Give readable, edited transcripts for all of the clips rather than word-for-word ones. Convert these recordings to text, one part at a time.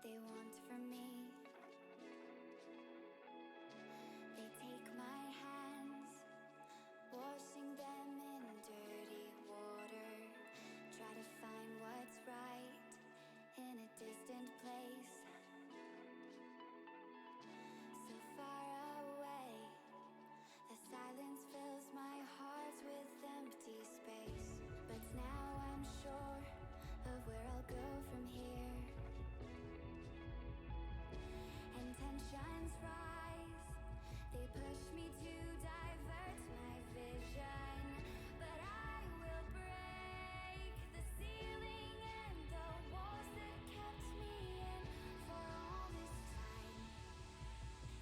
they want from me. They take my hands, washing them in dirty water. Try to find what's right in a distant place, so far away. The silence fills my heart with empty space. But now I'm sure of where I'll go from here. And tensions rise, they push me to divert my vision. But I will break the ceiling and the walls that kept me in for all this time,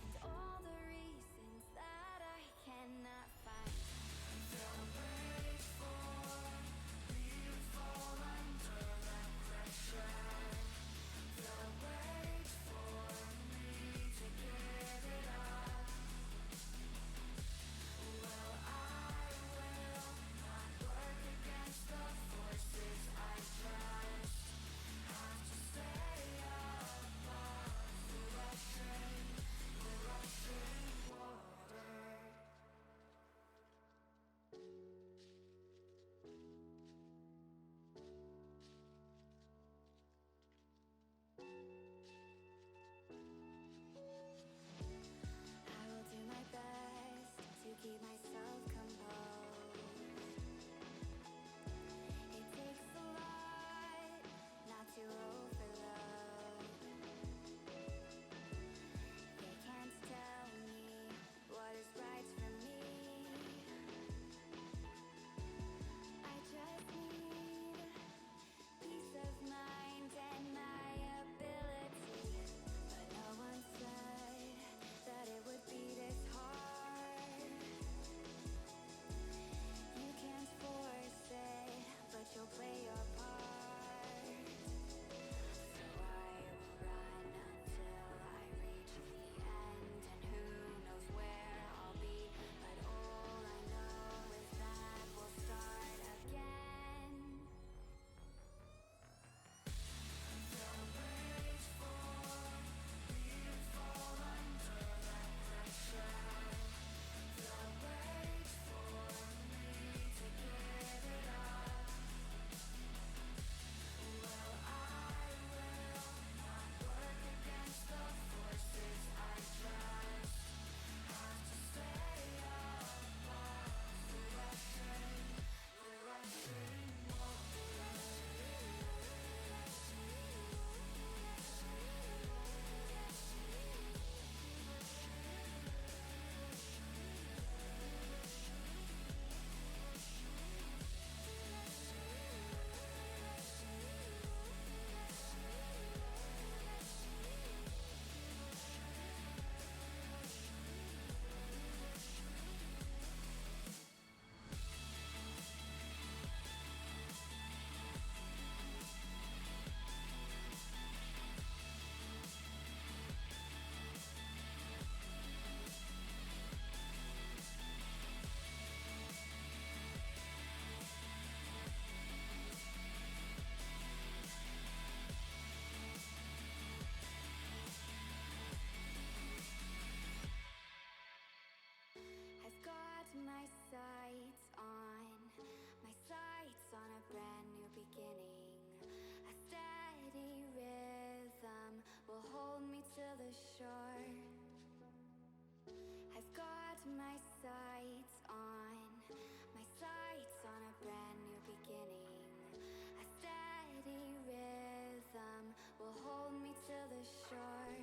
and all the reasons that I cannot find. They'll wait for me to fall under that pressure. They'll wait for me to give it up. Well, I will not work against the forces I trust. Have to stay above the rushing water. I will do my best to keep myself composed. It takes a lot not to overload. They can't tell me what is right for me. I just need peace of mind and my ability. But no one said that it would be this hard. You can't force it, but you'll play your part. So I will run until I reach the end, and who knows where I'll be. But all I know is that we'll start again. They'll wait for me to fall under that pressure. They'll wait for me to give it up. Well, I will not work against the forces I trust. Have to stay above the rushing I've got my sights on a brand new beginning. A steady rhythm will hold me to the shore. I've got my sights on a brand new beginning. A steady rhythm will hold me to the shore.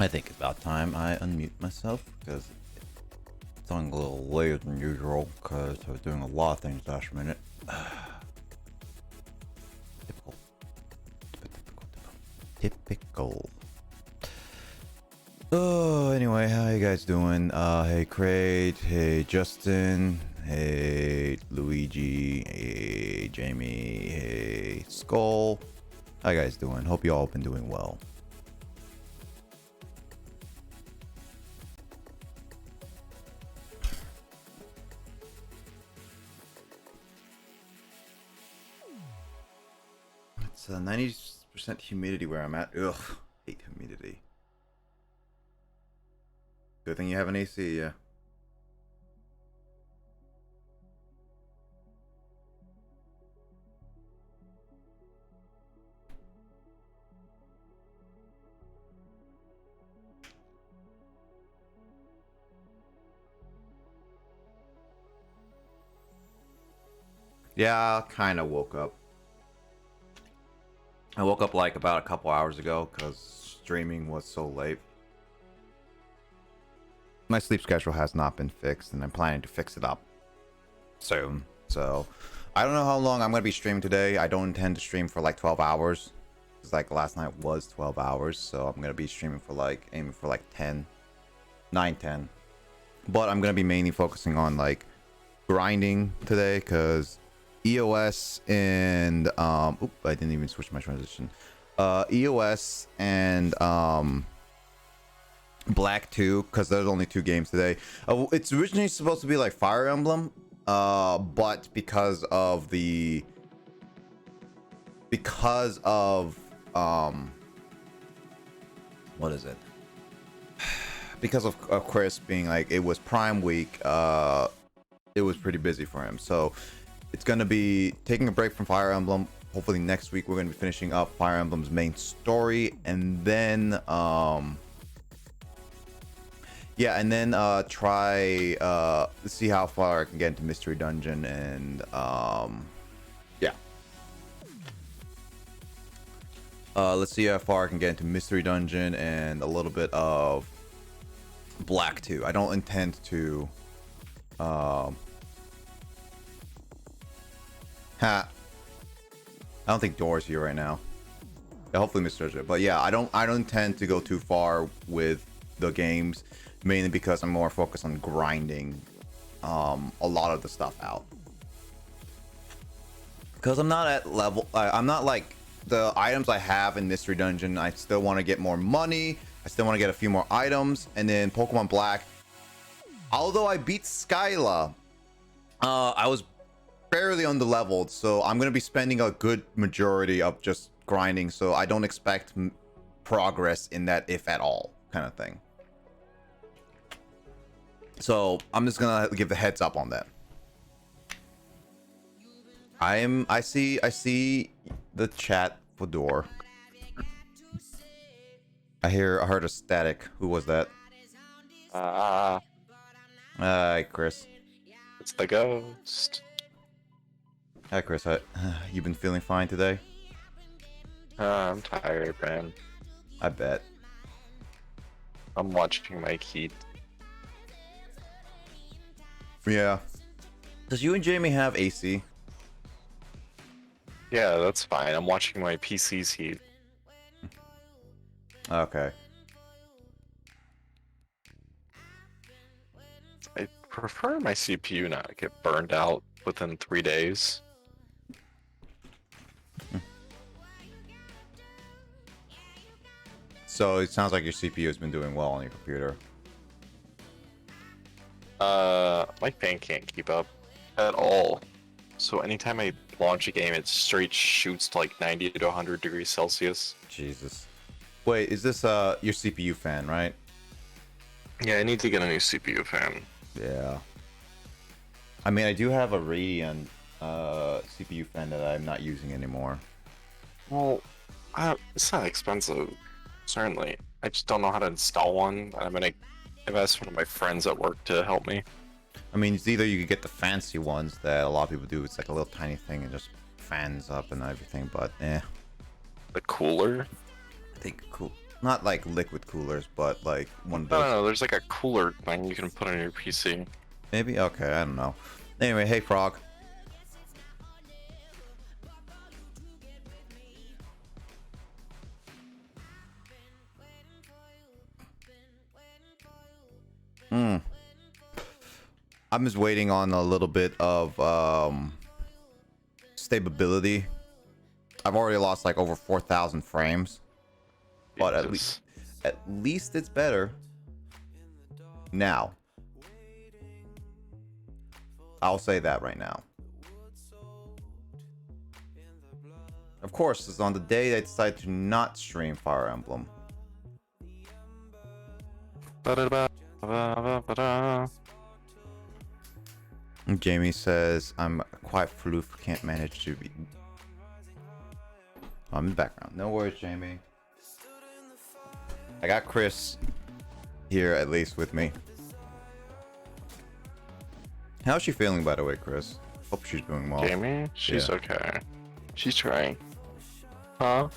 I think it's about time I unmute myself because it's on a little later than usual because I was doing a lot of things last minute. Typical. Typical. Oh, anyway, how you guys doing? Hey Craig, hey Justin, hey Luigi, hey Jamie, hey Skull. How you guys doing? Hope you all been doing well. It's 90% humidity where I'm at. Ugh, hate humidity. Good thing you have an AC, yeah. Yeah, I kind of woke up. I woke up like about a couple hours ago because streaming was so late. My sleep schedule has not been fixed, and I'm planning to fix it up soon. So I don't know how long I'm going to be streaming today. I don't intend to stream for like 12 hours. Because like last night was 12 hours. So I'm going to be streaming for like, aiming for like 10, 9, 10. But I'm going to be mainly focusing on like grinding today because EOS and I didn't even switch my transition. EOS and Black 2, because there's only 2 games today. It's originally supposed to be like Fire Emblem, but because of what is it? Because of Chris being like, it was Prime Week, it was pretty busy for him. So it's going to be taking a break from Fire Emblem. Hopefully next week we're going to be finishing up Fire Emblem's main story. And then, try, see how far I can get into Mystery Dungeon. And, let's see how far I can get into Mystery Dungeon and a little bit of Black 2. I don't intend to, I don't think Dora's here right now. Yeah, hopefully Mr. Judge. But yeah, I don't intend to go too far with the games, mainly because I'm more focused on grinding a lot of the stuff out. Because I'm not at level, I'm not like the items I have in Mystery Dungeon. I still want to get more money. I still want to get a few more items. And then Pokemon Black, although I beat Skyla, I was fairly underleveled, so I'm going to be spending a good majority of just grinding, so I don't expect progress in that, if at all, kind of thing. So I'm just going to give the heads up on that. I see the chat for door. I heard a static. Who was that? Hi, Chris. It's the ghost. Hi, Chris. You been feeling fine today? I'm tired, man. I bet. I'm watching my heat. Yeah. Does you and Jamie have AC? Yeah, that's fine. I'm watching my PC's heat. Okay. I prefer my CPU not to get burned out within 3 days. So it sounds like your CPU has been doing well on your computer. My fan can't keep up at all. So anytime I launch a game, it straight shoots to like 90 to 100 degrees Celsius. Jesus. Wait, is this your CPU fan, right? Yeah, I need to get a new CPU fan. Yeah. I mean, I do have a Radeon CPU fan that I'm not using anymore. Well, it's not expensive, certainly. I just don't know how to install one. I've asked one of my friends at work to help me. I mean, it's either you could get the fancy ones that a lot of people do. It's like a little tiny thing and just fans up and everything, but eh. The cooler? I think cool. Not like liquid coolers, but like one of No, those. no, no. There's like a cooler thing you can put on your PC. Maybe? Okay, I don't know. Anyway, hey Frog. Hmm. I'm just waiting on a little bit of stability. I've already lost like over 4,000 frames, but Jesus. at least it's better now. I'll say that right now. Of course, it's on the day they decide to not stream Fire Emblem. Ba-da-ba-ba-ba-ba-da. Jamie says, I'm quite floof, can't manage to be. I'm in the background. No worries, Jamie. I got Chris here at least with me. How's she feeling, by the way, Chris? Hope she's doing well. Jamie? She's Yeah. okay. She's trying. Huh?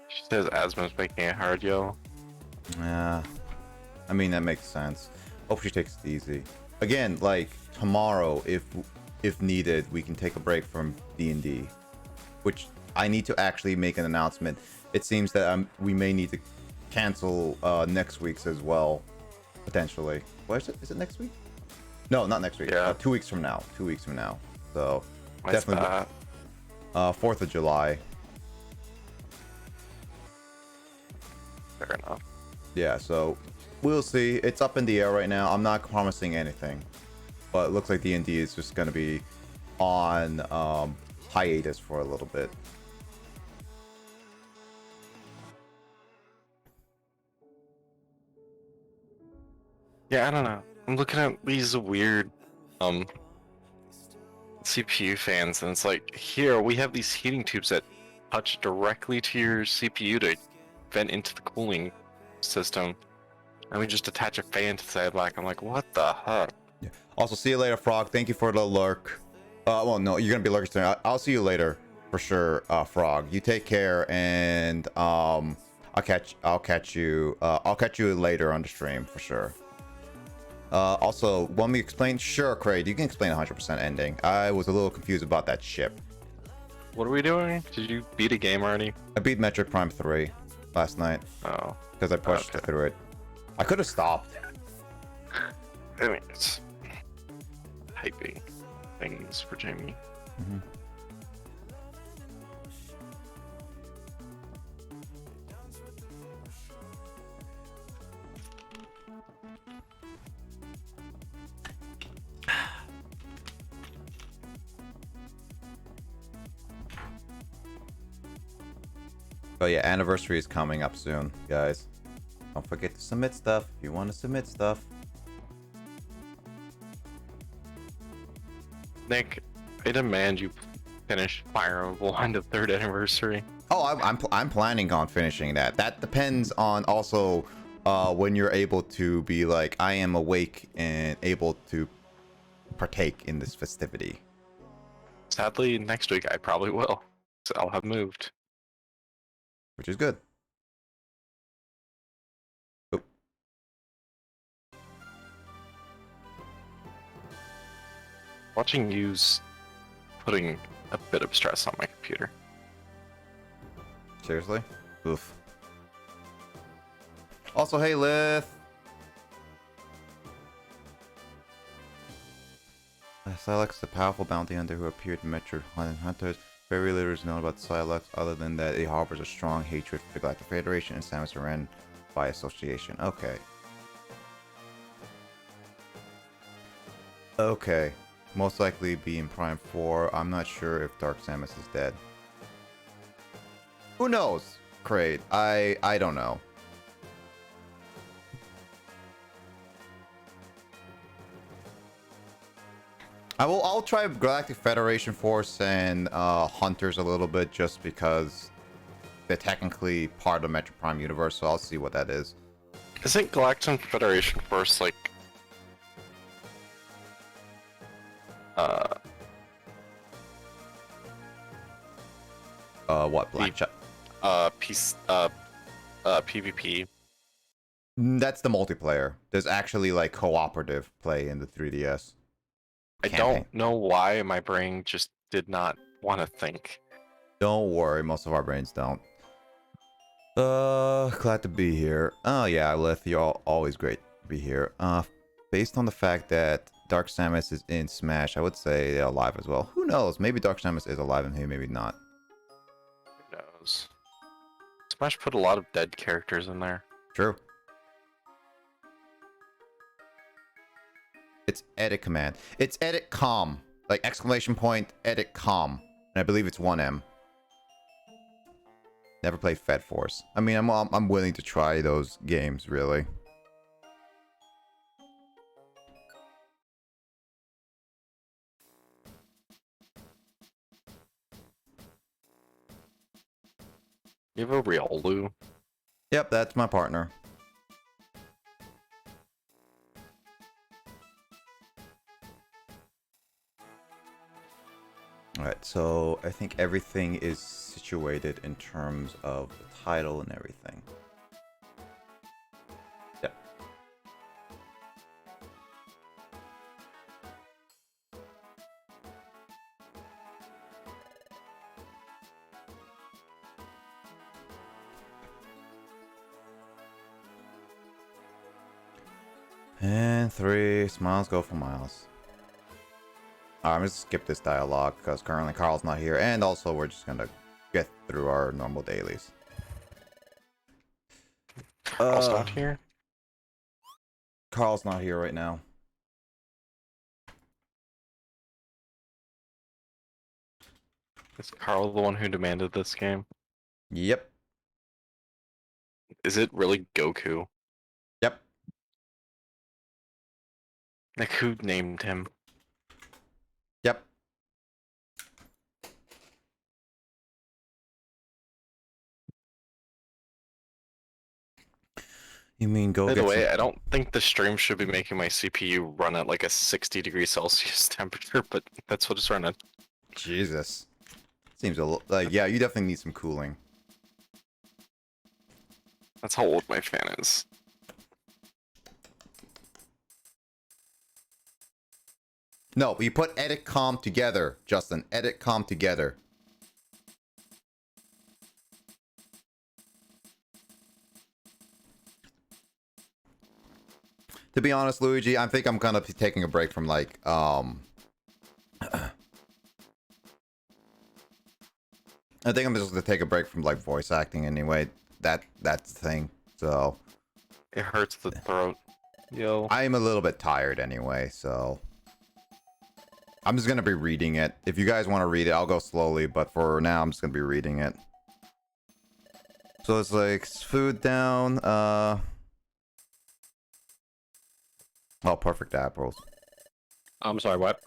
She says asthma's making it hard, yo. Yeah. I mean, that makes sense. Hope she takes it easy. Again, like tomorrow, if needed, we can take a break from D&D, which I need to actually make an announcement. It seems that we may need to cancel next week's as well, potentially. What is it? Is it next week? No, not next week. Yeah. 2 weeks from now. 2 weeks from now. So What's definitely that? 4th of July. Fair enough. Yeah, so we'll see. It's up in the air right now. I'm not promising anything, but it looks like D&D is just going to be on hiatus for a little bit. Yeah, I don't know. I'm looking at these weird CPU fans, and it's like, here we have these heating tubes that touch directly to your CPU to vent into the cooling system, and we just attach a fan to the side back. I'm like, what the heck? Yeah. Also, see you later, Frog. Thank you for the lurk. Well, no, you're gonna be lurking soon. I'll see you later for sure, Frog. You take care, and I'll catch you later on the stream for sure. Also, want me to explain? Sure, Craig, you can explain 100% ending. I was a little confused about that ship. What are we doing? Did you beat a game already? I beat Metroid Prime 3 last night Oh, because I pushed Okay. through it. I could have stopped. I mean, it's typing things for Jamie. Mhm. But yeah, anniversary is coming up soon, guys. Don't forget to submit stuff if you want to submit stuff. Nick, I demand you finish Fire Emblem on the 3rd anniversary. Oh, I'm planning on finishing that. That depends on also when you're able to be like, I am awake and able to partake in this festivity. Sadly, next week I probably will. So I'll have moved. Which is good. Oh. Watching you's putting a bit of stress on my computer. Seriously? Oof. Also, hey, Lith. Silex is a powerful bounty hunter who appeared in Metroid Hunters. Very little is known about Silex other than that he harbors a strong hatred for the Galactic Federation and Samus Aran by association. Okay. Okay. Most likely be in Prime 4. I'm not sure if Dark Samus is dead. Who knows, Kraid? I don't know. I'll try Galactic Federation Force and Hunters a little bit just because they're technically part of Metro Prime universe, so I'll see what that is. Isn't Galactic Federation Force like What, Black Shot? piece PvP. That's the multiplayer. There's actually like cooperative play in the 3DS. I don't know why my brain just did not want to think. Don't worry, most of our brains don't. Glad to be here. Oh yeah, Lith, you're always great to be here. Based on the fact that Dark Samus is in Smash, I would say they're alive as well. Who knows? Maybe Dark Samus is alive in here, maybe not. Who knows? Smash put a lot of dead characters in there. True. It's edit command. It's edit com. Like exclamation point, edit com. And I believe it's 1M. Never played Fed Force. I mean, I'm willing to try those games, really. You have a Riolu. Yep, that's my partner. Alright, so I think everything is situated in terms of the title and everything. Yep. And 3 smiles go for miles. Alright, I'm just skip this dialogue because currently Carl's not here, and also we're just gonna get through our normal dailies. Carl's not here? Carl's not here right now. Is Carl the one who demanded this game? Yep. Is it really Goku? Yep. Like, who named him? Yep. You mean go By get the way, some... I don't think the stream should be making my CPU run at like a 60°C temperature, but that's what it's running. Jesus. Seems a little... Like, yeah, you definitely need some cooling. That's how old my fan is. No, you put edit com together, Justin. Edit com together. To be honest, Luigi, I think I'm gonna be taking a break from like I think I'm just gonna take a break from like voice acting anyway. That's the thing. So It hurts the throat. Yo. I'm a little bit tired anyway, so I'm just gonna be reading it. If you guys want to read it, I'll go slowly, but for now I'm just gonna be reading it. So it's like food down, oh, perfect apples. I'm sorry, what?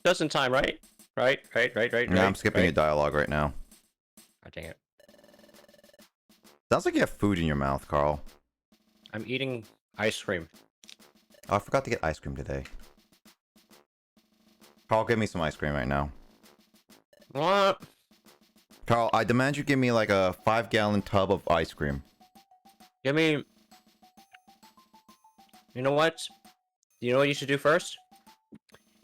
Just in time, right? Right. Yeah, I'm skipping a dialogue right now. Oh, dang it. Sounds like you have food in your mouth, Carl. I'm eating ice cream. Oh, I forgot to get ice cream today. Carl, give me some ice cream right now. What? Carl, I demand you give me like a 5-gallon tub of ice cream. Give me... You know what? You know what you should do first?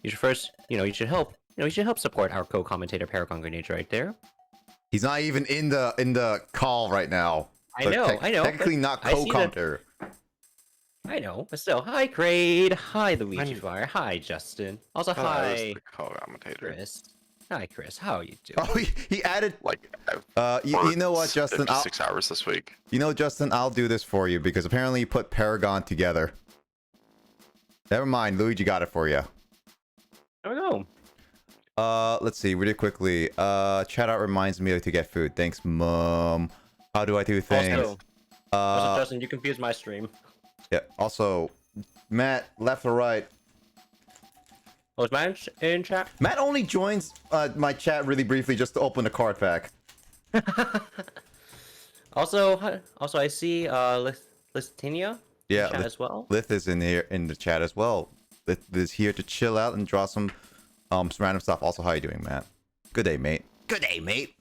You should first, you should help. You should help support our co-commentator Paragon Grenade right there. He's not even in the call right now. I So know. Technically not I see that- co-commentator. I know, but still, hi Kraid, hi Luigi Fire, hi Justin. Also, hi Co-commentator. Chris. Hi Chris, how are you doing? Oh, he added. Like, You know what, Justin? 56 hours this week. You know, Justin, I'll do this for you because apparently you put Paragon together. Never mind, Luigi got it for you. There we go. Let's see, really quickly. Chat out reminds me to get food. Thanks, Mom. How do I do things? Also, Justin, you confused my stream. Yeah. Also, Matt, left or right? Oh, is Matt in chat? Matt only joins my chat really briefly just to open the card pack. Also, I see Listinia Yeah, in chat as well. Lith is in here in the chat as well. Lith is here to chill out and draw some random stuff. Also, how you doing, Matt? Good day, mate. Good day, mate.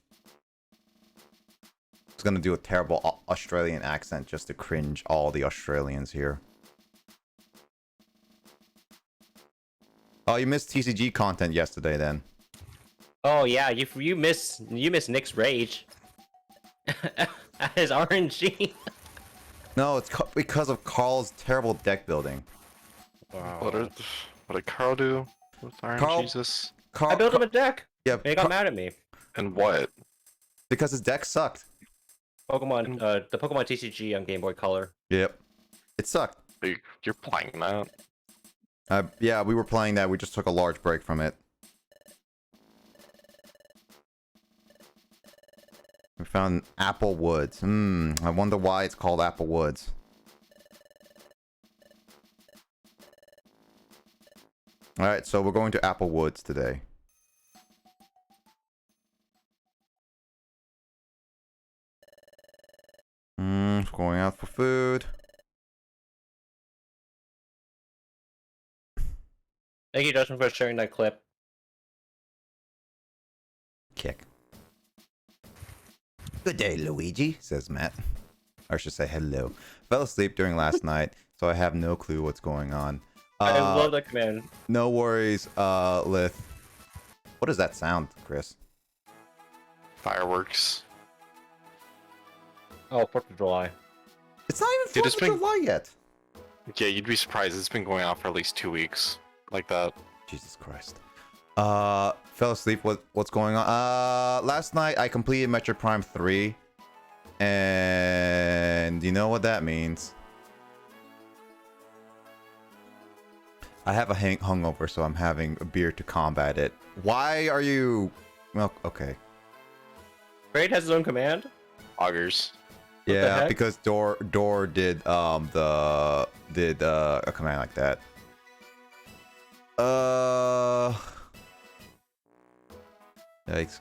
I was gonna do a terrible Australian accent just to cringe all the Australians here. Oh, you missed TCG content yesterday then. Oh yeah, you miss Nick's rage. His RNG. No, it's because of Carl's terrible deck building. Wow. What did Carl do with Iron Carl- Jesus? I built him a deck. Yeah, And he got mad at me. And what? because his deck sucked. Pokemon, the Pokemon TCG on Game Boy Color. Yep, it sucked. You're playing that? Yeah, we were playing that. We just took a large break from it. We found Apple Woods. I wonder why it's called Apple Woods. Alright, so we're going to Apple Woods today. Going out for food. Thank you, Justin, for sharing that clip. Kick. Good day, Luigi, says Matt. Or I should say hello. Fell asleep during last night, so I have no clue what's going on. I love that command. No worries, Lith. What does that sound, Chris? Fireworks. Oh, 4th of July. It's not even Dude, 4th it's of been- July yet. Yeah, you'd be surprised. It's been going on for at least 2 weeks. Like that. Jesus Christ. Fell asleep. What's going on? Last night I completed Metroid Prime 3. And you know what that means. I have a hungover, so I'm having a beer to combat it. Why are you... Well, okay. Braid has his own command? Augers. the Yeah, heck? because Door did a command like that. Yikes.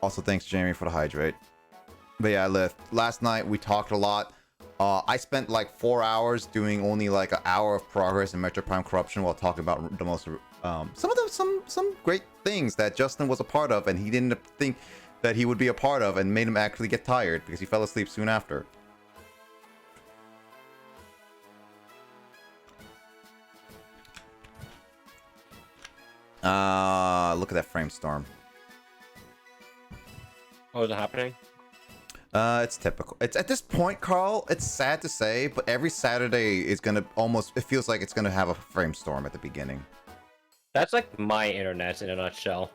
Also, thanks Jamie for the hydrate. But yeah, last night we talked a lot. I spent like 4 hours doing only like an hour of progress in Metroid Prime Corruption while talking about the most some great things that Justin was a part of, and he didn't think that he would be a part of, and made him actually get tired because he fell asleep soon after. Look at that frame storm. Oh, is it happening? It's typical. It's at this point, Carl, it's sad to say, but every Saturday is gonna it feels like it's gonna have a frame storm at the beginning. That's like my internet in a nutshell.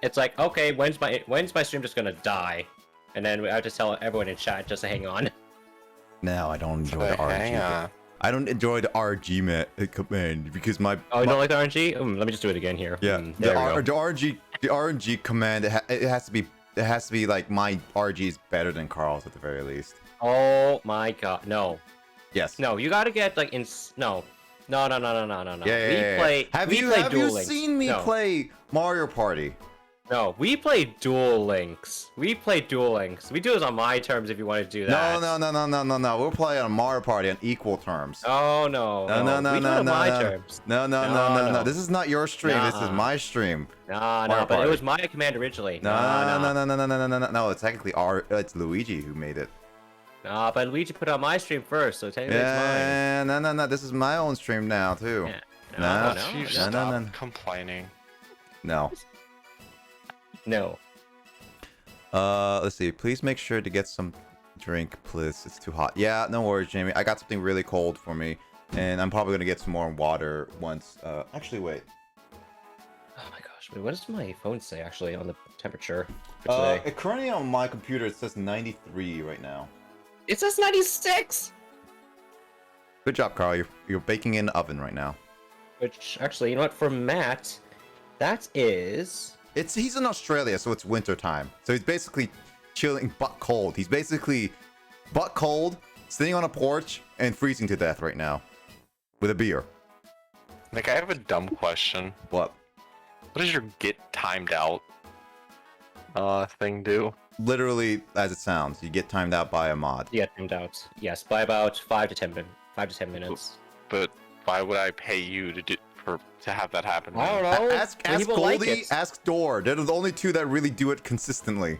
It's like, okay, when's my stream just gonna die? And then I have to tell everyone in chat just to hang on. No, I don't enjoy the Hang RNG. on. I don't enjoy the RNG command because my Oh, you don't like the RNG? Let me just do it again here. yeah There we go. the RNG command it has to be like my RG is better than Carl's at the very least. Oh my god, no. Yes. No, you gotta get like no. No. Yeah. Have you Duel Links. seen me No. play Mario Party? No, we play Duel Links. We play Duel Links. We do this on my terms if you want to do that. No. We'll play on Mario Party on equal terms. Oh No. no. We do it on my terms. No. This is not your stream. This is Nuh-uh. my stream. No, Mario but Party. it was my command originally. No. It's technically it's Luigi who made it. Nah, but Luigi put it on my stream first, so technically it's mine. Yeah, no. This is my own stream now too. Yeah. You No. stop complaining. No. No. Let's see. Please make sure to get some drink, please. It's too hot. Yeah, no worries, Jamie. I got something really cold for me, and I'm probably gonna get some more water once. Actually, wait. Oh my gosh, wait, what does my phone say actually on the temperature for today? Currently on my computer it says 93 right now. It says 96! Good job, Carl. You're baking in the oven right now. Which, actually, you know what, for Matt, that is... He's in Australia, so it's winter time. So he's basically chilling, butt cold. He's basically butt cold, sitting on a porch, and freezing to death right now, with a beer. Like, I have a dumb question. What? What does your get timed out thing do? Literally, as it sounds, you get timed out by a mod. Yeah, timed out. Yes, by about 5 to 10 minutes. But why would I pay you to have that happen. I don't man. know. Ask People like Goldie, it. ask Door. They're the only two that really do it consistently.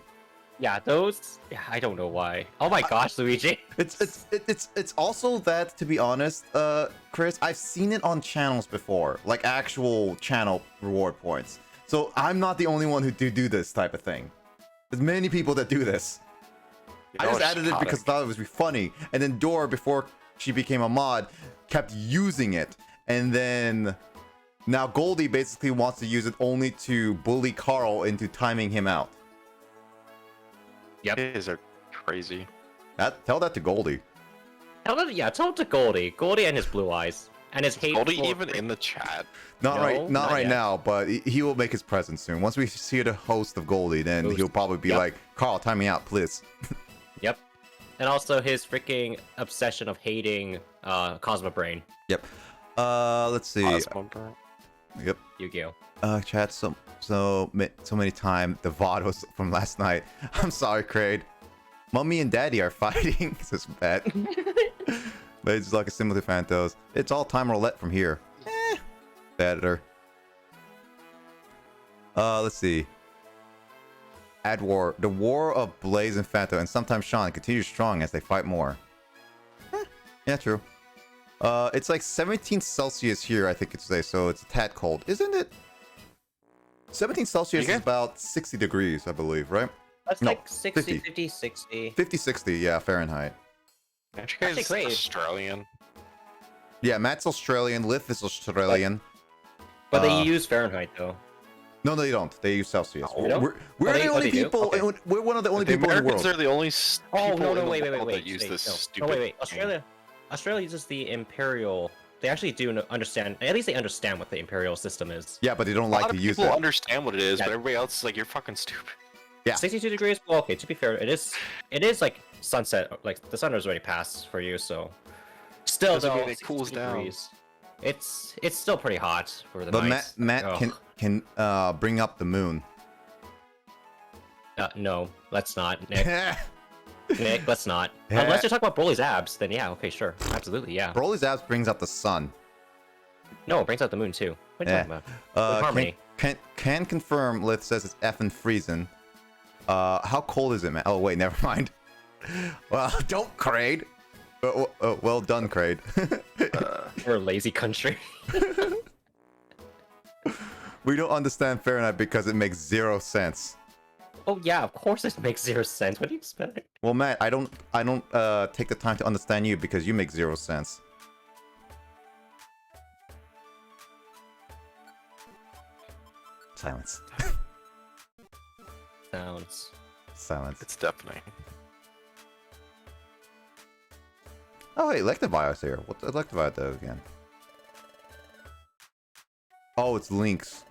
Yeah, those. Yeah, I don't know why. Oh my gosh, Luigi. It's also that, to be honest, Chris, I've seen it on channels before, like actual channel reward points. So I'm not the only one who do this type of thing. There's many people that do this. You I know just it's added it because I thought it was funny, and then Door, before she became a mod, kept using it, and then now Goldie basically wants to use it only to bully Carl into timing him out. Yep. These are crazy. Tell that to Goldie. Tell it to Goldie. Goldie and his blue eyes. And his hate. Goldie even in the chat. Not No, not right yet. now, but he will make his presence soon. Once we see the host of Goldie, then Host. he'll probably be Yep. like, Carl, time me out, please. Yep. And also his freaking obsession of hating Cosmo Brain. Yep. Let's see. Osmond. Yep. Yu-Gi-Oh. Chat, so many times the VOD was from last night. I'm sorry, Kraid. Mummy and Daddy are fighting. This is bad. But it's like a similar to Phantos. It's all time roulette from here. Editor. Let's see. Add war. The war of Blaze and Phanto, and sometimes Sean continues strong as they fight more. Yeah, true. It's like 17 Celsius here, I think it's today, so it's a tad cold, isn't it? 17 Celsius is about 60 degrees, I believe, right? That's No, like 60, 50. 50, 60. 50, 60, yeah, Fahrenheit. Aren't you guys Actually, great. Australian? Yeah, Matt's Australian, Lith is Australian. But they use Fahrenheit though. No, they don't. They use Celsius. Oh. They don't? We're Oh, the they only do? people. Okay. We're one of the only The people in the Americans world. are the only Oh people no, in the wait, world wait. that use this No, stupid. wait. thing. Australia uses the imperial. They actually do understand. At least they understand what the imperial system is. Yeah, but they don't A like lot to of use people it. understand what it is, Yeah. but everybody else is like, "You're fucking stupid." Yeah. 62 degrees. Well, okay. To be fair, it is like sunset. Like the sun has already passed for you, so still Doesn't though, mean it cools 62 down. degrees. It's still pretty hot for the But nights. Matt Ugh. can bring up the moon. No, let's not, Nick. Nick, let's not. Unless you're talking about Broly's abs, then yeah, okay, sure, absolutely, yeah. Broly's abs brings out the sun. No, it brings out the moon too. What are you talking about? With harmony. Can confirm. Lith says it's effing freezing. How cold is it, man? Oh wait, never mind. Well, don't Kraid. Well done, Kraid. We're a lazy country. We don't understand Fahrenheit because it makes 0 sense. Oh yeah, of course it makes 0 sense. What do you expect? Well, Matt, I don't take the time to understand you because you make 0 sense. Silence. Sounds. Silence. It's deafening. Oh wait, Electivire's here. What's Electivire do again? Oh, it's Lynx.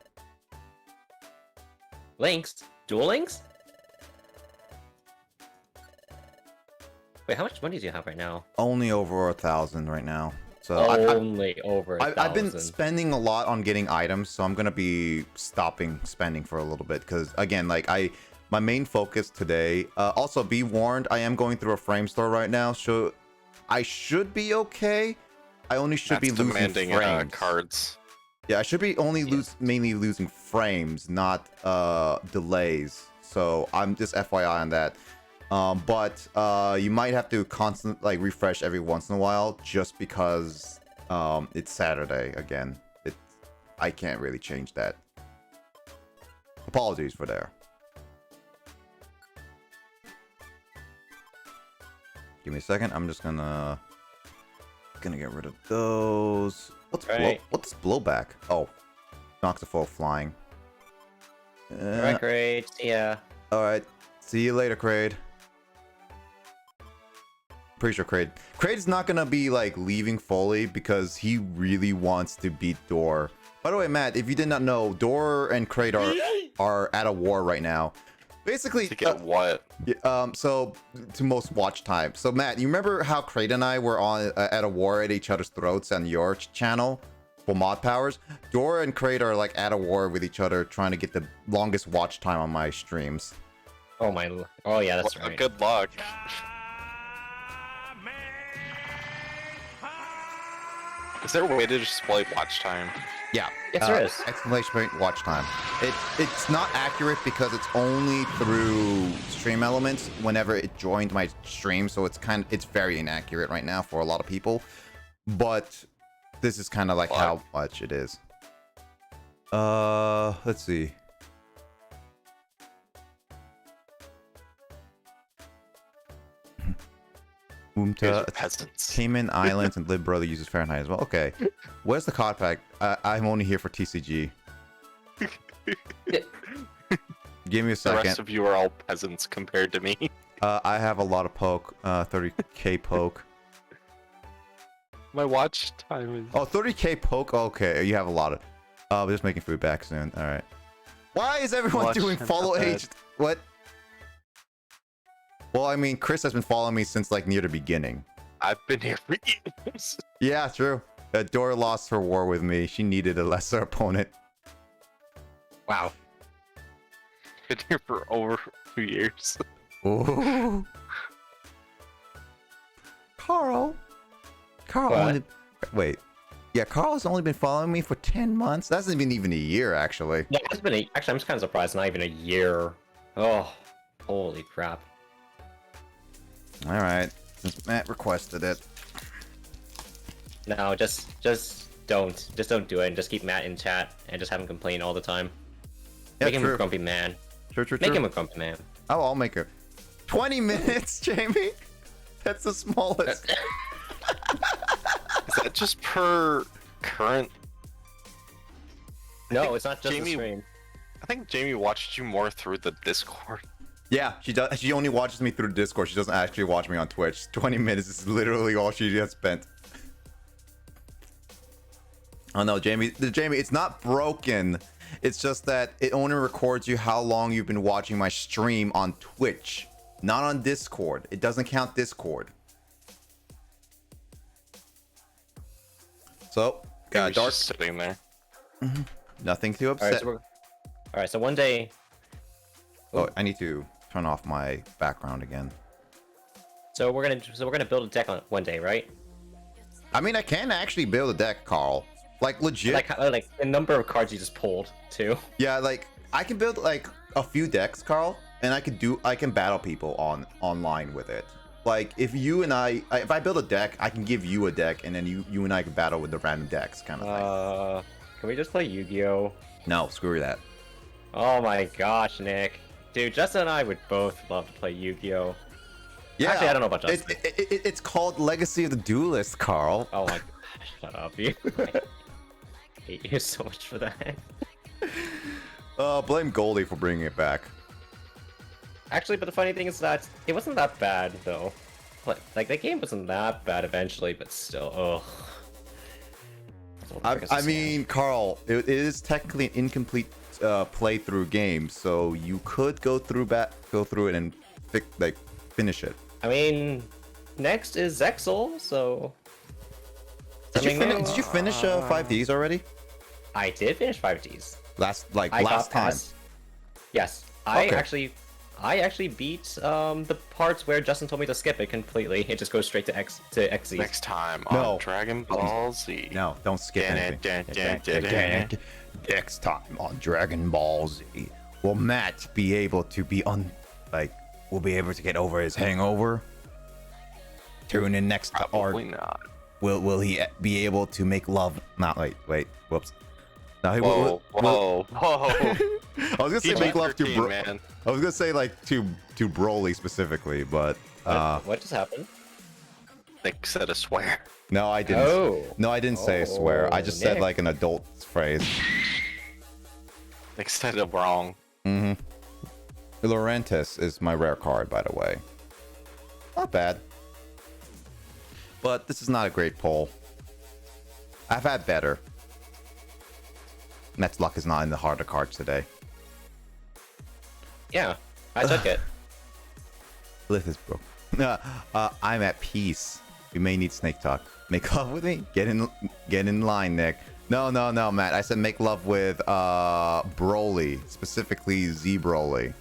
Links? Dual links? Wait, how much money do you have right now? Only over 1,000 right now. So Only over 1,000. I've been spending a lot on getting items, so I'm gonna be stopping spending for a little bit because again, like my main focus today. Also, be warned, I am going through a frame store right now, so I should be okay. I only should be losing demanding frames. cards. Yeah, I should be only mainly losing frames, not delays. So I'm just FYI on that. But you might have to constantly refresh every once in a while just because it's Saturday again. I can't really change that. Apologies for there. Give me a second. I'm just gonna get rid of those. What's blowback? Oh, knocks the foe flying. Alright, great. Yeah. Alright. See you later, Kraid. Pretty sure Kraid's not gonna be like leaving fully because he really wants to beat Door. By the way, Matt, if you did not know, Door and Kraid are at a war right now. Basically, To get what? so to most watch time. So Matt, you remember how Kraid and I were on at a war at each other's throats on your channel for mod powers? Door and Kraid are like at a war with each other, trying to get the longest watch time on my streams. Oh my. Oh yeah, that's Well, right. good luck. Is there a way to display watch time? Yeah. Yes, there is. Exclamation point watch time. It's not accurate because it's only through stream elements whenever it joined my stream, so it's very inaccurate right now for a lot of people. But this is kind of like how much it is. Let's see. Peasants. Cayman Islands and Lib Brother uses Fahrenheit as well. Okay. Where's the card pack? I'm only here for TCG. Give me a The second. rest of you are all peasants compared to me. I have a lot of poke. 30k poke. My watch time is. Oh, 30k poke. Okay, you have a lot of. We're just making food back soon. All right. Why is everyone Watch doing time follow ahead. aged? What? Well, I mean, Chris has been following me since like near the beginning. I've been here for years. Yeah, true. Dora lost her war with me. She needed a lesser opponent. Wow. Been here for over 2 years. Ooh. Carl. What? Only... Wait. Yeah, Carl's only been following me for 10 months. That hasn't been even a year, actually. Yeah, it's been actually, I'm just kind of surprised. Not even a year. Oh, holy crap. All right. Since Matt requested it. No, just don't do it, and just keep Matt in chat and just have him complain all the time. Yeah, Make him true. a grumpy man. True. Make him a grumpy man. Oh, I'll make it. 20 minutes, Jamie? That's the smallest. Is that just per current? No, it's not just Jamie- the stream. I think Jamie watched you more through the Discord. Yeah, she does. She only watches me through Discord. She doesn't actually watch me on Twitch. 20 minutes is literally all she has spent. Oh no, Jamie, it's not broken. It's just that it only records you how long you've been watching my stream on Twitch, not on Discord. It doesn't count Discord. So, He was Dark, just sitting there. nothing to All upset. right, so one day. Oh, I need to turn off my background again. So we're gonna build a deck on one day, right? I mean, I can actually build a deck, Carl. Like legit. Like the number of cards you just pulled too. Yeah, like I can build like a few decks, Carl, and I can battle people online with it. Like if I build a deck, I can give you a deck, and then you and I can battle with the random decks, kind of thing. Can we just play Yu-Gi-Oh? No, screw that. Oh my gosh, Nick. Dude, Justin and I would both love to play Yu-Gi-Oh. Yeah, Actually, I don't know about Justin. It's called Legacy of the Duelist, Carl. Oh my shut up, you. I hate you so much for that. Blame Goldie for bringing it back. Actually, but the funny thing is that it wasn't that bad though. Like the game wasn't that bad eventually, but still, ugh. I mean, Carl, it is technically an incomplete playthrough game, so you could go through it and finish it. I mean, next is Zexal, so. Did you finish 5Ds already? I did finish 5Ds. Last I time. got past. Yes, Okay. I actually beat the parts where Justin told me to skip it completely. It just goes straight to XZ. Next time No. on Dragon Ball Z. No, don't skip anything. Next time on Dragon Ball Z, will Matt be able to will be able to get over his hangover? Tune in next to Probably Art. not. Will he be able to make love? Not wait. Whoops. No, he Whoa. I was gonna say make love to PG-13, man. I was gonna say like to Broly specifically, but What just happened? Nick said a swear. no, I didn't. Oh. No, I didn't say swear. I just said Nick. like an adult phrase. Nick said it wrong. Laurentis is my rare card, by the way. Not bad. But this is not a great poll. I've had better. Matt's luck is not in the harder cards today. Yeah, I took it. Lith is broke. I'm at peace. We may need snake talk. Make love with me? Get in line, Nick. No, Matt. I said make love with Broly, specifically Z Broly.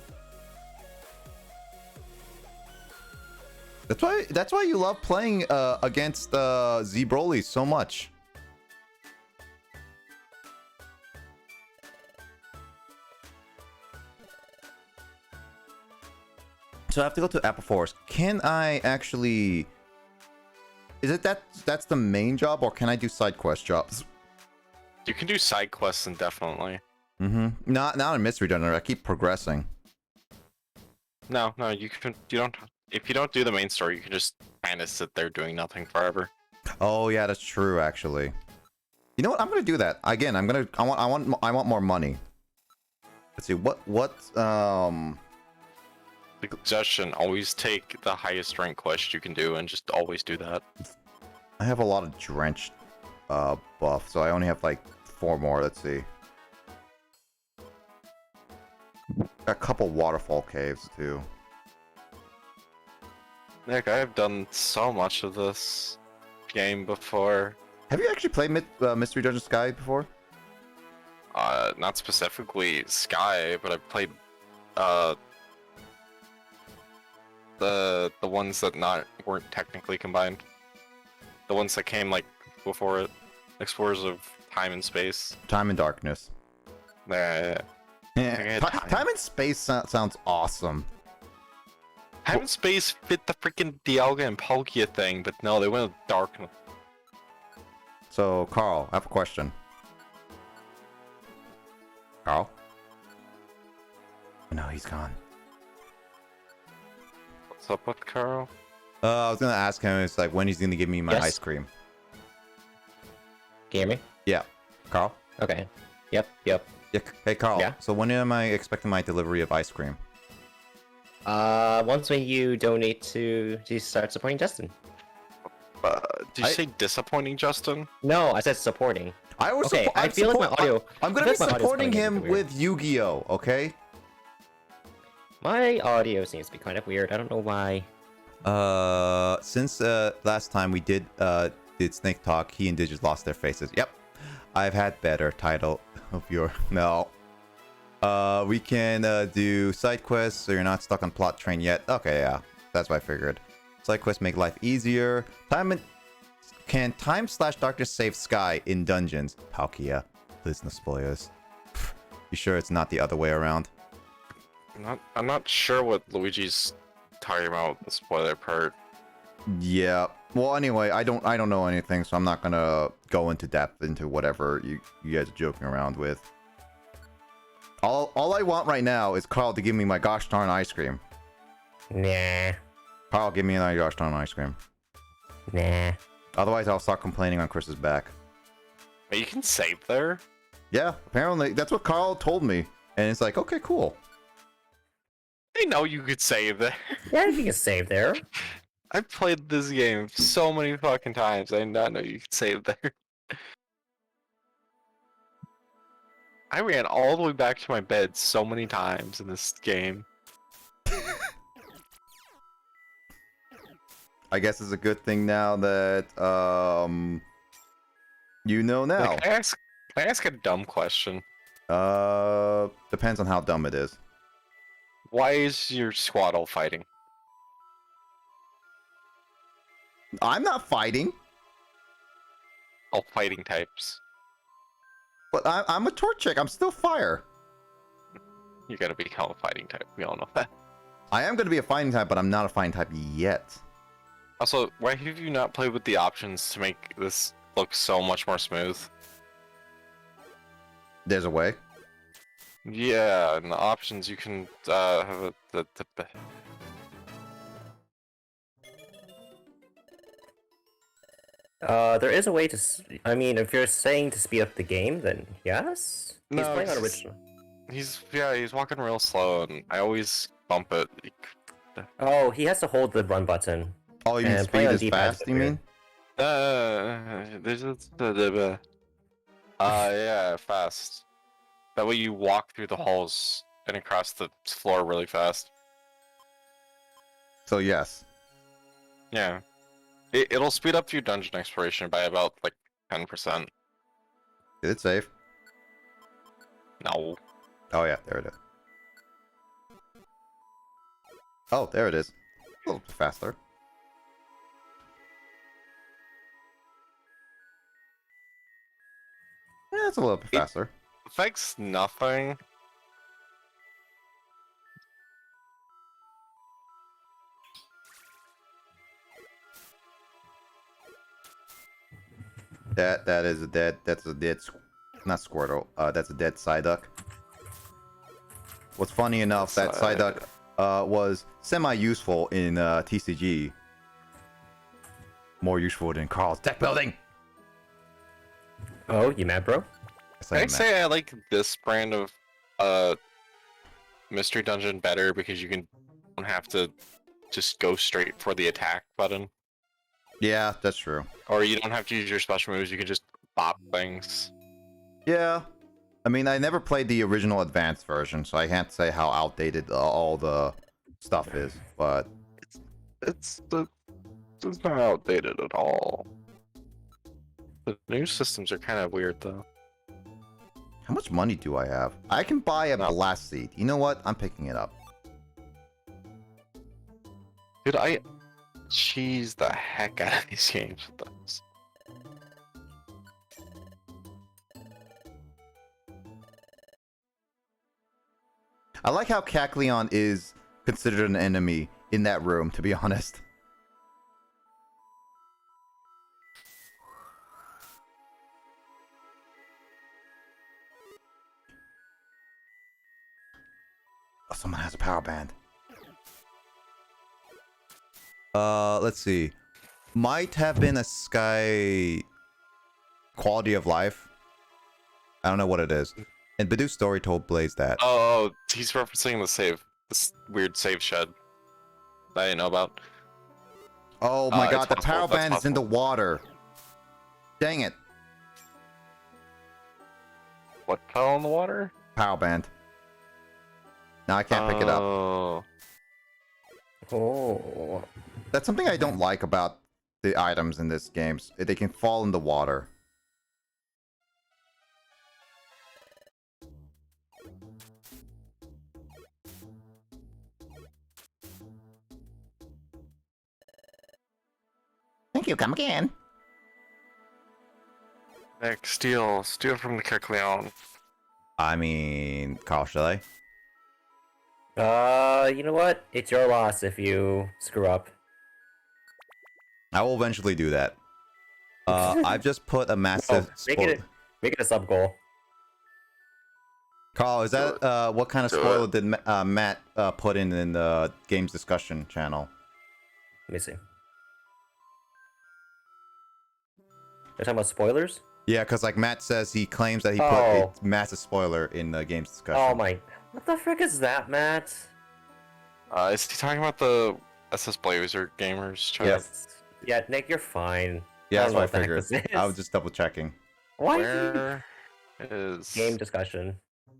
That's why you love playing against Z Broly so much. So I have to go to Apple Forest. Can I actually? Is it that's the main job, or can I do side quest jobs? You can do side quests indefinitely. Mm-hmm. Not in Mystery Dungeon. I keep progressing. No, you can. You don't. If you don't do the main story, you can just kind of sit there doing nothing forever. Oh yeah, that's true. Actually, you know what? I'm gonna do that again. I want more money. Let's see. What The suggestion: always take the highest rank quest you can do, and just always do that. I have a lot of drenched buff, so I only have like 4 more. Let's see. Got a couple waterfall caves too. Nick, I have done so much of this game before. Have you actually played Mystery Dungeon Sky before? Not specifically Sky, but I played the ones that weren't technically combined. The ones that came like before it. Explorers of Time and Space. Time and Darkness. Yeah. Yeah. Time and Space sounds awesome. Time and Space fit the freaking Dialga and Palkia thing, but no, they went with Darkness. So, Carl, I have a question. Carl? No, he's gone. What's up with Carl? I was gonna ask him, it's like, when he's gonna give me my ice cream. Can you hear me? Yeah. Carl? Okay. Yep. Yeah. Hey, Carl. Yeah? So when am I expecting my delivery of ice cream? Once when you donate to start supporting Justin. Did you say disappointing, Justin? No, I said supporting. I was Okay, I feel like my audio. I'm gonna I be feel like my audio's supporting coming in him weird. with Yu-Gi-Oh, okay? My audio seems to be kind of weird. I don't know why. Since last time we did Snake Talk, he and Digits lost their faces. Yep. I've had better title of your no. We can do side quests so you're not stuck on plot train yet. Okay, yeah. That's what I figured. Side quests make life easier. Can time/darkness save Sky in dungeons? Palkia. Please no spoilers. You sure it's not the other way around? I'm not sure what Luigi's talking about the spoiler part. Yeah. Well, anyway, I don't know anything, so I'm not gonna go into depth into whatever you guys are joking around with. All I want right now is Carl to give me my gosh darn ice cream. Nah. Carl, give me another gosh darn ice cream. Nah. Otherwise, I'll start complaining on Chris's back. But you can save there. Yeah, apparently that's what Carl told me, and it's like, okay, cool. I know you could save there. Yeah, you can save there. I've played this game so many fucking times. I did not know you could save there. I ran all the way back to my bed so many times in this game. I guess it's a good thing now that you know now. Like, can I ask a dumb question? Depends on how dumb it is. Why is your squad all fighting? I'm not fighting, All fighting types. but I'm a Torchic. I'm still fire. You gotta become a fighting type. We all know that. I am going to be a fighting type, but I'm not a fighting type yet. Also, why have you not played with the options to make this look so much more smooth? There's a way. Yeah, in the options you can have There is a way to. I mean, if you're saying to speed up the game, then yes. He's No, playing on it's- original. he's walking real slow, and I always bump it. Oh, he has to hold the run button. Oh, you mean And speed play on is D-pad fast, you mean? There's yeah, fast. That way you walk through the halls and across the floor really fast. So yes. Yeah. It'll speed up your dungeon exploration by about like 10%. Did it save? No. Oh yeah, there it is. Oh, there it is. A little faster. Yeah, it's a little bit faster. Affects nothing. That is a dead. That's a dead. Not Squirtle. That's a dead Psyduck. What's funny enough, that Psyduck was semi-useful in TCG. More useful than Carl's deck building. Oh, you mad, bro? Can I say I like this brand of mystery dungeon better because you don't have to just go straight for the attack button, Yeah, that's true. or you don't have to use your special moves. You can just bop things. Yeah. I mean, I never played the original advanced version, so I can't say how outdated all the stuff is, but... It's not outdated at all. The new systems are kind of weird though. How much money do I have? I can buy a blast seed. You know what? I'm picking it up. Dude, I cheese the heck out of these games with this. I like how Cacleon is considered an enemy in that room, to be honest. Oh, someone has a power band. Let's see. Might have been a Sky quality of life. I don't know what it is. And Badoo's story told Blaze that. Oh, he's referencing this weird save shed that I didn't know about. Oh my god, it's the possible, power that's band is in the possible. water. Dang it. What fell in the water? Power band. Now I can't pick it up. Oh. Oh. That's something I don't like about the items in this game. They can fall in the water. Thank you, come again. Nick, steal from the Kecleon. I mean, Carl, shall I? You know what? It's your loss if you screw up. I will eventually do that. I've just put a massive... Make it a sub goal. Carl, is that what kind of Do spoiler it. did Matt put in the games discussion channel? Let me see. You're talking about spoilers? Yeah, because like Matt says he claims that he put Oh. a massive spoiler in the games discussion. Oh my... What the frick is that, Matt? Is he talking about the SSBlazer gamers chat? Yes. Yeah, Nick, you're fine. Yeah, I that's don't know what I what the heck figured. this is. I was just double checking. Why? Where is Game discussion.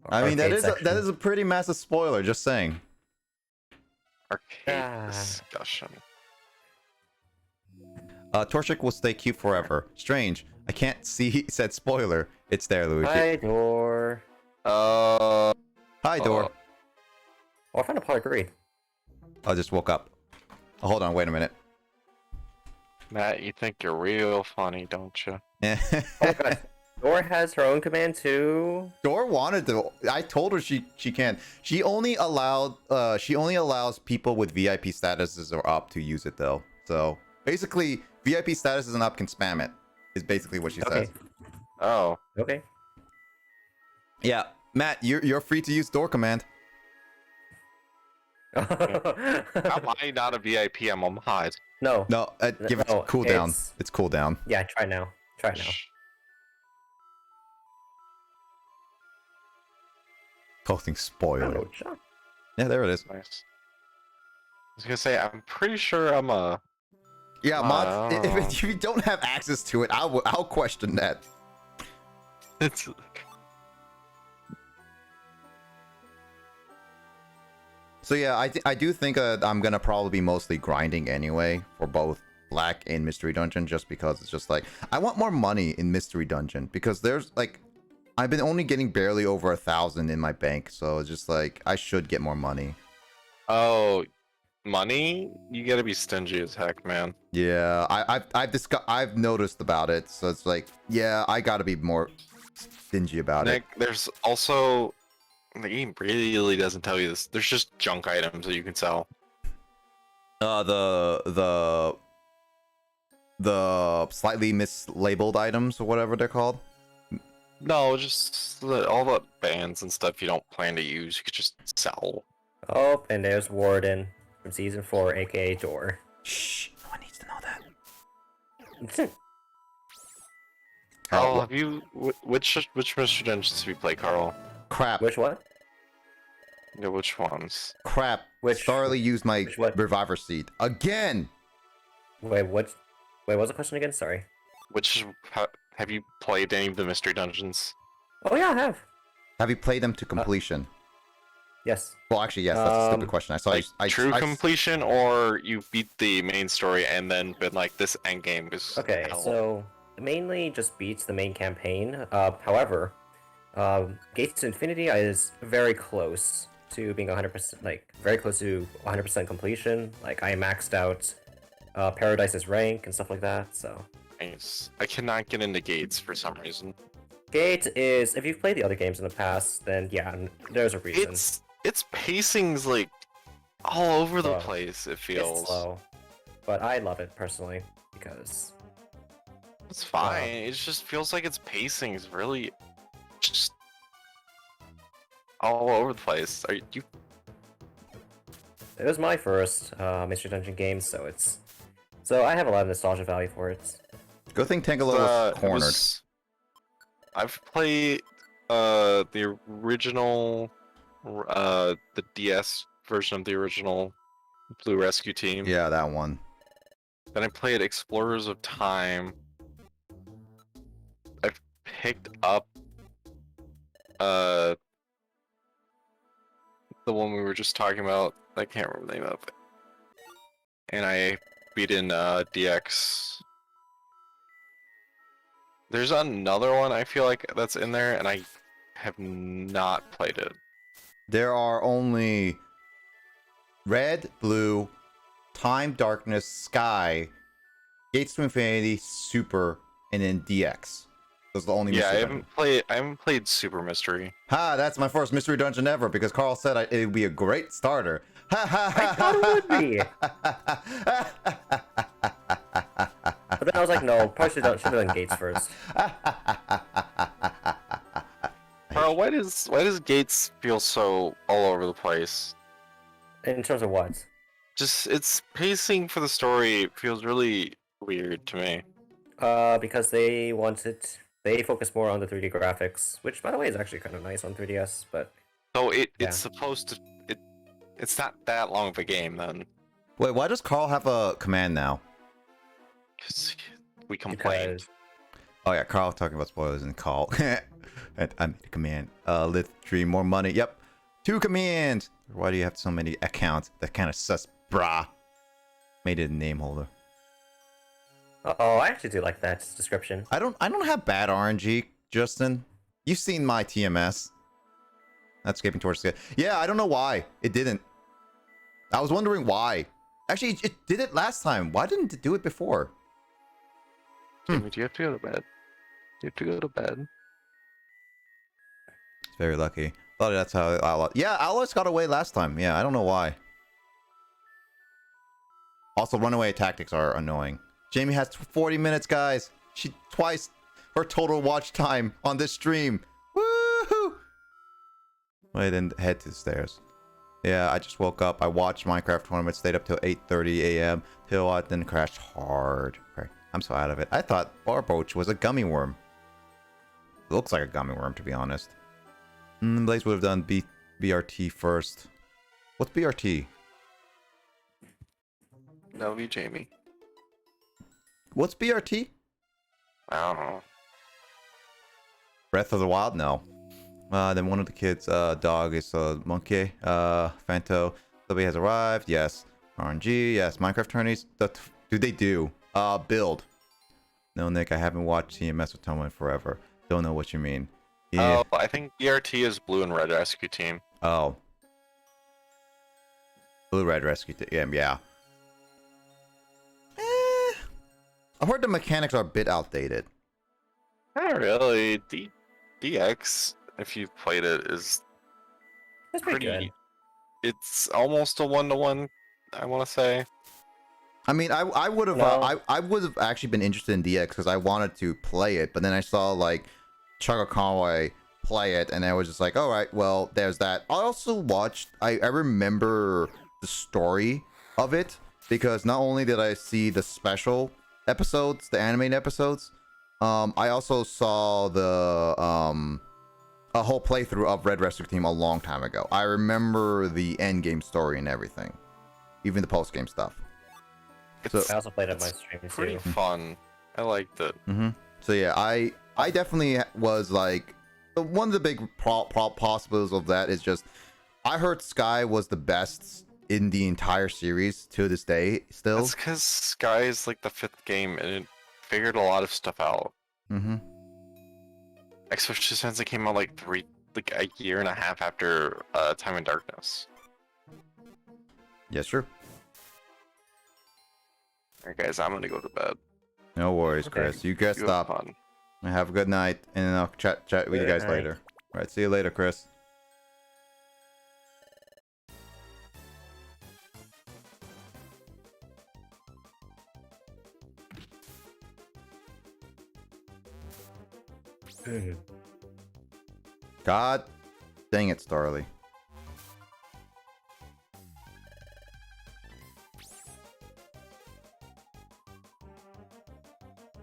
I mean, that Arcade is section. that is a pretty massive spoiler. Just saying. arcade Ah. discussion? Torchic will stay cute forever. Strange. I can't see said spoiler. It's there, Louis. Hi, door. Hi, door. Oh, I found a part 3. I just woke up. Oh, hold on, wait a minute. Matt, you think you're real funny, don't you? Oh my god. Door has her own command too. Door wanted to. I told her she can. She only allows people with VIP statuses or up to use it though. So basically, VIP statuses and up can spam it. Is basically what she Okay. says. Oh, Okay. Yeah, Matt, you're free to use door command. how am I not a VIP? I'm on mod. No. No, give it No, cooldown. it's- It's cooldown. Yeah, try now. Try now. Posting spoiler. Oh, Yeah, there it is. Nice. I was gonna say, I'm pretty sure I'm a. Yeah, mods. Wow. If you don't have access to it, I'll question that. It's. So yeah, I do think I'm gonna probably be mostly grinding anyway for both Black and Mystery Dungeon, just because it's just like I want more money in Mystery Dungeon because there's like I've been only getting barely over 1,000 in my bank, so it's just like I should get more money. Oh, money? You gotta be stingy as heck, man. Yeah, I've noticed about it, so it's like yeah, I gotta be more stingy about it. Nick, there's also. The game really doesn't tell you this. There's just junk items that you can sell. The the slightly mislabeled items or whatever they're called? No, just all the bands and stuff you don't plan to use, you could just sell. Oh, and there's Warden from season 4, aka Door. Shh, no one needs to know that. Carl, Oh, have you which Mystery Dungeons have you played, Carl? crap. Which one? Yeah, which ones? Crap. Which- Thoroughly used my which what? reviver seed. Again! Wait, what? Wait, what was the question again? Sorry. Have you played any of the Mystery Dungeons? Oh yeah, I have. Have you played them to completion? Yes. Well, actually, yes, that's a stupid question. I saw Like I true completion, or you beat the main story and then been like, this endgame is Okay, hell. so it mainly just beats the main campaign. However, Gates to Infinity is very close to being 100%, like very close to 100% completion. Like I maxed out Paradise's rank and stuff like that. So Nice. I cannot get into Gates for some reason. Gate is, if you've played the other games in the past, then yeah, there's a reason. Its pacing's like all over the Slow. place. It It's feels. slow, but I love it personally because It's fine. It just feels like its pacing is really just all over the place. Are you? it was my first Mystery Dungeon game, so I have a lot of nostalgia value for it. Good thing Tangelo was it cornered. I've played the original, the DS version of the original Blue Rescue Team. Yeah, that one. Then I played Explorers of Time. I've picked up the one we were just talking about. I can't remember the name of it. And I beat in DX. There's another one I feel like that's in there, and I have not played it. There are only Red, Blue, Time, Darkness, Sky, Gates to Infinity, Super, and then DX. Those are the only Yeah, mystery dungeons. I haven't played Super Mystery. Ha, that's my first mystery dungeon ever because Carl said it would be a great starter. Ha ha I thought it would be. But then I was like, no, probably should have done Gates first. Carl, why does Gates feel so all over the place? In terms of what? Just its pacing for the story feels really weird to me. Because they focus more on the 3D graphics, which by the way is actually kind of nice on 3DS, but So Yeah. it's supposed to it's not that long of a game then. Wait, why does Carl have a command now? 'Cause we complained. because Oh yeah, Carl talking about spoilers and Carl. I made a command. Livestream, more money. Yep. 2 commands. Why do you have so many accounts? That kind of sus, brah. Made it a name holder. oh, I actually do like that description. I don't have bad RNG, Justin. You've seen my TMS. That's escaping towards the... Yeah, I don't know why. It didn't. I was wondering why. Actually, it did it last time. Why didn't it do it before? Jamie, do you have to go to bed? You have to go to bed. It's very lucky. Thought that's how Aloy... Yeah, Aloys got away last time. Yeah, I don't know why. Also, runaway tactics are annoying. Jamie has 40 minutes, guys. She twice her total watch time on this stream. Woohoo! Wait, then head to the stairs. Yeah, I just woke up. I watched Minecraft tournament, stayed up till 8:30 a.m. till I then crashed hard. Okay, I'm so out of it. I thought Barboach was a gummy worm. It looks like a gummy worm, to be honest. Blaze would have done BRT first. What's BRT? That would be Jamie. What's BRT? I don't know. Breath of the Wild? No. Then one of the kids' dog is a monkey. Fanto. Somebody has arrived. Yes. RNG. Yes. Minecraft tourneys. Do they do? Build. No, Nick. I haven't watched TMS with Toma in forever. Don't know what you mean. Yeah. Oh, I think BRT is Blue and Red Rescue Team. Oh. Blue Red Rescue Team. Yeah. I've heard the mechanics are a bit outdated. Not really. DX, if you've played it, is That's pretty pretty. good. It's almost a 1-to-1. I want to say. I mean, I would have No. I would have actually been interested in DX because I wanted to play it, but then I saw like Chugga Conway play it, and I was just like, all right, well, there's that. I also watched. I remember the story of it because not only did I see the special episodes, the animated episodes, I also saw the a whole playthrough of Red Rescue Team a long time ago. I remember the end game story and everything, even the post game stuff. It's I also played it on my stream pretty too. fun. I liked it. So yeah, I definitely was like, one of the big possibilities of that is just I heard Sky was the best in the entire series to this day still. That's because Sky is like the 5th game and it figured a lot of stuff out. Especially since it came out like a year and a half after Time in Darkness. Yes, sure. Alright guys, I'm gonna go to bed. No worries, Okay. Chris. You guys You have stop. fun. Have a good night, and I'll chat with you Good guys night. later. All right, see you later, Chris. God dang it, Starly.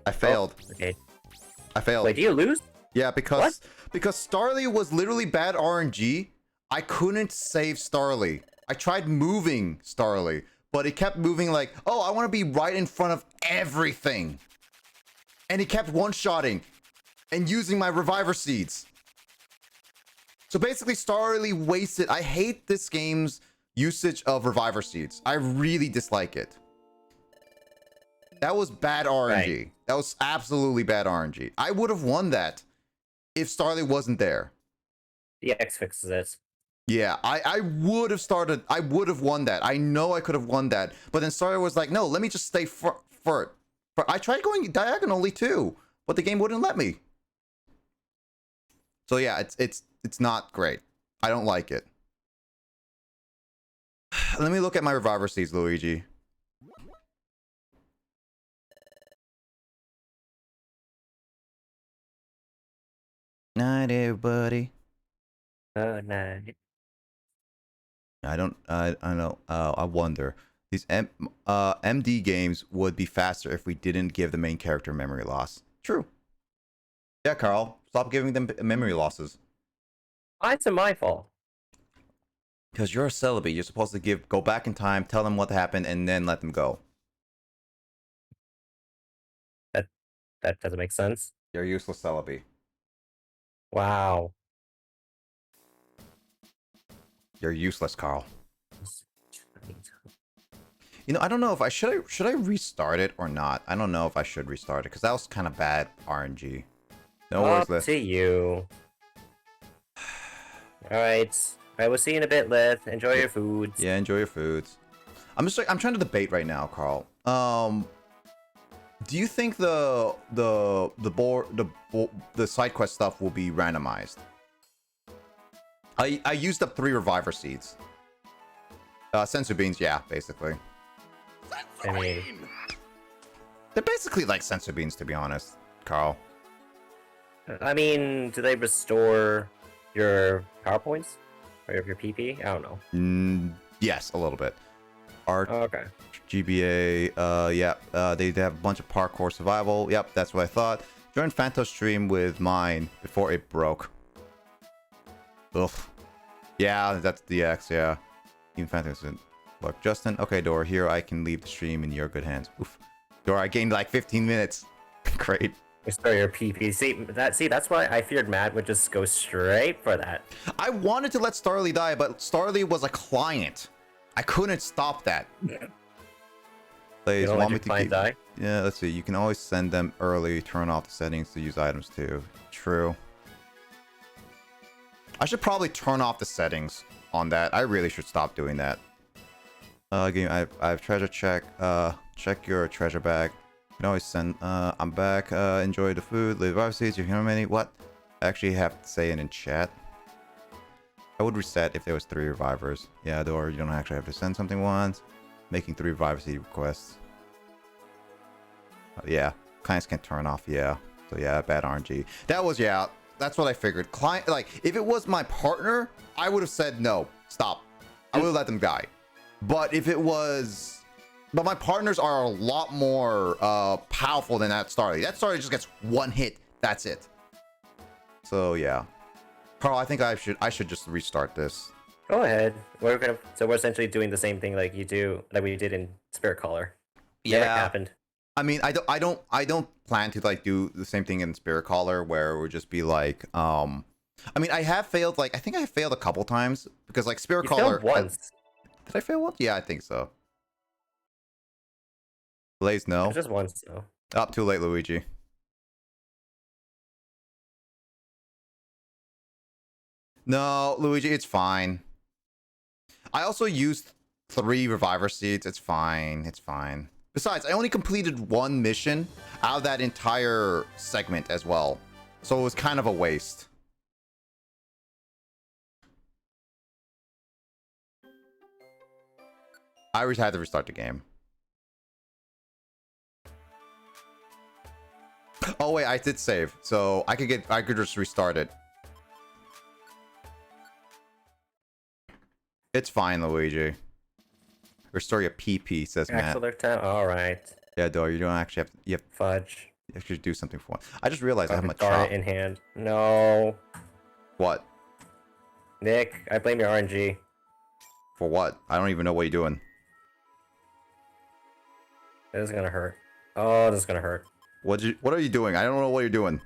I failed. Okay. I failed. Wait, do you lose? Yeah, because Starly was literally bad RNG. I couldn't save Starly. I tried moving Starly, but it kept moving like, oh, I want to be right in front of everything. And he kept one-shotting and using my reviver seeds. So basically, Starly wasted. I hate this game's usage of reviver seeds. I really dislike it. That was bad RNG. Right. That was absolutely bad RNG. I would have won that if Starly wasn't there. The X fixes it. Yeah, I would have started. I would have won that. I know I could have won that. But then Starly was like, no, let me just stay for. I tried going diagonally too, but the game wouldn't let me. So yeah, it's not great. I don't like it. Let me look at my reviver seeds, Luigi. Night, everybody. Oh, nice. I know. I wonder. These MD games would be faster if we didn't give the main character memory loss. True. Yeah, Carl. Stop giving them memory losses. Why is it my fault? Because you're a celebrity. You're supposed to go back in time, tell them what happened, and then let them go. That doesn't make sense. You're a useless celebrity. Wow. You're useless, Carl. You know, I don't know if I should I restart it or not. I don't know if I should restart it because that was kind of bad RNG. No worries, Up Liz. to you. Alright. I will see you in a bit, Lith. Enjoy your foods. Yeah, enjoy your foods. I'm trying to debate right now, Carl. Do you think the side quest stuff will be randomized? I used up 3 reviver seeds. Sensu beans, yeah, basically. I mean, They're basically like sensu beans, to be honest, Carl. do they restore your power points? Or your PP? I don't know. Yes, a little bit. Art, Oh, okay. GBA, yeah, they have a bunch of parkour survival. Yep, that's what I thought. Join Phantom stream with mine before it broke. Ugh. Yeah, that's DX, yeah. Even Phantom. Look, Justin. Okay, Dora, here I can leave the stream in your good hands. Oof. Dora, I gained like 15 minutes. Great. Restore your PP. See, that's why I feared Matt would just go straight for that. I wanted to let Starly die, but Starly was a client. I couldn't stop that. Please, You don't let want me your to client die? Yeah, let's see. You can always send them early. Turn off the settings to use items too. True. I should probably turn off the settings on that. I really should stop doing that. Game. I have treasure check. Check your treasure bag. You can always send. I'm back. Enjoy the food. Leave overseas. You hear many? What? I actually have to say it in chat. I would reset if there was 3 revivers. Yeah, or you don't actually have to send something once. Making 3 reviver seed requests. Yeah, clients can turn off. Yeah. So yeah, bad RNG. That was yeah. That's what I figured. Client, like if it was my partner, I would have said no, stop. I would have let them die. But if it was, but my partners are a lot more powerful than that Starly. That Starly just gets one hit. That's it. So yeah, Carl, I think I should just restart this. Go ahead. So we're essentially doing the same thing like we did in Spirit Caller. Never happened. I mean, I don't plan to like do the same thing in Spirit Caller where it would just be like, I mean, I have failed, like, I think I failed a couple times because like Spirit Caller. Failed once. Did I fail once? Yeah, I think so. Blaze, no. Just once though. Up too late, Luigi. No, Luigi, it's fine. I also used 3 reviver seeds. It's fine. It's fine. Besides, I only completed 1 mission out of that entire segment as well. So it was kind of a waste. I always had to restart the game. Oh wait, I did save. So I could just restart it. It's fine, Luigi. Restore your PP, says Matt. All right. Yeah, Dor, you don't actually have Fudge. you have to do something for it. I just realized I have my Darn chop. it in hand. No. What? Nick, I blame your RNG. For what? I don't even know what you're doing. This is gonna hurt. Oh, this is gonna hurt. What are you doing? I don't know what you're doing.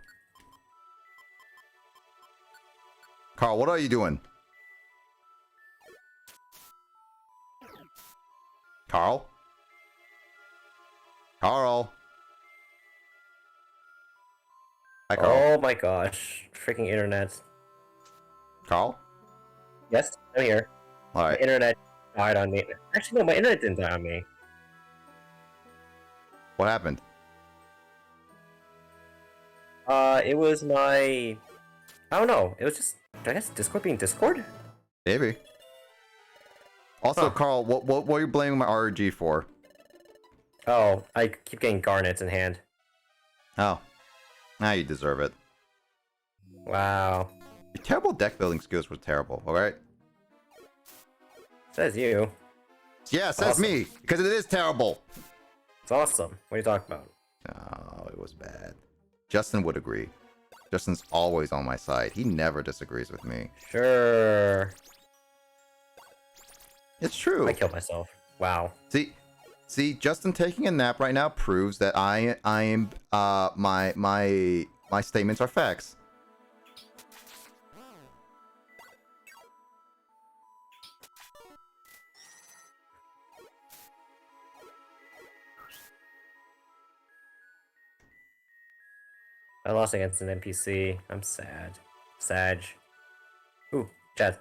Carl, what are you doing? Carl? Carl? Hi, Carl. Oh my gosh. Freaking internet. Carl? Yes, I'm here. Alright. My internet died on me. Actually, no, my internet didn't die on me. What happened? It was my... I don't know. It was just... I guess Discord being Discord? Maybe. Also, Huh. Carl, what are you blaming my RG for? Oh, I keep getting garnets in hand. Oh. Now you deserve it. Wow. Your terrible deck building skills were terrible, alright? Says you. Yeah, says Awesome. me, because it is terrible. It's awesome. What are you talking about? Oh, it was bad. Justin would agree. Justin's always on my side. He never disagrees with me. Sure. It's true. I killed myself. Wow. See, Justin taking a nap right now proves that I am my statements are facts. I lost against an NPC. I'm sad. Sag. Ooh, Chaz.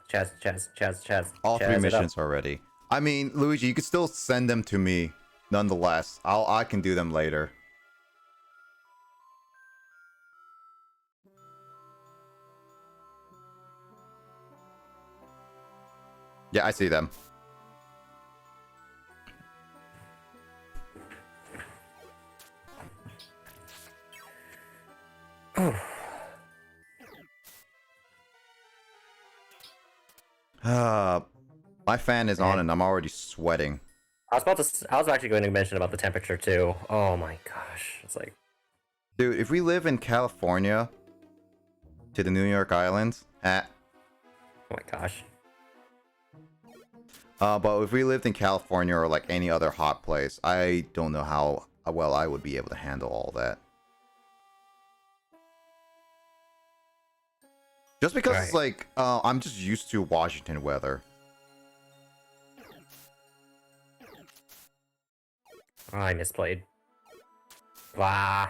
All Chaz 3 it up. missions already. I mean, Luigi, you could still send them to me. Nonetheless, I can do them later. Yeah, I see them. My fan is on and I'm already sweating. I was actually going to mention about the temperature too. Oh my gosh. It's like, Dude, if we live in California to the New York Islands, oh my gosh. but if we lived in California or like any other hot place, I don't know how well I would be able to handle all that. Just because it's like, I'm just used to Washington weather. Oh, I misplayed. Blah.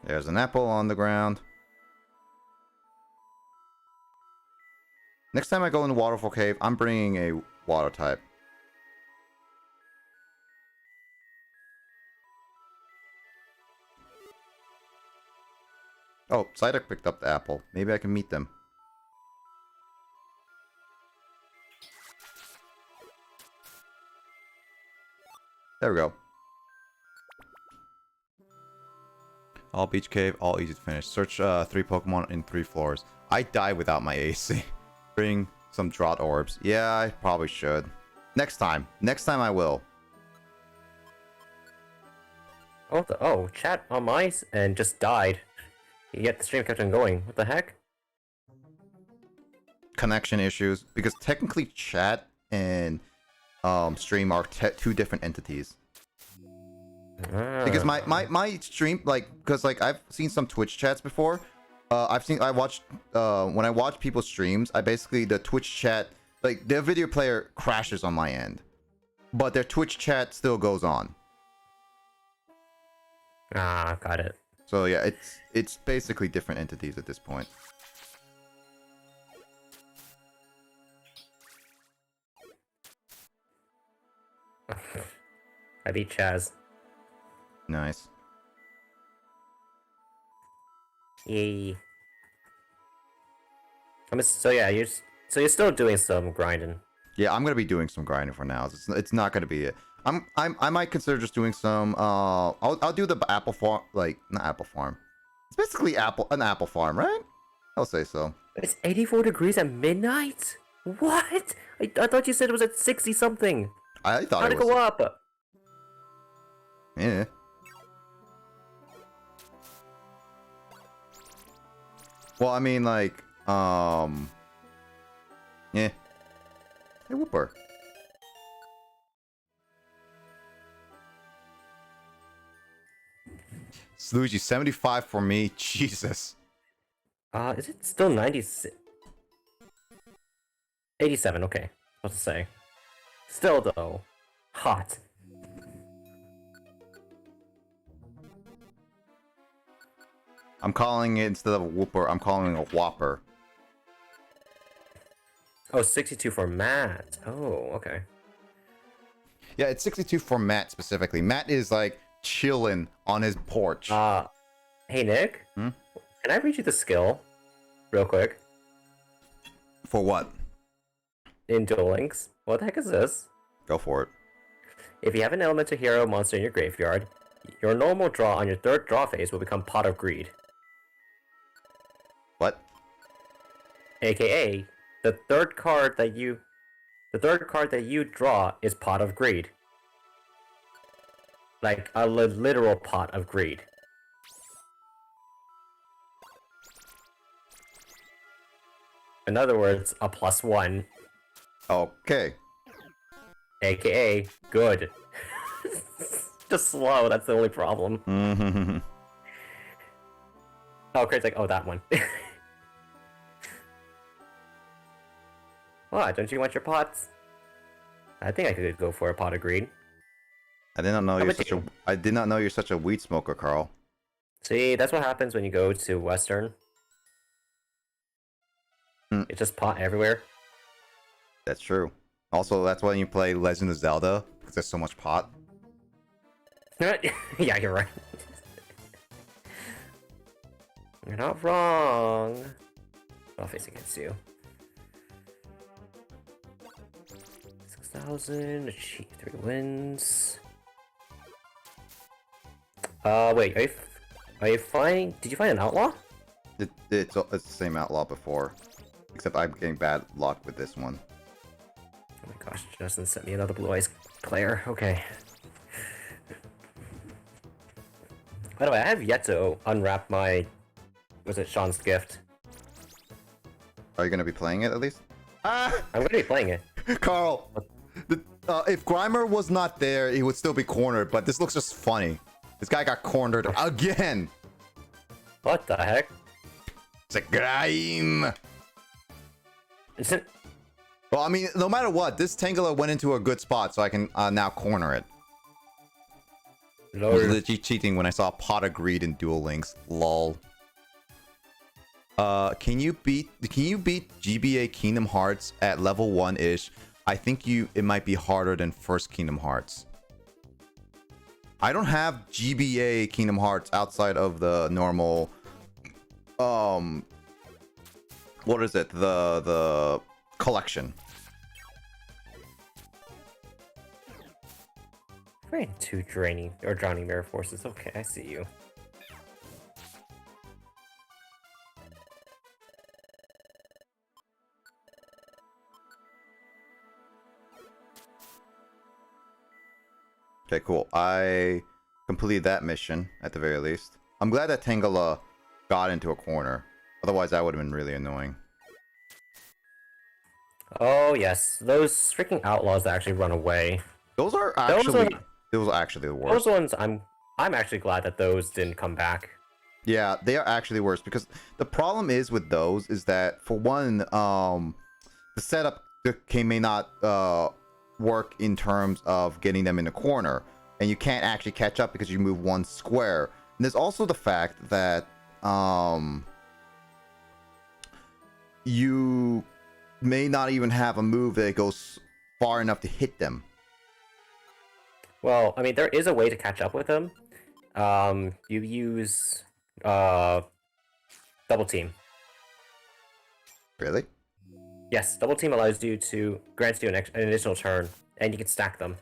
There's an apple on the ground. Next time I go in the Waterfall Cave, I'm bringing a water type. Oh, Psyduck picked up the apple. Maybe I can meet them. There we go. All beach cave, all easy to finish. Search 3 Pokemon in 3 floors. I died without my AC. Bring some drought orbs. Yeah, I probably should. Next time. Next time I will. Oh, chat on my and just died. Yet the stream kept on going. What the heck? Connection issues. Because technically chat and stream are 2 different entities. Because my stream, like, because like I've seen some Twitch chats before. I watched when I watch people's streams, I basically the Twitch chat, like their video player crashes on my end, but their Twitch chat still goes on. Ah, got it. So yeah, it's basically different entities at this point. I beat Chaz. Nice. Yay. So yeah, you're still doing some grinding. Yeah, I'm gonna be doing some grinding for now. It's not gonna be it. I might consider just doing some. I'll do the apple farm, like not apple farm. It's basically an apple farm, right? I'll say so. It's 84 degrees at midnight. What? I thought you said it was at 60 something. I thought How'd it it was. go up? Yeah. Well, I mean, like, yeah. Hey, Whooper. Sluigi, 75 for me. Jesus. Is it still 96? 87, okay. What to say? Still though, hot. I'm calling it, instead of a Whooper, I'm calling it a Whopper. Oh, 62 for Matt. Oh, okay. Yeah, it's 62 for Matt specifically. Matt is like chilling on his porch. Hey Nick? Hmm? Can I read you the skill? Real quick. For what? In Duel Links. What the heck is this? Go for it. If you have an elemental hero monster in your graveyard, your normal draw on your 3rd draw phase will become Pot of Greed. What? AKA, the third card that you draw is Pot of Greed. Like a literal Pot of Greed. In other words, a +1. Okay. AKA, good. Just slow, that's the only problem. Mm-hmm. Oh, Craig's like, oh, that one. What, don't you want your pots? I think I could go for a Pot of Greed. I did not know How you're about such you? I did not know you're such a weed smoker, Carl. See, that's what happens when you go to Western. It's just pot everywhere. That's true. Also, that's why you play Legend of Zelda, because there's so much pot. Yeah, you're right. You're not wrong. I'll face against you. 6,000, achieve 3 wins. Wait, are you finding? Did you find an outlaw? It's the same outlaw before, except I'm getting bad luck with this one. Oh my gosh, Justin sent me another Blue Eyes player. Okay. By the way, I have yet to unwrap my... Was it Sean's gift? Are you gonna be playing it at least? Ah, I'm gonna be playing it. Carl. If Grimer was not there, he would still be cornered. But this looks just funny. This guy got cornered again. What the heck? It's a Grime. Is it... Well, I mean, no matter what, this Tangela went into a good spot, so I can now corner it. I was legit cheating when I saw Pot of Greed in Duel Links. Lol. Can you beat GBA Kingdom Hearts at level 1-ish? I think it might be harder than first Kingdom Hearts. I don't have GBA Kingdom Hearts outside of the normal what is it? The collection. Ran 2 drowning mirror forces. Okay, I see you. Okay, cool. I completed that mission at the very least. I'm glad that Tangela got into a corner. Otherwise, that would have been really annoying. Oh yes, those freaking outlaws that actually run away. Those are Those actually are those are actually the those worst. ones. I'm actually glad that those didn't come back. Yeah, they are actually worse because the problem is with those is that for one, the setup may not work in terms of getting them in the corner, and you can't actually catch up because you move one square. And there's also the fact that you may not even have a move that goes far enough to hit them. Well, I mean, there is a way to catch up with them. You use double team. Really? Yes, double team allows you to grants you an additional turn, and you can stack them.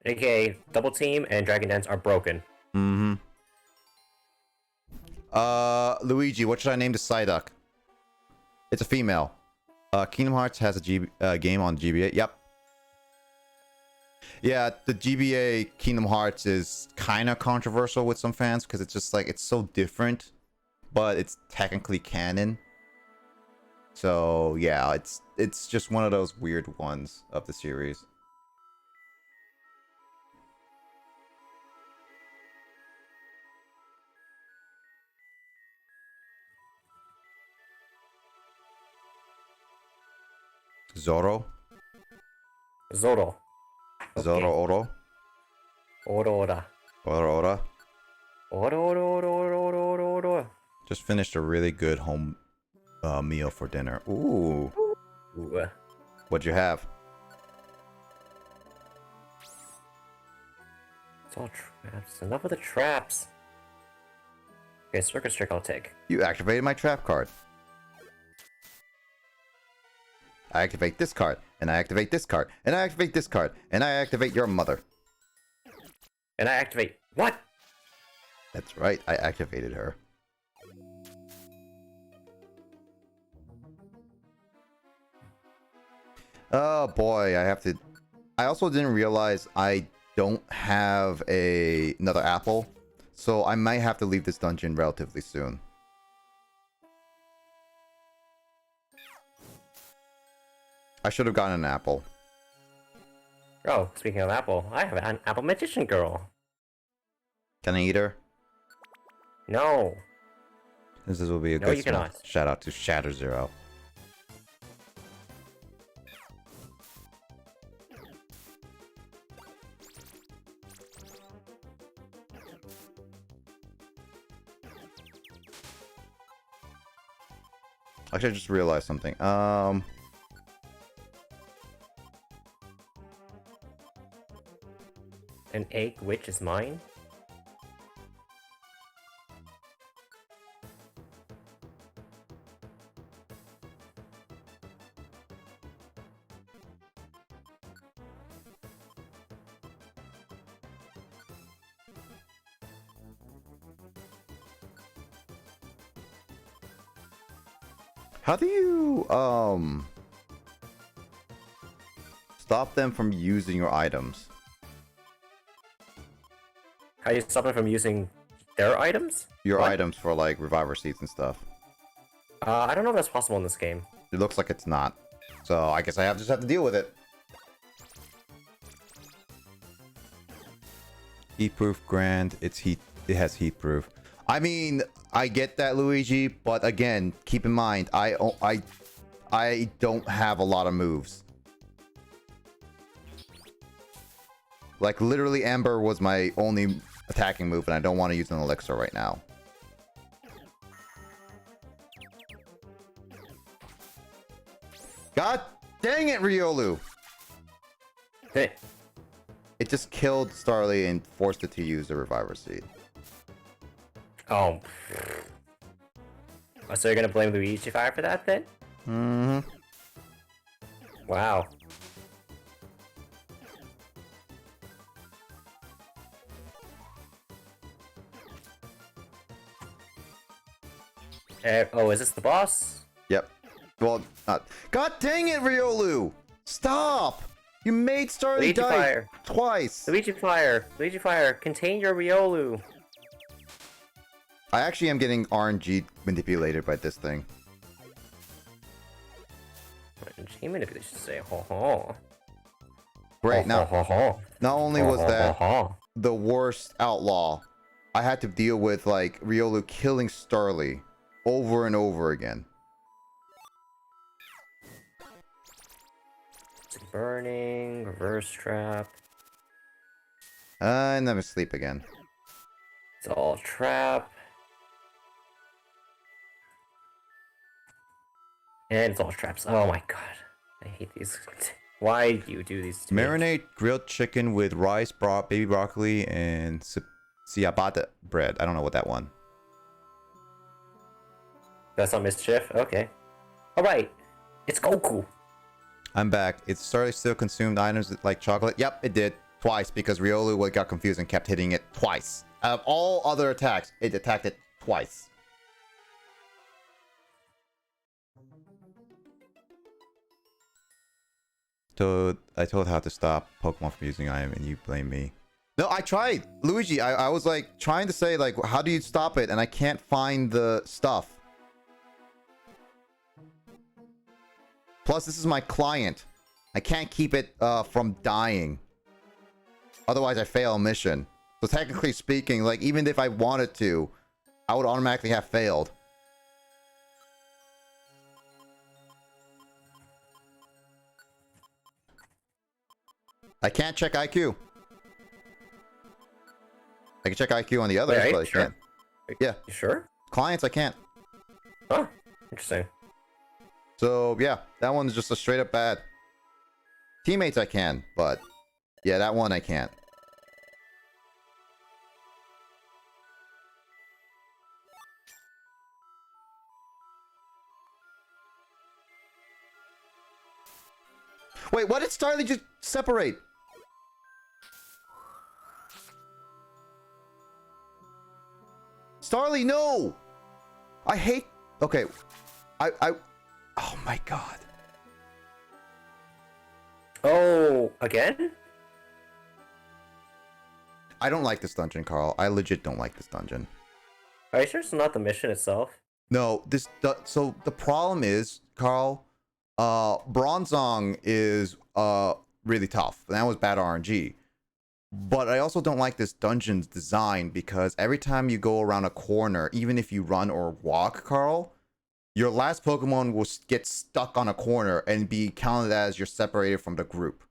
AKA, double team and Dragon Dance are broken. Mm-hmm. Luigi, what should I name the Psyduck? It's a female. Kingdom Hearts has a game on GBA. Yep. Yeah, the GBA Kingdom Hearts is kind of controversial with some fans because it's just like it's so different, but it's technically canon. So yeah, it's just one of those weird ones of the series. Zoro? Zoro. Okay. Zoro Oro? Ora. Oro Ora? Ora. Just finished a really good home meal for dinner. Ooh. Ooh. What'd you have? It's all traps. Enough with the traps. Okay, circus trick I'll take. You activated my trap card. I activate this card, and I activate this card, and I activate this card, and I activate your mother. And I activate what? That's right, I activated her. Oh boy, I also didn't realize I don't have another apple, so I might have to leave this dungeon relatively soon. I should have gotten an apple. Oh, speaking of Apple, I have an Apple Magician Girl. Can I eat her? No. This will be a No, good you small cannot. shout out to Shatter Zero. Actually, I just realized something. An egg which is mine? How do you stop them from using your items? How do you stop them from using their items? Your What? items for like reviver seeds and stuff. I don't know if that's possible in this game. It looks like it's not. So I guess just have to deal with it. Heat proof grand. It has heat proof. I mean, I get that, Luigi, but again, keep in mind, I don't have a lot of moves. Like literally Ember was my only attacking move, and I don't want to use an elixir right now. God dang it, Riolu! Hey, It just killed Starly and forced it to use the reviver seed. oh. So you're gonna blame Luigi Fire for that then? Mm-hmm. Wow. Oh, is this the boss? Yep. Well, not. God dang it, Riolu! Stop! You made Starly Luigi die Fire. twice. Luigi Fire. Luigi Fire. Contain your Riolu. I actually am getting RNG manipulated by this thing. RNG manipulation, say. Ho ho. Great. Now, Ho ho. not only was that ho. the worst outlaw, I had to deal with like Riolu killing Starly over and over again. Burning, reverse trap. I never sleep again. It's all trap. And it's all traps. Oh my god. I hate these. Why do you do these to me? Marinate grilled chicken with rice, baby broccoli, and ciabatta bread. I don't know what that one. That's not mischief? Okay. Alright. It's Goku. I'm back. It started still consumed items like chocolate. Yep, it did. Twice, because Riolu got confused and kept hitting it twice. Out of all other attacks, it attacked it twice. I told how to stop Pokemon from using item and you blame me. No, I tried. Luigi, I was like trying to say like, how do you stop it? And I can't find the stuff. Plus, this is my client. I can't keep it from dying. Otherwise, I fail a mission. So technically speaking, like even if I wanted to, I would automatically have failed. I can't check IQ. I can check IQ on the others, Wait, but I sure? can't. Yeah. You sure? Clients, I can't. Oh, interesting. So, yeah, that one's just a straight up bad. Teammates, I can, but yeah, that one I can't. Wait, what did Starly just separate? Starly, no! I hate... Okay. Oh my god. Oh, again? I don't like this dungeon, Carl. I legit don't like this dungeon. Are you sure it's not the mission itself? No, so the problem is, Carl, Bronzong is really tough. That was bad RNG. But I also don't like this dungeon's design because every time you go around a corner, even if you run or walk, Carl, your last Pokemon will get stuck on a corner and be counted as you're separated from the group.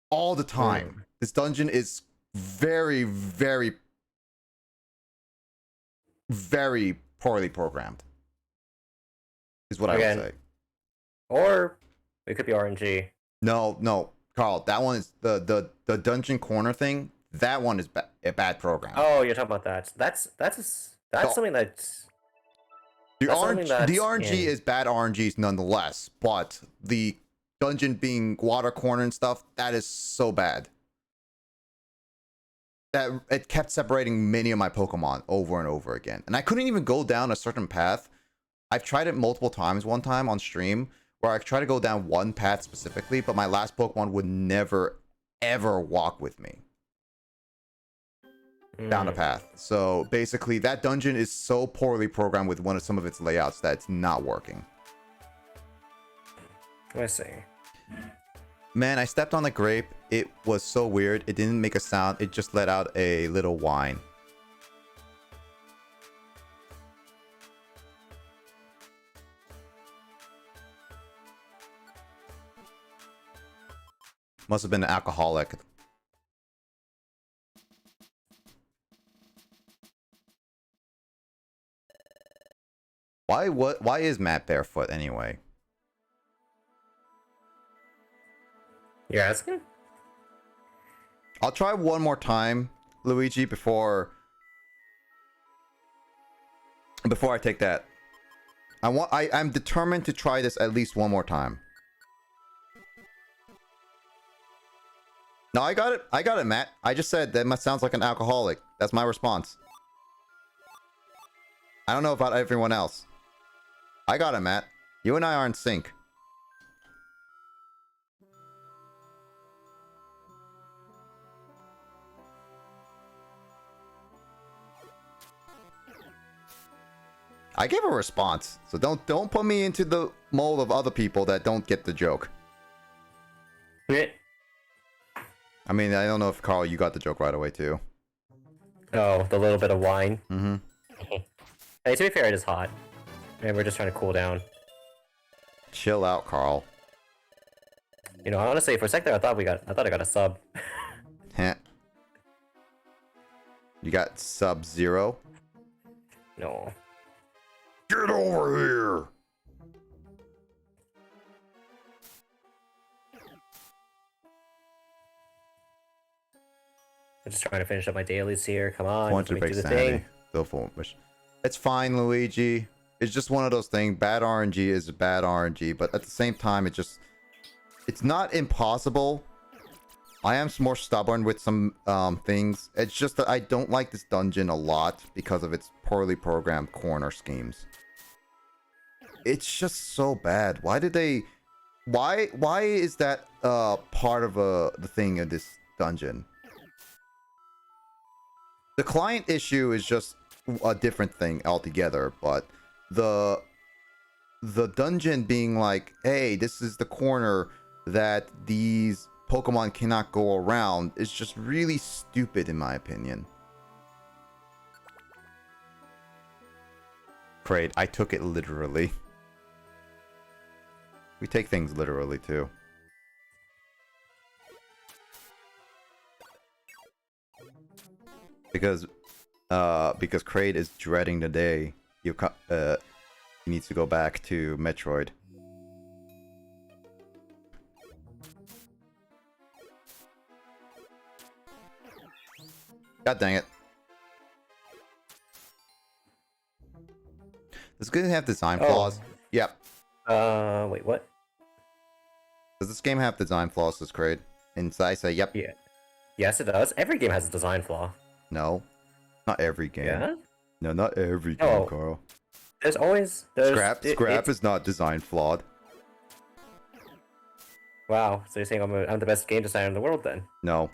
All the time. This dungeon is very, very, very poorly programmed. Is what I would say. Or it could be RNG. No, Carl. That one is the dungeon corner thing. That one is a bad program. Oh, you're talking about that. That's something that's the that's RNG is bad RNGs nonetheless, but the dungeon being water corner and stuff, that is so bad. That it kept separating many of my Pokemon over and over again. And I couldn't even go down a certain path. I've tried it multiple times, one time on stream, where I tried to go down one path specifically, but my last Pokemon would never, ever walk with me down a path. So basically, that dungeon is so poorly programmed with some of its layouts that it's not working. I see. Man, I stepped on the grape. It was so weird. It didn't make a sound. It just let out a little whine. Must have been an alcoholic. Why is Matt barefoot anyway? You're asking? I'll try one more time, Luigi, before I take that. I'm determined to try this at least one more time. No, I got it, Matt. I just said that sounds like an alcoholic. That's my response. I don't know about everyone else. I got it, Matt. You and I are in sync. I gave a response, so don't put me into the mold of other people that don't get the joke. Yeah. I mean, I don't know if Carl, you got the joke right away too. Oh, the little bit of wine. Mm-hmm. Hey, to be fair, it is hot. And we're just trying to cool down. Chill out, Carl. You know, honestly, for a sec there, I thought I got a sub. Heh. You got Sub-Zero? No. Get over here! I'm just trying to finish up my dailies here. Come on, let 100 me do base the sanity. thing. Go for it. It's fine, Luigi. It's just one of those things. Bad RNG is bad RNG, but at the same time, it's not impossible. I am more stubborn with some things. It's just that I don't like this dungeon a lot because of its poorly programmed corner schemes. It's just so bad. Why did they... Why is that part of the thing of this dungeon? The client issue is just a different thing altogether, but the dungeon being like, hey, this is the corner that these Pokemon cannot go around is just really stupid in my opinion. Great, I took it literally. We take things literally too. Because Kraid is dreading the day he needs to go back to Metroid. God dang it. Does this game have design flaws? Yep. Wait, what? Does this game have design flaws, this Kraid? And I say, yep. Yeah. Yes, it does. Every game has a design flaw. No. Not every game. Yeah? No, not every game, Oh. Carl. There's always... Scrap is not design flawed. Wow, so you're saying I'm the best game designer in the world then? No.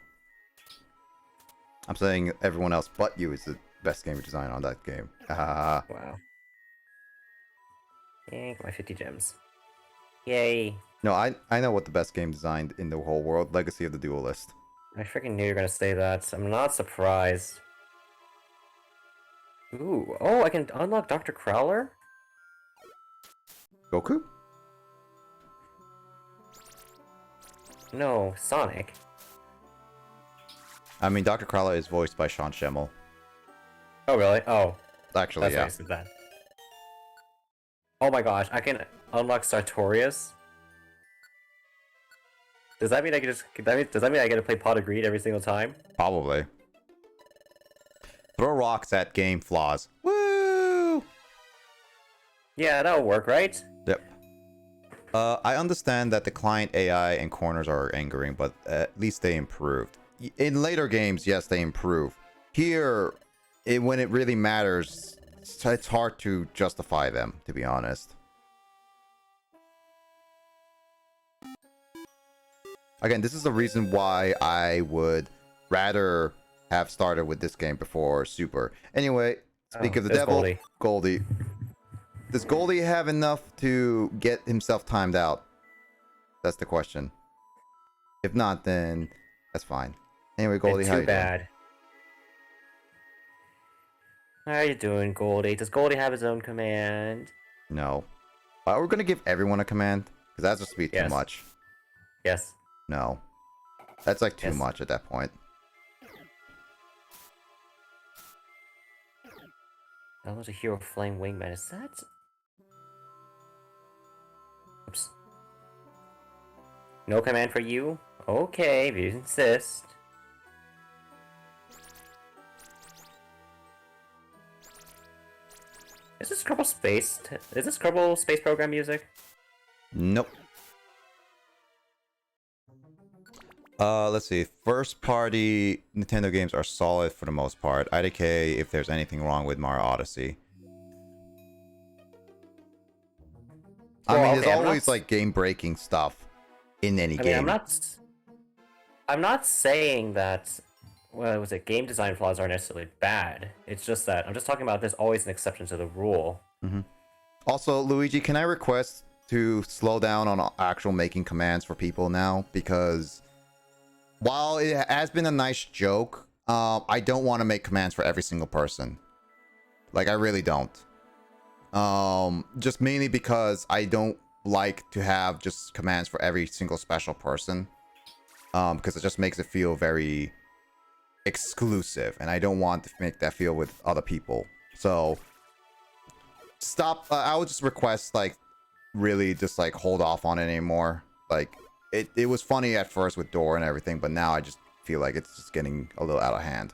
I'm saying everyone else but you is the best game design on that game. Wow. Yeah, got my 50 gems. Yay. No, I know what the best game designed in the whole world. Legacy of the Duelist. I freaking knew you were gonna say that. I'm not surprised. Ooh, oh, I can unlock Dr. Crowler? Goku? No, Sonic. I mean, Dr. Crowler is voiced by Sean Schemmel. Oh, really? Oh, Actually, that's yeah. nice of that. Oh my gosh, I can unlock Sartorius? Does that mean I can just... does that mean I get to play Pot of Greed every single time? Probably. Throw rocks at game flaws. Woo! Yeah, that'll work, right? Yep. I understand that the client AI and corners are angering, but at least they improved. In later games, yes, they improve. Here, when it really matters, it's hard to justify them, to be honest. Again, this is the reason why I would rather have started with this game before Super. Anyway, speak of the devil, Goldie. Does Goldie have enough to get himself timed out? That's the question. If not, then that's fine. Anyway, Goldie, how you Too bad. How are you doing, Goldie? Does Goldie have his own command? doing? No. We're gonna give everyone a command, because that's just be too Yes. much. Yes. No. That's like too Yes. much at that point. That was a hero flame wingman. Is that... Oops. No command for you? Okay, if you insist. Is this Kerbal Space? Is this Kerbal Space Program music? Nope. Let's see. First party Nintendo games are solid for the most part. IDK if there's anything wrong with Mario Odyssey. I Well, mean, okay, there's I'm always not- like game breaking stuff in any I mean, game. I'm not saying that. Well, was it game design flaws aren't necessarily bad. It's just that I'm just talking about there's always an exception to the rule. Also, Luigi, can I request to slow down on actual making commands for people now? Because while it has been a nice joke, I don't want to make commands for every single person. Like, I really don't. Just mainly because I don't like to have just commands for every single special person. Because it just makes it feel very exclusive, and I don't want to make that feel with other people. So stop. I would just request, like, really just like hold off on it anymore. Like, it was funny at first with Door and everything, but now I just feel like it's just getting a little out of hand.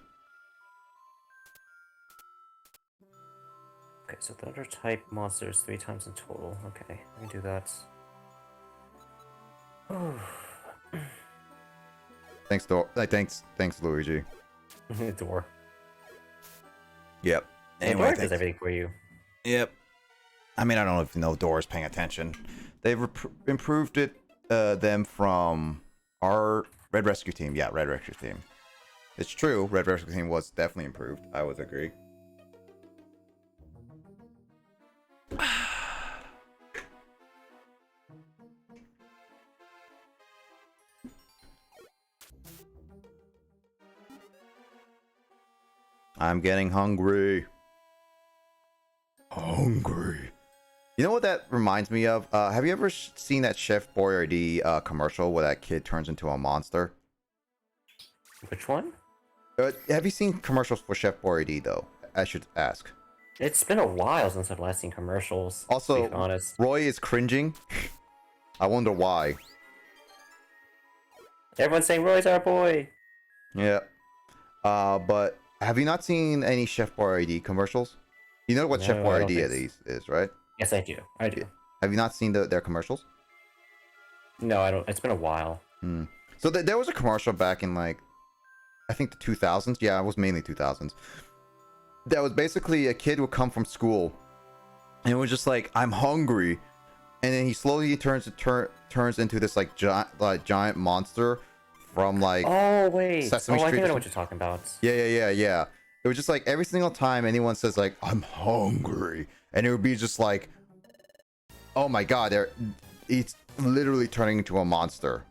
Okay, so Thunder type monsters 3 times in total. Okay, let me do that. Thanks, Door. Thanks, Luigi. Door. Yep. Anyway, Door does everything for you. Yep. I mean, I don't know if Door's paying attention. They've improved it, them from our Red Rescue Team. Yeah, Red Rescue Team. It's true. Red Rescue Team was definitely improved. I would agree. I'm getting hungry. You know what that reminds me of? Have you ever seen that Chef Boyardee commercial where that kid turns into a monster? Which one? Have you seen commercials for Chef Boyardee, though? I should ask. It's been a while since I've last seen commercials. Also, to be honest. Roy is cringing. I wonder why. Everyone's saying Roy's our boy. Yeah. But have you not seen any Chef Boyardee commercials? You know what No, Chef I don't Boyardee think is, right? Yes, I do. I do. Have you not seen their commercials? No, I don't. It's been a while. So there was a commercial back in, like, I think the 2000s. Yeah, it was mainly 2000s. That was basically a kid would come from school, and it was just like, I'm hungry, and then he slowly turns into this like giant monster from like Oh wait. Sesame I Street. think I know what you're talking about. Yeah. It was just like every single time anyone says like I'm hungry, and it would be just like, oh my god, it's literally turning into a monster.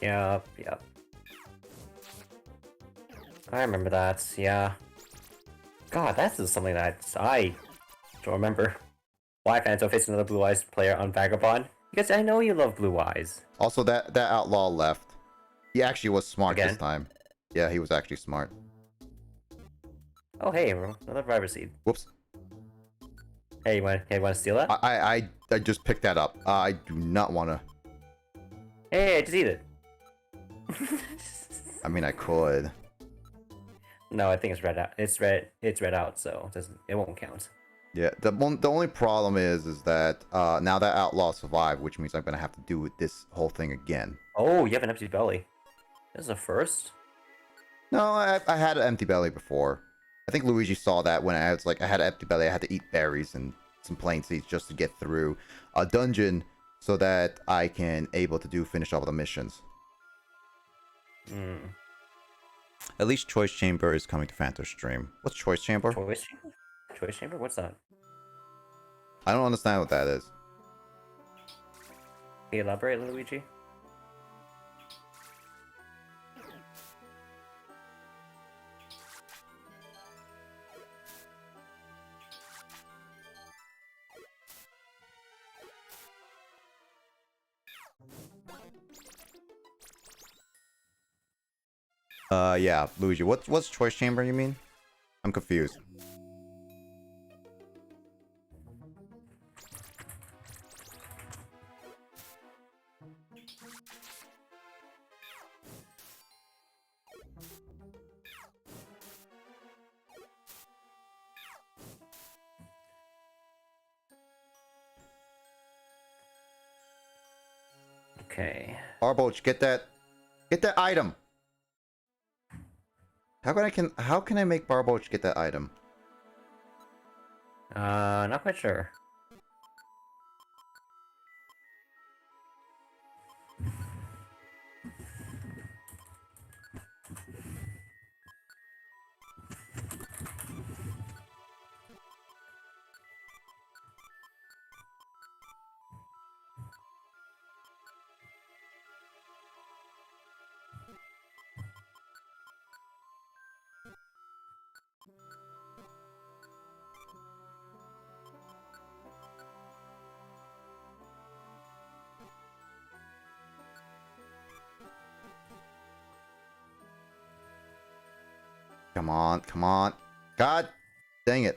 Yeah. I remember that. Yeah. God, that is something that I don't remember. Why Phantom faced another Blue Eyes player on Vagabond? Because I know you love Blue Eyes. Also, that outlaw left. He actually was smart Again? this time. Yeah, he was actually smart. Oh hey, another driver seat. Whoops. Hey, you want to steal that? I just picked that up. I do not want to. Hey, just eat it. I mean, I could. No, I think it's red out. It's red out, so it won't count. Yeah, the only problem is that now that outlaw survived, which means I'm gonna have to do this whole thing again. Oh, you have an empty belly. This is a first. No, I had an empty belly before. I think Luigi saw that when I was like, I had an empty belly. I had to eat berries and some plain seeds just to get through a dungeon so that I can able to finish all the missions. At least Choice Chamber is coming to Phantom Stream. What's Choice Chamber? Choice chamber? Choice chamber? What's that? I don't understand what that is. Can you elaborate, Luigi? Yeah, Luigi. What's Choice Chamber you mean? I'm confused. Okay. Arboch, get that item. How can I make Barboach get that item? Not quite sure. Come on, come on. God dang it.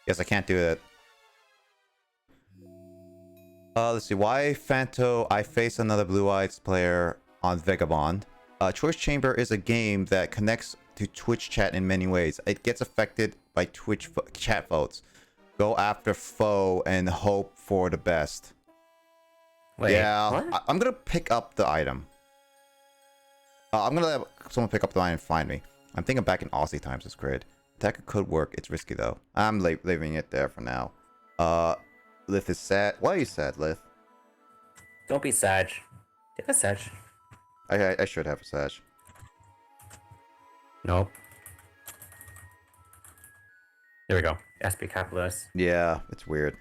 Guess I can't do it. Let's see. Why Fanto? I face another Blue Eyes player on Vagabond. Choice Chamber is a game that connects to Twitch chat in many ways. It gets affected by Twitch chat votes. Go after foe and hope for the best. Wait, yeah, what? I'm gonna pick up the item. I'm gonna let someone pick up the item and find me. I'm thinking back in Aussie times as grid. Attacker could work. It's risky though. I'm leaving it there for now. Lith is sad. Why are you sad, Lith? Don't be Sag. Do you have a Sag? I should have a sash. Nope. There we go. SP Capitalist. Yeah, it's weird.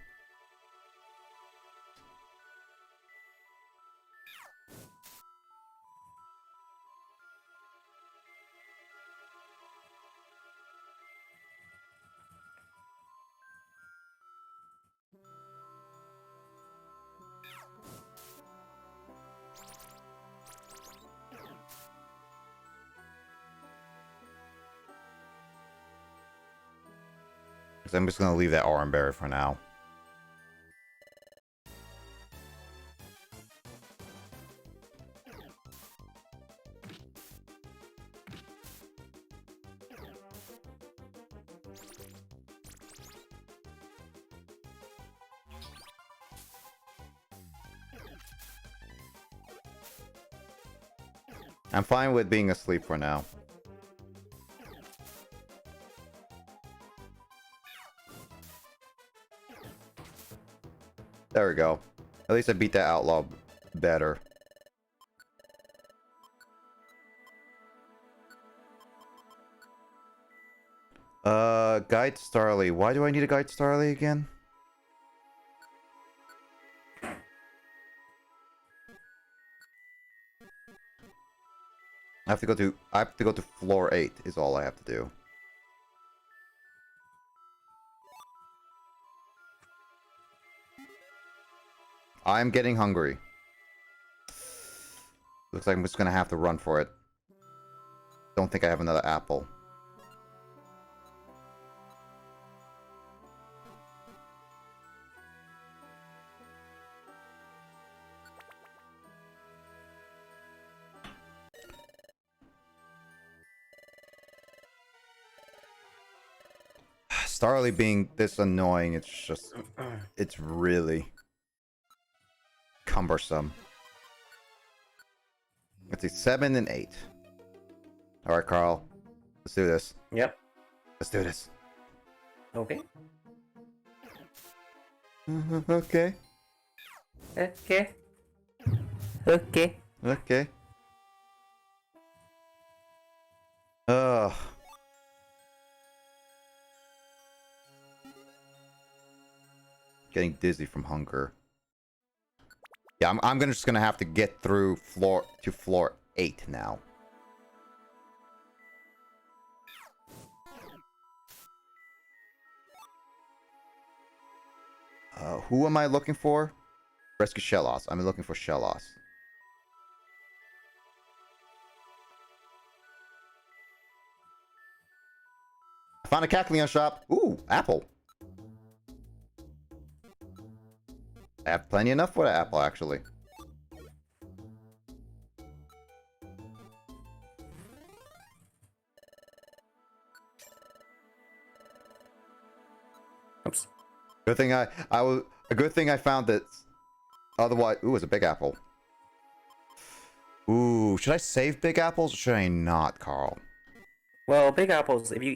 I'm just gonna leave that Oran Berry for now. I'm fine with being asleep for now. There we go. At least I beat that outlaw better. Guide Starly. Why do I need a Guide Starly again? I have to go to floor 8 is all I have to do. I'm getting hungry. Looks like I'm just gonna have to run for it. Don't think I have another apple. Starly being this annoying, it's just... It's really... cumbersome. Let's see, 7 and 8. Alright, Carl. Let's do this. Yep. Let's do this. Okay. Okay. Okay. Okay. Okay. Ugh. Getting dizzy from hunger. Yeah, I'm just gonna have to get through floor 8 now. Who am I looking for? Rescue Shellos. I'm looking for Shellos. I found a Cackleon shop. Ooh, apple. I have plenty enough for the apple, actually. Oops. Good thing a good thing I found that. Otherwise, ooh, it's a big apple. Ooh, should I save big apples or should I not, Carl? Well, big apples. If you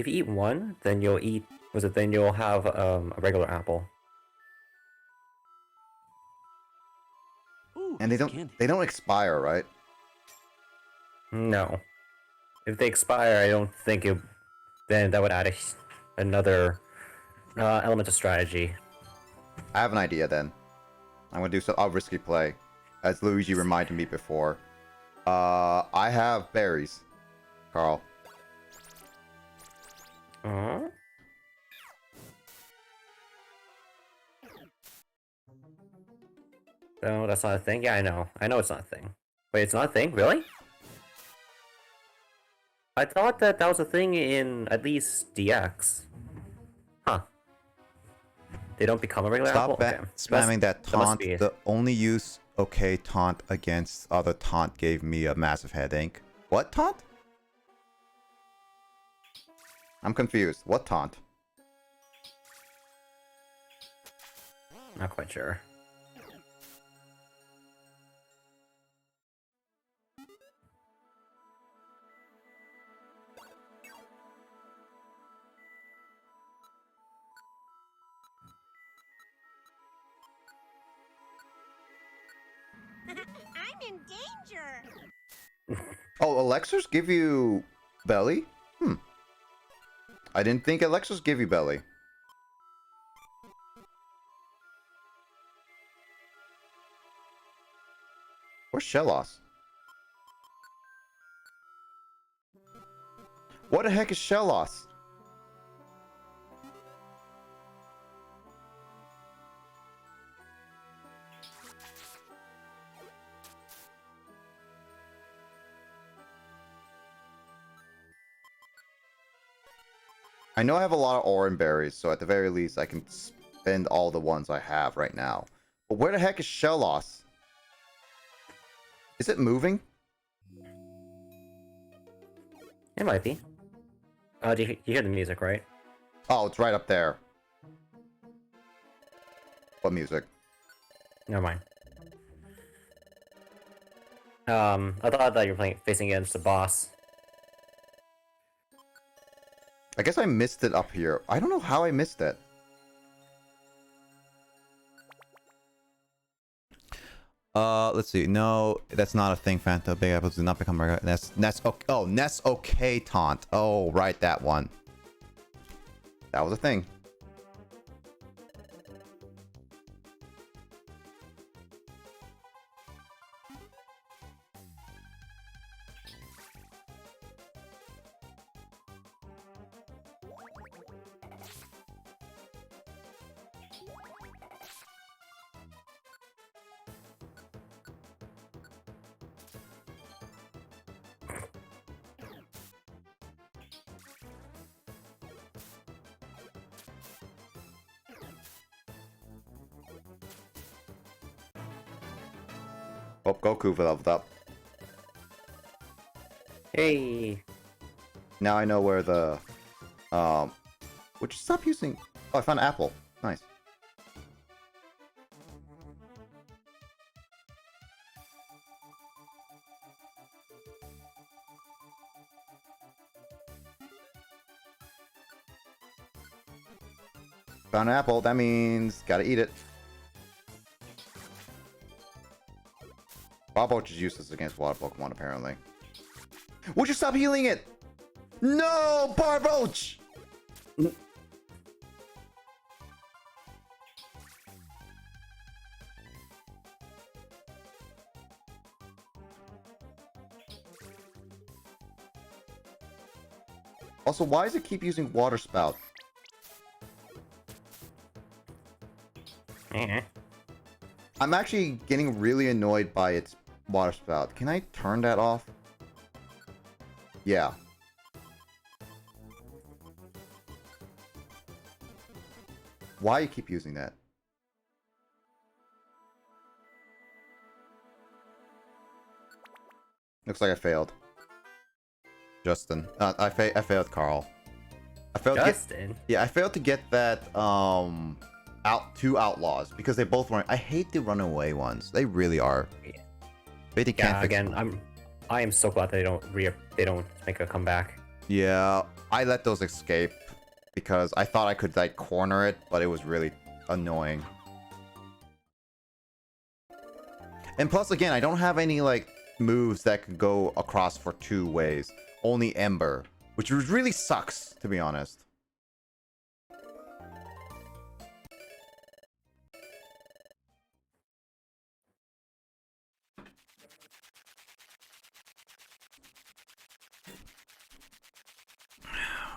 eat one, then you'll eat. Then you'll have a regular apple. Ooh, And they don't expire, right? No. If they expire, I don't think it. Then that would add another element of strategy. I have an idea then. I'm gonna do a risky play, as Luigi reminded me before. I have berries, Carl. No, that's not a thing. Yeah, I know. I know it's not a thing. Wait, it's not a thing? Really? I thought that that was a thing in at least DX. Huh. They don't become a regular apple? Stop Okay. spamming that That must taunt. be... The only use okay taunt against other taunt gave me a massive headache. What taunt? I'm confused. What taunt? Not quite sure. I'm in danger. Oh, elixirs give you belly? I didn't think elixirs give you belly. Where's Shellos? What the heck is Shellos? I know I have a lot of orange berries, so at the very least I can spend all the ones I have right now. But where the heck is Shellos? Is it moving? It might be. Do you hear the music, right? Oh, it's right up there. What music? Never mind. I thought that you were facing against the boss. I guess I missed it up here. I don't know how I missed it. Let's see. No, that's not a thing, Fanta. Big apples do not become regular. That's okay. Oh, Ness okay taunt. Oh, right, that one. That was a thing. Oh, Goku leveled up. Hey! Now I know where the would you stop using? Oh, I found an apple. Nice. Found an apple. That means gotta eat it. Barboach is useless against water Pokemon, apparently. Would you stop healing it? No, Barboach! Also, why does it keep using water spout? I'm actually getting really annoyed by its water spout. Can I turn that off? Yeah. Why you keep using that? Looks like I failed. Justin. I failed Carl. I failed Justin? I failed to get that two outlaws because they both weren't. I hate the runaway ones. They really are. Yeah. They can't fix Again, I am so glad they don't make a comeback. Yeah, I let those escape because I thought I could like corner it, but it was really annoying. And plus, again, I don't have any like moves that could go across for two ways. Only Ember, which really sucks, to be honest.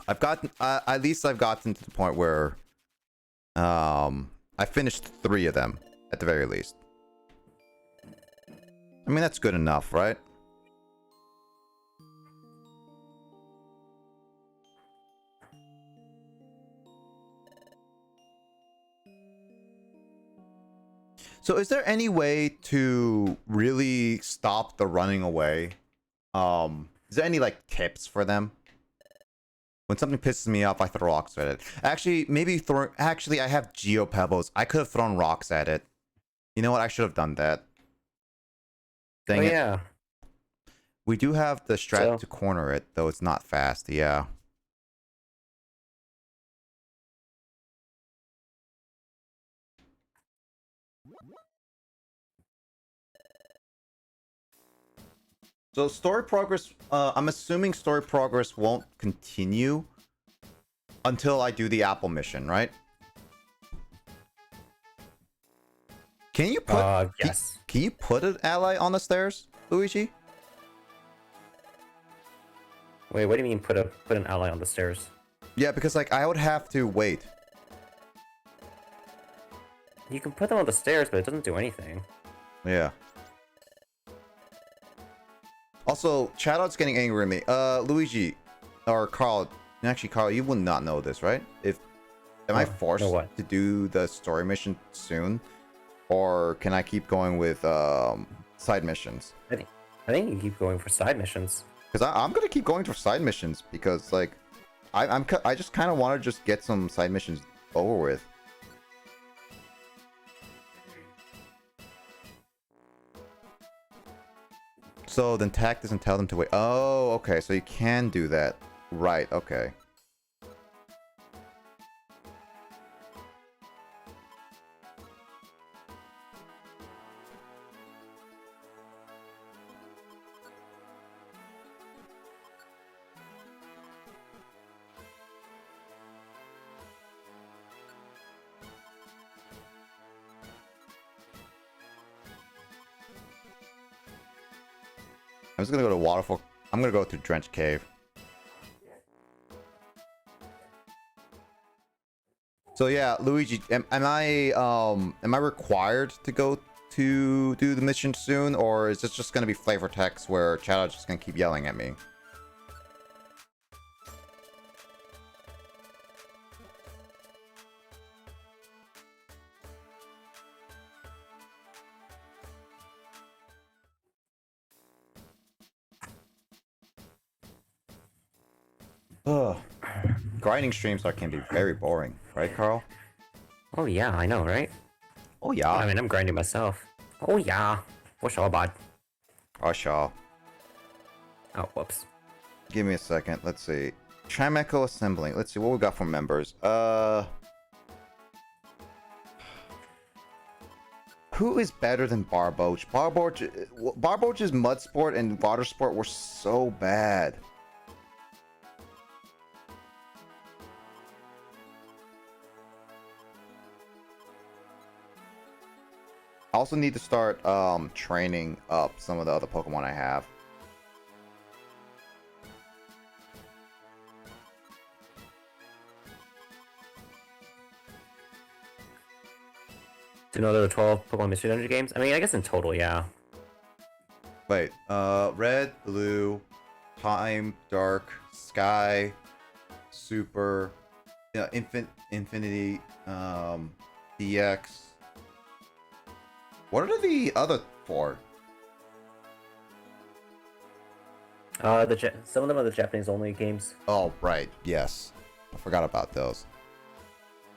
I've gotten at least I've gotten to the point where I finished 3 of them at the very least. I mean, that's good enough, right? So is there any way to really stop the running away? Is there any like tips for them? When something pisses me off, I throw rocks at it. Actually, maybe throw. Actually, I have Geo Pebbles. I could have thrown rocks at it. You know what? I should have done that. Oh Dang it. yeah. We do have the strat So- to corner it, though it's not fast. Yeah. So story progress, I'm assuming story progress won't continue until I do the Apple mission, right? Can you put Yes. can you put an ally on the stairs, Luigi? Wait, what do you mean put an ally on the stairs? Yeah, because like I would have to wait. You can put them on the stairs, but it doesn't do anything. Yeah. Also, Chadout's getting angry at me. Luigi or Carl. Actually, Carl, you will not know this, right? Am I forced know what? to do the story mission soon, or can I keep going with side missions? I think you can keep going for side missions. Because I'm gonna keep going for side missions because like I just kind of want to just get some side missions over with. So then Tack doesn't tell them to wait. Oh, okay. So you can do that. Right, okay. I'm just gonna go to Waterfall. I'm gonna go to Drench Cave. So yeah, Luigi, am I required to go to do the mission soon, or is this just gonna be flavor text where Chad's just gonna keep yelling at me? Ugh. Grinding streams can be very boring, right, Carl? Oh yeah, I know, right? Oh yeah. I mean, I'm grinding myself. Oh yeah. What's all bad? Oh Shaw. Oh, whoops. Give me a second. Let's see. Trimeco assembling. Let's see what we got for members. Who is better than Barboach? Barboach's mud sport and water sport were so bad. I also need to start training up some of the other Pokemon I have. Do you know there are 12 Pokemon Mystery Dungeon games? I mean, I guess in total, yeah. Wait, red, blue, time, dark, sky, super, infinity, DX. What are the other four? Some of them are the Japanese only games. Oh, right. Yes. I forgot about those.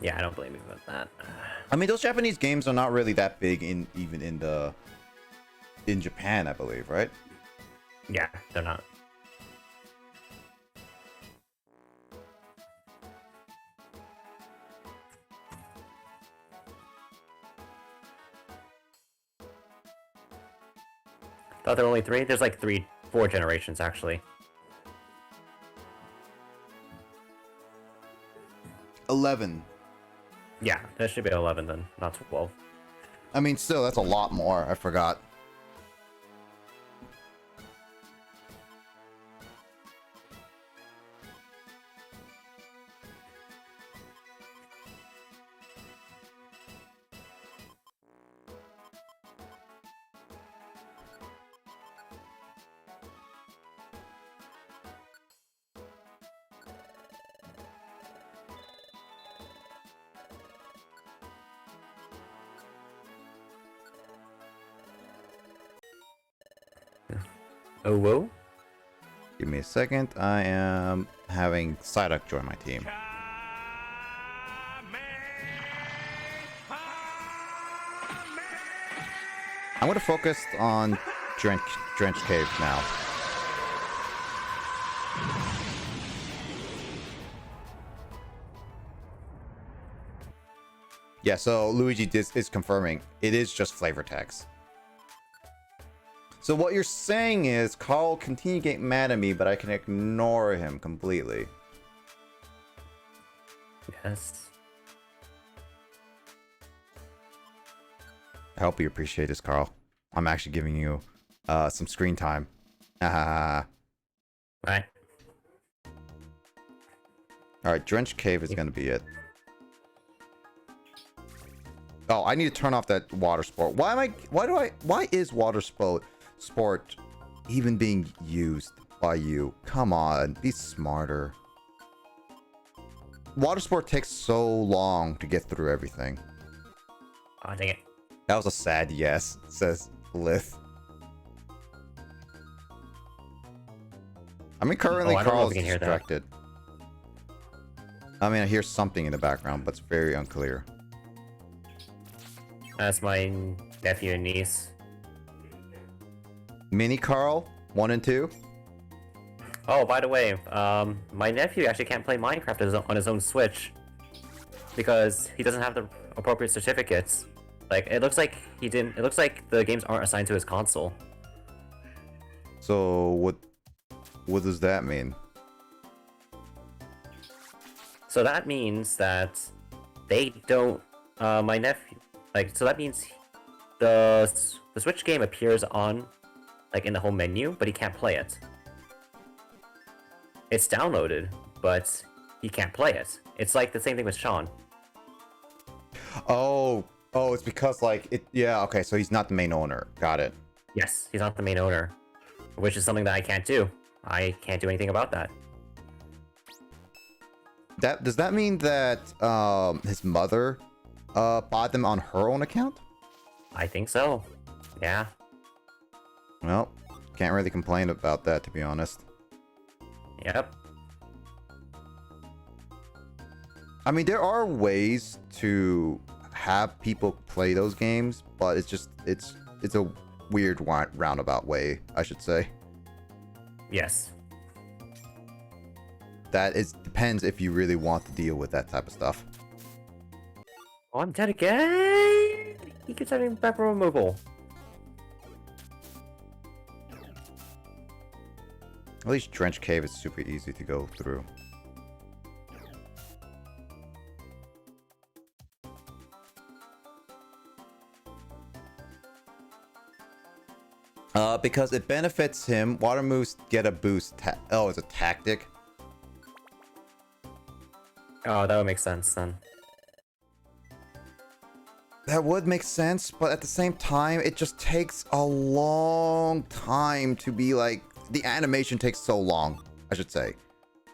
Yeah, I don't blame you about that. I mean, those Japanese games are not really that big even in Japan, I believe, right? Yeah, they're not. Thought there were only 3? There's like 4 generations, actually. 11. Yeah, there should be 11 then, not 12. I mean, still, that's a lot more. I forgot. Oh, whoa. Give me a second. I am having Psyduck join my team. I'm gonna focus on Drench Cave now. Yeah, so Luigi is confirming it is just flavor text. So what you're saying is Carl will continue to get mad at me, but I can ignore him completely. Yes. I hope you appreciate this, Carl. I'm actually giving you some screen time. Right. Alright, Drench Cave is gonna be it. Oh, I need to turn off that water sport. Why is water sport even being used by you? Come on, be smarter. Water sport takes so long to get through everything. Oh, dang it. That was a sad yes, says Lith. I mean, currently I don't know Carl's if you can hear that. distracted. I mean, I hear something in the background, but it's very unclear. That's my nephew and niece. Mini Carl, 1 and 2. Oh, by the way, my nephew actually can't play Minecraft on his own Switch because he doesn't have the appropriate certificates. Like, it looks like he didn't. It looks like the games aren't assigned to his console. So what does that mean? So that means that they don't. My nephew, so that means the Switch game appears on, in the home menu, but he can't play it. It's downloaded, but he can't play it. It's like the same thing with Sean. Oh, it's because yeah, okay, so he's not the main owner. Got it. Yes, he's not the main owner, which is something that I can't do. I can't do anything about that. Does that mean that his mother bought them on her own account? I think so. Yeah. Well, can't really complain about that, to be honest. Yep. I mean, there are ways to have people play those games, but it's a weird roundabout way, I should say. Yes. Depends if you really want to deal with that type of stuff. Oh, I'm dead again! He keeps having back removal. At least Drench Cave is super easy to go through. Because it benefits him. Water moves get a boost. It's a tactic. Oh, that would make sense then. That would make sense, but at the same time, it just takes a long time to be the animation takes so long, I should say,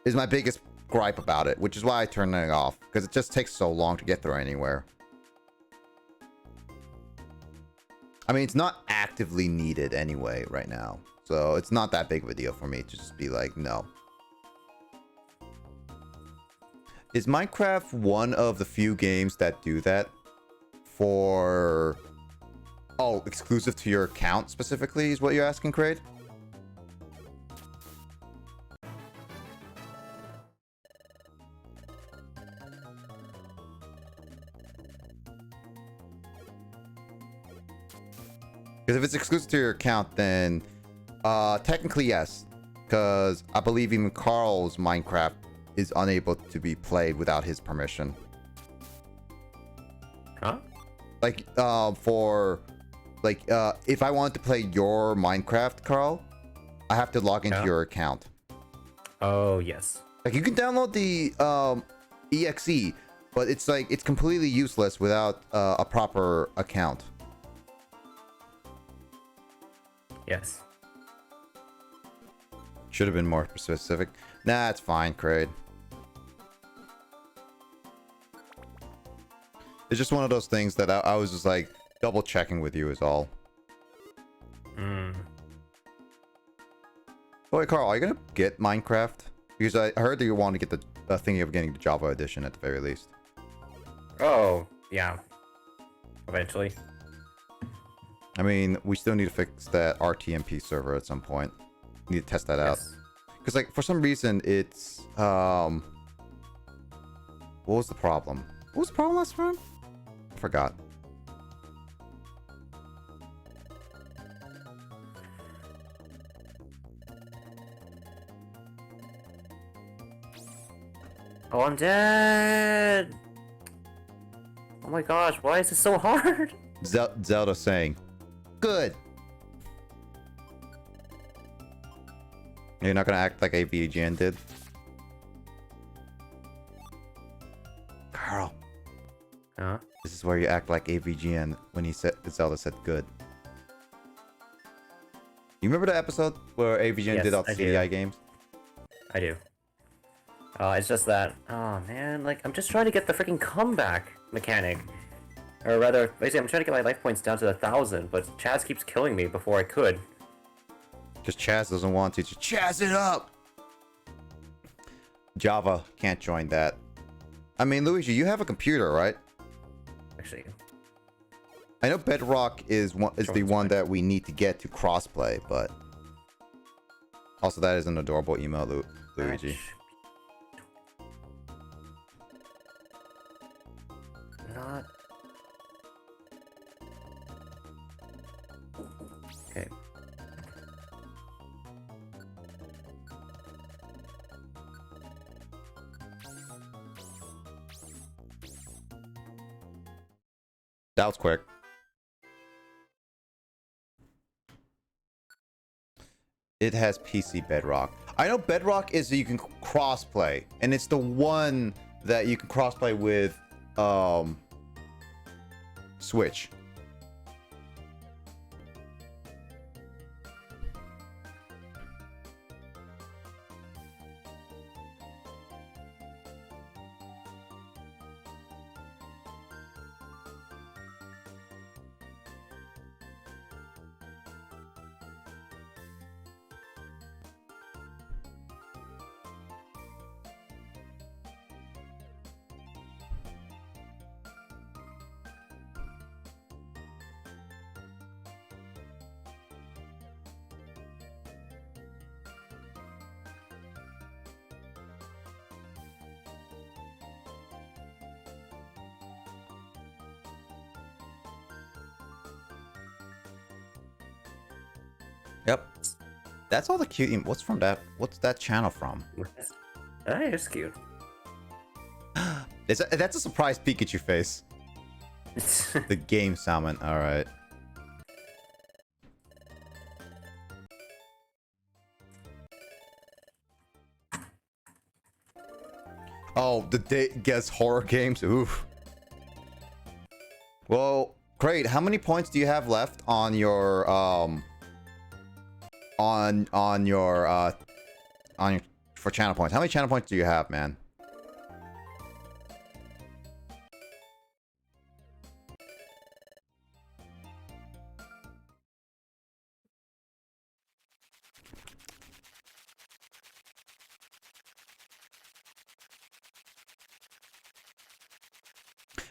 is my biggest gripe about it, which is why I turned it off, because it just takes so long to get through anywhere. I mean, it's not actively needed anyway right now, so it's not that big of a deal for me to just be no. Is Minecraft one of the few games that do that? Exclusive to your account specifically is what you're asking, Kraid? Because if it's exclusive to your account, then technically yes. Because I believe even Carl's Minecraft is unable to be played without his permission. Huh? If I wanted to play your Minecraft, Carl, I have to log into your account. Oh, yes. You can download the EXE, but it's completely useless without a proper account. Yes. Should have been more specific. Nah, it's fine, Kraid. It's just one of those things that I was just double checking with you is all. way, Carl, are you gonna get Minecraft? Because I heard that you want to get the thinking of getting the Java edition at the very least. Oh, yeah. Eventually. I mean, we still need to fix that RTMP server at some point. Need to test that out. Yes. Because, like, for some reason, it's, what was the problem? What was the problem last time? I forgot. Oh, I'm dead! Oh my gosh, why is it so hard? Zelda saying, good. You're not gonna act like AVGN did? Carl, Huh? this is where you act like AVGN when he said Zelda said good. You remember the episode where AVGN Yes, did all the I do. CDI games? I do. It's just that, oh man, like, I'm just trying to get the freaking comeback mechanic. Or rather, basically, I'm trying to get my life points down to 1,000, but Chaz keeps killing me before I could. Because Chaz doesn't want to. Just Chaz it up! Java can't join that. I mean, Luigi, you have a computer, right? Actually, I know Bedrock is the one that we need to get to crossplay, but also that is an adorable email, Luigi. Not. Okay. That was quick. It has PC Bedrock. I know Bedrock is that you can crossplay, and it's the one that you can crossplay with Switch. Yep. That's all the cute. What's from that? What's that channel from? That is cute. That's a surprise Pikachu face. The game salmon. All right. Oh, the guess horror games. Oof. Well, great. How many points do you have left on your on your for channel points? How many channel points do you have, man?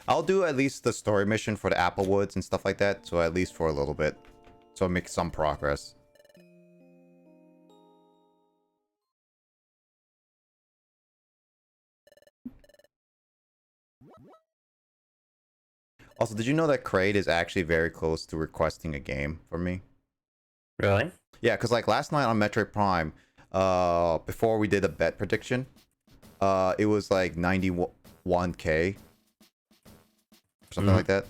I'll do at least the story mission for the Applewoods and stuff like that, so at least for a little bit, so make some progress. Also, did you know that Kraid is actually very close to requesting a game from me? Really? Yeah, because like last night on Metroid Prime, before we did a bet prediction, it was like 91k. Something like that.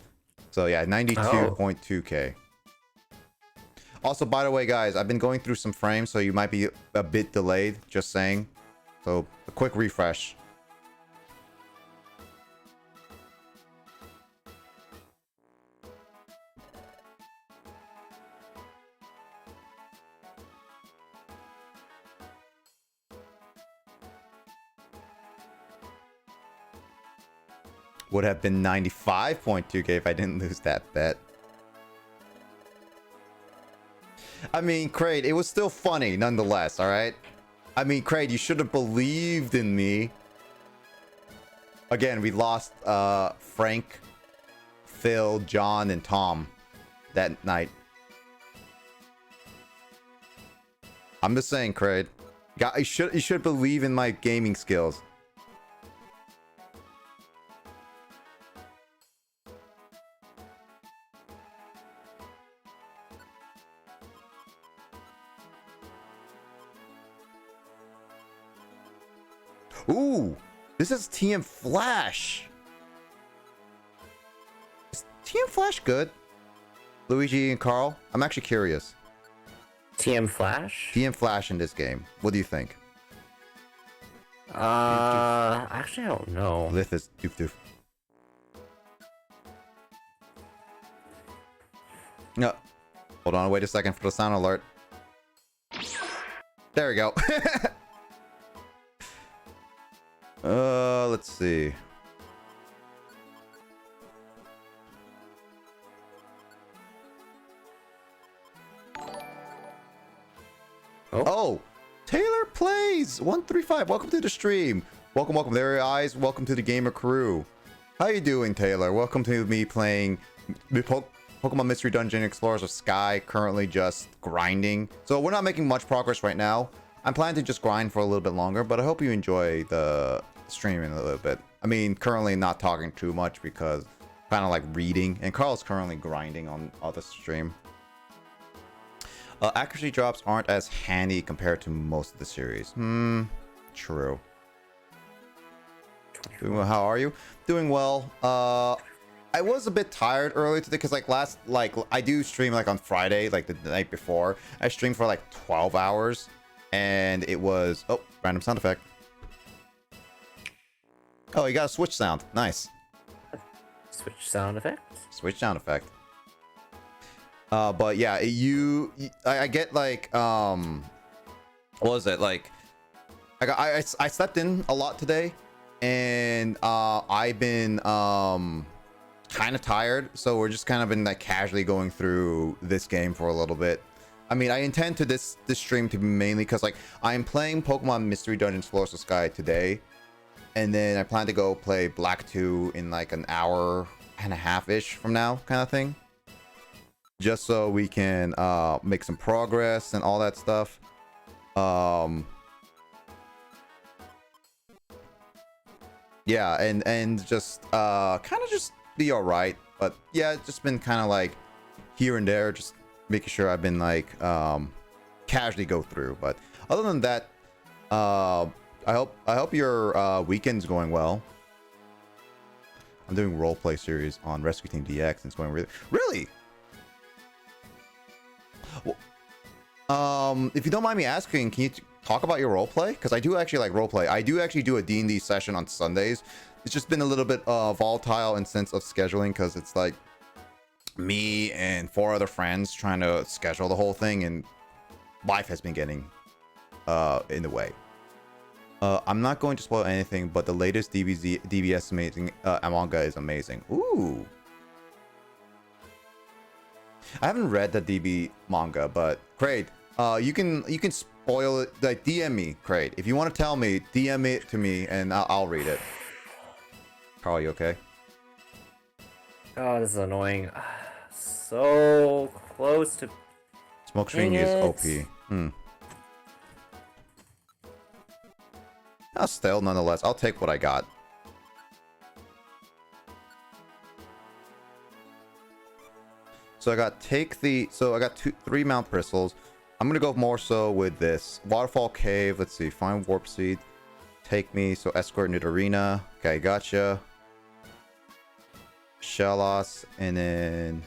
So yeah, 92.2k. Also, by the way, guys, I've been going through some frames, so you might be a bit delayed, just saying. So, a quick refresh. Would have been 95.2k if I didn't lose that bet. I mean, Kraid, it was still funny nonetheless, alright? I mean, Kraid, you should have believed in me. Again, we lost Frank, Phil, John, and Tom that night. I'm just saying, Kraid. You should believe in my gaming skills. Ooh, this is TM Flash. Is TM Flash good? Luigi and Carl? I'm actually curious. TM Flash? TM Flash in this game. What do you think? Actually, I don't know. Lith is doof doof. No. Hold on, wait a second for the sound alert. There we go. Let's see. Oh, Taylor Plays 135. Welcome to the stream. Welcome there, eyes. Welcome to the gamer crew. How you doing, Taylor? Welcome to me playing the Pokemon Mystery Dungeon Explorers of Sky. Currently just grinding. So we're not making much progress right now. I'm planning to just grind for a little bit longer, but I hope you enjoy the streaming a little bit. I mean, currently not talking too much because kind of like reading, and Carl's currently grinding on the stream. Accuracy drops aren't as handy compared to most of the series. True. Doing well. How are you? Doing well. I was a bit tired earlier today because I do stream like on Friday, like the night before. I streamed for like 12 hours, and it was random sound effect. Oh, you got a switch sound. Nice. Switch sound effect? Switch sound effect. But yeah, I get like, what was it? Like, I slept in a lot today, and I've been kind of tired, so we're just kind of been like casually going through this game for a little bit. I mean, I intend to this stream to be mainly because like I'm playing Pokemon Mystery Dungeon Explorers of Sky today, and then I plan to go play Black 2 in like an hour and a half-ish from now, kind of thing. Just so we can make some progress and all that stuff. Yeah, and just kind of just be all right. But yeah, it's just been kind of like here and there, just making sure I've been like casually go through. But other than that, I hope your weekend's going well. I'm doing roleplay series on Rescue Team DX, and it's going really. Well, if you don't mind me asking, can you talk about your roleplay? Because I do actually like roleplay. I do actually do a D&D session on Sundays. It's just been a little bit volatile in sense of scheduling, because it's like me and 4 other friends trying to schedule the whole thing, and life has been getting in the way. I'm not going to spoil anything, but the latest DBS amazing manga is amazing. Ooh. I haven't read the DB manga, but Kraid, you can spoil it. Like, DM me, Kraid. If you want to tell me, DM it to me, and I'll read it. Carl, you okay? Oh, this is annoying. So close to... Smoke String is OP. Still, nonetheless, I'll take what I got. So I got I got 3 Mount Bristles. I'm gonna go more so with this Waterfall Cave. Let's see, find Warp Seed. Take me. So escort Nidorina. Okay, gotcha. Shellos, and then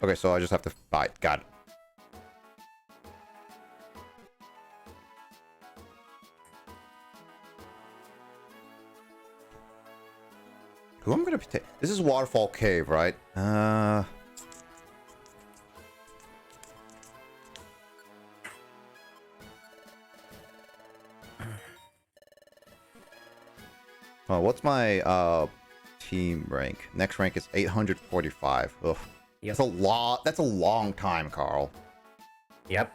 okay, so I just have to buy it. Got it. Who I'm gonna be this is Waterfall Cave, right? What's my team rank? Next rank is 845. Ugh. Yep. That's a lot. That's a long time, Carl. Yep.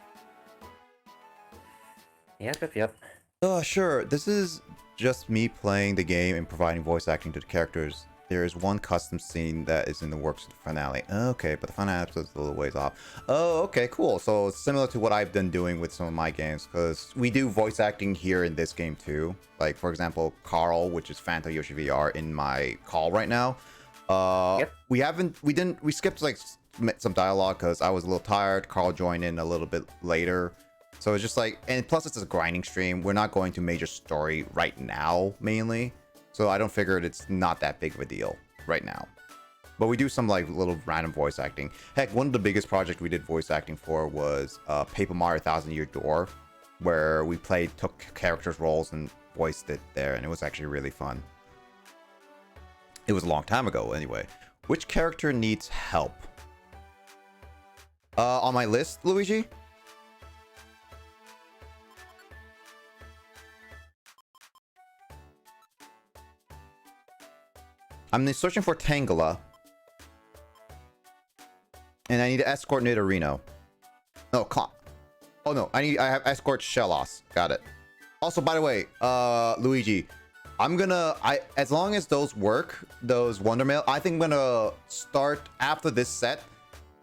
Yep. Sure. This is just me playing the game and providing voice acting to the characters. There is one custom scene that is in the works of the finale. Okay, but the finale episode is a little ways off. Oh, okay, cool. So it's similar to what I've been doing with some of my games, because we do voice acting here in this game too. Like, for example, Carl, which is Phantom Yoshi VR in my call right now. Yep. We skipped like some dialogue because I was a little tired. Carl joined in a little bit later. So it's just like, and plus it's a grinding stream. We're not going to major story right now, mainly. So I don't figure it's not that big of a deal right now. But we do some like little random voice acting. Heck, one of the biggest projects we did voice acting for was Paper Mario Thousand Year Door, where we took characters' roles and voiced it there, and it was actually really fun. It was a long time ago, anyway. Which character needs help? On my list, Luigi? I'm searching for Tangela. And I need to escort Nidorino. No, oh no, I have escort Shellos. Got it. Also, by the way, Luigi, as long as those work, those Wonder Mail, I think I'm gonna start after this set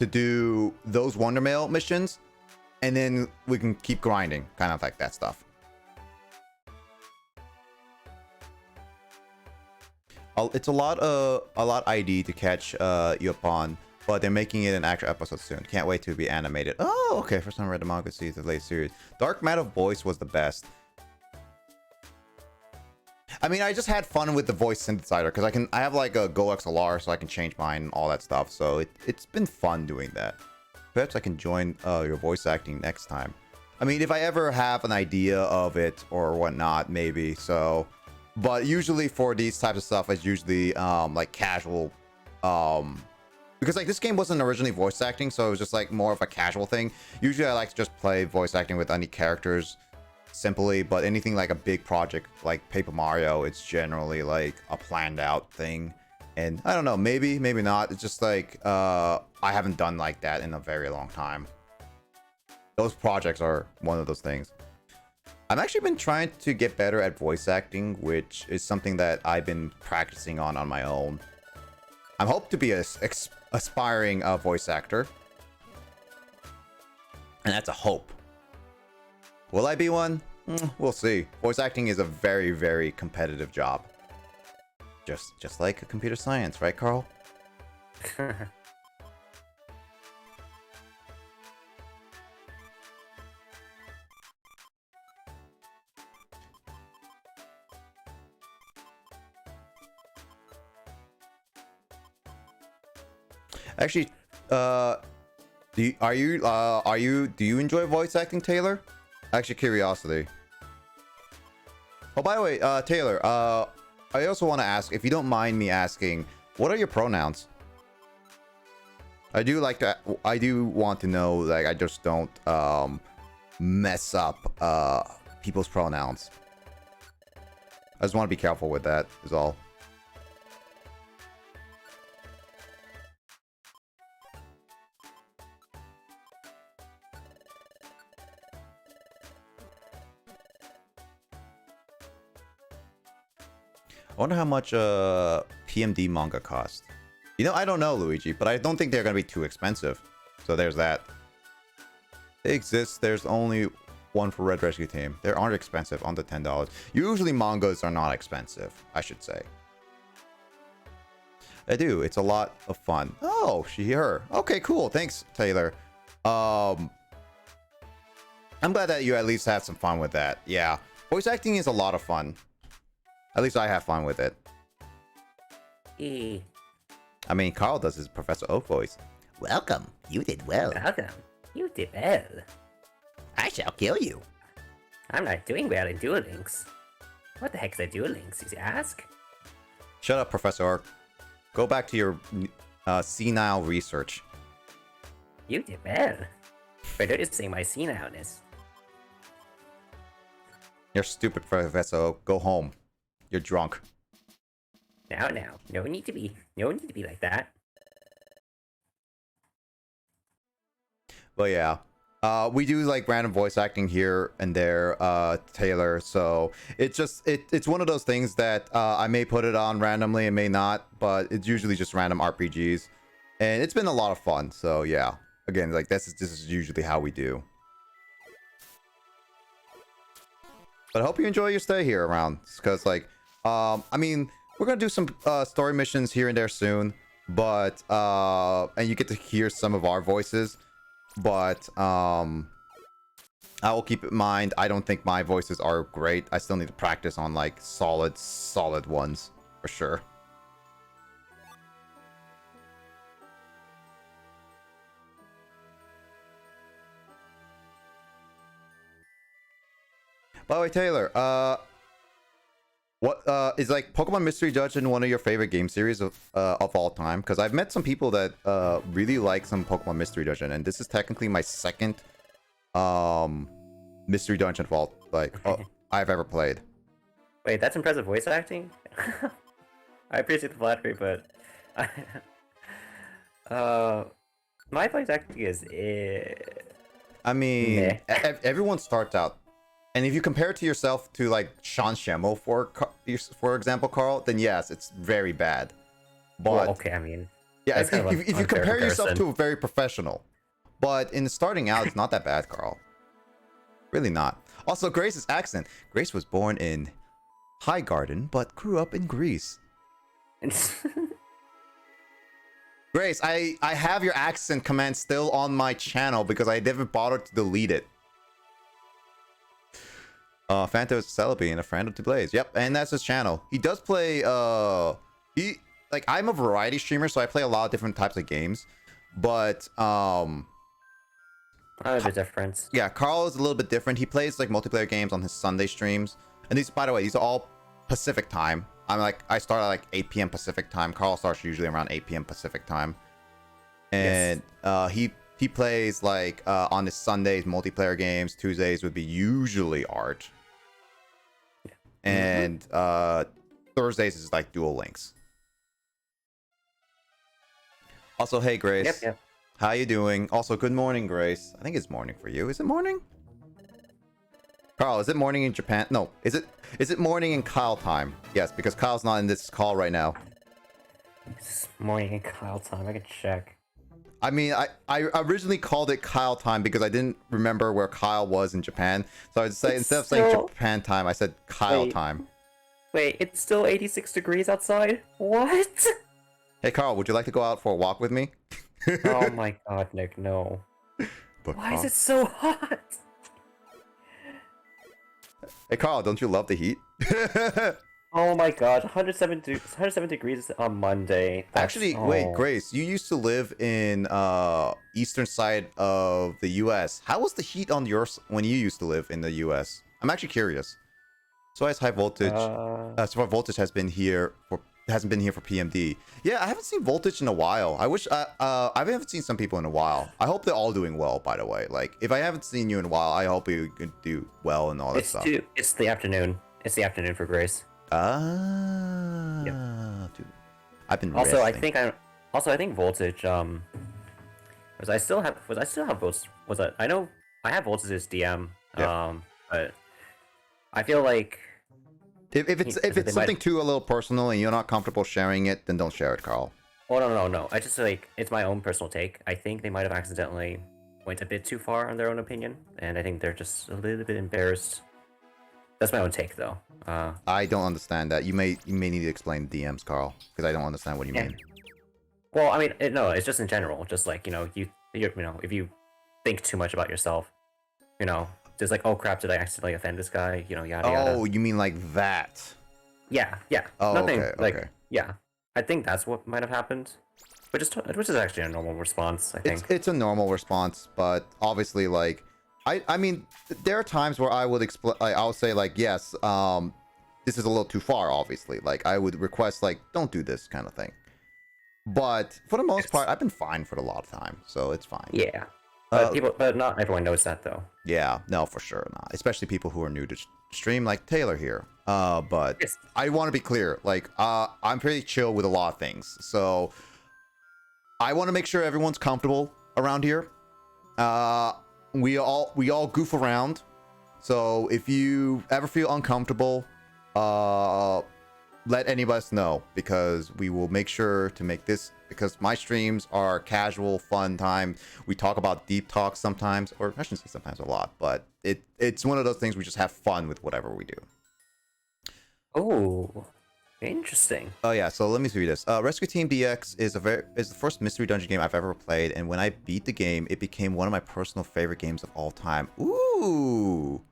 to do those Wonder Mail missions, and then we can keep grinding, kind of like that stuff. It's a lot ID to catch you up on, but they're making it an actual episode soon. Can't wait to be animated. Oh, okay. First time I read the manga, see the latest series. Dark Matter Voice was the best. I mean, I just had fun with the voice synthesizer because I have like a Go XLR, so I can change mine and all that stuff. So it's been fun doing that. Perhaps I can join your voice acting next time. I mean, if I ever have an idea of it or whatnot, maybe. So, but usually for these types of stuff, it's usually like casual. Because like this game wasn't originally voice acting, so it was just like more of a casual thing. Usually I like to just play voice acting with any characters simply, but anything like a big project like Paper Mario, it's generally like a planned out thing. And I don't know, maybe not. It's just like I haven't done like that in a very long time. Those projects are one of those things. I've actually been trying to get better at voice acting, which is something that I've been practicing on my own. I hope to be a aspiring voice actor, and that's a hope. Will I be one? We'll see. Voice acting is a very, very competitive job. Just like a computer science, right, Carl? Actually, do you enjoy voice acting, Taylor? Actually, curiosity. Oh, by the way, Taylor, I also want to ask, if you don't mind me asking, what are your pronouns? I do want to know, like, I just don't mess up people's pronouns. I just want to be careful with that, is all. I wonder how much PMD manga cost. You know, I don't know, Luigi, but I don't think they're gonna be too expensive. So there's that. They exist. There's only one for Red Rescue Team. They aren't expensive, under $10. Usually mangas are not expensive, I should say. I do. It's a lot of fun. Oh, her. Okay, cool. Thanks, Taylor. I'm glad that you at least had some fun with that. Yeah, voice acting is a lot of fun. At least I have fun with it. I mean, Carl does his Professor Oak voice. Welcome. You did well. Welcome. You did well. I shall kill you. I'm not doing well in Duel Links. What the heck is a Duel Links, you ask? Shut up, Professor Oak. Go back to your senile research. You did well. For noticing my senileness. You're stupid, Professor Oak. Go home. You're drunk. Now, no need to be like that. But yeah, we do like random voice acting here and there, Taylor. So it's one of those things that I may put it on randomly and may not, but it's usually just random RPGs, and it's been a lot of fun. So yeah, again, like this is usually how we do. But I hope you enjoy your stay here around, because like, I mean, we're gonna do some story missions here and there soon, but and you get to hear some of our voices. But I will keep in mind, I don't think my voices are great. I still need to practice on like solid ones for sure. By the way, Taylor, what is like Pokemon Mystery Dungeon one of your favorite game series of all time? Because I've met some people that really like some Pokemon Mystery Dungeon, and this is technically my second Mystery Dungeon of all I've ever played. Wait, that's impressive voice acting. I appreciate the flattery, but my voice acting is. I mean, Meh. everyone starts out. And if you compare it to yourself to like Sean Schemmel, for example, Carl, then yes, it's very bad. But Well, okay, I mean, yeah, that's kind of if you unfair compare yourself comparison. to a very professional, but in starting out, it's not that bad, Carl. Really not. Also, Grace's accent. Grace was born in Highgarden, but grew up in Greece. Grace, I have your accent command still on my channel because I never bothered to delete it. Phanto is a Celebi and a friend of SSBlazer. Yep, and that's his channel. He does play, I'm a variety streamer, so I play a lot of different types of games. But, I know the difference. yeah, Carl is a little bit different. He plays, like, multiplayer games on his Sunday streams. And these, by the way, these are all Pacific time. I start at, like, 8 p.m. Pacific time. Carl starts usually around 8 p.m. Pacific time. And, he plays, like, on his Sundays, multiplayer games. Tuesdays would be usually art. And Thursdays is like Duel Links. Also, hey Grace. Yep. How you doing? Also, good morning, Grace. I think it's morning for you. Is it morning? Carl, is it morning in Japan? No. Is it morning in Kyle time? Yes, because Kyle's not in this call right now. It's morning in Kyle time. I can check. I mean, I originally called it Kyle time because I didn't remember where Kyle was in Japan. So I'd say instead of saying Japan time, I said Kyle time. Wait, it's still 86 degrees outside? What? Hey Carl, would you like to go out for a walk with me? Oh my god, Nick, no. But Why Carl... is it so hot? Hey Carl, don't you love the heat? Oh my god, 107 degrees on Monday. Actually, wait, Grace, you used to live in eastern side of the U.S. How was the heat on yours when you used to live in the U.S.? I'm actually curious. So as high voltage, so far voltage hasn't been here for PMD. Yeah, I haven't seen voltage in a while. I wish I haven't seen some people in a while. I hope they're all doing well. By the way, like if I haven't seen you in a while, I hope you could do well and all that stuff. It's the afternoon. It's the afternoon for Grace. Dude. I've been Also, resting. I think voltage. Was I still have voltage? I know I have voltage as DM. Yeah. But I feel like if it's something too a little personal and you're not comfortable sharing it, then don't share it, Carl. Oh no. I just like it's my own personal take. I think they might have accidentally went a bit too far on their own opinion, and I think they're just a little bit embarrassed. That's my own take, though. I don't understand that. You may need to explain DMs, Carl, because I don't understand what you mean. Well, I mean, no, it's just in general. Just like you know, if you think too much about yourself, just like, oh crap, did I accidentally offend this guy? Yada yada. Oh, you mean like that? Yeah. Oh, Nothing okay, like okay. yeah. I think that's what might have happened, which is actually a normal response. I think It's a normal response, but obviously, like, I mean, there are times where I would explain. I'll say like, yes, this is a little too far. Obviously, like, I would request like, don't do this kind of thing. But for the most part, I've been fine for a lot of time, so it's fine. Yeah. But not everyone knows that though. Yeah, no, for sure not. Especially people who are new to stream, like Taylor here. But Yes. I want to be clear. Like, I'm pretty chill with a lot of things, so I want to make sure everyone's comfortable around here. We all goof around. So if you ever feel uncomfortable, let any of us know, because we will make sure to make this, because my streams are casual, fun time. We talk about deep talks sometimes, or I shouldn't say sometimes, a lot, but it's one of those things we just have fun with whatever we do. Oh, interesting. Oh yeah, so let me read this. Rescue Team DX is the first mystery dungeon game I've ever played, and when I beat the game, it became one of my personal favorite games of all time. Ooh.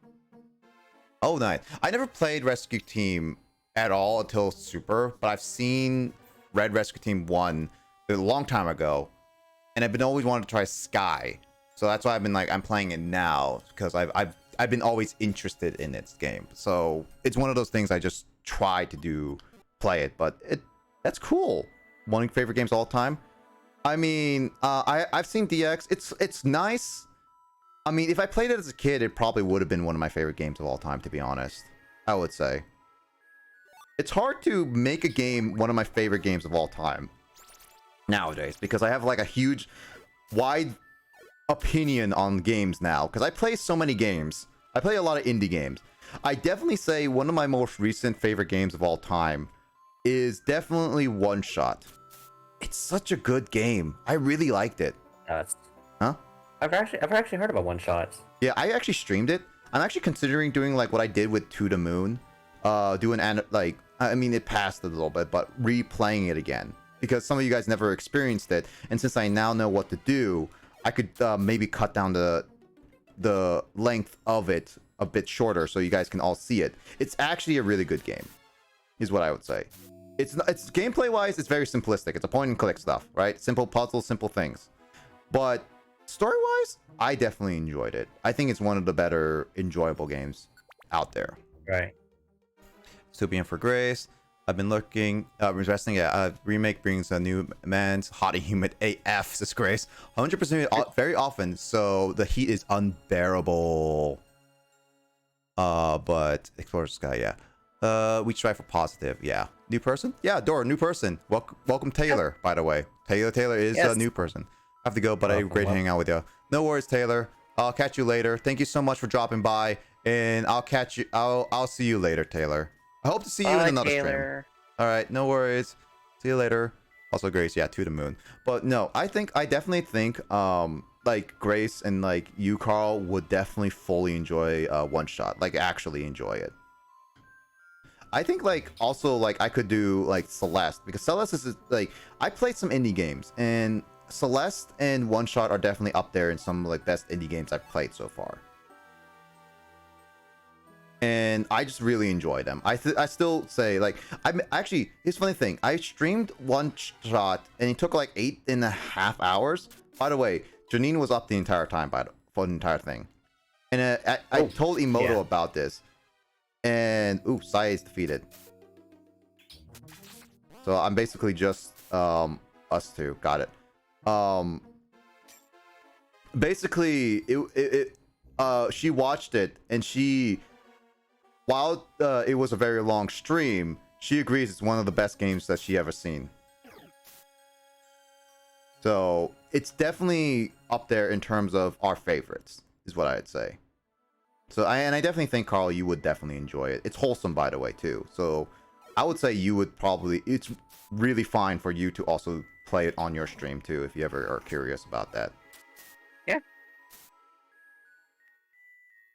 Oh, nice. I never played Rescue Team at all until Super, but I've seen Red Rescue Team 1 a long time ago, and I've been always wanted to try Sky. So that's why I've been like, I'm playing it now, because I've been always interested in its game. So it's one of those things I just try to play it, but that's cool. One of your favorite games of all time. I mean, I've seen DX. It's nice. I mean, if I played it as a kid, it probably would have been one of my favorite games of all time, to be honest. I would say. It's hard to make a game one of my favorite games of all time nowadays, because I have like a huge, wide opinion on games now, because I play so many games. I play a lot of indie games. I definitely say one of my most recent favorite games of all time is definitely One Shot. It's such a good game. I really liked it. Huh? I've actually heard about One Shot. Yeah, I actually streamed it. I'm actually considering doing like what I did with To the Moon. I mean, it passed a little bit, but replaying it again, because some of you guys never experienced it, and since I now know what to do, I could maybe cut down the length of it a bit shorter so you guys can all see it. It's actually a really good game, is what I would say. It's gameplay wise, it's very simplistic. It's a point and click stuff, right? Simple puzzles, simple things. But story wise, I definitely enjoyed it. I think it's one of the better enjoyable games out there. Right. Still being for Grace. I've been looking, resting. Yeah, remake brings a new man's hot and humid AF, says Grace. 100% very often, so the heat is unbearable. But Explorer Sky, yeah. We try for positive, yeah. New person? Yeah, Dora, new person. Welcome Taylor, by the way. Taylor is a new person. I have to go, but I great hanging out with you. No worries, Taylor. I'll catch you later. Thank you so much for dropping by, and I'll see you later, Taylor. I hope to see you in another stream. All right, no worries. See you later. Also, Grace, yeah, To the Moon. But no, I definitely think, like Grace and like you, Carl, would definitely fully enjoy One Shot. Like, actually enjoy it. I think like also like I could do like Celeste, because Celeste is like, I played some indie games, and Celeste and One Shot are definitely up there in some like best indie games I've played so far. And I just really enjoy them. I still say, like, I'm actually, here's a funny thing. I streamed One Shot, and it took like 8.5 hours. By the way, Janine was up the entire time for the entire thing. And I told Emoto about this. And, ooh, Sai is defeated. So I'm basically just us two. Got it. Basically, she watched it, and while it was a very long stream, she agrees it's one of the best games that she ever seen. So it's definitely up there in terms of our favorites, is what I'd say. So I definitely think, Carl, you would definitely enjoy it. It's wholesome, by the way, too. So I would say you would probably, it's really fine for you to also play it on your stream too, if you ever are curious about that. Yeah.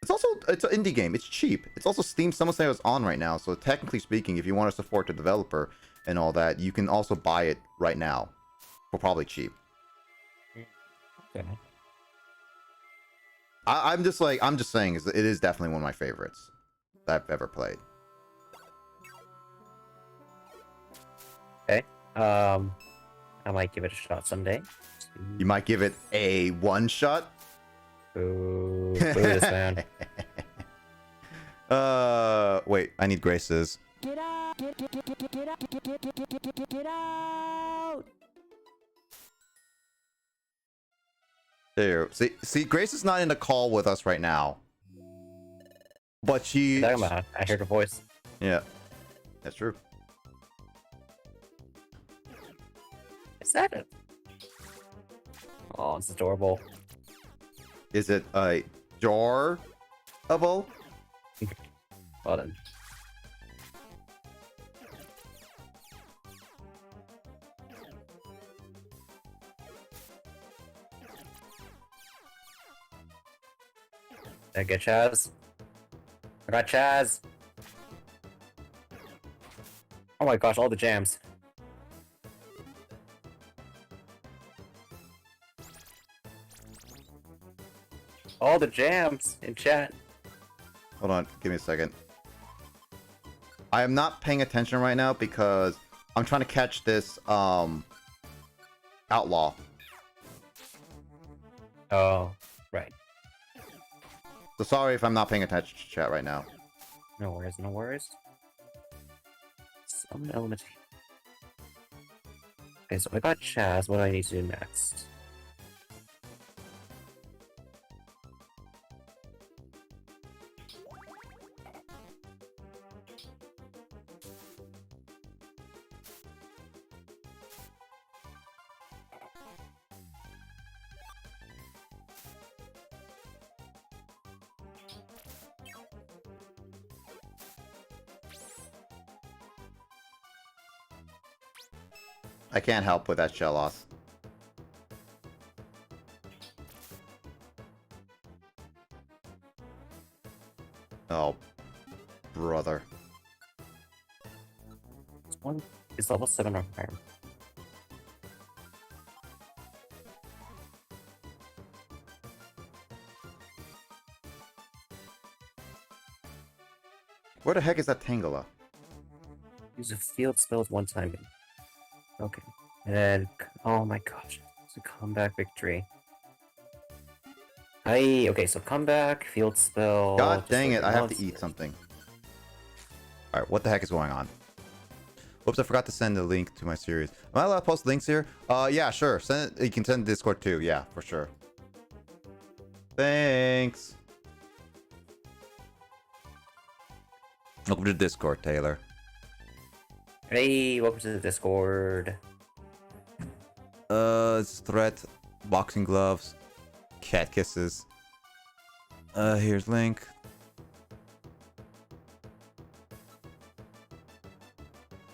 It's an indie game. It's cheap. It's also Steam Summer Sale is on right now, so technically speaking, if you want to support the developer and all that, you can also buy it right now for probably cheap. Okay. I'm just saying, it is definitely one of my favorites that I've ever played. Okay. I might give it a shot someday. You might give it a one shot. Boo this man. Wait, I need Grace's. Get out! Get out! There. See, Grace is not in the call with us right now. But she... I heard her voice. Yeah, that's true. Is that it? Oh, it's adorable. Is it a jar? Well then. Did I get Chaz? I got Chaz! Oh my gosh, all the jams. All the jams in chat. Hold on, give me a second. I am not paying attention right now because I'm trying to catch this outlaw. Oh, right. So sorry if I'm not paying attention to chat right now. No worries, no worries. Some element. Okay, so I got Chaz. What do I need to do next? I can't help with that shell loss. Oh, brother. This one is level 7 or higher. Where the heck is that Tangela? Use a field spell with one time. Okay. And then, oh my gosh. It's a comeback victory. Okay, so comeback, field spell. God just dang like it, I have to once. eat something. Alright, what the heck is going on? Whoops, I forgot to send a link to my series. Am I allowed to post links here? Yeah, sure. Send it, you can send Discord too, yeah, for sure. Thanks. Welcome to Discord, Taylor. Hey, welcome to the Discord. It's threat, boxing gloves, cat kisses. Here's link.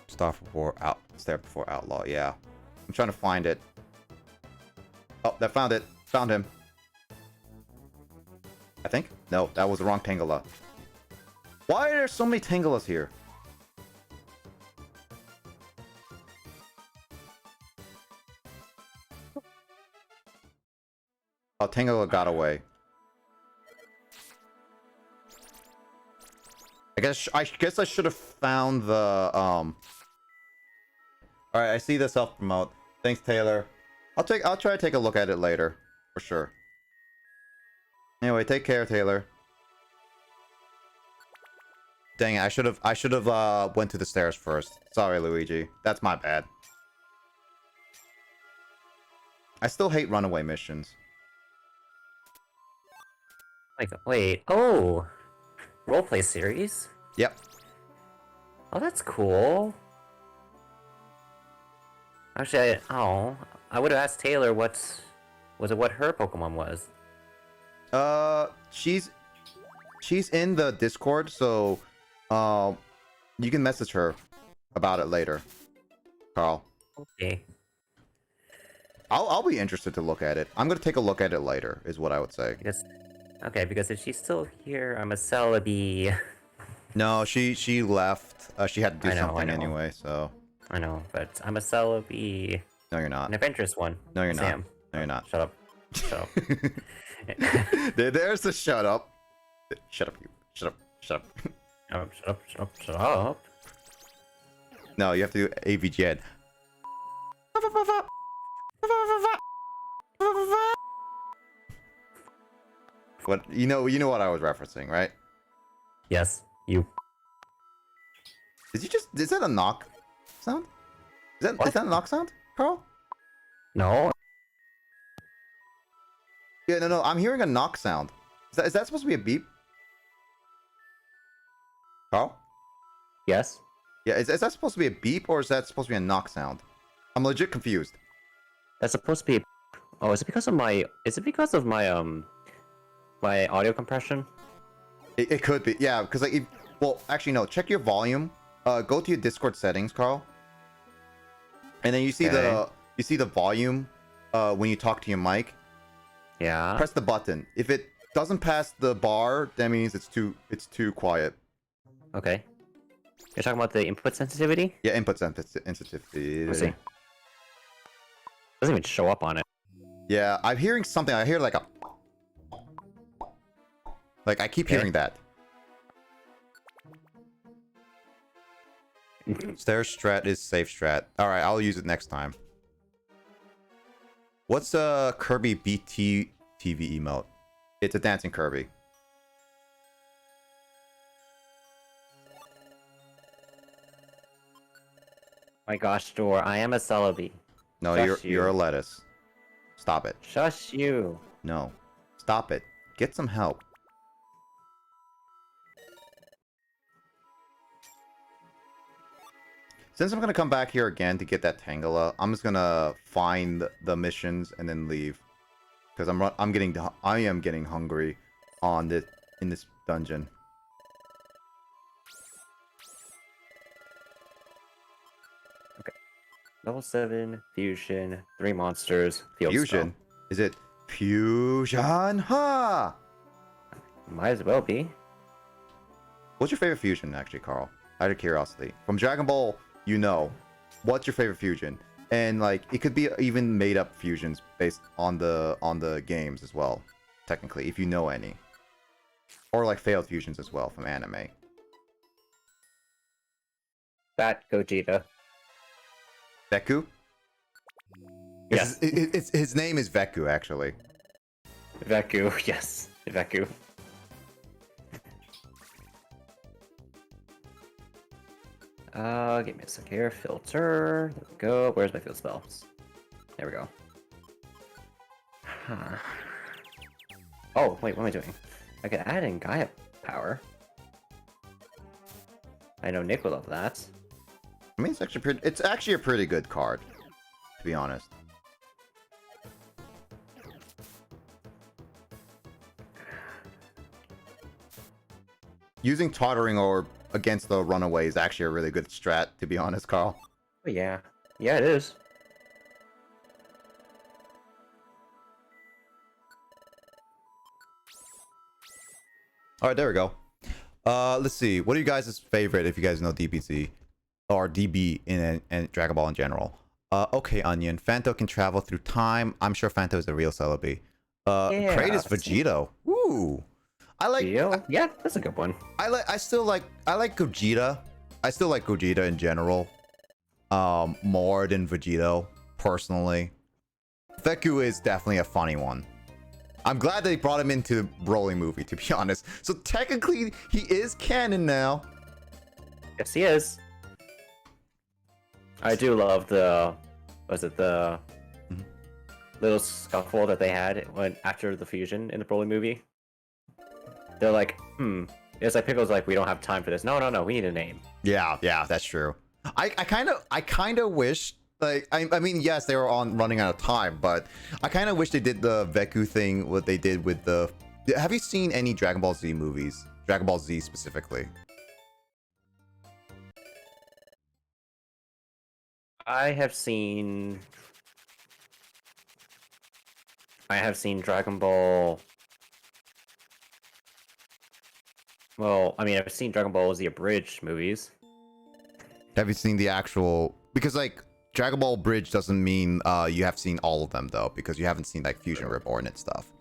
Step before outlaw, yeah. I'm trying to find it. Oh, that found it. Found him. I think? No, that was the wrong Tangela. Why are there so many Tangelas here? Oh, Tangela got away. I guess I should have found the All right, I see the self promote. Thanks, Taylor. I'll try to take a look at it later, for sure. Anyway, take care, Taylor. Dang it, I should have went to the stairs first. Sorry, Luigi. That's my bad. I still hate runaway missions. Like, wait, oh! Roleplay series? Yep. Oh, that's cool. Actually, I would have asked Taylor what her Pokemon was. She's in the Discord, so you can message her about it later, Carl. Okay. I'll be interested to look at it. I'm gonna take a look at it later, is what I would say. Because if she's still here, I'm a Celebi. No, she left. She had to do I know. something anyway, so. I know, but I'm a Celebi. No, you're not. An adventurous one. No, you're Sam. not. No, you're not. Shut up. Shut up. There's the shut up. Shut up, you. Shut up. Shut up. Shut up. Shut up. Shut up. No, you have to do AVGN. What you know what I was referencing, right? Yes, you. Is that a knock sound? Is that a knock sound, Carl? No. Yeah, no, I'm hearing a knock sound. Is that supposed to be a beep? Carl? Yes. Yeah, is that supposed to be a beep or is that supposed to be a knock sound? I'm legit confused. That's supposed to be. Oh, is it because of my? Is it because of my my audio compression? It could be, yeah, because like, well, actually no. Check your volume. Go to your Discord settings, Carl, and then you see the volume. When you talk to your mic, Yeah. press the button. If it doesn't pass the bar, that means it's too quiet. Okay. You're talking about the input sensitivity? Yeah, input sensitivity. Let's see. Doesn't even show up on it. Yeah, I'm hearing something. I hear like a. Like I keep hearing that. Stair strat is safe strat. All right, I'll use it next time. What's Kirby BT TV emote? It's a dancing Kirby. My gosh, Door, I am a Celebi. No, Shush you're a you. lettuce. Stop it. Shush you. No. Stop it. Get some help. Since I'm gonna come back here again to get that Tangela, I'm just gonna find the missions and then leave, because I am getting hungry on this in this dungeon. Level 7, fusion, 3 monsters, field Fusion? Is it fusion? Ha! spell. Might as well be. What's your favorite fusion, actually, Carl? Out of curiosity, from Dragon Ball, you know, what's your favorite fusion? And like, it could be even made up fusions based on the games as well, technically, if you know any, or like failed fusions as well from anime. Fat Gogeta. Veku? Yes. His name is Veku, actually. Veku, yes. Veku. Give me a sec here. Filter. There we go. Where's my field spells? There we go. Huh. Oh, wait, what am I doing? I could add in Gaia power. I know Nick will love that. I mean, it's actually a pretty good card, to be honest. Using Tottering Orb against the Runaway is actually a really good strat, to be honest, Carl. Oh, yeah. Yeah, it is. All right, there we go. Let's see. What are you guys' favorite, if you guys know DBZ or DB in Dragon Ball in general? Okay, Onion. Fanto can travel through time. I'm sure Fanto is a real Celebi. Yeah, Kratos Vegito. Ooh. I like. Yeah, that's a good one. I like Gogeta. I still like Gogeta in general. More than Vegito, personally. Veku is definitely a funny one. I'm glad they brought him into Broly movie, to be honest. So technically, he is canon now. Yes, he is. I do love the... Was it the... little scuffle that they had after the fusion in the Broly movie? They're like, It's like Pickle's like, we don't have time for this. No, we need a name. Yeah, that's true. I kind of wish, like, I mean, yes, they were running out of time, but I kind of wish they did the Veku thing, what they did with the... Have you seen any Dragon Ball Z movies? Dragon Ball Z specifically. I have seen Dragon Ball... Well, I mean, I've seen Dragon Ball Z abridged movies. Have you seen the actual... Because, like, Dragon Ball Bridge doesn't mean you have seen all of them, though, because you haven't seen, like, Fusion Reborn and stuff.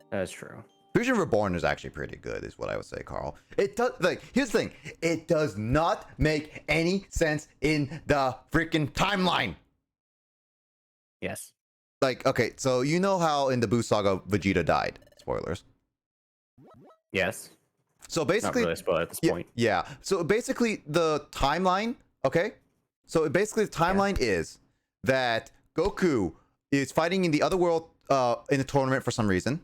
That's true. Fusion Reborn is actually pretty good, is what I would say, Carl. It does, like, here's the thing. It does not make any sense in the freaking timeline. Yes. Like, okay, so you know how in the Buu Saga, Vegeta died. Spoilers. Yes. So basically... Not really a spoiler at this point. Yeah. So basically, the timeline, okay? So basically, the timeline is that Goku is fighting in the other world in a tournament for some reason.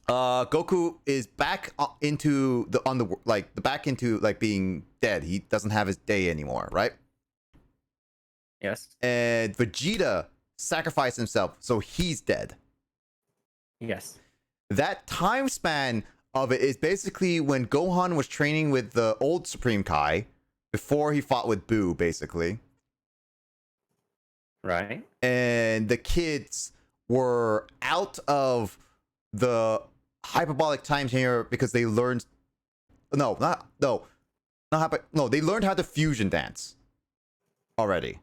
Goku is back into the back into like being dead. He doesn't have his day anymore, right? Yes. And Vegeta sacrificed himself, so he's dead. Yes. That time span of it is basically when Gohan was training with the old Supreme Kai before he fought with Boo, basically. Right. And the kids were out of the hyperbolic time here because they learned they learned how to fusion dance already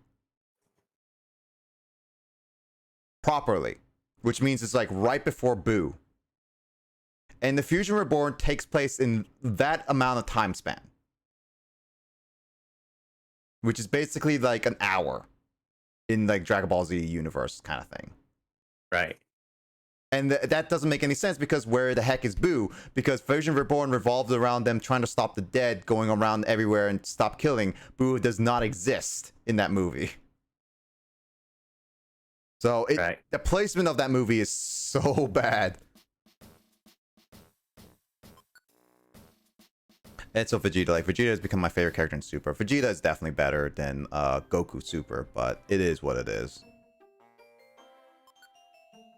properly, which means it's like right before Boo. And the Fusion Reborn takes place in that amount of time span, which is basically like an hour in like Dragon Ball Z universe kind of thing. Right. And that doesn't make any sense because where the heck is Boo? Because Fusion Reborn revolves around them trying to stop the dead, going around everywhere and stop killing. Boo does not exist in that movie. So the placement of that movie is so bad. And so Vegeta has become my favorite character in Super. Vegeta is definitely better than Goku Super, but it is what it is.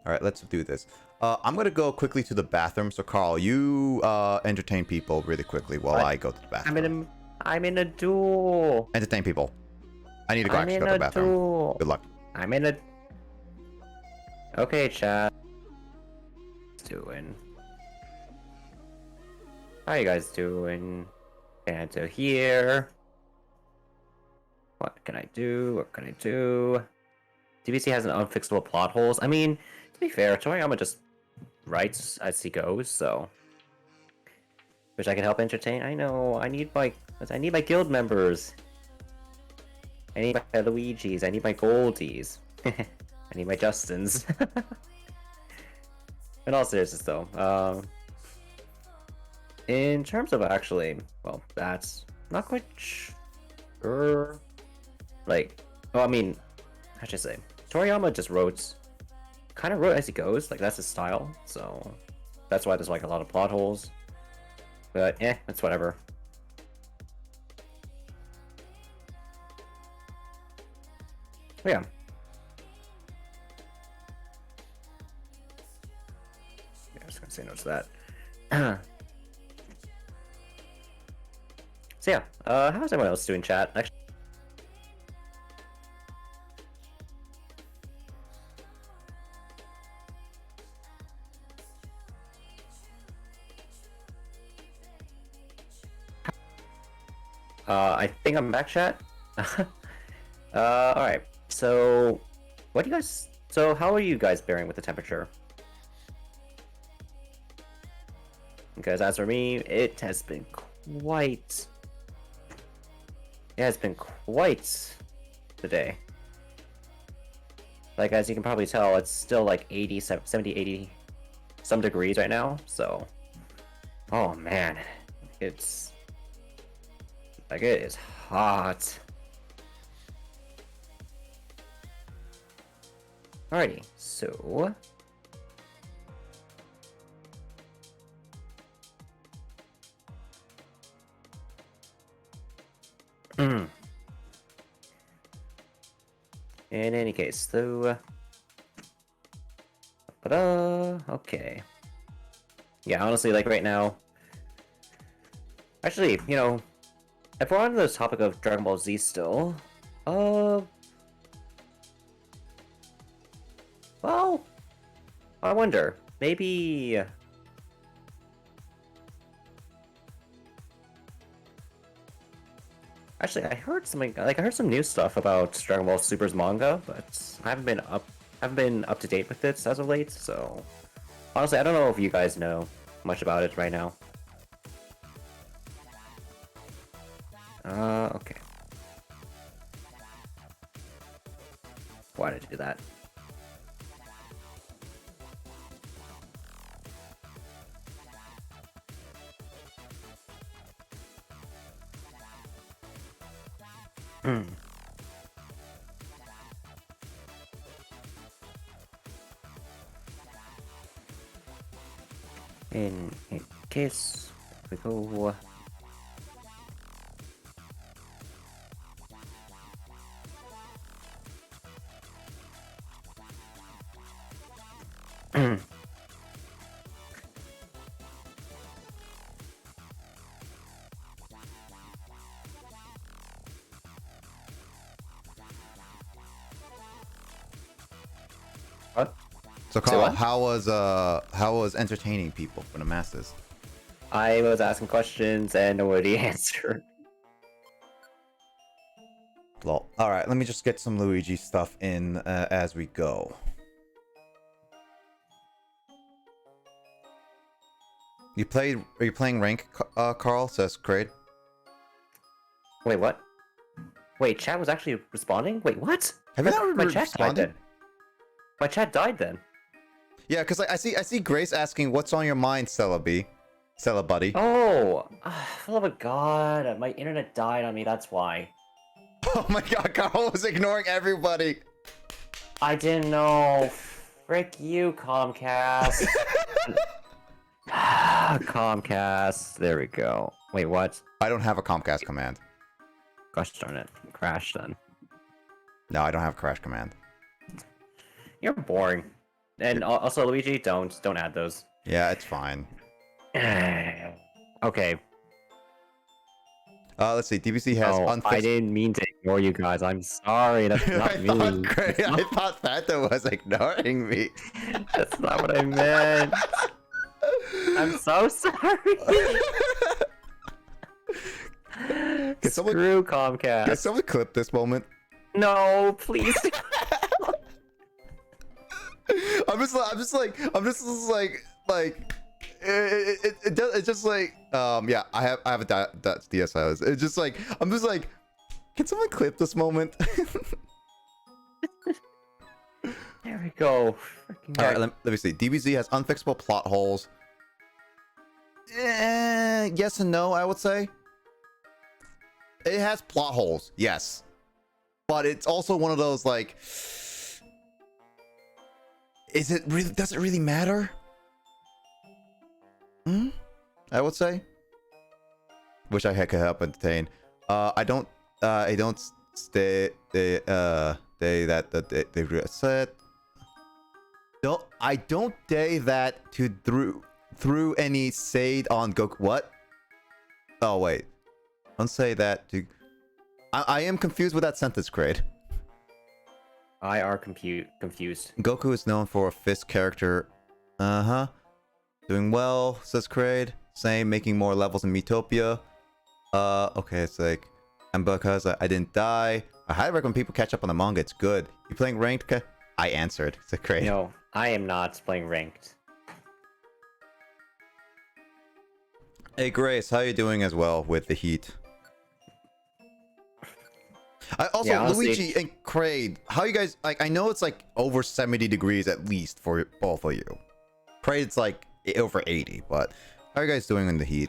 All right, let's do this. I'm gonna go quickly to the bathroom. So Carl, you entertain people really quickly while I go to the bathroom. I'm in a duel. Entertain people. I need to go actually go to the bathroom. Duel. Good luck. I'm in a. Okay, chat. Doing. How you guys doing? And so here. What can I do? What can I do? DBC has an unfixable plot holes. I mean, to be fair, Toriyama just writes as he goes, so which I can help entertain. I know. I need my guild members. I need my Luigi's. I need my Goldies. I need my Justins. In all seriousness, though, in terms of actually, well, that's not quite sure. Like, oh, I mean, how should I say? Toriyama just kind of wrote as he goes. Like, that's his style. So that's why there's like a lot of plot holes. But it's whatever. But yeah. I was gonna say no to that. So yeah, how's everyone else doing, chat? Actually, I think I'm back, chat. Alright. So, how are you guys bearing with the temperature? Because as for me, it has been quite the day. Like, as you can probably tell, it's still like 80, 70, 80 some degrees right now, so oh man, it's like, it is hot. Alrighty, so in any case, though, okay. Yeah, honestly, like right now, actually, you know, if we're on the topic of Dragon Ball Z still, well, I wonder, maybe. Actually, I heard something. Like, I heard some new stuff about Dragon Ball Super's manga, but I haven't been up to date with it as of late. So, honestly, I don't know if you guys know much about it right now. Okay. Why did I do that? In case we go. What? So Say Carl, what? how was entertaining people for the masses? I was asking questions and nobody answered. Well, all right. Let me just get some Luigi stuff in as we go. Are you playing rank, Carl? Says Kraid. Wait, what? Wait, chat was actually responding? Wait, what? Have you not My chat died responded? then. My chat died then. Yeah, because I see Grace asking, "What's on your mind, Stella B? Stella buddy?" Oh, for the love of God, my internet died on me, that's why. Oh my God, Carl was ignoring everybody. I didn't know. Frick you, Comcast. Comcast. There we go. Wait, what? I don't have a Comcast command. Gosh darn it. Crash then. No, I don't have crash command. You're boring. And also, Luigi, don't add those. Yeah, it's fine. Okay. Let's see. DBC has Oh, unfixed. I didn't mean to ignore you guys. I'm sorry. That's not I thought Fanta was ignoring me. That's not what I meant. I'm so sorry. Screw Comcast. Can someone clip this moment? No, please. I'm just like it's just like yeah, I have a that's DSLs. It's just like I'm just like, can someone clip this moment? There we go. All right, let me see. DBZ has unfixable plot holes. Yes and no, I would say. It has plot holes, yes, but it's also one of those like, is it really? Does it really matter? I would say. Wish I could help entertain. I don't stay they said. No, I don't day that to through any shade on Goku. What? Oh wait, don't say that to. I am confused with that sentence, Kraid. I are confused. Goku is known for a fist character. Doing well, says Kraid. Same, making more levels in Metopia. Okay, it's like, and because I didn't die, I highly recommend people catch up on the manga. It's good. You playing ranked? I answered. It's a Kraid. No, I am not playing ranked. Hey Grace, how you doing as well with the heat? I also, Yeah, honestly, Luigi and Kraid, how you guys, like, I know it's like over 70 degrees at least for both of you. Kraid's like over 80, but how are you guys doing in the heat?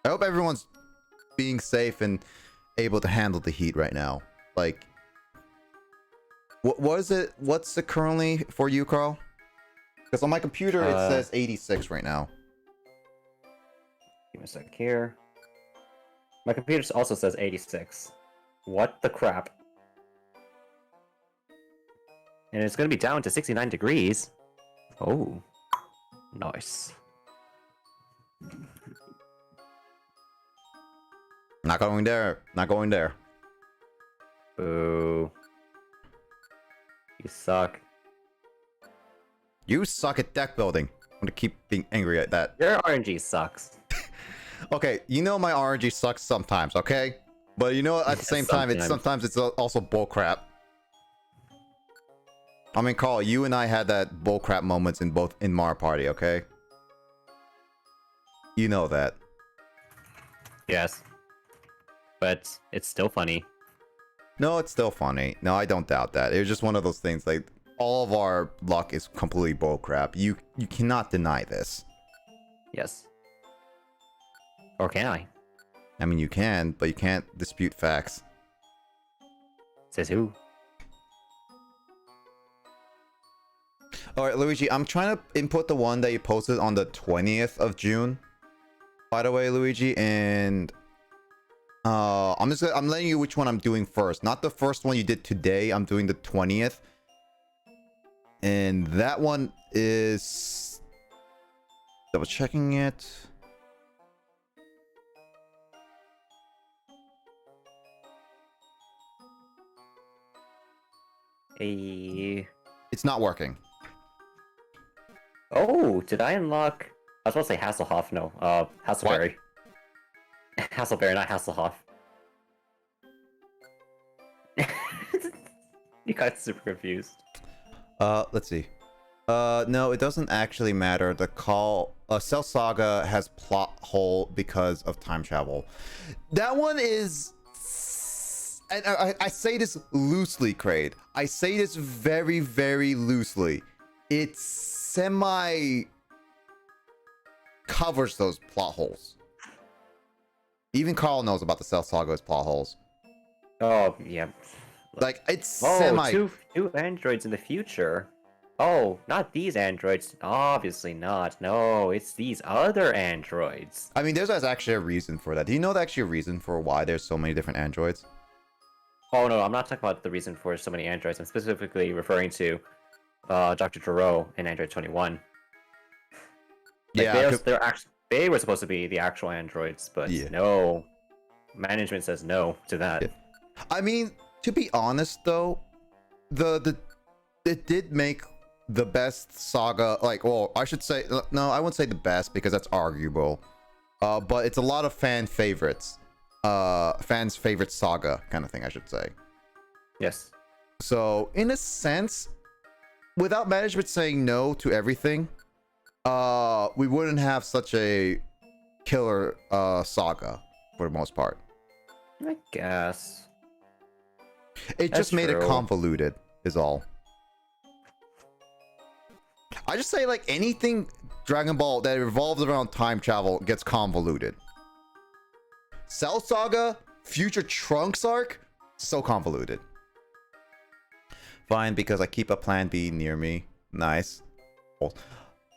I hope everyone's being safe and able to handle the heat right now. Like, what is it? What's it currently for you, Carl? Because on my computer it says 86 right now. Give me a sec here. My computer also says 86. What the crap? And it's gonna be down to 69 degrees. Oh, nice. Not going there. Not going there. Boo. You suck. You suck at deck building. I'm gonna keep being angry at that. Your RNG sucks. Okay, you know my RNG sucks sometimes, okay? But you know, at the same time, sometimes it's also bullcrap. I mean, Carl, you and I had that bullcrap moments in Mario Party, okay? You know that. Yes. But it's still funny. No, it's still funny. No, I don't doubt that. It was just one of those things, like, all of our luck is completely bullcrap. You cannot deny this. Yes. Or can I? I mean, you can, but you can't dispute facts. Says who? All right, Luigi, I'm trying to input the one that you posted on the 20th of June. By the way, Luigi, and I'm letting you which one I'm doing first. Not the first one you did today. I'm doing the 20th. And that one is double checking it. It's not working. Oh, did I unlock? I was supposed to say Hasselhoff. No, Hasselberry. Hasselberry, not Hasselhoff. You got super confused. Let's see. No, it doesn't actually matter. The Cell Saga has plot hole because of time travel. That one is, and I say this loosely, Kraid. I say this very, very loosely. It's semi covers those plot holes. Even Carl knows about the Cell Saga's plot holes. Oh yeah. Like it's semi. Two androids in the future. Oh, not these androids. Obviously not. No, it's these other androids. I mean, there's actually a reason for that. Do you know there's actually a reason for why there's so many different androids? Oh no, I'm not talking about the reason for so many androids. I'm specifically referring to Dr. Gero and Android 21. Like, Yeah, they were supposed to be the actual androids, but yeah. No. Management says no to that. Yeah. I mean, to be honest though, it did make the best saga, like, well, I should say, no, I wouldn't say the best because that's arguable. But it's a lot of fans' favorite saga kind of thing, I should say. Yes. So, in a sense, without management saying no to everything, we wouldn't have such a killer saga for the most part. I guess. It just made it convoluted, is all. I just say, like, anything Dragon Ball that revolves around time travel gets convoluted. Cell Saga, Future Trunks arc, so convoluted. Fine, because I keep a plan B near me. Nice.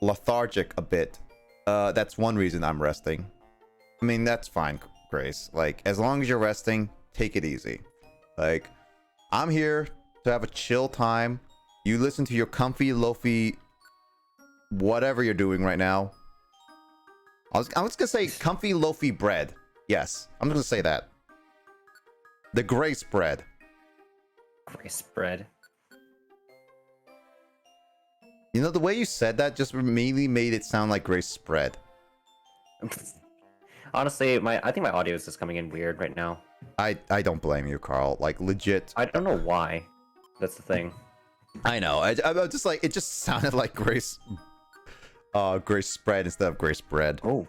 Lethargic a bit. That's one reason I'm resting. I mean, that's fine, Grace. Like, as long as you're resting, take it easy. Like, I'm here to have a chill time. You listen to your comfy, lofi, whatever you're doing right now. I was gonna say comfy, lofi bread. Yes, I'm gonna say that. The Grace bread. Grace bread. You know, the way you said that just immediately made it sound like Grace spread. Honestly, I think my audio is just coming in weird right now. I don't blame you, Carl. Like, legit. I don't know why. That's the thing. I know. I'm just like, it just sounded like Grace spread instead of Grace bread. Oh.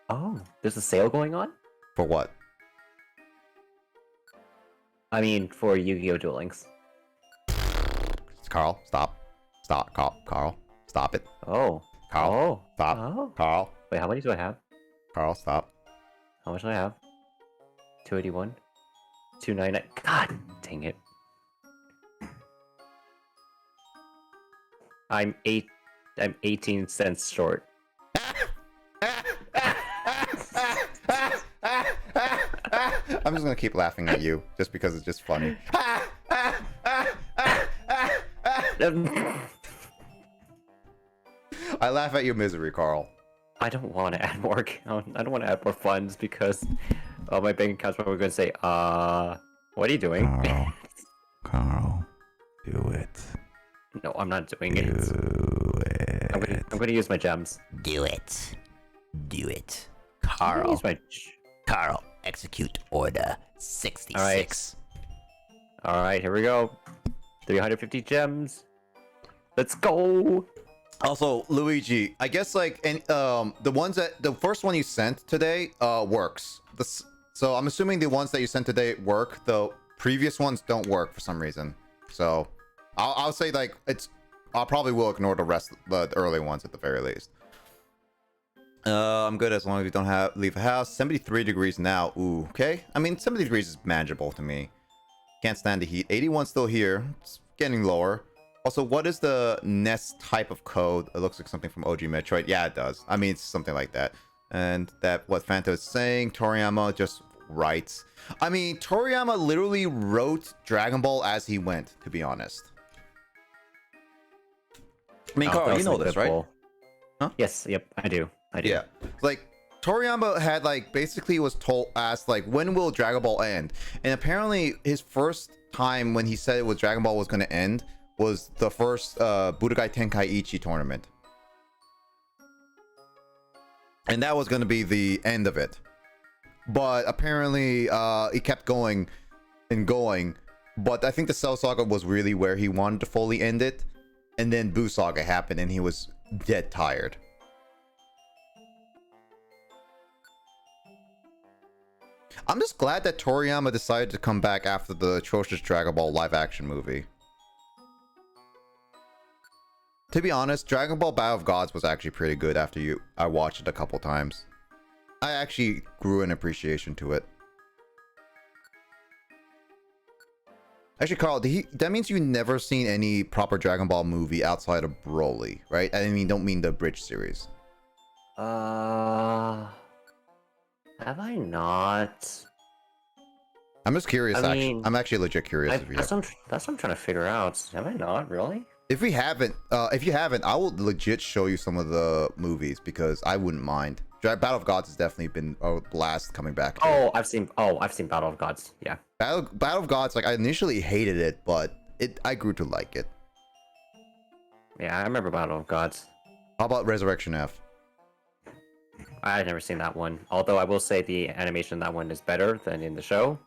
Oh, there's a sale going on? For what? I mean, for Yu-Gi-Oh! Duel Links. Carl, stop. Stop, Carl. Stop it. Oh. Carl, Oh. stop. Oh. Carl. Wait, how many do I have? Carl, stop. How much do I have? 281? 299? God dang it. I'm 18 cents short. I'm just gonna keep laughing at you, just because it's just funny. I laugh at your misery, Carl. I don't want to add more. I don't want to add more funds because my bank account's probably going to say, what are you doing? Carl, do it. No, I'm not doing it. I'm going to use my gems. Do it. Do it. I'm gonna Carl. use my... Carl, execute order 66. All right, here we go. 350 gems. Let's go. Also, Luigi, I guess like the first one you sent today works. So I'm assuming the ones that you sent today work. The previous ones don't work for some reason. So I'll say like I probably will ignore the rest, the early ones at the very least. I'm good as long as you don't leave a house. 73 degrees now. Ooh, okay. I mean, 70 degrees is manageable to me. Can't stand the heat. 81 still here. It's getting lower. Also, what is the NES type of code? It looks like something from OG Metroid. Yeah, it does. I mean, it's something like that. And that what Fanta is saying, Toriyama just writes. I mean, Toriyama literally wrote Dragon Ball as he went, to be honest. I mean, Oh, Carl, that you was know a this, good right? pull. Huh? Yes, yep, I do. Yeah. Like, Toriyama had, like, basically was asked, like, when will Dragon Ball end? And apparently, his first time when he said it was Dragon Ball was going to end was the first Budokai Tenkaichi tournament. And that was going to be the end of it. But apparently, he kept going and going. But I think the Cell Saga was really where he wanted to fully end it. And then Buu Saga happened and he was dead tired. I'm just glad that Toriyama decided to come back after the atrocious Dragon Ball live action movie. To be honest, Dragon Ball Battle of Gods was actually pretty good after I watched it a couple times. I actually grew an appreciation to it. Actually, Carl, that means you never seen any proper Dragon Ball movie outside of Broly, right? I mean, don't mean the Bridge series. Have I not? I'm just curious. I mean, I'm actually legit curious. If you have. That's what I'm trying to figure out. Have I not really? If you haven't, I will legit show you some of the movies because I wouldn't mind. Battle of Gods has definitely been a blast coming back. I've seen Battle of Gods. Yeah. Battle of Gods, like I initially hated it, but I grew to like it. Yeah, I remember Battle of Gods. How about Resurrection F? I've never seen that one. Although I will say the animation in that one is better than in the show.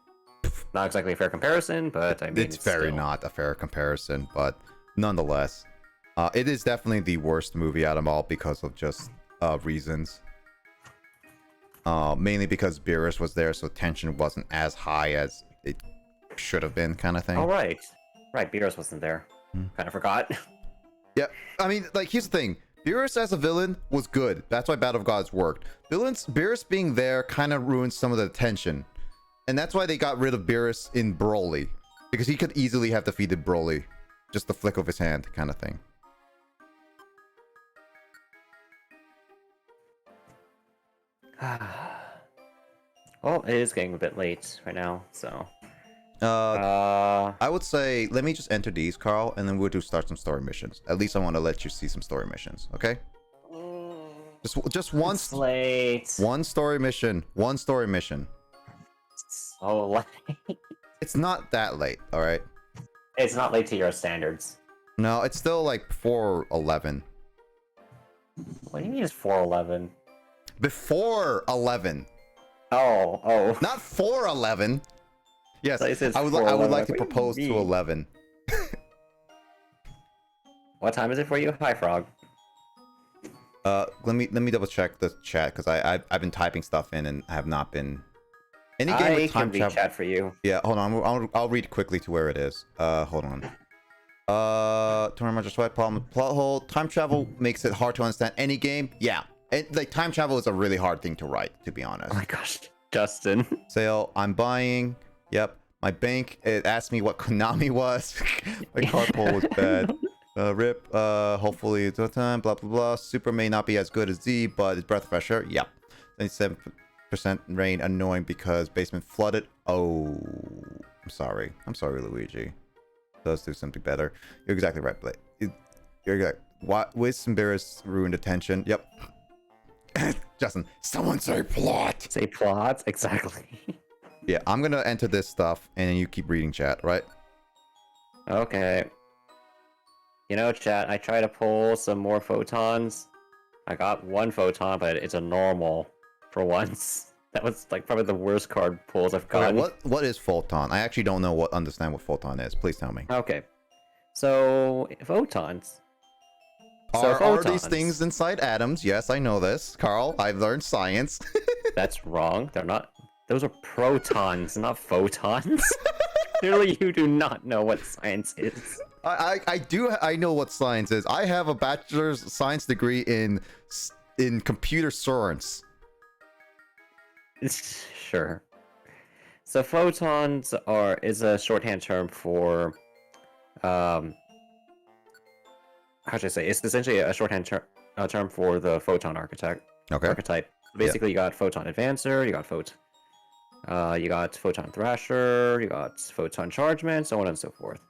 Not exactly a fair comparison, but I mean It's very still... not a fair comparison, but nonetheless, it is definitely the worst movie out of all because of just reasons. Mainly because Beerus was there, so tension wasn't as high as it should have been, kind of thing. Oh right, Beerus wasn't there. Kind of forgot. Yeah, I mean, like here's the thing: Beerus as a villain was good. That's why Battle of Gods worked. Beerus being there kind of ruined some of the tension, and that's why they got rid of Beerus in Broly, because he could easily have defeated Broly, just the flick of his hand, kind of thing. Well, it is getting a bit late right now, so. I would say let me just enter these, Carl, and then we'll start some story missions. At least I want to let you see some story missions, okay? Just one. It's late. One story mission. One story mission. It's so late. It's not that late, all right? It's not late to your standards. No, it's still like 4:11. What do you mean it's 4:11? Before 11. Oh. Not 4:11. Yes, So it says I would like 4:11. to What do you propose to mean? 11. What time is it for you? Hi, Frog. Let me double check the chat because I've been typing stuff in and have not been. Any game I with time can read travel. chat for you. Yeah, hold on. I'll read quickly to where it is. Hold on. Tournament just right problem. Plot hole. Time travel makes it hard to understand any game. Yeah, like time travel is a really hard thing to write, to be honest. Oh my gosh, Justin. Sale. I'm buying. Yep. My bank. It asked me what Konami was. My card pull was bad. Rip. Hopefully it's time. Blah blah blah. Super may not be as good as Z, but it's breath of fresh air. Yep. 97% rain. Annoying because basement flooded. Oh, I'm sorry. I'm sorry, Luigi. Does do something better. You're exactly right, Blake. You're exactly. What? With embarrassed ruined attention. Yep. Justin, someone say plot. Say plot? Exactly. Yeah, I'm gonna enter this stuff, and then you keep reading chat, right? Okay. You know, chat, I tried to pull some more photons. I got one photon, but it's a normal for once. That was like probably the worst card pulls I've gotten. What is photon? I actually don't know understand what photon is. Please tell me. Okay. So photons. Are these things inside atoms? Yes, I know this. Carl, I've learned science. That's wrong. They're not. Those are protons, not photons. Clearly, you do not know what science is. I know what science is. I have a bachelor's science degree in computer science. Sure. So photons is a shorthand term for how should I say? It's essentially a shorthand term for the photon archetype. Basically, you got photon advancer, you got photon thrasher, you got photon chargeman, so on and so forth.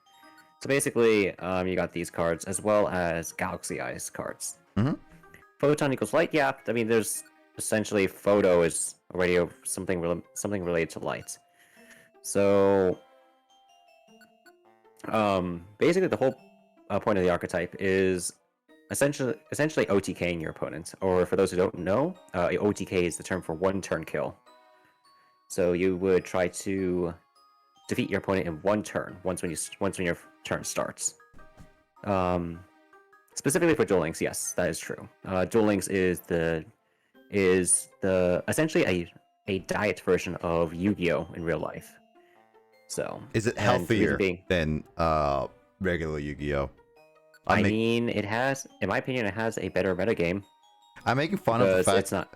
So basically, you got these cards as well as galaxy eyes cards. Mm-hmm. Photon equals light. Yeah, I mean, there's essentially photo is already something related to light. So, basically, the whole point of the archetype is essentially OTKing your opponent. Or for those who don't know, OTK is the term for one turn kill. So you would try to defeat your opponent in one turn once when your turn starts. Specifically for Duel Links, yes, that is true. Duel Links is the essentially a diet version of Yu-Gi-Oh in real life. So is it healthier than regular Yu-Gi-Oh? I mean, it has, in my opinion, it has a better metagame. I'm making fun of the fact it's not.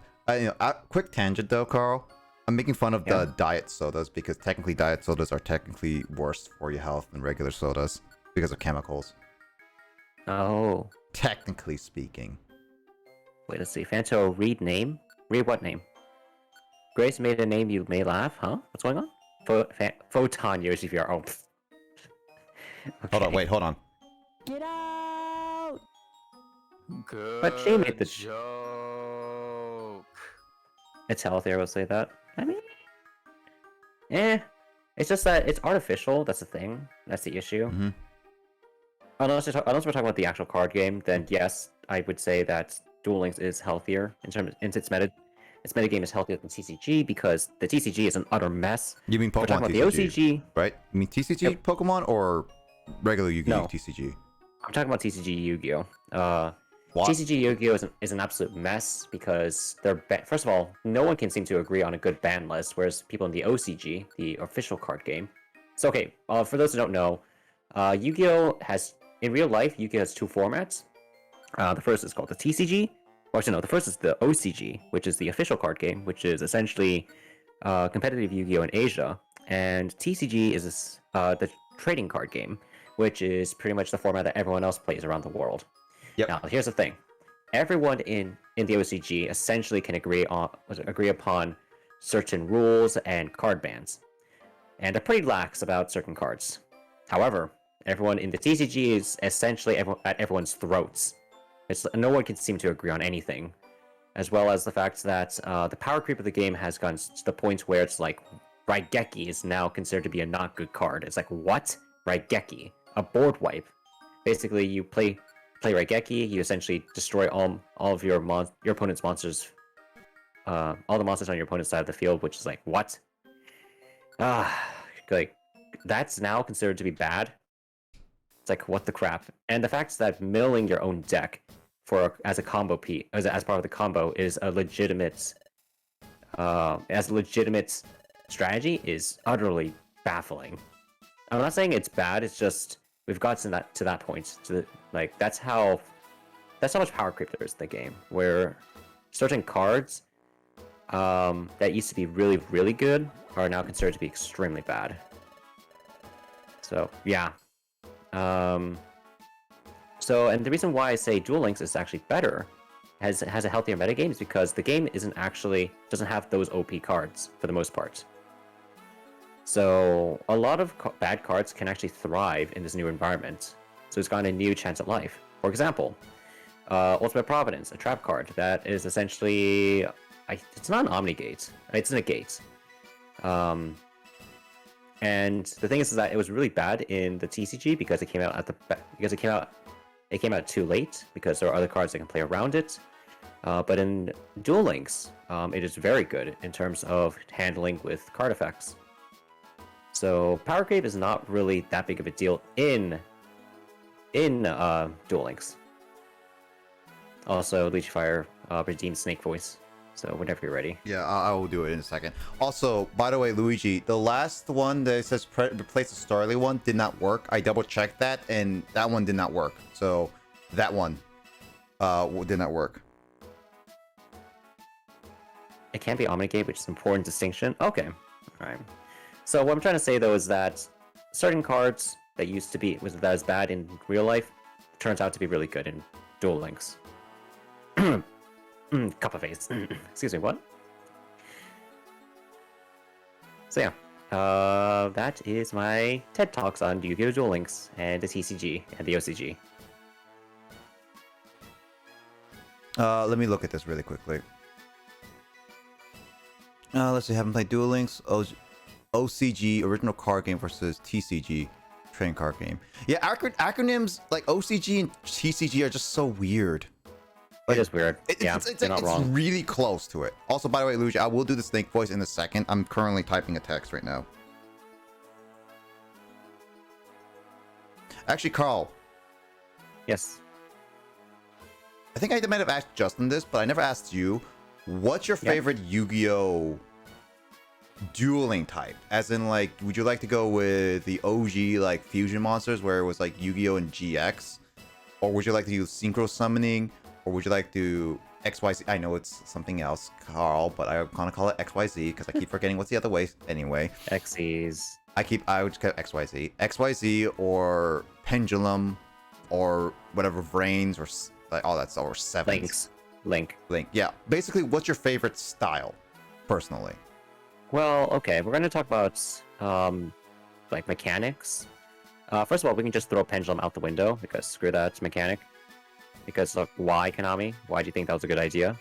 Quick tangent though, Carl. I'm making fun of the diet sodas because technically diet sodas are technically worse for your health than regular sodas because of chemicals. Oh. Technically speaking. Wait, let's see. Fanto, read name? Read what name? Grace made a name you may laugh, huh? What's going on? Photon Yoshi VR. Oh. Okay. Hold on. Get out! Good But she made the joke. It's healthier, we'll say that. I mean, it's just that it's artificial. That's the thing. That's the issue. Mm-hmm. Unless we're talking about the actual card game, then yes, I would say that Duel Links is healthier in terms of its metagame is healthier than TCG because the TCG is an utter mess. You mean Pokemon we're talking about TCG, the OCG, right? You mean TCG Pokemon or regular Yu-Gi-Oh TCG? I'm talking about TCG Yu-Gi-Oh. What? TCG Yu-Gi-Oh is an absolute mess because first of all, no one can seem to agree on a good ban list, whereas people in the OCG, the official card game. So okay, for those who don't know, Yu-Gi-Oh has in real life Yu-Gi-Oh has two formats. The first is called the TCG. Or actually, no, the first is the OCG, which is the official card game, which is essentially competitive Yu-Gi-Oh in Asia, and TCG is the trading card game, which is pretty much the format that everyone else plays around the world. Yep. Now, here's the thing: everyone in the OCG essentially can agree upon certain rules and card bans, and are pretty lax about certain cards. However, everyone in the TCG is essentially at everyone's throats. No one can seem to agree on anything, as well as the fact that the power creep of the game has gone to the point where it's like Raigeki is now considered to be a not good card. It's like, what? Raigeki? A board wipe. Basically, you play Raigeki, you essentially destroy all of your opponent's monsters, all the monsters on your opponent's side of the field, which is like, what? Like, that's now considered to be bad. It's like, what the crap? And the fact that milling your own deck as a combo as part of the combo is a legitimate strategy is utterly baffling. I'm not saying it's bad. It's just we've got to that point. That's how much power creep there is in the game. Where certain cards that used to be really, really good are now considered to be extremely bad. So yeah. And the reason why I say Duel Links is actually better, has a healthier metagame, is because the game doesn't have those OP cards for the most part. So a lot of bad cards can actually thrive in this new environment. So it's gotten a new chance at life. For example, Ultimate Providence, a trap card that is essentially, it's not an Omnigate, it's a Negate. And the thing is that it was really bad in the TCG because it came out too late because there are other cards that can play around it. But in Duel Links, it is very good in terms of handling with card effects. So power creep is not really that big of a deal in Duel Links. Also, Leech Fire redeemed Snake Voice. So whenever you're ready. Yeah, I will do it in a second. Also, by the way, Luigi, the last one that says replace the Starly one did not work. I double checked that, and that one did not work. So that one did not work. It can't be Omnigate, which is an important distinction. Okay, all right. So what I'm trying to say though is that certain cards that used to be that is bad in real life, turns out to be really good in Duel Links. Cup of face. Excuse me, what? So yeah, that is my TED Talks on Yu-Gi-Oh! Duel Links and the TCG and the OCG. Let me look at this really quickly. Let's see. Haven't played Duel Links. OCG, original card game versus TCG, trading card game. Yeah, acronyms like OCG and TCG are just so weird. It is weird. Yeah, It's you're not wrong. really close to it. Also, by the way, Luigi, I will do the snake voice in a second. I'm currently typing a text right now. Actually, Carl, Yes. I think I might have asked Justin this, but I never asked you. What's your Yeah. favorite Yu-Gi-Oh! Dueling type? As in, like, would you like to go with the OG, like, fusion monsters where it was, like, Yu-Gi-Oh! And GX? Or would you like to use synchro summoning? Or would you like to XYZ? I know it's something else, Carl, but I kind of call it XYZ because I keep forgetting what's the other way. Anyway, Xyz. I would just go XYZ. XYZ or Pendulum or whatever, Vrains or like all that stuff, or Sevens. Link. Yeah. Basically, what's your favorite style, personally? Well, okay, we're gonna talk about like mechanics. First of all, we can just throw Pendulum out the window because screw that mechanic. Because like, why Konami? Why do you think that was a good idea?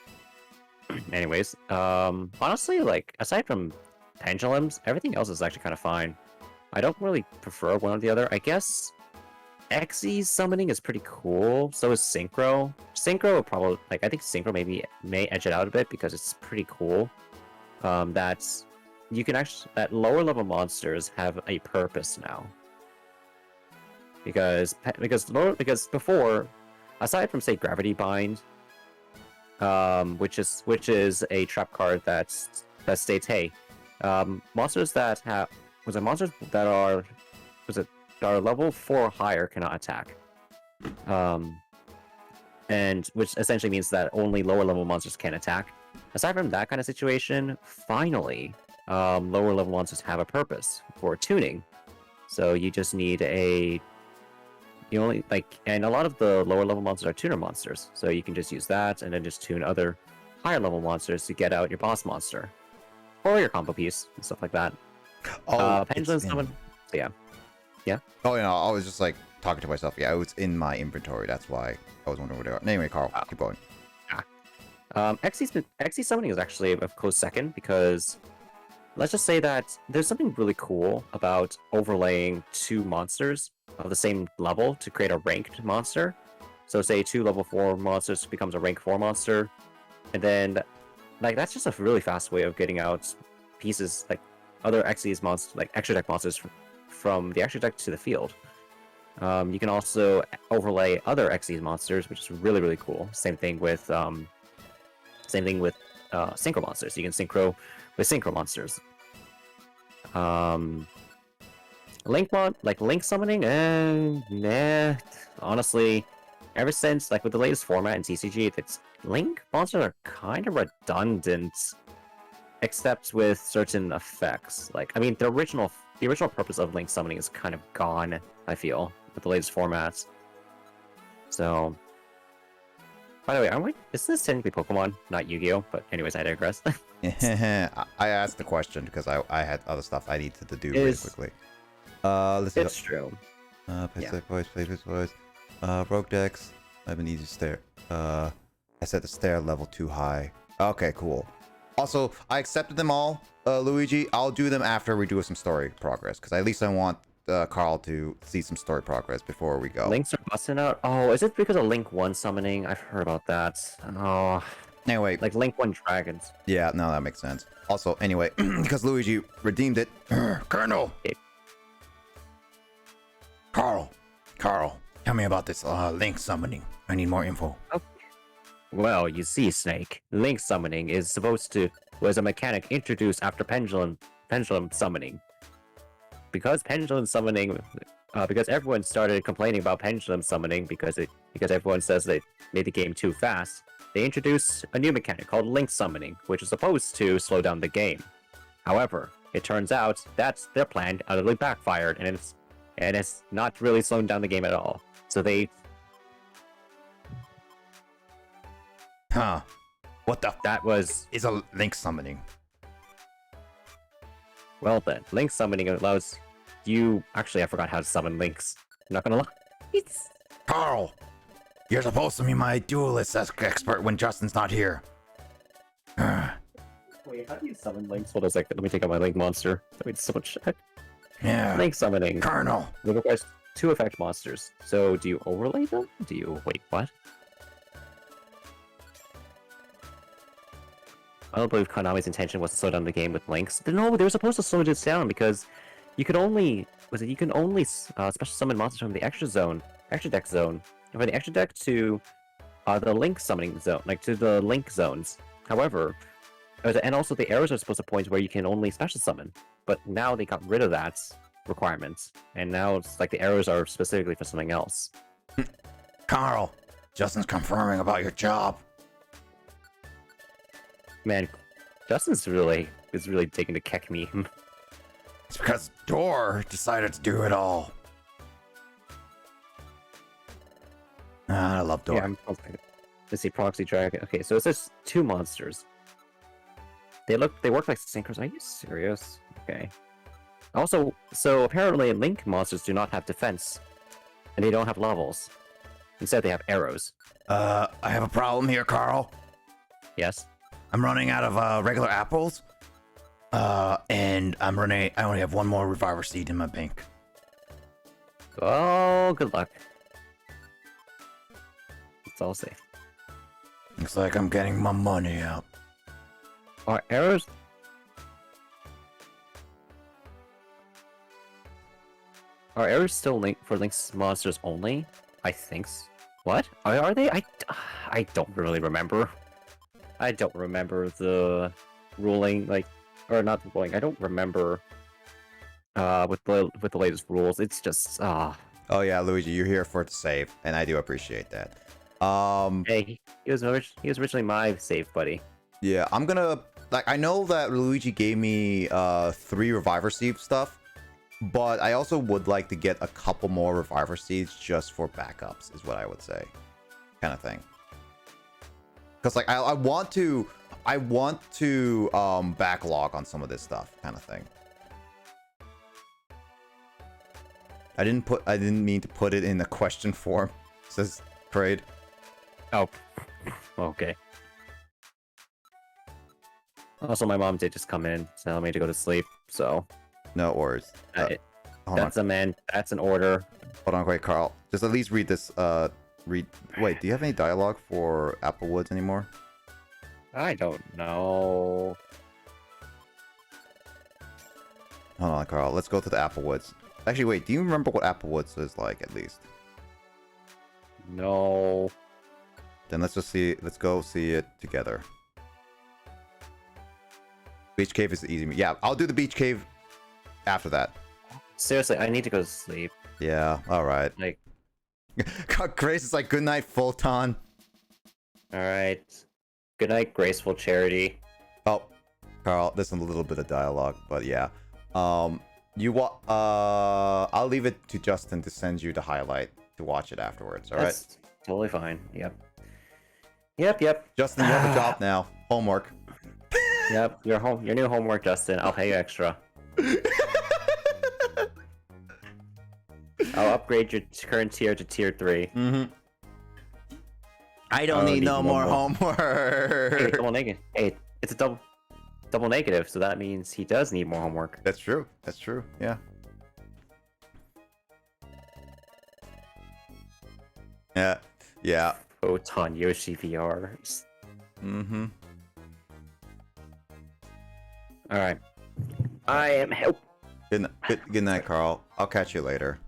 Anyways, honestly, like aside from Pendulums, everything else is actually kind of fine. I don't really prefer one or the other. I guess Xyz summoning is pretty cool. So is Synchro. Synchro would probably like I think Synchro may edge it out a bit because it's pretty cool. That's you can actually that lower level monsters have a purpose now. Because before, aside from say Gravity Bind, which is a trap card that states, hey, monsters that are level 4 or higher cannot attack. And which essentially means that only lower level monsters can attack. Aside from that kind of situation, finally, lower level monsters have a purpose for tuning. So you just need and a lot of the lower level monsters are tuner monsters. So you can just use that and then just tune other higher level monsters to get out your boss monster. Or your combo piece and stuff like that. Pendulum summon. So yeah. Yeah? Oh, yeah, I was just like talking to myself. Yeah, it was in my inventory. That's why I was wondering where they are. Anyway, Carl, keep going. Xyz summoning is actually a close second because let's just say that there's something really cool about overlaying two monsters of the same level to create a ranked monster. So say two level 4 monsters becomes a rank 4 monster, and then like that's just a really fast way of getting out pieces like other Xyz monsters, like extra deck monsters from the extra deck to the field. You can also overlay other Xyz monsters, which is really, really cool. Same thing with synchro monsters. You can synchro with synchro monsters. Link summoning, nah. Honestly, ever since like with the latest format in TCG, it's Link monsters are kind of redundant, except with certain effects. Like, I mean, the original purpose of Link summoning is kind of gone, I feel, with the latest formats. So, by the way, is this technically Pokemon, not Yu-Gi-Oh? But anyways, I digress. I asked the question because I had other stuff I needed to do really quickly. Let's see. It's true. Play voice. Rogue decks. I've been easy to stare. I set the stair level too high. Okay, cool. Also, I accepted them all, Luigi. I'll do them after we do some story progress, because at least I want Carl to see some story progress before we go. Links are busting out. Oh, is it because of Link 1 summoning? I've heard about that. Oh. Anyway. Like Link 1 Dragons. Yeah, no, that makes sense. Also, anyway, because Luigi redeemed it. Colonel! Okay. Carl, tell me about this Link summoning. I need more info. Okay. Well, you see, Snake, Link summoning was a mechanic introduced after Pendulum summoning. Because everyone started complaining about Pendulum summoning because everyone says they made the game too fast, they introduced a new mechanic called Link summoning, which is supposed to slow down the game. However, it turns out that their plan utterly backfired, and it's not really slowing down the game at all. So they Huh. What the That was is a link summoning? well then. Link summoning allows you. Actually, I forgot how to summon links. I'm not gonna lie. It's... Carl, you're supposed to be my duelist expert when Justin's not here. Wait, how do you summon links? Hold on a second. Let me take out my link monster. Let me just double check. Yeah. Link summoning. Colonel. It requires 2 effect monsters. So do you overlay them? Do you wait? What? I don't believe Konami's intention was to slow down the game with links. No, they were supposed to slow this down because you could only special summon monsters from the extra deck zone, and from the extra deck to the link summoning zone, like to the link zones. However, and also the arrows are supposed to point where you can only special summon, but now they got rid of that requirement, and now it's like the arrows are specifically for something else. Carl, Justin's confirming about your job. Man, Justin's really taking to keck me. It's because Dor decided to do it all. I love Dor. Yeah, let's see, Proxy Dragon. Okay, so it says 2 monsters. They work like sinkers. Are you serious? Okay. Also, so apparently Link monsters do not have defense, and they don't have levels. Instead, they have arrows. I have a problem here, Carl. Yes. I'm running out of regular apples. And I only have 1 more reviver seed in my bank. Oh, good luck. It's all safe. Looks like I'm getting my money out. Are arrows? Are arrows still for Link's monsters only? I think so. What? Are they? I don't really remember. I don't remember the ruling, or not the ruling. I don't remember with the latest rules. It's just Oh yeah, Luigi, you're here for it to save, and I do appreciate that. Hey, he was originally my save buddy. Yeah, I'm gonna I know that Luigi gave me 3 reviver seed stuff, but I also would like to get a couple more reviver seeds just for backups, is what I would say, kind of thing. Because I want to backlog on some of this stuff, kind of thing. I didn't mean to put it in the question form, says Kraid. Oh, okay. Also, my mom did just come in, telling me to go to sleep. So No worries. Hold on. That's an order. Hold on, wait, Carl. Just at least read this. Wait, do you have any dialogue for Applewoods anymore? I don't know. Hold on, Carl. Let's go to the Applewoods. Actually, wait. Do you remember what Applewoods is like, at least? No. Then let's go see it together. Beach Cave is the easy. Yeah, I'll do the Beach Cave after that. Seriously, I need to go to sleep. Yeah, alright. Like, Grace is like, good night, Fulton. alright. Good night, graceful charity. Oh, Carl, there's a little bit of dialogue, but yeah. I'll leave it to Justin to send you the highlight to watch it afterwards, alright? That's totally fine. Yep. Yep. Justin, you have a job now. Homework. Yep, your new homework, Justin. I'll pay you extra. I'll upgrade your current tier to tier 3. Mm-hmm. I don't need no more homework. Hey, double negative. Hey, it's a double negative, so that means he does need more homework. That's true. That's true. Yeah. Yeah. Photon Yoshi VR. Mm-hmm. Alright. I am help. Good night, Carl. I'll catch you later.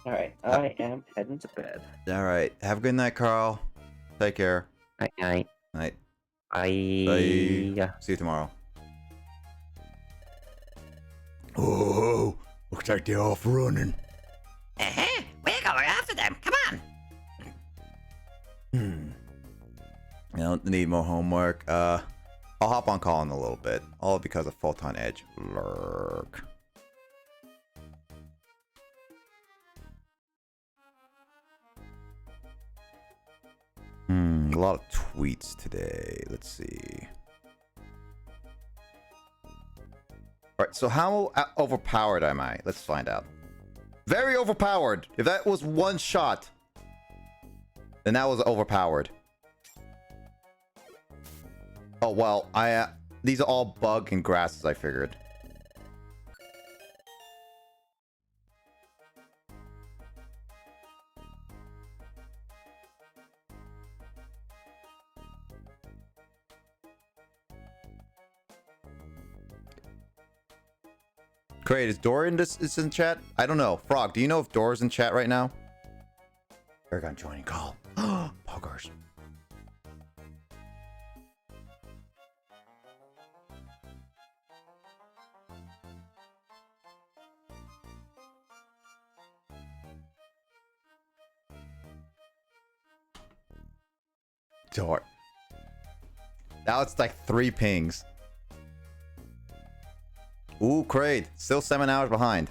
Alright, I am heading to bed. Alright. Have a good night, Carl. Take care. Night. Night. Bye. Bye. See you tomorrow. Oh, looks like they're off running. Uh-huh. We're going after them. Come on. I don't need more homework. I'll hop on call in a little bit. All because of Photon Edge. Lurk. A lot of tweets today. Let's see. Alright, so how overpowered am I? Let's find out. Very overpowered! If that was one shot, then that was overpowered. Oh, well, these are all bug and grasses, I figured. Great, is Dora is in chat? I don't know. Frog, do you know if Dora's in chat right now? Paragon joining call. Poggers. Dora. Now it's like 3 pings. Ooh, Kraid. Still 7 hours behind.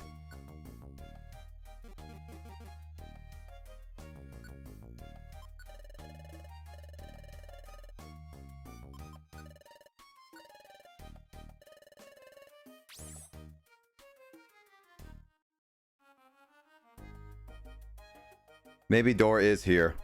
Maybe Dora is here.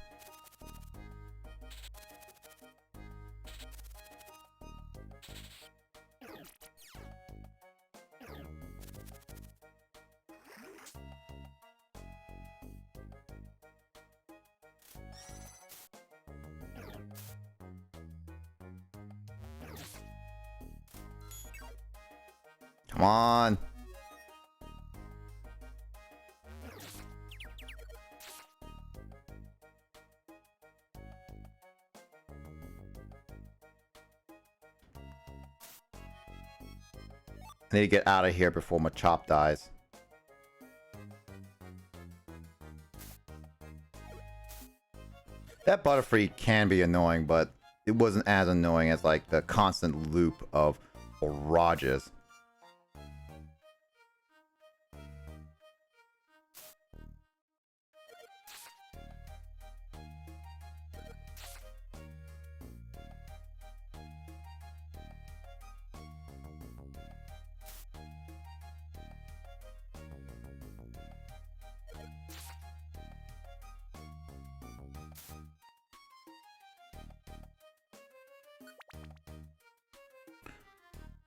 Come on. I need to get out of here before my chop dies. That Butterfree can be annoying, but it wasn't as annoying as like the constant loop of barrages.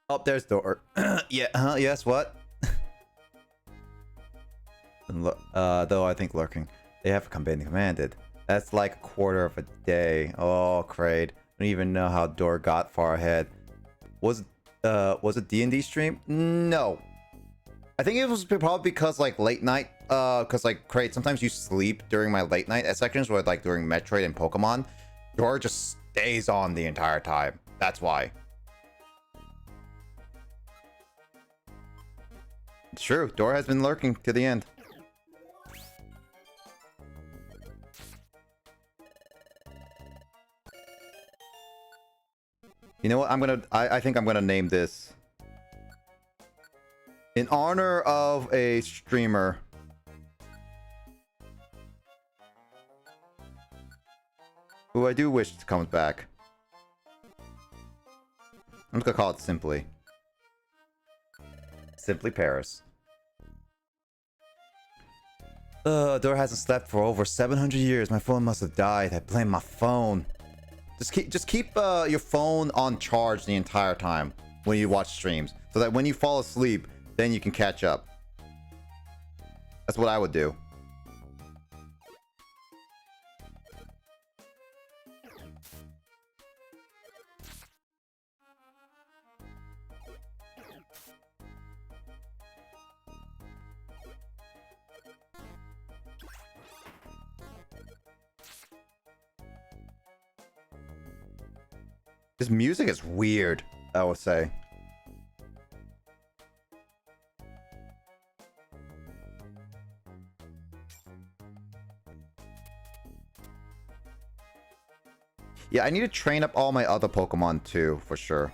Oh, there's Dora. Yeah, yes, what? Though I think lurking. They have been commanded. That's like a quarter of a day. Oh, Kraid. I don't even know how Dora got far ahead. Was it D&D stream? No. I think it was probably because like late night, cause like Kraid, sometimes you sleep during my late night sections where like during Metroid and Pokemon. Dora just stays on the entire time. That's why. It's true. Dora has been lurking to the end. You know what? I think I'm gonna name this in honor of a streamer who I do wish comes back. I'm just gonna call it Simply. Simply Paris. Dora hasn't slept for over 700 years. My phone must have died. I blame my phone. Just keep your phone on charge the entire time when you watch streams, so that when you fall asleep, then you can catch up. That's what I would do. This music is weird, I would say. Yeah, I need to train up all my other Pokemon too, for sure.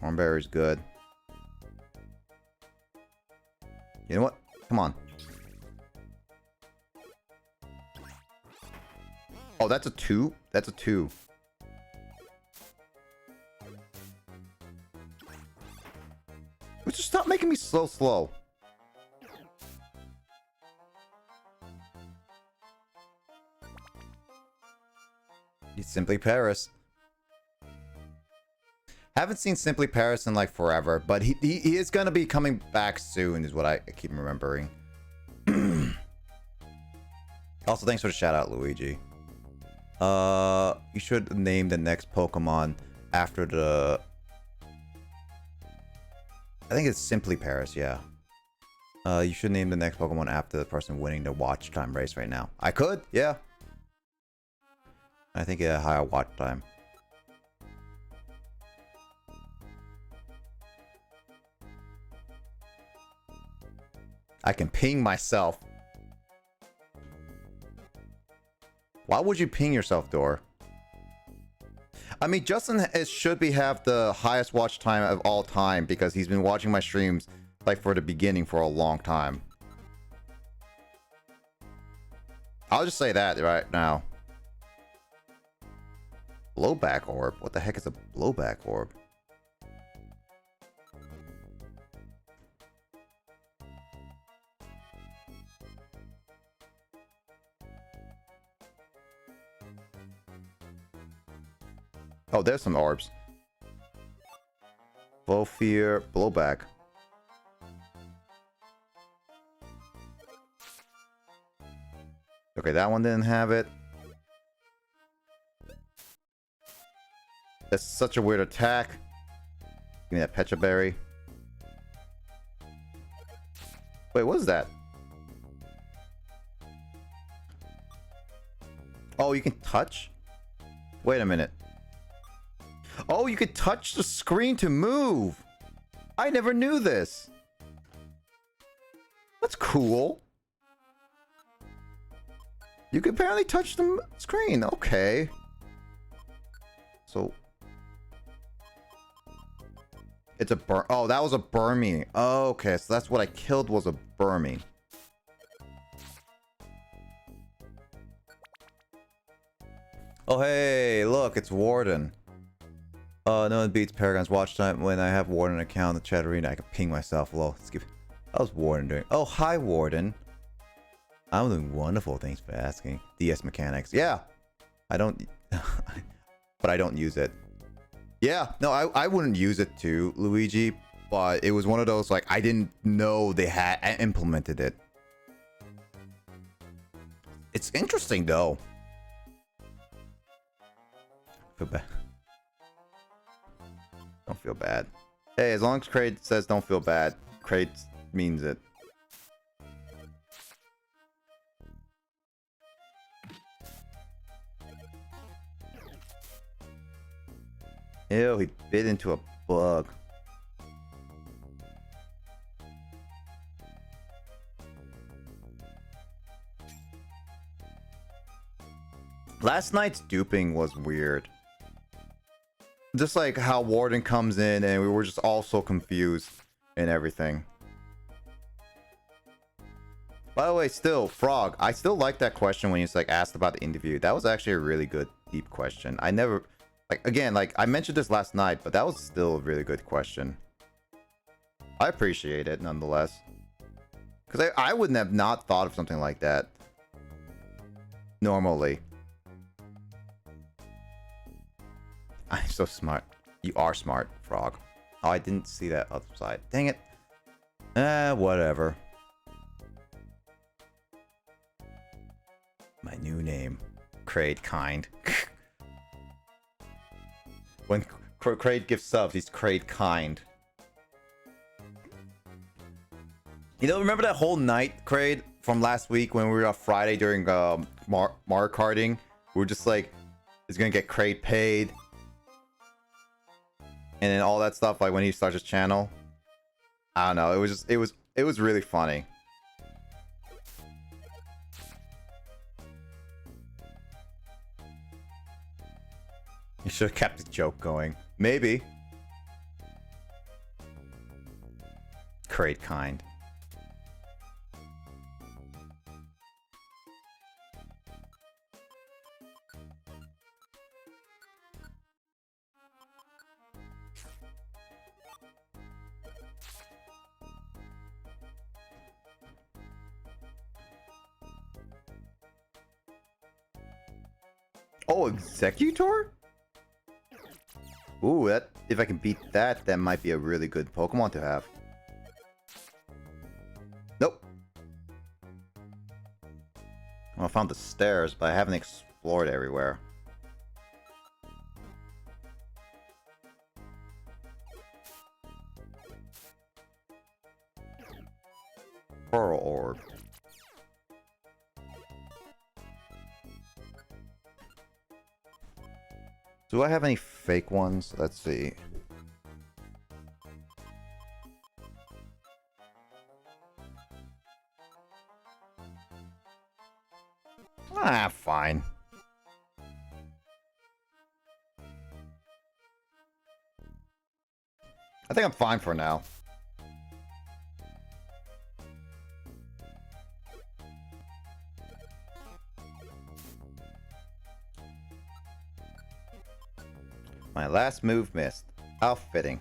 Hornberry's good. You know what? Come on. Oh, that's a 2? That's a 2. Would you stop making me slow? He's Simply Paris. Haven't seen Simply Paris in like forever, but he is gonna be coming back soon, is what I keep remembering. Also, thanks for the shout out, Luigi. You should name the next Pokemon after the... I think it's Simply Paris, yeah. You should name the next Pokemon after the person winning the watch time race right now. I could, yeah. I think it had a higher watch time. I can ping myself. Why would you ping yourself, Dor? I mean, Justin should have the highest watch time of all time because he's been watching my streams like for the beginning for a long time. I'll just say that right now. Blowback orb? What the heck is a blowback orb? Oh, there's some orbs. Fear, blowback. Okay, that one didn't have it. That's such a weird attack. Give me that Pecha Berry. Wait, what is that? Oh, you can touch? Wait a minute. Oh, you could touch the screen to move. I never knew this. That's cool. You can apparently touch the screen. Okay. So it's a oh, that was a Burmy. Oh, okay, so that's what I killed was a Burmy. Oh, hey, look, it's Warden. No one beats Paragon's watch time. When I have Warden account in the chat arena, I can ping myself. Hello, skip. How's Warden doing? Oh, hi, Warden. I'm doing wonderful. Thanks for asking. DS mechanics. Yeah, I don't, but I don't use it. Yeah, no, I wouldn't use it too, Luigi. But it was one of those like I didn't know they had implemented it. It's interesting though. Feel bad. Don't feel bad. Hey, as long as Kraid says don't feel bad, Kraid means it. Ew, he bit into a bug. Last night's duping was weird. Just like how Warden comes in and we were just all so confused and everything. By the way, still, Frog, I still like that question when he's like asked about the interview. That was actually a really good, deep question. I never, like, again, like I mentioned this last night, but that was still a really good question. I appreciate it nonetheless. Because I wouldn't have not thought of something like that normally. I'm so smart. You are smart, Frog. Oh, I didn't see that other side. Dang it. Whatever. My new name. Kraid Kind. When Kraid gives subs, he's Kraid Kind. You know, remember that whole night, Kraid, from last week when we were on Friday during Mario Karting? We were just like, it's gonna get Kraid paid. And then all that stuff, like when he starts his channel. I don't know, it was just, it was really funny. You should have kept the joke going. Maybe. Kraid Kind. Oh, Executor? Ooh, that if I can beat that, that might be a really good Pokemon to have. Nope. Well, I found the stairs, but I haven't explored everywhere. Pearl Orb. Do I have any fake ones? Let's see. Ah, fine. I think I'm fine for now. My last move missed. How fitting.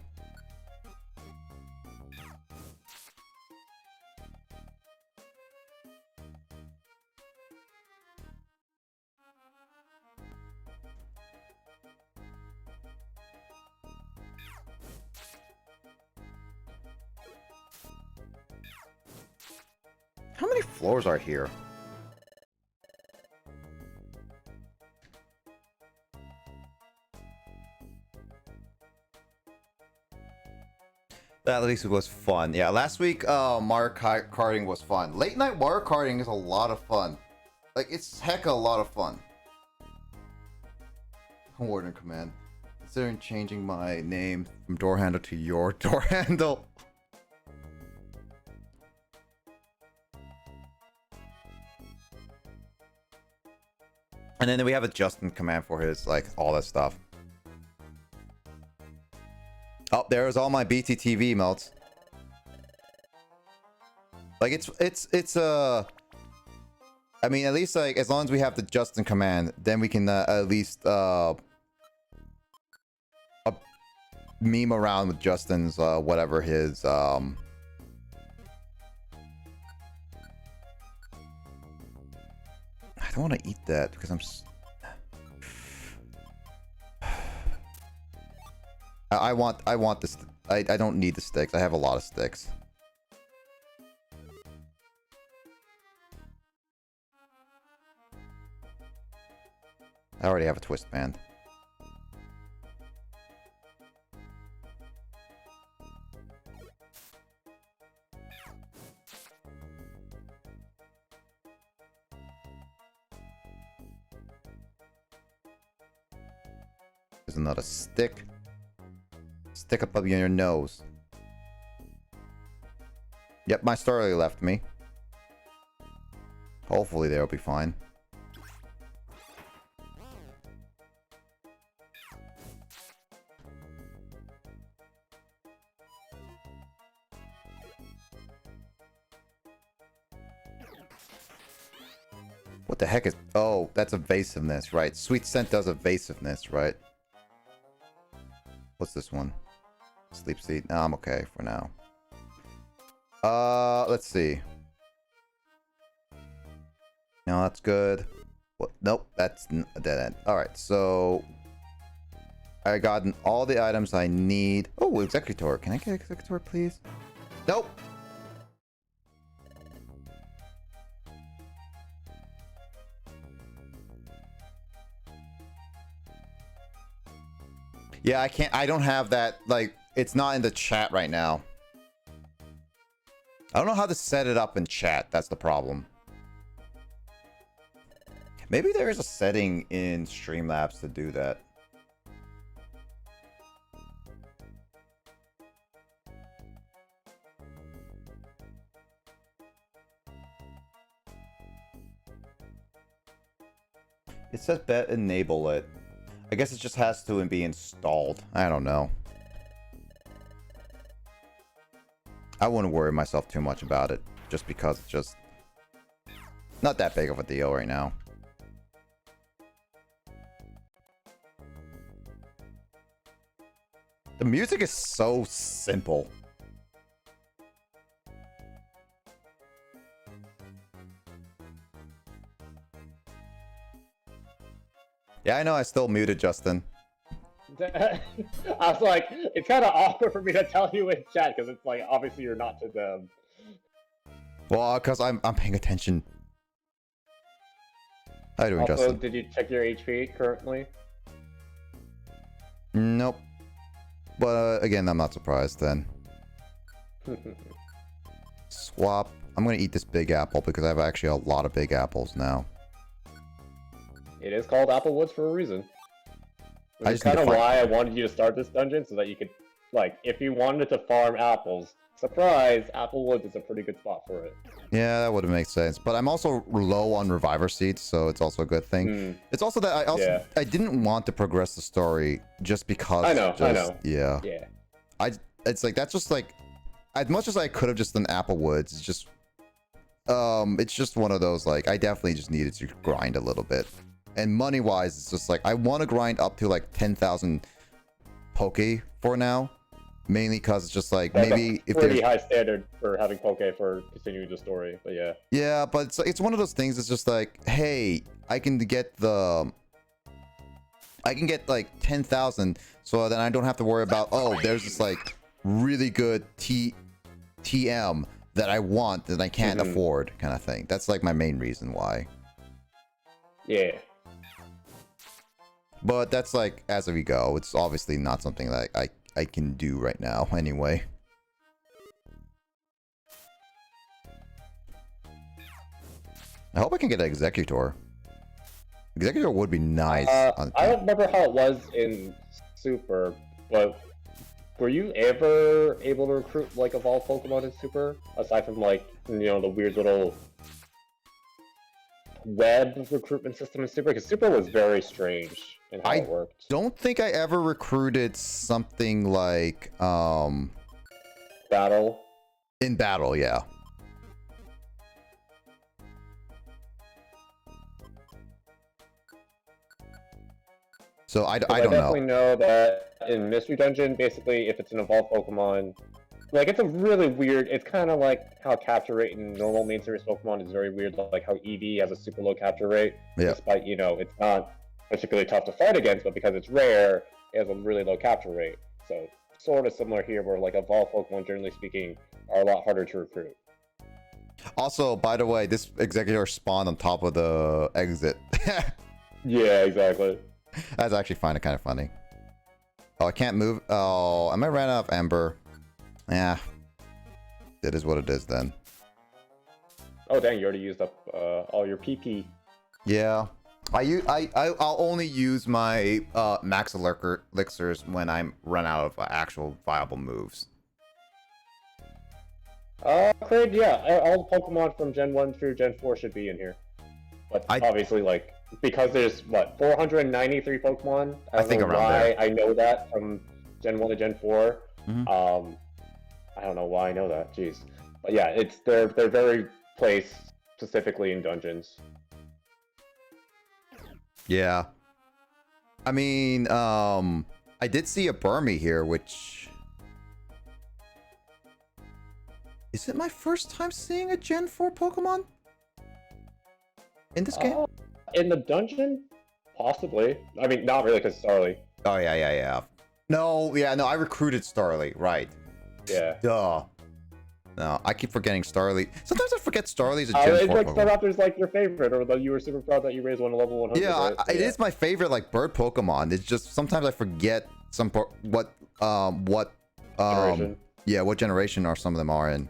How many floors are here? That at least was fun. Yeah, last week Mario Karting was fun. Late night Mario Karting is a lot of fun. Like, it's heck a lot of fun. Warden command. Considering changing my name from door handle to your door handle. And then we have a Justin command for his, like, all that stuff. Oh, there's all my BTTV melts. Like, I mean, at least, like, as long as we have the Justin command, then we can at least meme around with Justin's whatever his I don't want to eat that because I want this. I don't need the sticks. I have a lot of sticks. I already have a twist band. There's another stick. Stick up your nose. Yep, my Starly left me. Hopefully they'll be fine. What the heck is... Oh, that's evasiveness, right. Sweet Scent does evasiveness, right. What's this one? Sleep Seed. No, I'm okay for now. Let's see. No, that's good. What? Nope, that's a dead end. Alright, so... I gotten all the items I need. Oh, Executor. Can I get Executor, please? Nope! Yeah, I can't. I don't have that. Like, it's not in the chat right now. I don't know how to set it up in chat. That's the problem. Maybe there is a setting in Streamlabs to do that. It says bet enable it. I guess it just has to be installed. I don't know. I wouldn't worry myself too much about it, just because it's just not that big of a deal right now. The music is so simple. Yeah, I know. I still muted Justin. I was like, it's kind of awkward for me to tell you in chat because it's like obviously you're not to them. Well, because I'm paying attention. How you doing, Also, Justin? did you check your HP currently? Nope. But again, I'm not surprised then. Swap. I'm gonna eat this big apple because I have actually a lot of big apples now. It is called Applewoods for a reason. Which I is just need kind to of find- why I wanted you to start this dungeon so that you could, like, if you wanted to farm apples, surprise, Applewoods is a pretty good spot for it. Yeah, that would have made sense. But I'm also low on reviver seeds, so it's also a good thing. It's also that I didn't want to progress the story just because. I know. Yeah. Yeah. It's like that's just like as much as I could have just done Applewoods. It's just one of those like I definitely just needed to grind a little bit. And money wise, it's just like I want to grind up to like 10,000 Poke for now. Mainly because it's just like That's maybe a if pretty there's high standard for having Poke for continuing the story, but yeah. yeah, but it's one of those things. It's just like, hey, I can get like 10,000, so then I don't have to worry about there's this like really good TM that I want that I can't afford kind of thing. That's like my main reason why. Yeah. But that's like as we go. It's obviously not something that I can do right now anyway. I hope I can get an Executor. Executor would be nice. I don't remember how it was in Super, but were you ever able to recruit like evolved Pokemon in Super? Aside from like, the weird little web recruitment system in Super? Because Super was very strange in how it worked. Don't think I ever recruited something like Battle? in battle, yeah. So I don't know. definitely know that in Mystery Dungeon, basically, if it's an evolved Pokemon, like it's a really weird. It's kind of like how capture rate in normal main series Pokemon is very weird, like how Eevee has a super low capture rate, despite it's not particularly tough to fight against, but because it's rare, it has a really low capture rate. So sort of similar here, where like evolved Pokemon, generally speaking, are a lot harder to recruit. Also, by the way, this Executor spawned on top of the exit. Yeah, exactly. That's actually kind of funny. Oh, I can't move. Oh, I might ran out of Ember. Yeah. It is what it is then. Oh dang, you already used up all your PP. Yeah. I'll only use my max elixirs when I'm run out of actual viable moves. Craig, yeah, all the Pokemon from Gen 1 through Gen 4 should be in here. But obviously, like, because there's, 493 Pokemon? I think around why I know that from Gen 1 to Gen 4. I don't know why I know that, jeez. But yeah, they're very placed specifically in dungeons. Yeah. I mean, I did see a Burmy here, which... Is it my first time seeing a Gen 4 Pokemon? In this game? In the dungeon? Possibly. I mean, not really, because Starly. Oh, yeah. No, I recruited Starly, right. Yeah. Duh. No, I keep forgetting Starly. Sometimes I forget Starly's a Gen 4 like Pokemon. Staraptor's like your favorite, or that you were super proud that you raised one to level 100. Yeah, right? it is my favorite, like, bird Pokemon. It's just, sometimes I forget what generation. Yeah, what generation are some of them are in.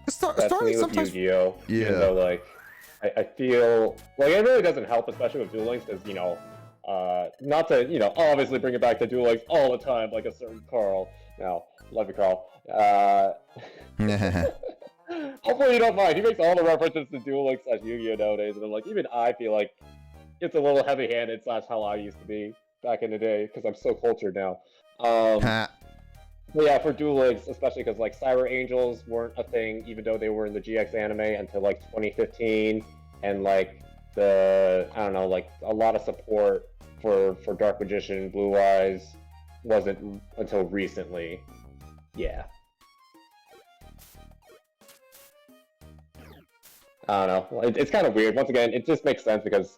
That's Starly me with sometimes... Yu-Gi-Oh! Yeah. Even though, like, I feel like it really doesn't help, especially with Duel Links, because not to obviously bring it back to Duel Links all the time, like a certain Carl. Now, love you, Carl. Hopefully you don't mind. He makes all the references to Duel Links / Yu-Gi-Oh! Nowadays, and I'm like, even I feel like it's a little heavy-handed / how I used to be back in the day, because I'm so cultured now. But yeah, for Duel Links, especially because like Cyber Angels weren't a thing, even though they were in the GX anime until like 2015, and like a lot of support for Dark Magician, Blue Eyes wasn't until recently. Yeah. I don't know. It's kind of weird. Once again, it just makes sense because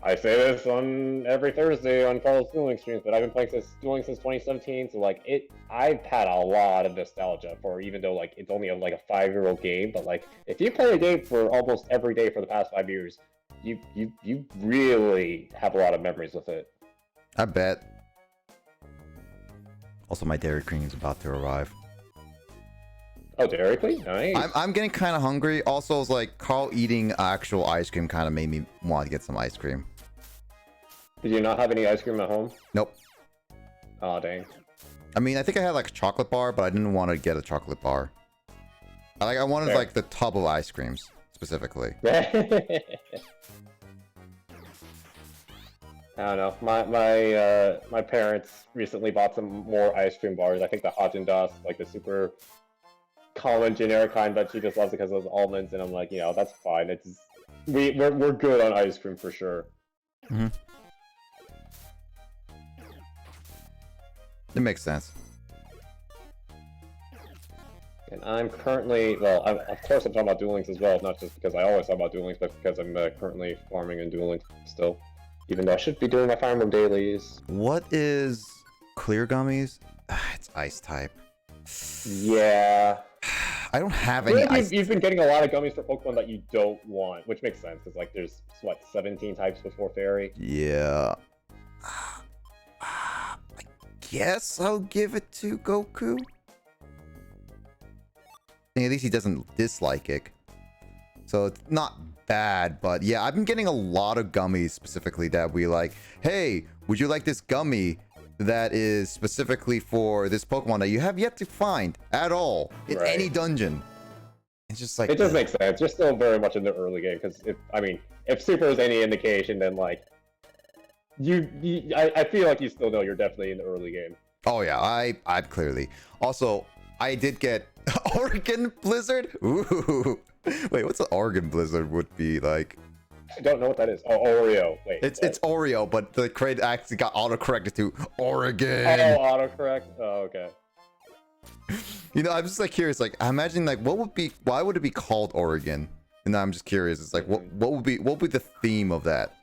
I say this on every Thursday on Carlos Dueling streams, but I've been playing Dueling since 2017, so like I've had a lot of nostalgia for, even though like it's only like a 5-year-old game, but like if you play a game for almost every day for the past 5 years, you really have a lot of memories with it. I bet. Also, my Dairy Queen is about to arrive. Oh, Dairy Queen? Nice. I'm getting kind of hungry. Also, it's like Carl eating actual ice cream kind of made me want to get some ice cream. Did you not have any ice cream at home? Nope. Oh, dang. I mean, I think I had like a chocolate bar, but I didn't want to get a chocolate bar. I wanted like the tub of ice creams specifically. I don't know. My parents recently bought some more ice cream bars. I think the Haagen-Dazs, like the super common generic kind, but she just loves it because of those almonds, and I'm like, you know, that's fine. It's we're good on ice cream for sure. Mm-hmm. It makes sense. And I'm currently, well, of course I'm talking about Duel Links as well, not just because I always talk about Duel Links, but because I'm currently farming in Duel Links still. Even though I should be doing my Fire Emblem dailies. What is clear gummies? It's ice type. Yeah. I don't have any ice. You've been getting a lot of gummies for Pokemon that you don't want, which makes sense, because like there's, what, 17 types before Fairy? Yeah. I guess I'll give it to Goku. At least he doesn't dislike it. So it's not bad, but yeah, I've been getting a lot of gummies specifically that we like, hey, would you like this gummy that is specifically for this Pokemon that you have yet to find at all in any dungeon? It's just like... It just makes sense. You're still very much in the early game, because if Super is any indication, then like, I feel like you still know you're definitely in the early game. Oh yeah, I clearly. Also, I did get Oregon Blizzard. Ooh. Wait, what's an Oregon Blizzard would be like? I don't know what that is. Oh, Oreo. Wait. It's Oreo, but the crate actually got autocorrected to Oregon. Oh, autocorrect. Oh, okay. You know, I'm just like curious. Like, I imagine like why would it be called Oregon? And I'm just curious. It's like what would be the theme of that?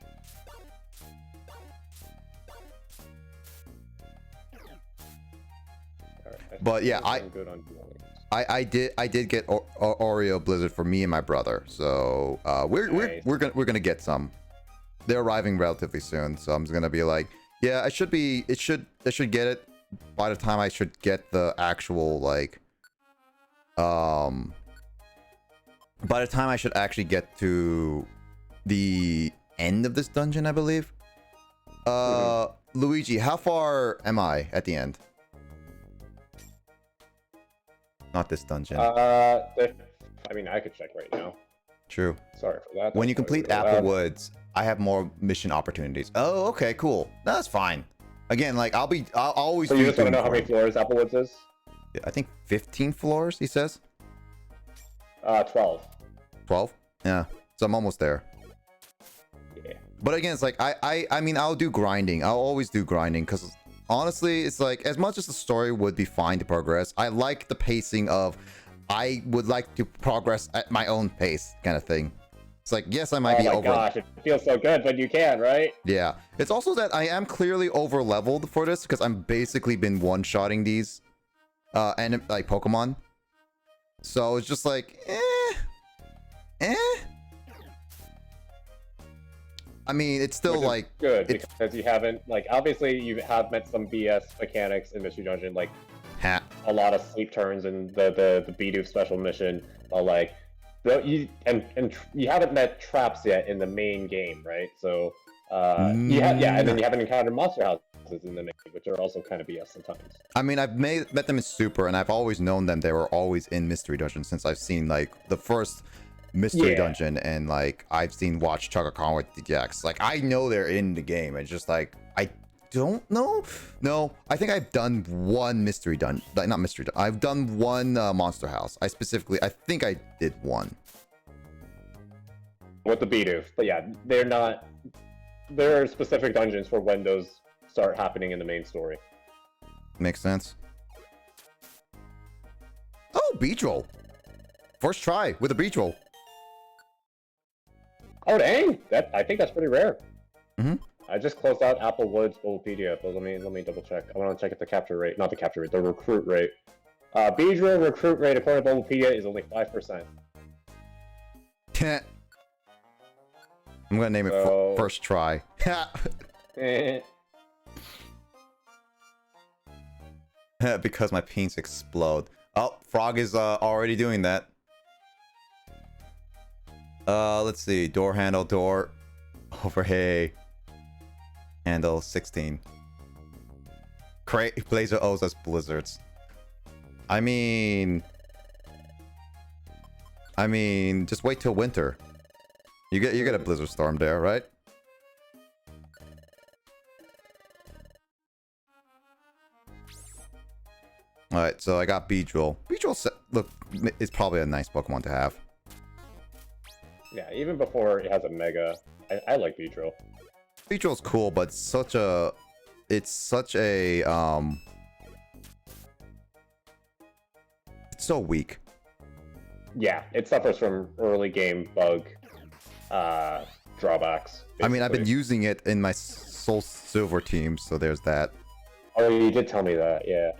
But yeah, I did get Oreo Blizzard for me and my brother, so we're gonna get some. They're arriving relatively soon, so I'm just gonna be like, yeah, I should get it by the time I should get the actual like by the time I should actually get to the end of this dungeon, I believe. Luigi, how far am I at the end? Not this dungeon. I mean, I could check right now. True. Sorry for that. When you complete Apple Woods, I have more mission opportunities. Oh, okay, cool. That's fine. Again, like I'll always. So you just want to know how many floors Apple Woods is? I think 15 floors. He says. 12. 12. Yeah. So I'm almost there. Yeah. But again, it's like I mean, I'll do grinding. I'll always do grinding because. Honestly, it's like, as much as the story would be fine to progress, I like the pacing of, I would like to progress at my own pace kind of thing. It's like, yes, I might be over... Oh my gosh, it feels so good when you can, right? Yeah. It's also that I am clearly over-leveled for this, because I'm basically been one-shotting these, and like, Pokemon. So it's just like, I mean, it's still like good because you haven't, like, obviously you have met some BS mechanics in Mystery Dungeon, like a lot of sleep turns in the Bidoof special mission, like you haven't met traps yet in the main game, right? So and then you haven't encountered monster houses in the main, which are also kind of BS sometimes. I mean, I've met them in Super, and I've always known them. They were always in Mystery Dungeon since I've seen like the first Mystery Dungeon, and like I've seen Watch Chugga Khan with the DX. Like I know they're in the game. It's just like I don't know. No, I think I've done one Mystery Dungeon, like not Mystery Dungeon. I've done one Monster House. I think I did one with the Bidoof. But yeah, they're not. There are specific dungeons for when those start happening in the main story. Makes sense. Oh, Beedrill. First try with a Beedrill. Oh dang! I think that's pretty rare. Mhm. I just closed out Applewood's Bulbapedia, but let me double check. I want to check if the capture rate, not the capture rate, the recruit rate. Beedrill recruit rate according to Bulbapedia is only 5%. I'm gonna name it So- first try. Because my peens explode. Oh, Frog is already doing that. Let's see. Door handle, door. Over, hey. Handle 16. Blazer owes us blizzards. I mean, just wait till winter. You get a blizzard storm there, right? All right, so I got Beedrill. Beedrill, look, it's probably a nice Pokemon to have. Yeah, even before it has a Mega, I like Beedrill. Beedrill's cool, but it's such a it's so weak. Yeah, it suffers from early game bug drawbacks. I mean, I've been basically. using it in my Soul Silver team, so there's that. Oh, you did tell me that, yeah.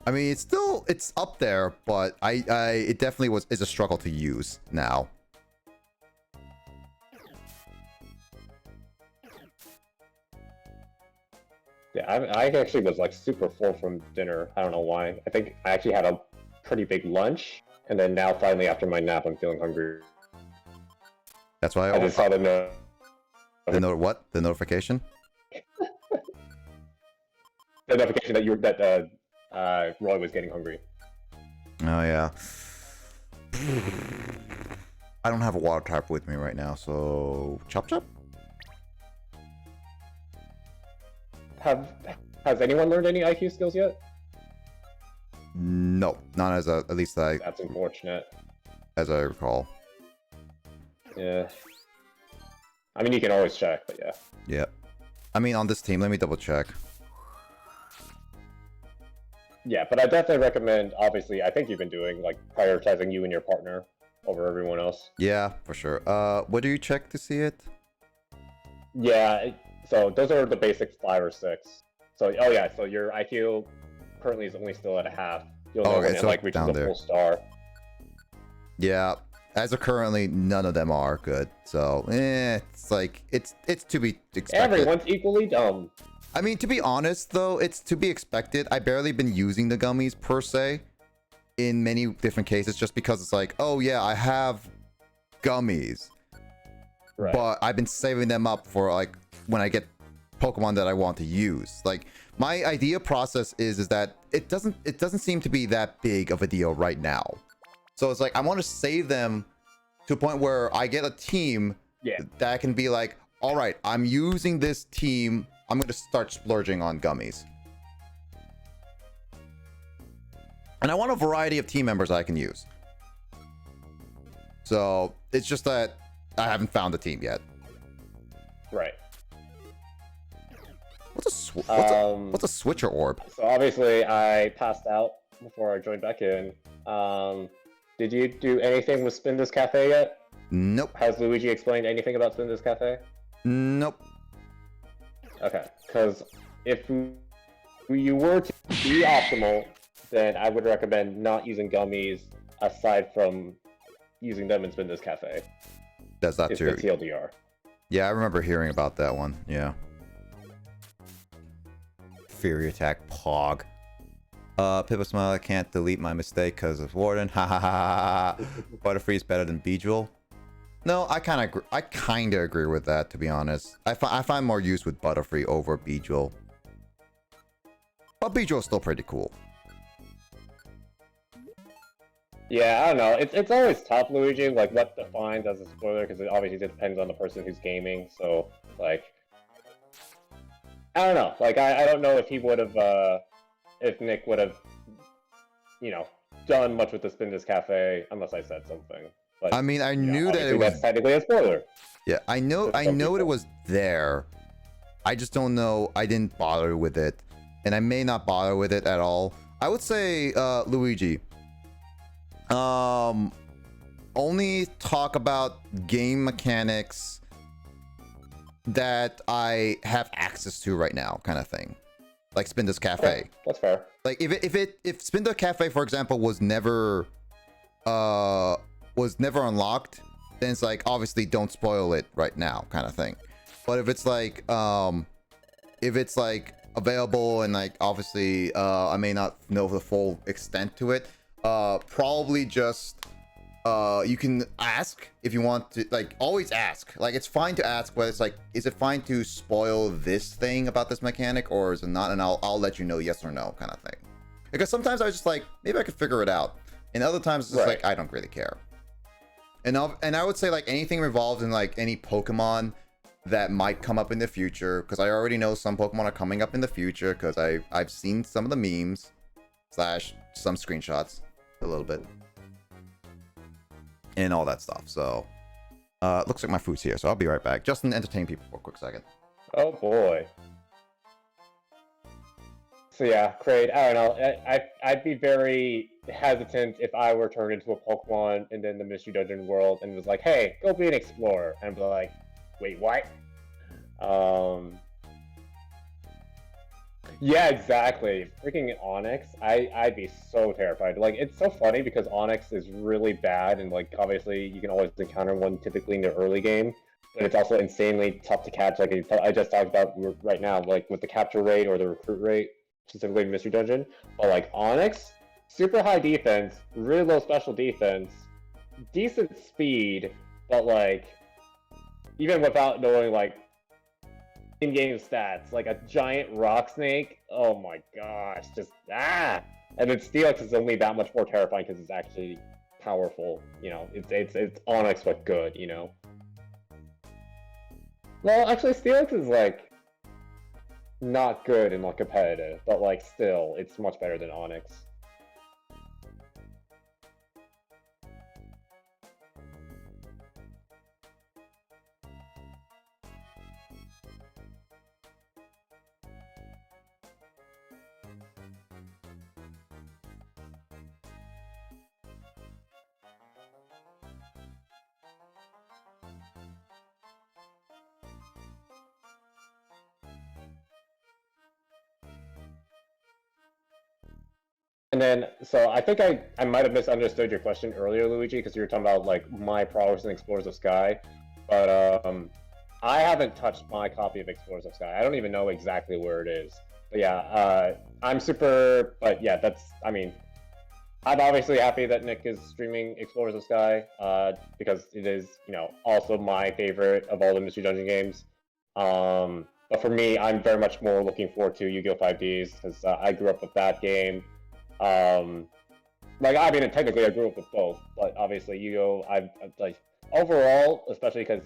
I mean, it's up there, but it definitely is a struggle to use now. Yeah, I actually was like super full from dinner. I don't know why. I think I actually had a pretty big lunch, and then now finally after my nap, I'm feeling hungry. That's why I just saw the note. the notification. The notification that Roy was getting hungry. Oh yeah. I don't have a water type with me right now, so chop chop. Has anyone learned any IQ skills yet? No, not at least That's unfortunate. as I recall. Yeah. I mean, you can always check, but yeah. Yeah. I mean, on this team, let me double check. Yeah, but I definitely recommend, obviously, I think you've been doing, like, prioritizing you and your partner over everyone else. Yeah, for sure. What do you check to see it? Yeah, so those are the basic 5 or 6. So, oh yeah, so your IQ currently is only still at a half. You'll know Okay, when it, so like, reaches down a there. full star. Yeah. As of currently, none of them are good. So, it's like it's to be expected. Everyone's equally dumb. I mean, to be honest, though, it's to be expected. I barely been using the gummies per se in many different cases, just because it's like, oh yeah, I have gummies, Right. but I've been saving them up for like when I get Pokemon that I want to use. Like my idea process is that it doesn't seem to be that big of a deal right now. So it's like I want to save them to a point where I get a team Yeah. that can be like, all right, I'm using this team. I'm going to start splurging on gummies. And I want a variety of team members I can use. So it's just that I haven't found a team yet. Right. What's a switcher orb? So obviously I passed out before I joined back in. Did you do anything with Spin This Cafe yet? Nope. Has Luigi explained anything about Spin This Cafe? Nope. Okay, because if you were to be optimal, then I would recommend not using gummies aside from using them in Spin This Cafe. That's not It's true. the TLDR. Yeah, I remember hearing about that one. Yeah. Fury attack, Pog. Pippa Smile, I can't delete my mistake because of Warden. Ha ha ha ha. Butterfree is better than Beedrill. No, I kind of agree with that, to be honest. I find more use with Butterfree over Beedrill. But Beedrill's still pretty cool. Yeah, I don't know. It's always tough, Luigi, like what defines as a spoiler, because it obviously depends on the person who's gaming. So, like, I don't know. Like, I don't know if he would have, if Nick would have, done much with the Spin This Cafe unless I said something. But, I mean, I knew that obviously it was. that's technically a spoiler. Yeah, I know For some it people. was there. I just don't know. I didn't bother with it, and I may not bother with it at all. I would say, Luigi. Only talk about game mechanics that I have access to right now, kind of thing. Like Spinda's Cafe. Okay, that's fair. Like if Spinda Cafe, for example, was never unlocked, then it's like obviously don't spoil it right now, kind of thing. But if it's like available and like obviously I may not know the full extent to it, probably just you can ask if you want to, like always ask. Like it's fine to ask, but it's like, is it fine to spoil this thing about this mechanic or is it not? And I'll let you know yes or no, kind of thing. Because sometimes I was just like, maybe I could figure it out, and other times it's just like I don't really care. And I would say like anything involved in like any Pokemon that might come up in the future, because I already know some Pokemon are coming up in the future because I've seen some of the memes / some screenshots a little bit and all that stuff. So looks like my food's here, so I'll be right back. Justin, entertain people for a quick second. Oh boy. So yeah, Kraid, I don't know. I'd be very hesitant if I were turned into a Pokemon and then the Mystery Dungeon world and was like, hey, go be an explorer. And I'd be like, wait, what? Yeah, exactly. Freaking Onyx, I'd be so terrified. Like, it's so funny because Onyx is really bad, and like obviously you can always encounter one typically in the early game, but it's also insanely tough to catch. Like I just talked about right now, like with the capture rate or the recruit rate, specifically in Mystery Dungeon. But like Onyx, super high defense, really low special defense, decent speed, but like even without knowing like in-game stats, like a giant rock snake, oh my gosh, just and then Steelix is only that much more terrifying because it's actually powerful, you know. It's Onyx but good, you know. Well, actually Steelix is like not good and not competitive, but like still it's much better than Onyx. And then, so I think I might have misunderstood your question earlier, Luigi, because you were talking about like my progress in Explorers of Sky, but I haven't touched my copy of Explorers of Sky. I don't even know exactly where it is. But yeah, I'm super. But yeah, I mean, I'm obviously happy that Nick is streaming Explorers of Sky, because it is, you know, also my favorite of all the Mystery Dungeon games. But for me, I'm very much more looking forward to Yu-Gi-Oh! 5Ds because I grew up with that game. Like, I mean, technically I grew up with both, but obviously Yu-Gi-Oh! I've like, overall, especially because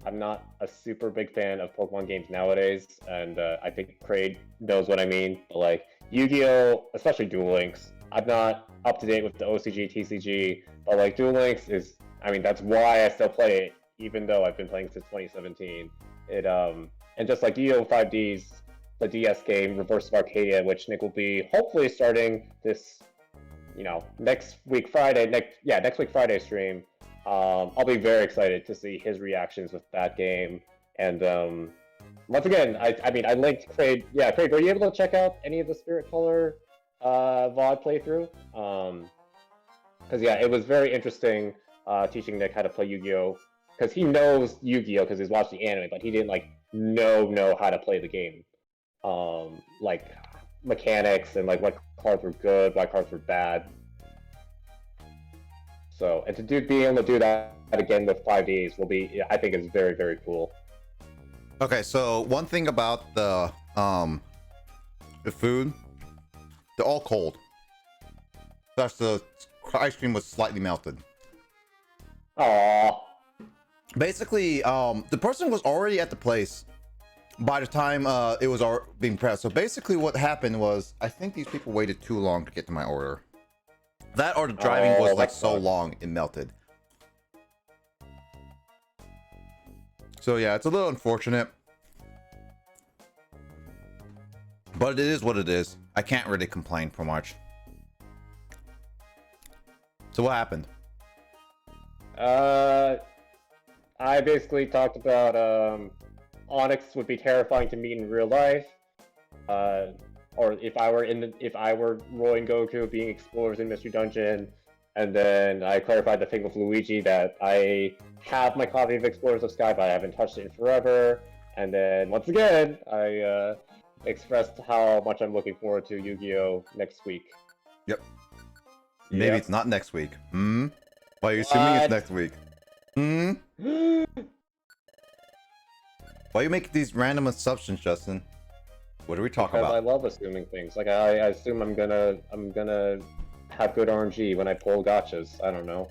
I'm not a super big fan of Pokemon games nowadays, and I think Kraid knows what I mean, but like, Yu-Gi-Oh!, especially Duel Links, I'm not up to date with the OCG, TCG, but like, Duel Links is, I mean, that's why I still play it, even though I've been playing since 2017. And just like Yu-Gi-Oh! 5Ds, the DS game, Reverse of Arcadia, which Nick will be hopefully starting this, you know, next week Friday stream. I'll be very excited to see his reactions with that game. And once again, I mean, I linked Kraid. Yeah, Kraid, were you able to check out any of the Spirit Color VOD playthrough? Because yeah, it was very interesting teaching Nick how to play Yu-Gi-Oh! Because he knows Yu-Gi-Oh! Because he's watched the anime, but he didn't like know how to play the game. Like mechanics and like what cards were good, what cards were bad. So, and to being able to do that again with 5Ds will be, I think, is very, very cool. Okay, so one thing about the food, they're all cold. That's the ice cream was slightly melted. Aww. Basically, the person was already at the place by the time it was being pressed. So basically what happened was, I think these people waited too long to get to my order. That or the driving was like so long it melted. So yeah, it's a little unfortunate, but it is what it is. I can't really complain for much. So what happened? I basically talked about Onyx would be terrifying to meet in real life. Or if I were Roy and Goku being explorers in Mystery Dungeon, and then I clarified the thing with Luigi that I have my copy of Explorers of Sky, but I haven't touched it in forever. And then once again, I expressed how much I'm looking forward to Yu-Gi-Oh! Next week. Yep. Maybe it's not next week. Why are you assuming it's next week? Why you make these random assumptions, Justin? What are we talking Because about? I love assuming things. Like I assume I'm gonna have good RNG when I pull gotchas. I don't know.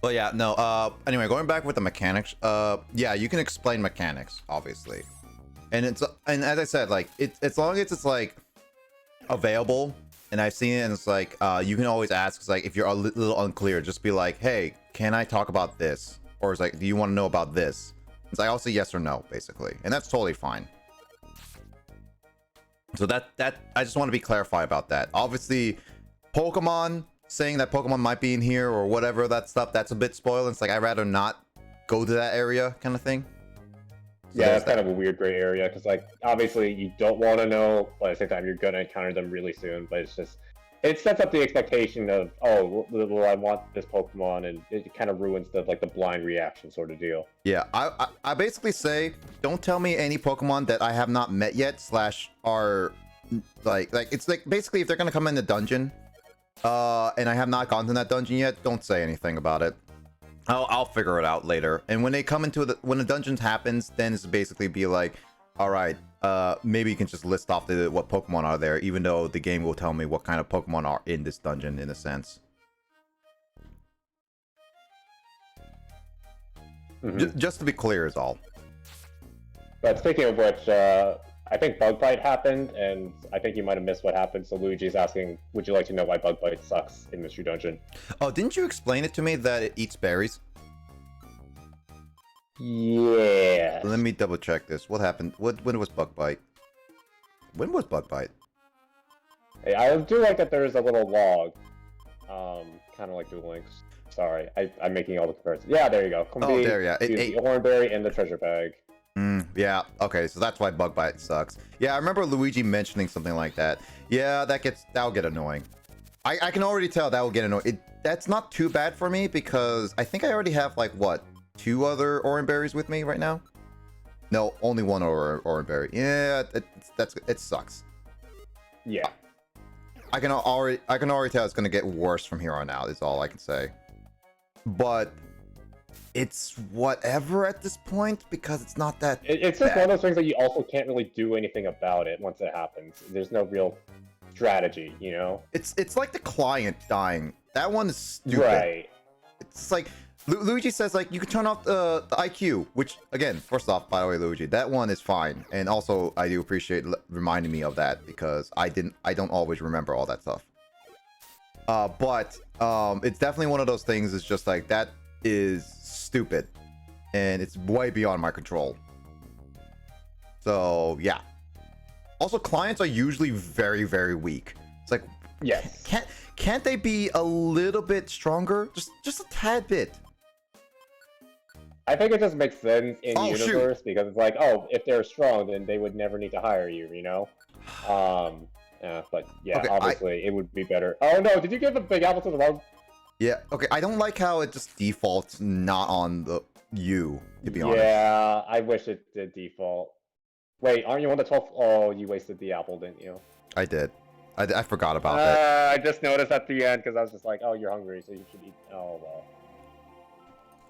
Well, yeah, no. Anyway, going back with the mechanics. Yeah, you can explain mechanics, obviously, and as I said, like as long as it's like available, and I've seen it, and it's like you can always ask. It's like if you're a little unclear, just be like, hey, can I talk about this? Or it's like, do you want to know about this? It's like I'll say yes or no, basically, and that's totally fine. So that I just want to be clarified about that. Obviously, Pokemon saying that Pokemon might be in here or whatever, that stuff, that's a bit spoiled. It's like I'd rather not go to that area, kind of thing. So Yeah, that's kind of a weird gray area because, like, obviously you don't want to know, but at the same time you're gonna encounter them really soon. But it sets up the expectation of, oh, well, I want this Pokemon, and it kind of ruins the blind reaction sort of deal. Yeah, I basically say, don't tell me any Pokemon that I have not met yet / are like it's like basically if they're gonna come in the dungeon, and I have not gone to that dungeon yet, don't say anything about it. I'll figure it out later. And when they come into when the dungeon happens, then it's basically be like, all right, maybe you can just list off what Pokemon are there, even though the game will tell me what kind of Pokemon are in this dungeon, in a sense. Just to be clear is all. But speaking of which, I think Bug Bite happened, and I think you might have missed what happened. So Luigi's asking, would you like to know why Bug Bite sucks in Mystery Dungeon? Oh, didn't you explain it to me that it eats berries? Yeah. Let me double check this. What happened? When was Bug Bite? When was Bug Bite? Hey, I do like that there is a little log. Kind of like Duel Links. Sorry, I'm making all the comparisons. Yeah, there you go. Oh, there, yeah. The Hornberry and the treasure bag. Yeah, okay, so that's why Bug Bite sucks. Yeah, I remember Luigi mentioning something like that. Yeah, that'll get annoying. I can already tell that will get annoying. That's not too bad for me because I think I already have, like, what, 2 other Oran Berries with me right now? No, only 1 Oran Berry. Yeah, it sucks. Yeah. I can already tell it's gonna get worse from here on out, is all I can say. But it's whatever at this point because it's not that It's just bad. one of those things that you also can't really do anything about it once it happens. There's no real strategy, you know? It's like the client dying. That one is stupid. Right. It's like Luigi says, like, you can turn off the IQ, which, again, first off, by the way, Luigi, that one is fine. And also, I do appreciate reminding me of that because I don't always remember all that stuff. But it's definitely one of those things. It's just like, that is stupid. And it's way beyond my control. So, yeah. Also, clients are usually very, very weak. It's like, Yes. can't they be a little bit stronger? Just a tad bit. I think it just makes sense in Oh, shoot. universe because it's like, oh, if they're strong, then they would never need to hire you, you know? Yeah, but yeah, Okay, obviously it would be better. Oh no, did you give the Big Apple to the wrong? Yeah, okay, I don't like how it just defaults not on the you, to be honest. Yeah, I wish it did default. Wait, aren't you on the 12th? Oh, you wasted the apple, didn't you? I did. I forgot about that. I just noticed at the end because I was just like, oh, you're hungry, so you should eat. Oh, well.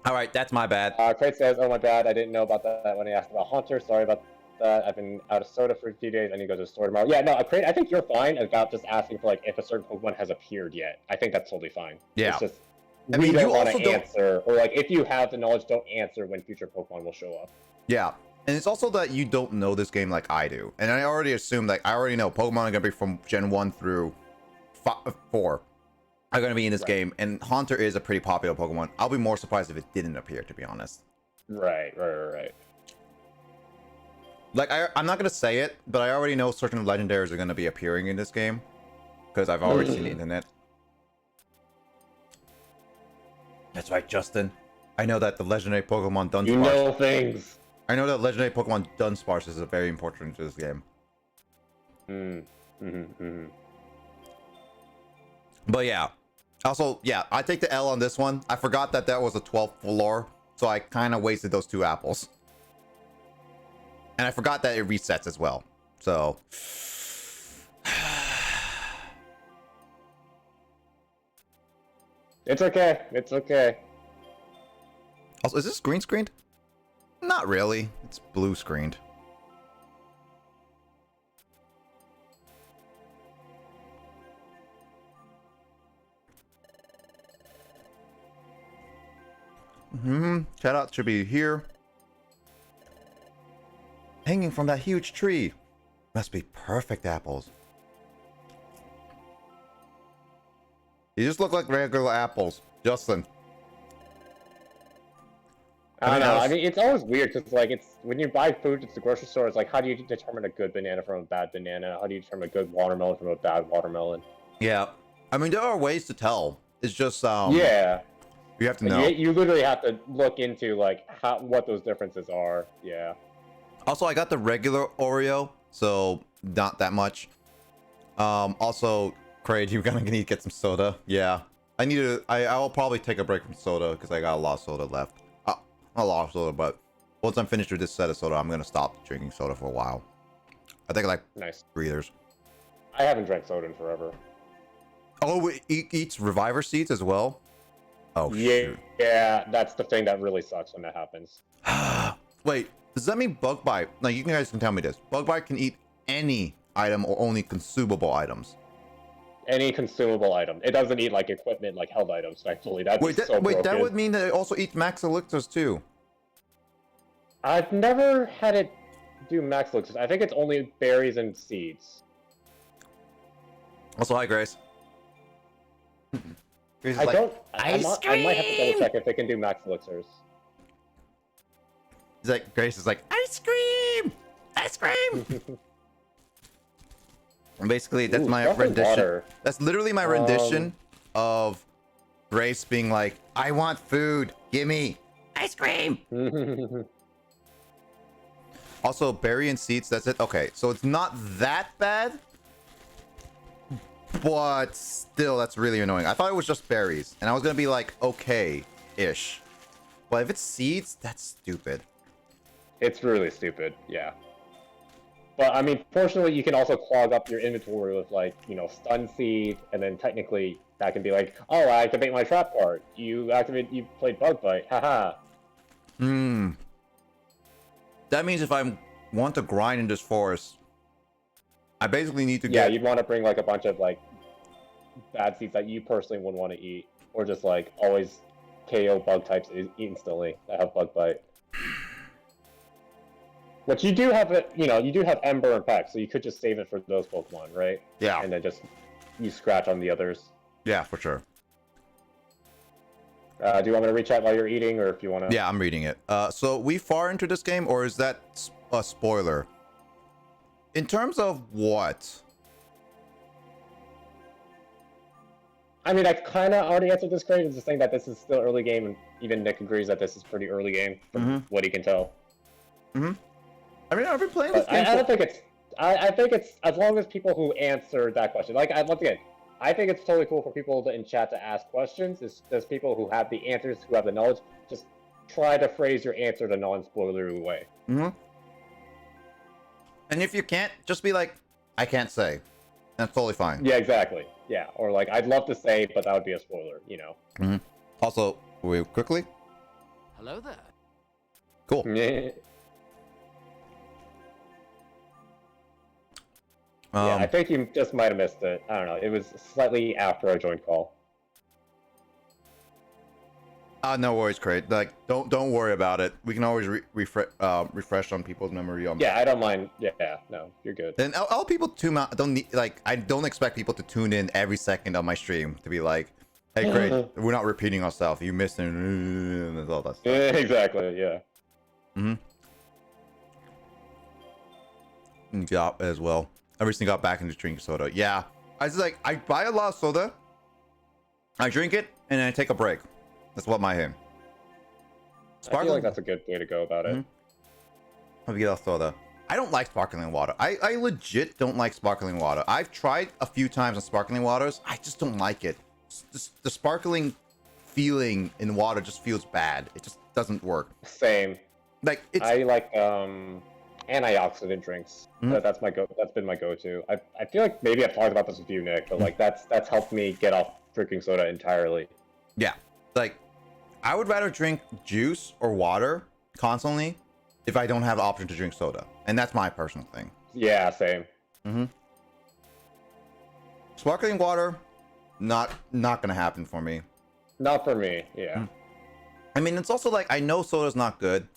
Alright, that's my bad. Crate says, oh my bad, I didn't know about that when I asked about Haunter. Sorry about that. I've been out of soda for a few days. I need to go to the store tomorrow. Yeah, no, Crate, I think you're fine about just asking for, like, if a certain Pokemon has appeared yet. I think that's totally fine. Yeah. It's just, I we mean, don't you want also to don't- answer, or, like, if you have the knowledge, don't answer when future Pokemon will show up. Yeah. And it's also that you don't know this game like I do. And I already assume, like, I already know Pokemon are going to be from Gen 1 through 4 are going to be in this game. And Haunter is a pretty popular Pokemon. I'll be more surprised if it didn't appear, to be honest. Right. Like, I'm not going to say it, but I already know certain legendaries are going to be appearing in this game. Because I've already seen the internet. That's right, Justin. I know that the legendary Pokemon Dunsparce... You know things. I know that legendary Pokemon Dunsparce is a very important to this game. But yeah. Also, yeah, I take the L on this one. I forgot that that was a 12th floor, so I kind of wasted those 2 apples. And I forgot that it resets as well. So... It's okay. It's okay. Also, is this green screened? Not really. It's blue screened. Shout out should be here. Hanging from that huge tree. Must be perfect apples. You just look like regular apples, Justin. I don't know. I mean, it's always weird because, like, it's when you buy food at the grocery store, it's like, how do you determine a good banana from a bad banana? How do you determine a good watermelon from a bad watermelon? Yeah, I mean, there are ways to tell. It's just yeah, you have to know. You literally have to look into like what those differences are. Yeah. Also, I got the regular Oreo, so not that much. Also, Craig, you're gonna need to get some soda. Yeah, I need to. I'll probably take a break from soda because I got a lot of soda left. Not a lot of soda, but once I'm finished with this set of soda, I'm gonna stop drinking soda for a while. I think like Nice. 3 years. I haven't drank soda in forever. Oh, it eats Reviver seeds as well. Oh Yeah, shoot. yeah, that's the thing that really sucks when that happens. Wait, does that mean Bug Bite? Like, you guys can tell me this. Bug Bite can eat any item or only consumable items? Any consumable item. It doesn't eat like equipment, like health items. Thankfully, that's Wait, so broken. that would mean that it also eats max elixirs too. I've never had it do max elixirs. I think it's only berries and seeds. Also, hi Grace. Grace is I like, don't. ice I might have to double cream! check if it can do max elixirs. he's like, Grace is like, ice cream, ice cream. And basically, that's Ooh, my sparkling rendition. water. That's literally my rendition of Grace being like, I want food, gimme. Ice cream! Also, berry and seeds, that's it. Okay, so it's not that bad. But still, that's really annoying. I thought it was just berries. And I was going to be like, okay-ish. But if it's seeds, that's stupid. It's really stupid, yeah. But I mean, fortunately, you can also clog up your inventory with like, stun seed, and then technically that can be like, oh, I activate my trap card. You played bug bite, haha. That means if I want to grind in this forest, I basically need to Yeah, get... you'd want to bring like a bunch of like bad seeds that you personally would want to eat, or just like always KO bug types instantly that have bug bite. But you do have it, you do have Ember and Peck, so you could just save it for those Pokemon, right? Yeah. And then just you scratch on the others. Yeah, for sure. Do you want me to reach out while you're eating, or if you want to? Yeah, I'm reading it. So we far into this game, or is that a spoiler? In terms of what? I mean, I kind of already answered this question. It's just saying that this is still early game, and even Nick agrees that this is pretty early game from what he can tell. I mean, I've been playing this But game I don't think it's. I think it's as long as people who answer that question. Like, once again, I think it's totally cool for people in chat to ask questions. There's people who have the answers, who have the knowledge. Just try to phrase your answer the non-spoilery way. And if you can't, just be like, I can't say. That's totally fine. Yeah, exactly. Yeah, or like, I'd love to say, but that would be a spoiler, Also, we quickly. Hello there. Cool. Yeah, I think you just might have missed it. I don't know. It was slightly after I joined call. No worries, Crate. Like, don't worry about it. We can always refresh on people's memory. Yeah, I don't mind. Yeah, no, you're good. And all people don't need, like, I don't expect people to tune in every second of my stream to be like, hey, Crate, we're not repeating ourselves. You missed it. And all that stuff. Exactly. Yeah. Yeah, as well. I recently got back into drinking soda. Yeah, I buy a lot of soda, I drink it, and then I take a break. That's what my aim. I feel like that's a good way to go about it. Let me get off soda. I don't like sparkling water. I legit don't like sparkling water. I've tried a few times on sparkling waters. I just don't like it. The sparkling feeling in water just feels bad. It just doesn't work. Same. Like it's I like antioxidant drinks. That's been my go-to. I feel like maybe I've talked about this with you, Nick, but like that's helped me get off drinking soda entirely. yeah. Like I would rather drink juice or water constantly if I don't have the option to drink soda. And that's my personal thing. Yeah, same. Sparkling water, not gonna happen for me. Not for me. Yeah. I mean, it's also like I know soda's not good,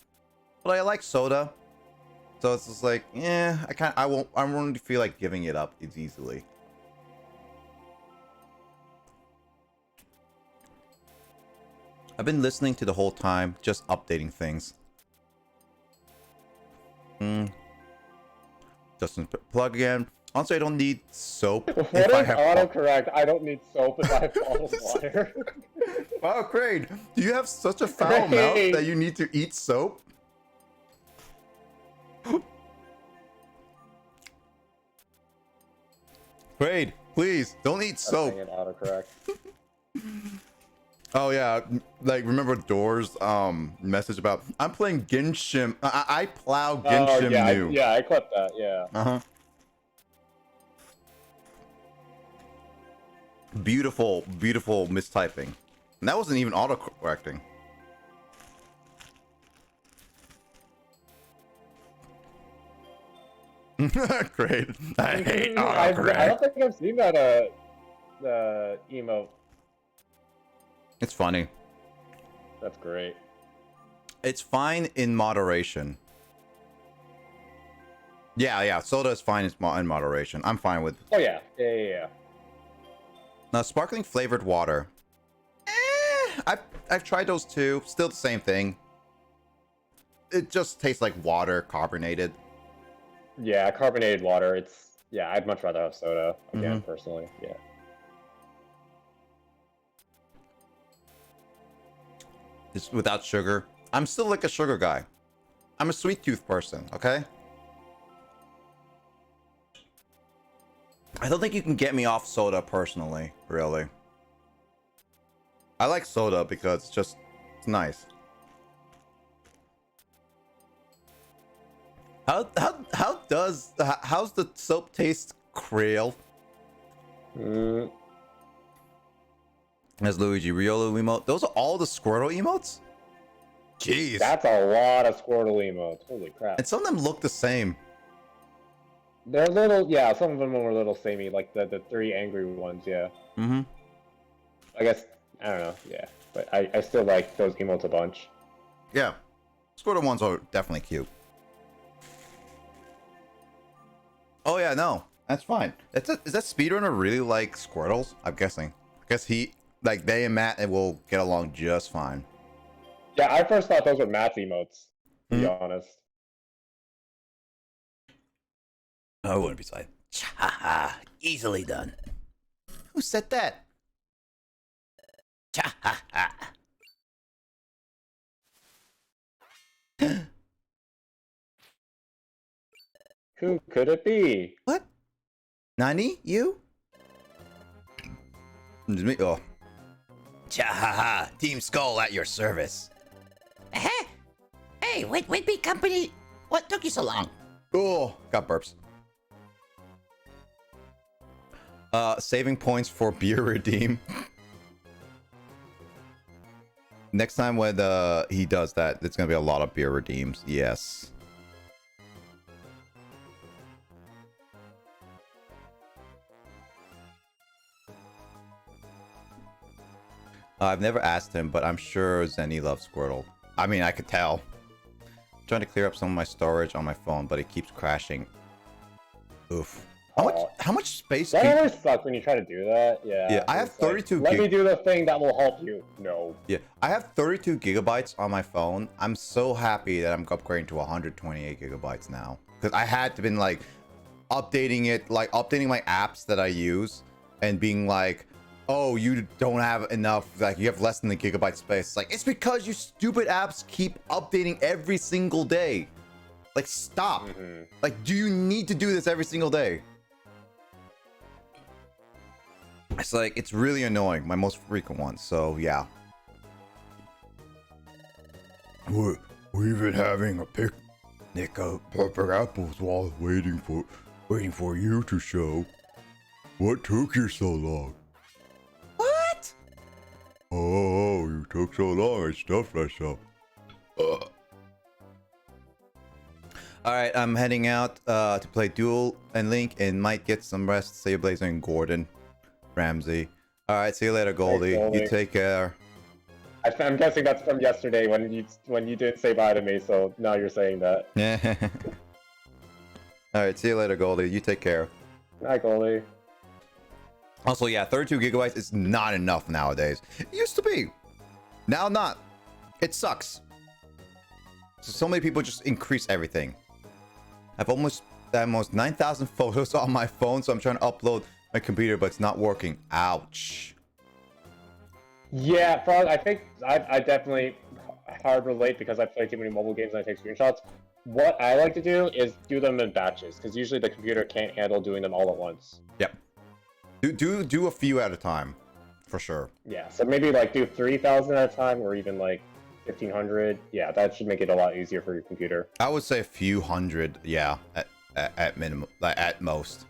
but I like soda, so it's just like, yeah, I won't feel like giving it up as easily. I've been listening to the whole time, just updating things. Justin plug again. Honestly, I don't need soap. What if I is have autocorrect? I don't need soap if I have bottled water. Wow, Crane, do you have such a foul mouth Crane. that you need to eat soap? Crane, please don't eat soap. Dang it, autocorrect. Oh yeah, like remember Door's message about I'm playing Genshin. I plow Genshin Oh yeah, new. I clipped that. Yeah. Beautiful mistyping. And that wasn't even autocorrecting. Great. I hate I autocorrect. don't think I've seen that emote. It's funny. That's great. It's fine in moderation. Yeah. Soda is fine in moderation. I'm fine with. Oh yeah. Yeah. Now, sparkling flavored water. I've tried those too. Still the same thing. It just tastes like water carbonated. Yeah, carbonated water. I'd much rather have soda again, personally. Yeah. It's without sugar. I'm still like a sugar guy. I'm a sweet tooth person, okay? I don't think you can get me off soda personally, really. I like soda because it's nice. How's the soap taste, Krail? As Luigi Riolo emote. Those are all the Squirtle emotes? Jeez. That's a lot of Squirtle emotes. Holy crap. And some of them look the same. They're little, yeah, some of them are a little samey, like the three angry ones, yeah. I guess, I don't know, yeah. But I still like those emotes a bunch. Yeah. Squirtle ones are definitely cute. Oh yeah, no. That's fine. Is that speedrunner really like Squirtles? I'm guessing. I guess they and Matt will get along just fine. Yeah, I first thought those were Matt's emotes, to be honest. I wouldn't be sorry. Ha easily done. Who said that? Who could it be? What? Nani? You? It's me. Oh. Team Skull at your service. Hey, Whitby Company, what took you so long? Oh, got burps. Saving points for beer redeem. Next time when he does that, it's gonna be a lot of beer redeems. Yes. I've never asked him, but I'm sure Zenny loves Squirtle. I mean, I could tell. I'm trying to clear up some of my storage on my phone, but it keeps crashing. Oof. How much space? That always sucks when you try to do that. Yeah. Yeah, I have 32 Let me do the thing that will help you. No. Yeah, I have 32 gigabytes on my phone. I'm so happy that I'm upgrading to 128 gigabytes now, because I had to been like updating it, like updating my apps that I use, and being like, oh, you don't have enough, like you have less than the gigabyte space. It's like, it's because you stupid apps keep updating every single day. Like, stop. Mhm. Like, do you need to do this every single day? It's like, it's really annoying. My most frequent one. So, yeah. We're even having a picnic of perfect apples while waiting for you to show. What took you so long? What? Oh, you took so long. I stuffed myself. Alright, I'm heading out to play Duel and Link and might get some rest. SSBlazer and Gordon Ramsay. Alright, see you later, Goldie. Goldie. You take care. I'm guessing that's from yesterday when you didn't say bye to me, so now you're saying that. Yeah. Alright, see you later, Goldie. You take care. Hi, Goldie. Also, yeah, 32 gigabytes is not enough nowadays. It used to be. Now not. It sucks. So many people just increase everything. I've almost 9,000 photos on my phone, so I'm trying to upload my computer, but it's not working. Ouch. Yeah, probably. I think I definitely hard relate because I play too many mobile games and I take screenshots. What I like to do is do them in batches because usually the computer can't handle doing them all at once. Yep. Do a few at a time, for sure. Yeah, so maybe like do 3,000 at a time or even like 1,500. Yeah, that should make it a lot easier for your computer. I would say a few hundred, yeah, at minimum, like at most.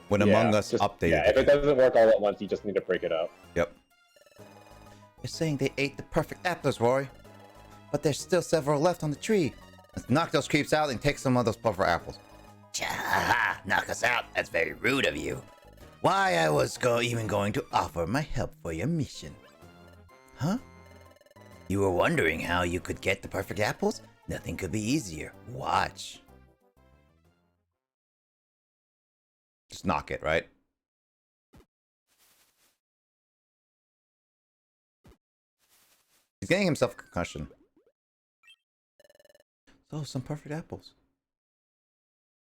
When Yeah, Among Us updated. Yeah, if it doesn't work all at once, you just need to break it up. Yep. They're saying they ate the perfect apples, Roy. But there's still several left on the tree. Let's knock those creeps out and take some of those puffer apples. Cha! Knock us out. That's very rude of you. Why I was even going to offer my help for your mission. Huh? You were wondering how you could get the perfect apples? Nothing could be easier. Watch. Just knock it, right? He's getting himself a concussion. So, some perfect apples.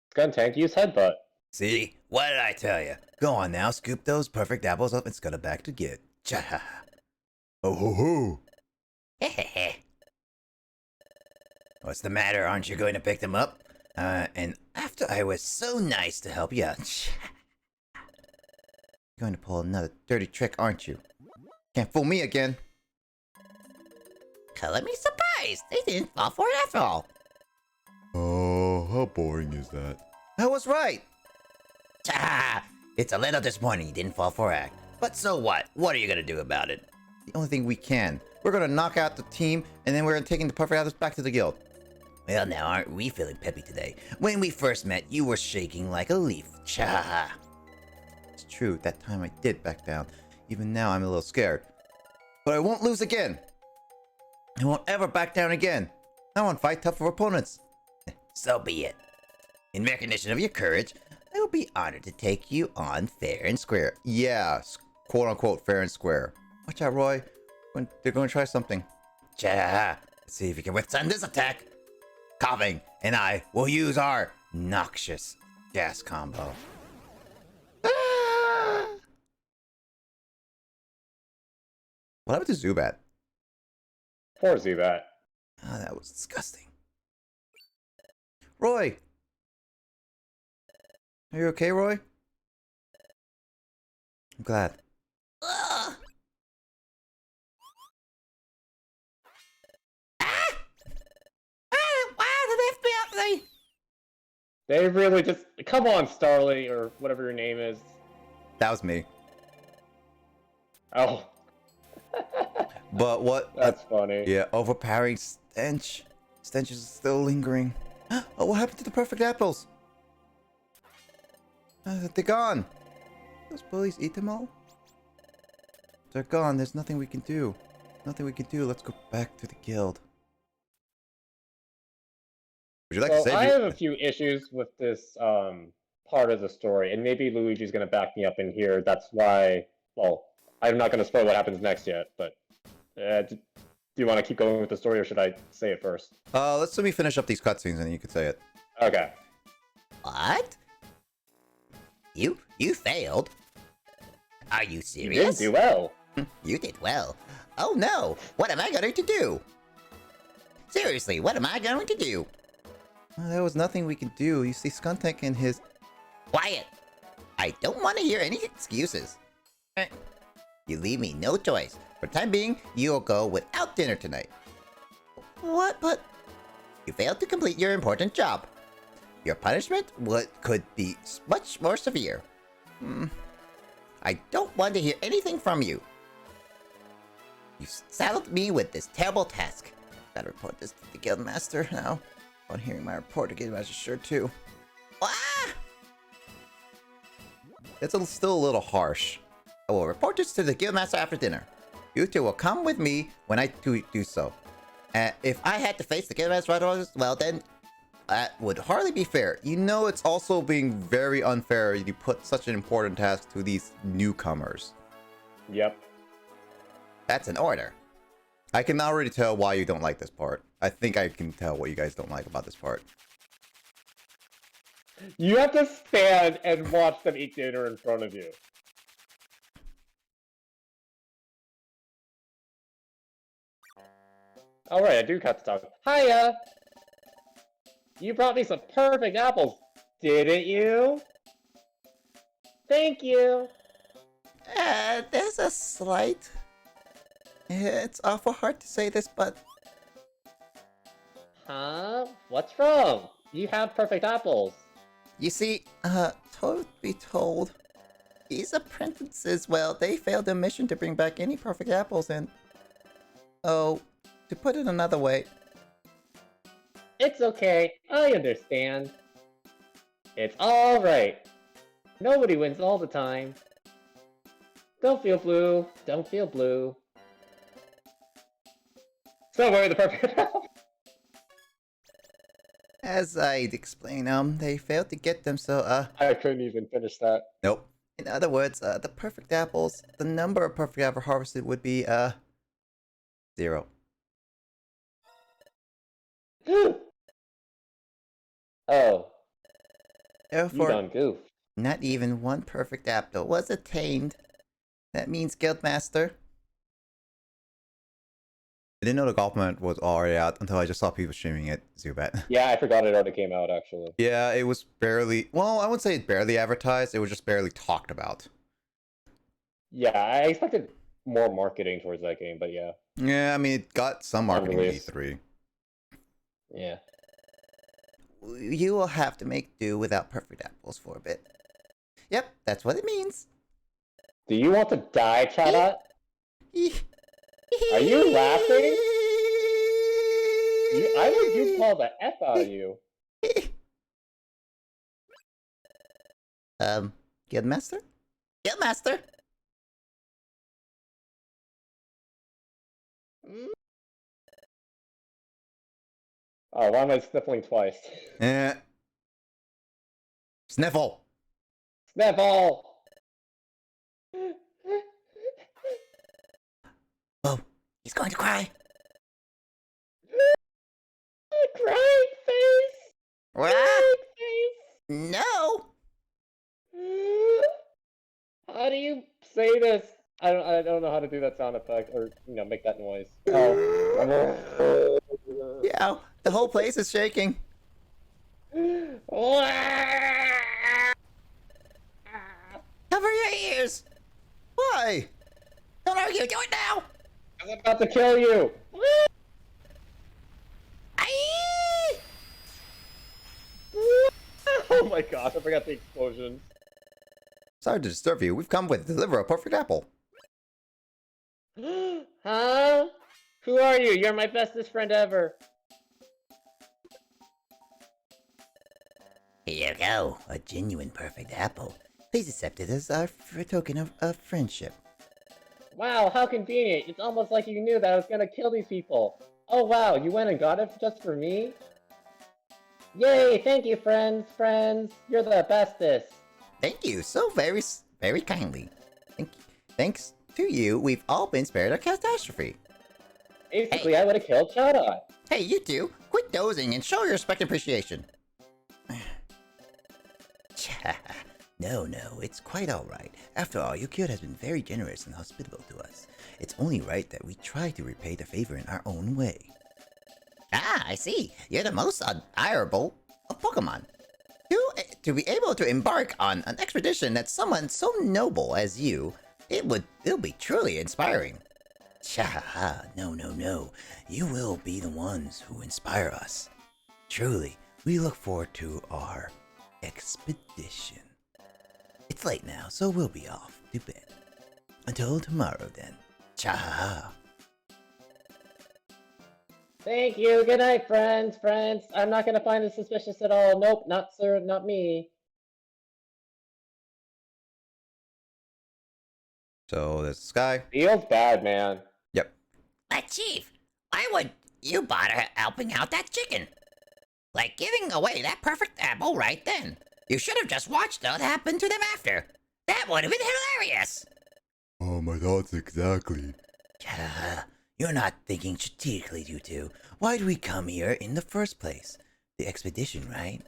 It's gonna tank use headbutt. See? What did I tell you? Go on now, scoop those perfect apples up and scud it back to get. Cha! Oh ho ho! Hehehe. What's the matter? Aren't you going to pick them up? And after I was so nice to help you out. You're going to pull another dirty trick, aren't you? Can't fool me again. Color me surprised. They didn't fall for it after all. Oh, how boring is that? I was right. Cha! It's a little disappointing you didn't fall for it. But so what? What are you gonna do about it? The only thing we can. We're gonna knock out the team, and then we're gonna take the perfect apples back to the guild. Well, now aren't we feeling peppy today? When we first met, you were shaking like a leaf. Cha! It's true, that time I did back down. Even now, I'm a little scared. But I won't lose again. I won't ever back down again. I won't fight tougher opponents. So be it. In recognition of your courage, I will be honored to take you on fair and square. Yeah, quote unquote fair and square. Watch out, Roy. They're going to try something. Cha! Let's see if you can withstand this attack. Coughing, and I will use our noxious gas combo. Ah! What happened to Zubat? Poor Zubat. Oh, that was disgusting. Roy! Are you okay, Roy? I'm glad. Ugh. Why did they lift me up? They really just come on, Starly or whatever your name is. That was me. Oh, But what? that's funny. Yeah, overpowering stench. Stench is still lingering. Oh, what happened to the perfect apples? They're gone. Those bullies eat them all? They're gone. There's nothing we can do. Nothing we can do. Let's go back to the guild. Would you like to So save I your- have a few issues with this part of the story, and maybe Luigi's gonna back me up in here. That's why. Well, I'm not gonna spoil what happens next yet, but do you want to keep going with the story, or should I say it first? Let me finish up these cutscenes and then you can say it. Okay. What? You failed? Are you You serious? didn't do well. You did well. Oh no! What am I going to do? Seriously, what am I going to do? There was nothing we could do. You see, Skuntank and his... Quiet! I don't want to hear any excuses. You leave me no choice. For the time being, you'll go without dinner tonight. What? But you failed to complete your important job. Your punishment could be much more severe. I don't want to hear anything from you. You saddled me with this terrible task. Gotta report this to the guildmaster now. On hearing my report, the guildmaster's sure too. Ah! It's still a little harsh. I will report this to the guildmaster after dinner. You two will come with me when I do so. If I had to face the guildmaster right, well then, that would hardly be fair. You know, it's also being very unfair. You put such an important task to these newcomers. Yep. That's an order. I can already tell why you don't like this part. I think I can tell what you guys don't like about this part. You have to stand and watch them eat dinner in front of you. Alright, I do have to talk. Hiya! You brought me some perfect apples, didn't you? Thank you! There's a slight... It's awful hard to say this, but... Huh? What's wrong? You have perfect apples. You see, truth be told, these apprentices, well, they failed their mission to bring back any perfect apples and... Oh, to put it another way... It's okay, I understand. It's alright. Nobody wins all the time. Don't feel blue, don't feel blue. So where are the perfect apples? As I'd explain, they failed to get them, so, I couldn't even finish that. Nope. in other words, the perfect apples, the number of perfect apples harvested would be, 0. Oh, you Therefore, done goofed. not even one perfect apple was attained. That means, Guildmaster, I didn't know the golf map was already out until I just saw people streaming it, Zubat. Yeah, I forgot it already came out, actually. Yeah, it was barely... Well, I wouldn't say it barely advertised. It was just barely talked about. Yeah, I expected more marketing towards that game, but yeah. Yeah, I mean, it got some marketing at Unreleased. E3. Yeah. you will have to make do without perfect apples for a bit. Yep, that's what it means. Do you want to die, Chatot? Are you laughing? I would you call the F out of you. Guildmaster? Guildmaster? Oh, why am I sniffling twice? Eh. Sniffle! Sniffle! Oh, he's going to cry. Crying face! What? Crying face! No! How do you say this? I don't know how to do that sound effect or make that noise. Oh. Yeah, the whole place is shaking. Cover your ears! Why? Don't argue, do it now! I'm about to kill you! Aye! Oh my gosh, I forgot the explosions. Sorry to disturb you. We've come with deliver a perfect apple. Huh? Who are you? You're my bestest friend ever. Here you go, a genuine perfect apple. Please accept it as our token of friendship. Wow, how convenient. It's almost like you knew that I was gonna kill these people. Oh wow, you went and got it just for me? Yay, thank you friends. You're the bestest. Thank you so very kindly. Thanks to you, we've all been spared a catastrophe. Basically, I would've killed Chatot. Hey, you two, quit dozing and show your respect and appreciation. No, it's quite alright. After all, your guild has been very generous and hospitable to us. It's only right that we try to repay the favor in our own way. Ah, I see. You're the most admirable of Pokemon. To be able to embark on an expedition that someone so noble as you, it'll be truly inspiring. Cha, no. You will be the ones who inspire us. Truly, we look forward to our expedition. It's late now, so we'll be off to bed. Until tomorrow then. Cha. Thank you. Good night, friends. I'm not gonna find it suspicious at all. Nope, not sir, not me. So there's this guy. Feels bad, man. Yep. But Chief, why would you bother helping out that chicken? Like giving away that perfect apple right then. You should have just watched what happened to them after. That would have been hilarious. Oh, my thoughts exactly. You're not thinking strategically, you two. Why do we come here in the first place? The expedition, right?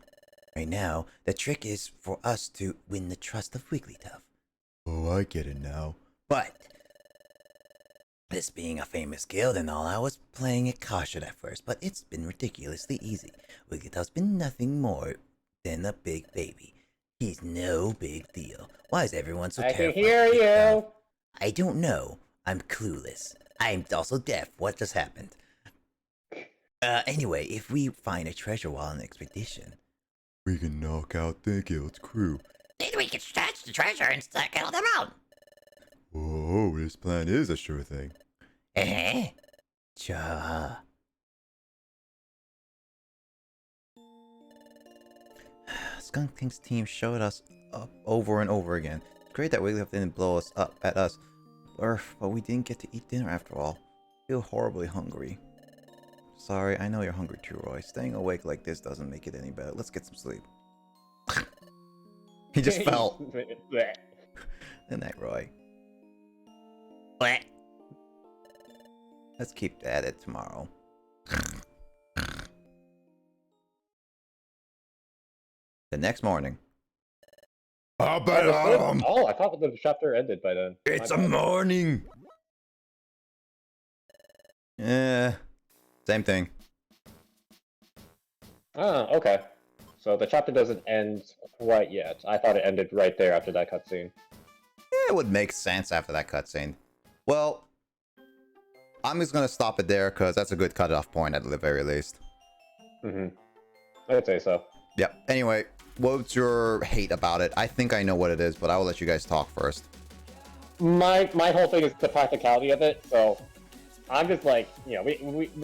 Right now, the trick is for us to win the trust of Wigglytuff. Oh, I get it now. But this being a famous guild and all, I was playing it cautious at first, but it's been ridiculously easy. Wigglytuff's been nothing more than a big baby. He's no big deal. Why is everyone so I terrified? can hear of Wigglytuff? you. I don't know. I'm clueless. I'm also deaf. What just happened? Anyway, if we find a treasure while on an expedition, We can knock out the guild's crew. then we can snatch the treasure and kill them out. Oh, this plan is a sure thing. Eh? Cha. Skunk King's team showed us up over and over again. It's great that Wigglytuff didn't blow us up at us. But we didn't get to eat dinner after all. Feel horribly hungry. Sorry, I know you're hungry too, Roy. Staying awake like this doesn't make it any better. Let's get some sleep. He just fell. Bleh. Good night, Roy. What? Let's keep at it tomorrow. The next morning. Oh, I thought the chapter ended by then. It's My a bad. morning. Yeah, same thing. Oh, okay. So the chapter doesn't end quite yet. I thought it ended right there after that cutscene. Yeah, it would make sense after that cutscene. Well, I'm just gonna stop it there because that's a good cutoff point at the very least. Mm-hmm. I would say so. Yep. Anyway, what's your hate about it? I think I know what it is, but I will let you guys talk first. My whole thing is the practicality of it. So I'm just like, you know,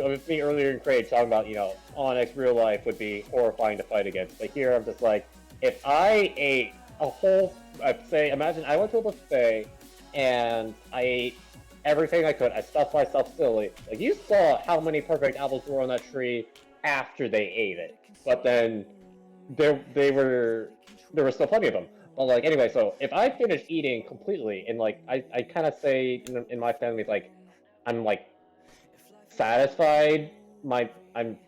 with me earlier in Crate talking about, you know, Onyx real life would be horrifying to fight against. But here I'm just like, if I ate a whole, imagine I went to a buffet and I ate everything I could. I stuffed myself silly. Like, you saw how many perfect apples were on that tree after they ate it. But then there were still plenty of them. But like, anyway, so if I finish eating completely, and like I kind of say in my family, like, I'm like satisfied. I'm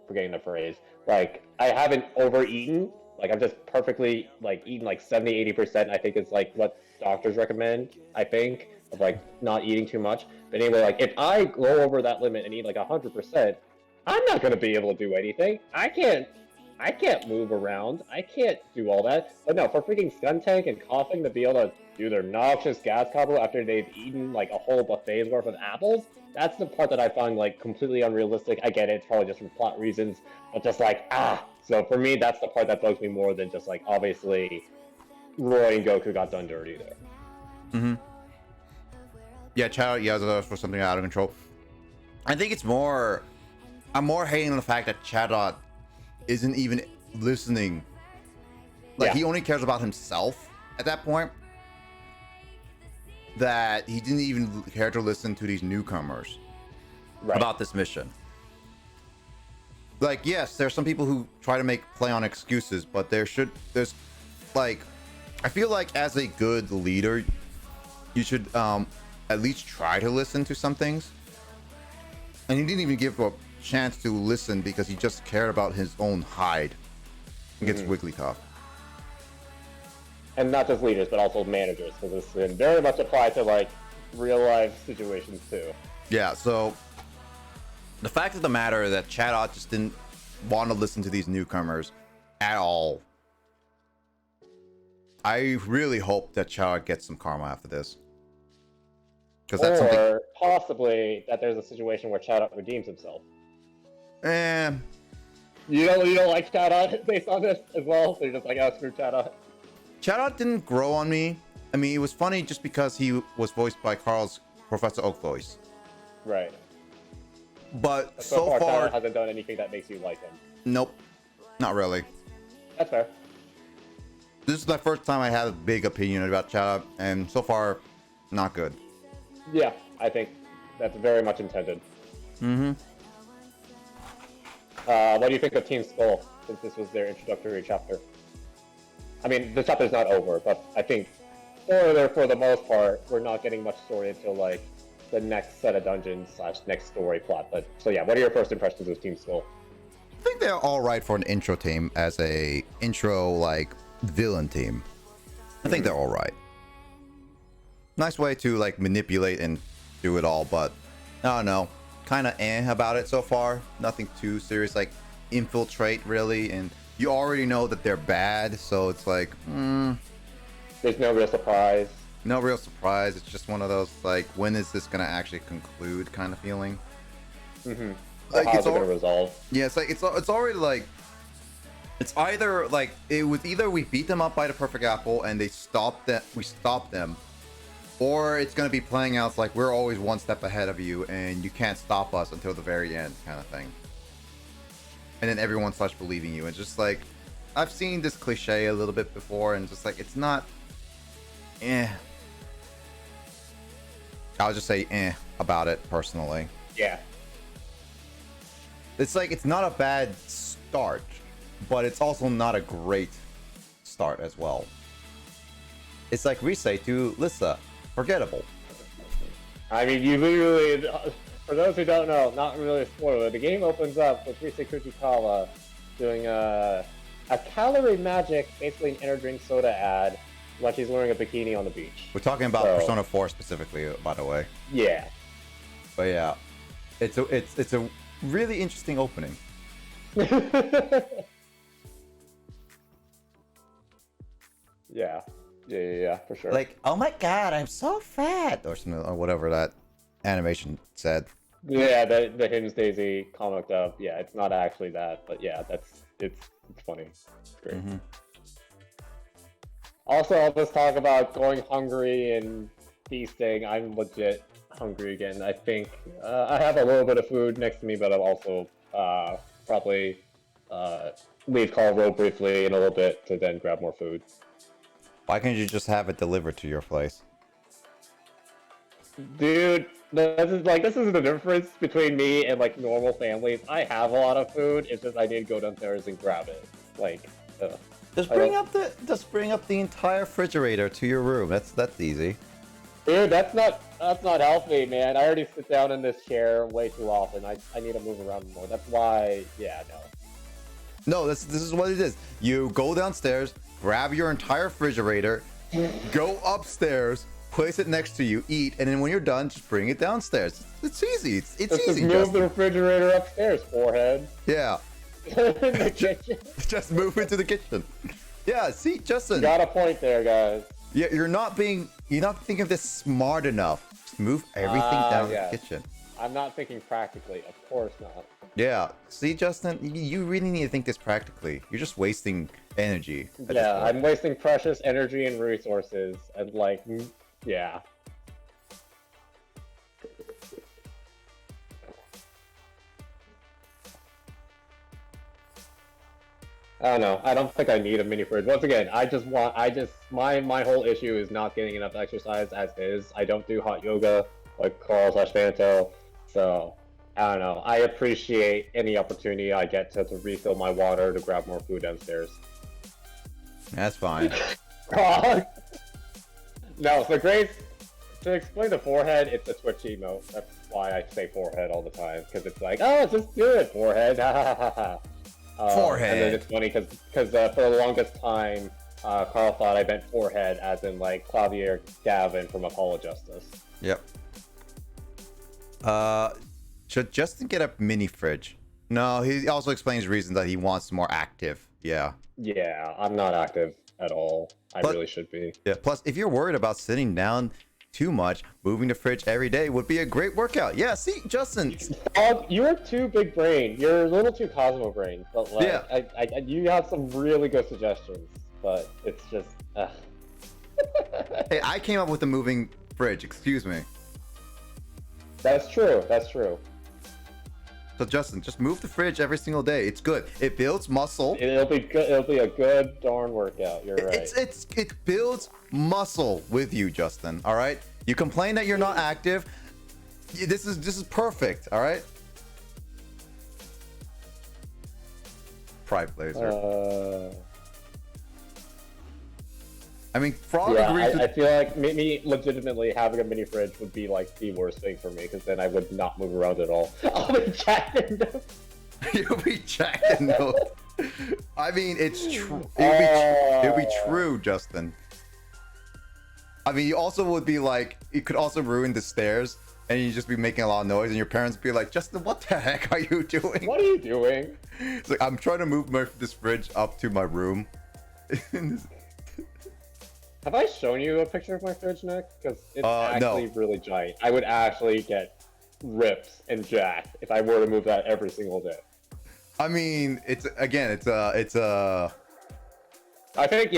forgetting the phrase. Like, I haven't overeaten. Like, I'm just perfectly like eating like 70-80%. I think is like what doctors recommend. I think of like not eating too much. But anyway, like if I go over that limit and eat like 100%, I'm not gonna be able to do anything. I can't move around. I can't do all that. But no, for freaking Skuntank and Coughing to be able to do their noxious gas combo after they've eaten like a whole buffet's worth of apples, that's the part that I find like completely unrealistic. I get it, it's probably just from plot reasons, but just like, so for me, that's the part that bugs me more than just like, obviously, Roy and Goku got done dirty there. Mm-hmm. Yeah, Chad yells at us for something out of control. I think it's more... I'm more hating the fact that Chadot isn't even listening. Like, Yeah. he only cares about himself at that point. That he didn't even care to listen to these newcomers about this mission. Like, yes, there's some people who try to play on excuses, but there's like, I feel like as a good leader, you should at least try to listen to some things. And he didn't even give a chance to listen because he just cared about his own hide against Wigglytuff. And not just leaders, but also managers, because this can very much apply to like real life situations too. Yeah, so the fact of the matter is that Chadot just didn't want to listen to these newcomers at all. I really hope that Chara gets some karma after this. Because that's something. Or possibly that there's a situation where Chowdot redeems himself. Eh, You don't like Chowdot based on this as well? So you're just like, oh, screw Chowdot. Chowdot didn't grow on me. I mean, it was funny just because he was voiced by Carl's Professor Oak voice. Right. But So so far, Chowdot hasn't done anything that makes you like him. nope, not really. That's fair. This is the first time I had a big opinion about Chowdot, and so far, not good. Yeah, I think that's very much intended. Mm-hmm. What do you think of Team Skull, since this was their introductory chapter? I mean, the chapter's not over, but I think for the most part, we're not getting much story until, like, the next set of dungeons / next story plot. But, so yeah, what are your first impressions of Team Skull? I think they're all right for an intro team as a intro, like, villain team. I think they're all right. Nice way to, like, manipulate and do it all, but I don't know. Kind of about it so far. Nothing too serious, like infiltrate really, and you already know that they're bad, so it's like, There's no real surprise. no real surprise. It's just one of those like, when is this gonna actually conclude kind of feeling. Mm-hmm. Like, How's it's it gonna all, resolve? yeah, it's like it's already like, it's either like it was either we beat them up by the perfect apple and we stop them, or it's going to be playing out like we're always one step ahead of you and you can't stop us until the very end kind of thing. And then everyone starts believing you. And just like, I've seen this cliche a little bit before, and just like, it's not, I'll just say about it personally. Yeah. It's like, it's not a bad start, but it's also not a great start as well. It's like Risei to Lissa. Forgettable. I mean, you literally, for those who don't know, not really a spoiler, the game opens up with Risei Kujikawa doing a calorie magic, basically an energy drink soda ad, like he's wearing a bikini on the beach. We're talking about So- Persona 4 specifically, by the way. Yeah. But yeah, it's a really interesting opening. Yeah, for sure. Like, oh my god, I'm so fat, or something, or whatever that animation said. Yeah, the Hymns Daisy comic up. Yeah, it's not actually that, but yeah, it's funny. It's great. Mm-hmm. Also, I'll just talk about going hungry and feasting. I'm legit hungry again. I think I have a little bit of food next to me, but I'll also probably leave Call Road briefly in a little bit to then grab more food. Why can't you just have it delivered to your place? Dude, this is the difference between me and like normal families. I have a lot of food. It's just I need to go downstairs and grab it. Like, Just bring up the entire refrigerator to your room. That's easy. dude, that's not healthy, man. I already sit down in this chair way too often. I need to move around more. That's why, yeah, no. No, this is what it is. You go downstairs, grab your entire refrigerator, go upstairs, place it next to you, eat, and then when you're done, just bring it downstairs. It's easy. It's Just easy. move Justin. the refrigerator upstairs, forehead. Yeah, In the kitchen. just move into the kitchen. Yeah, see, Justin. Got a point there, guys. Yeah, you're not thinking of this smart enough. Just move everything down yeah. the kitchen. I'm not thinking practically. Of course not. Yeah, see, Justin, you really need to think this practically. You're just wasting energy. at this Yeah, point. I'm wasting precious energy and resources, and like, yeah. I don't know. I don't think I need a mini fridge. Once again, my whole issue is not getting enough exercise as is. I don't do hot yoga like Carl / Fanto, so I don't know. I appreciate any opportunity I get to refill my water to grab more food downstairs. That's fine. No, so Grace, to explain the forehead, it's a Twitch emote. That's why I say forehead all the time, because it's like, oh, just do it, forehead. Forehead. And then it's funny because for the longest time, Carl thought I meant forehead as in like Clavier Gavin from Apollo Justice. Yep. Should Justin get a mini fridge? No, he also explains reasons that he wants more active. Yeah. Yeah, I'm not active at all. I But- really should be. Yeah. Plus, if you're worried about sitting down too much, moving the fridge every day would be a great workout. Yeah. See, Justin. You're too big brain. You're a little too Cosmo brain. But like, Yeah. you have some really good suggestions. But it's just. Hey, I came up with the moving fridge. Excuse me. That's true. That's true. So Justin, just move the fridge every single day. It's good. It builds muscle. It'll be good. It'll be a good darn workout. You're right. It builds muscle with you, Justin. All right. You complain that you're not active. This is perfect. All right. Pride Blazer. I mean, Frog Yeah, agrees with. I feel like me legitimately having a mini fridge would be like the worst thing for me because then I would not move around at all. I'll be chatting. You'll be checking those. I mean, it's true. It'll be true, Justin. I mean, you also would be like, it could also ruin the stairs, and you just be making a lot of noise, and your parents be like, Justin, what the heck are you doing? What are you doing? It's like, I'm trying to move this fridge up to my room. Have I shown you a picture of my fridge, Nick? Because it's actually no. really giant. I would actually get rips and jacked if I were to move that every single day. I mean, it's a. I think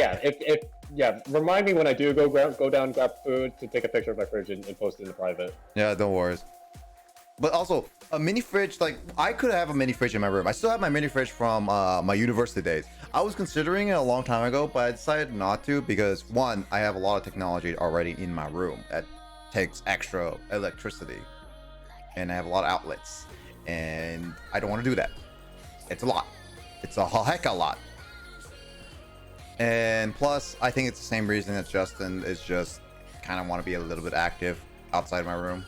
remind me when I do go down and grab food to take a picture of my fridge and post it in the private. Yeah, don't worry. But also, a mini fridge, like, I could have a mini fridge in my room. I still have my mini fridge from my university days. I was considering it a long time ago, but I decided not to because, one, I have a lot of technology already in my room that takes extra electricity. And I have a lot of outlets. And I don't want to do that. It's a lot. It's a heck of a lot. And plus, I think it's the same reason that Justin is just kind of want to be a little bit active outside my room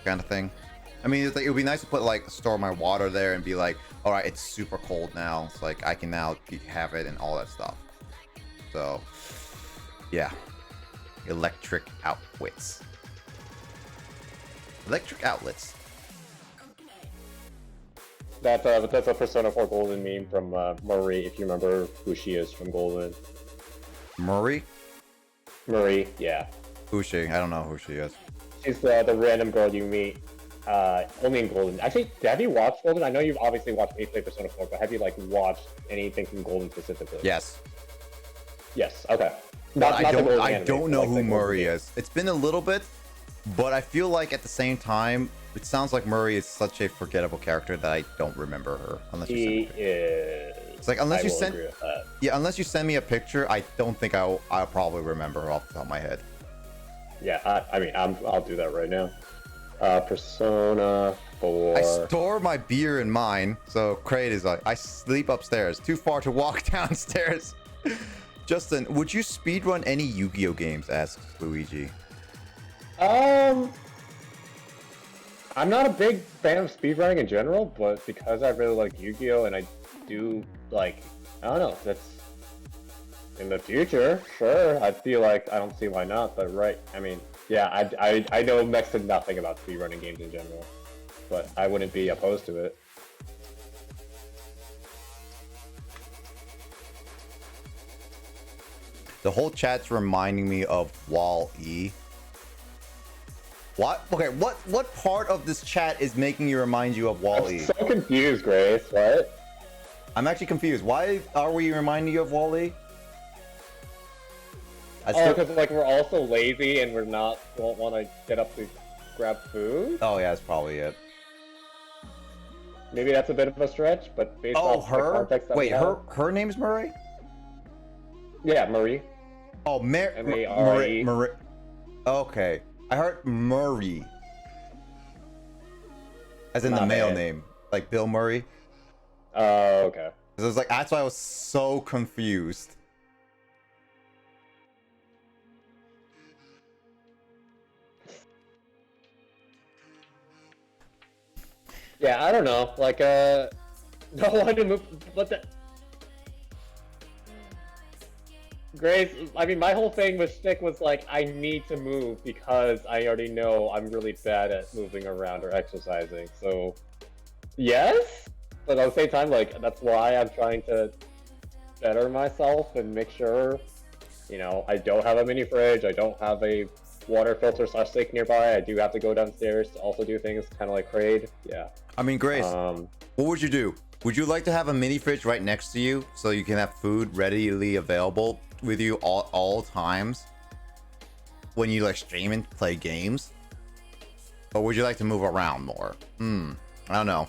kind of thing. I mean, it's like, it would be nice to put like store my water there and be like, all right, it's super cold now. It's like I can now have it and all that stuff. So, yeah, electric outlets. Electric outlets. That's a Persona 4 Golden meme from Marie, if you remember who she is from Golden. Marie? Yeah. Who's she? I don't know who she is. She's the random girl you meet only in Golden. Actually, have you watched Golden? I know you've obviously watched me play Persona 4, but have you like watched anything from Golden specifically? Yes. Yes. Okay. But I anime, don't know like who the Murray Golden is. It's been a little bit, but I feel like at the same time, it sounds like Murray is such a forgettable character that I don't remember her unless you send me. He is. It's like unless I you will send, agree with that. yeah, unless you send me a picture, I don't think I'll probably remember her off the top of my head. Yeah, I mean, I'll do that right now. Persona 4. I store my beer in mine, so Crate is like, I sleep upstairs. Too far to walk downstairs. Justin, would you speedrun any Yu-Gi-Oh games? Asks Luigi. I'm not a big fan of speedrunning in general, but because I really like Yu-Gi-Oh and I do like, I don't know, that's in the future, sure. I feel like I don't see why not, but right. I mean, yeah, I know next to nothing about speedrunning games in general, but I wouldn't be opposed to it. The whole chat's reminding me of Wall-E. What? Okay, what part of this chat is making you remind you of Wall-E? I'm so confused, Grace. What? I'm actually confused. Why are we reminding you of Wall-E? Oh, because like we're also lazy and don't want to get up to grab food. Oh yeah, that's probably it. Maybe that's a bit of a stretch, but based off the context that Wait, we have, her name's Murray? yeah, Marie. Oh, M-A-R-E. Murray. Okay, I heard Murray, as in the My male bad. name, like Bill Murray. Oh, okay. So it was like that's why I was so confused. Yeah, I don't know. Like, no one to move. What the? Grace, I mean, my whole thing with Stick was like, I need to move because I already know I'm really bad at moving around or exercising. So, yes? but at the same time, like that's why I'm trying to better myself and make sure, you know, I don't have a mini fridge. I don't have a water filter / sink nearby. I do have to go downstairs to also do things kind of like Kraid. Yeah. I mean, Grace, Um, what would you do? Would you like to have a mini fridge right next to you so you can have food readily available with you all times when you like stream and play games? Or would you like to move around more? I don't know.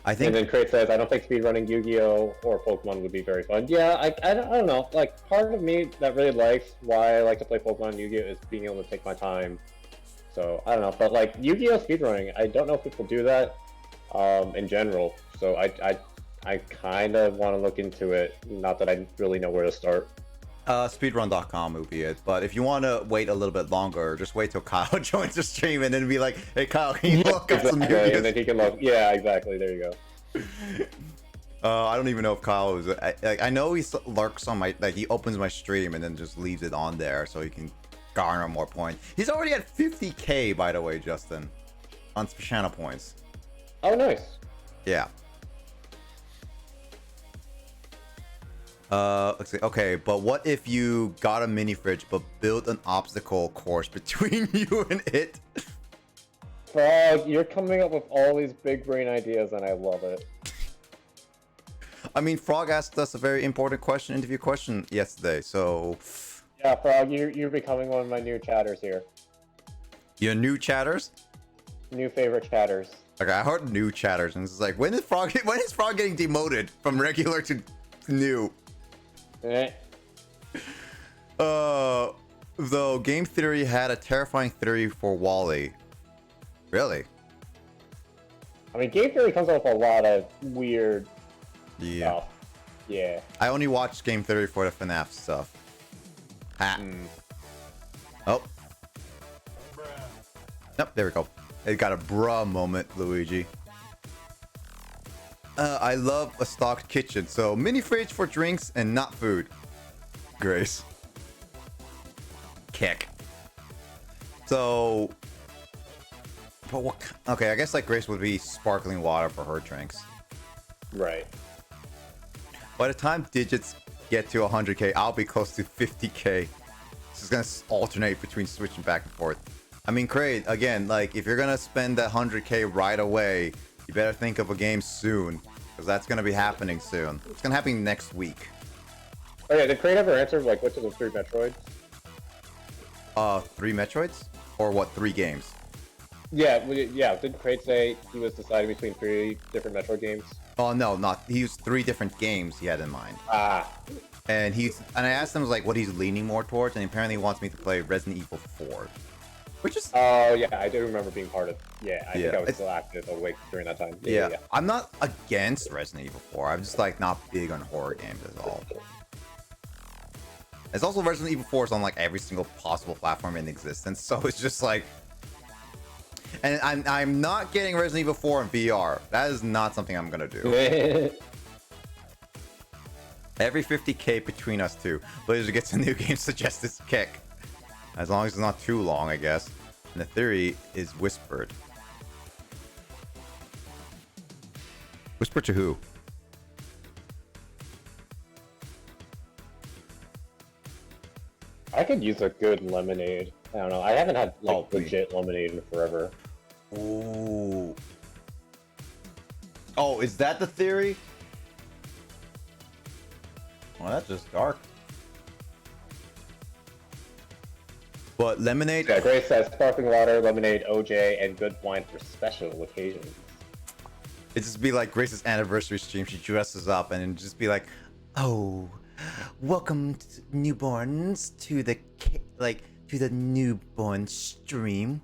I think and then Kraid says, I don't think speedrunning Yu-Gi-Oh! Or Pokemon would be very fun. Yeah, I don't know. Like, part of me that really likes why I like to play Pokemon and Yu-Gi-Oh! Is being able to take my time. So, I don't know. But, like, Yu-Gi-Oh! Speedrunning, I don't know if people do that in general. So, I kind of want to look into it. Not that I really know where to start. speedrun.com would be it. But if you want to wait a little bit longer, just wait till Kyle joins the stream and then be like, hey, Kyle, can you look up some Exactly, Yu-Gi-Oh! and then he can look. Yeah, exactly. There you go. I don't even know if Kyle is. I know he lurks on my. Like, he opens my stream and then just leaves it on there so he can garner more points. He's already at 50k, by the way, Justin, on channel points. Oh, nice. Yeah. Let's see. Okay, but what if you got a mini fridge but built an obstacle course between you and it? Frog, you're coming up with all these big brain ideas, and I love it. I mean, Frog asked us a very important interview question yesterday, so... Yeah, Frog, you're becoming one of my new chatters here. Your new chatters? New favorite chatters. Okay, I heard new chatters, and it's like, when is Frog getting demoted from regular to new? Eh. Though Game Theory had a terrifying theory for Wally. Really? I mean, Game Theory comes up with a lot of weird Yeah. stuff. Yeah. I only watched Game Theory for the FNAF stuff. Ah. Oh. Nope, there we go. It got a bruh moment, Luigi. I love a stocked kitchen, so mini fridge for drinks and not food. Grace. Kick. So... But what... Okay, I guess like Grace would be sparkling water for her drinks. Right. By the time digits get to 100k, I'll be close to 50k. This is gonna alternate between switching back and forth. I mean, Kraid, again, like, if you're gonna spend that 100k right away, you better think of a game soon, because that's gonna be happening soon. It's gonna happen next week. Okay, did Kraid ever answer, like, which of the 3 Metroids? 3 Metroids? Or what, 3 games? Yeah, did Kraid say he was deciding between 3 different Metroid games? Oh, no, not. He used 3 different games he had in mind. Ah. And I asked him, like, what he's leaning more towards, and apparently he wants me to play Resident Evil 4. Which is... Oh, yeah, I do remember being part of... Yeah, I think I was still active awake during that time. Yeah. I'm not against Resident Evil 4. I'm just, like, not big on horror games at all. It's also Resident Evil 4 is on, like, every single possible platform in existence, so it's just, like... And I'm not getting Resident Evil 4 in VR. That is not something I'm gonna do. Every 50k between us two, Blazer gets a new game suggested kick. As long as it's not too long, I guess. And the theory is whispered. Whispered to who? I could use a good lemonade. I don't know. I haven't had, like, Oh, legit lemonade in forever. Ooh. Oh, is that the theory? Well, that's just dark. But lemonade... Yeah, Grace says sparkling water, lemonade, OJ, and good wine for special occasions. It just be like Grace's anniversary stream. She dresses up and then just be like, "Oh, welcome to newborns to the newborn stream."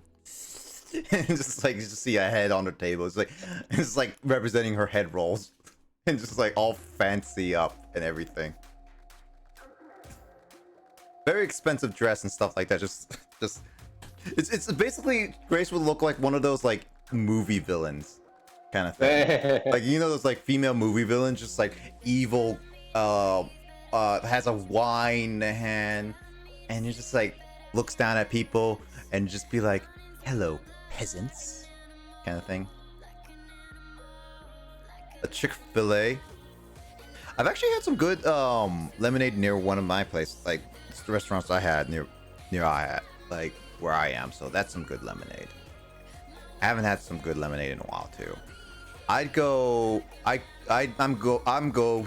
And just like you just see a head on the table. It's like representing her head rolls, and just like all fancy up and everything. Very expensive dress and stuff like that. Just it's basically Grace would look like one of those like movie villains kind of thing. Like, you know, those like female movie villains, just like evil, has a wine in the hand, and it just like looks down at people and just be like, "Hello, peasants," kind of thing. a Chick-fil-A. I've actually had some good lemonade near one of my places, like it's the restaurants I had near like where I am. So that's some good lemonade. I haven't had some good lemonade in a while too. I'm go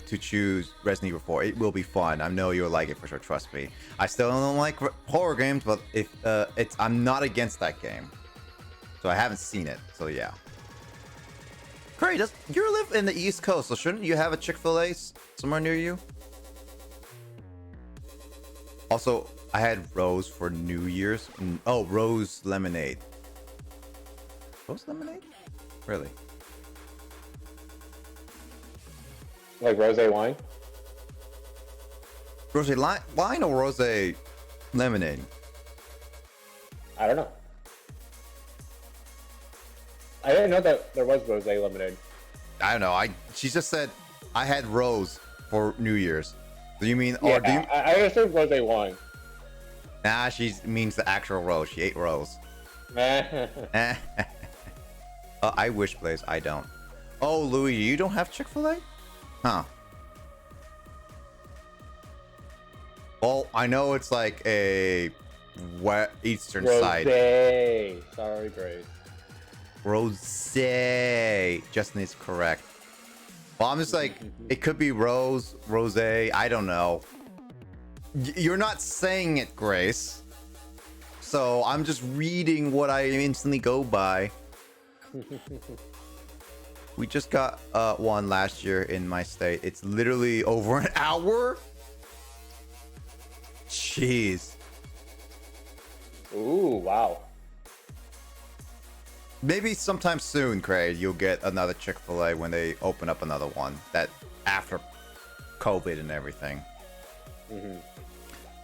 to choose Resident Evil 4. It will be fun. I know you'll like it for sure. Trust me. I still don't like horror games, but if I'm not against that game. So I haven't seen it. So yeah. Great. You live in the East Coast, so shouldn't you have a Chick-fil-A somewhere near you? Also, I had Rose for New Year's. Oh, Rose lemonade. Rose lemonade? Really? Like rosé wine? Rosé wine or rosé lemonade? I don't know. I didn't know that there was rosé lemonade. I don't know. She just said I had Rose for New Year's. Do you mean? Yeah, Or do you? I assumed rosé wine. Nah, she means the actual Rose. She ate Rose. I wish, Blaze. I don't. Oh, Louis, you don't have Chick-fil-A? Huh. Well, I know it's like a eastern side. Rosé. Sorry, Grace. Rosé. Justin is correct. Well, I'm just like, it could be rosé. I don't know. You're not saying it, Grace. So I'm just reading what I instantly go by. We just got one last year in my state. It's literally over an hour. Jeez. Ooh, wow. Maybe sometime soon, Craig, you'll get another Chick-fil-A when they open up another one. That after COVID and everything.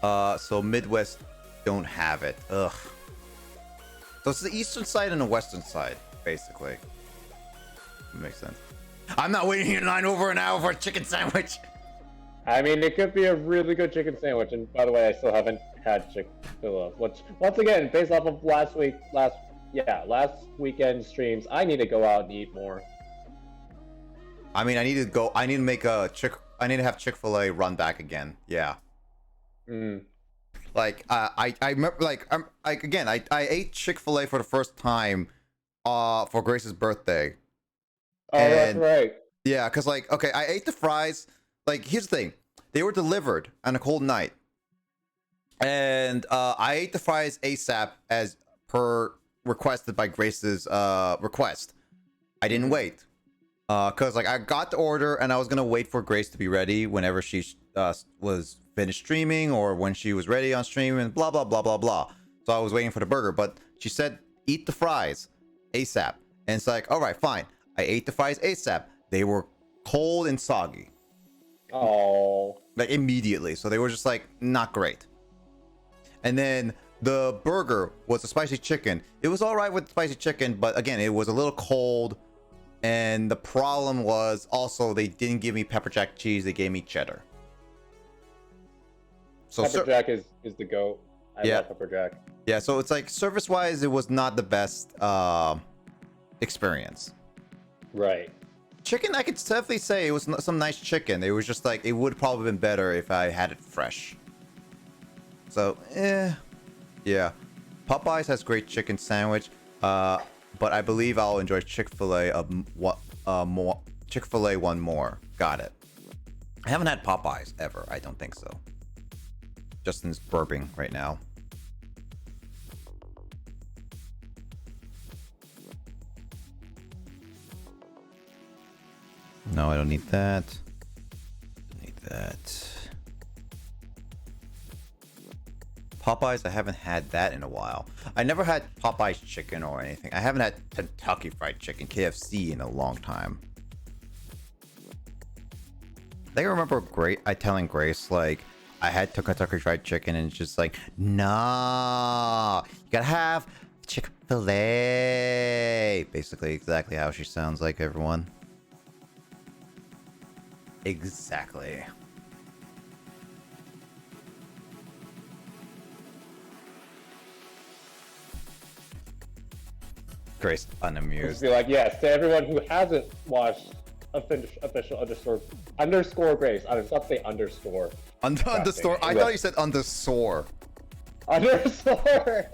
So Midwest don't have it. Ugh. So it's the eastern side and the western side, basically. Makes sense. I'm not waiting in line over an hour for a chicken sandwich. I mean, it could be a really good chicken sandwich. And by the way, I still haven't had Chick-fil-A. Which, once again, based off of last weekend streams, I need to go out and eat more. I mean, I need to have Chick-fil-A run back again. Yeah. Like I remember, like I ate Chick-fil-A for the first time for Grace's birthday. Oh, that's right. Yeah, because like, okay, I ate the fries. Like, here's the thing. They were delivered on a cold night. And I ate the fries ASAP as per requested by Grace's request. I didn't wait. Because like I got the order and I was going to wait for Grace to be ready whenever she was finished streaming or when she was ready on stream and blah, blah, blah, blah, blah. So I was waiting for the burger. But she said, eat the fries ASAP. And it's like, all right, fine. I ate the fries ASAP. They were cold and soggy. Oh. Like immediately. So they were just like not great. And then the burger was a spicy chicken. It was all right with spicy chicken, but again, it was a little cold. And the problem was also they didn't give me pepper jack cheese. They gave me cheddar. So Pepper jack is the goat. I love pepper jack. Yeah, so it's like service wise, it was not the best experience. Right. Chicken, I could definitely say it was some nice chicken. It was just like, it would probably been better if I had it fresh. So, yeah. Popeyes has great chicken sandwich, but I believe I'll enjoy Chick-fil-A Chick-fil-A one more. Got it. I haven't had Popeyes ever. I don't think so. Justin's burping right now. No, I don't need that. Don't need that. Popeyes, I haven't had that in a while. I never had Popeyes chicken or anything. I haven't had Kentucky Fried Chicken, KFC, in a long time. I think I remember I telling Grace, like, I had Kentucky Fried Chicken and it's just like, nah, you gotta have Chick-fil-A. Basically, exactly how she sounds like, everyone. Exactly. Grace unamused. Just be like, yes, to everyone who hasn't watched official underscore Grace. I was about to say underscore. Underscore. I thought you said underscore. Underscore.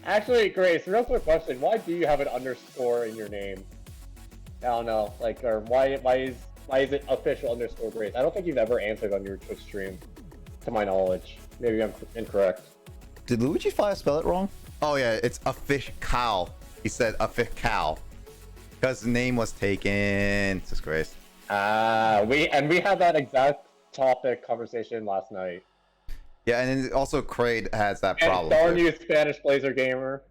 Actually, Grace, real quick question: why do you have an underscore in your name? I don't know, like, or why is it official underscore Grace? I don't think you've ever answered on your Twitch stream, to my knowledge. Maybe I'm incorrect. Did Luigi Fire spell it wrong? Oh yeah, it's a fish cow. He said a fish cow because the name was taken. Just Grace. We had that exact topic conversation last night. Yeah, and then also Kraid has that problem. Darn you, SSBlazer gamer.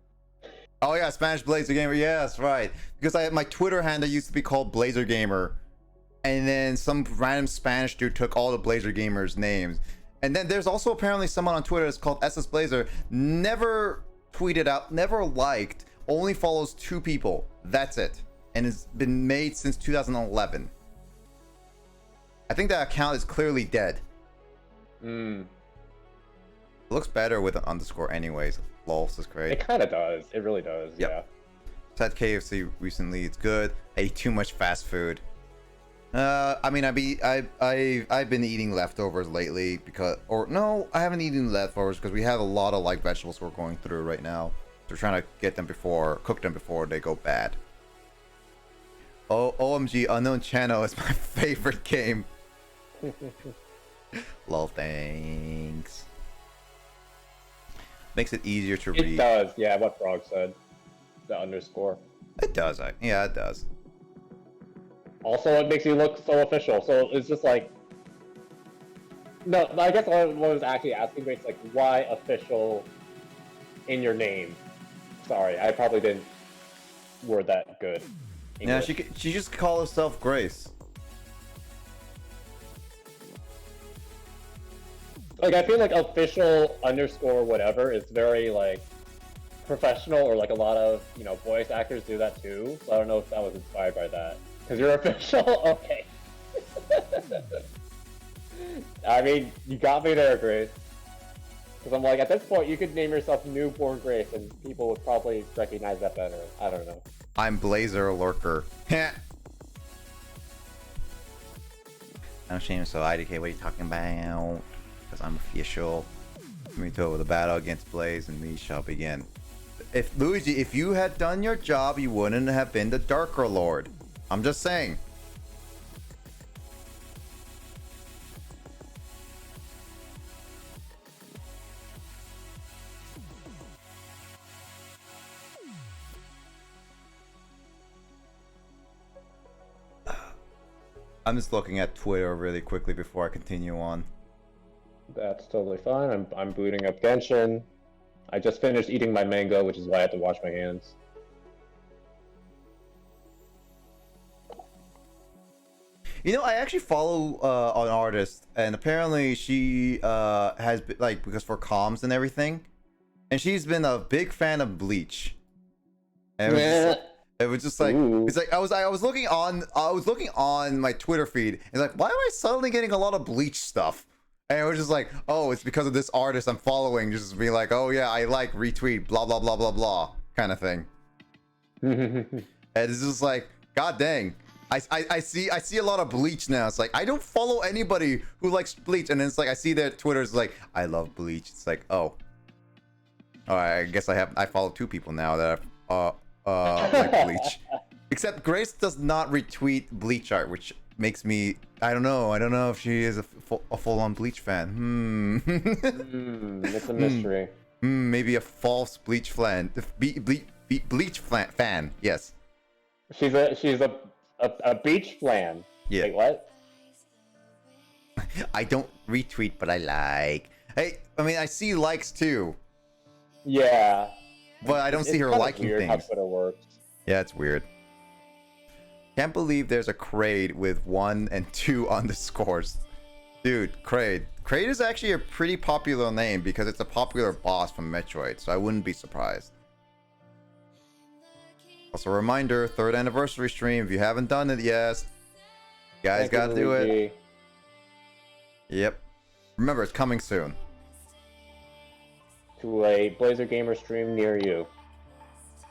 Oh yeah, SSBlazer gamer. Yeah, that's right. Because my Twitter handle used to be called Blazer Gamer, and then some random Spanish dude took all the Blazer gamers' names. And then there's also apparently someone on Twitter that's called SSBlazer. Never tweeted out, never liked, only follows 2 people. That's it, and it's been made since 2011. I think that account is clearly dead. It looks better with an underscore anyways. Lol, is great. It kind of does. It really does. Yep. Yeah. Had KFC recently. It's good. I ate too much fast food. I mean, I've been eating leftovers lately because, or no, I haven't eaten leftovers because we have a lot of like vegetables we're going through right now. So we're trying to cook them before they go bad. Oh, OMG, Unknown Channel is my favorite game. Lol, thanks. Makes it easier to read. It does, yeah, what Frog said. The underscore. It does, yeah, it does. Also, it makes you look so official, so it's just like... No, I guess what I was actually asking is like, why official in your name? Sorry, I probably didn't word that good. English. Yeah, she just call herself Grace. Like, I feel like official underscore whatever is very, like, professional, or like a lot of, you know, voice actors do that too. So I don't know if that was inspired by that. Because you're official? Okay. I mean, you got me there, Grace. Because I'm like, at this point, you could name yourself Newborn Grace, and people would probably recognize that better. I don't know. I'm Blazer Lurker. I'm Shane, so IDK, what are you talking about? Because I'm official. Me too, the battle against Blaze and me shall begin. If Luigi, if you had done your job, you wouldn't have been the Darker Lord. I'm just saying. I'm just looking at Twitter really quickly before I continue on. That's totally fine. I'm booting up Genshin. I just finished eating my mango, which is why I had to wash my hands. You know, I actually follow an artist, and apparently she has been, like, because for comms and everything, and she's been a big fan of Bleach. And it was just like, Ooh. it's like I was looking on my Twitter feed, and like, why am I suddenly getting a lot of Bleach stuff? And it was just like, oh, it's because of this artist I'm following, just be like, oh yeah, I like, retweet, blah blah blah blah blah, kind of thing. And it's just like, god dang, I see a lot of Bleach now. It's like, I don't follow anybody who likes Bleach, and then it's like I see their Twitter's like, I love Bleach. It's like, oh, all right, I guess I follow 2 people now that like Bleach. Except Grace does not retweet Bleach art, which makes me, I don't know if she is a full-on Bleach fan. It's a mystery. Maybe a false Bleach fan. Bleach fan. Yes. She's a beach flan. Yeah. Wait, what? I don't retweet, but I like. Hey, I mean, I see likes too, Yeah. but I don't see her kinda liking weird how things. Twitter works. Yeah, it's weird. Can't believe there's a Kraid with 1 and 2 underscores. Dude, Kraid. Kraid is actually a pretty popular name because it's a popular boss from Metroid, so I wouldn't be surprised. Also, a reminder, 3rd anniversary stream. If you haven't done it yet, you guys Thank you, gotta do it. Luigi. Yep. Remember, it's coming soon. To a Blazer Gamer stream near you.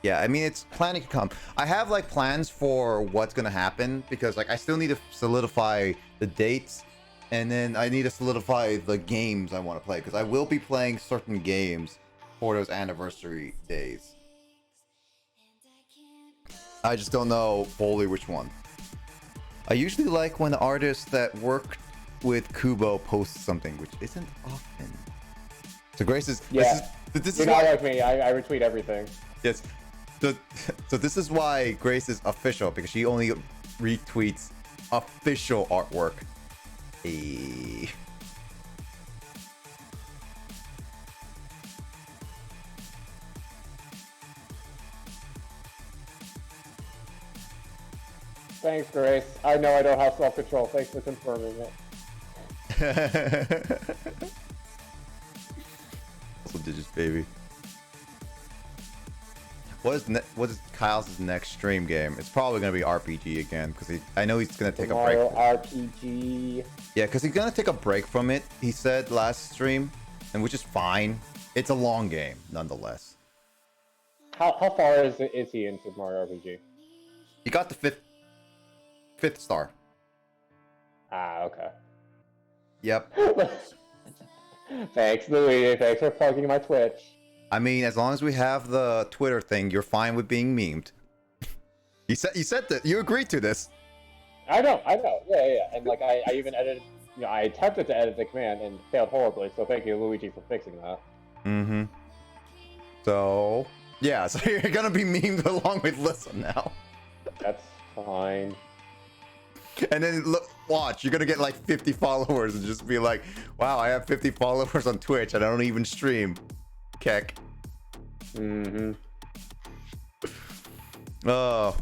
Yeah, I mean, it's planning to come. I have like plans for what's gonna happen because like I still need to solidify the dates, and then I need to solidify the games I want to play because I will be playing certain games for those anniversary days. I just don't know fully which one. I usually like when the artists that worked with Kubo post something, which isn't often. So Grace is this is You're not why, like me. I retweet everything. yes. So this is why Grace is official, because she only retweets official artwork. Hey. Thanks, Grace. I know I don't have self-control. Thanks for confirming it. Also digits, baby. What is Kyle's next stream game? It's probably gonna be RPG again, because I know he's gonna take a break. Mario RPG. Yeah, because he's gonna take a break from it. He said last stream, and which is fine. It's a long game, nonetheless. How far is he into Mario RPG? He got the fifth star. Ah, okay. Yep. Thanks, Louis. Thanks for plugging my Twitch. I mean, as long as we have the Twitter thing, you're fine with being memed. You said that. You agreed to this. I know. Yeah. And like, I even edited. You know, I attempted to edit the command and failed horribly. So thank you, Luigi, for fixing that. Mm-hmm. So yeah, so you're gonna be memed along with Lissa now. That's fine. And then look, watch, you're gonna get like 50 followers and just be like, wow, I have 50 followers on Twitch and I don't even stream. Keck. Mm-hmm. Oh.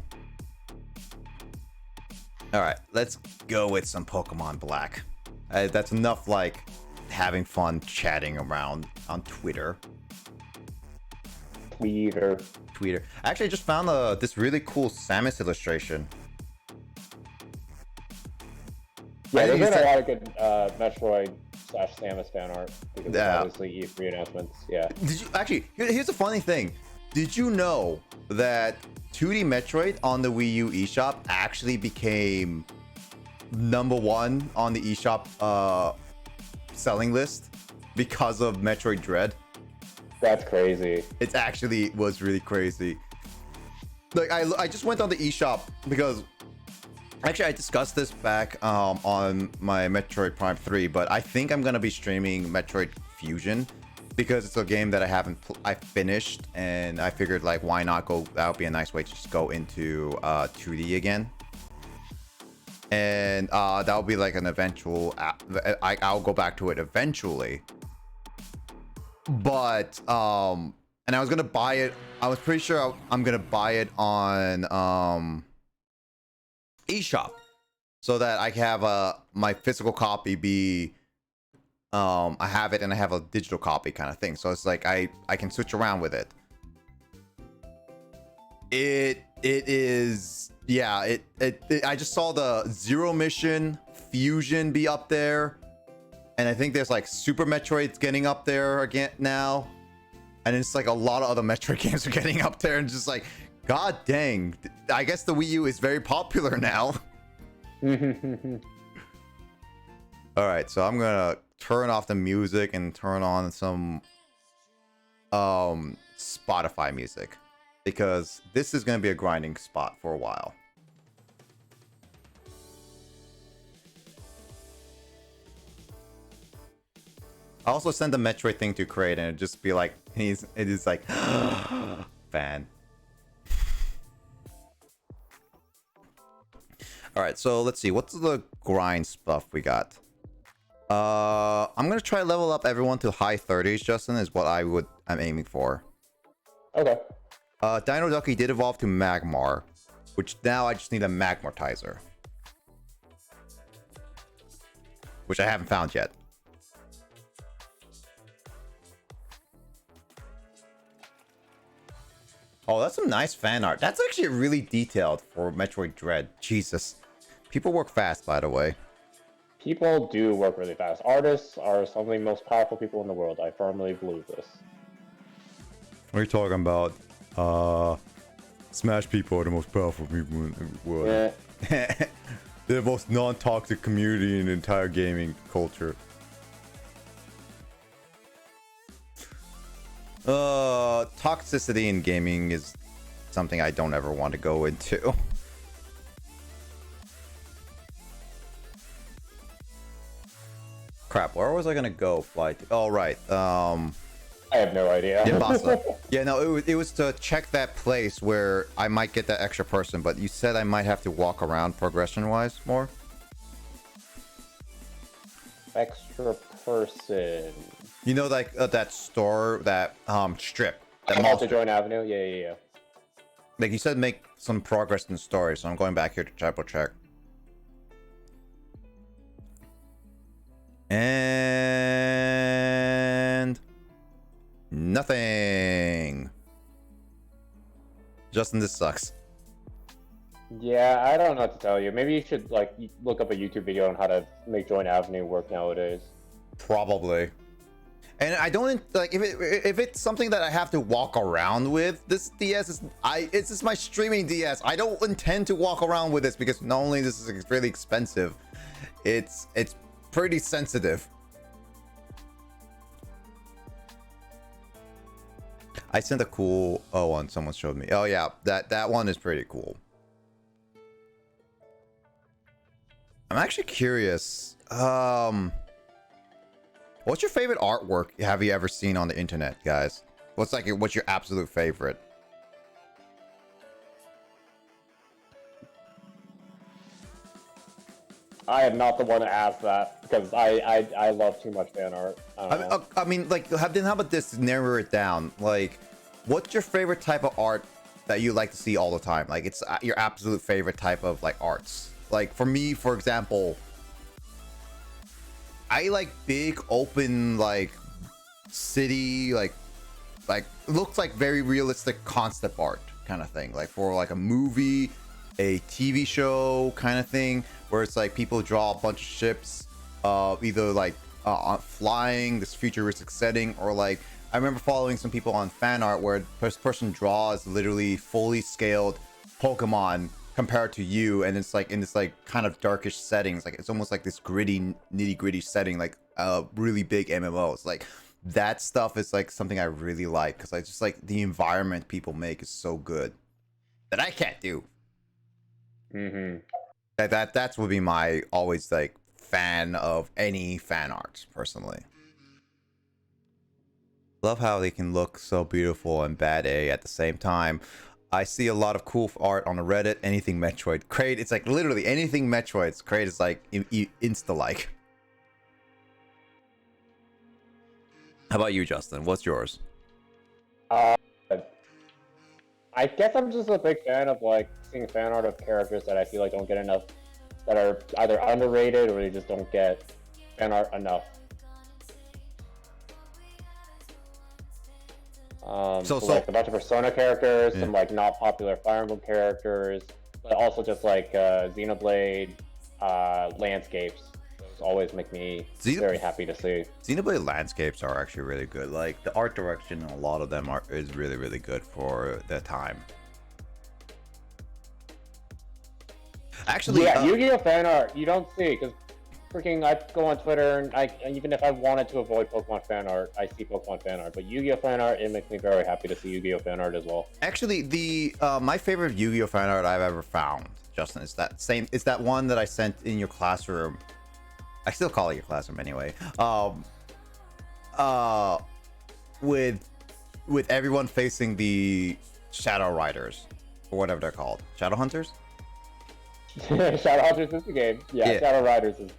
Alright, let's go with some Pokemon Black. That's enough like having fun chatting around on Twitter. Tweeter. Actually, I just found this really cool Samus illustration. Yeah, there's think been it's a lot of good Metroid/Samus fan art because Yeah. of obviously E3 announcements. Yeah. Did you actually? Here's the funny thing. Did you know that 2D Metroid on the Wii U eShop actually became #1 on the eShop selling list because of Metroid Dread? That's crazy. It actually was really crazy. Like I just went on the eShop because actually I discussed this back on my Metroid Prime 3, but I think I'm gonna be streaming Metroid Fusion because it's a game that I finished, and I figured like why not go? That would be a nice way to just go into 2D again. And that would be like an eventual. I'll go back to it eventually. But and I was gonna buy it. I was pretty sure I'm gonna buy it on eShop, so that I have my physical copy be I have it and I have a digital copy kind of thing. So it's like I can switch around with it. It is, yeah. I just saw the Zero Mission Fusion be up there. And I think there's like Super Metroid's getting up there again now. And it's like a lot of other Metroid games are getting up there, and just like, god dang. I guess the Wii U is very popular now. Alright, so I'm gonna turn off the music and turn on some Spotify music, because this is gonna be a grinding spot for a while. I also send the Metroid thing to Kraid, and it'd just be like, it is like, fan. Alright, so let's see, what's the grind stuff we got? I'm gonna try level up everyone to high 30s, Justin, is what I'm aiming for. Okay. Dino Ducky did evolve to Magmar, which now I just need a Magmartizer, which I haven't found yet. Oh, that's some nice fan art. That's actually really detailed for Metroid Dread. Jesus. People work fast, by the way. People do work really fast. Artists are some of the most powerful people in the world. I firmly believe this. What are you talking about? Smash people are the most powerful people in the world. Yeah. They're the most non-toxic community in the entire gaming culture. Toxicity in gaming is something I don't ever want to go into. Crap, where was I gonna go? Fly to? Oh, right. I have no idea. Yeah, Basa. Yeah, no, it was to check that place where I might get that extra person, but you said I might have to walk around progression-wise more? Extra person. You know, like that store, that strip, that I'm mall off to strip. Joint Avenue. Yeah. Like you said, make some progress in the story, so I'm going back here to triple check. And nothing. Justin, this sucks. Yeah, I don't know what to tell you. Maybe you should like look up a YouTube video on how to make Joint Avenue work nowadays. Probably. And I don't like if it's something that I have to walk around with. This DS is it's just my streaming DS. I don't intend to walk around with this because not only this is really expensive, it's pretty sensitive. I sent a cool one someone showed me. Oh yeah, that one is pretty cool. I'm actually curious. What's your favorite artwork have you ever seen on the internet, guys? What's your absolute favorite? I am not the one to ask that because I love too much fan art. I mean, like, then how about this? Narrow it down. Like, what's your favorite type of art that you like to see all the time? Like, it's your absolute favorite type of like arts. Like for me, for example, I like big open like city like looks like very realistic concept art kind of thing, like for like a movie, a TV show kind of thing, where it's like people draw a bunch of ships either like flying this futuristic setting, or like I remember following some people on fan art where this person draws literally fully scaled Pokemon compared to you, and it's like in this like kind of darkish settings, like it's almost like this gritty nitty-gritty setting, like really big MMOs. Like that stuff is like something I really like, because I just like the environment people make is so good that I can't do. That's would be my always like fan of any fan art personally. Love how they can look so beautiful and bad A at the same time. I see a lot of cool art on the Reddit. Anything Metroid. Kraid, it's like literally anything Metroid's Kraid is like insta-like. How about you, Justin? What's yours? I guess I'm just a big fan of like seeing fan art of characters that I feel like don't get enough, that are either underrated or they just don't get fan art enough. So like a bunch of Persona characters, some like not popular Fire Emblem characters, but also just like Xenoblade landscapes. Those always make me very happy to see. Xenoblade landscapes are actually really good. Like the art direction in a lot of them is really, really good for the time. Actually, yeah, Yu-Gi-Oh fan art you don't see, because freaking I go on Twitter and even if I wanted to avoid Pokemon fan art, I see Pokemon fan art. But Yu-Gi-Oh fan art, it makes me very happy to see Yu-Gi-Oh fan art as well. Actually, the my favorite Yu-Gi-Oh fan art I've ever found, Justin, is that one that I sent in your classroom. I still call it your classroom anyway. With everyone facing the Shadow Riders or whatever they're called, Shadow Hunters. Shadow Hunters is the game. Yeah, Shadow Riders is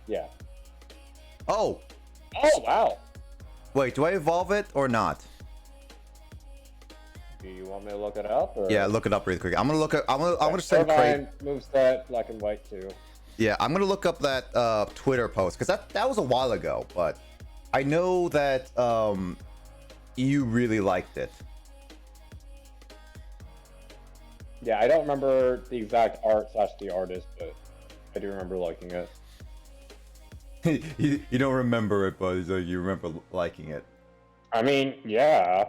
Oh wow. Wait, do I evolve it or not? Do you want me to look it up? Or? Yeah, look it up really quick. I'm gonna send Craig moveset black and white too. Yeah, I'm gonna look up that Twitter post, because that was a while ago, but I know that you really liked it. Yeah, I don't remember the exact art / the artist, but I do remember liking it. you don't remember it, but you remember liking it. I mean, yeah.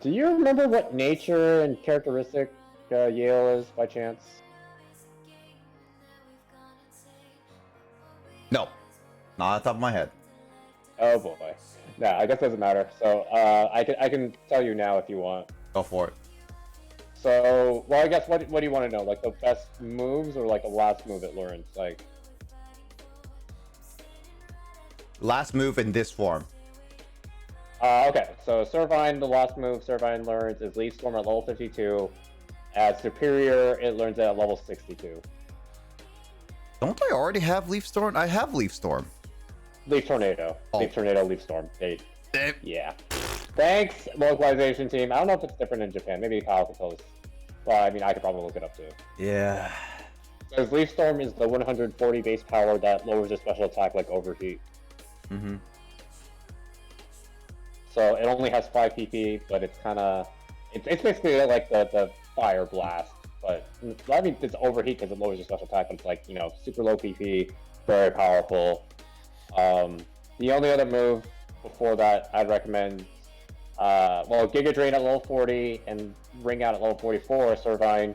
Do you remember what nature and characteristic Yale is by chance? No, not off the top of my head. Oh boy. Nah, I guess it doesn't matter. So I can tell you now if you want. Go for it. So, well, I guess what do you want to know? Like the best moves or like the last move it learns? Like, Last move in this form. okay. So Servine, the last move Servine learns is Leaf Storm at level 52. At Superior, it learns it at level 62. Don't I already have Leaf Storm? I have Leaf Storm. Leaf Tornado. Oh. Leaf Tornado, Leaf Storm. Yeah. Thanks, localization team. I don't know if it's different in Japan. Maybe Kyle can tell us. Well, I mean, I could probably look it up too. Yeah. Because Leaf Storm is the 140 base power that lowers the special attack like Overheat. Mm-hmm. So it only has 5 PP, but it's kind of... It's basically like the Fire Blast. But, I mean, it's Overheat because it lowers the special attack, but it's like, you know, super low PP, very powerful. The only other move before that I'd recommend... well, Giga Drain at level 40 and Ring Out at level 44, Servine.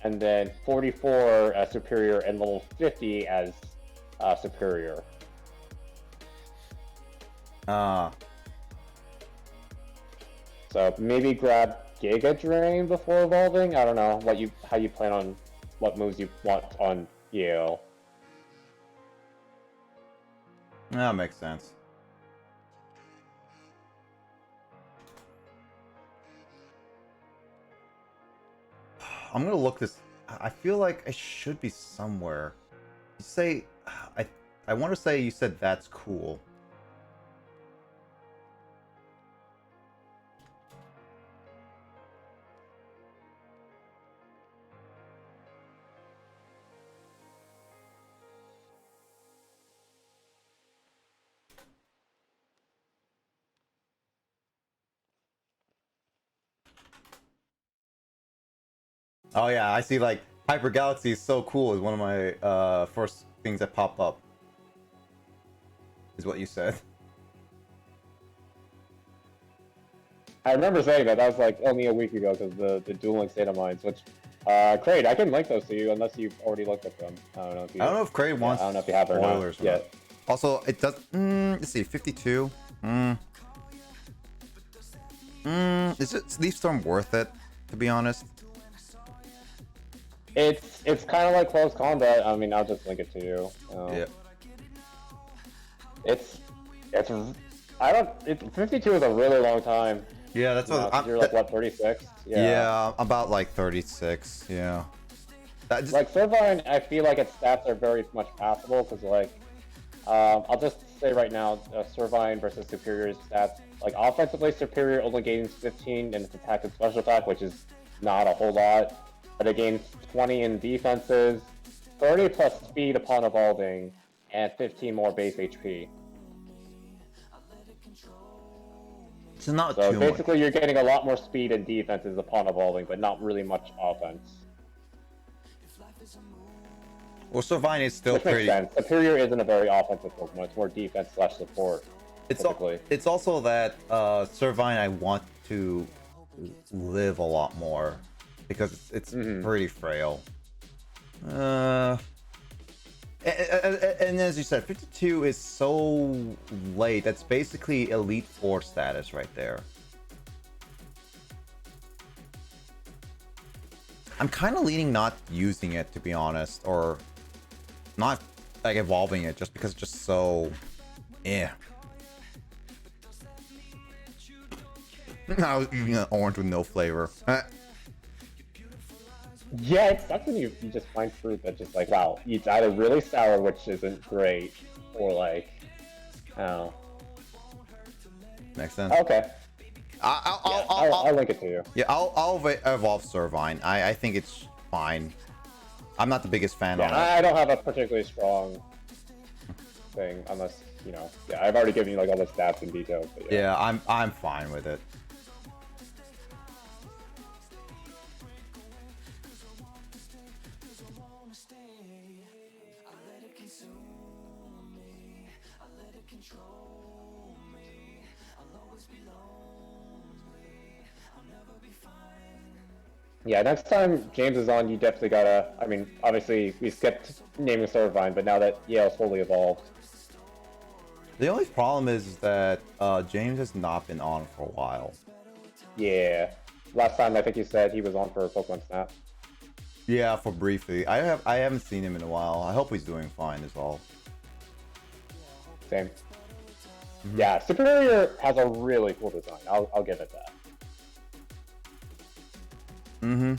And then 44 as Superior and level 50 as Superior. So maybe grab Giga Drain before evolving. I don't know how you plan on what moves you want on Yale. That makes sense. I'm gonna look this. I feel like it should be somewhere. You say, I want to say you said that's cool. Oh yeah, I see. Like Hyper Galaxy is so cool. Is one of my first things that pop up. Is what you said. I remember saying that. That was like only a week ago because the Duel Links data mines, which Kraid, I can link those to you unless you've already looked at them. I don't know if you. I don't know if Kraid wants. I don't know if you have it or not spoilers yet. Also, it does. Let's see, 52. Is Leaf Storm worth it? To be honest. It's kind of like close combat. I mean, I'll just link it to you. Yeah. It's 52 is a really long time. Yeah, that's what you're like what 36. Yeah, about like 36. Yeah. Like Servine, I feel like its stats are very much passable because like I'll just say right now, Servine versus Superior's stats. Like offensively, Superior only gains 15 in its attack and special attack, which is not a whole lot. But it gains 20 in defenses, 30 plus speed upon evolving, and 15 more base HP. It's not so too basically, much. You're getting a lot more speed and defenses upon evolving, but not really much offense. Well, Servine is still Which pretty. Makes sense. Superior isn't a very offensive Pokemon. It's more defense / support. It's also that Servine I want to live a lot more because it's pretty frail. And as you said, 52 is so late. That's basically Elite Four status right there. I'm kind of leaning not using it, to be honest, or not like evolving it just because it's just so I was eating an orange with no flavor. Yeah, it sucks when you just find fruit that just like, wow, it's either really sour, which isn't great, or like, oh. Makes sense. Okay. I'll link it to you. Yeah, I'll evolve Servine. I think it's fine. I'm not the biggest fan on it. I don't have a particularly strong thing, unless, you know, yeah, I've already given you like all the stats and details. But yeah, I'm fine with it. Yeah, next time James is on, you definitely gotta. I mean, obviously we skipped naming Silvervine, but now that Yale's fully evolved, The only problem is that James has not been on for a while. yeah. Last time I think he said he was on for Pokemon Snap. Yeah, for briefly. I haven't seen him in a while. I hope he's doing fine as well. Same. Yeah, Superior has a really cool design. I'll give it that. Mm-hmm.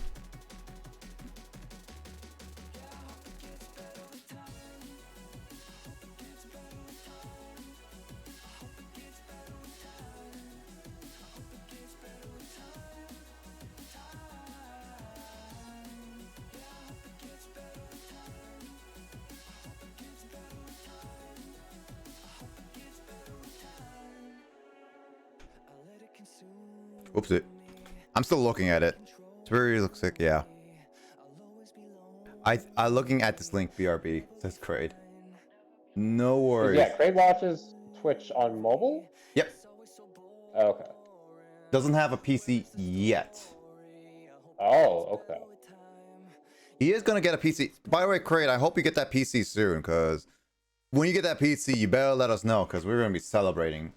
Oopsie. I'm still looking at it. Superior looks like, yeah. I looking at this link, BRB. Says Kraid. No worries. Yeah, Craig watches Twitch on mobile? Yep. Okay. Doesn't have a PC yet. Oh, okay. He is gonna get a PC. By the way, Kraid, I hope you get that PC soon, because when you get that PC, you better let us know, because we're gonna be celebrating.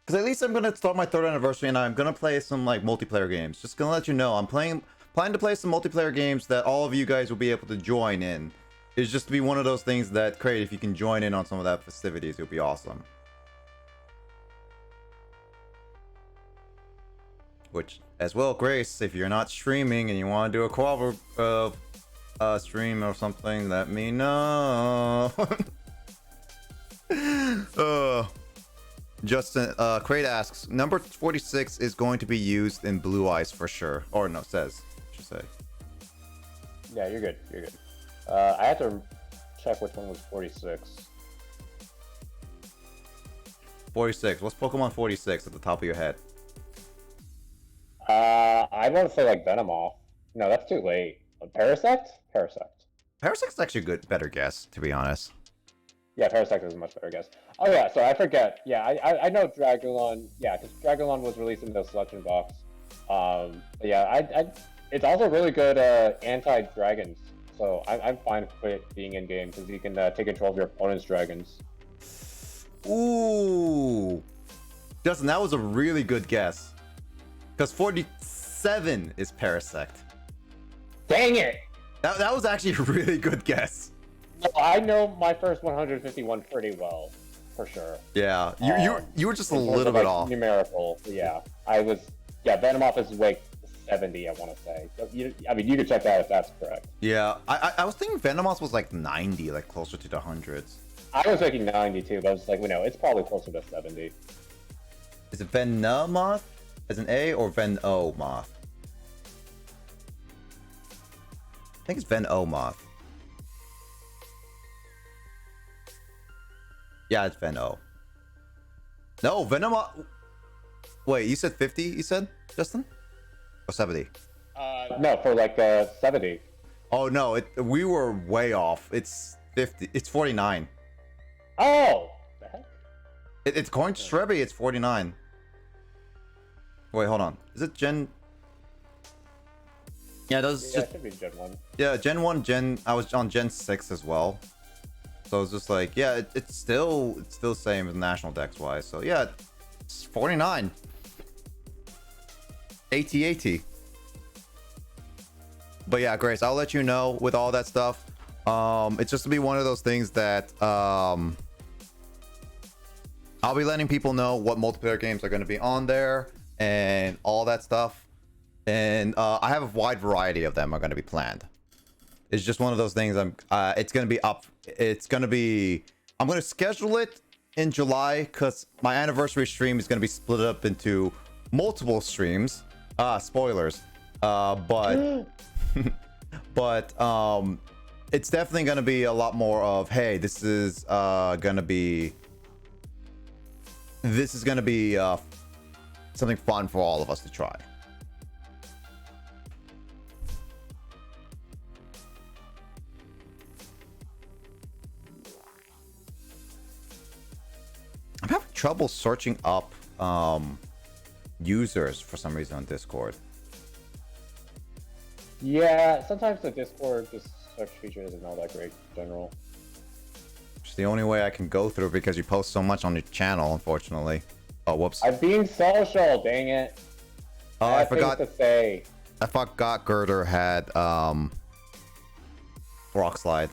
Because at least I'm gonna start my 3rd anniversary, and I'm gonna play some like multiplayer games. Just gonna let you know, I'm planning to play some multiplayer games that all of you guys will be able to join in. It's just to be one of those things that, Kraid, if you can join in on some of that festivities, it'll be awesome. Which, as well, Grace, if you're not streaming and you want to do a co-op stream or something, let me know. Justin, Kraid asks, number 46 is going to be used in Blue Eyes for sure. Or no, says, I should say. Yeah, you're good. You're good. I have to check which one was 46. 46. What's Pokemon 46 at the top of your head? I want to say like Venomoth. No, that's too late. Parasect? Parasect. Parasect's actually a better guess, to be honest. Yeah, Parasect is a much better guess. Oh yeah, so I forget. Yeah, I know Dragulon. Yeah, because Dragulon was released in the selection box. But yeah, it's also really good anti-dragons. So I'm fine with it being in game because you can take control of your opponent's dragons. Ooh, Justin, that was a really good guess. Because 47 is Parasect. Dang it! That was actually a really good guess. No, I know my first 151 pretty well, for sure. Yeah, you were just a in terms little of, bit like, off. Numerical, yeah. Yeah, Venomoth is like 70, I want to say. I mean, you can check that if that's correct. Yeah, I was thinking Venomoth was like 90, like closer to the hundreds. I was thinking 90 too, but I was like, no, it's probably closer to 70. Is it Venomoth as an A or Venomoth? I think it's Venomoth. Yeah, it's Veno. No, Venomoth. Wait, you said 50? You said, Justin? Or 70? No, for like 70. Oh no, we were way off. It's 50. It's 49. Oh! The heck? It's according to Strebby, it's 49. Wait, hold on. Is it Gen? Yeah, those Yeah, just it should be Gen 1. yeah, Gen 1, I was on Gen 6 as well. So it's just like, yeah, it's still same as national dex wise. So yeah, it's 49. 80. But yeah, Grace, I'll let you know with all that stuff. It's just to be one of those things that I'll be letting people know what multiplayer games are going to be on there and all that stuff. And I have a wide variety of them are going to be planned. It's just one of those things. It's going to be up. I'm going to schedule it in July because my anniversary stream is going to be split up into multiple streams. Spoilers. But it's definitely going to be a lot more of, hey, this is going to be something fun for all of us to try. I'm having trouble searching up users for some reason on Discord. Yeah, sometimes the Discord just search feature isn't all that great in general. It's the only way I can go through because you post so much on your channel, unfortunately. Oh, whoops. I'm being social, dang it. Oh, I have forgot. things to say. I forgot Girder had Rock Slide.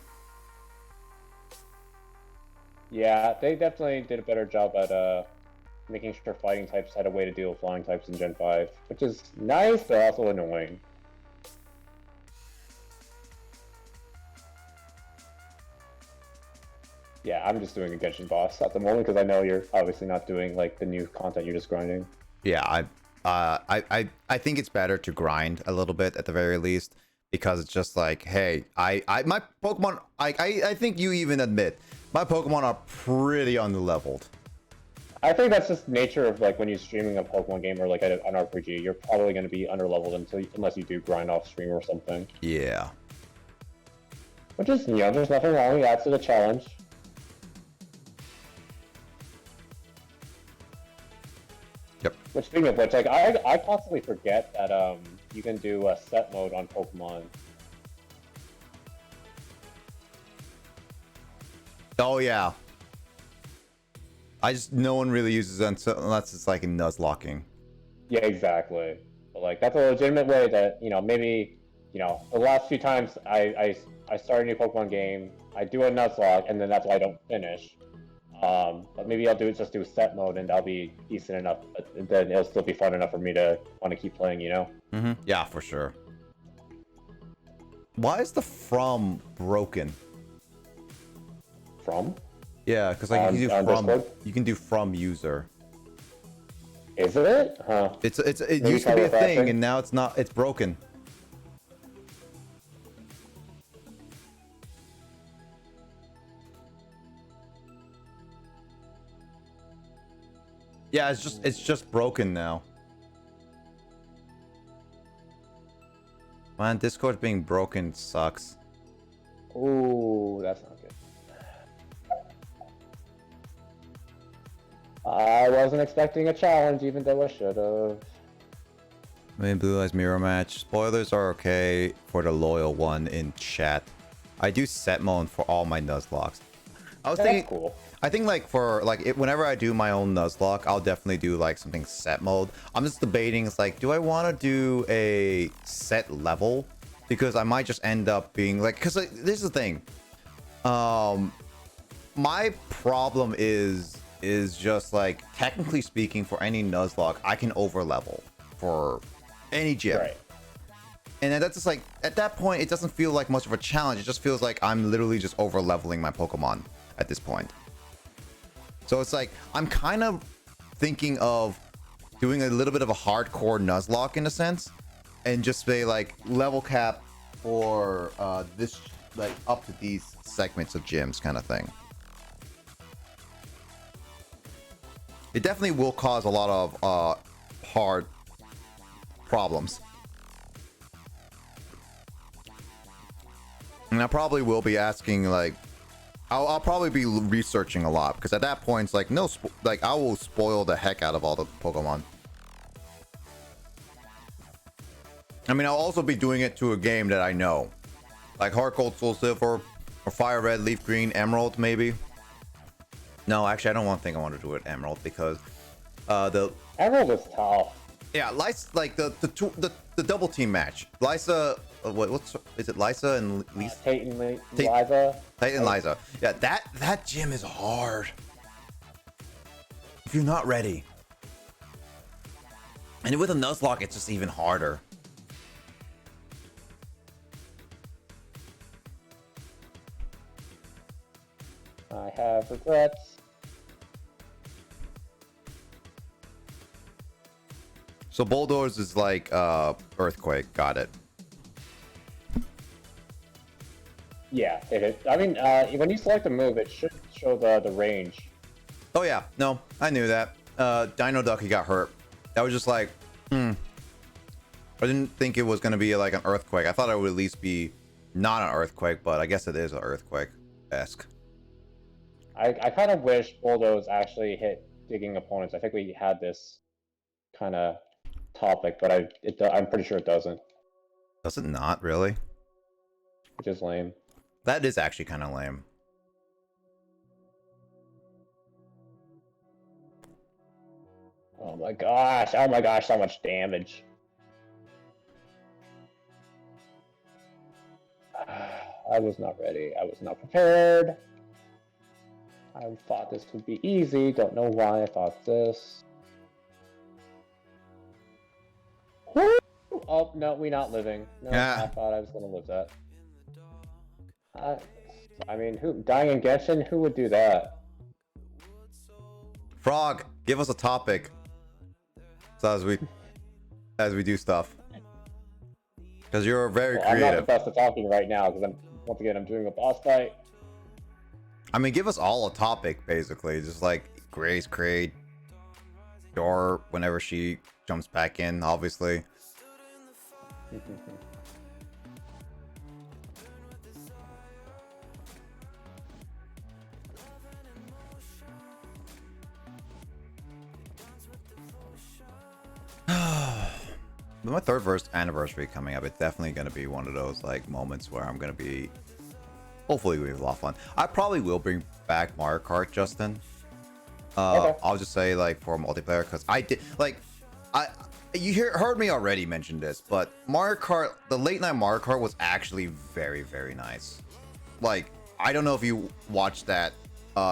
Yeah, they definitely did a better job at making sure fighting types had a way to deal with flying types in Gen 5, which is nice but also annoying. Yeah, I'm just doing a Genshin boss at the moment because I know you're obviously not doing like the new content, you're just grinding. Yeah, I think it's better to grind a little bit at the very least because it's just like, hey, my Pokemon, I think you even admit my Pokemon are pretty underleveled. I think that's just nature of like when you're streaming a Pokemon game or like an RPG, you're probably going to be underleveled unless you do grind off stream or something. Yeah. Which is, there's nothing wrong. It adds to the challenge. Yep. Which, speaking of which, like I constantly forget that you can do a set mode on Pokemon. Oh yeah. No one really uses it unless it's like in Nuzlocking. Yeah, exactly. But like that's a legitimate way that maybe the last few times I start a new Pokemon game, I do a Nuzlocke, and then that's why I don't finish. But maybe I'll just do set mode, and that'll be decent enough. But then it'll still be fun enough for me to want to keep playing. Mm-hmm. Yeah, for sure. Why is the from broken? From? Yeah, because like Discord? you can do from user. Is it? Huh. It Maybe used to be a try thing, refreshing? and now it's not. It's broken. Yeah, it's just broken now. Man, Discord being broken sucks. Ooh, that's not good. I wasn't expecting a challenge, even though I should have. I mean, Blue Eyes Mirror Match. Spoilers are okay for the loyal one in chat. I do set mode for all my Nuzlocks. I was That's thinking, cool. I think like for like whenever I do my own Nuzlocke, I'll definitely do like something set mode. I'm just debating, it's like, do I want to do a set level? Because I might just end up being like, because like, this is the thing. My problem is just like, technically speaking, for any Nuzlocke, I can over level for any gym. Right. And then that's just like, at that point, it doesn't feel like much of a challenge. It just feels like I'm literally just over leveling my Pokemon at this point. So it's like, I'm kind of thinking of doing a little bit of a hardcore Nuzlocke in a sense, and just say like level cap for this, like up to these segments of gyms kind of thing. It definitely will cause a lot of hard problems. And I probably will be asking like, I'll probably be researching a lot, because at that point it's like, like I will spoil the heck out of all the Pokemon. I mean, I'll also be doing it to a game that I know, like Heart Gold, Soul Silver, or Fire Red, Leaf Green, Emerald maybe. No, actually, I don't think I want to do it Emerald, because the Emerald is tough. yeah, Lysa, like the double team match. Lysa, what's is it? Lysa and Lisa? Tate and Liza. Tate and Lysa. Yeah, that gym is hard. If you're not ready, and with a Nuzlocke, it's just even harder. I have regrets. So Bulldoze is like Earthquake. Got it. Yeah, it is. I mean, when you select a move, it should show the range. Oh yeah, no, I knew that. Dino Ducky got hurt. That was just like, I didn't think it was gonna be like an Earthquake. I thought it would at least be not an Earthquake, but I guess it is an Earthquake-esque. I kind of wish Bulldoze actually hit digging opponents. I think we had this kind of topic, but I'm pretty sure it doesn't. Does it not really? which is lame. That is actually kind of lame. Oh my gosh, so much damage. I was not ready. I was not prepared. I thought this would be easy. Don't know why I thought this. Woo! Oh, no, we not living. No, Yeah. I thought I was going to live that. I mean, dying in Genshin? Who would do that? Frog, give us a topic. So as we do stuff. Because you're very Well, I'm not the creative. best at talking right now because once again, I'm doing a boss fight. I mean, give us all a topic, basically. Just like Grace, Kraid, Dor, whenever she jumps back in, obviously. With my third anniversary coming up, it's definitely going to be one of those like moments where I'm going to be, hopefully we have a lot of fun. I probably will bring back Mario Kart, Justin. Okay. I'll just say like for multiplayer, because I did like heard me already mention this, but Mario Kart, the late night Mario Kart was actually very, very nice. Like, I don't know if you watched that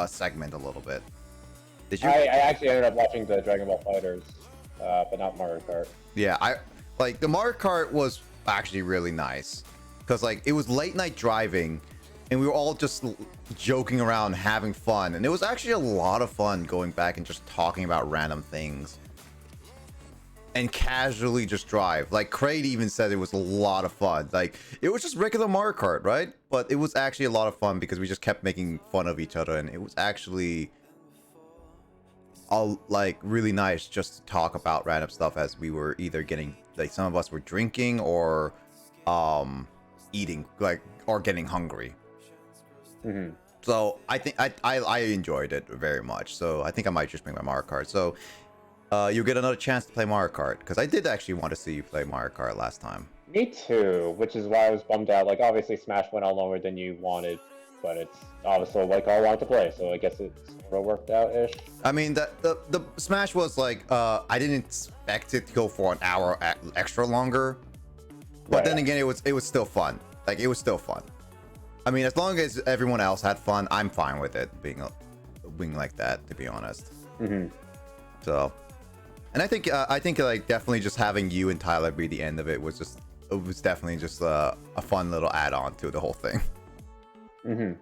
segment a little bit. Did you? I actually ended up watching the Dragon Ball Fighters, but not Mario Kart. Yeah, I like the Mario Kart was actually really nice because like it was late night driving and we were all just joking around, having fun, and it was actually a lot of fun going back and just talking about random things and casually just drive. Like Kraid even said it was a lot of fun. Like it was just regular Mario Kart, right? But it was actually a lot of fun because we just kept making fun of each other, and it was actually all like really nice just to talk about random stuff as we were either getting like some of us were drinking or eating like or getting hungry. Mm-hmm. So I think I enjoyed it very much. So I think I might just bring my Mario Kart. So you'll get another chance to play Mario Kart because I did actually want to see you play Mario Kart last time. Me too, which is why I was bummed out. Like, obviously, Smash went on longer than you wanted, but it's obviously like I wanted to play, so I guess it's sort of worked out-ish. I mean, the Smash was like I didn't expect it to go for an hour extra longer, but Right. then again, it was still fun. Like it was still fun. I mean, as long as everyone else had fun, I'm fine with it being like that. To be honest. Mm-hmm. So, and I think like definitely just having you and Tyler be the end of it was definitely just a fun little add-on to the whole thing. Mm-hmm.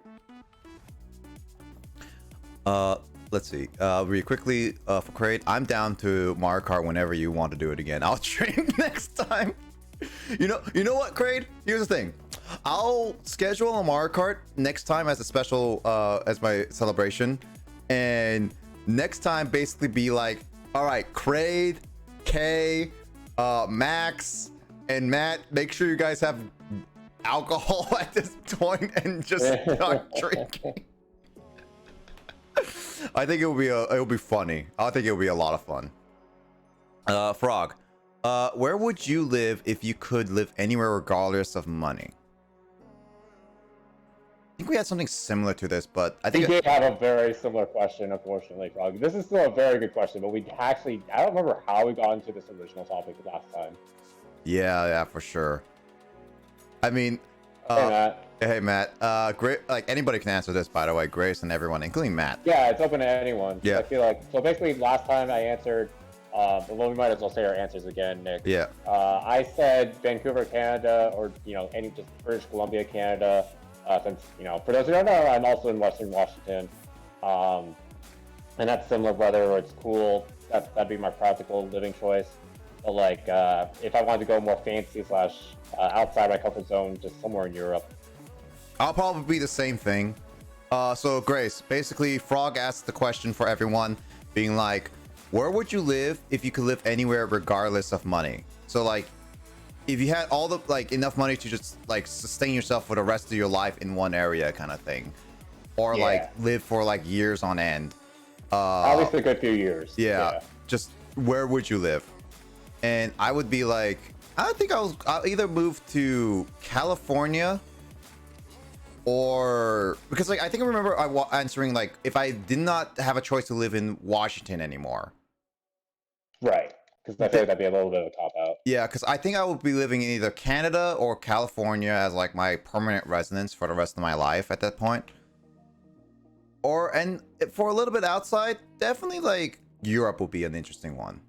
Let's see. Really quickly, for Kraid, I'm down to Mario Kart whenever you want to do it again. I'll stream next time. You know what, Kraid? Here's the thing. I'll schedule a Mario Kart next time as a special, as my celebration, and next time basically be like, all right, Kraid, Kay, Max, and Matt, make sure you guys have alcohol at this point and just start drinking. I think it'll be funny. I think it'll be a lot of fun. Frog, where would you live if you could live anywhere regardless of money? I think we had something similar to this, but I We think did have a very similar question, unfortunately, Frog. This is still a very good question, but I don't remember how we got into this original topic last time. yeah, for sure. I mean, Hey, Matt. hey Matt, great. Like anybody can answer this, by the way, Grace and everyone, including Matt. Yeah, it's open to anyone. Yeah. I feel like, so basically last time I answered, well, we might as well say our answers again, Nick. Yeah. I said Vancouver, Canada, or, any just British Columbia, Canada, since, for those who don't know, I'm also in Western Washington. And that's similar weather, or it's cool. That'd be my practical living choice. But like, if I wanted to go more fancy / outside my comfort zone, just somewhere in Europe. I'll probably be the same thing. So Grace, basically Frog asked the question for everyone, being like, where would you live if you could live anywhere regardless of money? So like, if you had all the like enough money to just like sustain yourself for the rest of your life in one area kind of thing, or Yeah. like live for like years on end. At least a good few years. Yeah, just where would you live? And I would be like, I think I'll either move to California or because like I think I remember answering like if I did not have a choice to live in Washington anymore. Right. Because I feel like that'd be a little bit of a cop out. Yeah, because I think I would be living in either Canada or California as like my permanent residence for the rest of my life at that point. And for a little bit outside, definitely like Europe would be an interesting one.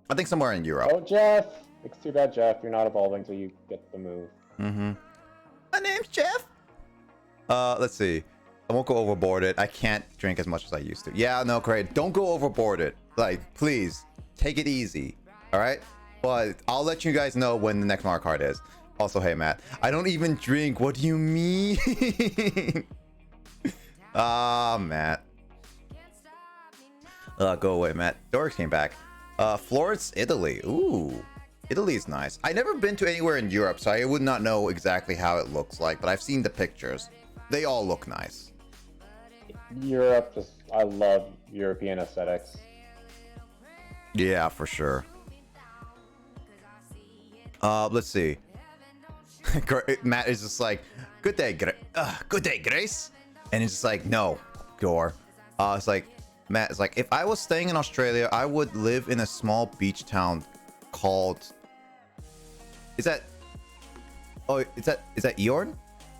I think somewhere in Europe. Oh, Jeff. It's too bad, Jeff. You're not evolving until you get the move. Mm-hmm. My name's Jeff. Let's see. I won't go overboard it. I can't drink as much as I used to. Yeah, no, great. Don't go overboard it. Like, please, take it easy. All right? But I'll let you guys know when the next Mario Kart is. Also, hey, Matt. I don't even drink. What do you mean? Matt. Go away, Matt. Doris came back. Florence, Italy. Ooh. Italy is nice. I've never been to anywhere in Europe, so I would not know exactly how it looks like, but I've seen the pictures. They all look nice. Europe, I love European aesthetics. Yeah, for sure. Let's see. Matt is just like, good day, Grace. And it's just like, no, Gore. It's like, Matt is like, if I was staying in Australia, I would live in a small beach town called. Is that Iorn?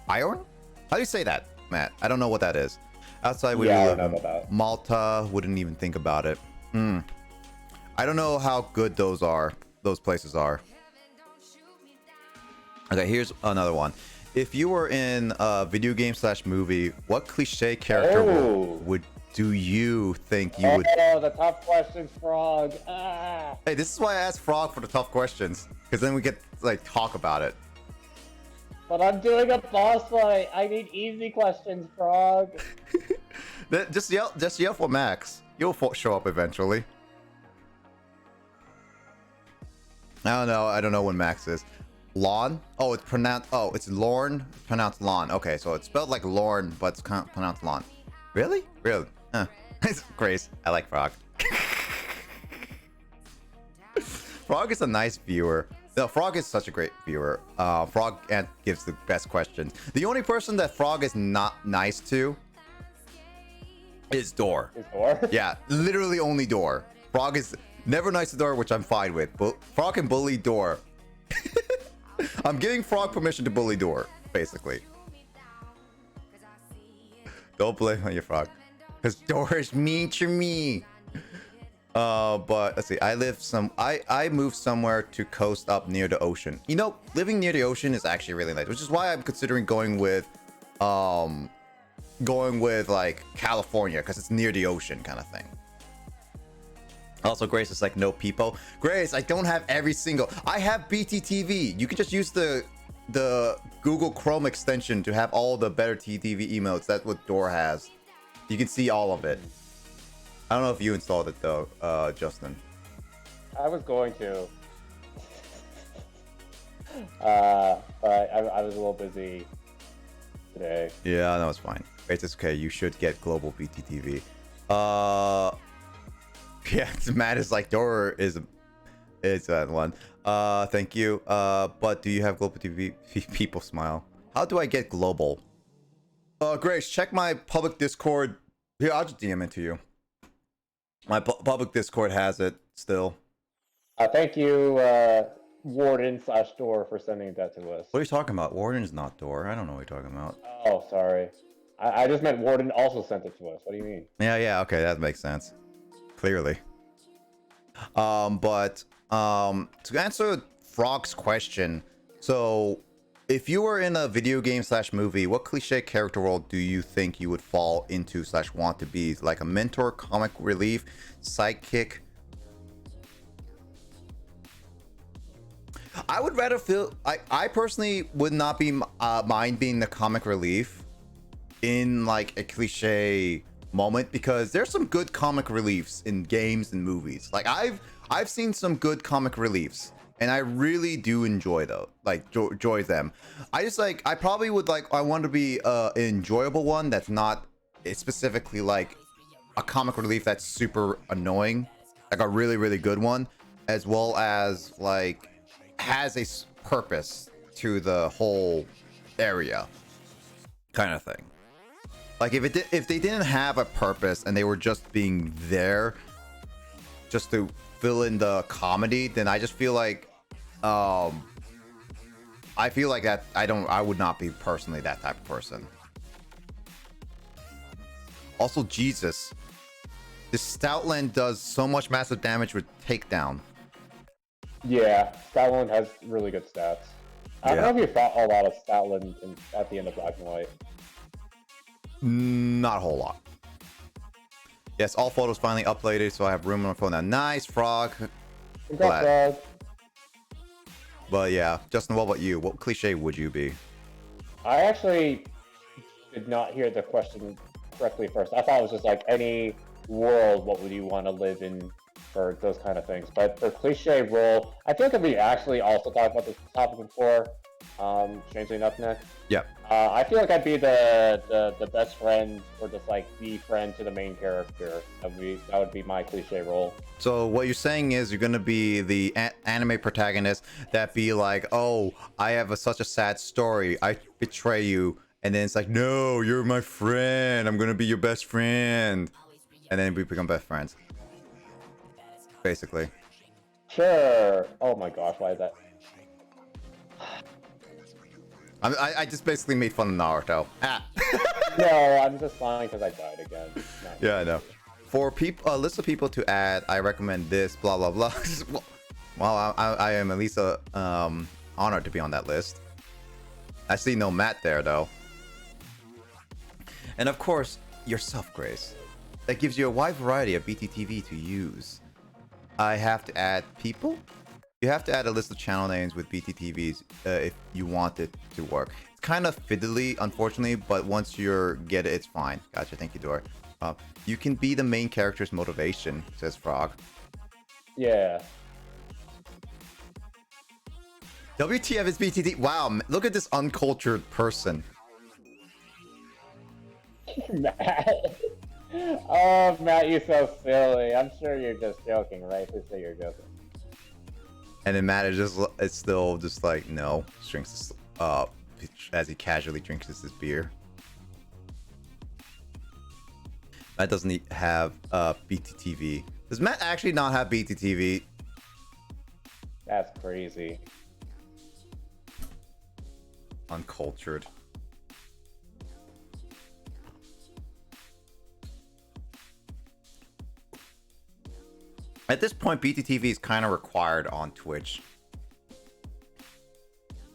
Iorn? How do you say that, Matt? I don't know what that is. Outside where you live in Malta, wouldn't even think about it. I don't know how good those places are. Okay, here's another one. If you were in a video game / movie, what cliche character do you think you would? Oh, the tough questions, Frog. Ah. Hey, this is why I asked Frog for the tough questions, because then we get like talk about it. But I'm doing a boss fight. I need easy questions, Frog. Just yell for Max. You'll show up eventually. I don't know when Max is. Lon? Oh, it's pronounced. Oh, it's Lorne. It's pronounced Lon. Okay, so it's spelled like Lorne, but it's pronounced Lon. Really? Really? Huh. Grace. I like Frog. Frog is a nice viewer. No, Frog is such a great viewer. Frog gives the best questions. The only person that Frog is not nice to is Door. Is Door? Yeah, literally only Door. Frog is never nice to Door, which I'm fine with. But Frog can bully Door. I'm giving Frog permission to bully Door, basically. Don't blame on your Frog, because Door is mean to me. But let's see. I moved somewhere to coast up near the ocean. You know, living near the ocean is actually really nice, which is why I'm considering going with like California, because it's near the ocean kind of thing. Also, Grace is like, no people. Grace, I don't have every single. I have BTTV. You can just use the Google Chrome extension to have all the better TV emotes. That's what Door has. You can see all of it. I don't know if you installed it though, Justin. I was going to. But I was a little busy today. Yeah, no, it's fine. It's okay. You should get global BTTV. Yeah, Matt is like, Door is that one. Thank you. But do you have global TV? People smile. How do I get global? Grace, check my public Discord. Here, I'll just DM it to you. My public Discord has it still. Thank you, Warden/Door, for sending that to us. What are you talking about? Warden's not Door. I don't know what you're talking about. Oh, sorry. I just meant Warden also sent it to us. What do you mean? Yeah, okay, that makes sense. Clearly. But to answer Frog's question, so if you were in a video game / movie, what cliche character role do you think you would fall into / want to be? Like a mentor, comic relief, sidekick? I would rather feel. I personally would not be mind being the comic relief in like a cliche moment, because there's some good comic reliefs in games and movies. Like I've seen some good comic reliefs, and I really do enjoy enjoy them. I probably would I want to be an enjoyable one that's not specifically like a comic relief that's super annoying, like a really good one, as well as like has a purpose to the whole area, kind of thing. Like if they didn't have a purpose and they were just being there just to fill in the comedy, then I just feel like I feel like that I would not be personally that type of person. Also, Jesus, this Stoutland does so much massive damage with takedown. Yeah, Stoutland has really good stats. I don't know if you fought a lot of Stoutland at the end of Black and White. Not a whole lot. Yes, all photos finally uploaded, so I have room on my phone now. Nice, Frog. Congrats, Frog. But yeah, Justin, what about you? What cliche would you be? I actually did not hear the question correctly first. I thought it was just like any world, what would you want to live in for those kind of things. But for cliche role, I think that we actually also talked about this topic before. Strangely enough, Nick. Yeah. I feel like I'd be the best friend or just like the friend to the main character. That would be my cliche role. So what you're saying is you're gonna be the anime protagonist that be like, oh, I have such a sad story, I betray you, and then it's like, no, you're my friend, I'm gonna be your best friend, and then we become best friends, basically. Sure. Oh my gosh, why is that? I just basically made fun of Naruto. Ah. No, I'm just lying because I died again. No. Yeah, I know. For people, a list of people to add, I recommend this. Blah blah blah. Well, I am at least honored to be on that list. I see no Matt there though. And of course, yourself, Grace. That gives you a wide variety of BTTV to use. I have to add people. You have to add a list of channel names with BTTVs if you want it to work. It's kind of fiddly, unfortunately, but once you get it, it's fine. Gotcha, thank you, Dora. You can be the main character's motivation, says Frog. Yeah. WTF is BTT. Wow, look at this uncultured person. Matt. Oh, Matt, you're so silly. I'm sure you're just joking, right? Please say you're joking. And then Matt is still just like, no, drinks as he casually drinks his beer. Matt doesn't have BTTV. Does Matt actually not have BTTV? That's crazy. Uncultured. At this point, BTTV is kind of required on Twitch.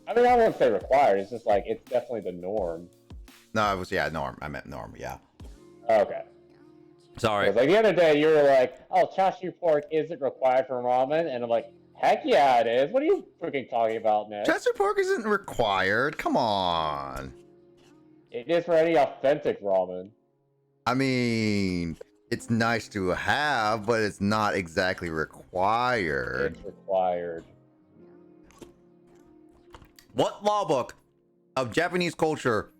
I mean, I wouldn't say required. It's just like, it's definitely the norm. No, it was, yeah, norm. I meant norm, yeah. Okay. Sorry. Because like the other day, you were like, oh, chashu pork isn't required for ramen. And I'm like, heck yeah, it is. What are you freaking talking about, Nick? Chester pork isn't required. Come on. It is for any authentic ramen. I mean, it's nice to have, but it's not exactly required. It's required. What law book of Japanese culture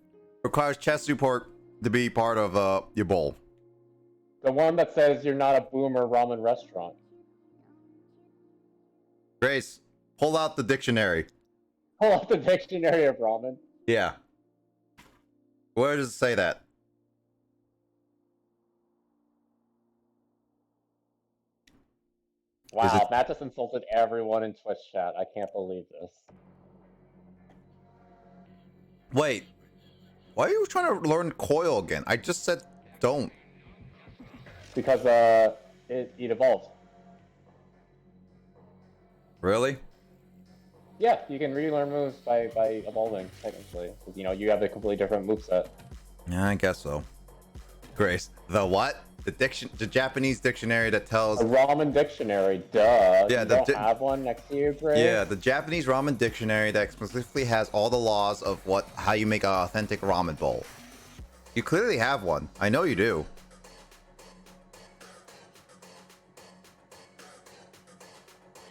requires chest support to be part of your bowl? The one that says you're not a boomer ramen restaurant. Grace, pull out the dictionary. Pull up the dictionary of ramen. Yeah. Where does it say that? Wow, Matt just insulted everyone in Twitch chat. I can't believe this. Wait. Why are you trying to learn coil again? I just said don't. Because it evolved. Really? Yeah, you can relearn moves by evolving, technically. You know, you have a completely different moveset. Yeah, I guess so. Grace, the what? The Japanese dictionary that tells... A ramen dictionary, duh. Yeah, you don't have one next to you, Grace? Yeah, the Japanese ramen dictionary that specifically has all the laws of how you make an authentic ramen bowl. You clearly have one. I know you do.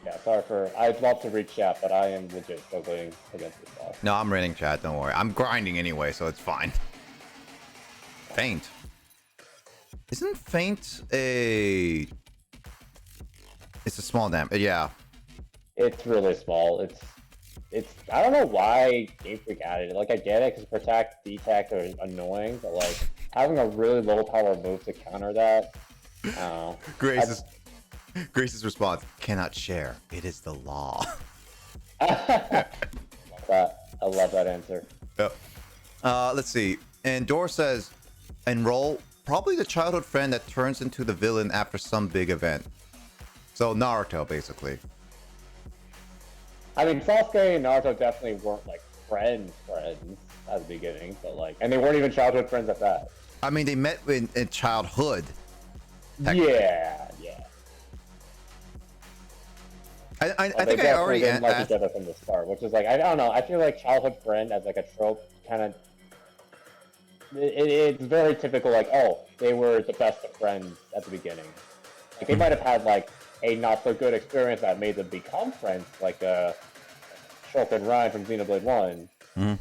Yeah, sorry for... I'd love to read chat, but I am legit struggling against this stuff. No, I'm reading chat, don't worry. I'm grinding anyway, so it's fine. Faint. Isn't faint a... It's a small damage. Yeah. It's really small. It's I don't know why Game Freak added it. Like I get it because protect, detect are annoying, but like having a really low power move to counter that. I don't know. Grace's response: cannot share. It is the law. I love that answer. Yep. Let's see. And Dor says, enroll probably the childhood friend that turns into the villain after some big event. So Naruto, basically. I mean, Sasuke and Naruto definitely weren't like friends at the beginning, but like, and they weren't even childhood friends at that. I mean, they met in childhood. Yeah. I think I already didn't like asked. each other from the start, which is like I don't know. I feel like childhood friend as like a trope kind of. It's very typical. Like, oh, they were the best of friends at the beginning. Like they might have had like a not so good experience that made them become friends, like Shulk and Ryan from Xenoblade One. Mhm.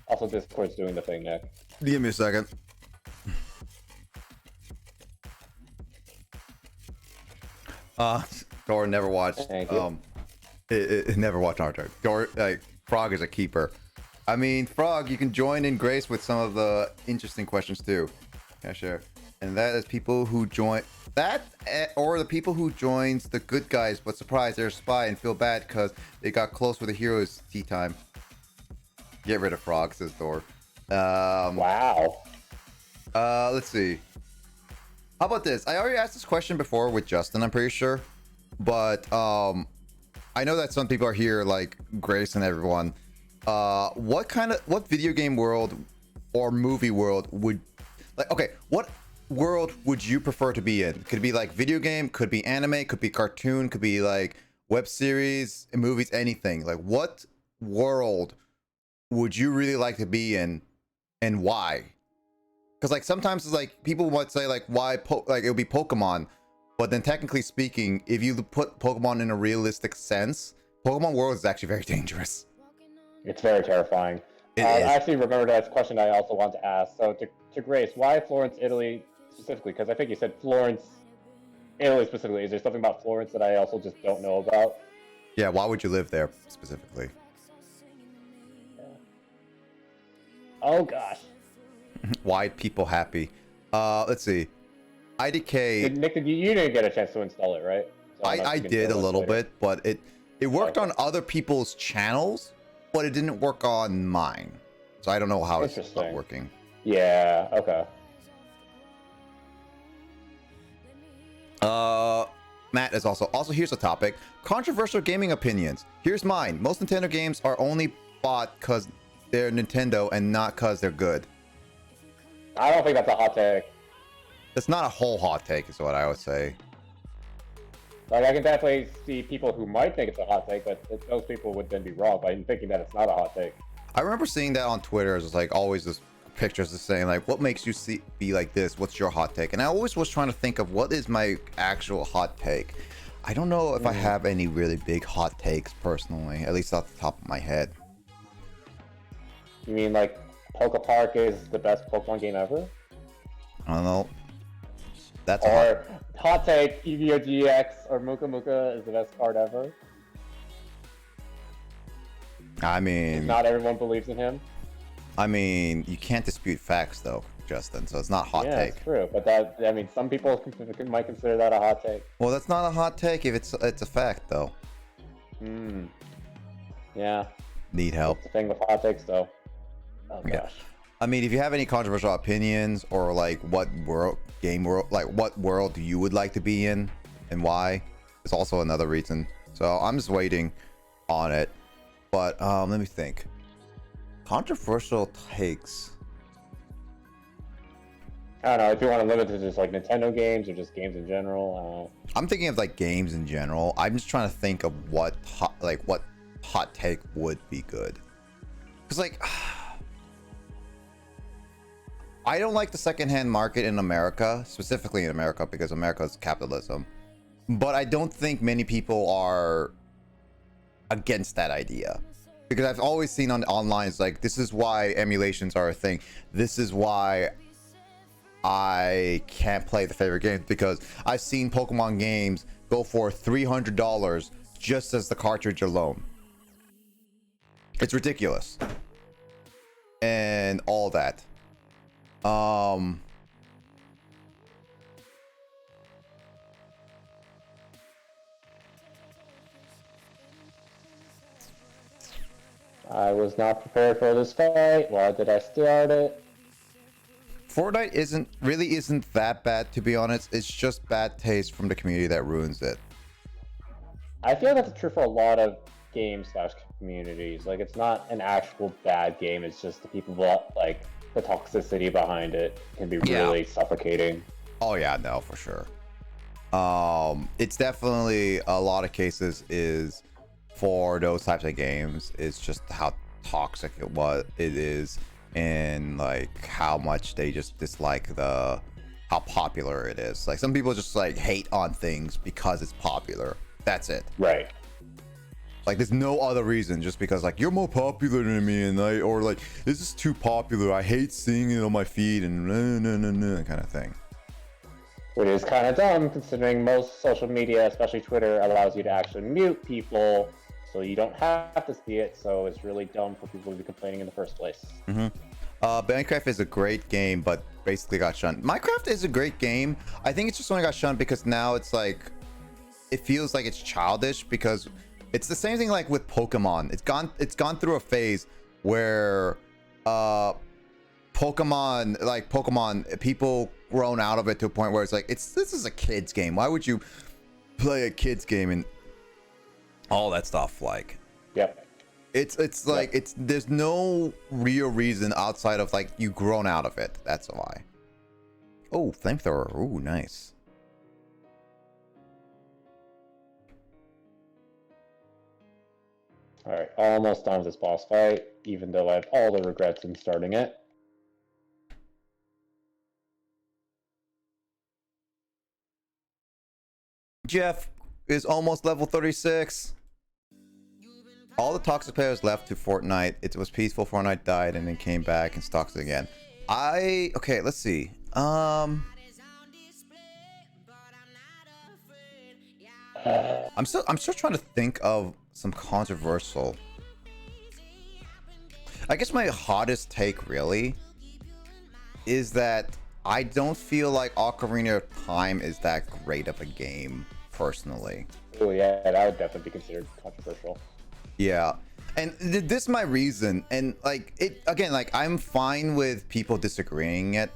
Also, Discord's doing the thing, Nick. Give me a second. Dor never watched. Thank you. Never watched Naruto. Dor, Frog is a keeper. I mean, Frog, you can join in Grace with some of the interesting questions too. Yeah, sure. And that is people who join that, or the people who joins the good guys but surprised they're a spy and feel bad because they got close with the heroes. Tea time. Get rid of Frog, says Dor. Wow. Let's see. How about this? I already asked this question before with Justin, I'm pretty sure. But I know that some people are here, like Grace and everyone. What video game world or movie world would, like, okay, what world would you prefer to be in? Could it be like video game, could be anime, could be cartoon, could be like web series, movies, anything. Like, what world would you really like to be in and why? Because like sometimes it's like people might say like why like it would be Pokemon, but then technically speaking, if you put Pokemon in a realistic sense, Pokemon World is actually very dangerous. It's very terrifying. I actually remembered that question I also wanted to ask. So to Grace, why Florence, Italy specifically? Because I think you said Florence, Italy specifically. Is there something about Florence that I also just don't know about? Yeah, why would you live there specifically? Yeah. Oh gosh. Why people happy? Let's see. IDK. Nick, you didn't get a chance to install it, right? So I did a little bit, but it worked on other people's channels, but it didn't work on mine. So I don't know how it's not working. Yeah, okay. Matt is also here's a topic. Controversial gaming opinions. Here's mine. Most Nintendo games are only bought because they're Nintendo and not because they're good. I don't think that's a hot take. That's not a whole hot take, is what I would say. Like, I can definitely see people who might think it's a hot take, but those people would then be wrong by thinking that it's not a hot take. I remember seeing that on Twitter. It's like always this pictures of saying like, what makes you be like this? What's your hot take? And I always was trying to think of what is my actual hot take. I don't know if I have any really big hot takes personally, at least off the top of my head. You mean like Poké Park is the best Pokemon game ever? I don't know. That's or hot take, EVO GX or Muka Muka is the best card ever. I mean, not everyone believes in him. I mean, you can't dispute facts though, Justin. So it's not hot take. Yeah, it's true. But that, I mean, some people might consider that a hot take. Well, that's not a hot take if it's a fact though. Yeah. Need help. That's the thing with hot takes though. Oh gosh. Yeah. I mean, if you have any controversial opinions or like what world you would like to be in and why, is also another reason. So I'm just waiting on it. But let me think. Controversial takes. I don't know if you want to limit it to just like Nintendo games or just games in general. I'm thinking of like games in general. I'm just trying to think of what hot take would be good. Cause like I don't like the secondhand market in America, specifically in America, because America is capitalism. But I don't think many people are against that idea. Because I've always seen online, it's like, this is why emulations are a thing. This is why I can't play the favorite game. Because I've seen Pokemon games go for $300 just as the cartridge alone. It's ridiculous. And all that. I was not prepared for this fight. Why did I start it? Fortnite isn't that bad, to be honest. It's just bad taste from the community that ruins it. I feel that's true for a lot of games / communities. Like, it's not an actual bad game. It's just the people that, like, the toxicity behind it can be really suffocating. Oh yeah, no, for sure. It's definitely a lot of cases is for those types of games. It's just how toxic it is, and like how much they just dislike how popular it is. Like, some people just like hate on things because it's popular. That's it. Right. Like, there's no other reason, just because like you're more popular than me, and or like this is too popular. I hate seeing it on my feed and no kind of thing. Which is kind of dumb, considering most social media, especially Twitter, allows you to actually mute people, so you don't have to see it. So it's really dumb for people to be complaining in the first place. Minecraft is a great game, but basically got shunned. Minecraft is a great game. I think it's just only got shunned because now it's like, it feels like it's childish, because it's the same thing like with Pokemon. It's gone through a phase where Pokemon people grown out of it to a point where it's like, this is a kid's game. Why would you play a kid's game and all that stuff? Like, Yep. it's like, there's no real reason outside of like you grown out of it. That's why. Oh, flamethrower. Ooh, nice. Alright, almost done with this boss fight, even though I have all the regrets in starting it. Jeff is almost level 36. All the toxic players left to Fortnite. It was peaceful. Fortnite died and then came back and stalks it again. Okay, let's see. I'm still trying to think of some controversial. I guess my hottest take really is that I don't feel like Ocarina of Time is that great of a game, personally. Oh yeah, that would definitely be considered controversial. Yeah, and this is my reason, and like it again, like I'm fine with people disagreeing it.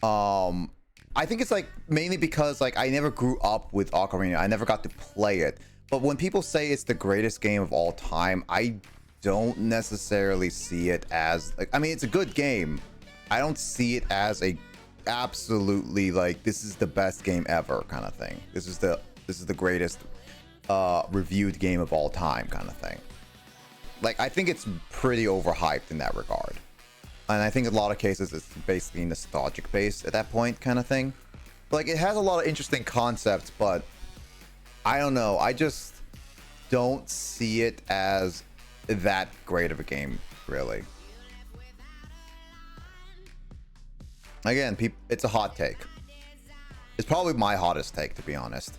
I think it's like mainly because like I never grew up with Ocarina. I never got to play it. But when people say it's the greatest game of all time, I don't necessarily see it as like, I mean, it's a good game. I don't see it as a absolutely like this is the best game ever kind of thing. This is the greatest reviewed game of all time kind of thing. Like, I think it's pretty overhyped in that regard. And I think in a lot of cases it's basically nostalgic based at that point kind of thing. Like, it has a lot of interesting concepts, but I don't know. I just don't see it as that great of a game, really. Again, it's a hot take. It's probably my hottest take, to be honest.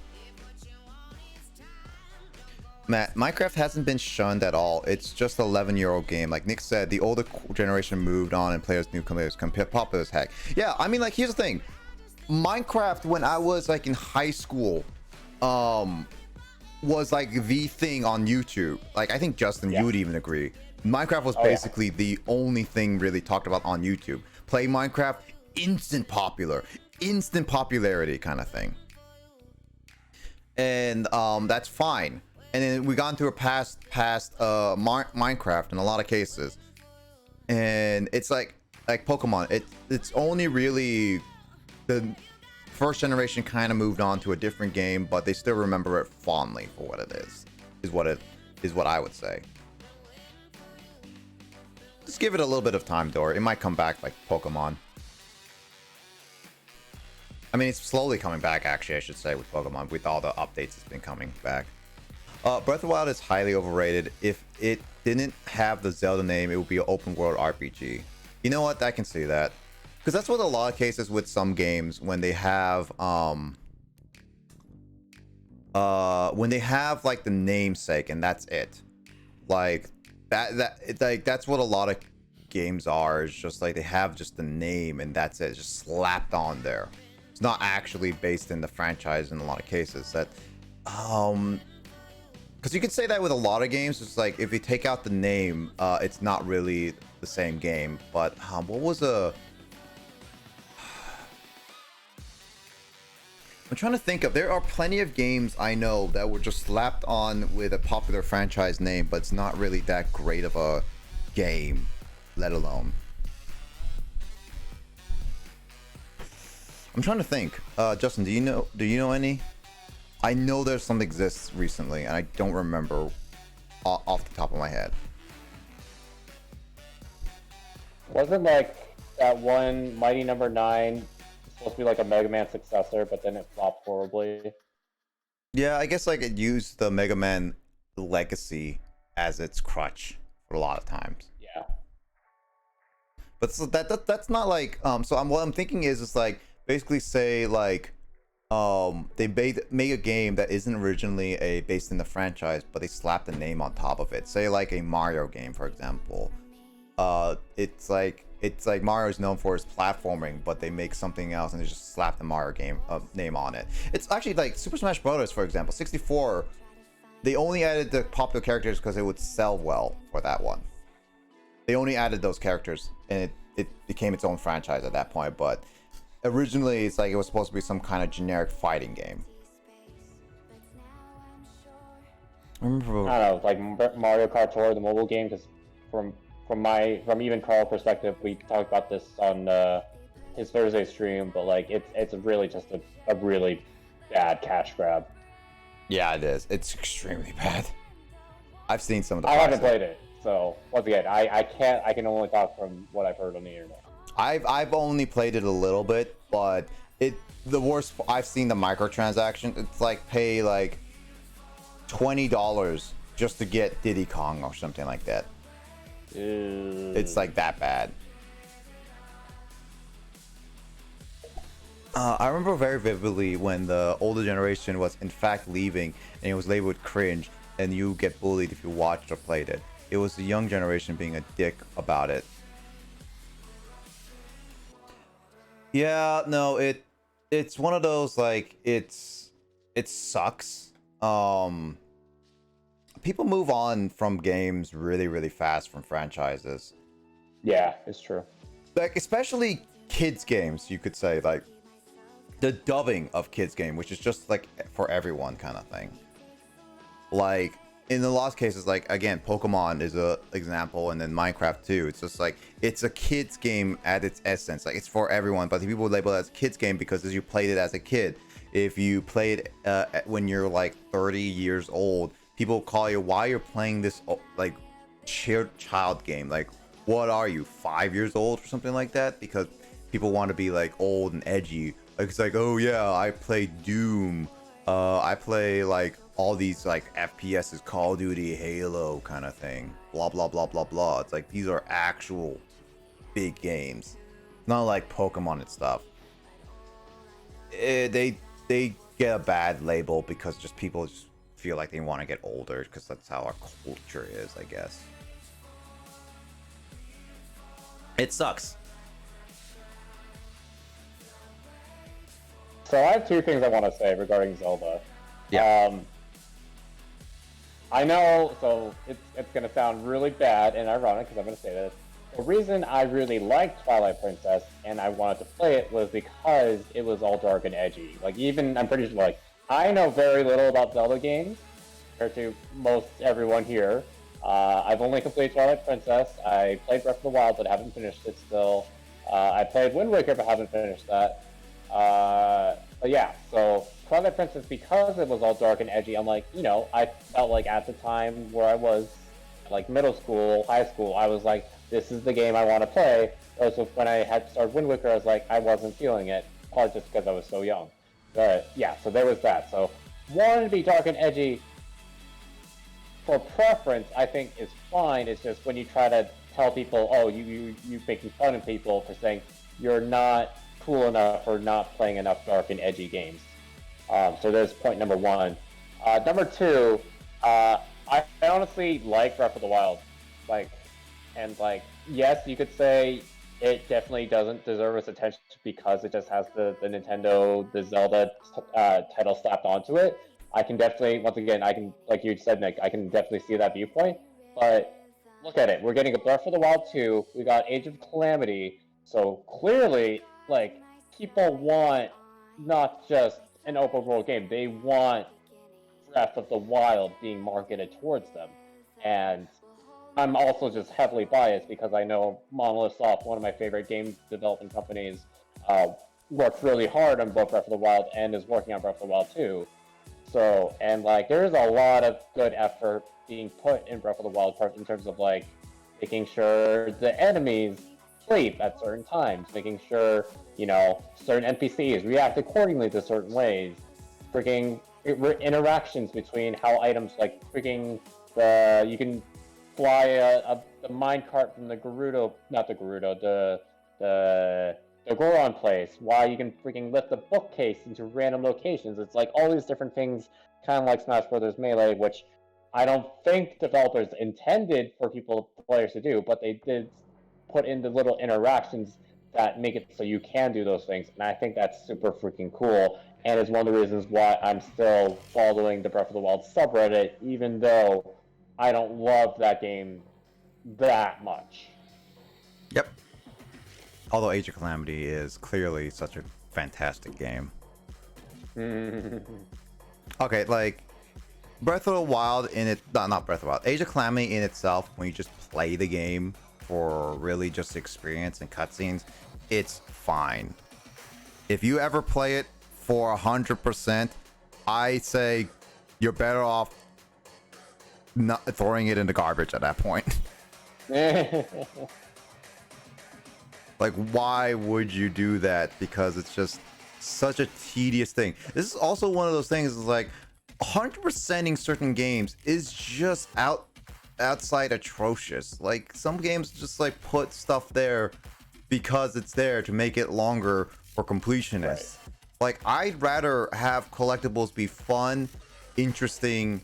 Matt, Minecraft hasn't been shunned at all. It's just an 11-year-old game. Like Nick said, the older generation moved on and players, new players come popular as heck. Yeah, I mean, like, here's the thing. Minecraft, when I was like in high school, was like the thing on YouTube. Like, I think Justin, you would even agree. Minecraft was basically the only thing really talked about on YouTube. Play Minecraft, instant popularity kind of thing. And that's fine. And then we got into a past Minecraft in a lot of cases, and it's like Pokemon. It's only really the first generation kind of moved on to a different game, but they still remember it fondly for what it is what I would say. Just give it a little bit of time, Dor. It might come back like Pokemon. I mean, it's slowly coming back, actually, I should say, with Pokemon, with all the updates it's been coming back. Breath of the Wild is highly overrated. If it didn't have the Zelda name, it would be an open world RPG. You know what? I can see that. Because that's what a lot of cases with some games, when they have when they have like the namesake and that's it, like that's what a lot of games are. It's just like they have just the name and that's it, just slapped on there. It's not actually based in the franchise in a lot of cases. That because you could say that with a lot of games. It's like if you take out the name, it's not really the same game. But what was I'm trying to think of. There are plenty of games I know that were just slapped on with a popular franchise name, but it's not really that great of a game, let alone. I'm trying to think. Justin, do you know any? I know there's some exists recently, and I don't remember off the top of my head. Wasn't like that one Mighty Number 9 supposed to be like a Mega Man successor, but then it flopped horribly? Yeah, I guess like it used the Mega Man legacy as its crutch for a lot of times. Yeah. But so that's not like so what I'm thinking is like basically say like they made a game that isn't originally based in the franchise, but they slapped the name on top of it. Say like a Mario game, for example. It's like Mario's known for his platforming, but they make something else and they just slap the Mario game name on it. It's actually like Super Smash Brothers, for example, 64. They only added the popular characters because it would sell well for that one. They only added those characters, and it became its own franchise at that point. But originally, it's like it was supposed to be some kind of generic fighting game. I don't know, like Mario Kart Tour, the mobile game, because from even Carl's perspective, we talked about this on his Thursday stream, but like it's really just a really bad cash grab. Yeah, it is. It's extremely bad. I've seen some of the. I haven't played it, so once again, I can only talk from what I've heard on the internet. I've only played it a little bit, but the worst. I've seen the microtransaction. It's like pay like $20 just to get Diddy Kong or something like that. It's like that bad. I remember very vividly when the older generation was in fact leaving and it was labeled cringe, and you get bullied if you watched or played it. It was the young generation being a dick about it. Yeah, no, it's one of those like it sucks. People move on from games really, really fast from franchises. Yeah, it's true. Like especially kids games, you could say, like the dubbing of kids game, which is just like for everyone kind of thing. Like in the lost cases, like again, Pokemon is a example, and then Minecraft too. It's just like it's a kids game at its essence. Like it's for everyone, but people label it as a kids game because as you played it as a kid. If you played when you're like 30 years old, people call you, why you're playing this like child game? Like, what are you, 5 years old or something like that? Because people want to be like old and edgy. Like it's like, oh yeah, I play Doom. I play like all these like FPSs, Call of Duty, Halo kind of thing. Blah blah blah blah blah. It's like these are actual big games, not like Pokemon and stuff. They get a bad label because just people just feel like they want to get older because that's how our culture is, I guess. It sucks. So I have two things I want to say regarding Zelda. Yeah. I know, so it's going to sound really bad and ironic because I'm going to say this. The reason I really liked Twilight Princess and I wanted to play it was because it was all dark and edgy. Like even, I'm pretty sure, like, I know very little about Zelda games compared to most everyone here. I've only completed Twilight Princess. I played Breath of the Wild, but haven't finished it still. I played Wind Waker, but haven't finished that. But yeah, so Twilight Princess, because it was all dark and edgy, I'm like, you know, I felt like at the time where I was, like middle school, high school, I was like, this is the game I want to play. Also, when I had started Wind Waker, I was like, I wasn't feeling it, probably just because I was so young. But yeah, so there was that. So wanting to be dark and edgy for preference, I think is fine. It's just when you try to tell people, oh, you making fun of people for saying you're not cool enough or not playing enough dark and edgy games. So there's point number one. Number two, I honestly like Breath of the Wild, like, and like, yes, you could say it definitely doesn't deserve its attention because it just has the Nintendo, the Zelda title slapped onto it. I can definitely, once again, I can, like you said, Nick, I can definitely see that viewpoint. But look at it, we're getting a Breath of the Wild 2. We got Age of Calamity, so clearly, like, people want not just an open world game; they want Breath of the Wild being marketed towards them. And I'm also just heavily biased because I know Monolith Soft, one of my favorite game development companies, worked really hard on both Breath of the Wild and is working on Breath of the Wild 2. So, and like, there's a lot of good effort being put in Breath of the Wild in terms of like making sure the enemies sleep at certain times, making sure, you know, certain NPCs react accordingly to certain ways, freaking interactions between how items like freaking you can fly the minecart from the Gerudo, not the Gerudo, the Goron place, while you can freaking lift the bookcase into random locations. It's like all these different things, kind of like Smash Brothers Melee, which I don't think developers intended for players to do, but they did put in the little interactions that make it so you can do those things, and I think that's super freaking cool, and is one of the reasons why I'm still following the Breath of the Wild subreddit, even though I don't love that game that much. Yep. Although Age of Calamity is clearly such a fantastic game. Okay, like Breath of the Wild in it, not Breath of the Wild, Age of Calamity in itself, when you just play the game for really just experience and cutscenes, it's fine. If you ever play it for 100%, I say you're better off not throwing it in the garbage at that point. Like, why would you do that? Because it's just such a tedious thing. This is also one of those things, is like 100%ing certain games is just outside atrocious. Like, some games just like put stuff there because it's there to make it longer for completionists. Right. Like, I'd rather have collectibles be fun, interesting,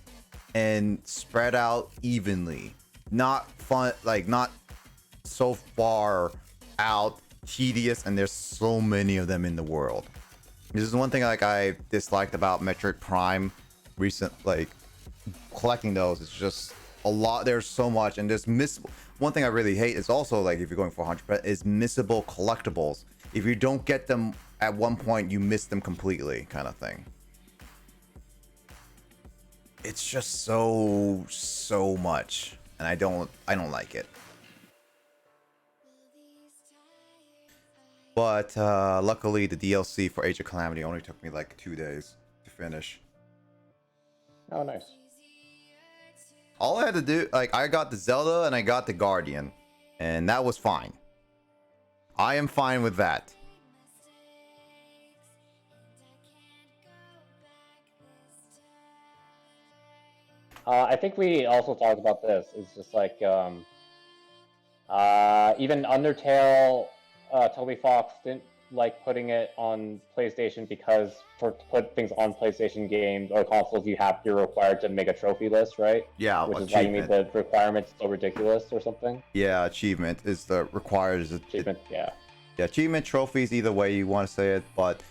and spread out evenly. Not fun, like not so far out, tedious, and there's so many of them in the world. This is one thing like I disliked about Metroid Prime like collecting those. It's just a lot, there's so much, and there's one thing I really hate is also, like, if you're going for 100%, is missable collectibles. If you don't get them at one point, you miss them completely, kind of thing. It's just so much, and I don't like it. But luckily, the DLC for Age of Calamity only took me like 2 days to finish. Oh, nice. All I had to do, like, I got the Zelda and I got the Guardian, and that was fine. I am fine with that. I think we also talked about this. It's just like even Undertale, Toby Fox didn't like putting it on PlayStation because to put things on PlayStation games or consoles, you're required to make a trophy list, right? Yeah, which is why you made the requirements so ridiculous or something. Yeah, achievement is the required. Achievement, yeah. Yeah, achievement, trophies, either way you want to say it, but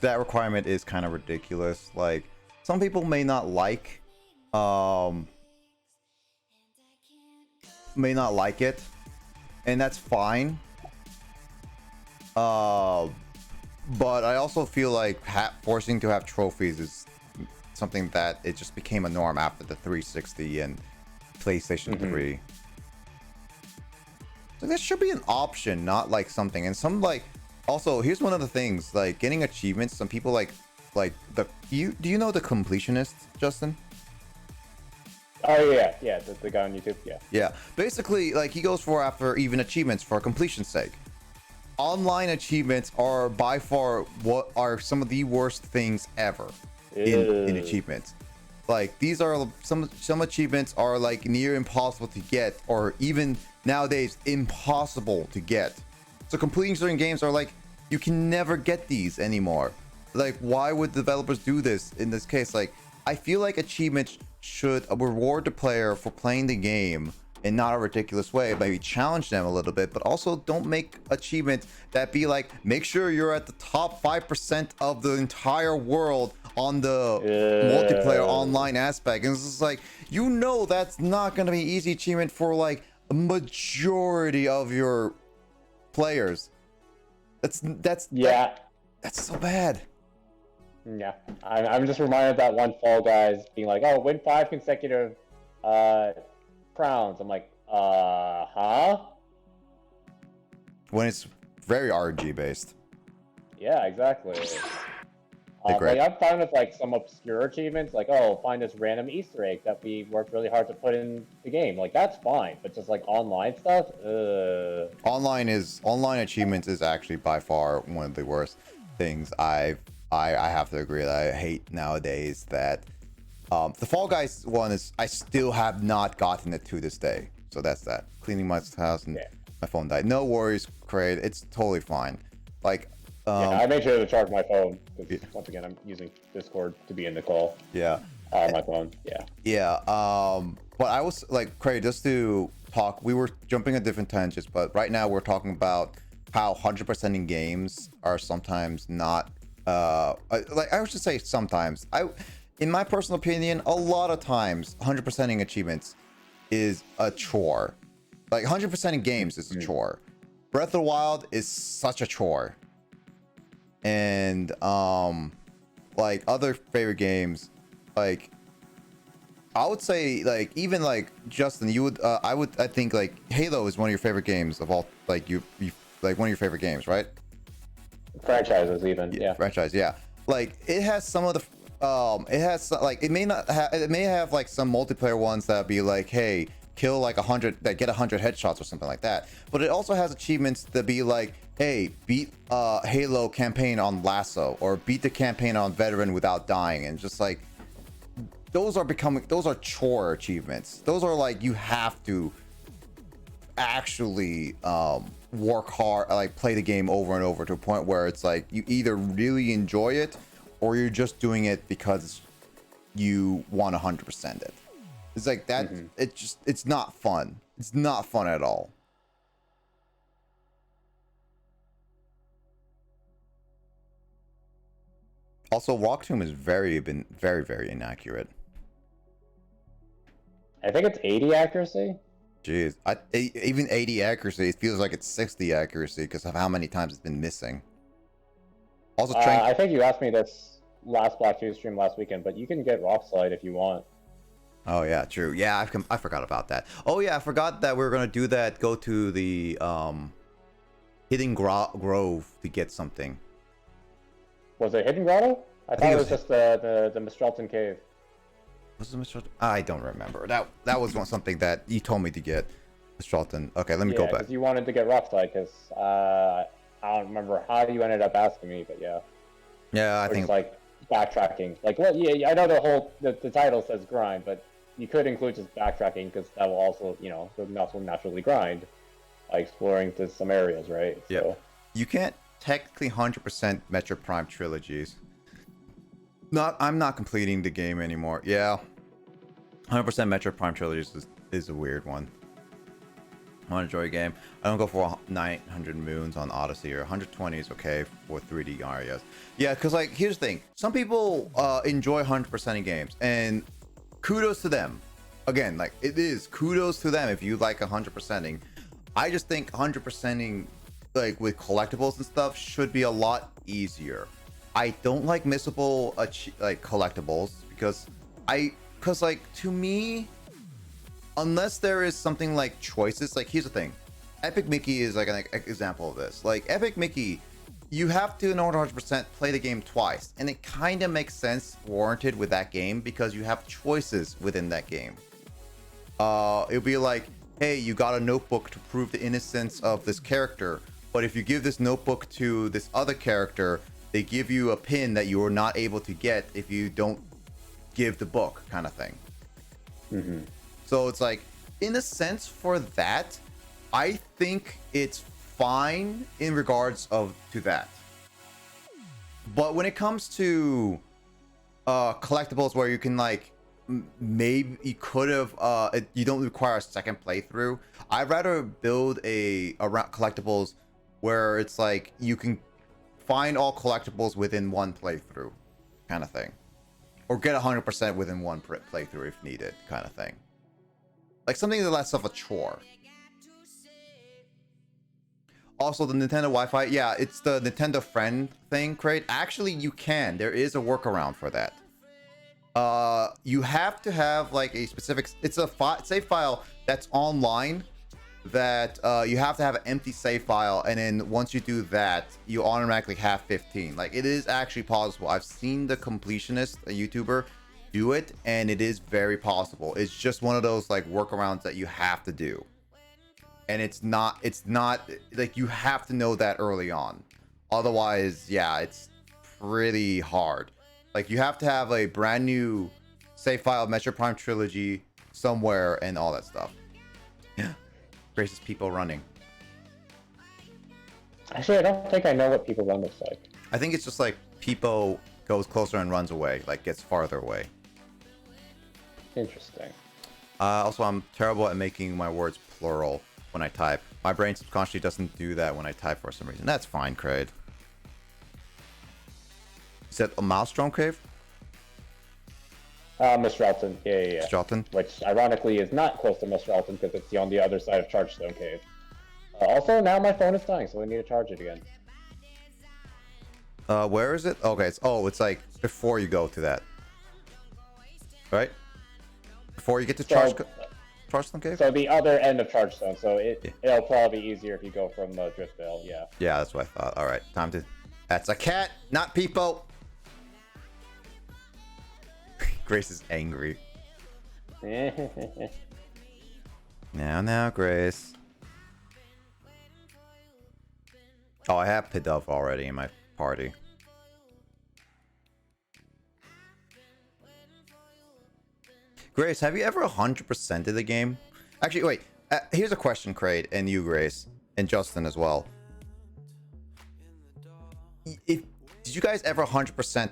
that requirement is kind of ridiculous. Like, some people may not like it, and that's fine. But I also feel like forcing to have trophies is something that it just became a norm after the 360 and PlayStation 3. So there should be an option, not like something. And some, like, also, here's one of the things, like getting achievements. Some people like do you know the completionist, Justin? Oh yeah, the guy on YouTube, yeah. Yeah, basically, like, he goes for after even achievements for completion's sake. Online achievements are by far what are some of the worst things ever in achievements. Like, these are some achievements are like near impossible to get, or even nowadays impossible to get. So completing certain games are like, you can never get these anymore. Like, why would developers do this in this case? Like, I feel like achievements should reward the player for playing the game in not a ridiculous way, maybe challenge them a little bit, but also don't make achievements that be like, make sure you're at the top 5% of the entire world on the multiplayer online aspect. And it's just like, you know, that's not going to be an easy achievement for like a majority of your players. That's so bad. Yeah, I'm just reminded of that one Fall Guys being like, oh, win 5 consecutive crowns. I'm like, huh? When it's very RNG based. Yeah, exactly. Great. Like, I'm fine with like some obscure achievements, like, oh, find this random Easter egg that we worked really hard to put in the game. Like, that's fine, but just like online stuff, Online achievements is actually by far one of the worst things I have to agree that I hate nowadays. That the Fall Guys one is, I still have not gotten it to this day. So that's that. Cleaning my house and my phone died. No worries, Craig. It's totally fine. Like, yeah, I made sure to charge my phone because once again I'm using Discord to be in the call. Yeah. My phone. Yeah. Yeah. But I was like, Craig, just to talk, we were jumping at different tangents, but right now we're talking about how 100% in games are sometimes not. Like, I would just say sometimes. In my personal opinion, a lot of times 100%ing achievements is a chore. Like 100% in games is a chore. Breath of the Wild is such a chore. And like other favorite games, like I would say, like, even like Justin, you would I think like Halo is one of your favorite games of all, like you like one of your favorite games, right? Franchises even. Yeah. Franchise, yeah. Like it has some of the it has like, it may have like some multiplayer ones that be like, hey, kill like 100, that get 100 headshots or something like that, but it also has achievements that be like, hey, beat Halo campaign on Lasso, or beat the campaign on Veteran without dying. And just like, those are chore achievements. Those are like, you have to actually work hard, like play the game over and over to a point where it's like you either really enjoy it or you're just doing it because you want 100% it. It's like that. It's not fun. It's not fun at all. Also, Rock Tomb has been very inaccurate. I think it's 80 accuracy. Jeez, even 80 accuracy, it feels like it's 60 accuracy because of how many times it's been missing. Also, I think you asked me this last Black Tuesday stream last weekend, but you can get Rock Slide if you want. Oh yeah, true. Yeah, I forgot about that. Oh yeah, I forgot that we were gonna do that. Go to the Hidden Grove to get something. Was it Hidden Grotto? I thought it was just the Mistralton Cave. Was it Mistralton? I don't remember. That was something that you told me to get. Mistralton. Okay, let me go back. Because you wanted to get Rock Slide, because I don't remember how you ended up asking me, but yeah. Yeah, I think it's like backtracking. Like, well, yeah, I know the title says grind, but you could include just backtracking, because that will also, also naturally grind by exploring to some areas, right? Yeah. So. You can't technically 100% Metroid Prime trilogies. I'm not completing the game anymore. Yeah. 100% Metroid Prime trilogies is a weird one. I want to enjoy a game. I don't go for 900 moons on Odyssey, or 120 is okay for 3D areas. Yeah, because like, here's the thing. Some people enjoy 100% in games, and kudos to them. Again, like, it is kudos to them if you like 100%ing. I just think 100%ing, like with collectibles and stuff, should be a lot easier. I don't like missable like collectibles because like, to me, unless there is something like choices, like, here's the thing. Epic Mickey is like an example of this. Like, Epic Mickey, you have to, in order 100%, play the game twice, and it kind of makes sense, warranted with that game, because you have choices within that game. It'll be like, hey, you got a notebook to prove the innocence of this character, but if you give this notebook to this other character, they give you a pin that you are not able to get if you don't give the book, kind of thing. So it's like, in a sense, for that, I think it's fine in regards to that. But when it comes to collectibles where you can like maybe you could have you don't require a second playthrough. I'd rather build a around collectibles where it's like you can find all collectibles within one playthrough kind of thing, or get 100% within one playthrough if needed kind of thing, like something that's less of a chore. Also, the Nintendo Wi-Fi, yeah, it's the Nintendo Friend thing, Crate. Actually, you can. There is a workaround for that. You have to have like a specific. It's a save file that's online. That you have to have an empty save file, and then once you do that, you automatically have 15. Like, it is actually possible. I've seen the Completionist, a YouTuber, do it, and it is very possible. It's just one of those like workarounds that you have to do. And it's not like you have to know that early on. Otherwise, yeah, it's pretty hard. Like, you have to have a brand new save file, Metroid Prime Trilogy somewhere and all that stuff. Yeah. Grace's people running. Actually, I don't think I know what people run looks like. I think it's just like people goes closer and runs away, like gets farther away. Interesting. Also, I'm terrible at making my words plural when I type. My brain subconsciously doesn't do that when I type for some reason. That's fine, Kraid. Is that a Maelstrom Cave? Mr. Elton. Yeah. Mr. Elton? Which, ironically, is not close to Mr. Elton because it's on the other side of Chargestone Cave. Also, now my phone is dying, so I need to charge it again. Where is it? Okay, it's like before you go to that. Right? Before you get to Chargestone Cave? So the other end of Chargestone, so it'll probably be easier if you go from Driftvale, yeah. Yeah, that's what I thought. Alright, time to... That's a cat, not people! Grace is angry. Now, Grace. Oh, I have Pidove already in my party. Grace, have you ever 100%ed the game? Actually, wait. Here's a question, Kraid, and you, Grace, and Justin as well. Did you guys ever 100%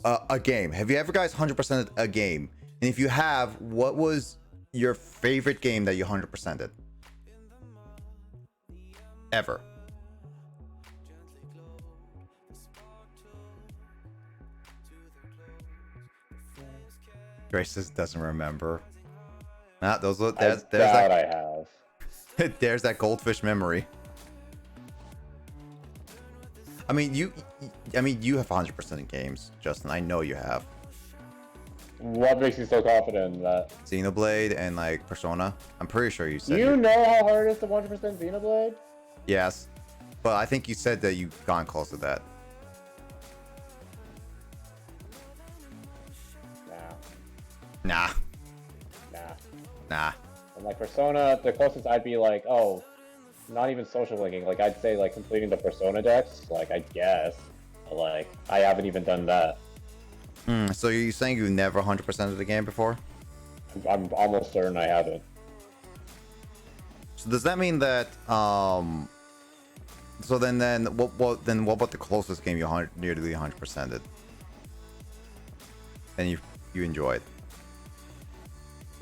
a game? Have you ever guys 100%ed a game? And if you have, what was your favorite game that you 100%ed? Ever? Grace just doesn't remember. Nah, those look. There's that. I have. There's that goldfish memory. I mean, you have 100% in games, Justin. I know you have. What makes you so confident in that? Xenoblade and like Persona. I'm pretty sure you said. You know how hard it is to 100% Xenoblade? Yes, but I think you said that you've gone close to that. Nah. And like Persona, the closest I'd be like, oh, not even social linking. Like, I'd say like completing the Persona decks. Like, I guess. But, like, I haven't even done that. So you're saying you never 100% of the game before? I'm almost certain I haven't. So does that mean that so then what about the closest game you nearly 100%ed? And you enjoyed?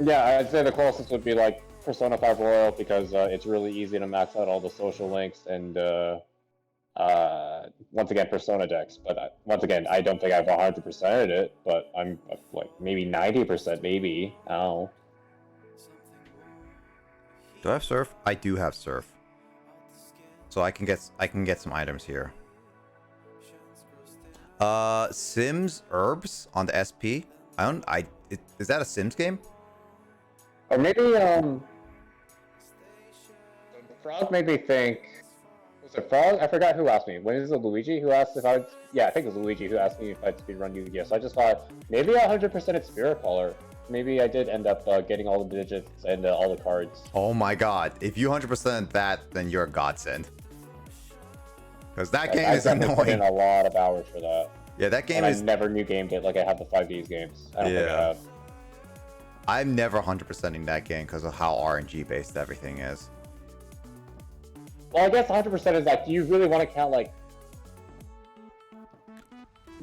Yeah, I'd say the closest would be like Persona 5 Royal because it's really easy to max out all the social links and once again Persona decks. But once again, I don't think I've 100%ed it, but I'm like maybe 90%, maybe. I don't know. Do I have Surf? I do have Surf. So I can get some items here. Sims Herbs on the SP. Is that a Sims game? Or maybe the Frog made me think. Was it Frog? I forgot who asked me. When is it Luigi who asked if I'd? Yeah, I think it was Luigi who asked me if I'd speedrun Yu-Gi-Oh. So I just thought maybe 100% it's Spirit Caller. Maybe I did end up getting all the digits and all the cards. Oh my god! If you 100% that, then you're a godsend. Because that game is annoying. Put in a lot of hours for that. Yeah, that game I never new gamed it like I have the 5Ds games. I don't think I have. I'm never 100%ing that game because of how RNG based everything is. Well, I guess 100% is like, do you really want to count like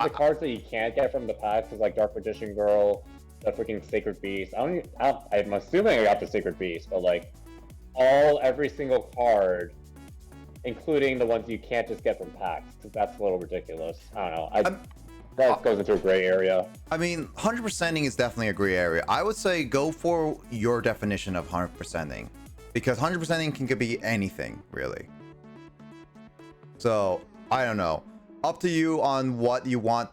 the cards that you can't get from the packs is like Dark Magician Girl, the freaking Sacred Beast. I'm assuming I got the Sacred Beast, but like every single card, including the ones you can't just get from packs, because that's a little ridiculous. I don't know. That goes into a gray area. I mean, 100%ing is definitely a gray area. I would say go for your definition of 100%ing, because 100%ing can be anything, really. So, I don't know. Up to you on what you want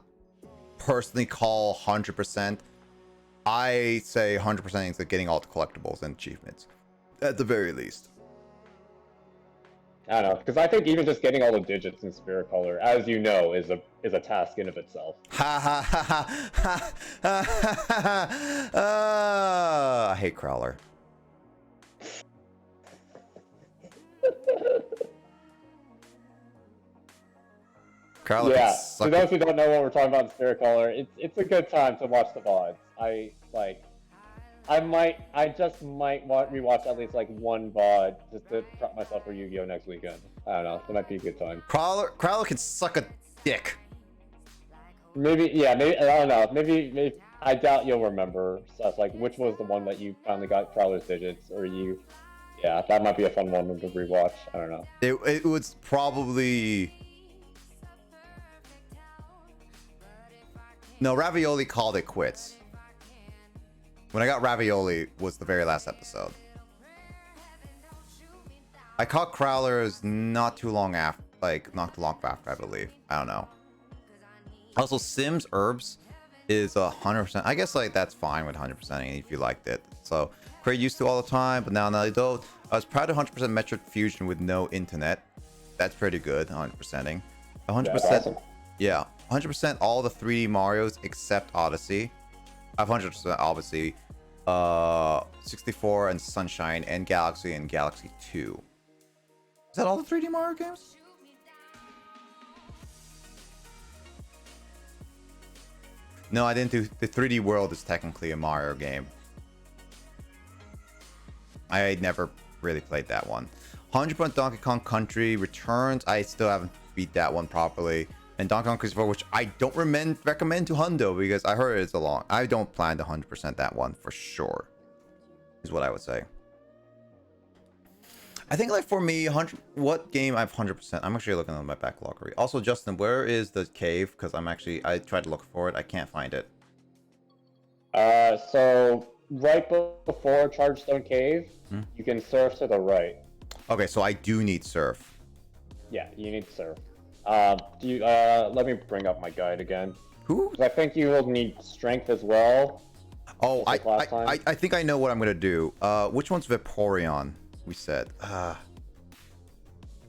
personally call 100%. I say 100%ing is like getting all the collectibles and achievements, at the very least. I don't know, because I think even just getting all the digits in Spirit Color, as you know, is a task in of itself. Ha ha ha ha ha! I hate Crowler. Crowler Yeah, can suck for those who don't know what we're talking about in Spirit Color, it's a good time to watch the VODs. I just might rewatch at least like one VOD just to prep myself for Yu-Gi-Oh! Next weekend. I don't know, it might be a good time. Crowler can suck a dick. Maybe I don't know. Maybe I doubt you'll remember stuff like which was the one that you finally got Crowler's digits, or you. Yeah, that might be a fun one to rewatch. I don't know. It was probably. No, Ravioli called it quits. When I got Ravioli was the very last episode. I caught Crowlers not too long after, I believe. I don't know. Also, Sims Herbs is 100%. I guess like that's fine with 100% if you liked it. So, Craig used to all the time, but now I don't. I was proud of 100% Metric Fusion with no internet. That's pretty good, 100%ing. 100%. Yeah, 100% all the 3D Marios except Odyssey. 100% obviously 64 and Sunshine and Galaxy 2. Is that all the 3D Mario games? No, I didn't do the 3D World is technically a Mario game. I never really played that one. 100% Donkey Kong Country Returns. I still haven't beat that one properly. And Donkey Kong Country 4, which I don't recommend to Hundo because I heard it's a long. I don't plan to 100% that one for sure. Is what I would say. I think like for me, what game I've 100%. I'm actually looking at my backlog. Also, Justin, where is the cave? Because I tried to look for it. I can't find it. So right before Chargestone Cave, you can surf to the right. Okay, so I do need surf. Yeah, you need surf. Let me bring up my guide again. Who? I think you will need strength as well. Oh, I think I know what I'm gonna do. Which one's Vaporeon? We said.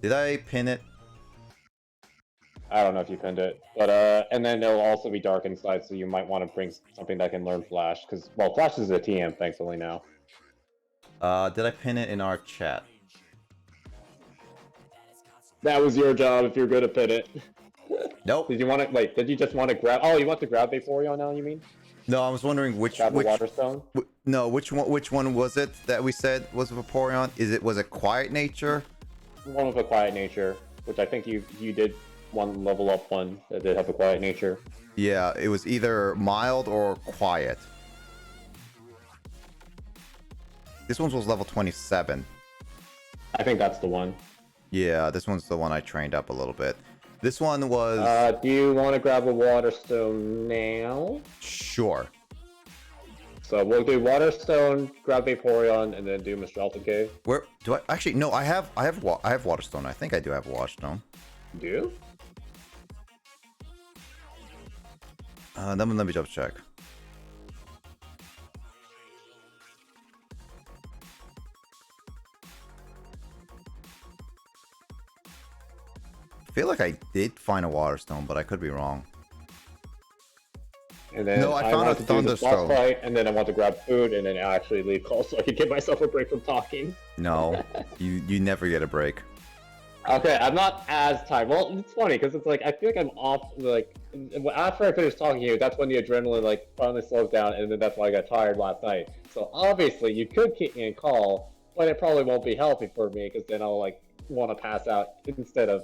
Did I pin it? I don't know if you pinned it, but and then it'll also be dark inside, so you might want to bring something that can learn Flash, because Flash is a TM thankfully now. Did I pin it in our chat? That was your job if you're good at pin it. Nope. Did you want to wait? Did you just want to grab? Oh, you want to grab Vaporeon now? You mean? No, I was wondering which Waterstone? No, which one was it that we said was Vaporeon? Was it Quiet Nature? One with a Quiet Nature, which I think you did one level up one that did have a Quiet Nature. Yeah, it was either mild or quiet. This one was level 27. I think that's the one. Yeah, this one's the one I trained up a little bit. This one was... do you want to grab a Waterstone now? Sure. So we'll do Waterstone, grab Vaporeon, and then do Mistralton Cave. Where do I actually? No, I have Waterstone. I think I do have Waterstone. Do you? Let me double check. I feel like I did find a Waterstone, but I could be wrong. And then no, I found a Thunderstone. Fight, and then I want to grab food, and then actually leave call so I can give myself a break from talking. No, you never get a break. Okay, I'm not as tired. Well, it's funny because it's like I feel like I'm off. Like after I finish talking to you, that's when the adrenaline like finally slows down, and then that's why I got tired last night. So obviously, you could keep me in call, but it probably won't be healthy for me because then I'll like want to pass out instead of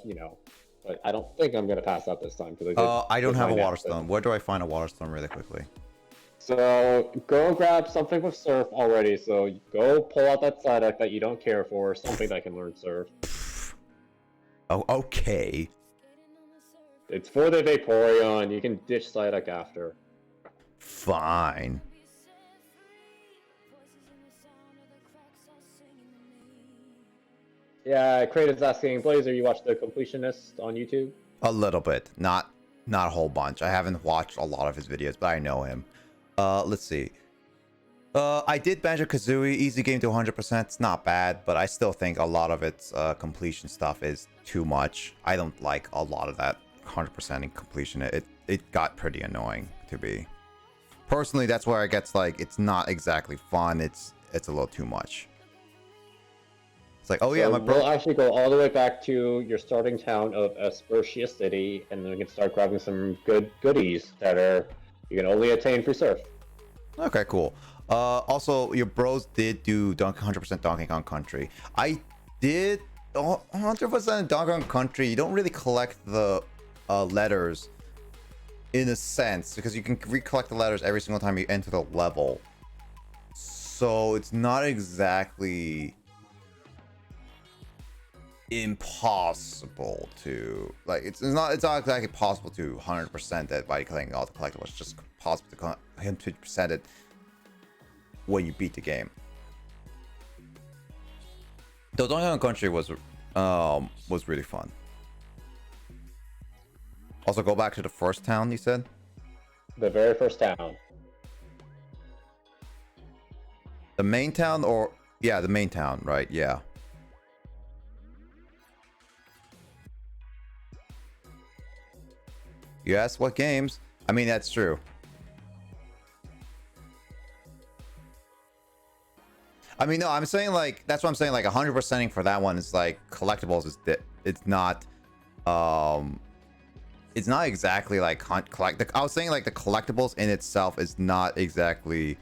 But I don't think I'm gonna pass out this time because I don't have a water stone. stone. Where do I find a water stone really quickly? So go grab something with surf already. So go pull out that Psyduck that you don't care for, something that can learn surf. Oh, okay. It's for the Vaporeon. You can ditch Psyduck after. Fine. Yeah, Kratos asking, Blazer, you watch The Completionist on YouTube? A little bit, not a whole bunch. I haven't watched a lot of his videos, but I know him. Let's see. I did Banjo-Kazooie, easy game to 100%. It's not bad, but I still think a lot of its completion stuff is too much. I don't like a lot of that 100% in completion. It got pretty annoying to be. Personally, that's where it gets like it's not exactly fun. It's a little too much. It's like, oh yeah, my bro. We'll actually go all the way back to your starting town of Aspertia City, and then we can start grabbing some good goodies that are you can only attain through surf. Okay, cool. Also, your bros did do 100% Donkey Kong Country. I did 100% Donkey Kong Country. You don't really collect the letters in a sense because you can recollect the letters every single time you enter the level. So it's not exactly impossible to like it's not exactly possible to 100% it by collecting all the collectibles. It's just possible to 100% it when you beat the game. Though Donkey Kong Country was really fun. Also, go back to the first town you said. The very first town. The main town, or yeah, the main town, right? Yeah. You asked what games? I mean, that's true. I mean, no, I'm saying like that's what I'm saying. Like 100%ing for that one is like collectibles is it's not exactly like I was saying like the collectibles in itself is not exactly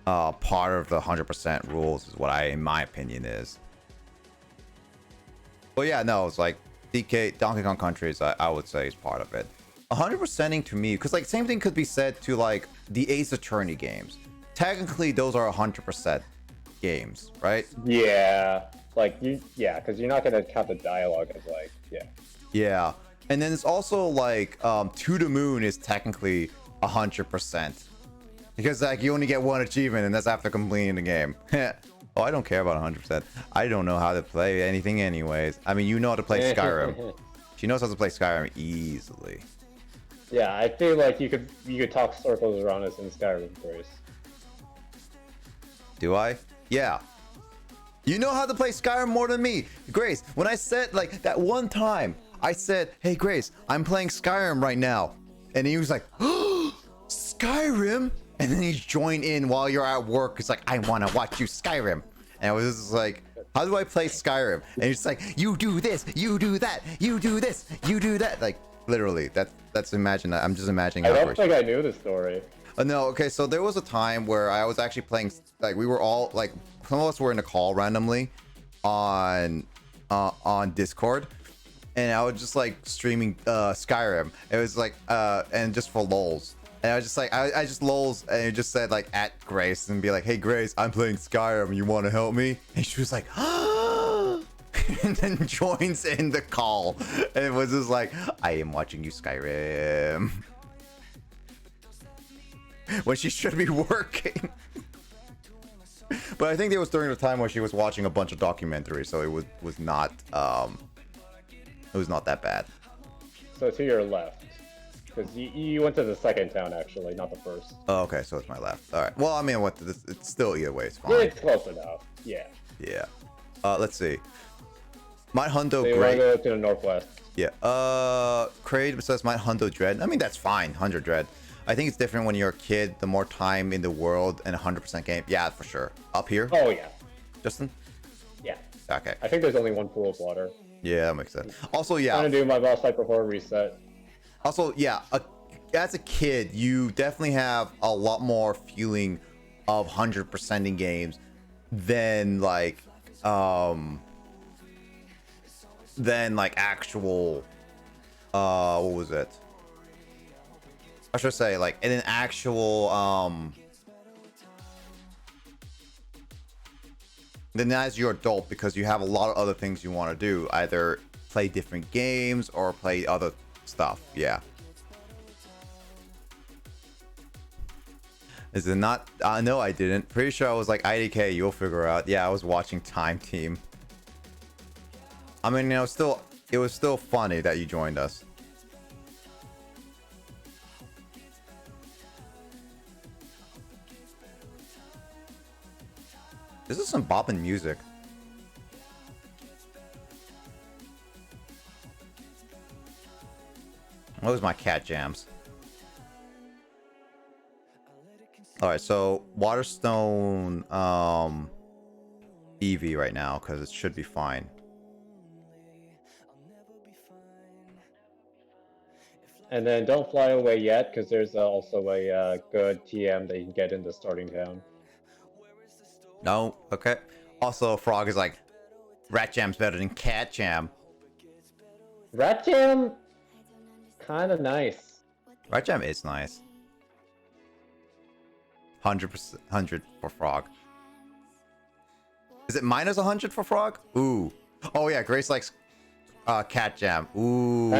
part of the 100% rules is what in my opinion is. But yeah, no, it's like Donkey Kong Country is I would say is part of it. 100%ing to me, because like same thing could be said to like the Ace Attorney games. Technically, those are 100% games, right? Yeah, like because you're not gonna count the dialogue as like Yeah, and then it's also like To the Moon is technically 100% because like you only get one achievement, and that's after completing the game. Oh, I don't care about 100%. I don't know how to play anything anyways. I mean, you know how to play Skyrim. She knows how to play Skyrim easily. Yeah, I feel like you could talk circles around us in Skyrim, Grace. Do I? Yeah. You know how to play Skyrim more than me. Grace, when I said like that one time, I said, hey Grace, I'm playing Skyrim right now. And he was like, oh, Skyrim? And then he joined in while you're at work. It's like, I want to watch you Skyrim. And I was just like, how do I play Skyrim? And he's like, you do this, you do that, you do this, you do that. Like, literally, that's imagine that. I'm just imagining. I don't think I knew the story. No, okay, so there was a time where I was actually playing, like, we were all, like, some of us were in a call randomly on Discord, and I was just, like, streaming Skyrim. It was, like, and just for lols. And I was just, like, I just lols, and it just said, like, at Grace, and be like, hey, Grace, I'm playing Skyrim, you want to help me? And she was like, and then joins in the call. And it was just like, I am watching you Skyrim. When she should be working. But I think it was during the time where she was watching a bunch of documentaries, so it was not that bad. So to your left, because you went to the second town actually, not the first. Oh, okay, so it's my left. All right. Well, I mean, it's still either way, it's fine. It's close enough. Yeah. Yeah. Let's see. My Hundo So you Great. want to go to the northwest. Yeah. Craig says my Hundo Dread. I mean, that's fine. 100 Dread. I think it's different when you're a kid. The more time in the world and 100% game. Yeah, for sure. Up here. Oh yeah. Justin. Yeah. Okay. I think there's only one pool of water. Yeah, that makes sense. Also, yeah. I'm gonna do my boss fight before reset. Also, yeah. As a kid, you definitely have a lot more feeling of 100% in games than like than like actual what was it? I should say like in an actual then as you're adult, because you have a lot of other things you want to do, either play different games or play other stuff. Yeah. Is it not? No, I didn't. Pretty sure I was like, IDK, you'll figure out. Yeah, I was watching Time Team. I mean, it was still funny that you joined us. This is some bopping music. Those are my cat jams. Alright, so Waterstone Eevee right now, because it should be fine. And then don't fly away yet, because there's also a good TM that you can get in the starting town. No, okay. Also, Frog is like, Rat Jam's better than Cat Jam. Rat Jam, kind of nice. Rat Jam is nice. 100%, 100 for Frog. Is it minus 100 for Frog? Ooh. Oh yeah, Grace likes Cat Jam. Ooh.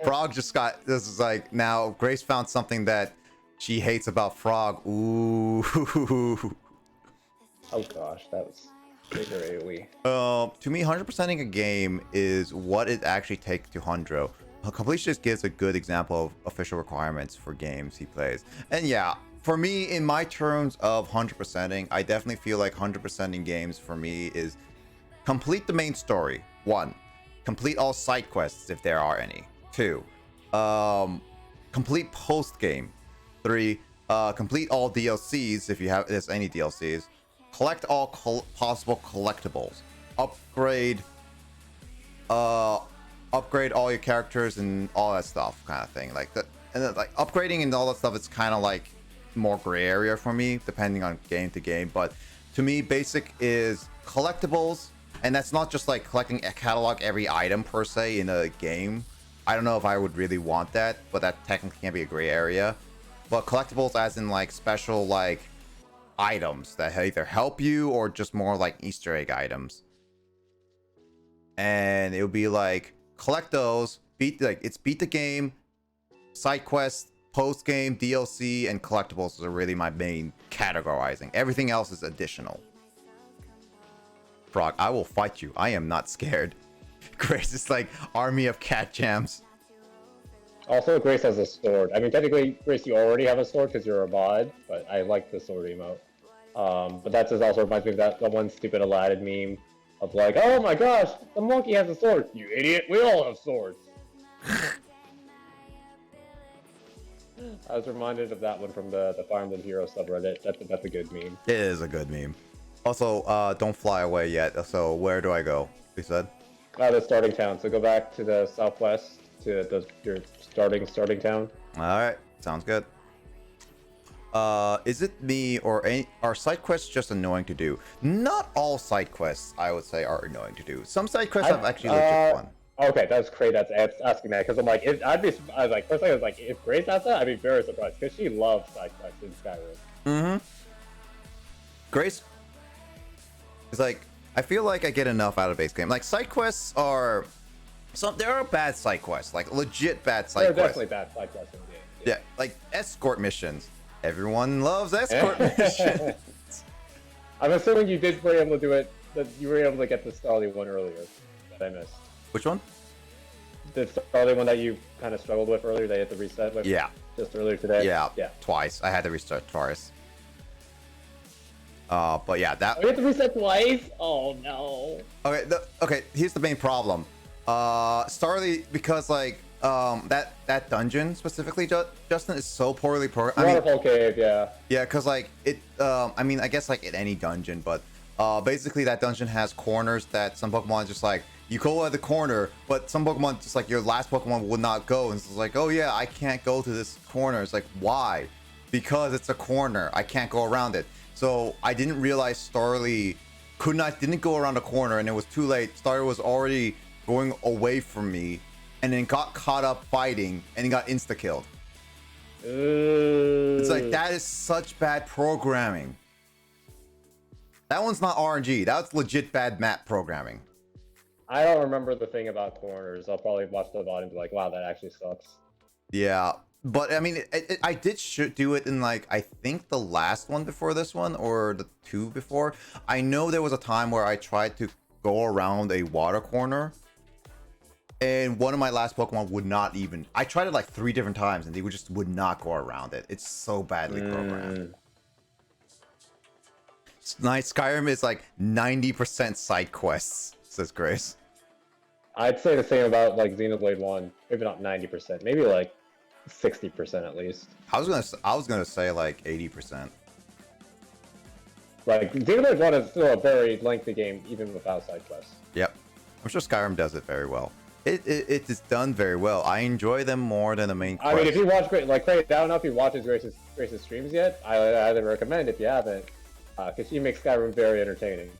Frog just got, this is like, now Grace found something that she hates about Frog. Ooh. Oh gosh, that was bigger AoE. To me, 100%ing a game is what it actually takes to 100. Completionist gives a good example of official requirements for games he plays. And yeah, for me, in my terms of 100%ing, I definitely feel like 100%ing games for me is complete the main story. 1. Complete all side quests if there are any. 2. Complete post game. 3. Complete all DLCs if you have there's any DLCs. Collect all possible collectibles. Upgrade all your characters and all that stuff, kind of thing. Like that, and then, like upgrading and all that stuff. It's kind of like more gray area for me, depending on game to game. But to me, basic is collectibles, and that's not just like collecting a catalog every item per se in a game. I don't know if I would really want that, but that technically can be a gray area. But collectibles, as in like special like items that either help you or just more like Easter egg items. And it would be like collect those, beat the game, side quests, post game, DLC, and collectibles are really my main categorizing. Everything else is additional. Frog, I will fight you. I am not scared. Grace is like army of cat jams. Also, Grace has a sword. I mean, technically, Grace, you already have a sword because you're a mod, but I like the sword emote. But that just also reminds me of that one stupid Aladdin meme of like, oh my gosh, the monkey has a sword. You idiot, we all have swords. I was reminded of that one from the Fire Emblem Hero subreddit. That's a good meme. It is a good meme. Also, don't fly away yet. So where do I go? You said? The starting town. So go back to the southwest to your starting town. All right, sounds good. Is it me or are side quests just annoying to do? Not all side quests, I would say, are annoying to do. Some side quests have actually legit fun. Okay, that's great. That's asking that because I'm like, I was like, first thing I was like, if Grace has that, I'd be very surprised because she loves side quests in Skyrim. Mm-hmm. Grace is like, I feel like I get enough out of base game. Like side quests are there are bad side quests, like legit bad side quests. There are definitely bad side quests in the game. Yeah, like escort missions. Everyone loves escort missions. I'm assuming you were able to do it. That you were able to get the Starly one earlier that I missed. Which one? The Starly one that you kind of struggled with earlier. They had to reset with. Yeah. Just earlier today. Yeah. Yeah. Twice. I had to restart twice. But yeah, that. Oh, you have to reset twice. Oh no. Okay. Okay. Here's the main problem. Starly, because like that dungeon specifically, Justin, is so poorly programmed. Waterfall Cave, yeah. Yeah, because like it. I mean, I guess like in any dungeon, but basically that dungeon has corners that some Pokemon just like you go at the corner, but some Pokemon just like your last Pokemon would not go, and it's like, oh yeah, I can't go to this corner. It's like, why? Because it's a corner. I can't go around it. So I didn't realize Starly didn't go around the corner, and it was too late. Starly was already going away from me, and then got caught up fighting, and he got insta-killed. It's like, that is such bad programming. That one's not RNG. That's legit bad map programming. I don't remember the thing about corners. I'll probably watch the VOD and be like, wow, that actually sucks. Yeah, but I mean, I did do it in like, I think the last one before this one, or the 2 before. I know there was a time where I tried to go around a water corner, and one of my last Pokemon would not even. I tried it like 3 different times, and they would not go around it. It's so badly programmed. Skyrim is like 90% side quests, says Grace. I'd say the same about like Xenoblade 1. Maybe not 90%, maybe like 60% at least. I was gonna say like 80%. Like Xenoblade 1 is still a very lengthy game, even without side quests. Yep, I'm sure Skyrim does it very well. It is done very well. I enjoy them more than the main quest. I mean, if you watch Craig, I don't know if he watches Grace's streams yet. I highly recommend if you haven't, because she makes Skyrim very entertaining.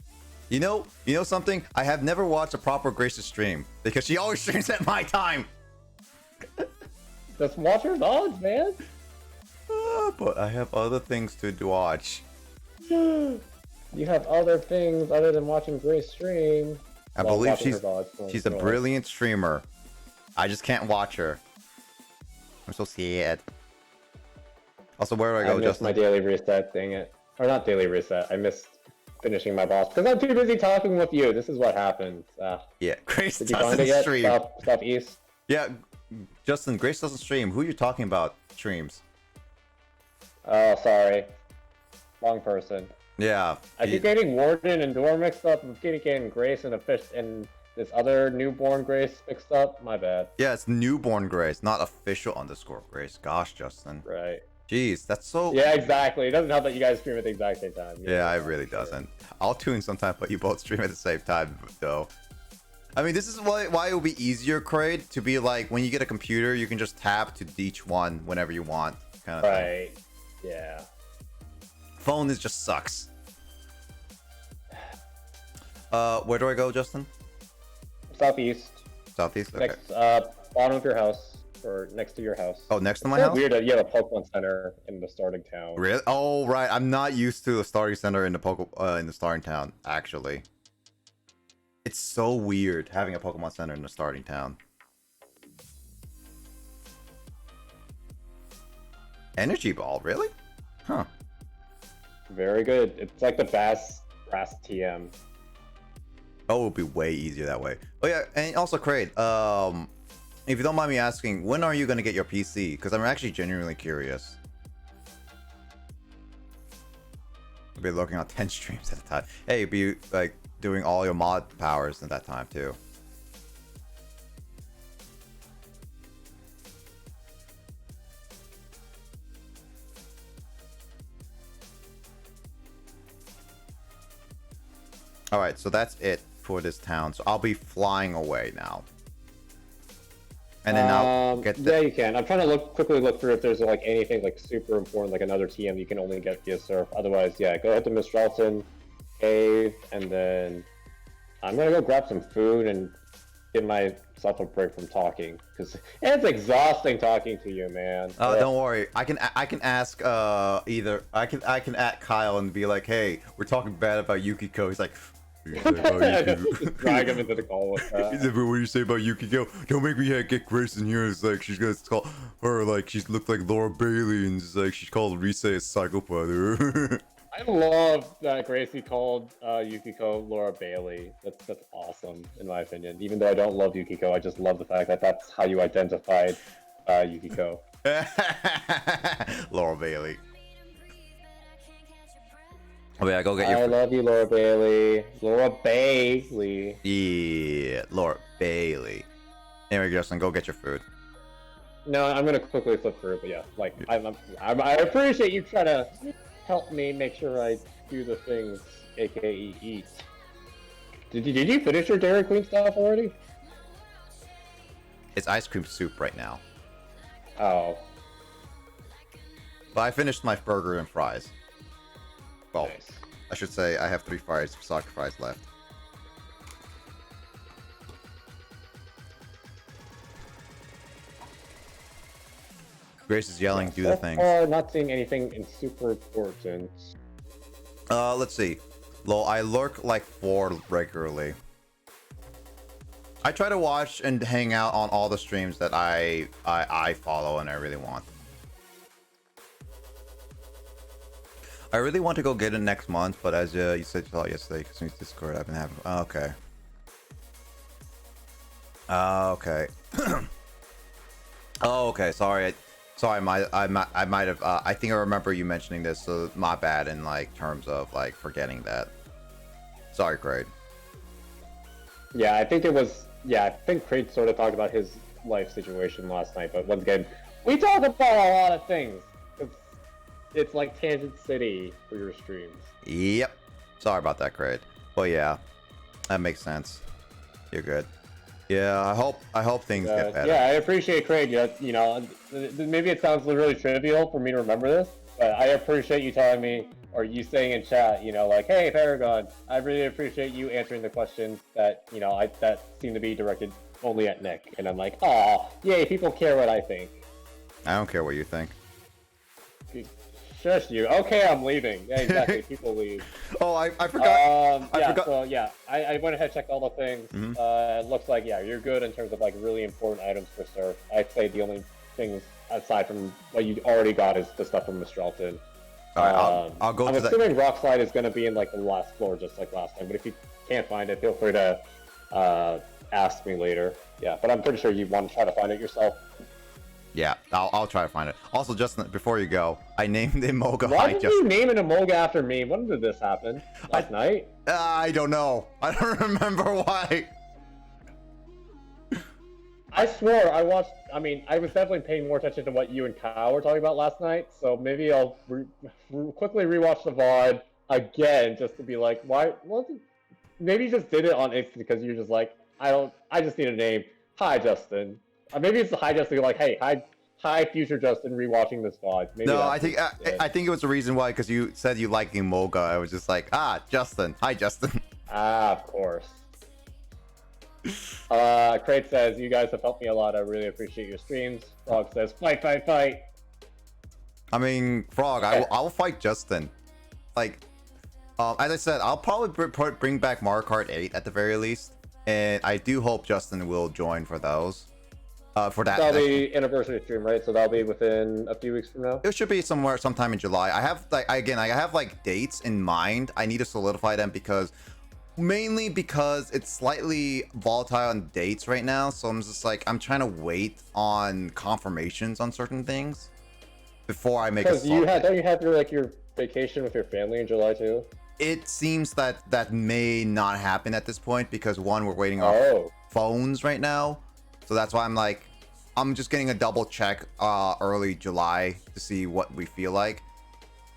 You know something? I have never watched a proper Grace's stream because she always streams at my time. Just watch her VODs, man. But I have other things to watch. You have other things other than watching Grace stream. I Well, believe watching her VODs, she's a brilliant streamer. I just can't watch her. I'm so sad. Also, where do I go, missed Justin? my daily reset, dang it. Or not daily reset, I missed finishing my boss. Because I'm too busy talking with you, this is what happens. Yeah, Grace Did you find it doesn't yet? stream. Stuff East? Yeah, Justin, Grace doesn't stream. Who are you talking about streams? Oh, sorry. Wrong person. Yeah. I keep getting Warden and Door mixed up. I'm getting Grace and this other newborn Grace mixed up. My bad. Yeah, it's newborn Grace, not official _Grace. Gosh, Justin. Right. Jeez, that's so... Yeah, exactly. It doesn't help that you guys stream at the exact same time. Yeah, it really doesn't. I'll tune sometime, but you both stream at the same time, though. I mean, this is why it will be easier, Kraid, to be like, when you get a computer, you can just tap to each one whenever you want. Kind of right. Thing. Yeah. Phone just sucks. Where do I go, Justin? Southeast. Southeast? Okay. Next, bottom of your house, or next to your house. Oh, next to my it's house? Weird that you have a Pokemon Center in the starting town. Really? Oh, right. I'm not used to a starting center in the starting town, actually. It's so weird having a Pokemon Center in the starting town. Energy Ball, really? Huh. Very good. It's like the best brass TM. Oh, it would be way easier that way. Oh yeah, and also Kraid, if you don't mind me asking, when are you gonna get your PC? Because I'm actually genuinely curious. I'll be looking at 10 streams at a time. Hey, be like doing all your mod powers at that time too. Alright, so that's it for this town. So I'll be flying away now. And then I'll get the... Yeah, you can. I'm trying to quickly look through if there's like anything like super important, like another TM you can only get via surf. Otherwise, yeah, go ahead to Mistralton Cave, and then I'm gonna go grab some food and give myself a break from talking, because it's exhausting talking to you, man. Oh, don't worry. I can ask either I can at Kyle and be like, hey, we're talking bad about Yukiko. He's like, Just drag him into the call with that. He's like, what do you say about Yukiko? Don't make me get Grace in here. It's like she's gonna call her like she's looked like Laura Bailey, and it's like she's called Rise a psychopath. I love that Gracie called Yukiko Laura Bailey. That's awesome, in my opinion. Even though I don't love Yukiko, I just love the fact that that's how you identified Yukiko. Laura Bailey. Oh yeah, go get your... I love you, Laura Bailey. Laura Bailey. Yeah, Laura Bailey. Anyway, Justin, go get your food. No, I'm gonna quickly flip through, but yeah, like I appreciate you trying to help me make sure I do the things, aka eat. Did you finish your Dairy Queen stuff already? It's ice cream soup right now. Oh. But I finished my burger and fries. Well, Nice. I should say I have 3 soccer fries left. Grace is yelling, do the things. So far, not seeing anything in super important. Let's see. Lol, I lurk like 4 regularly. I try to watch and hang out on all the streams that I follow and I really want. I really want to go get it next month, but as you said yesterday, because Discord, I've been having. Oh, okay. Okay. Oh, okay. Sorry. Sorry. I might have. I think I remember you mentioning this. So my bad in like terms of like forgetting that. Sorry, Craig. Yeah, I think it was. Yeah, I think Craig sort of talked about his life situation last night. But once again, we talk about a lot of things. It's like Tangent City for your streams. Yep. Sorry about that, Craig. But yeah, that makes sense. You're good. Yeah, I hope things get better. Yeah, I appreciate Craig. You know, maybe it sounds really trivial for me to remember this, but I appreciate you telling me, or you saying in chat, you know, like, hey, Paragon, I really appreciate you answering the questions that, you know, that seem to be directed only at Nick. And I'm like, oh, yay, people care what I think. I don't care what you think. Shush you. Okay, I'm leaving. Yeah, exactly. People leave. Oh, I forgot. I forgot. So yeah, I went ahead and checked all the things. Mhm. It looks like, yeah, you're good in terms of like really important items for Surf. I'd say the only things aside from what you already got is the stuff from Mistralton. All right, I'll go I'm to assuming Rock Slide is going to be in like the last floor, just like last time. But if you can't find it, feel free to ask me later. Yeah, but I'm pretty sure you want to try to find it yourself. Yeah, I'll try to find it. Also, Justin, before you go, I named Imoga. Why did you name an Imoga after me? When did this happen? Last night? I don't know. I don't remember why. I swore I watched. I mean, I was definitely paying more attention to what you and Kyle were talking about last night. So maybe I'll quickly rewatch the VOD again just to be like, why? Maybe you just did it on instant because you're just like, I just need a name. Hi, Justin. Maybe it's the hi Justin. You're like, hey, hi, future Justin, rewatching this VOD. Maybe no, I think it was the reason why, because you said you like Imoga. I was just like, Justin. Hi, Justin. Ah, of course. Crate says, you guys have helped me a lot. I really appreciate your streams. Frog says, fight, fight, fight. I mean, Frog, I will fight Justin. Like, as I said, I'll probably bring back Mario Kart 8 at the very least, and I do hope Justin will join for those. For that, that'll be anniversary stream, right? So that'll be within a few weeks from now. It should be sometime in July. I have like dates in mind. I need to solidify them mainly because it's slightly volatile on dates right now. So I'm just like, I'm trying to wait on confirmations on certain things before I make a. Because don't you have your vacation with your family in July too? It seems that may not happen at this point because one, we're waiting on phones right now. So that's why I'm just getting a double check early July to see what we feel like.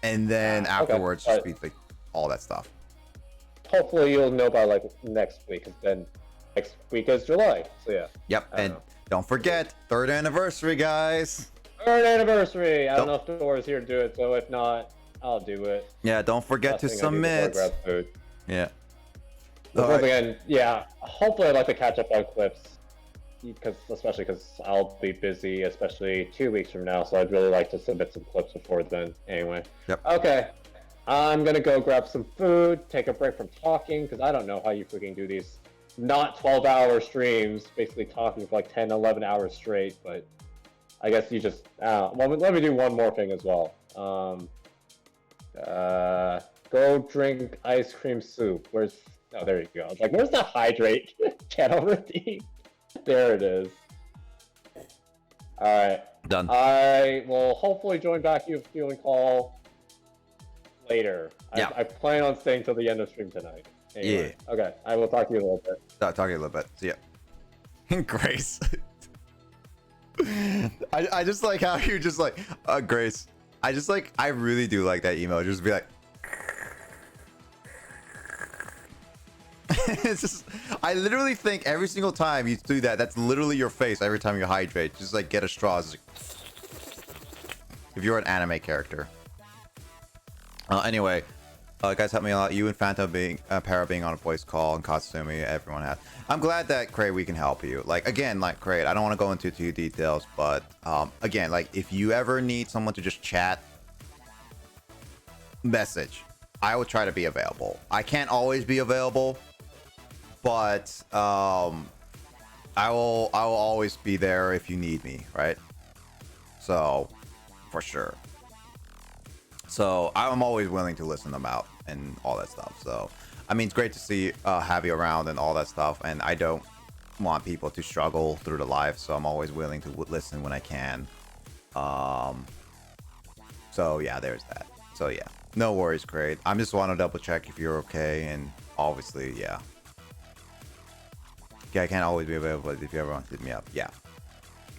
And then afterwards, just be like all that stuff. Hopefully you'll know by like next week, because then next week is July. So yeah. Yep, and don't forget, 3rd anniversary, guys. 3rd anniversary! I don't know if Dora's here to do it, so if not, I'll do it. Yeah, don't forget to submit. Yeah. Once again, yeah, hopefully I'd like to catch up on clips. Especially because I'll be busy, especially 2 weeks from now, so I'd really like to submit some clips before then. Anyway. Yep. Okay. I'm gonna go grab some food, take a break from talking, because I don't know how you freaking do these not 12-hour streams, basically talking for like 10, 11 hours straight, but I guess you just... well, let me do one more thing as well. Go drink ice cream soup. Where's... Oh, there you go. Like, where's the hydrate channel routine? There it is. Alright. Done. I will hopefully join back you and call later. Yeah. I plan on staying till the end of stream tonight. Anyway, yeah. Okay. I will talk to you a little bit. Talk to you a little bit. See ya. Grace. I just like how you're just like, Grace. I really do like that email. Just be like, it's just, I literally think every single time you do that, that's literally your face every time you hydrate. Just like get a straw. It's like, if you're an anime character. Anyway, Guys help me a lot. You and Phantom being Para being on a voice call and Katsumi, everyone has. I'm glad that Craig, we can help you. Like again, like Craig, I don't want to go into too details, but again, like if you ever need someone to just chat, message. I will try to be available. I can't always be available, but I will always be there if you need me, right? So for sure. So I'm always willing to listen them out and all that stuff. So I mean, it's great to see have you around and all that stuff, and I don't want people to struggle through the life, so I'm always willing to listen when I can. So yeah, there's that. So yeah, no worries, Craig. I'm just want to double check if you're okay, and obviously, yeah. Yeah, I can't always be available, but if you ever want to hit me up, yeah.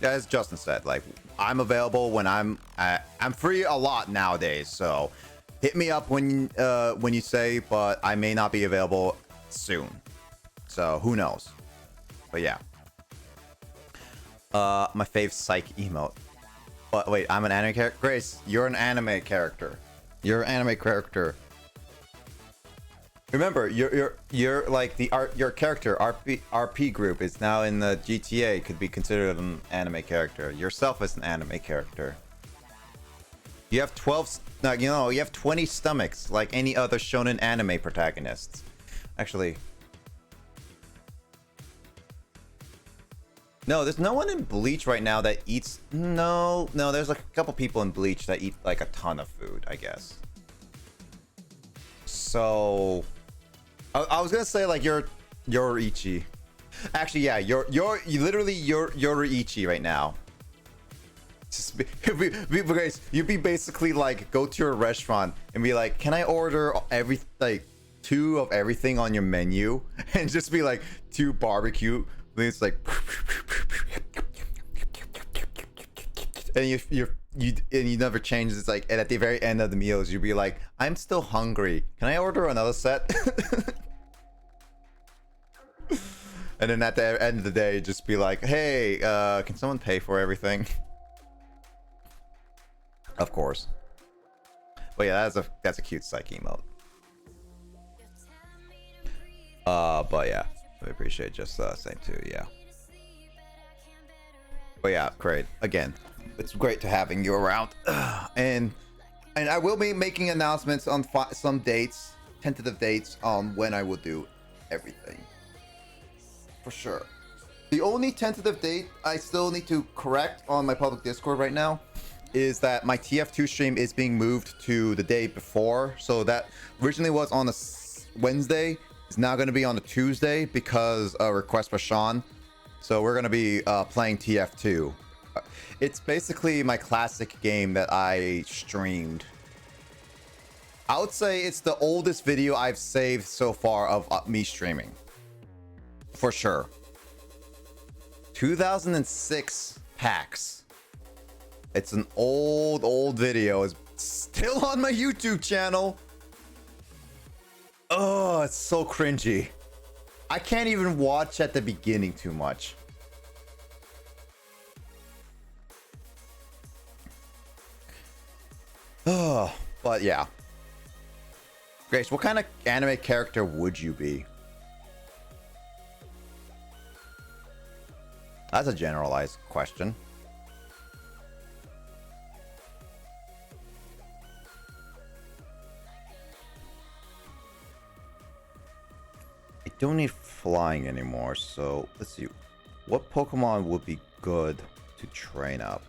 Yeah, as Justin said, like I'm available when I'm free a lot nowadays, so hit me up when you say, but I may not be available soon. So who knows? But yeah. My fave psych emote. But wait, I'm an anime character. Grace, you're an anime character. You're an anime character. Remember, you're like your character RP group is now in the GTA, could be considered an anime character. Yourself as an anime character. You have 12, you know, you have 20 stomachs like any other shonen anime protagonists. Actually, no, there's no one in Bleach right now that eats. No, there's like a couple people in Bleach that eat like a ton of food, I guess. So I was gonna say like you're Ichi. Actually, yeah, you're Ichi right now. Just you'd be basically like go to a restaurant and be like, can I order like 2 of everything on your menu, and just be like 2 barbecue. It's like, and you never change. It's like, and at the very end of the meals, you'd be like, I'm still hungry. Can I order another set? And then at the end of the day, just be like, hey, can someone pay for everything? Of course. But yeah, that's a cute psych emote. But yeah, I appreciate just saying too. Yeah. But yeah, great. Again, it's great to having you around, and I will be making announcements on some dates, tentative dates on when I will do everything. For sure. The only tentative date I still need to correct on my public Discord right now is that my TF2 stream is being moved to the day before. So that originally was on a Wednesday. It's now going to be on a Tuesday because a request for Sean. So we're going to be playing TF2. It's basically my classic game that I streamed. I would say it's the oldest video I've saved so far of me streaming. For sure. 2006 PAX. It's an old video. It's still on my YouTube channel. Oh, it's so cringy. I can't even watch at the beginning too much. Oh, but yeah. Grace, what kind of anime character would you be? That's a generalized question. I don't need flying anymore, so let's see. What Pokemon would be good to train up?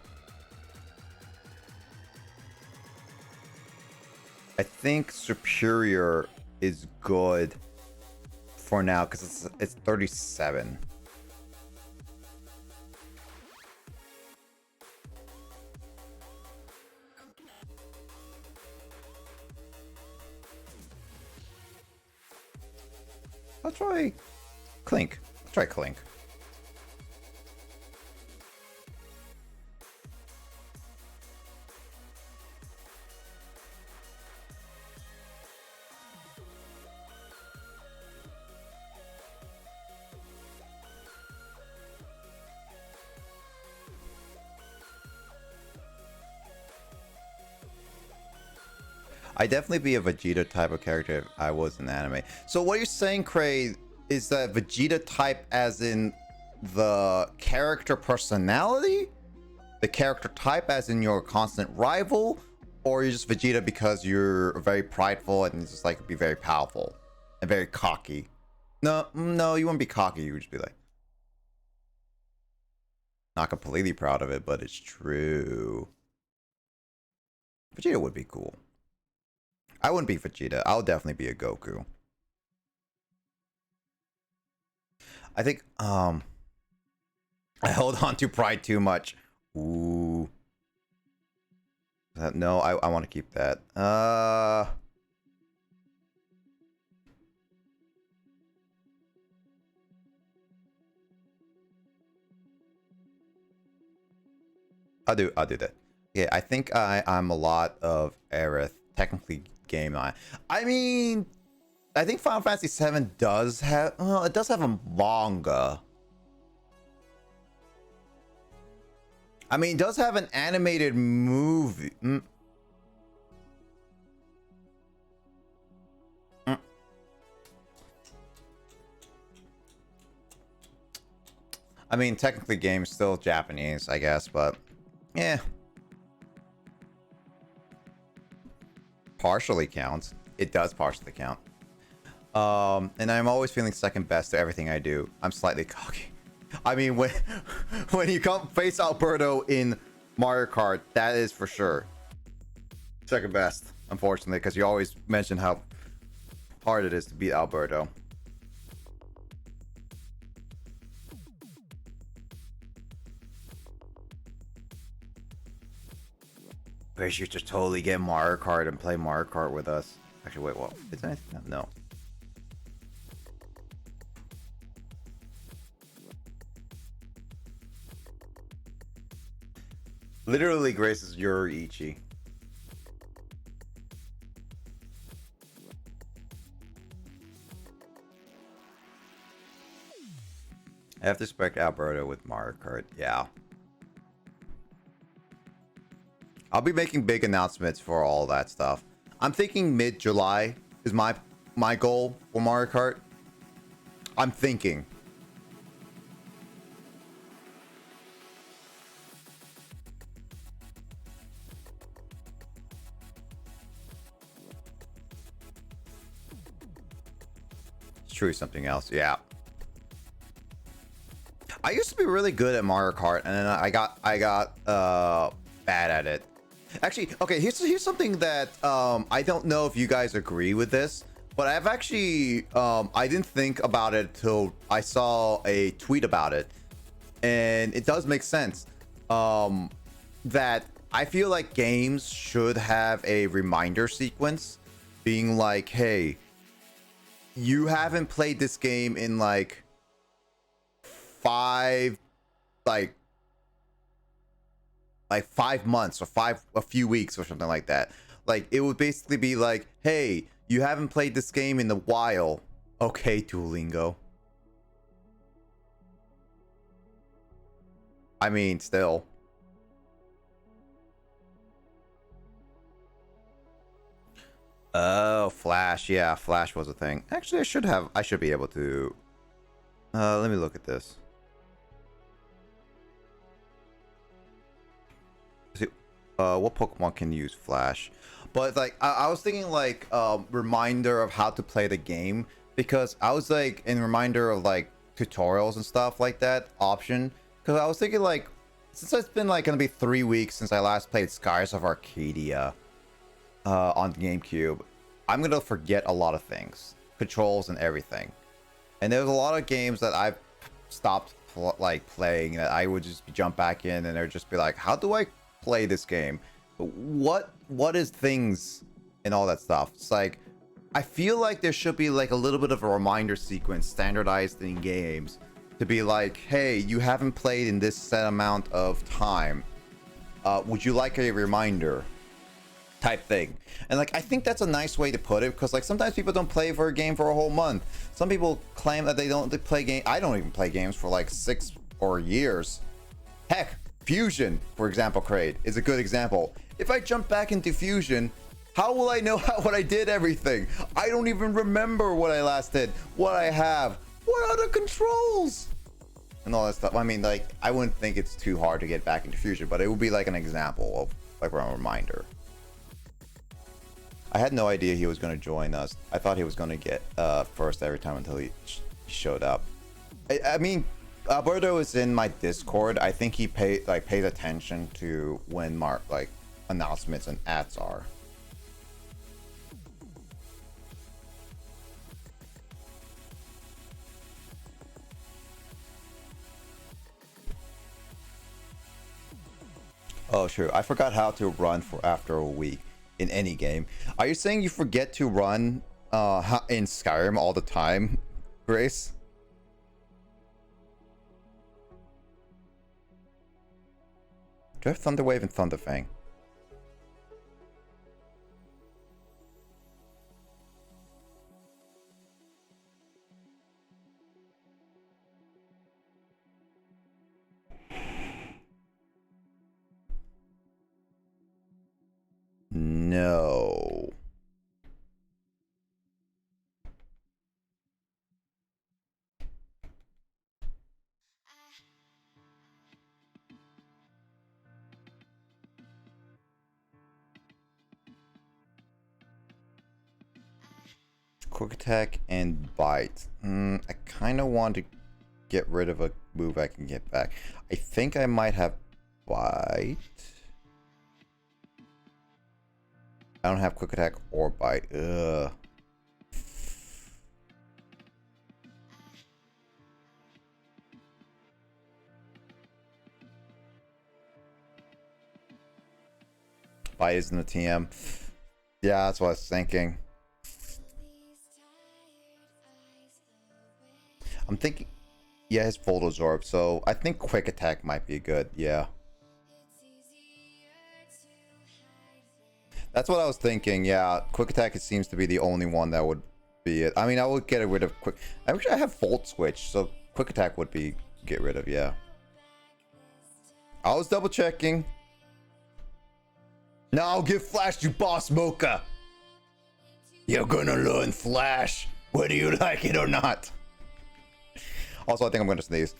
I think Superior is good for now because it's 37. I'll try Clink. Let's try Clink. I definitely be a Vegeta type of character if I was in anime. So what you're saying, Cray, is that Vegeta type as in the character personality? The character type as in your constant rival? Or you're just Vegeta because you're very prideful and just like be very powerful and very cocky? No, you wouldn't be cocky. You would just be like, not completely proud of it, but it's true. Vegeta would be cool. I wouldn't be Vegeta. I'll definitely be a Goku. I think I hold on to pride too much. Ooh. No, I want to keep that. I'll do that. Yeah, I think I'm a lot of Aerith. Technically, game I mean, I think Final Fantasy VII does have. Well, it does have a manga. I mean, it does have an animated movie. I mean, technically, game's still Japanese, I guess, but yeah. Partially counts. It does partially count. And I'm always feeling second best to everything I do. I'm slightly cocky. I mean, when you come face Alberto in Mario Kart, that is for sure second best, unfortunately, because you always mention how hard it is to beat Alberto. Wish you should totally get Mario Kart and play Mario Kart with us. Actually, wait, what? Is there anything? No. Literally, Grace is Yoriichi. I have to spec Alberto with Mario Kart. Yeah. I'll be making big announcements for all that stuff. I'm thinking mid-July is my goal for Mario Kart. I'm thinking. It's true, something else. Yeah. I used to be really good at Mario Kart, and then I got bad at it. Actually, okay, here's something that I don't know if you guys agree with this, but I've actually I didn't think about it till I saw a tweet about it, and it does make sense. That I feel like games should have a reminder sequence, being like, hey, you haven't played this game in like five months or a few weeks or something like that. Like, it would basically be like, hey, you haven't played this game in a while. Okay, Duolingo. I mean, still. Oh, Flash. Yeah, Flash was a thing. Actually, I should be able to. Let me look at this. What Pokemon can use Flash? But like, I was thinking like reminder of how to play the game, because I was like in reminder of like tutorials and stuff like that option, because I was thinking like, since it's been like gonna be 3 weeks since I last played Skies of Arcadia on the GameCube, I'm gonna forget a lot of things, controls and everything. And there's a lot of games that I've stopped playing that I would just jump back in, and they'd just be like, how do I play this game? What is things and all that stuff? It's like, I feel like there should be like a little bit of a reminder sequence standardized in games to be like, hey, you haven't played in this set amount of time, would you like a reminder type thing? And like, I think that's a nice way to put it, because like sometimes people don't play for a game for a whole month. Some people claim that they play game. I don't even play games for like 6 or years. Heck, Fusion, for example, Kraid, is a good example. If I jump back into Fusion, How will I know what I did everything? I don't even remember what I last did, what I have, what are the controls, and all that stuff. I mean, like, I wouldn't think it's too hard to get back into Fusion, but it would be like an example of like a reminder. I had no idea he was going to join us. I thought he was going to get first every time until he showed up. I mean, Alberto is in my Discord. I think he pays attention to when announcements and ads are. Oh, sure. I forgot how to run for after a week in any game. Are you saying you forget to run in Skyrim all the time, Grace? Do I have Thunderwave and Thunderfang? No. Quick attack and bite. I kind of want to get rid of a move I can get back. I think I might have bite. I don't have quick attack or bite. Ugh. Bite is in the TM. Yeah, that's what I was thinking. I'm thinking, yeah, his Volt Absorb, so I think quick attack might be good. Yeah. That's what I was thinking. Yeah, quick attack, it seems to be the only one that would be it. I mean, I would get rid of quick. Actually, I have Volt Switch, so quick attack would be get rid of. Yeah. I was double checking. Now I'll give Flash to Boss Mocha. You're gonna learn Flash, whether you like it or not. Also, I think I'm gonna sneeze.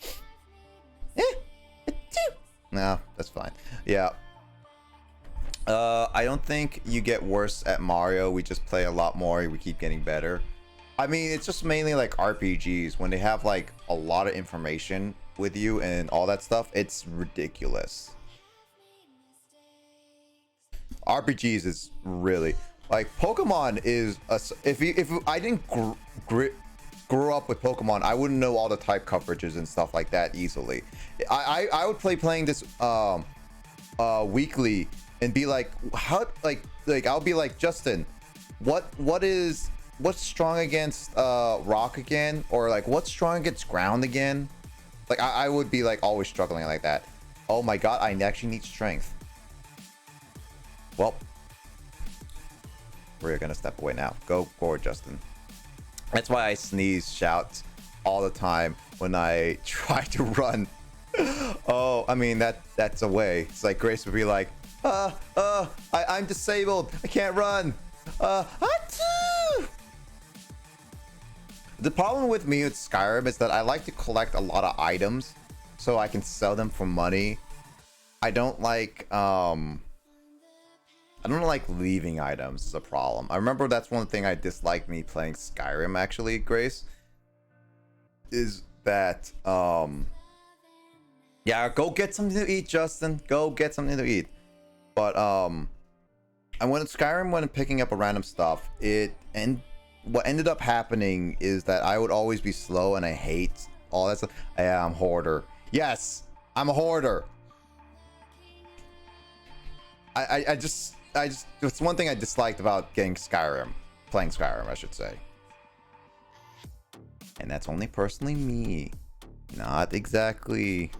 No, that's fine. Yeah. I don't think you get worse at Mario. We just play a lot more. We keep getting better. I mean, it's just mainly like RPGs. When they have like a lot of information with you and all that stuff, it's ridiculous. RPGs is really like Pokemon is a, if I didn't grew up with Pokemon, I wouldn't know all the type coverages and stuff like that easily. I would playing this weekly and be like, how like I'll be like, Justin, what's strong against rock again, or like what's strong against ground again? Like I would be like always struggling like that. Oh my god, I actually need strength. Well, we're gonna step away now. Go forward, Justin. That's why I sneeze shouts all the time when I try to run. Oh, I mean, that's a way. It's like Grace would be like, I'm disabled. I can't run. Achoo! The problem with me with Skyrim is that I like to collect a lot of items so I can sell them for money. I don't like leaving items is a problem. I remember that's one thing I disliked me playing Skyrim, actually, Grace, is that yeah, go get something to eat, Justin. Go get something to eat. But I went to Skyrim when picking up a random stuff. What ended up happening is that I would always be slow, and I hate all that stuff. Yeah, I'm a hoarder. Yes, I'm a hoarder. I just it's one thing I disliked about playing Skyrim, I should say. And that's only personally me, not exactly.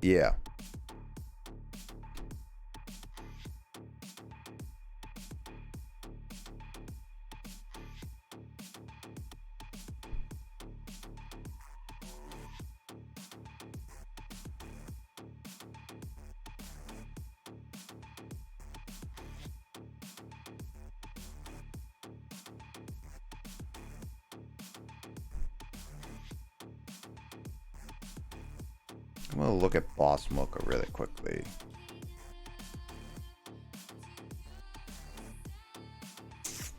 Yeah. I'm gonna look at Boss Mocha really quickly.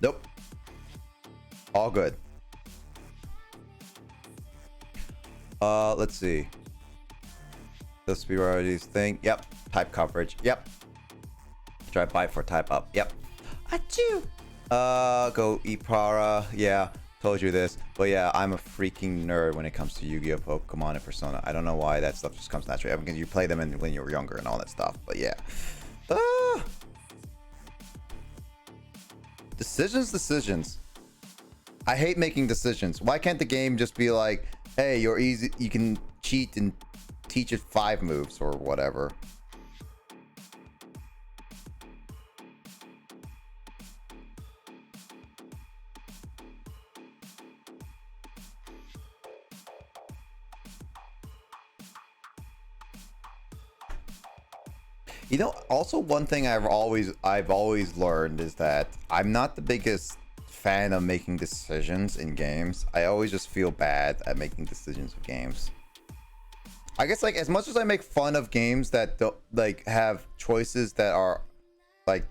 Nope. All good. Let's see. The speed rarities thing. Yep. Type coverage. Yep. Try bite for type up. Yep. Achoo. Go eat Prara. Yeah. Told you this. But yeah, I'm a freaking nerd when it comes to Yu-Gi-Oh! Pokemon and Persona. I don't know why that stuff just comes naturally. I mean, you play them when you were younger and all that stuff. But yeah. Decisions. I hate making decisions. Why can't the game just be like, hey, you're easy, you can cheat and teach it 5 moves or whatever. You know, also one thing I've always learned is that I'm not the biggest fan of making decisions in games. I always just feel bad at making decisions of games. I guess like as much as I make fun of games that don't like have choices that are like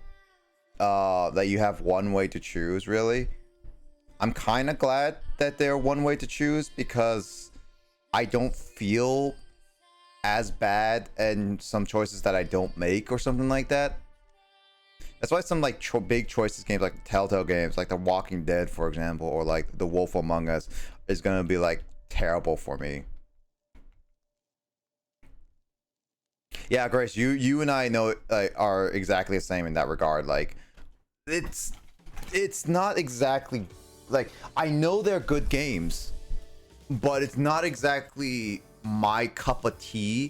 that you have one way to choose, really, I'm kind of glad that they're one way to choose because I don't feel as bad and some choices that I don't make or something like that. That's why some like big choices games like Telltale games like The Walking Dead, for example, or like The Wolf Among Us is gonna be like terrible for me. Yeah, Grace, you and I know are exactly the same in that regard. Like it's not exactly like, I know they're good games, but it's not exactly my cup of tea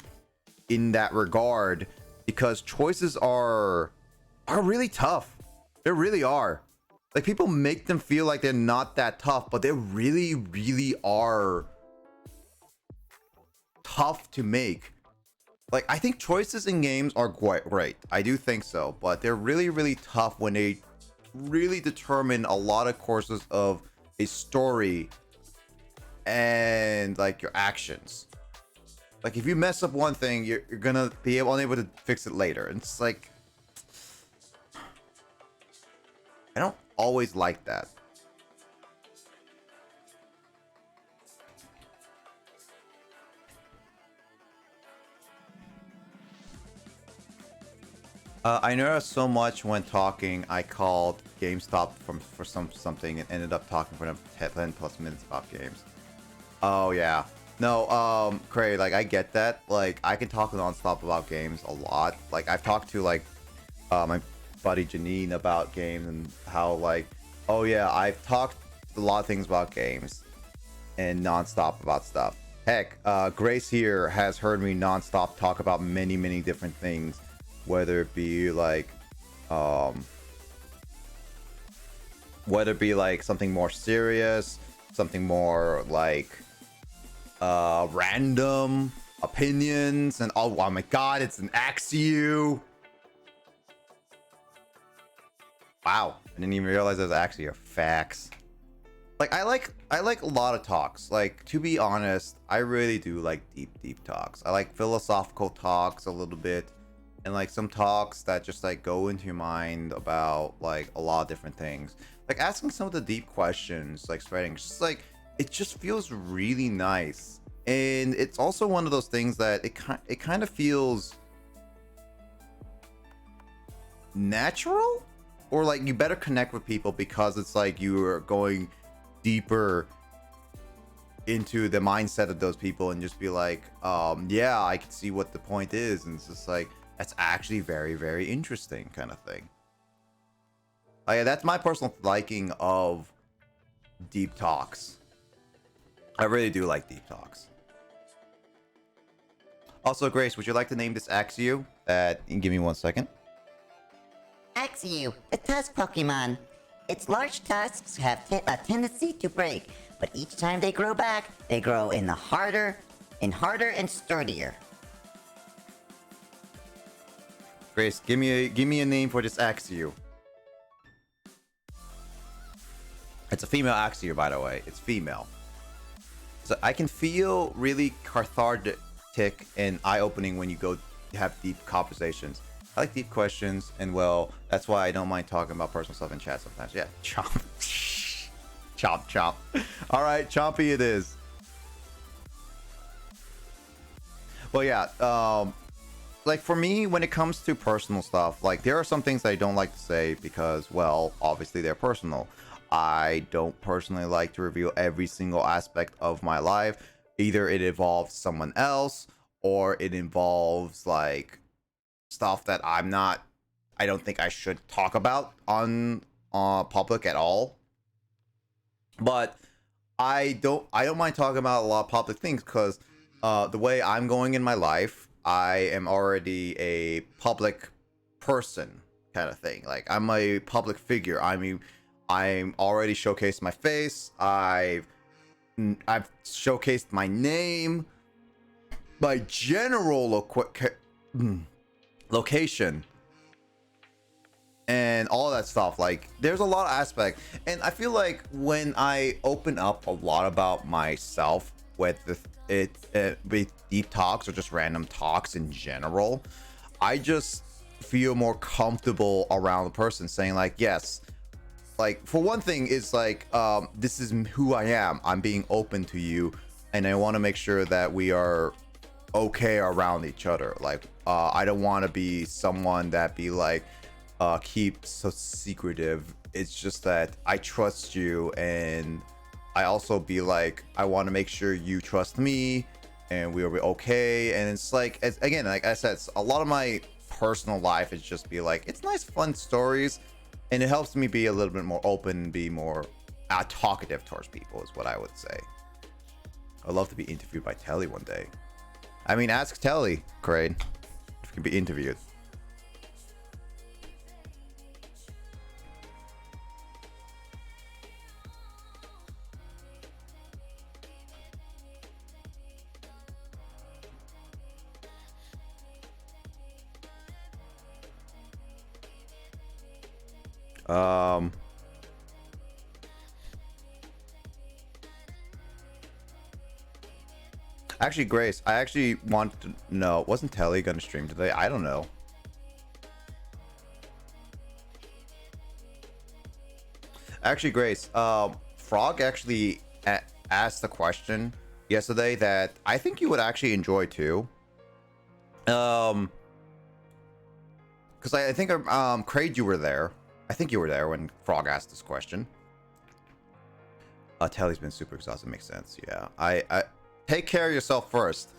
in that regard because choices are really tough. They really are. Like, people make them feel like they're not that tough, but they really are tough to make. Like, I think choices in games are quite great. I do think so, but they're really tough when they really determine a lot of courses of a story and like your actions. Like, if you mess up one thing, you're gonna be unable to fix it later. And it's like, I don't always like that. I noticed so much when talking. I called GameStop for something and ended up talking for them 10 plus minutes about games. Oh yeah. No, Cray, like, I get that. Like, I can talk nonstop about games a lot. Like, I've talked to like my buddy Janine about games and how, like, oh yeah, I've talked a lot of things about games and nonstop about stuff. Heck, Grace here has heard me nonstop talk about many different things, whether it be like something more serious, something more like random opinions, and oh my god, it's an Axew. Wow, I didn't even realize it was actually a fax. Like, I like a lot of talks. Like, to be honest, I really do like deep talks. I like philosophical talks a little bit, and like some talks that just like go into your mind about like a lot of different things. Like asking some of the deep questions, like spreading, just like, it just feels really nice. And it's also one of those things that it kind of feels natural, or like you better connect with people because it's like you are going deeper into the mindset of those people and just be like, yeah, I can see what the point is, and it's just like, that's actually very interesting kind of thing. Like, that's my personal liking of deep talks. I really do like deep talks. Also, Grace, would you like to name this Axew? Give me 1 second. Axew, the tusk Pokemon. Its large tusks have a tendency to break, but each time they grow back, they grow harder and sturdier. Grace, give me a name for this Axew. It's a female Axew, by the way. It's female. So I can feel really cathartic tick and eye-opening when you go have deep conversations. I like deep questions, and well, that's why I don't mind talking about personal stuff in chat sometimes. Yeah, chomp. Chomp, chomp. All right, chompy it is. Well, yeah, like for me, when it comes to personal stuff, like there are some things I don't like to say because, well, obviously they're personal. I don't personally like to reveal every single aspect of my life. Either it involves someone else or it involves like stuff that I don't think I should talk about on public at all. But I don't mind talking about a lot of public things because the way I'm going in my life, I am already a public person kind of thing. Like I'm a public figure. I'm already showcased my face. I've showcased my name, my general location, and all that stuff. Like there's a lot of aspects, and I feel like when I open up a lot about myself with with deep talks or just random talks in general, I just feel more comfortable around the person saying like, yes, like for one thing is like this is who I am. I'm being open to you, and I want to make sure that we are okay around each other. Like I don't want to be someone that be like keep so secretive. It's just that I trust you, and I also be like I want to make sure you trust me and we are okay. And it's like, again, like I said, a lot of my personal life is just be like, it's nice fun stories, and it helps me be a little bit more open, be more talkative towards people is what I would say. I'd love to be interviewed by Telly one day. I mean, ask Telly, Crane, if you can be interviewed. Actually, Grace, I actually want to know, wasn't Telly gonna stream today? I don't know. Actually, Grace, Frog actually asked the question yesterday that I think you would actually enjoy too. Because I think Craig, you were there. I think you were there when Frog asked this question. Telly's been super exhausted. Makes sense. Yeah, I take care of yourself first.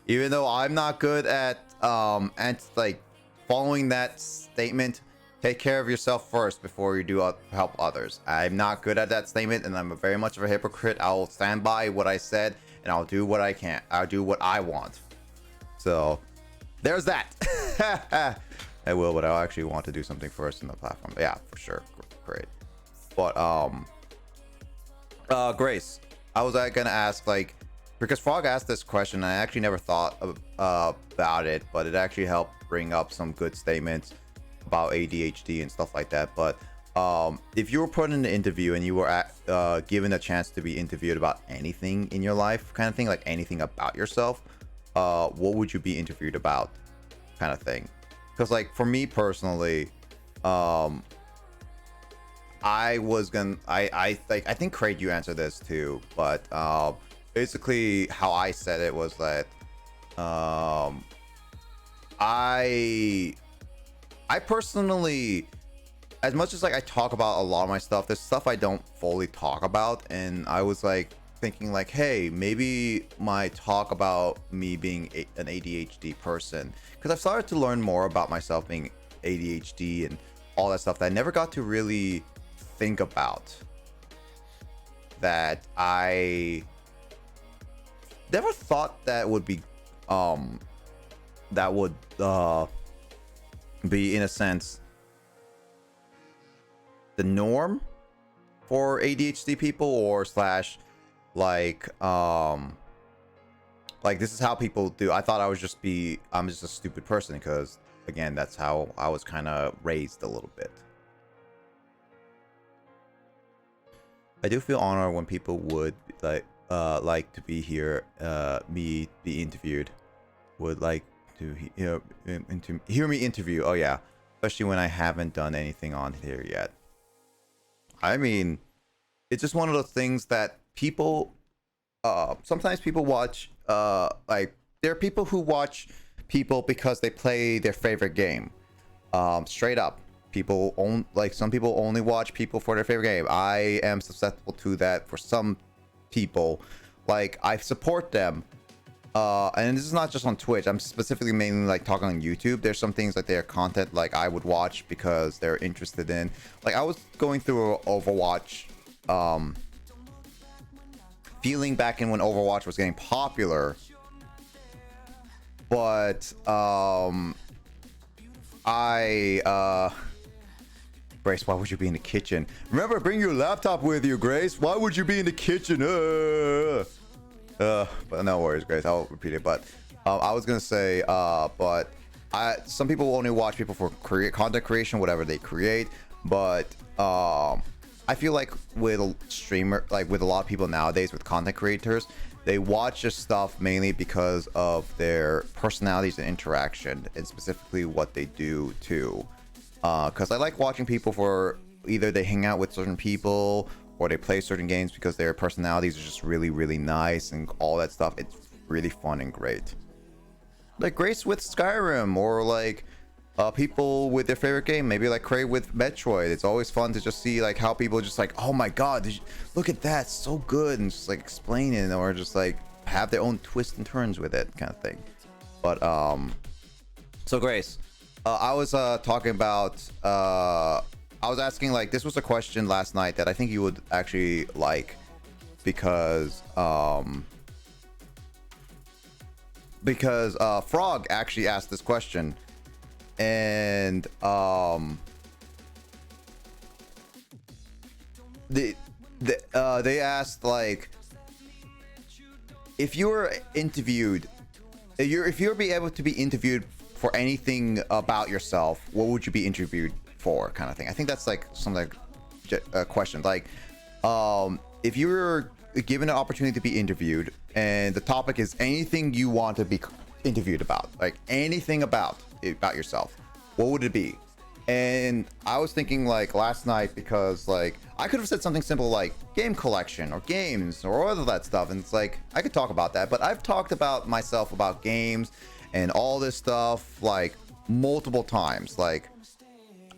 Even though I'm not good at like following that statement, take care of yourself first before you do help others. I'm not good at that statement, and I'm very much of a hypocrite. I'll stand by what I said, and I'll do what I can. I'll do what I want. So there's that. I will, but I'll actually want to do something first in the platform. Yeah, for sure. Great. But Grace, I was gonna ask, like, because Frog asked this question, and I actually never thought about it, but it actually helped bring up some good statements about ADHD and stuff like that. But if you were put in an interview and you were given a chance to be interviewed about anything in your life, kind of thing, like anything about yourself, what would you be interviewed about, kind of thing? Because like for me personally, I think Craig, you answered this too, but basically how I said it was that I personally, as much as like I talk about a lot of my stuff, there's stuff I don't fully talk about, and I was like thinking like, hey, maybe my talk about me being an ADHD person, because I've started to learn more about myself being ADHD and all that stuff that I never got to really think about, that I never thought that would be be in a sense the norm for ADHD people, or slash like this is how people do. I thought I'm just a stupid person, because again, that's how I was kind of raised a little bit. I do feel honored when people would like to be here, me be interviewed. would like to hear me interview. Oh yeah, especially when I haven't done anything on here yet. I mean, it's just one of those things that people sometimes people watch like there are people who watch people because they play their favorite game. Straight up, some people only watch people for their favorite game. I am susceptible to that for some people. Like, I support them, and this is not just on Twitch. I'm specifically mainly like talking on YouTube. There's some things that their content like I would watch because they're interested in. Like, I was going through Overwatch feeling back in when Overwatch was getting popular, but Grace, why would you be in the kitchen? Remember, bring your laptop with you, Grace. Why would you be in the kitchen? But no worries, Grace. I'll repeat it. But I was gonna say, some people only watch people for content creation, whatever they create. But I feel like with a streamer, like with a lot of people nowadays, with content creators, they watch this stuff mainly because of their personalities and interaction, and specifically what they do too. Because I like watching people for either they hang out with certain people or they play certain games because their personalities are just really, really nice and all that stuff. It's really fun and great. Like Grace with Skyrim, or like people with their favorite game, maybe like Cray with Metroid. It's always fun to just see like how people just like, oh my god, look at that, so good, and just like explain it, or just like have their own twists and turns with it, kind of thing. But so Grace, I was talking about I was asking, like, this was a question last night that I think you would actually like, because Frog actually asked this question, and they asked, like, if you were interviewed, if you were be able to be interviewed for anything about yourself, what would you be interviewed for, kind of thing. I think that's like some like question, like if you were given an opportunity to be interviewed and the topic is anything you want to be interviewed about, like anything about yourself, what would it be? And I was thinking, like, last night, because like I could have said something simple like game collection or games or all of that stuff, and it's like I could talk about that, but I've talked about myself about games and all this stuff like multiple times. Like,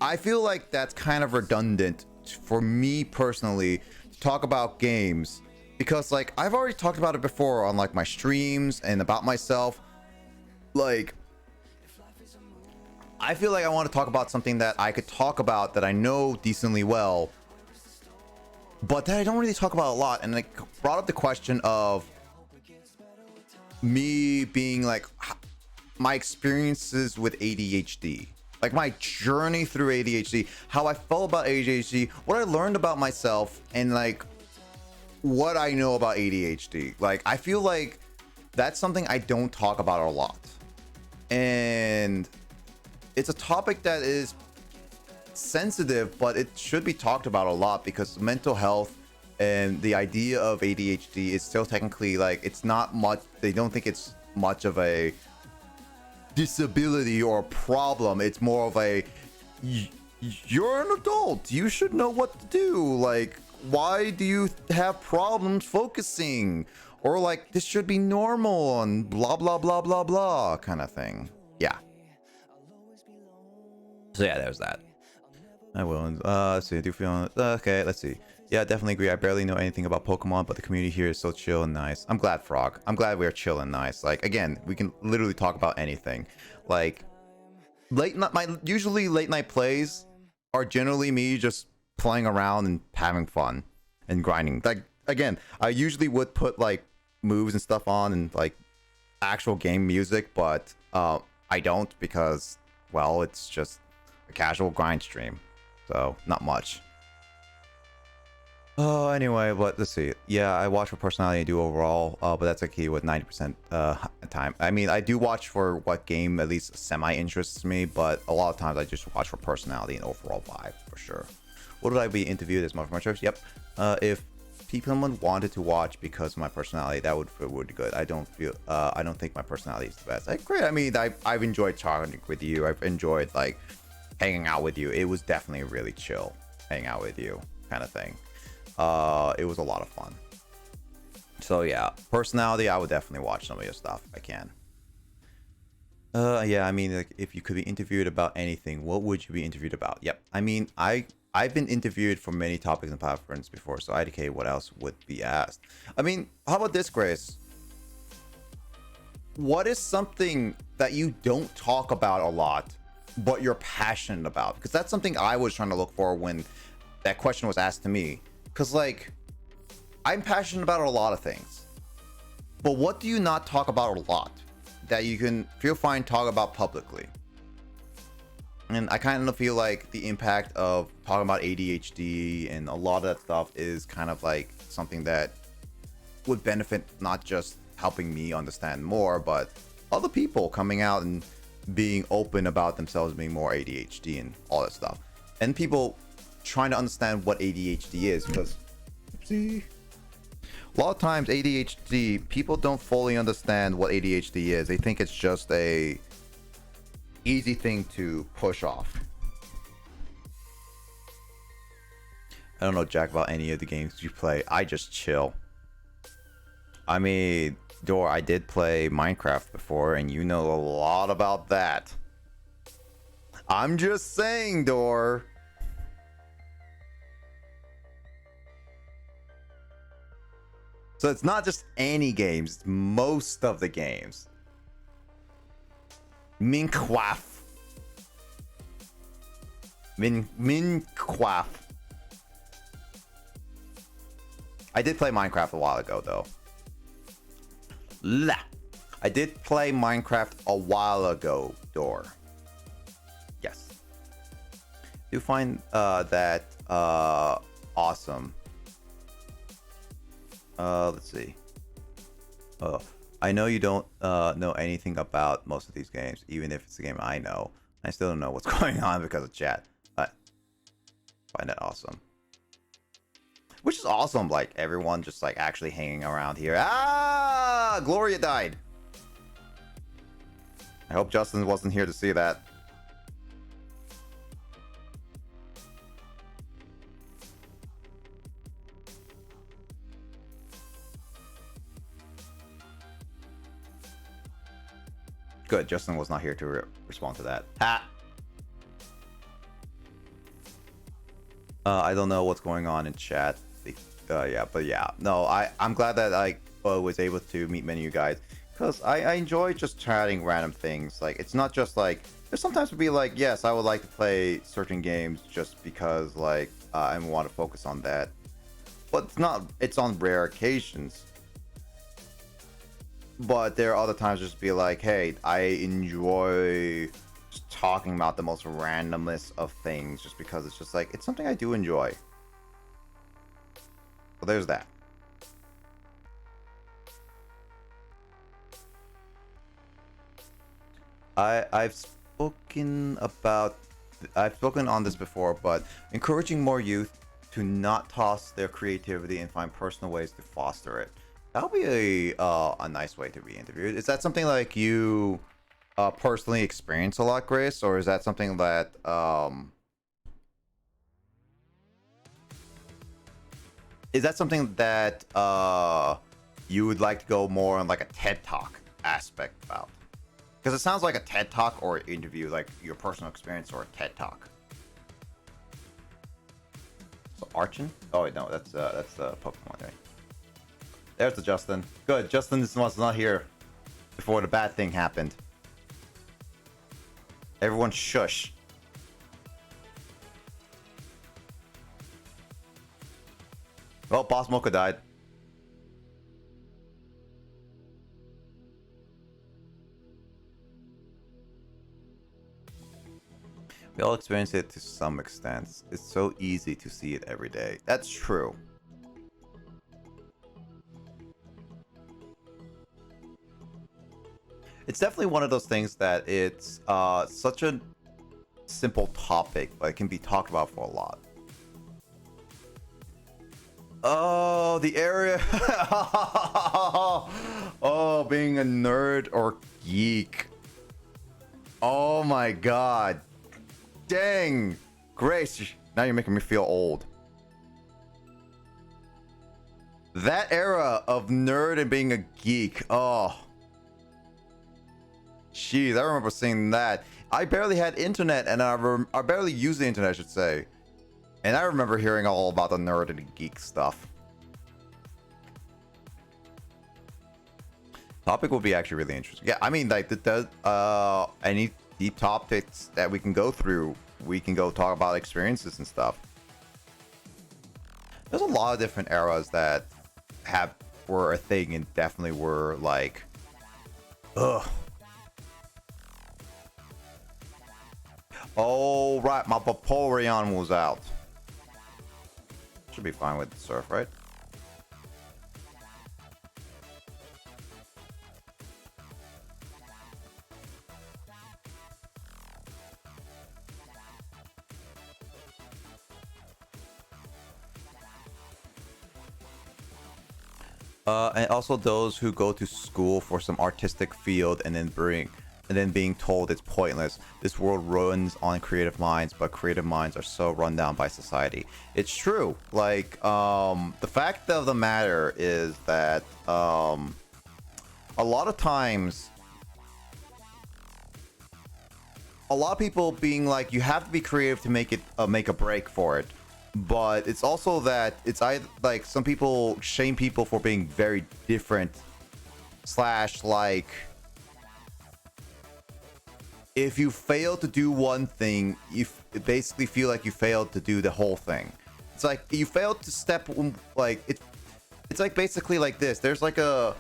I feel like that's kind of redundant for me personally to talk about games, because like I've already talked about it before on like my streams and about myself. Like, I feel like I want to talk about something that I could talk about that I know decently well, but that I don't really talk about a lot. And it brought up the question of me being like my experiences with ADHD, like my journey through ADHD, how I felt about ADHD, what I learned about myself, and like what I know about ADHD. Like, I feel like that's something I don't talk about a lot, and it's a topic that is sensitive, but it should be talked about a lot, because mental health and the idea of ADHD is still technically, like, it's not much, they don't think it's much of a disability or a problem. It's more of a, you're an adult, you should know what to do. Like, why do you have problems focusing? Or like, this should be normal and blah blah blah blah blah kind of thing. Yeah. So yeah, there's that. I will. Let's see. I do feel okay. Let's see. Yeah, definitely agree. I barely know anything about Pokemon, but the community here is so chill and nice. I'm glad, Frog. I'm glad we're chill and nice. Like, again, we can literally talk about anything. Like, usually late night plays are generally me just playing around and having fun and grinding. Like, again, I usually would put like moves and stuff on and like actual game music, but I don't, because, well, it's just a casual grind stream, so not much. Oh, anyway, but let's see. Yeah, I watch for personality and do overall, but that's a key with 90% time. I mean, I do watch for what game at least semi interests me, but a lot of times I just watch for personality and overall vibe for sure. What would I be interviewed as? My choice? Yep. If someone wanted to watch because of my personality, that would feel really good. I don't think my personality is the best. I agree. I mean, I've enjoyed talking with you. I've enjoyed like hanging out with you. It was definitely really chill hanging out with you kind of thing. It was a lot of fun. So yeah, personality, I would definitely watch some of your stuff. I can. Yeah, I mean, like, if you could be interviewed about anything, what would you be interviewed about? Yep. I mean, I've been interviewed for many topics and platforms before, so IDK, what else would be asked? I mean, how about this, Grace? What is something that you don't talk about a lot, but you're passionate about? Because that's something I was trying to look for when that question was asked to me. Because, like, I'm passionate about a lot of things, but what do you not talk about a lot that you can feel fine talk about publicly? And I kind of feel like the impact of talking about ADHD and a lot of that stuff is kind of like something that would benefit not just helping me understand more, but other people coming out and being open about themselves being more ADHD and all that stuff. And people trying to understand what ADHD is, because oopsie, a lot of times ADHD, people don't fully understand what ADHD is. They think it's just a easy thing to push off. I don't know jack about any of the games you play. I just chill. I mean, Dor, I did play Minecraft before, and you know a lot about that. I'm just saying, Dor. So it's not just any games, it's most of the games. Minecraft. Minecraft. I did play Minecraft a while ago, though. I did play Minecraft a while ago, Dor. Yes. Do find that awesome. Let's see. I know you don't know anything about most of these games, even if it's a game I know. I still don't know what's going on because of chat. But find that awesome. Which is awesome, like everyone just like actually hanging around here. Ah, Gloria died. I hope Justin wasn't here to see that. Good, Justin was not here to respond to that. Ha! I don't know what's going on in chat. Yeah, but yeah. No, I'm glad that I was able to meet many of you guys. Because I enjoy just chatting random things. Like, it's not just like... There's sometimes would be like, yes, I would like to play certain games just because, like, I want to focus on that. But it's not... It's on rare occasions. But there are other times just be like, hey, I enjoy just talking about the most randomness of things just because it's just like, it's something I do enjoy. So there's that. I've spoken on this before, but encouraging more youth to not toss their creativity and find personal ways to foster it. That'll be a nice way to be interviewed. Is that something like you personally experience a lot, Grace, or is that something that you would like to go more on like a TED Talk aspect about? Because it sounds like a TED Talk or interview, like your personal experience or a TED Talk. So Archon? Oh wait, no, that's the Pokemon, right? There's the Justin. Good, Justin was not here before the bad thing happened. Everyone shush. Well, Boss Mocha died. We all experience it to some extent. It's so easy to see it every day. That's true. It's definitely one of those things that it's such a simple topic, but it can be talked about for a lot. Oh, the area. Oh, being a nerd or geek. Oh my god. Dang. Grace, now you're making me feel old. That era of nerd and being a geek. Oh. Jeez, I remember seeing that. I barely had internet, and I barely used the internet, I should say. And I remember hearing all about the nerd and the geek stuff. Topic will be actually really interesting. Yeah, I mean, like, any deep topics that we can go through, we can go talk about experiences and stuff. There's a lot of different eras that were a thing and definitely were like, ugh. Oh, right, my Vaporeon was out. Should be fine with the surf, right? And also those who go to school for some artistic field and then being told it's pointless. This world runs on creative minds, but creative minds are so run down by society. It's true. Like, the fact of the matter is that a lot of times, a lot of people being like, you have to be creative to make a break for it. But it's also that it's either like some people shame people for being very different / like, if you fail to do one thing, you basically feel like you failed to do the whole thing. It's like you failed to step, like it's like basically like this. There's like a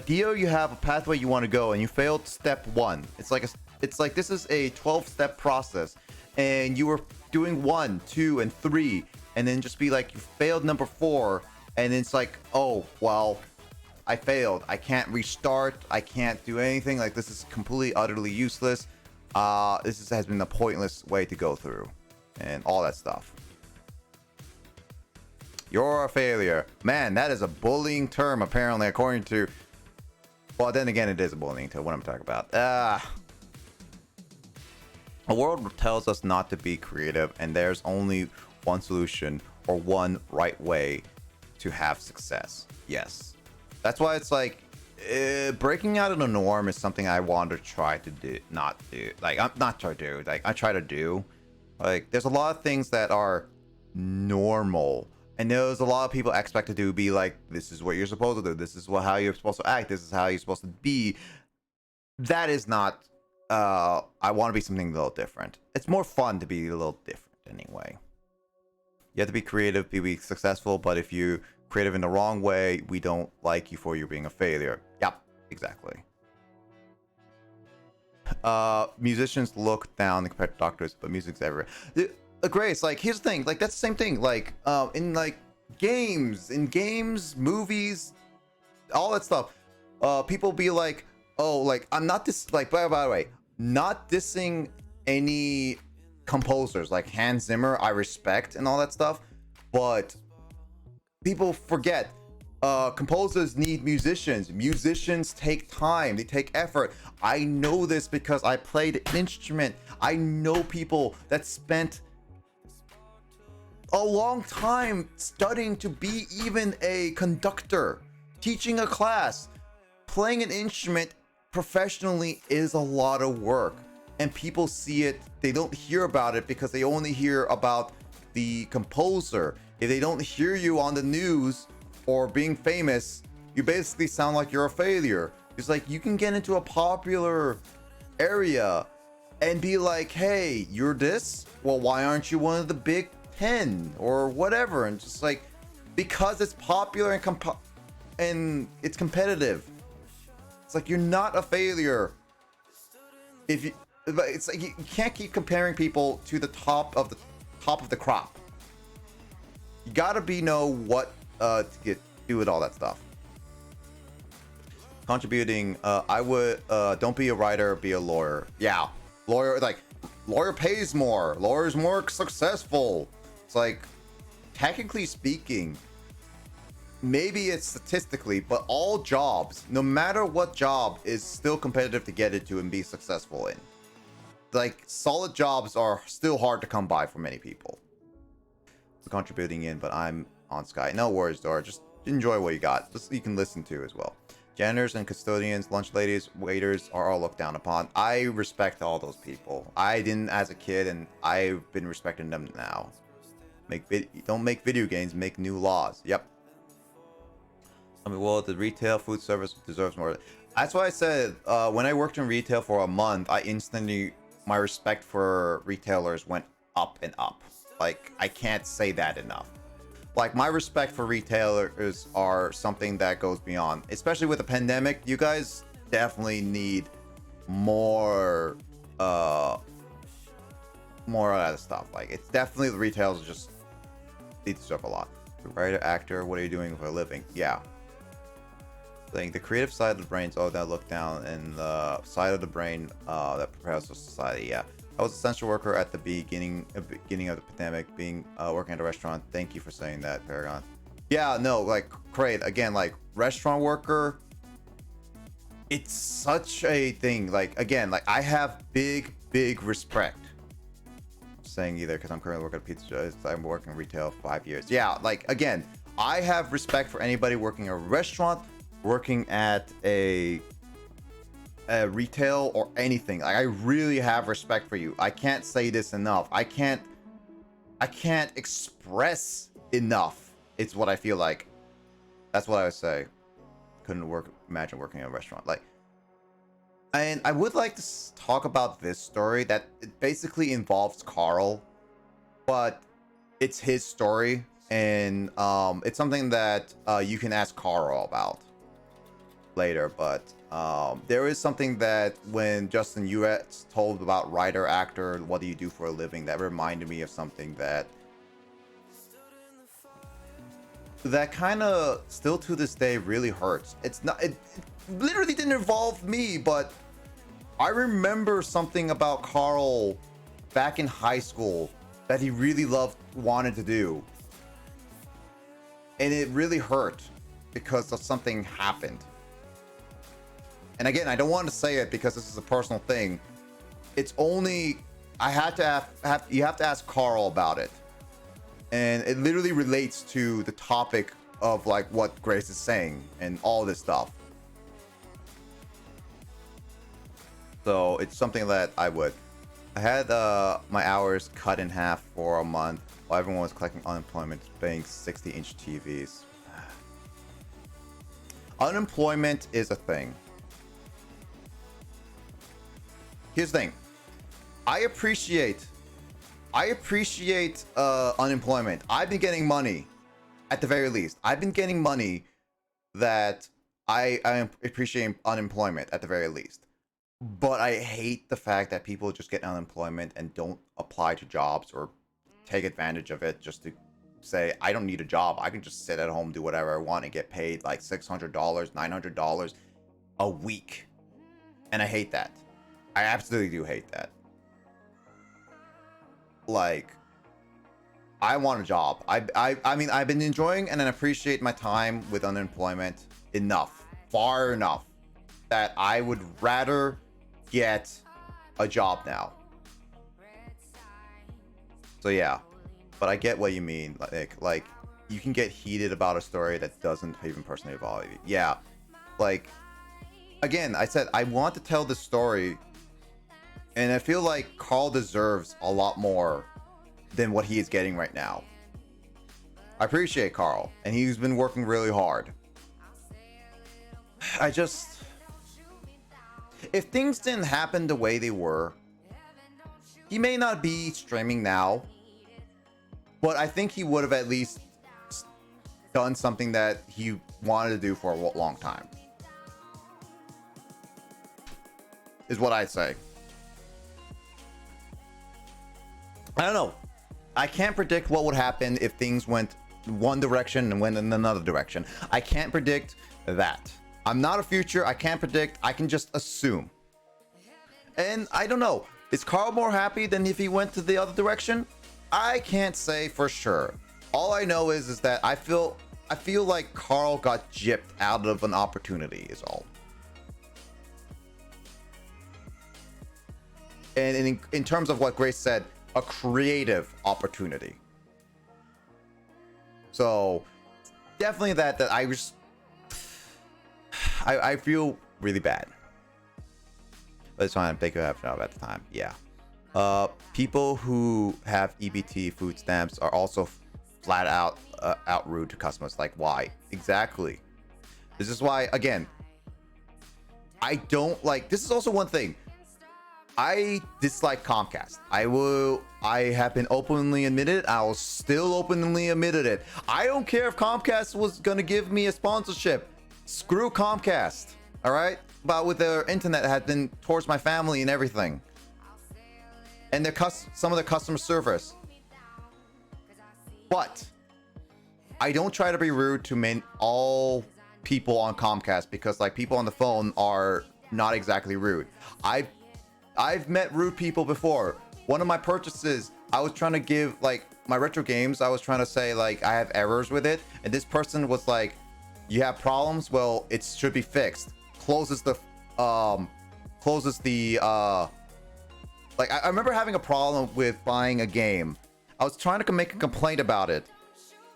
deal, you have a pathway you want to go, and you failed step 1. It's like this is a 12-step process, and you were doing 1, 2, and 3, and then just be like, you failed number 4, and it's like, oh well, I failed. I can't restart. I can't do anything. Like, this is completely utterly useless. Has been a pointless way to go through, and all that stuff. You're a failure, man. That is a bullying term, apparently, according to. Well, then again, it is a bullying term. What I'm talking about. The world tells us not to be creative, and there's only one solution or one right way to have success. Yes, that's why it's like breaking out of the norm is something I want to try to do. Not do. Like, I'm not try to do. Like, I try to do. Like, there's a lot of things that are normal, and there's a lot of people expect to do. Be like, this is what you're supposed to do. This is how you're supposed to act. This is how you're supposed to be. That is not. I want to be something a little different. It's more fun to be a little different anyway. You have to be creative, be successful, but if you creative in the wrong way, we don't like you for you being a failure. Yep, exactly. Musicians look down compared to doctors, but music's everywhere. Grace, like, here's the thing, like, that's the same thing, like, in like games, movies, all that stuff. People be like, oh, like, I'm not by the way, not dissing any composers like Hans Zimmer. I respect and all that stuff, but people forget composers need musicians. Musicians take time, they take effort. I know this because I played an instrument. I know people that spent a long time studying to be even a conductor, teaching a class. Playing an instrument professionally is a lot of work, and people see it. They don't hear about it because they only hear about the composer. If they don't hear you on the news or being famous, you basically sound like you're a failure. It's like, you can get into a popular area and be like, hey, you're this? Well, why aren't you one of the big 10 or whatever? And just like, because it's popular and it's competitive. It's like, you're not a failure. It's like, you can't keep comparing people to the top of the crop. You gotta know what to do with all that stuff. Contributing, I would don't be a writer, be a lawyer. Yeah, lawyer pays more. Lawyer's more successful. It's like, technically speaking, maybe it's statistically, but all jobs, no matter what job, is still competitive to get into and be successful in. Like, solid jobs are still hard to come by for many people. Contributing in, but I'm on Sky. No worries, Dora. Just enjoy what you got. Just you can listen to as well. Janitors and custodians, lunch ladies, waiters are all looked down upon. I respect all those people. I didn't as a kid, and I've been respecting them now. Don't make video games, make new laws. Yep. I mean, well, the retail food service deserves more. That's why I said when I worked in retail for a month, my respect for retailers went up and up. Like, I can't say that enough. Like, my respect for retailers are something that goes beyond, especially with the pandemic. You guys definitely need more of that stuff. Like, it's definitely the retailers just need to serve a lot. Writer, actor, what are you doing for a living? Yeah. Like, the creative side of the brain's all that look down, and the side of the brain that prepares for society. Yeah. I was an essential worker at the beginning of the pandemic, working at a restaurant. Thank you for saying that, Paragon. Yeah, no, like, great. Again, like, restaurant worker, it's such a thing. Like, again, like, I have big respect. I'm saying either because I'm currently working at a pizza. I'm working retail 5 years. Yeah, like, again, I have respect for anybody working a restaurant, working at a retail or anything. Like, I really have respect for you. I can't say this enough. I can't express enough. It's what I feel like. That's what I would say. Imagine working in a restaurant. Like, and I would like to talk about this story that it basically involves Carl, but it's his story, and it's something that you can ask Carl about later. But there is something that when Justin U.S. told about writer, actor, what do you do for a living, that reminded me of something that kind of still to this day really hurts. It literally didn't involve me, but I remember something about Carl back in high school that he really wanted to do, and it really hurt because of something happened. And again, I don't want to say it because this is a personal thing. It's only you have to ask Carl about it, and it literally relates to the topic of like what Grace is saying and all this stuff. So it's something that I had my hours cut in half for a month while everyone was collecting unemployment, paying 60-inch TVs. Unemployment is a thing. Here's the thing. I appreciate unemployment. I've been getting money, at the very least. I've been getting money that I appreciate unemployment at the very least. But I hate the fact that people just get unemployment and don't apply to jobs or take advantage of it just to say, I don't need a job. I can just sit at home, do whatever I want, and get paid like $600, $900 a week. And I hate that. I absolutely do hate that. Like, I want a job. I mean, I've been enjoying and I appreciate my time with unemployment far enough, that I would rather get a job now. So yeah, but I get what you mean. Like you can get heated about a story that doesn't even personally involve you. Yeah, like, again, I said I want to tell this story, and I feel like Carl deserves a lot more than what he is getting right now. I appreciate Carl, and he's been working really hard. If things didn't happen the way they were, he may not be streaming now, but I think he would have at least done something that he wanted to do for a long time. Is what I'd say. I don't know. I can't predict what would happen if things went one direction and went in another direction. I can't predict that. I'm not a future. I can't predict. I can just assume. And I don't know. Is Carl more happy than if he went to the other direction? I can't say for sure. All I know is that I feel I feel like Carl got gypped out of an opportunity is all. And in terms of what Grace said, a creative opportunity. So definitely that I just I feel really bad. But it's fine. They could have job at the time. Yeah. People who have EBT food stamps are also flat out rude to customers. Like, why? Exactly. This is why, again, I don't like. This is also one thing. I dislike Comcast. I have been openly admitted. I will still openly admitted it. I don't care if Comcast was gonna give me a sponsorship. Screw Comcast. All right. But with their internet had been towards my family and everything, and some of the customer service. But I don't try to be rude to all people on Comcast, because like people on the phone are not exactly rude. I've met rude people before. One of my purchases, I was trying to give like my retro games. I was trying to say like I have errors with it, and this person was like, "You have problems? Well, it should be fixed." Closes the like I remember having a problem with buying a game. I was trying to make a complaint about it,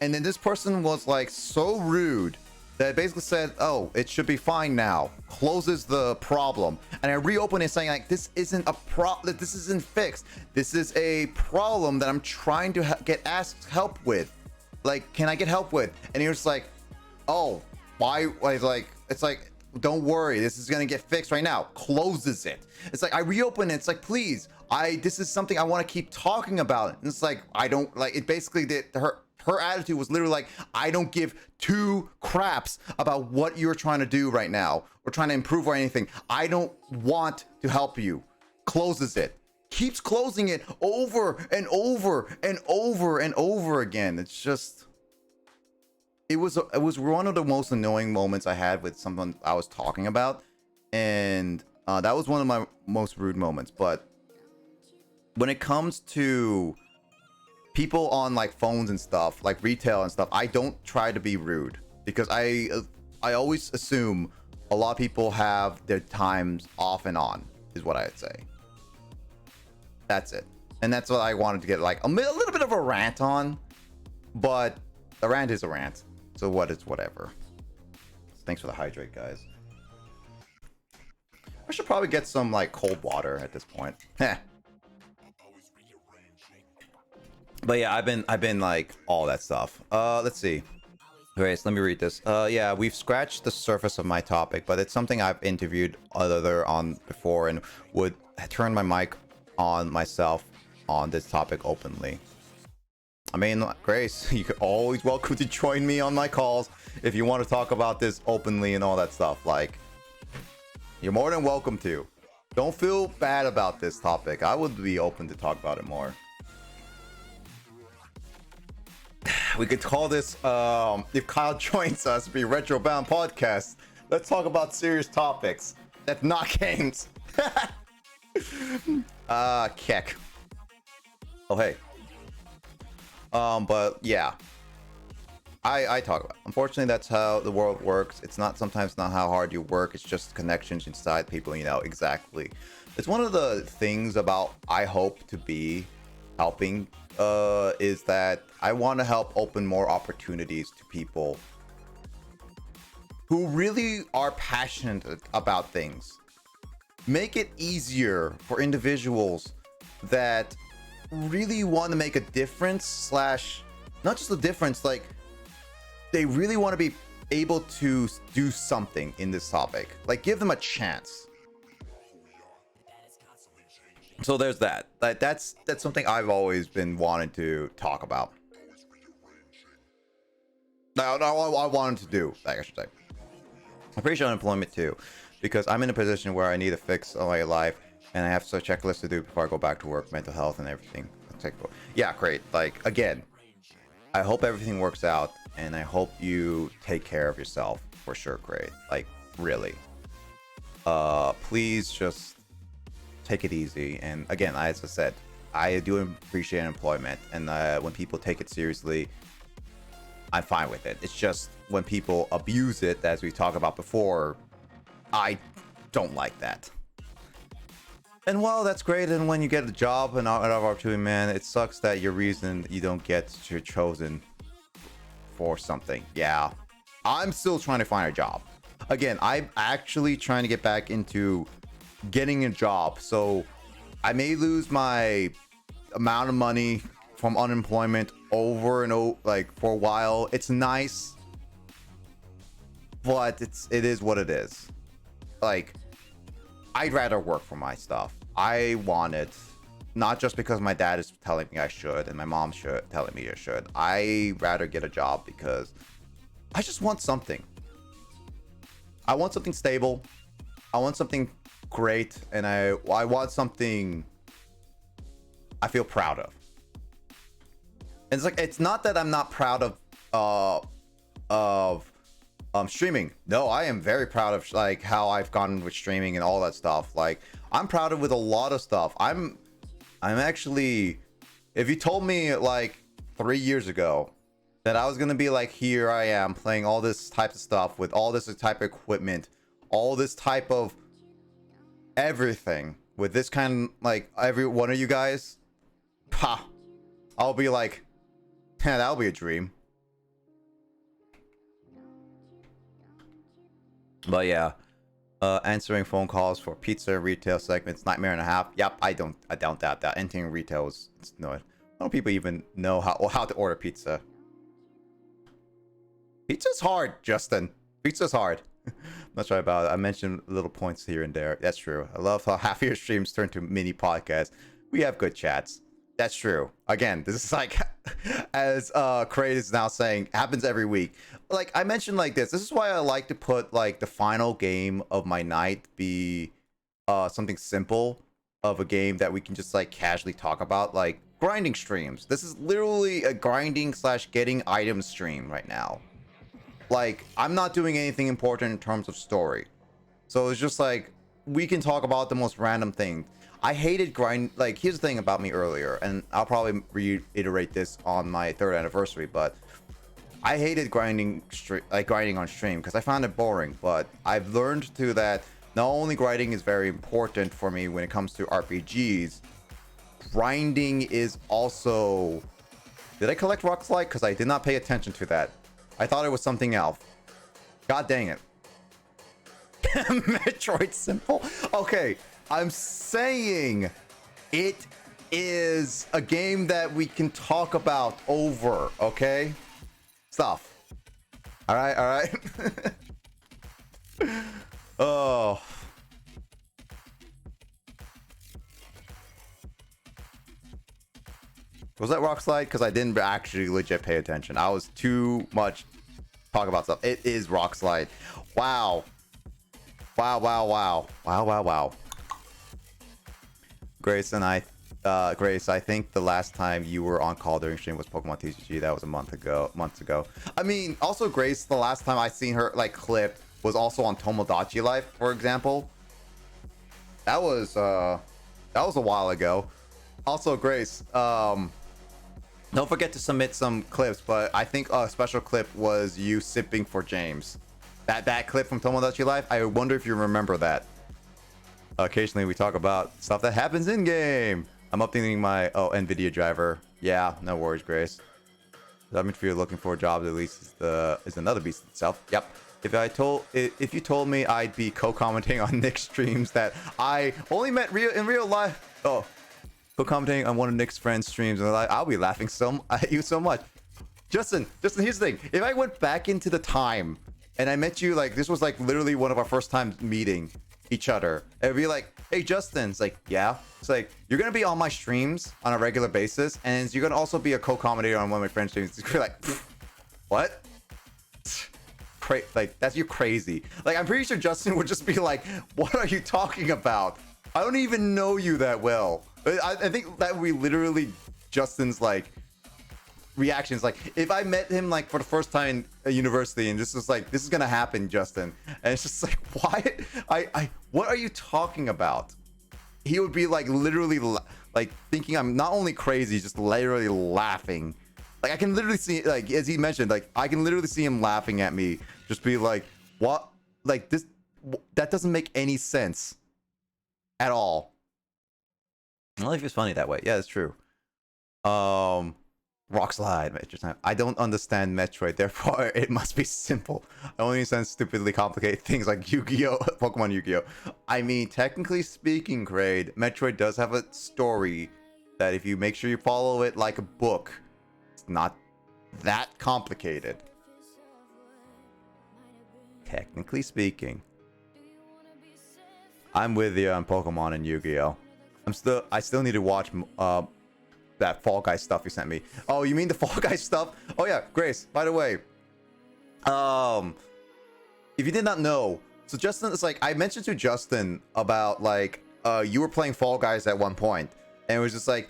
and then this person was like so rude that basically said, "Oh, it should be fine now." Closes the problem, and I reopen it saying like, "This isn't a problem. This isn't fixed. This is a problem that I'm trying to get asked help with. Like, can I get help with?" And he was like, "Oh, why?" It's like, "Don't worry, this is gonna get fixed right now." Closes it. It's like I reopen it. It's like, "Please, this is something I want to keep talking about." And it's like I don't like it. Basically, her attitude was literally like, "I don't give two craps about what you're trying to do right now or trying to improve or anything. I don't want to help you." Closes it. Keeps closing it over and over and over and over again. It's just. It was one of the most annoying moments I had with someone I was talking about, and that was one of my most rude moments. But when it comes to people on like phones and stuff, like retail and stuff, I don't try to be rude, because I always assume a lot of people have their times off and on, is what I'd say. That's it, and that's what I wanted to get like a little bit of a rant on, but a rant is a rant. So what is whatever. Thanks for the hydrate, guys. I should probably get some like cold water at this point. Heh. But yeah, I've been like all that stuff. Let's see. Grace, let me read this. Yeah, we've scratched the surface of my topic, but it's something I've interviewed other on before and would turn my mic on myself on this topic openly. I mean, Grace, you're always welcome to join me on my calls if you want to talk about this openly and all that stuff. Like, you're more than welcome to. Don't feel bad about this topic. I would be open to talk about it more. We could call this, if Kyle joins us, be Retro Bound Podcast. Let's talk about serious topics. That's not games. Keck. Oh, hey. But yeah, I talk about it. Unfortunately, that's how the world works. It's sometimes not how hard you work. It's just connections inside people, exactly. It's one of the things about I hope to be helping, is that I want to help open more opportunities to people who really are passionate about things. Make it easier for individuals that really want to make a difference, not just a difference, like they really want to be able to do something in this topic, like give them a chance. So there's that. That's something I've always been wanting to talk about. I wanted to do, I should say. I'm pretty sure unemployment too, because I'm in a position where I need to fix my life, and I have some checklists to do before I go back to work, mental health and everything. Yeah, great. Like, again, I hope everything works out, and I hope you take care of yourself for sure. Great. Like, really. Please just take it easy. And again, as I said, I do appreciate employment, and when people take it seriously, I'm fine with it. It's just when people abuse it, as we talked about before, I don't like that. And while that's great, and when you get a job and out of opportunity, man, it sucks that your reason you don't get chosen for something. Yeah, I'm still trying to find a job. Again, I'm actually trying to get back into getting a job. So I may lose my amount of money from unemployment over and over, like for a while. It's nice, but it is what it is. Like, I'd rather work for my stuff. I want it, not just because my dad is telling me I should and my mom telling me I should. I rather get a job because I just want something. I want something stable. I want something great, and I want something I feel proud of. And it's like, it's not that I'm not proud of streaming. No, I am very proud of like how I've gone with streaming and all that stuff. Like, I'm proud of with a lot of stuff. I'm actually, if you told me like 3 years ago that I was gonna be like, here I am playing all this type of stuff with all this type of equipment, all this type of everything with this kind, like every one of you guys, I'll be like, yeah, that'll be a dream. But yeah, answering phone calls for pizza retail segments, nightmare and a half. Yep, I don't doubt that. Entering retail is no. I don't people even know how to order pizza. Pizza's hard, Justin. Pizza's hard. Not sure about it. I mentioned little points here and there. That's true. I love how half of your streams turn to mini podcasts. We have good chats. That's true. Again, this is like, as Kraid is now saying, happens every week. Like I mentioned, like this is why I like to put like the final game of my night be something simple of a game that we can just like casually talk about, like grinding streams. This is literally a grinding / getting items stream right now. Like, I'm not doing anything important in terms of story, so it's just like we can talk about the most random thing. I hated grind. Like, here's the thing about me earlier, and I'll probably reiterate this on my 3rd anniversary, but I hated grinding on stream because I found it boring. But I've learned too that not only grinding is very important for me when it comes to RPGs, grinding is also. Did I collect rock slide? Because I did not pay attention to that. I thought it was something else. God dang it. Metroid simple? Okay, I'm saying it is a game that we can talk about over, okay? Stuff. Alright, alright. Oh. Was that rock slide? Because I didn't actually legit pay attention. I was too much talk about stuff. It is rock slide. Wow. Wow, wow, wow. Wow, wow, wow. Grace, I think the last time you were on call during stream was Pokemon TCG. That was months ago. I mean, also Grace, the last time I seen her like clip was also on Tomodachi Life, for example. That was a while ago. Also, Grace, don't forget to submit some clips, but I think a special clip was you sipping for James. That clip from Tomodachi Life, I wonder if you remember that. Occasionally we talk about stuff that happens in game. I'm updating my NVIDIA driver. Yeah, no worries, Grace. I mean, if you're looking for a job, at least is another beast itself. Yep. If you told me I'd be co-commenting on Nick's streams that I only met in real life. Oh, co-commenting on one of Nick's friends' streams, and I'll be laughing at you so much. Justin, here's the thing. If I went back into the time and I met you, like this was like literally one of our first times meeting each other, it'd be like, hey Justin, it's like, yeah, it's like you're gonna be on my streams on a regular basis, and you're gonna also be a co-commentator on one of my friends' streams. You're like, what? Like that's, you're crazy. Like I'm pretty sure Justin would just be like, what are you talking about? I don't even know you that well. I think that would be literally Justin's like reactions. Like if I met him like for the first time at university and this is like, this is gonna happen, Justin, and it's just like, why what are you talking about? He would be like literally like thinking I'm not only crazy, just literally laughing Like I can literally see, like as he mentioned, like I can literally see him laughing at me, just be like, "What? Like this? That doesn't make any sense at all." Life is funny that way. Yeah, it's true. Rock slide, Metroid time. I don't understand Metroid, therefore it must be simple. I only understand stupidly complicated things like Yu-Gi-Oh, Pokemon Yu-Gi-Oh. I mean, technically speaking, Kraid, Metroid does have a story that if you make sure you follow it like a book, it's not that complicated. Technically speaking. I'm with you on Pokemon and Yu-Gi-Oh. I still need to watch that Fall Guys stuff you sent me. Oh, you mean the Fall Guys stuff? Oh yeah, Grace, by the way. If you did not know, so Justin, it's like I mentioned to Justin about like you were playing Fall Guys at one point, and it was just like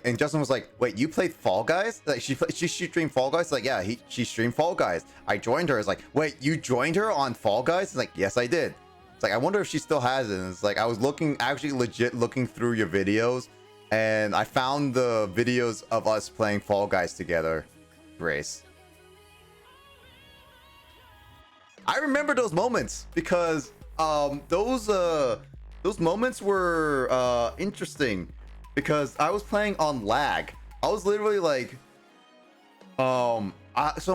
and Justin was like, "Wait, you played Fall Guys? Like she streamed Fall Guys?" Like, yeah, she streamed Fall Guys. I joined her. It's like, "Wait, you joined her on Fall Guys?" It's like, "Yes, I did." It's like, I wonder if she still has it. And it's like I was actually legit looking through your videos, and I found the videos of us playing Fall Guys together, Grace. I remember those moments because those moments were interesting because I was playing on lag. I was literally like so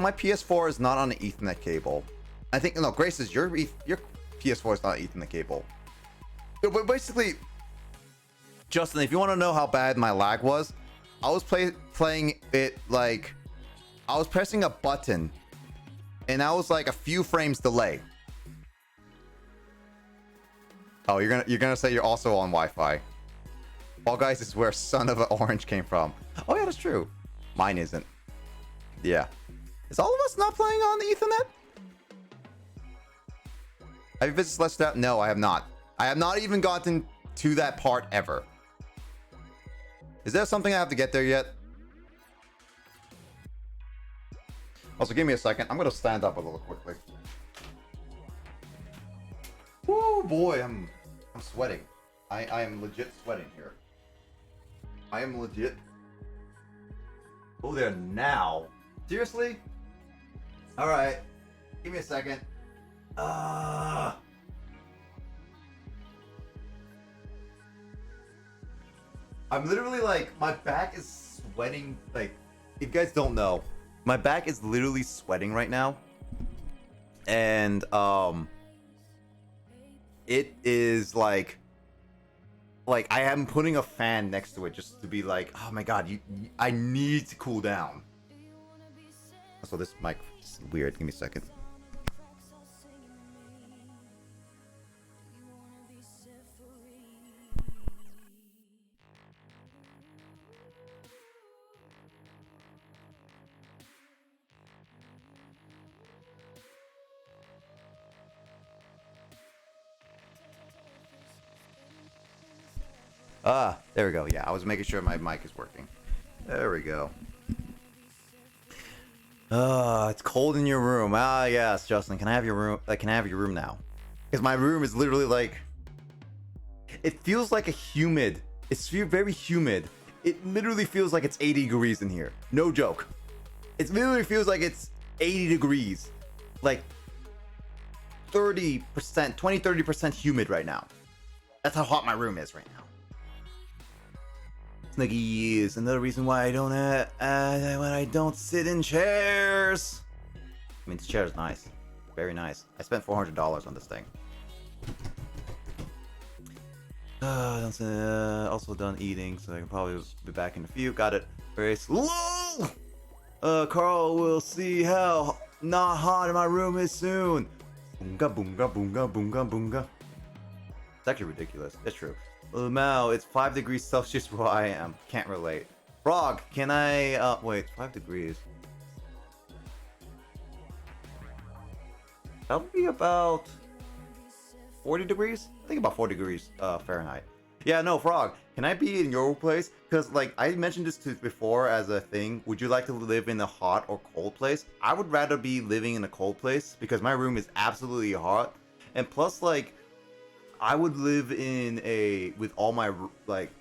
my PS4 is not on an Ethernet cable. I think no, Grace, is your PS4 is not Ethernet cable. But basically, Justin, if you want to know how bad my lag was, I was playing it like I was pressing a button and I was like a few frames delay. Oh, you're gonna say you're also on Wi-Fi. Fall Guys is where Son of an Orange came from. Oh yeah, that's true. Mine isn't. Yeah. Is all of us not playing on the Ethernet? Have you visited Celeste out? No, I have not. I have not even gotten to that part ever. Is there something I have to get there yet? Also, give me a second. I'm gonna stand up a little quickly. Woo, boy, I'm sweating. I am legit sweating here. I am legit. Oh, there now. Seriously? All right. Give me a second. I'm literally like, my back is sweating. Like, if you guys don't know, my back is literally sweating right now. And, it is like I am putting a fan next to it just to be like, oh my god, I need to cool down. So this mic is weird. Give me a second. There we go. Yeah, I was making sure my mic is working. There we go. It's cold in your room. Ah, yes, Justin. Can I have your room? Can I have your room now? Because my room is literally like, it feels like a humid. It's very humid. It literally feels like it's 80 degrees in here. No joke. It literally feels like it's 80 degrees. Like 30%, 20-30% humid right now. That's how hot my room is right now. Snuggy is another reason why I don't sit in chairs. I mean, this chair is nice, very nice. I spent $400 on this thing. Also done eating, so I can probably be back in a few. Got it. Very slow. Carl will see how not hot my room is soon. Boonga boonga boonga boonga boonga. It's actually ridiculous. It's true. Mao, it's 5 degrees Celsius where I am. Can't relate. Frog, can I wait, 5 degrees. That would be about 40 degrees? I think about 4 degrees Fahrenheit. Yeah, no, Frog, can I be in your place? Because like I mentioned this before as a thing. Would you like to live in a hot or cold place? I would rather be living in a cold place because my room is absolutely hot. And plus, like, I would live in with all my like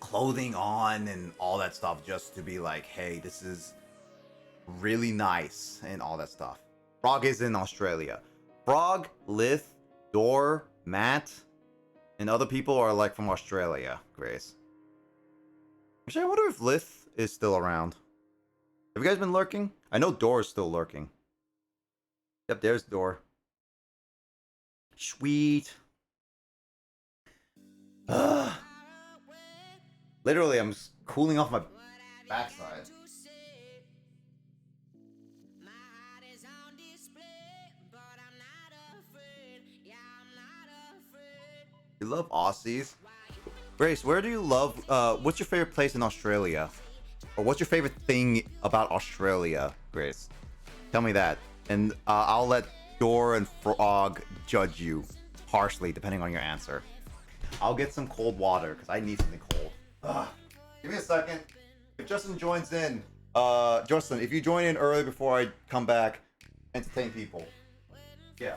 clothing on and all that stuff just to be like, hey, this is really nice and all that stuff. Frog is in Australia. Frog, Lith, Door, Matt, and other people are like from Australia, Grace. Actually, I wonder if Lith is still around. Have you guys been lurking? I know Door is still lurking. Yep, there's Door. Sweet. Literally, I'm just cooling off my backside. You love Aussies? Grace, where do you love, what's your favorite place in Australia? Or what's your favorite thing about Australia, Grace? Tell me that. And I'll let Door and Frog judge you harshly, depending on your answer. I'll get some cold water, because I need something cold. Give me a second. If Justin joins in, Justin, if you join in early before I come back, entertain people. Yeah.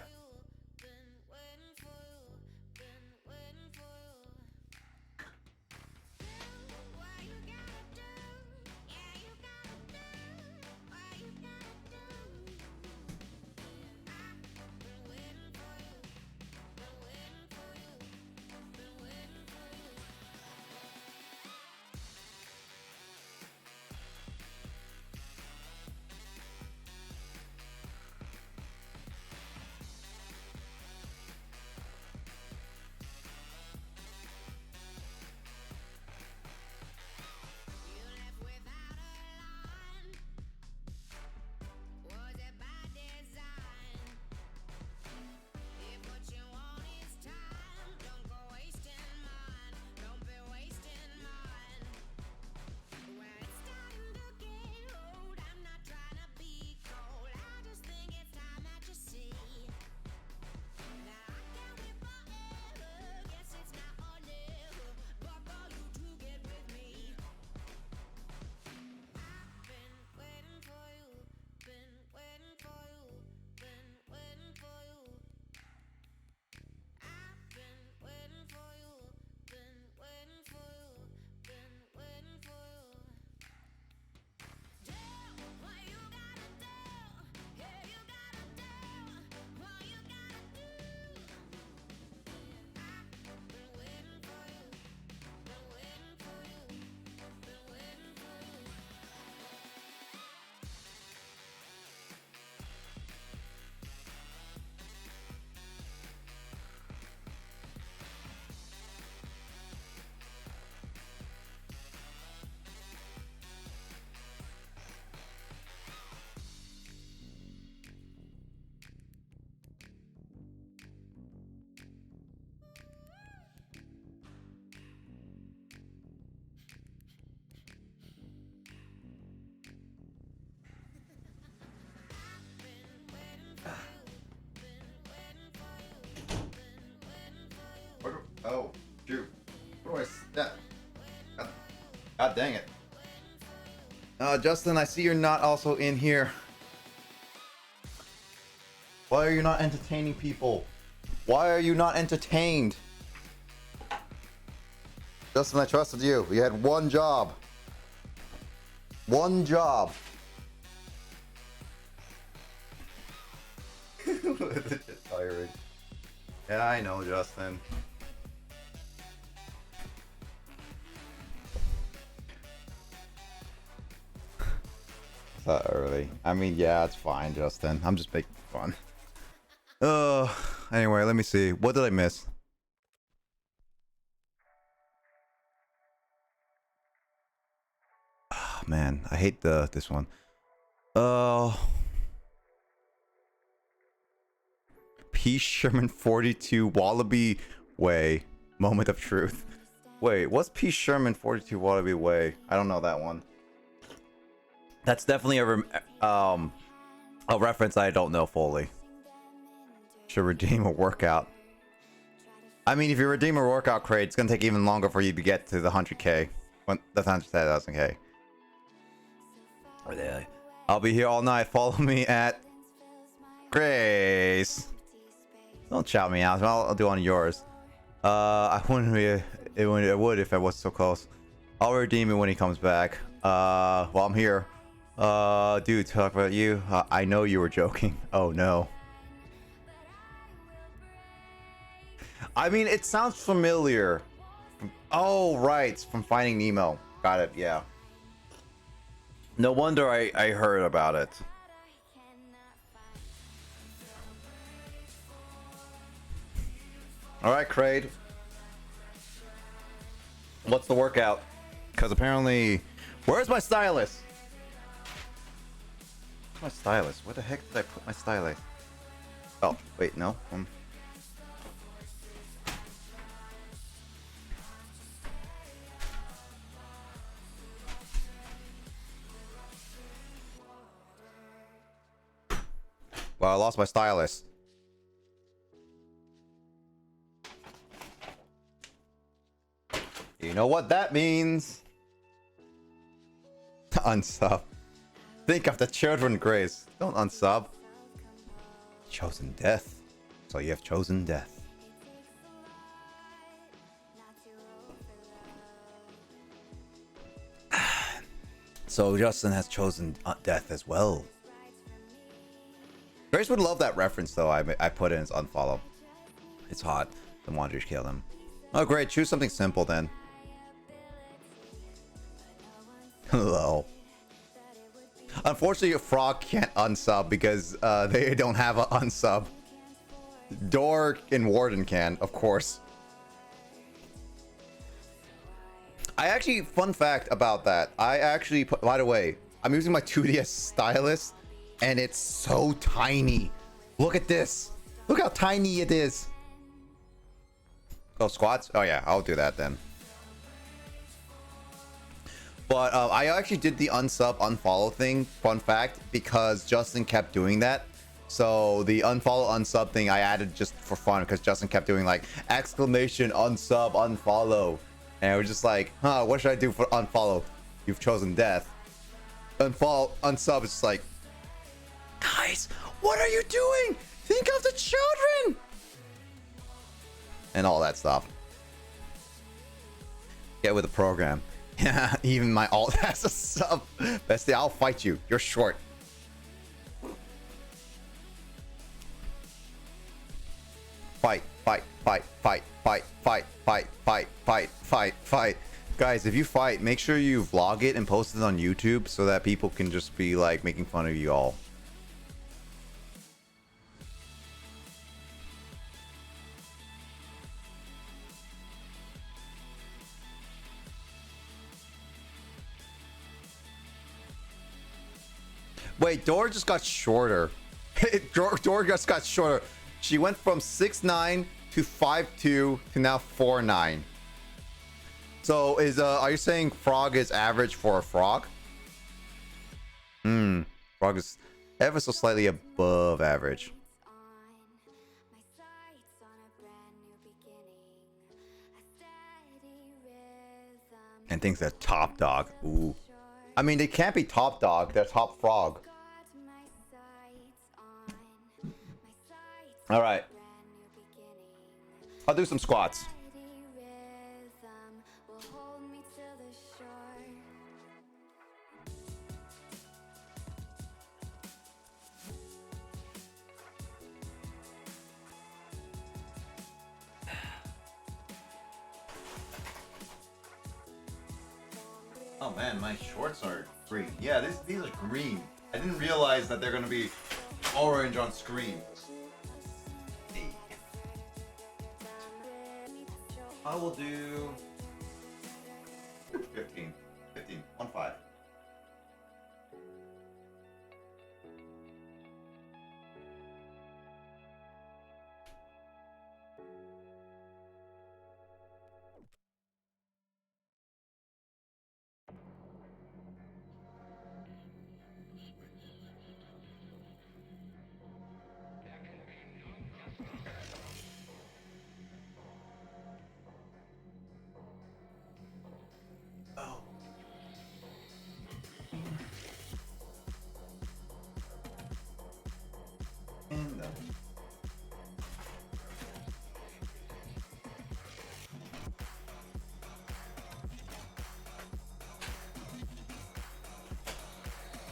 Oh, shoot. Where do I step? God dang it. Justin, I see you're not also in here. Why are you not entertaining people? Why are you not entertained? Justin, I trusted you. You had one job. One job. It's tiring. Yeah, I know, Justin. It's not early. I mean, yeah, it's fine, Justin. I'm just making fun. Anyway, let me see. What did I miss? Oh, man, I hate this one. P. Sherman 42 Wallaby Way. Moment of truth. Wait, what's P. Sherman 42 Wallaby Way? I don't know that one. That's definitely a reference I don't know fully. Should redeem a workout. I mean, if you redeem a workout crate, it's gonna take even longer for you to get to the 100k. When the 100,000k. I'll be here all night. Follow me at Grace. Don't shout me out. I'll do on yours. I wouldn't be. It would if I was so close. I'll redeem it when he comes back. While I'm here, Dude, talk about you. I know you were joking. Oh no. I mean, it sounds familiar. Oh, right. From Finding Nemo. Got it, yeah. No wonder I heard about it. Alright, Kraid. What's the workout? Because apparently... Where's my stylus? Where's my stylus? Where the heck did I put my stylus? Oh, wait, no. Well, I lost my stylus. You know what that means? Unsub. Think of the children, Grace. Don't unsub. Chosen death. So you have chosen death. So Justin has chosen death as well. Grace would love that reference, though. I put in as unfollow. It's hot. The Wanderers kill them. Oh, great. Choose something simple then. Hello. Unfortunately, Frog can't unsub because they don't have an unsub. Door and Warden can, of course. I actually, fun fact about that. I actually, by the way, I'm using my 2DS stylus. And it's so tiny. Look at this. Look how tiny it is. Oh, squats? Oh, yeah. I'll do that then. But I actually did the unsub, unfollow thing. Fun fact. Because Justin kept doing that. So the unfollow, unsub thing I added just for fun. Because Justin kept doing like exclamation, unsub, unfollow. And I was just like, huh, what should I do for unfollow? You've chosen death. Unfollow, unsub is just like, guys, what are you doing? Think of the children! And all that stuff. Get with the program. Yeah, even my alt has a sub. Bestie, I'll fight you. You're short. Fight, fight, fight, fight, fight, fight, fight, fight, fight, fight, fight. Guys, if you fight, make sure you vlog it and post it on YouTube so that people can just be like making fun of you all. Wait, Dora just got shorter. Dora just got shorter. She went from 6'9" to 5'2" to now 4'9". So is are you saying Frog is average for a frog? Frog is ever so slightly above average. And thinks they're top dog. Ooh. I mean, they can't be top dog. They're top frog. All right. I'll do some squats. Oh man, my shorts are green. Yeah, these are green. I didn't realize that they're gonna be orange on screen. Hey. I will do 15, 1 5.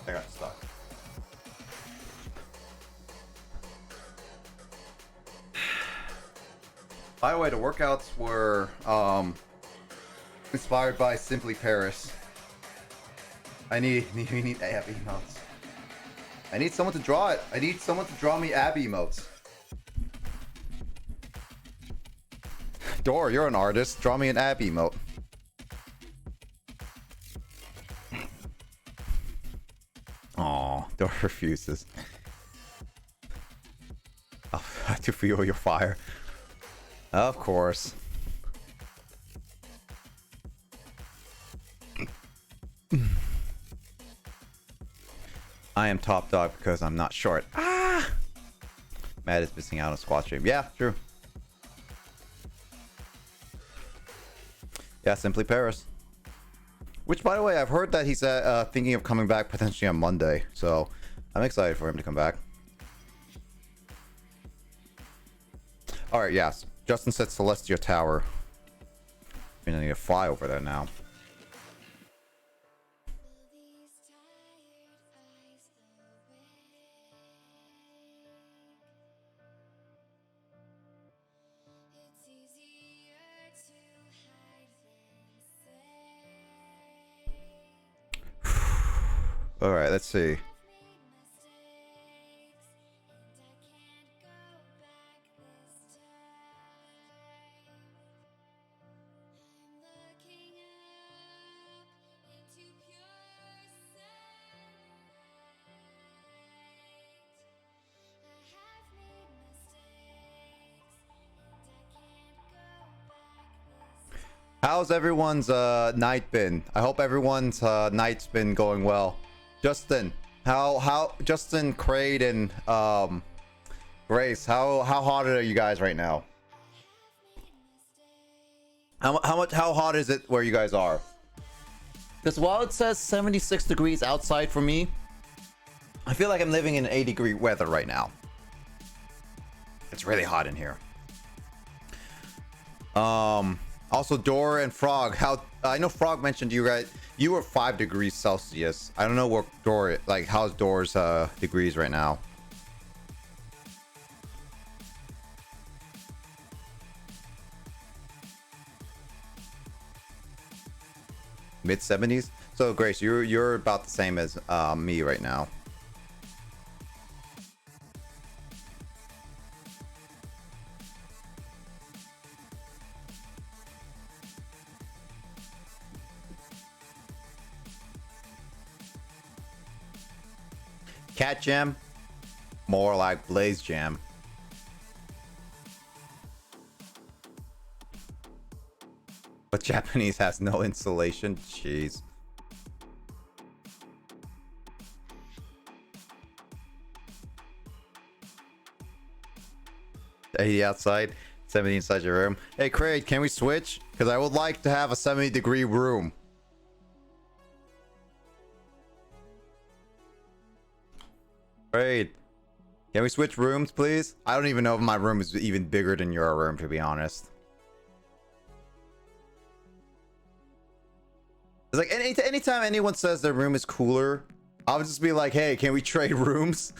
I got stuck. By the way, the workouts were inspired by Simply Paris. We need Abby emotes. I need someone to draw it. I need someone to draw me Abby emotes. Dor, you're an artist. Draw me an Abby emote. Aw, Dor refuses. Oh, to feel your fire. Of course. I am top dog because I'm not short. Ah! Matt is missing out on squad stream. Yeah, true. Yeah, Simply Paris. Which, by the way, I've heard that he's thinking of coming back potentially on Monday. So, I'm excited for him to come back. Alright, yes. Justin said Celestia Tower. I mean, I need to fly over there now. Alright, let's see. How's everyone's night been? I hope everyone's night's been going well. Justin, Justin, Kraid, and Grace, how hot are you guys right now? How hot is it where you guys are? Because while it says 76 degrees outside for me, I feel like I'm living in 80-degree weather right now. It's really hot in here. Also, Dora and Frog. I know Frog mentioned you guys. You were 5 degrees Celsius. I don't know what Dora, like, how's Dora's degrees right now. Mid 70s. So Grace, you're about the same as me right now. Cat Jam? More like Blaze Jam. But Japanese has no insulation? Jeez. $80 outside, 70 inside your room. Hey Craig, can we switch? Because I would like to have a 70-degree room. Great. Can we switch rooms, please? I don't even know if my room is even bigger than your room, to be honest. It's like anytime anyone says their room is cooler, I'll just be like, hey, can we trade rooms?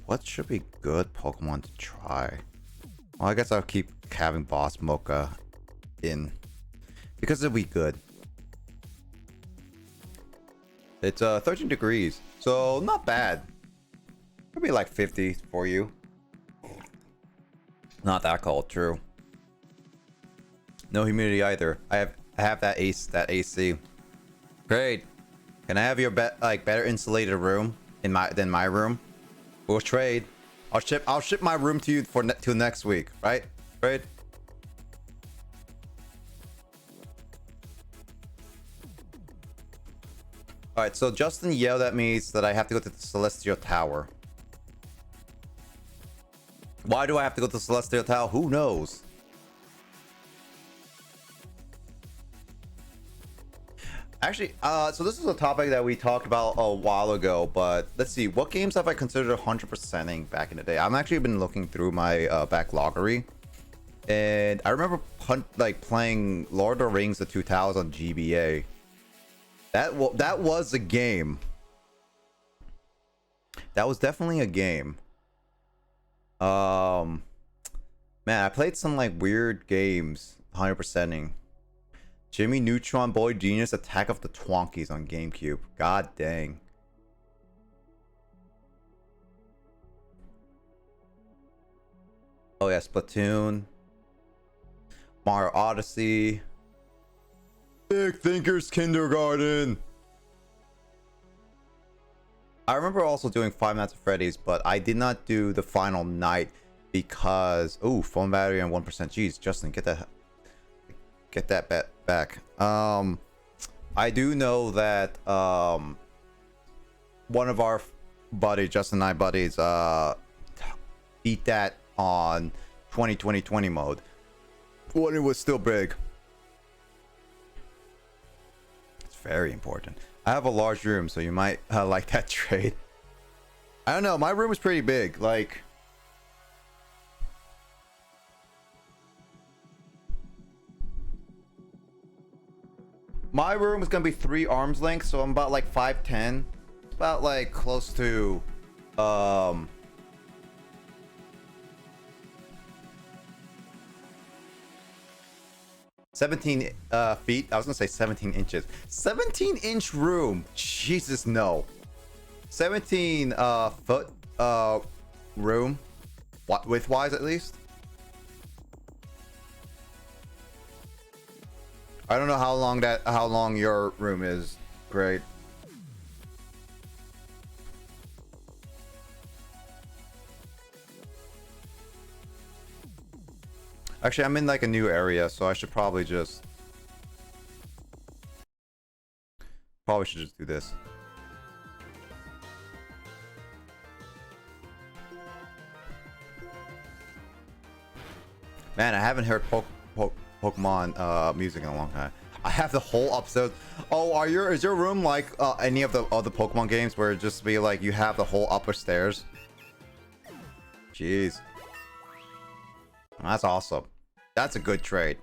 What should be good Pokemon to try? Well, I guess I'll keep having Boss Mocha in because it'll be good. It's 13 degrees, so not bad. It'll be like 50 for you. Not that cold, true. No humidity either. I have that AC. Great. Can I have your better insulated room than my room? We'll trade. I'll ship my room to you for till next week, right? Right? All right, so Justin yelled at me that I have to go to the Celestial Tower. Why do I have to go to the Celestial Tower? Who knows? Actually, so this is a topic that we talked about a while ago, but let's see. What games have I considered 100%ing back in the day? I've actually been looking through my backloggery, and I remember playing Lord of the Rings: The Two Towers on GBA. That was a game. That was definitely a game. Man, I played some like weird games 100%ing. Jimmy Neutron Boy Genius Attack of the Twonkies on GameCube. God dang. Oh yeah, Splatoon. Mario Odyssey. Big Thinkers Kindergarten. I remember also doing Five Nights at Freddy's, but I did not do the final night because phone battery and 1%. Jeez, Justin, get that back. I do know that one of our buddies, Justin and I buddies, beat that on 2020 mode when it was still big. It's very important. I have a large room, so you might like that trade. I don't know. My room is pretty big. Like, my room is gonna be 3 arms length, so I'm about like 5'10". It's about like close to 17 feet. I was gonna say 17 inches. 17-inch room. Jesus, no. 17 foot room. Width wise, at least. I don't know how long your room is. Great. Actually, I'm in like a new area, so I should probably just do this. Man, I haven't heard Pokemon music in a long time. I have the whole episode. Oh, is your room like any of the other Pokemon games where it just be like you have the whole upper stairs? Jeez. That's awesome. That's a good trade.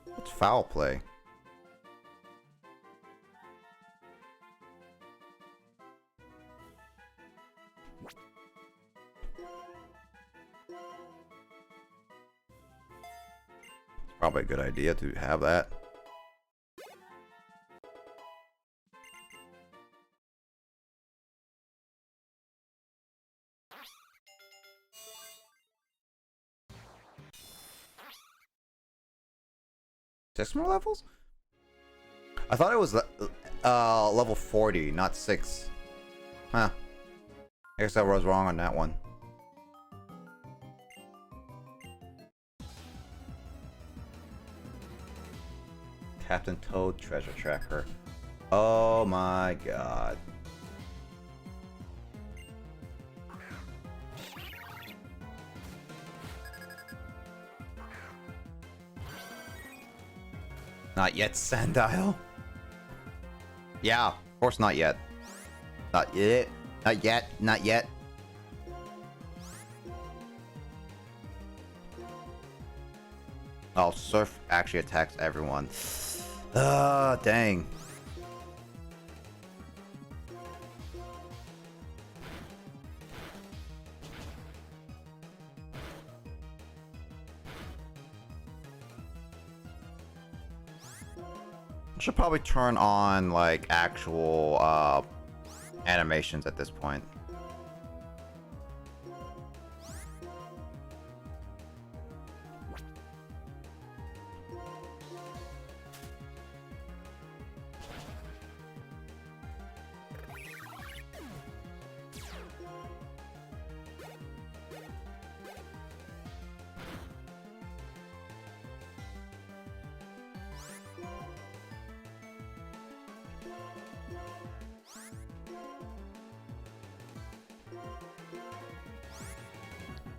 What's foul play? It's probably a good idea to have that. Six more levels? I thought it was level 40, not 6. Huh. I guess I was wrong on that one. Captain Toad treasure tracker. Oh my god. Not yet, Sandile? Yeah, of course not yet. Not yet. Not yet. Not yet. Oh, Surf actually attacks everyone. Dang. Should probably turn on like actual animations at this point.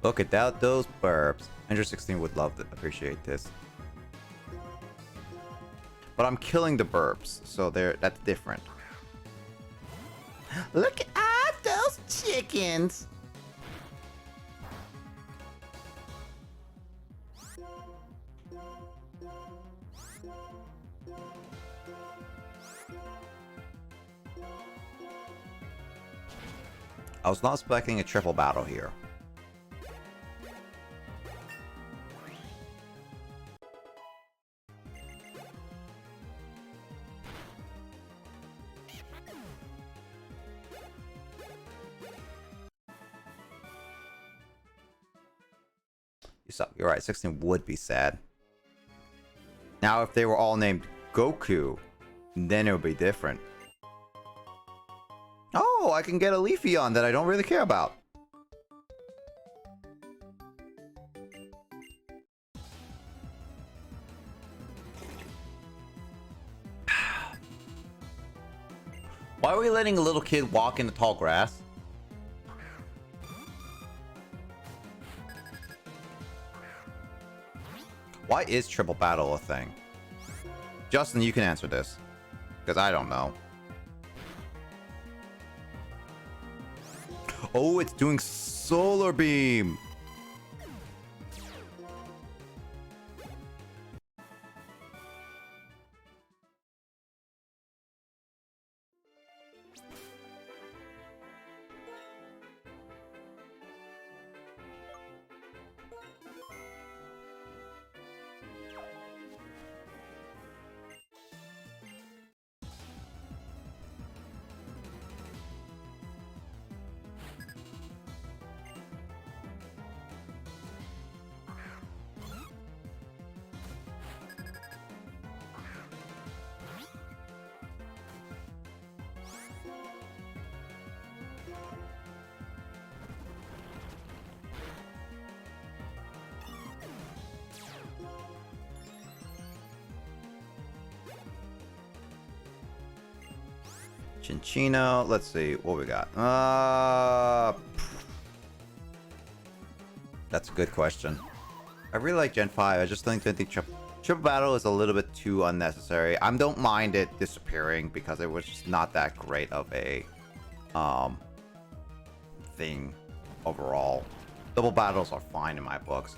Look at that, those burps. Andrew 16 would love to appreciate this. But I'm killing the burps, so that's different. Look at those chickens. I was not expecting a triple battle here. You suck. You're right. 16 would be sad. Now, if they were all named Goku, then it would be different. Oh, I can get a Leafeon that I don't really care about. Why are we letting a little kid walk in the tall grass? Why is triple battle a thing? Justin, you can answer this. Because I don't know. Oh, it's doing solar beam. Chinchino. Let's see what we got. That's a good question. I really like Gen 5. I just think triple battle is a little bit too unnecessary. I don't mind it disappearing because it was just not that great of a thing overall. Double battles are fine in my books.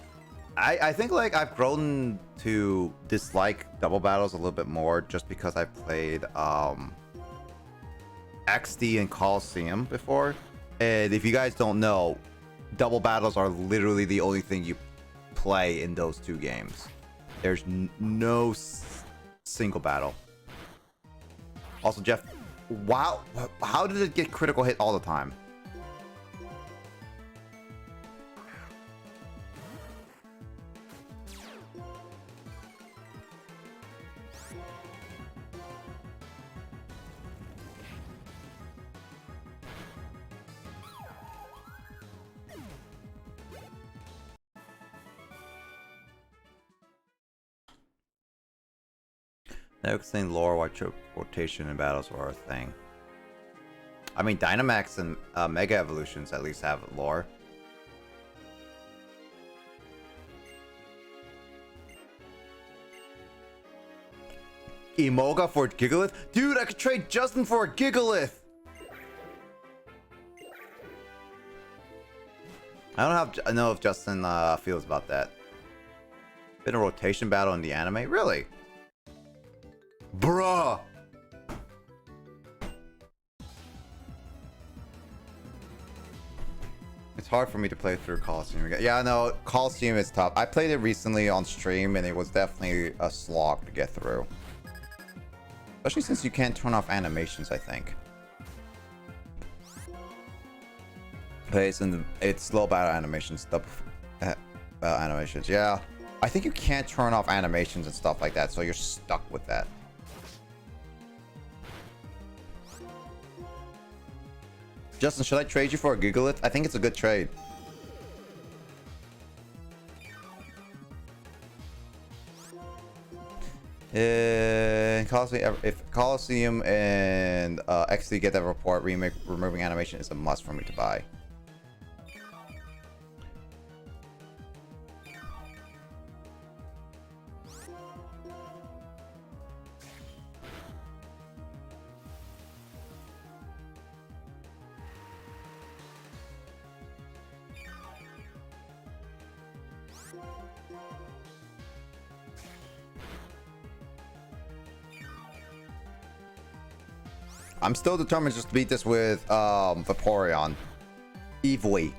I think like I've grown to dislike double battles a little bit more just because I played XD and Coliseum before. And if you guys don't know, double battles are literally the only thing you play in those two games. There's no single battle. Also, Jeff, wow, how did it get critical hit all the time? Never explain lore why rotation in battles were a thing. I mean, Dynamax and Mega Evolutions at least have lore. Emoga for Gigalith? Dude, I could trade Justin for a Gigalith! I don't know if Justin feels about that. Been a rotation battle in the anime? Really? Bruh! It's hard for me to play through Coliseum again. Yeah, no, Coliseum is tough. I played it recently on stream and it was definitely a slog to get through. Especially since you can't turn off animations, I think. But it's slow battle animations, animations, yeah. I think you can't turn off animations and stuff like that, so you're stuck with that. Justin, should I trade you for a Gigalith? I think it's a good trade. If Coliseum and XD get that report, removing animation is a must for me to buy. I'm still determined just to beat this with Vaporeon. Evilly.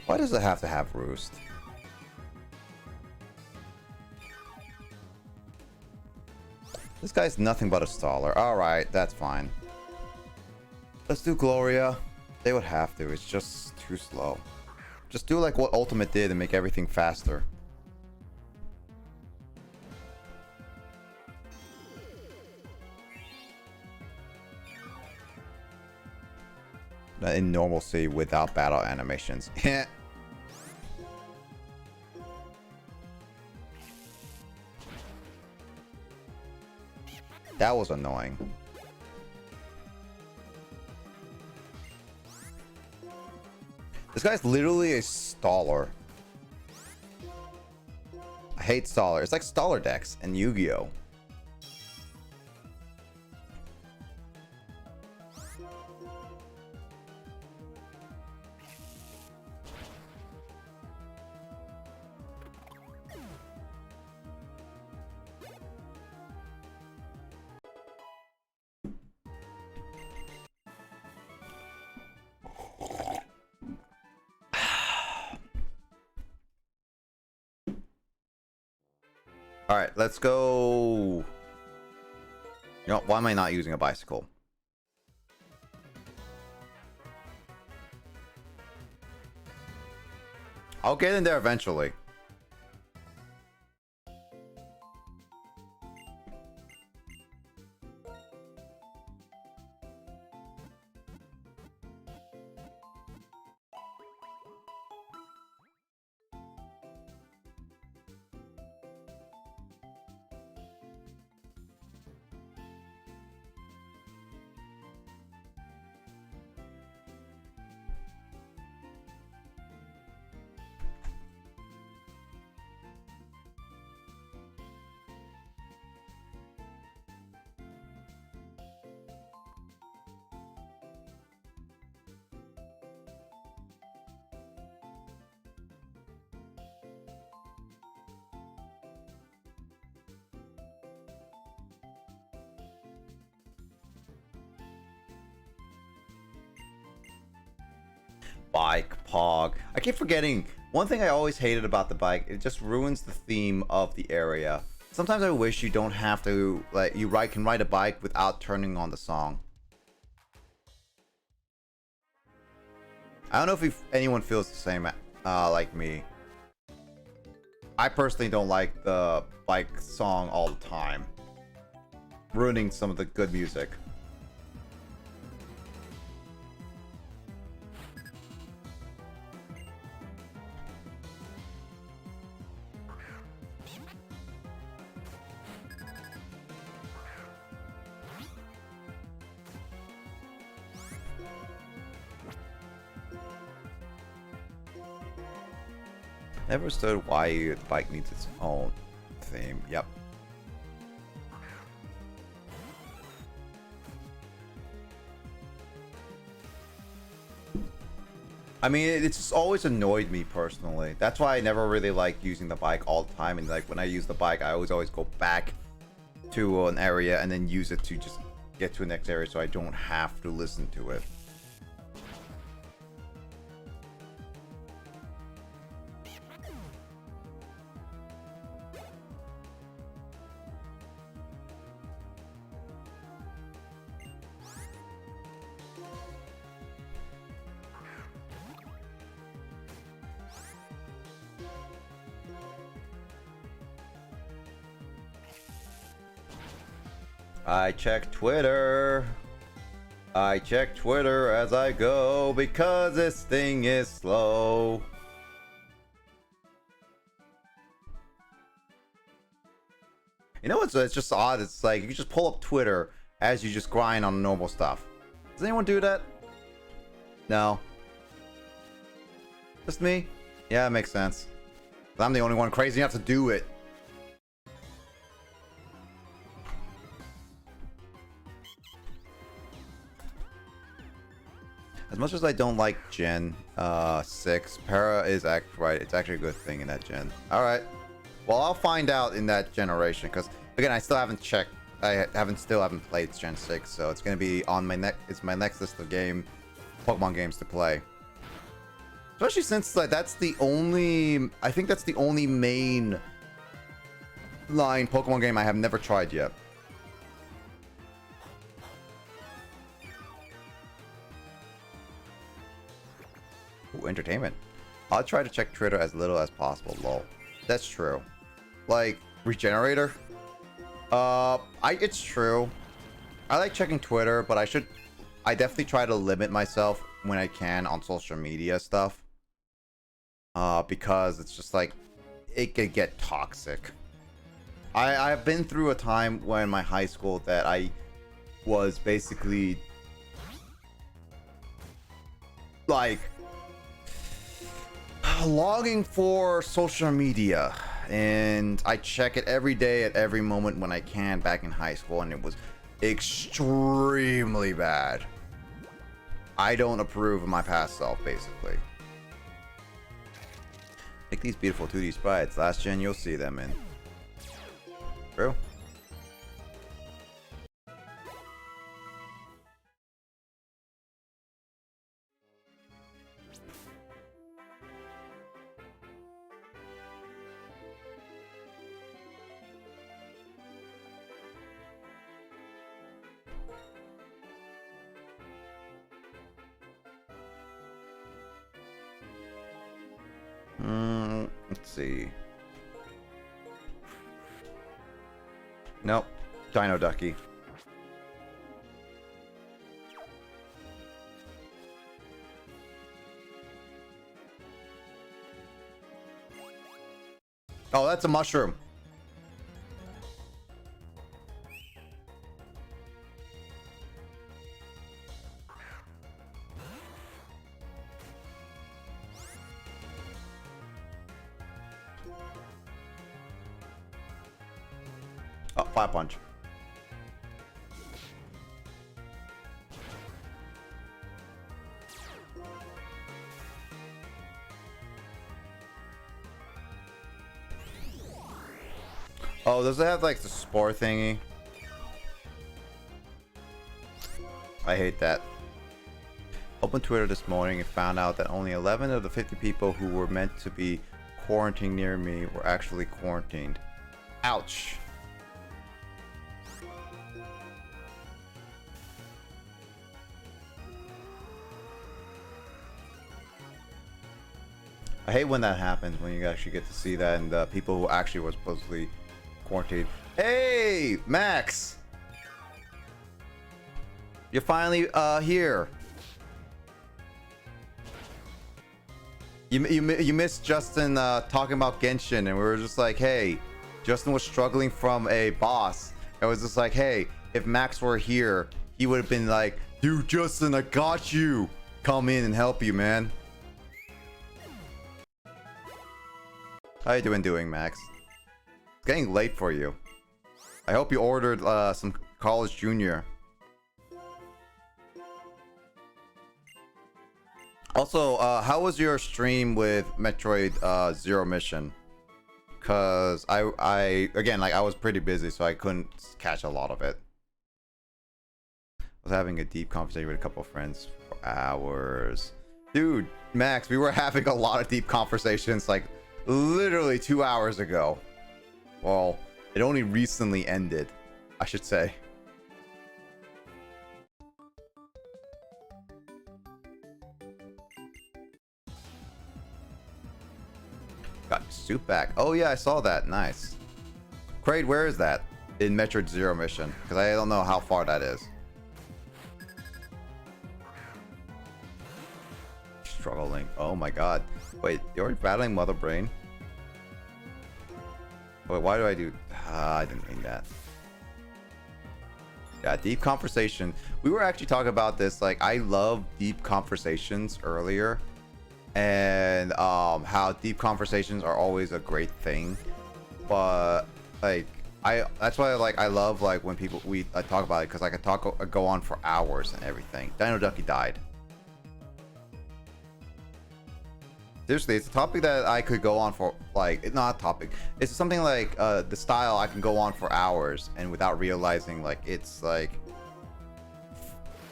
Why does it have to have Roost? This guy's nothing but a staller. Alright, that's fine. Let's do Gloria. They would have to. It's just too slow. Just do like what Ultimate did and make everything faster. In normalcy without battle animations. That was annoying. This guy's literally a staller. I hate staller. It's like staller decks in Yu-Gi-Oh! All right, let's go. You know, why am I not using a bicycle? I'll get in there eventually. Bike, Pog. I keep forgetting. One thing I always hated about the bike, it just ruins the theme of the area. Sometimes I wish you don't have to, like, can ride a bike without turning on the song. I don't know if anyone feels the same like me. I personally don't like the bike song all the time, ruining some of the good music. Never understood why the bike needs its own theme. Yep. I mean, it's just always annoyed me personally. That's why I never really like using the bike all the time. And like when I use the bike, I always go back to an area and then use it to just get to the next area so I don't have to listen to it. I check Twitter. I check Twitter as I go because this thing is slow. You know what's it's just odd? It's like you can just pull up Twitter as you just grind on normal stuff. Does anyone do that? No. Just me? Yeah, it makes sense. I'm the only one crazy enough to do it. much as I don't like Gen 6, Para is right. It's actually a good thing in that gen. All right. Well, I'll find out in that generation because again, I still haven't checked. I still haven't played Gen 6, so it's gonna be on my It's my next list of Pokemon games to play. Especially since like that's the only. I think that's the only main line Pokemon game I have never tried yet. Ooh, entertainment. I'll try to check Twitter as little as possible. Lol. That's true. Like Regenerator. It's true. I like checking Twitter, but I definitely try to limit myself when I can on social media stuff. Because it's just like it could get toxic. I've been through a time when in my high school that I was basically like longing for social media, and I check it every day at every moment when I can back in high school, and it was extremely bad. I don't approve of my past self, basically. Take these beautiful 2D sprites. Last gen, you'll see them in. True. Let's see. Nope. Dino Ducky. Oh, that's a mushroom. Oh, Fire Punch. Oh, does it have like the spore thingy? I hate that. Opened Twitter this morning and found out that only 11 of the 50 people who were meant to be quarantined near me were actually quarantined. Ouch. I hate when that happens, when you actually get to see that and the people who actually were supposedly quarantined. Hey, Max! You're finally here. You missed Justin talking about Genshin, and we were just like, hey, Justin was struggling from a boss. It was just like, hey, if Max were here, he would have been like, dude, Justin, I got you. Come in and help you, man. How you doing, Max? It's getting late for you. I hope you ordered some College Junior. Also, how was your stream with Metroid Zero Mission? Cause I again, like I was pretty busy, so I couldn't catch a lot of it. I was having a deep conversation with a couple of friends for hours. Dude, Max, we were having a lot of deep conversations like literally 2 hours ago. Well, it only recently ended, I should say. Got soup back. Oh yeah, I saw that. Nice. Kraid, where is that in Metroid Zero Mission? Because I don't know how far that is. Struggling. Oh my god. Wait, you're battling Mother Brain? Wait, why do I do... I didn't mean that. Yeah, deep conversation. We were actually talking about this. Like, I love deep conversations earlier. And how deep conversations are always a great thing. But, like, that's why I love, like, when I talk about it. Because I could go on for hours and everything. Dino Ducky died. seriously, it's a topic that I could go on for, like, it's not a topic. It's something like the style I can go on for hours and without realizing, like, it's like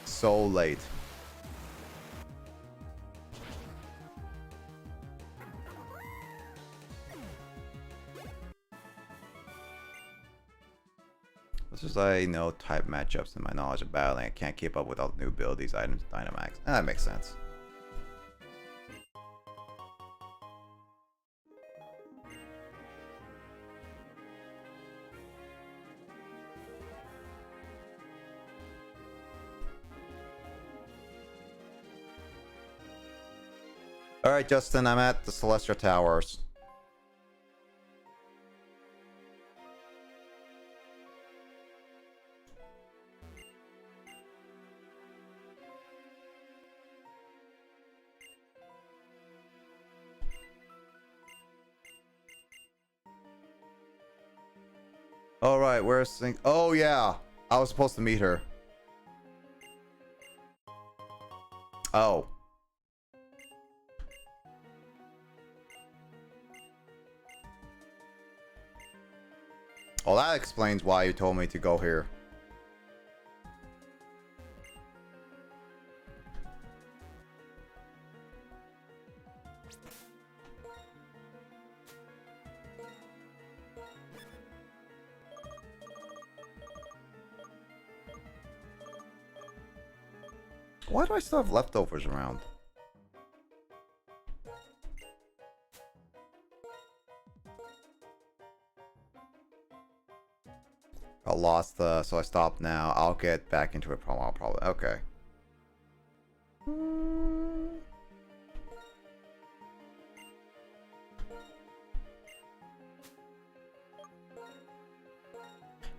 so late. This is like no type matchups in my knowledge of battling. I can't keep up with all the new abilities, items, Dynamax. And that makes sense. Alright, Justin, I'm at the Celestial Towers. Alright, where's Sing? Oh, yeah. I was supposed to meet her. Oh. Well, that explains why you told me to go here. Why do I still have leftovers around? I lost so I stopped now. I'll get back into it probably. Okay.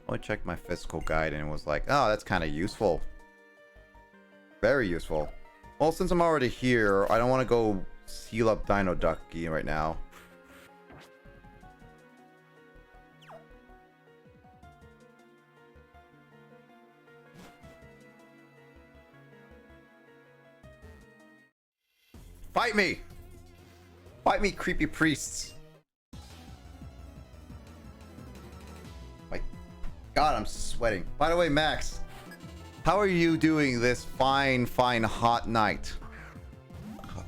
I checked my physical guide and it was like, oh, that's kind of useful. Very useful. Well, since I'm already here, I don't want to go heal up Dino Ducky right now. Fight me! Fight me, creepy priests! My God, I'm sweating. By the way, Max, how are you doing this fine hot night?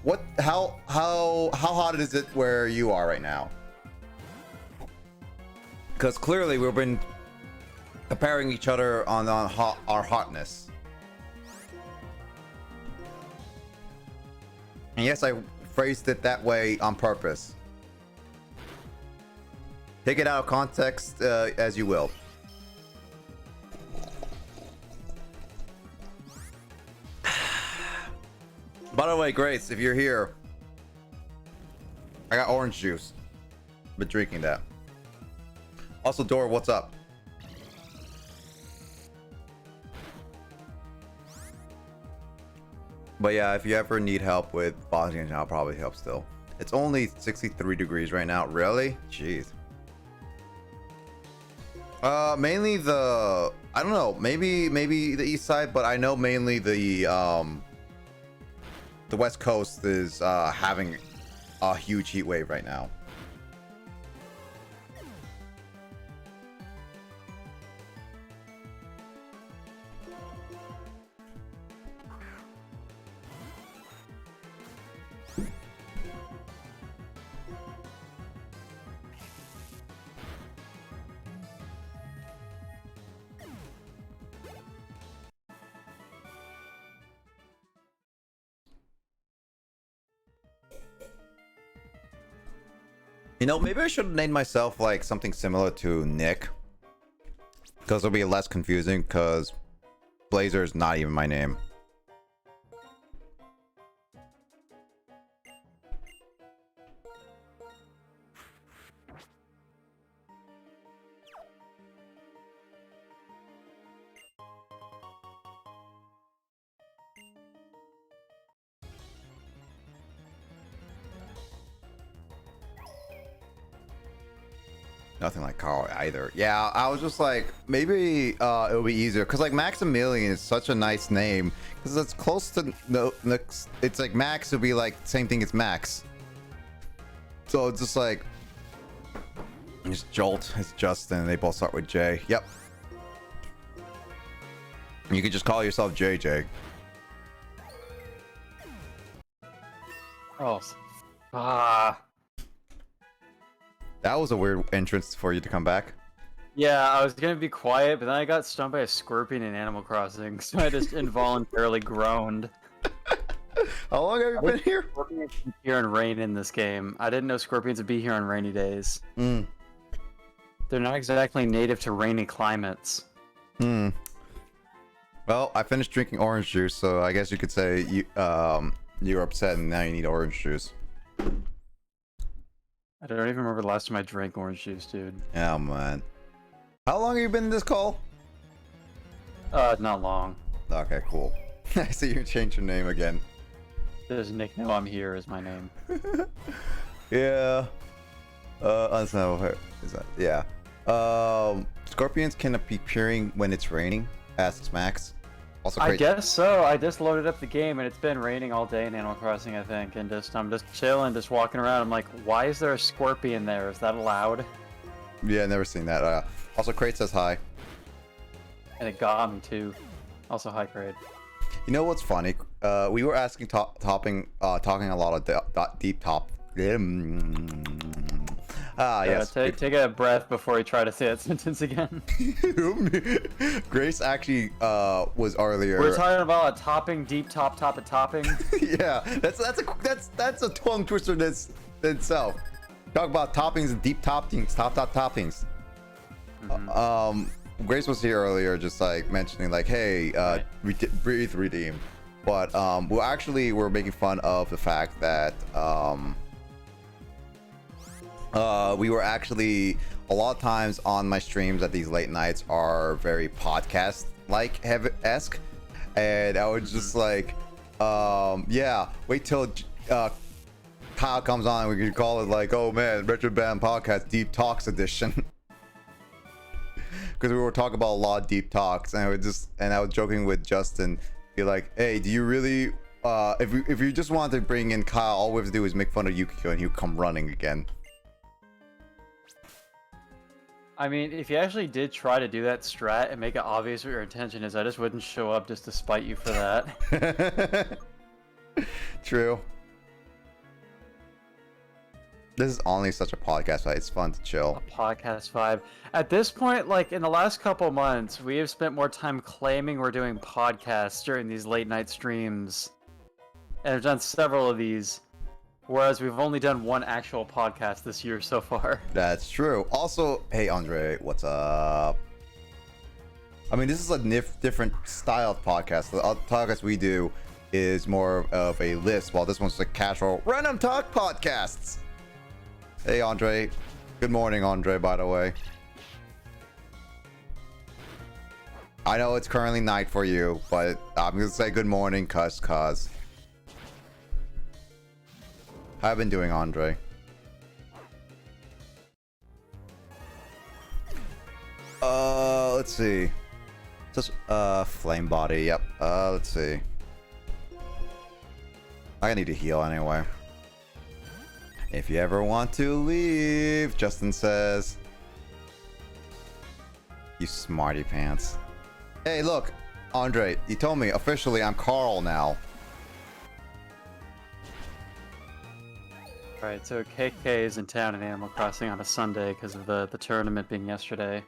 What? How hot is it where you are right now? Because clearly we've been comparing each other on our hotness. And yes, I phrased it that way on purpose. Take it out of context as you will. By the way, Grace, if you're here, I got orange juice. Been drinking that. Also, Dora, what's up? But yeah, if you ever need help with boss engine, I'll probably help still. It's only 63 degrees right now. Really? Jeez. Mainly the, I don't know, maybe the east side, but I know mainly the West Coast is having a huge heat wave right now. You know, maybe I should name myself like something similar to Nick, because it'll be less confusing, because Blazer is not even my name. Nothing like Carl either. Yeah, I was just like, maybe it'll be easier, because like Maximilian is such a nice name, because it's close to no, it's like Max would be like same thing as Max. So it's just like it's Jolt, it's Justin. They both start with J. Yep. You could just call yourself JJ. Oh, ah. That was a weird entrance for you to come back. Yeah, I was gonna be quiet, but then I got stung by a scorpion in Animal Crossing, so I just involuntarily groaned. How long have you been here? Scorpions here in rain in this game. I didn't know scorpions would be here on rainy days. Mm. They're not exactly native to rainy climates. Hmm. Well, I finished drinking orange juice, so I guess you could say you were upset and now you need orange juice. I don't even remember the last time I drank orange juice, dude. Yeah, man. How long have you been in this call? Not long. Okay, cool. I see you changed your name again. There's Nick No I'm Here is my name. Yeah. Understandable. Is that? Yeah. Scorpions can be appearing when it's raining. Asks Max. Also, I great. guess so. I just loaded up the game and it's been raining all day in Animal Crossing, I think, and I'm just chilling, just walking around. I'm like, why is there a scorpion there? Is that allowed? Yeah, never seen that. Also, Crate says hi. And it got me too. Also, hi, Crate. You know what's funny? We were asking talking a lot of deep top. Yes. Take a breath before you try to say that sentence again. Grace actually was earlier. We're talking about a topping, deep top of topping. Yeah, that's a tongue twister itself. Talk about toppings and deep toppings, top toppings. Grace was here earlier, just like mentioning like, hey, breathe, redeem. But we're making fun of the fact that we were actually a lot of times on my streams at these late nights are very podcast like esque, and I was just like, yeah, wait till Kyle comes on, we could call it like, oh man, Retro Band Podcast Deep Talks Edition. Because we were talking about a lot of deep talks, and I was joking with Justin, be like, hey, do you really if you just wanted to bring in Kyle, all we have to do is make fun of Yukiko and he'll come running again. I mean, if you actually did try to do that strat and make it obvious what your intention is, I just wouldn't show up just to spite you for that. True. This is only such a podcast, right? It's fun to chill. A podcast vibe. At this point, like in the last couple months, we have spent more time claiming we're doing podcasts during these late night streams. And I've done several of these, whereas we've only done one actual podcast this year so far. That's true. Also, hey Andre, what's up? I mean, this is a different style of podcast. The other podcast we do is more of a list, while this one's a casual random talk podcasts. Hey Andre. Good morning, Andre, by the way. I know it's currently night for you, but I'm gonna say good morning, cuz. How have you been doing, Andre? Let's see. Just flame body, yep. Let's see. I need to heal anyway. If you ever want to leave, Justin says. You smarty pants. Hey, look, Andre, you told me officially I'm Carl now. Right, so KK is in town in Animal Crossing on a Sunday because of the tournament being yesterday.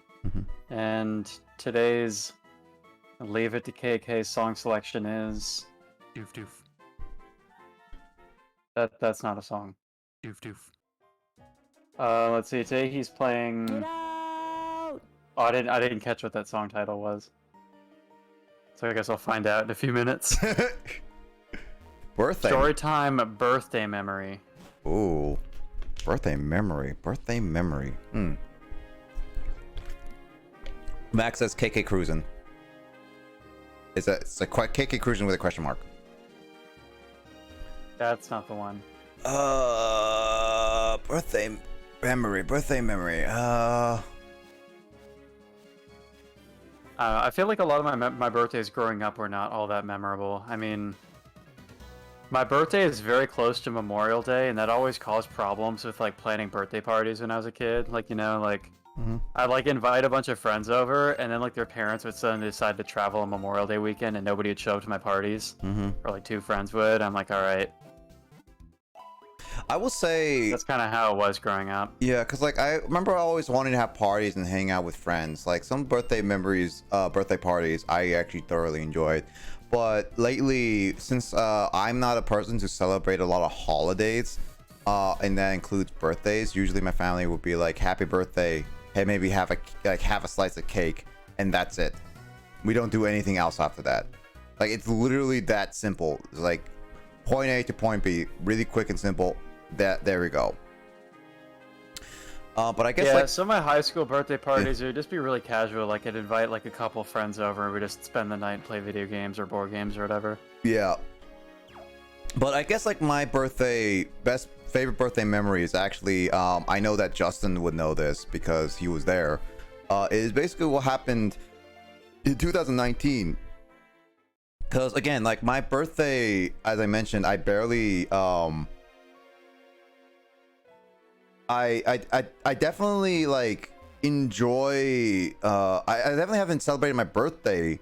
And today's Leave It to KK song selection is... Doof doof. That's not a song. Doof doof. Let's see, today he's playing... Oh, I didn't catch what that song title was. So I guess I'll find out in a few minutes. Birthday. Storytime Birthday Memory. Ooh. Birthday memory. Birthday memory. Max says KK Cruising. It's a KK Cruising with a question mark. That's not the one. Birthday memory. I feel like a lot of my birthdays growing up were not all that memorable. I mean, My birthday is very close to Memorial Day, and that always caused problems with like planning birthday parties when I was a kid. Like, like I'd like invite a bunch of friends over, and then like their parents would suddenly decide to travel on Memorial Day weekend, and nobody would show up to my parties. Or like 2 friends would. I'm like, all right. I will say That's kind of how it was growing up. yeah, because like I remember always wanting to have parties and hang out with friends. Like some birthday memories, birthday parties, I actually thoroughly enjoyed. But lately, since I'm not a person to celebrate a lot of holidays, and that includes birthdays, usually my family would be like, "Happy birthday!" Hey, maybe have a slice of cake, and that's it. We don't do anything else after that. Like it's literally that simple. It's like point A to point B, really quick and simple. There we go. But I guess like some of my high school birthday parties would just be really casual. Like I'd invite like a couple friends over, and we just spend the night and play video games or board games or whatever. yeah. But I guess like my favorite birthday memory is actually I know that Justin would know this because he was there. Is basically what happened in 2019. Because again, like my birthday, as I mentioned, I barely I definitely like enjoy I definitely haven't celebrated my birthday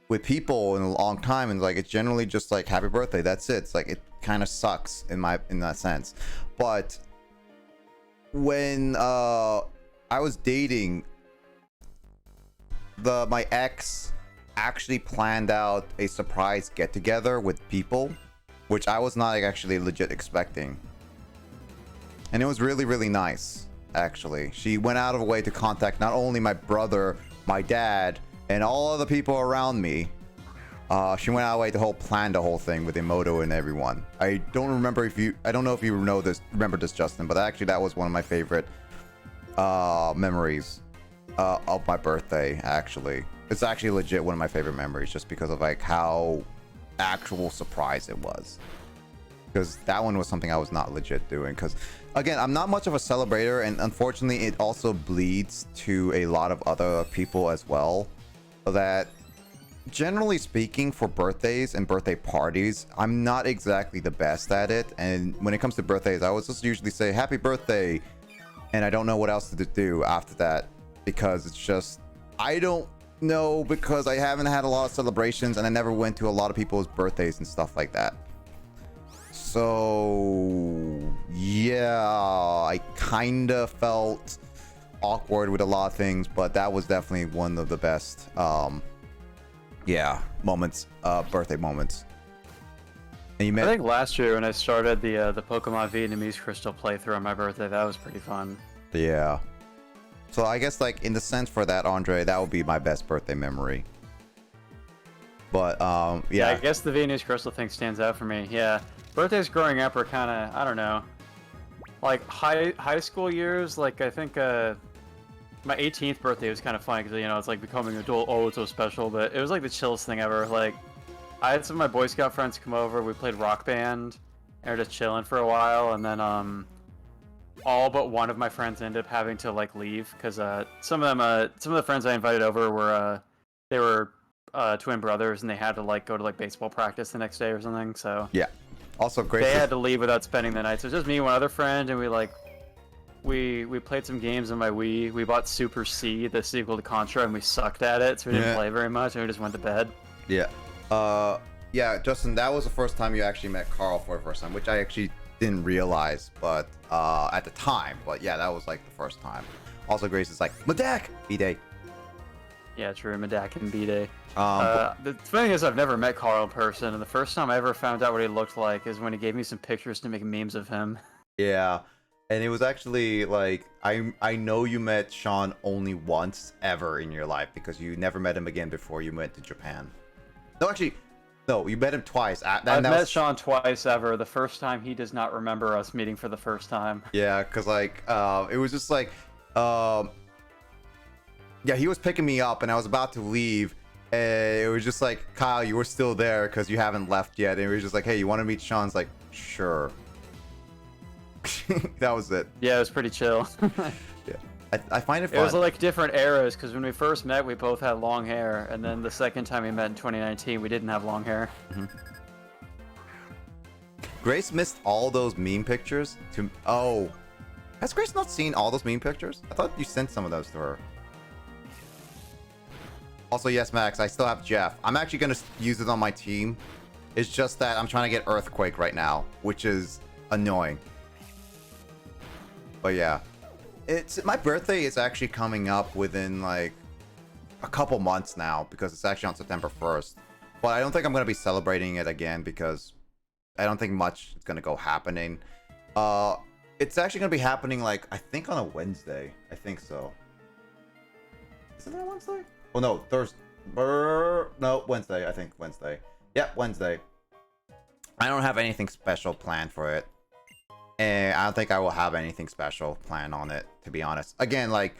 with people in a long time, and like it's generally just like happy birthday, that's it. It's like it kind of sucks in that sense. But when I was dating, my ex actually planned out a surprise get together with people, which I was not like, actually legit expecting. And it was really, really nice, actually. She went out of her way to contact not only my brother, my dad, and all other people around me. She went out of her way to plan the whole thing with Emoto and everyone. I don't know if you remember this, Justin, but actually that was one of my favorite memories of my birthday, actually. It's actually legit one of my favorite memories just because of like how actual surprise it was. Because that one was something I was not legit doing. Because again, I'm not much of a celebrator, and unfortunately it also bleeds to a lot of other people as well. That generally speaking, for birthdays and birthday parties, I'm not exactly the best at it. And when it comes to birthdays, I would just usually say happy birthday, and I don't know what else to do after that, because it's just I don't know, because I haven't had a lot of celebrations and I never went to a lot of people's birthdays and stuff like that. So yeah, I kind of felt awkward with a lot of things, but that was definitely one of the best moments, birthday moments. And you met, I think last year when I started the Pokemon Vietnamese Crystal playthrough on my birthday, that was pretty fun. yeah. So I guess like in the sense for that, Andre, that would be my best birthday memory. But yeah, I guess the Vietnamese Crystal thing stands out for me. Yeah, birthdays growing up are kind of, I don't know, like high school years. Like I think my 18th birthday was kind of fun because it's like becoming an adult. Oh, it's so special, but it was like the chillest thing ever. Like I had some of my Boy Scout friends come over. We played Rock Band and we were just chilling for a while, and then all but one of my friends ended up having to like leave because some of the friends I invited over were they were twin brothers, and they had to like go to like baseball practice the next day or something. So yeah. Also great. They had to leave without spending the night. So it was just me and one other friend, and we played some games on my Wii. We bought Super C, the sequel to Contra, and we sucked at it, so we didn't play very much, and we just went to bed. Yeah. Yeah, Justin, that was the first time you actually met Carl for the first time, which I actually didn't realize, but at the time. But yeah, that was like the first time. Also, Grace is like, Madak! B-Day. Yeah, true, Madak and B-Day. The thing is, I've never met Carl in person, and the first time I ever found out what he looked like is when he gave me some pictures to make memes of him. Yeah, and it was actually like, I know you met Sean only once ever in your life, because you never met him again before you went to Japan. No, actually, no, you met him twice. I've met Sean twice ever. The first time, he does not remember us meeting for the first time. Yeah, because like, it was just like, yeah, he was picking me up, and I was about to leave. It was just like, Kyle, you were still there because you haven't left yet. And it was just like, hey, you want to meet Sean's? Like, sure. That was it. Yeah, it was pretty chill. Yeah, I find it fun. It was like different eras, because when we first met, we both had long hair, and then the second time we met in 2019, we didn't have long hair. Grace missed all those meme pictures to... Oh. Has Grace not seen all those meme pictures? I thought you sent some of those to her. Also, yes, Max, I still have Jeff. I'm actually going to use it on my team. It's just that I'm trying to get Earthquake right now, which is annoying. But yeah. My birthday is actually coming up within, like, a couple months now, because it's actually on September 1st. But I don't think I'm going to be celebrating it again, because I don't think much is going to go happening. It's actually going to be happening, like, I think on a Wednesday. I think so. Isn't that Wednesday? Oh, no, Thursday. No, Wednesday. I think Wednesday. Yep, Wednesday. I don't have anything special planned for it. And I don't think I will have anything special planned on it, to be honest. Again, like,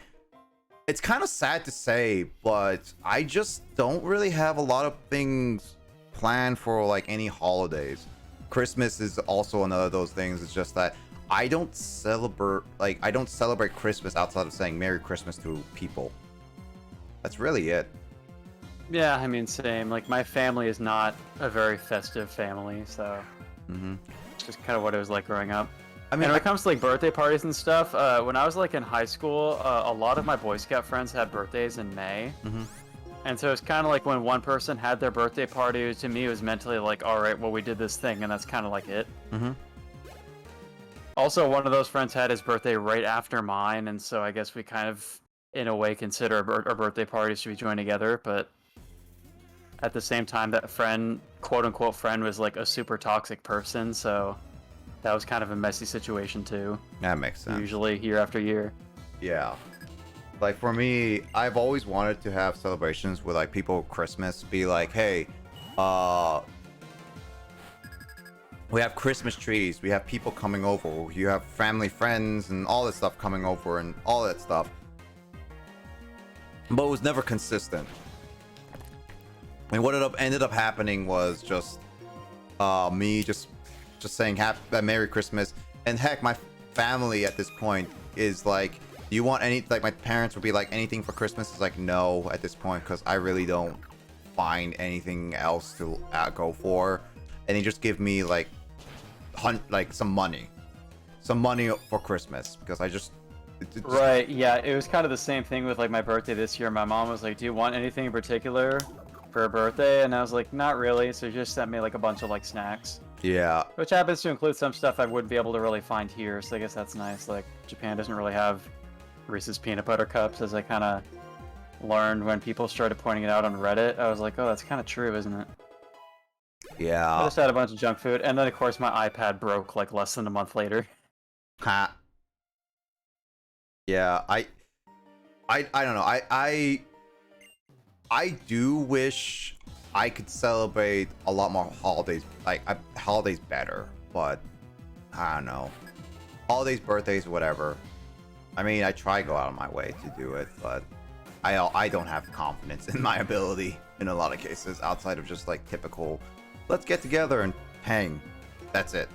it's kind of sad to say, but I just don't really have a lot of things planned for, like, any holidays. Christmas is also another of those things. It's just that I don't celebrate Christmas outside of saying Merry Christmas to people. That's really it. Yeah, I mean, same. Like, my family is not a very festive family, so it's just kind of what it was like growing up. I mean, when it comes to like birthday parties and stuff, when I was like in high school, a lot of my Boy Scout friends had birthdays in May. And so it's kind of like when one person had their birthday party, to me it was mentally like, all right, well, we did this thing, and that's kind of like it. Also, one of those friends had his birthday right after mine, and so I guess we kind of, in a way, consider our birthday parties to be joined together, but at the same time, that friend, quote-unquote friend, was like a super toxic person, so that was kind of a messy situation too. That makes sense. Usually year after year. Yeah. Like for me, I've always wanted to have celebrations with like people Christmas be like, hey, we have Christmas trees, we have people coming over, you have family, friends, and all this stuff coming over and all that stuff. But it was never consistent. And what ended up happening was just me just saying Merry Christmas. And heck, my family at this point is like, do you want any, like my parents would be like, anything for Christmas? It's like, no at this point, because I really don't find anything else to go for. And they just give me like some money for Christmas, because I just right, yeah, it was kind of the same thing with like my birthday this year. My mom was like, do you want anything in particular for a birthday? And I was like, not really. So she just sent me like a bunch of like snacks. Yeah. Which happens to include some stuff I wouldn't be able to really find here, so I guess that's nice. Like, Japan doesn't really have Reese's Peanut Butter Cups, as I kind of learned when people started pointing it out on Reddit. I was like, oh, that's kind of true, isn't it? Yeah. I just had a bunch of junk food, and then of course my iPad broke like less than a month later. Ha. Yeah, I don't know. I do wish I could celebrate a lot more holidays, holidays better, but I don't know. Holidays, birthdays, whatever. I mean, I try to go out of my way to do it, but I don't have confidence in my ability in a lot of cases, outside of just like typical, let's get together and hang. That's it.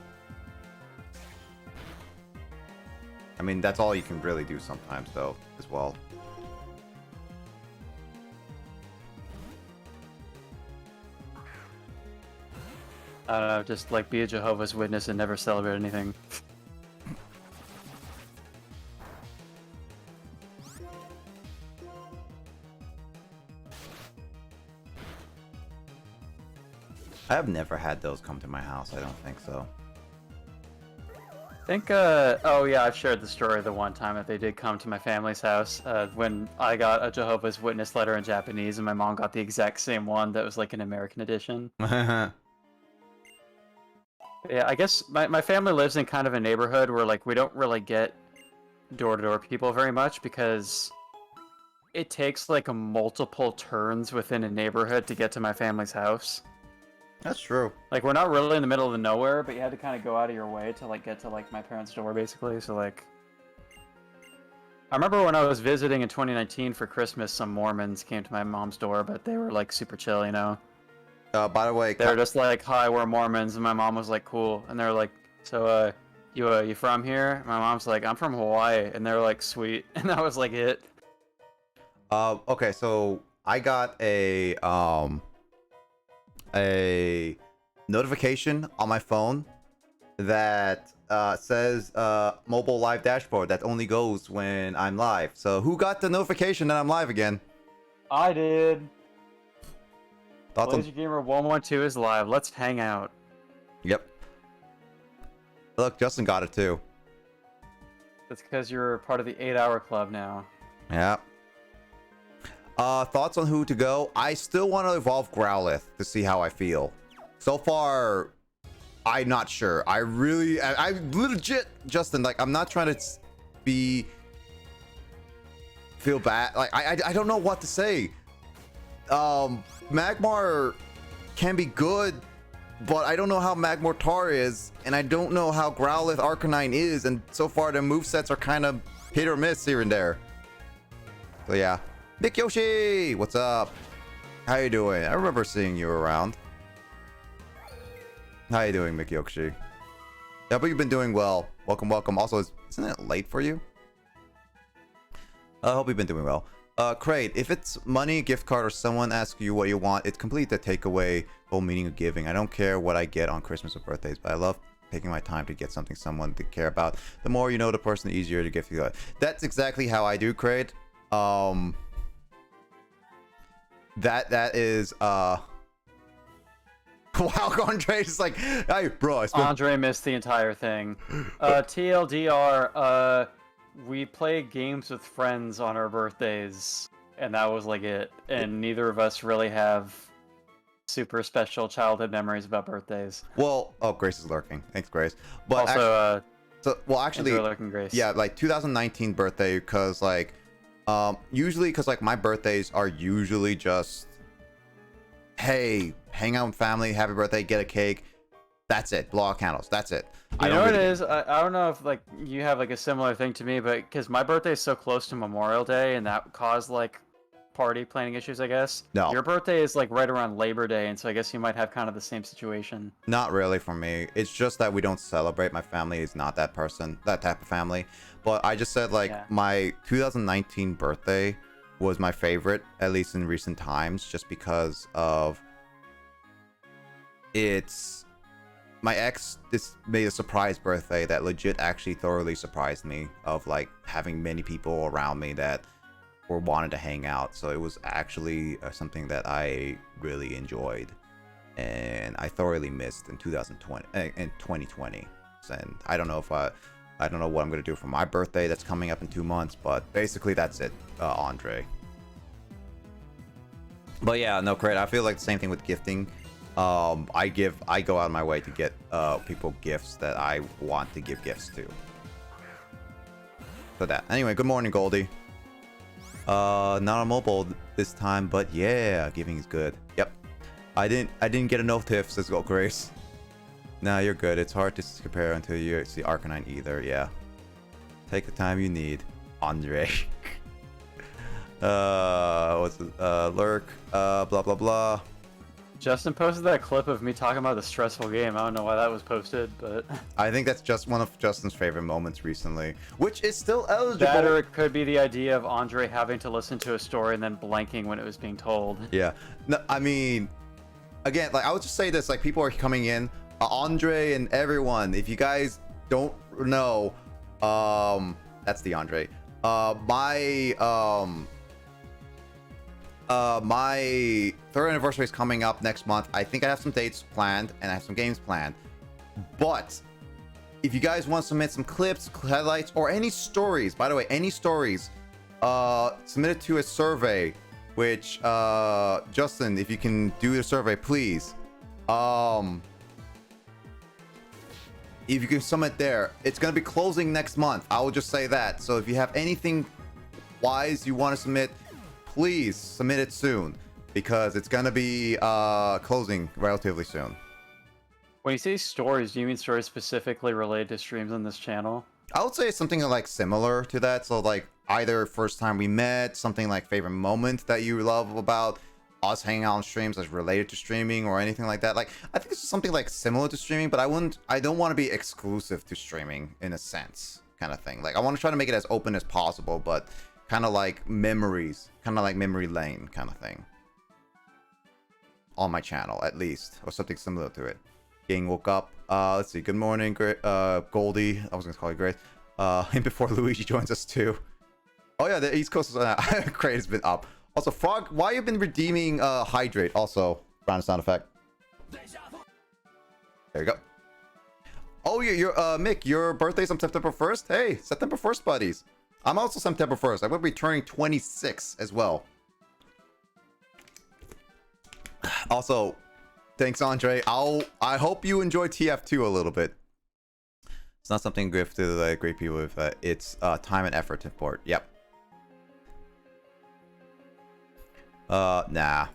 I mean, that's all you can really do sometimes, though, as well. I don't know, just like be a Jehovah's Witness and never celebrate anything. I have never had those come to my house. I don't think so. I think, oh yeah, I've shared the story the one time that they did come to my family's house when I got a Jehovah's Witness letter in Japanese and my mom got the exact same one that was like an American edition. Yeah, I guess my family lives in kind of a neighborhood where like we don't really get door-to-door people very much because it takes like multiple turns within a neighborhood to get to my family's house. That's true. Like, we're not really in the middle of the nowhere, but you had to kind of go out of your way to, like, get to, like, my parents' door, basically. So, like, I remember when I was visiting in 2019 for Christmas, some Mormons came to my mom's door, but they were, like, super chill, you know? By the way... They were just like, hi, we're Mormons, and my mom was like, cool. And they were like, so, you from here? My mom's like, I'm from Hawaii. And they were like, sweet. And that was, like, it. Okay, so I got a notification on my phone that says mobile live dashboard that only goes when I'm live. So who got the notification that I'm live again? I did. Thoughts on... Blazer Gamer 112 is live. Let's hang out. Yep. Look, Justin got it too. That's because you're part of the 8-hour club now. Yeah. Thoughts on who to go? I still want to evolve Growlithe to see how I feel. So far, I'm not sure. I legit, Justin, like, I'm not trying to feel bad. Like, I don't know what to say. Magmar can be good, but I don't know how Magmortar is, and I don't know how Growlithe Arcanine is, and so far the movesets are kind of hit or miss here and there. So yeah. Nick Yoshi, what's up? How you doing? I remember seeing you around. How you doing, Mick Yoshi? Yeah, but you've been doing well. Welcome, welcome. Also, isn't it late for you? I hope you've been doing well. Crate, if it's money, gift card, or someone asks you what you want, it's complete the takeaway whole meaning of giving. I don't care what I get on Christmas or birthdays, but I love taking my time to get something someone to care about. The more you know the person, the easier to gift you. That's exactly how I do, Crate. That is wow, Andre is like, hey bro, Andre missed the entire thing. TLDR, we play games with friends on our birthdays, and that was like it. And neither of us really have super special childhood memories about birthdays. Well, oh, Grace is lurking. Thanks, Grace. But also, actually, lurking, Grace. Yeah, like 2019 birthday, because like, usually, because like my birthdays are usually just, hey, hang out with family, happy birthday, get a cake. That's it. Blow out candles. That's it. You know what it is? I don't know if like you have like a similar thing to me, but because my birthday is so close to Memorial Day, and that caused like party planning issues, I guess. No. Your birthday is like right around Labor Day, and so I guess you might have kind of the same situation. Not really for me. It's just that we don't celebrate. My family is not that type of family. But I just said like my 2019 birthday was my favorite, at least in recent times, just because of my ex just made a surprise birthday that legit actually thoroughly surprised me, of like having many people around me that were wanted to hang out. So it was actually something that I really enjoyed, and I thoroughly missed in 2020. And I don't know what I'm gonna do for my birthday that's coming up in 2 months, but basically that's it, Andre. But yeah, no, Crate, I feel like the same thing with gifting. I go out of my way to get people gifts that I want to give gifts to. So that. Anyway, good morning, Goldie. Not on mobile this time, but yeah, giving is good. Yep. I didn't get a notif, says Gold Grace. Nah, you're good. It's hard to compare until you see Arcanine either. Yeah. Take the time you need, Andre. What's it? Lurk. Blah blah blah. Justin posted that clip of me talking about the stressful game. I don't know why that was posted, but I think that's just one of Justin's favorite moments recently, which is still eligible. That, or it could be the idea of Andre having to listen to a story and then blanking when it was being told. Yeah. No, I mean, again, like I would just say this: like people are coming in, Andre and everyone. If you guys don't know, that's the Andre. My third anniversary is coming up next month. I think I have some dates planned and I have some games planned. But if you guys want to submit some clips, highlights, or any stories, by the way, any stories, submit it to a survey, which Justin, if you can do the survey, please. If you can submit there, it's gonna be closing next month. I will just say that. So if you have anything wise you want to submit, please submit it soon, because it's gonna be closing relatively soon. When you say stories, do you mean stories specifically related to streams on this channel? I would say something like similar to that. So like either first time we met, something like favorite moment that you love about us hanging out on streams that's related to streaming, or anything like that. Like I think it's something like similar to streaming, but I don't want to be exclusive to streaming in a sense, kind of thing. Like I want to try to make it as open as possible, but kind of like memories, kind of like memory lane kind of thing on my channel, at least, or something similar to it. Gang woke up. Let's see. Good morning, Goldie. I was gonna call you Grace. And before Luigi joins us too. Oh yeah, the East Coast crate has been up. Also, Frog, why you been redeeming Hydrate? Also, round sound effect. There you go. Oh, you're Mick, your birthday's on September 1st? Hey, September 1st, buddies. I'm also September 1st. I will be turning 26 as well. Also, thanks, Andre. I hope you enjoy TF2 a little bit. It's not something good to like great people with. It's time and effort to port. Yep. Nah.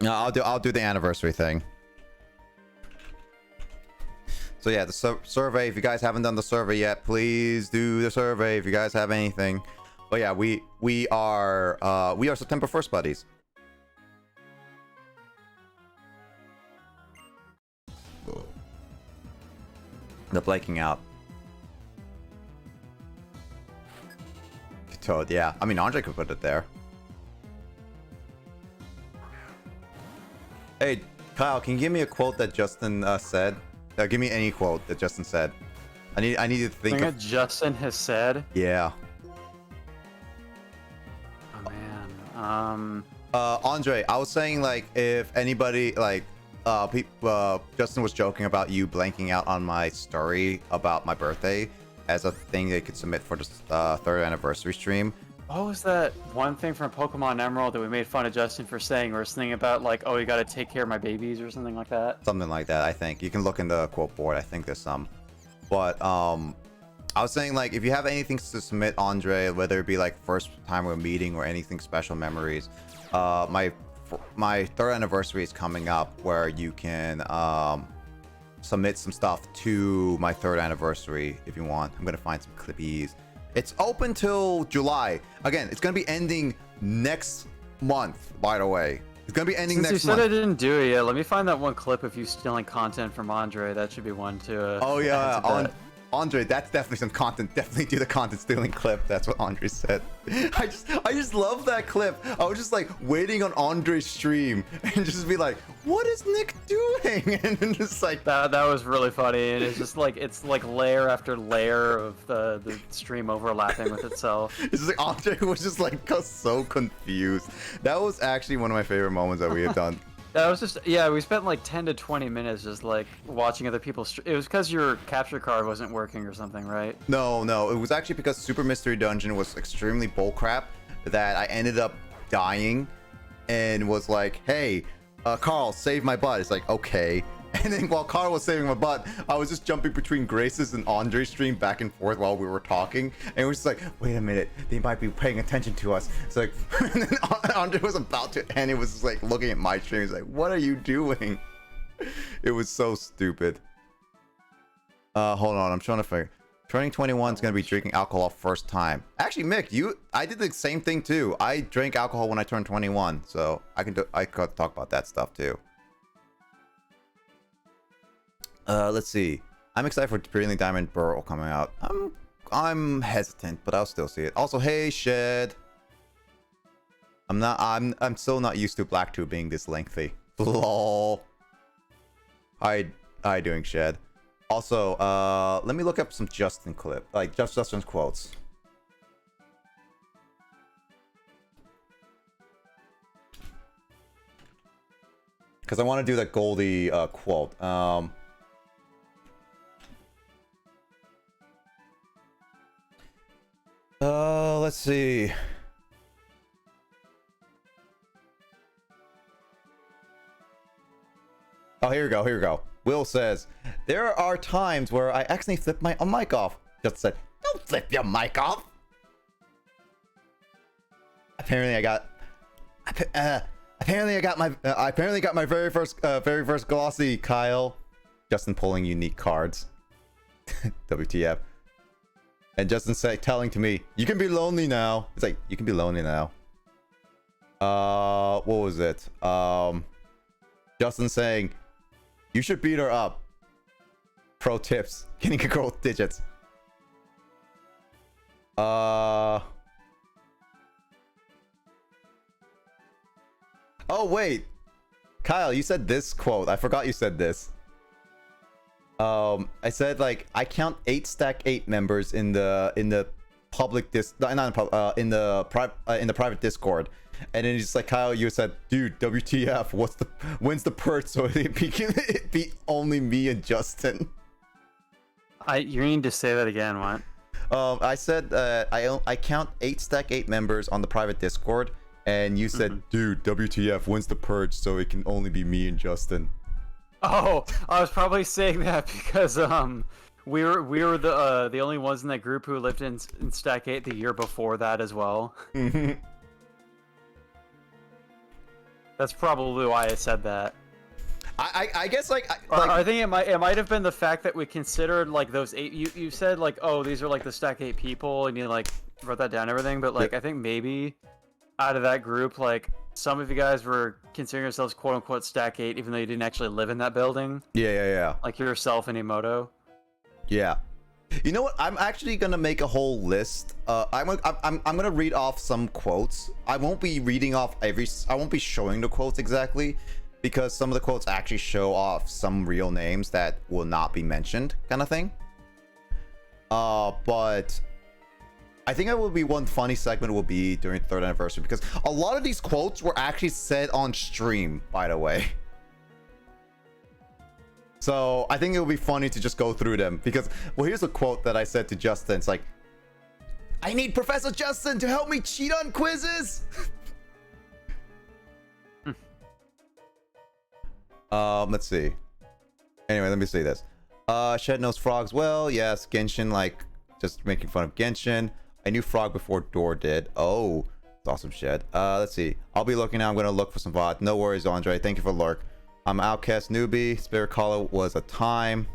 No, I'll do the anniversary thing. So yeah, the survey. If you guys haven't done the survey yet, please do the survey. If you guys have anything. But yeah, we are September 1st buddies. The blanking out. Toad, yeah. I mean, Andre could put it there. Hey, Kyle, can you give me a quote that Justin said? Give me any quote that Justin said. I need to think Something that Justin has said. Yeah. Oh man. Andre, I was saying like if anybody like Justin was joking about you blanking out on my story about my birthday as a thing they could submit for the 3rd anniversary stream. What was that one thing from Pokemon Emerald that we made fun of Justin for saying? Or something about like, oh, you gotta take care of my babies or something like that? Something like that, I think. You can look in the quote board. I think there's some. But I was saying like if you have anything to submit, Andre, whether it be like first time we're meeting or anything special memories, my 3rd anniversary is coming up where you can submit some stuff to my 3rd anniversary if you want. I'm gonna find some clippies. It's open till July. Again, it's gonna be ending next month, by the way. It's gonna be ending Since next you said month. I didn't do it yet, let me find that one clip of you stealing content from Andre. That should be one to Oh yeah, add to that. Andre, that's definitely some content. Definitely do the content stealing clip. That's what Andre said. I just love that clip. I was just like waiting on Andre's stream and just be like, what is Nick doing? And then just like That was really funny, and it's like layer after layer of the stream overlapping with itself. it's just like Andre was just like so confused. That was actually one of my favorite moments that we had done. That was just, yeah, we spent like 10 to 20 minutes just like watching other people. It was because your capture card wasn't working or something, right? No, it was actually because Super Mystery Dungeon was extremely bullcrap that I ended up dying and was like, hey, Carl, save my butt. It's like, okay. And then while Carl was saving my butt, I was just jumping between Grace's and Andre's stream back and forth while we were talking. And it was just like, wait a minute, they might be paying attention to us. It's like, and then Andre was about to end. It was just like looking at my stream. He's like, what are you doing? It was so stupid. Hold on, I'm trying to figure. Turning 21 is going to be drinking alcohol first time. Actually, Mick, I did the same thing too. I drank alcohol when I turned 21, so I could talk about that stuff too. Let's see. I'm excited for Brilliant Diamond Burrow coming out. I'm hesitant, but I'll still see it. Also, hey, Shed. I'm still not used to Blacktooth being this lengthy. Lol. Hi doing, Shed. Also, let me look up some Justin clip, like Justin's quotes. Because I want to do that Goldie quote. Let's see. Oh, here we go. Will says, there are times where I accidentally flip my mic off. Just said, don't flip your mic off. Apparently I got my very first glossy, Kyle. Justin pulling unique cards. WTF. And Justin telling to me, you can be lonely now. It's like, you can be lonely now. What was it? Justin saying, you should beat her up. Pro tips. Getting a girl with digits. Oh, wait. Kyle, you said this quote. I forgot you said this. I said like I count 8 stack 8 members in the public in the private Discord, and then he's like, Kyle, you said, dude, WTF? When's the perch so it be only me and Justin? You need to say that again. What? I said I count 8 stack 8 members on the private Discord, and you said, dude, WTF? When's the purge so it can only be me and Justin? Oh, I was probably saying that because we were the only ones in that group who lived in Stack 8 the year before that as well. That's probably why I said that. I guess like I think it might have been the fact that we considered like those 8. You said like, oh, these are like the Stack 8 people, and you like wrote that down and everything. But like I think maybe out of that group, like some of you guys were considering yourselves quote unquote Stack 8, even though you didn't actually live in that building. Yeah. Like yourself and Emoto. Yeah. You know what? I'm actually gonna make a whole list. I'm gonna read off some quotes. I won't be reading off I won't be showing the quotes exactly, because some of the quotes actually show off some real names that will not be mentioned, kind of thing. But I think it will be one funny segment will be during the 3rd anniversary, because a lot of these quotes were actually said on stream, by the way. So I think it will be funny to just go through them, because, well, here's a quote that I said to Justin. It's like, I need Professor Justin to help me cheat on quizzes. Let's see. Anyway, let me see this. Shed knows frogs well. Yes, Genshin, like, just making fun of Genshin. I knew Frog before Door did. Oh, it's awesome, Shed. Let's see. I'll be looking now. I'm gonna look for some VOD. No worries, Andre. Thank you for lurk. I'm Outcast Newbie. Spirit Caller was a time.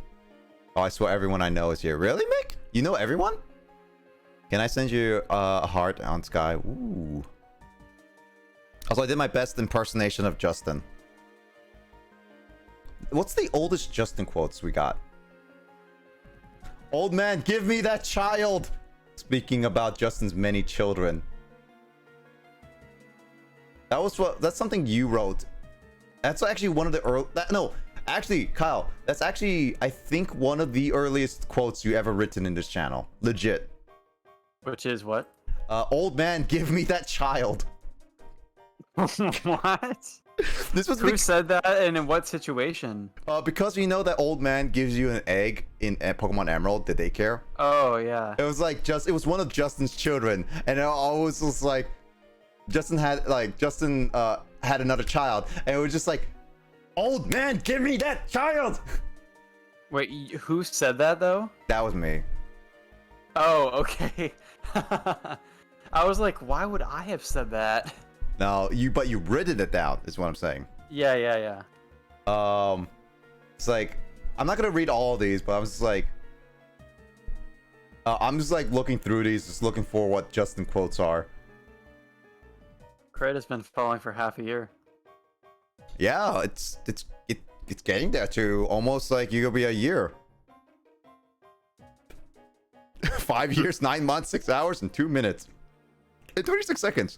Oh, I swear everyone I know is here. Really, Mick? You know everyone? Can I send you a heart on Sky? Ooh. Also, I did my best impersonation of Justin. What's the oldest Justin quotes we got? Old man, give me that child! Speaking about Justin's many children. That's something you wrote. That's actually one of the actually, Kyle, that's actually, I think, one of the earliest quotes you ever written in this channel. Legit. Which is what? Old man, give me that child. What? This was Who said that, and in what situation? Because you know that old man gives you an egg in Pokemon Emerald, the daycare. Oh yeah. It was like it was one of Justin's children, and it always was like Justin had another child, and it was just like, old man, give me that child. Wait, who said that though? That was me. Oh, okay. I was like, why would I have said that? No, but you written it down, is what I'm saying. Yeah. It's like, I'm not gonna read all of these, but I'm just like looking through these, just looking for what Justin quotes are. Craig has been following for half a year. Yeah, it's getting there to almost like you'll be a year. 5 years, 9 months, 6 hours, and 2 minutes, and 26 seconds.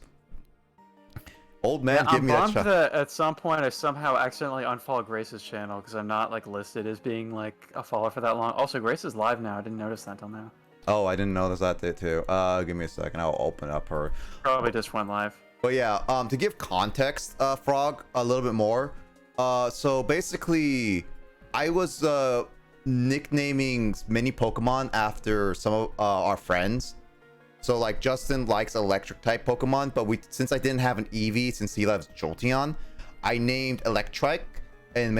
Old man, give me that shot. At some point I somehow accidentally unfollowed Grace's channel because I'm not like listed as being like a follower for that long. Also, Grace is live now. I didn't notice that till now. Oh, I didn't notice that too. Give me a second. I'll open up her. Probably just went live. But yeah, to give context, Frog, a little bit more. So basically, I was nicknaming many Pokemon after some of our friends. So like Justin likes electric type Pokemon, but since I didn't have an Eevee, since he loves Jolteon, I named Electrike and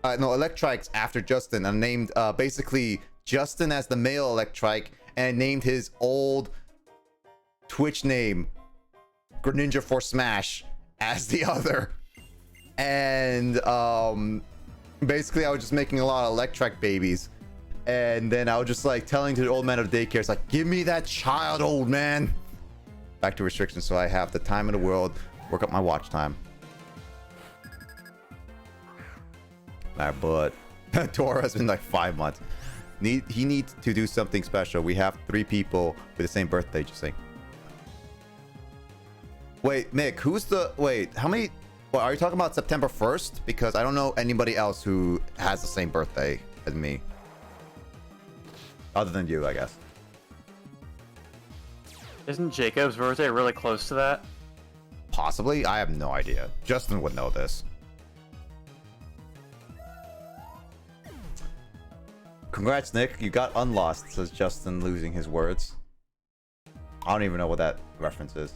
Electrike's after Justin. I named basically Justin as the male Electrike, and I named his old Twitch name Greninja for Smash as the other. And basically I was just making a lot of Electrike babies. And then I was just like telling to the old man of the daycare, it's like, give me that child, old man. Back to restrictions, so I have the time in the world, work up my watch time. But Tora has been like 5 months. He needs to do something special. We have 3 people with the same birthday, just saying. Wait, Mick, how many? Well, are you talking about September 1st? Because I don't know anybody else who has the same birthday as me. Other than you, I guess. Isn't Jacob's birthday really close to that? Possibly? I have no idea. Justin would know this. Congrats, Nick. You got unlost, says Justin, losing his words. I don't even know what that reference is.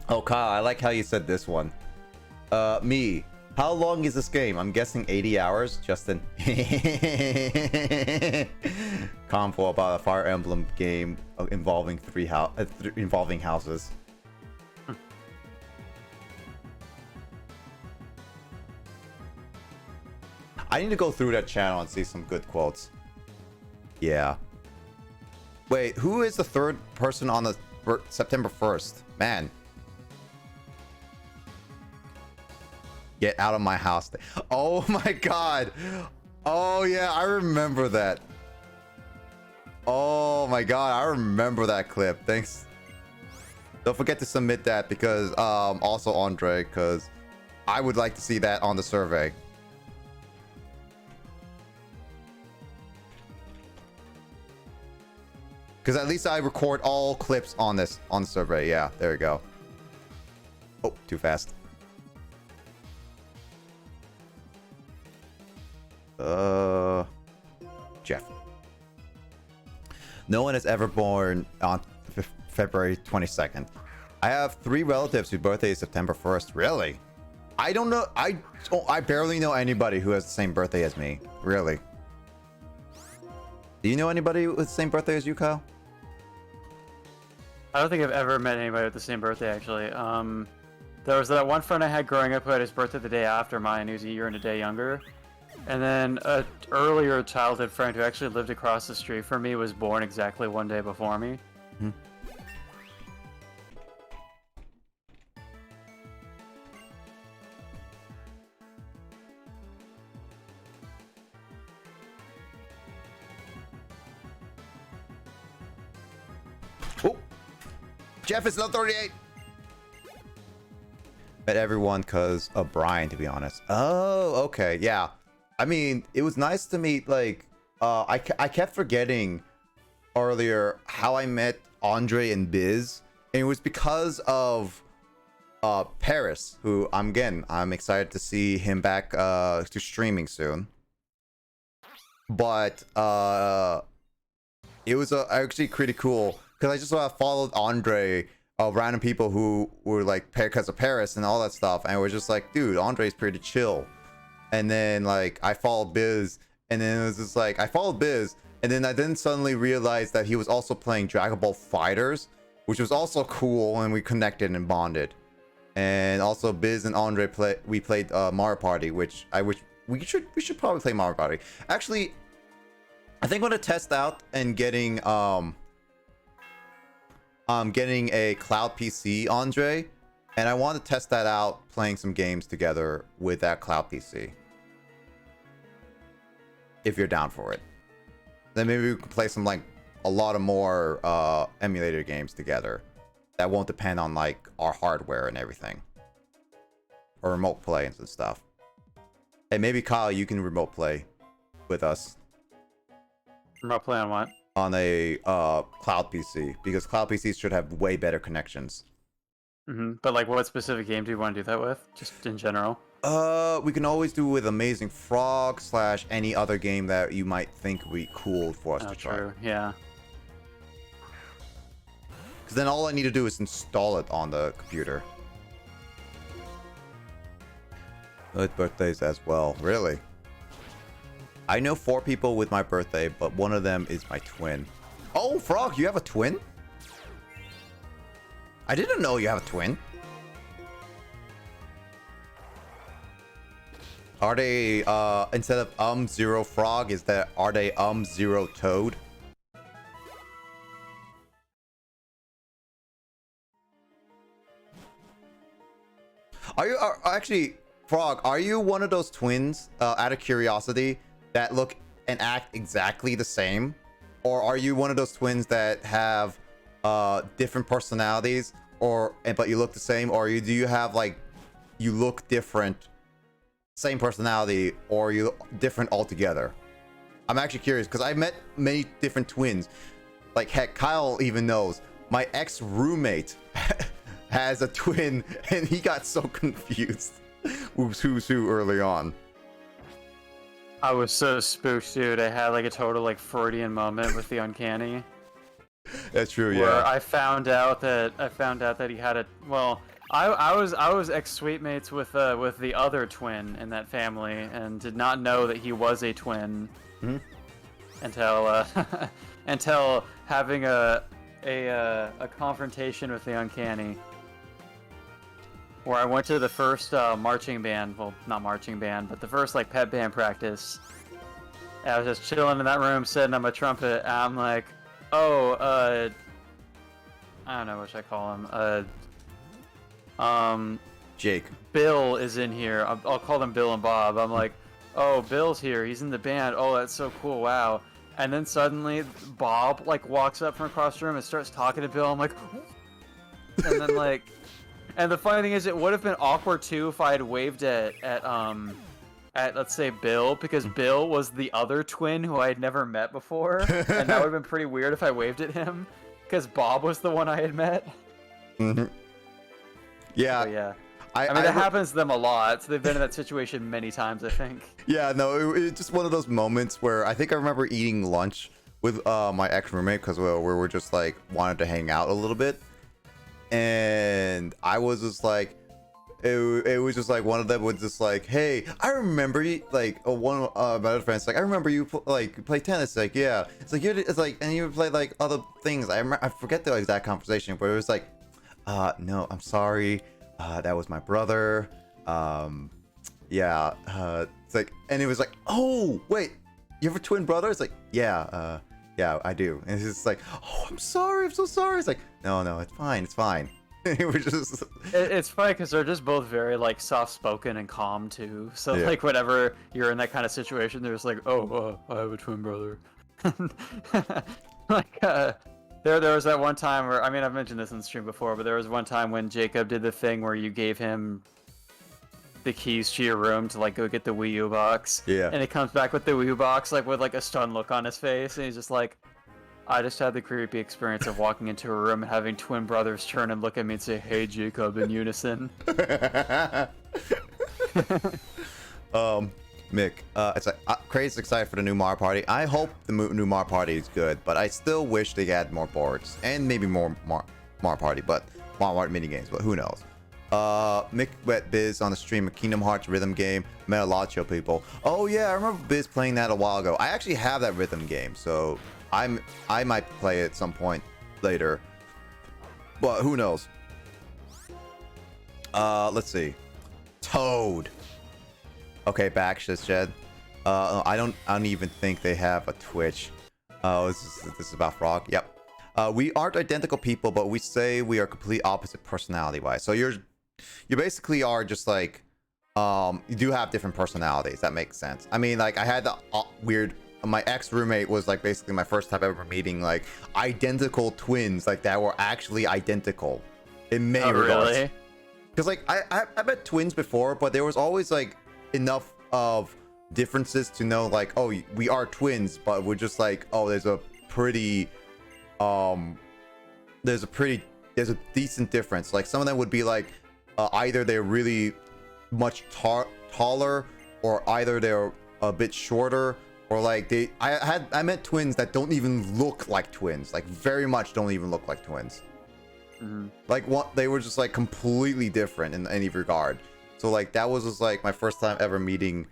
Oh, Kyle, I like how you said this one. Me. How long is this game? I'm guessing 80 hours, Justin. Convo about a Fire Emblem game involving involving houses. I need to go through that channel and see some good quotes. Yeah. Wait, who is the third person on the September 1st? Man. Get out of my house. Oh my god. Oh yeah, I remember that. Oh my god, I remember that clip. Thanks. Don't forget to submit that because also Andre, because I would like to see that on the survey. Because at least I record all clips on this on the survey. Yeah, there we go. Oh, too fast. Jeff. No one is ever born on February 22nd. I have 3 relatives whose birthday is September 1st. Really? I don't know. I barely know anybody who has the same birthday as me. Really? Do you know anybody with the same birthday as you, Kyle? I don't think I've ever met anybody with the same birthday, actually. There was that one friend I had growing up who had his birthday the day after mine. He was a year and a day younger. And then an earlier childhood friend who actually lived across the street from me was born exactly one day before me. Mm-hmm. Oh, Jeff is not 38. Met everyone because of Brian, to be honest. Oh, okay, yeah. I mean, it was nice to meet, like, I kept forgetting earlier how I met Andre and Biz. And it was because of Paris, who, I'm excited to see him back to streaming soon. But it was actually pretty cool because I just followed Andre, random people who were like because of Paris and all that stuff. And we're just like, dude, Andre's pretty chill. And then like I followed Biz, and then it was just like I followed Biz, and then I then suddenly realized that he was also playing Dragon Ball Fighters, which was also cool, and we connected and bonded. And also Biz and Andre played Mario Party, which we should probably play Mario Party. Actually, I think I'm gonna test out and getting a cloud PC, Andre. And I want to test that out, playing some games together with that cloud PC. If you're down for it. Then maybe we can play some, like, a lot of more emulator games together. That won't depend on, like, our hardware and everything. Or remote play and stuff. And maybe, Kyle, you can remote play with us. Remote play on what? On a cloud PC. Because cloud PCs should have way better connections. Mm-hmm. But like, what specific game do you want to do that with? Just in general? We can always do with Amazing Frog / any other game that you might think would be cool for us to try. True, yeah. Because then all I need to do is install it on the computer. Good birthdays as well. Really? I know 4 people with my birthday, but one of them is my twin. Oh, Frog, you have a twin? I didn't know you have a twin. Are they, instead of zero frog, are they zero toad? Actually, Frog? Are you one of those twins? Out of curiosity, that look and act exactly the same, or are you one of those twins that have different personalities, but you look the same, or do you have like you look different, same personality, or you different altogether? I'm actually curious because I've met many different twins. Like heck, Kyle even knows my ex-roommate has a twin, and he got so confused who's who early on. I was so spooked, dude. I had like a total like Freudian moment with the uncanny. That's true, Where yeah. I found out that he had a I was ex-suite mates with the other twin in that family and did not know that he was a twin until until having a confrontation with the uncanny. Where I went to the first marching band, well, not marching band, but the first like pep band practice. And I was just chilling in that room, sitting on my trumpet, and I'm like, oh, I don't know what should I call him. Jake. Bill is in here. I'll call them Bill and Bob. I'm like, oh, Bill's here. He's in the band. Oh, that's so cool. Wow. And then suddenly Bob like walks up from across the room and starts talking to Bill. I'm like, and then like. And the funny thing is, it would have been awkward too if I had waved at let's say Bill, because Bill was the other twin who I had never met before, and that would have been pretty weird if I waved at him, because Bob was the one I had met. Yeah. So, yeah. I mean, that happens to them a lot. So they've been in that situation many times, I think. Yeah, no, it's just one of those moments where I think I remember eating lunch with my ex-roommate because we were just like wanted to hang out a little bit. And I was just like, it was just like one of them was just like, hey, I remember you, like one of my other friends like, I remember you play tennis. Like, yeah, it's like and you play like other things. I forget the exact conversation, but it was like, no, I'm sorry, that was my brother. Yeah, it's like, and it was like, oh wait, you have a twin brother? It's like, yeah, yeah, I do. And it's just like, oh, I'm sorry, I'm so sorry. It's like, no, it's fine, it's fine. It was just... It's funny because they're just both very like soft-spoken and calm too. So Yeah. like whenever you're in that kind of situation, they're just like, oh, I have a twin brother. Like there was that one time where, I mean, I've mentioned this in the stream before, but there was one time when Jacob did the thing where you gave him the keys to your room to like go get the Wii U box. Yeah. And he comes back with the Wii U box like with like a stunned look on his face, and he's just like, I just had the creepy experience of walking into a room and having twin brothers turn and look at me and say, hey Jacob, in unison. Mick, it's like Craig's excited for the new Mario Party. I hope the new Mario Party is good, but I still wish they had more boards and maybe more Mario Party, but Mario Party mini games. But who knows? Mick wet Biz on the stream, a Kingdom Hearts rhythm game. Met a lot of chill people. Oh yeah, I remember Biz playing that a while ago. I actually have that rhythm game, so I might play it at some point later. But who knows? Let's see. Toad. Okay, back Jed. I don't even think they have a Twitch. Oh, this is about Frog. Yep. We aren't identical people, but we say we are complete opposite personality-wise. So you basically are just like, you do have different personalities. That makes sense. I mean, like I had the weird. My ex-roommate was like basically my first time ever meeting like identical twins, like that were actually identical in many regards. Really? Because like I met twins before, but there was always like enough of differences to know like, oh, we are twins, but we're just like, oh, there's a decent difference. Like some of them would be like either they're really much taller, or either they're a bit shorter, or like I met twins that don't even look like twins, like very much don't even look like twins. Mm-hmm. Like they were just like completely different in any regard. So like that was just like my first time ever meeting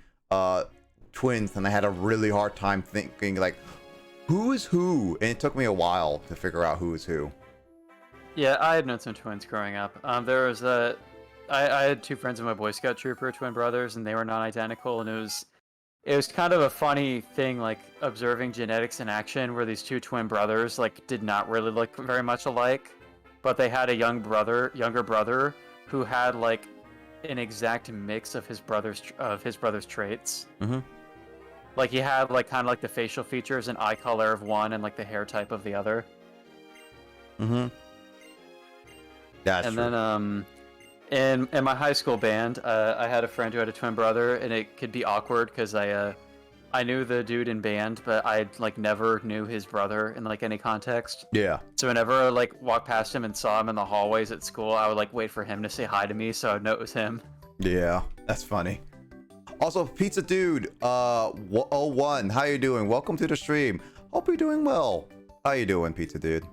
twins, and I had a really hard time thinking like who is who, and it took me a while to figure out who is who. Yeah, I had known some twins growing up. There was I had two friends in my Boy Scout troop who were twin brothers, and they were non-identical, and it was kind of a funny thing, like observing genetics in action, where these two twin brothers like did not really look very much alike, but they had a younger brother who had like an exact mix of his brother's traits. Mm-hmm. Like he had like kind of like the facial features and eye color of one and like the hair type of the other. Mm-hmm. That's And true. then in my high school band, I had a friend who had a twin brother, and it could be awkward because I knew the dude in band, but I like never knew his brother in like any context. Yeah. So whenever I like walked past him and saw him in the hallways at school, I would like wait for him to say hi to me so I'd know it was him. Yeah, that's funny. Also, Pizza Dude, 01, how you doing? Welcome to the stream. Hope you're doing well. How you doing, Pizza Dude?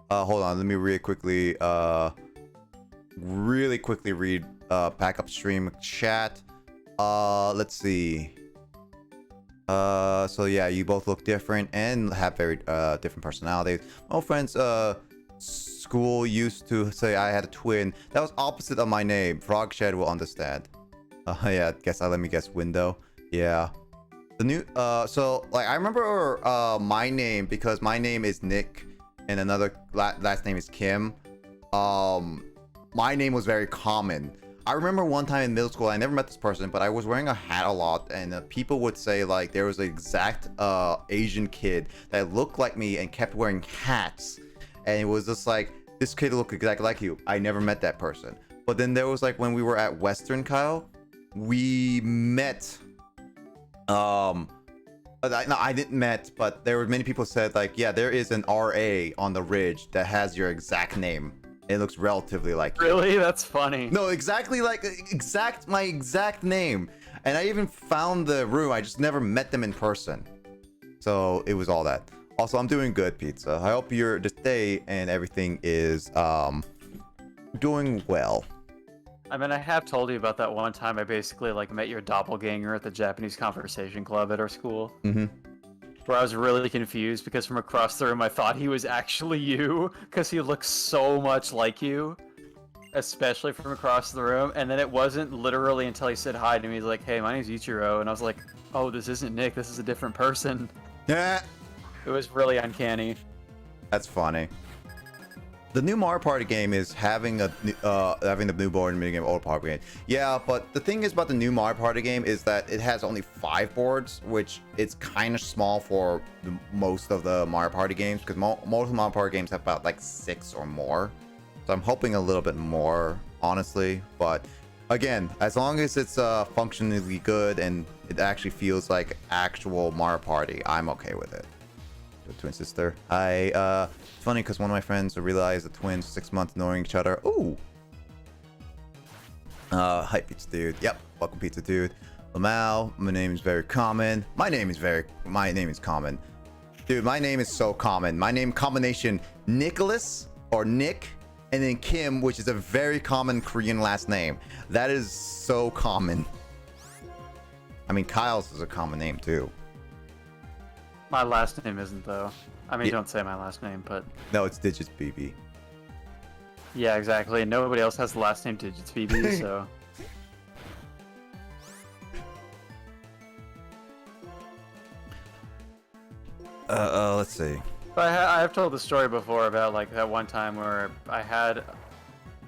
Hold on, let me really quickly read back up stream chat. Let's see. So yeah, you both look different and have very different personalities. My old friends school used to say I had a twin that was opposite of my name. Frogshed will understand. Yeah, let me guess, window. Yeah. The new so like I remember my name, because my name is Nick and another last name is Kim. My name was very common. I remember one time in middle school, I never met this person, but I was wearing a hat a lot, and people would say like there was an exact Asian kid that looked like me and kept wearing hats, and it was just like, this kid looked exactly like you. I never met that person. But then there was like when we were at Western, Kyle, we met. No, I didn't met, but there were many people said like, yeah, there is an RA on the ridge that has your exact name. It looks relatively like you. Really? That's funny. No, exactly like my exact name. And I even found the room. I just never met them in person. So it was all that. Also, I'm doing good, Pizza. I hope your day and everything is doing well. I mean, I have told you about that one time I basically like met your doppelganger at the Japanese Conversation Club at our school. Mm-hmm. Where I was really confused because from across the room I thought he was actually you because he looks so much like you, especially from across the room. And then it wasn't literally until he said hi to me, he's like, "Hey, my name's Ichiro," and I was like, "Oh, this isn't Nick. This is a different person." Yeah. It was really uncanny. That's funny. The new Mario Party game is having the new board and minigame old Party game. Yeah, but the thing is about the new Mario Party game is that it has only 5 boards, which it's kind of small for most of the Mario Party games, because most of the Mario Party games have about like 6 or more. So I'm hoping a little bit more, honestly. But again, as long as it's functionally good and it actually feels like actual Mario Party, I'm okay with it. Twin sister. It's funny because one of my friends realized the twins 6 months knowing each other. Ooh. Hi, Pizza Dude. Yep. Welcome, Pizza Dude. Lamau. My name is very common. My name is common. Dude, my name is so common. My name combination Nicholas or Nick and then Kim, which is a very common Korean last name. That is so common. I mean, Kyle's is a common name too. My last name isn't, though. I mean, Yeah. don't say my last name, but... No, it's Digits BB. Yeah, exactly. And nobody else has the last name Digits BB, so... Let's see. But I've told the story before about, like, that one time where I had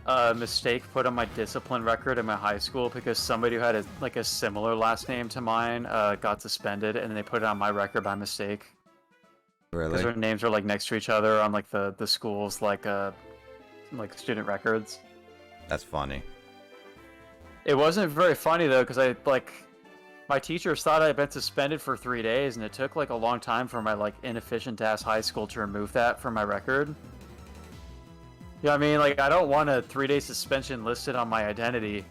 a mistake put on my discipline record in my high school because somebody who had a similar last name to mine got suspended, and they put it on my record by mistake. Really? Because their names are like next to each other on like the school's like student records. That's funny. It wasn't very funny though, because my teachers thought I had been suspended for 3 days, and it took like a long time for my like inefficient ass high school to remove that from my record. Yeah, I mean, like, I don't want a 3-day suspension listed on my identity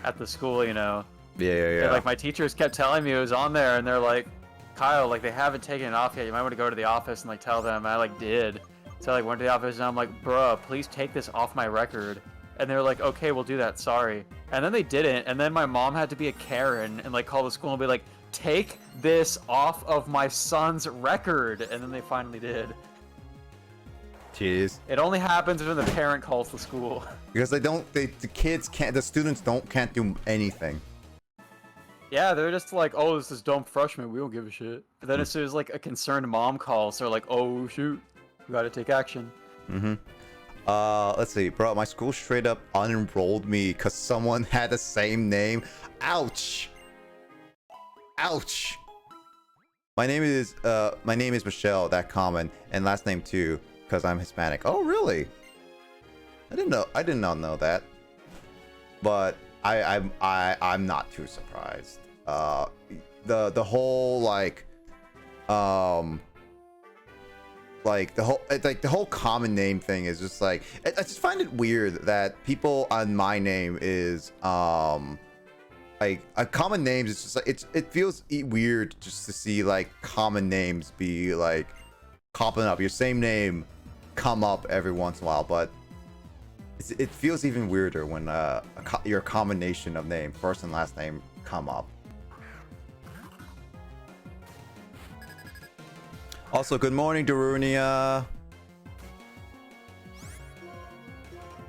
at the school, you know. Yeah. And, like, my teachers kept telling me it was on there, and they're like, "Kyle, like, they haven't taken it off yet. You might want to go to the office and, like, tell them." And I, like, did. So I, like, went to the office, and I'm like, "Bruh, please take this off my record." And they're like, "Okay, we'll do that, sorry." And then they didn't, and then my mom had to be a Karen and, like, call the school and be like, "Take this off of my son's record." And then they finally did. Jeez. It only happens when the parent calls the school. Because the students can't do anything. Yeah, they're just like, "Oh, this is dumb freshman, we don't give a shit." But then as soon as like a concerned mom calls, they're like, "Oh shoot, we gotta take action." Mm-hmm. Let's see, bro. My school straight up unenrolled me because someone had the same name. Ouch. Ouch. My name is Michelle. That common, and last name too, because I'm Hispanic. Oh, really? I didn't know. I did not know that. But I'm not too surprised. The whole the whole common name thing is just like I just find it weird that people on my name is like common names. It's just like it feels weird just to see like common names be like popping up. Your same name come up every once in a while, but it feels even weirder when your combination of name, first and last name, come up. Also, good morning, Darunia.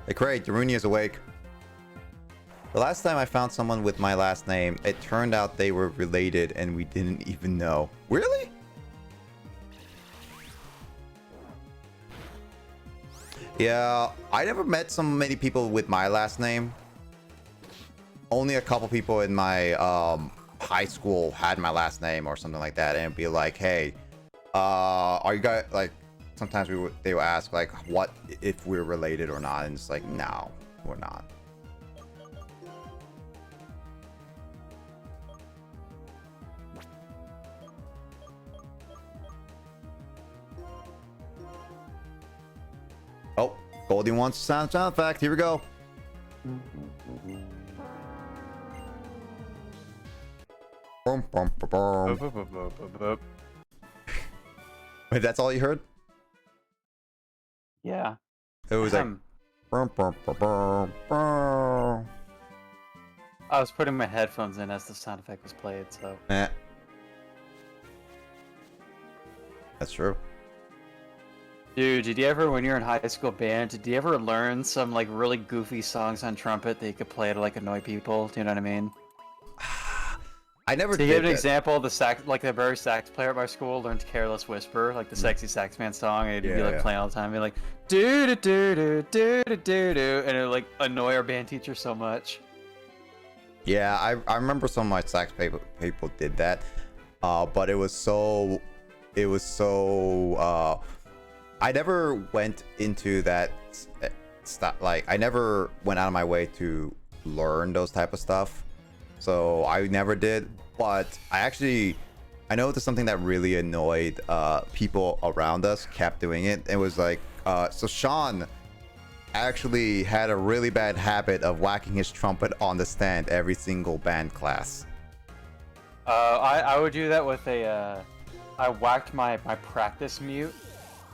Hey, great, Darunia's awake. The last time I found someone with my last name, it turned out they were related and we didn't even know. Really? Yeah, I never met so many people with my last name. Only a couple people in my high school had my last name or something like that, and it'd be like, hey, are you guys like? Sometimes they would ask like, what if we're related or not, and it's like, no, we're not. Oh, Goldie wants sound effect. Here we go. Boom, boom, boom, boom. Wait, that's all you heard? Yeah. It was like. Boom, boom, boom, boom, boom. I was putting my headphones in as the sound effect was played, so. That's true. Dude, did you ever, when you're in high school band, did you ever learn some like really goofy songs on trumpet that you could play to like annoy people? Do you know what I mean? I never to did give an that. example, the bari sax player at my school learned "Careless Whisper," like the sexy sax man song, and it'd be like playing all the time, be like do do do do do do do do, and it would like annoy our band teacher so much. Yeah, I remember some of my sax people did that, but it was so I never went into that stuff. Like I never went out of my way to learn those type of stuff, so I never did. But I noticed something that really annoyed people around us kept doing it. It was like so Sean actually had a really bad habit of whacking his trumpet on the stand every single band class. I would do that with a I whacked my practice mute,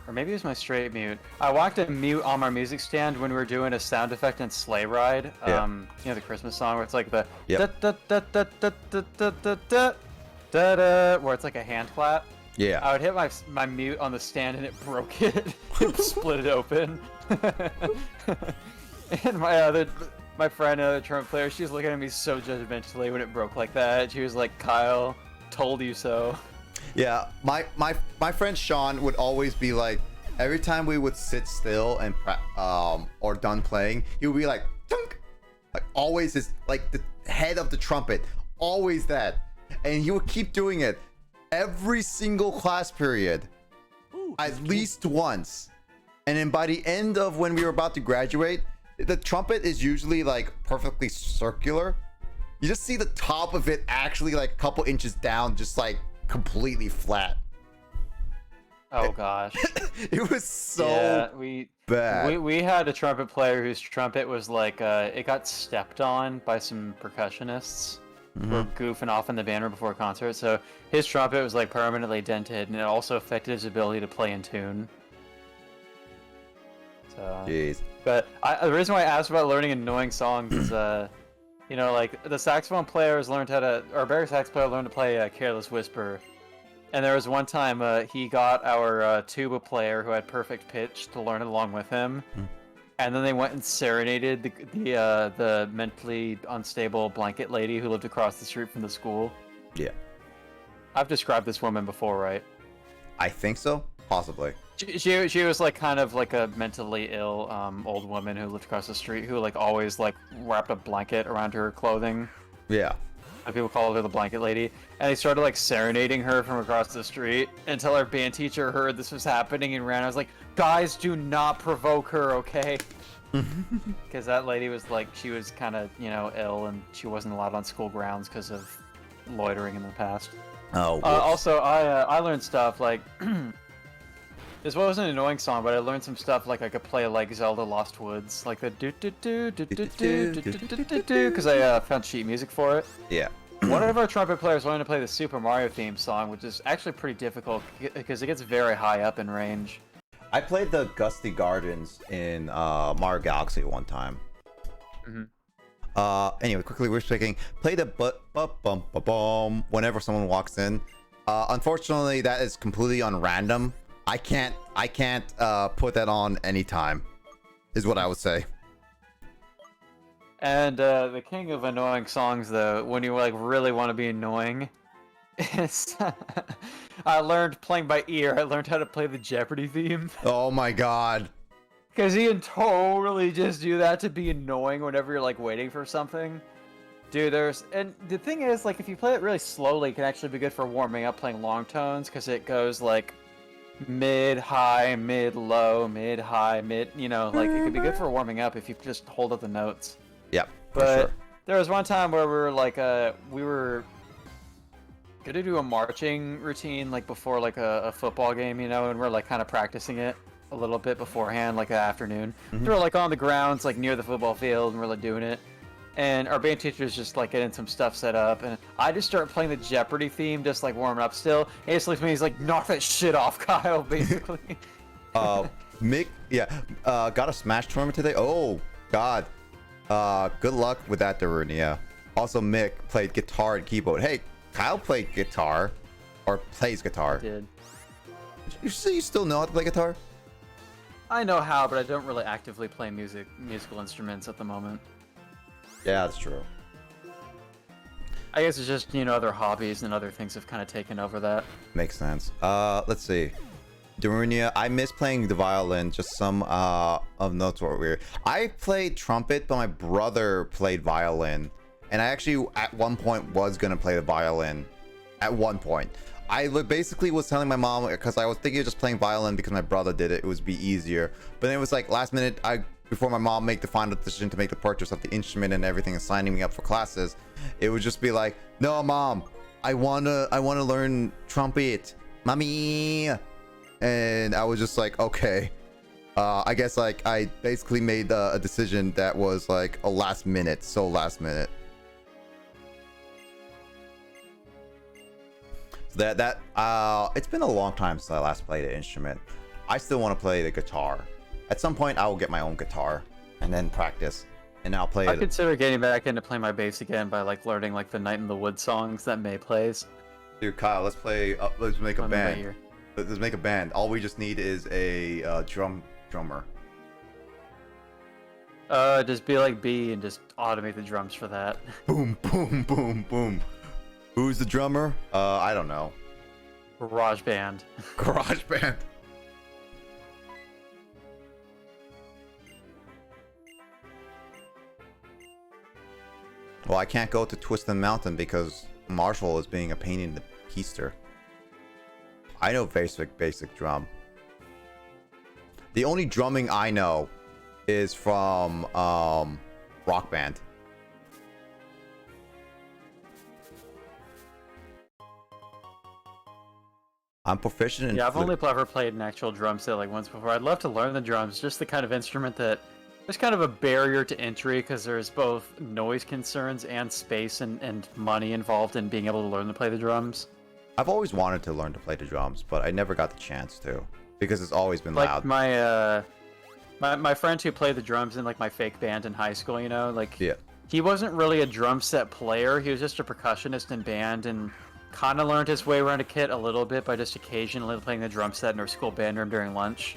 or maybe it was my straight mute. I whacked a mute on my music stand when we were doing a sound effect in Sleigh Ride. Yeah. You know the Christmas song where it's like the Yep. da da da da da da da da da da, where it's like a hand clap. Yeah. I would hit my mute on the stand and it broke it. It split it open. And my friend, another trumpet player, she was looking at me so judgmentally when it broke like that. She was like, "Kyle, told you so." Yeah, my friend Sean would always be like, every time we would sit still and or done playing, he would be like, tunk! Like always is like the head of the trumpet, always that, and he would keep doing it every single class period, at least once, and then by the end of when we were about to graduate, the trumpet is usually like perfectly circular. You just see the top of it actually like a couple inches down, just like completely flat. Oh gosh. It was so bad. We had a trumpet player whose trumpet was like it got stepped on by some percussionists who were goofing off in the band room before a concert, so his trumpet was like permanently dented, and it also affected his ability to play in tune. So Jeez. but the reason why I asked about learning annoying songs is you know, like the saxophone players learned how to, or bari sax player learned to play Careless Whisper. And there was one time he got our tuba player who had perfect pitch to learn it along with him. And then they went and serenaded the mentally unstable blanket lady who lived across the street from the school. Yeah. I've described this woman before, right? I think so. Possibly. She was like kind of like a mentally ill old woman who lived across the street who like always like wrapped a blanket around her clothing. Yeah. People called her the blanket lady, and they started like serenading her from across the street until our band teacher heard this was happening and ran. I was like, guys, do not provoke her, okay? Because that lady was like, she was kind of, you know, ill, and she wasn't allowed on school grounds because of loitering in the past. Oh. Also, I learned stuff like this wasn't an annoying song, but I learned some stuff like I could play like Zelda Lost Woods, like the do do do do do do do do do do, because I found sheet music for it. Yeah. One of our trumpet players wanted to play the Super Mario theme song, which is actually pretty difficult because it gets very high up in range. I played the Gusty Gardens in Mario Galaxy one time. Anyway, quickly we're speaking. Play the bum whenever someone walks in. Unfortunately, that is completely on random. I can't put that on anytime, is what I would say. And the king of annoying songs, though, when you like really want to be annoying, is I learned playing by ear. I learned how to play the Jeopardy theme. Oh my god. Because you can totally just do that to be annoying whenever you're like waiting for something. Dude, and the thing is, like, if you play it really slowly, it can actually be good for warming up playing long tones, because it goes like mid, high, mid, low, mid, high, mid, you know, like it could be good for warming up if you just hold up the notes. Yep, But sure. there was one time where we were like, we were gonna do a marching routine like before like a football game, you know, and we're like kind of practicing it a little bit beforehand, like the afternoon. We were like on the grounds, like near the football field, and we're like doing it. And our band teacher's just like getting some stuff set up, and I just start playing the Jeopardy theme, just like warming up still. And he just looks at me, he's like, knock that shit off, Kyle, basically. Mick, got a Smash tournament today. Oh god. Good luck with that, Darunia. Also, Mick played guitar and keyboard. Hey, Kyle played guitar, or plays guitar. I did. You still know how to play guitar? I know how, but I don't really actively play musical instruments at the moment. Yeah, that's true. I guess it's just, you know, other hobbies and other things have kind of taken over that. Makes sense. Let's see. Darunia, I miss playing the violin. Just some of notes were weird. I played trumpet, but my brother played violin. And I actually, at one point, was going to play the violin. At one point. I basically was telling my mom, because I was thinking of just playing violin because my brother did it. It would be easier. But then it was like last minute, before my mom made the final decision to make the purchase of the instrument and everything and signing me up for classes, it would just be like, no, mom, I wanna learn trumpet, mommy. And I was just like, okay. I guess like I basically made a decision that was like a last minute. So that it's been a long time since I last played an instrument. I still want to play the guitar. At some point, I will get my own guitar and then practice, and I'll play I it. consider getting back into playing my bass again by like learning like the Night in the Woods songs that May plays. Dude, Kyle, let's play. Let's make a On the way band. here. Let's make a band. All we just need is a drummer. Just be like B and just automate the drums for that. Boom, boom, boom, boom. Who's the drummer? I don't know. Garage band. Garage band. Well, I can't go to Twisted Mountain because Marshall is being a pain in the keister. I know basic drum. The only drumming I know is from Rock Band. I'm proficient in Yeah, I've only ever played an actual drum set like once before. I'd love to learn the drums. Just the kind of instrument that there's kind of a barrier to entry because there's both noise concerns and space and money involved in being able to learn to play the drums. I've always wanted to learn to play the drums, but I never got the chance to because it's always been Like loud. my friend who played the drums in like my fake band in high school, you know, like Yeah. he wasn't really a drum set player. He was just a percussionist in band and kind of learned his way around a kit a little bit by just occasionally playing the drum set in our school band room during lunch.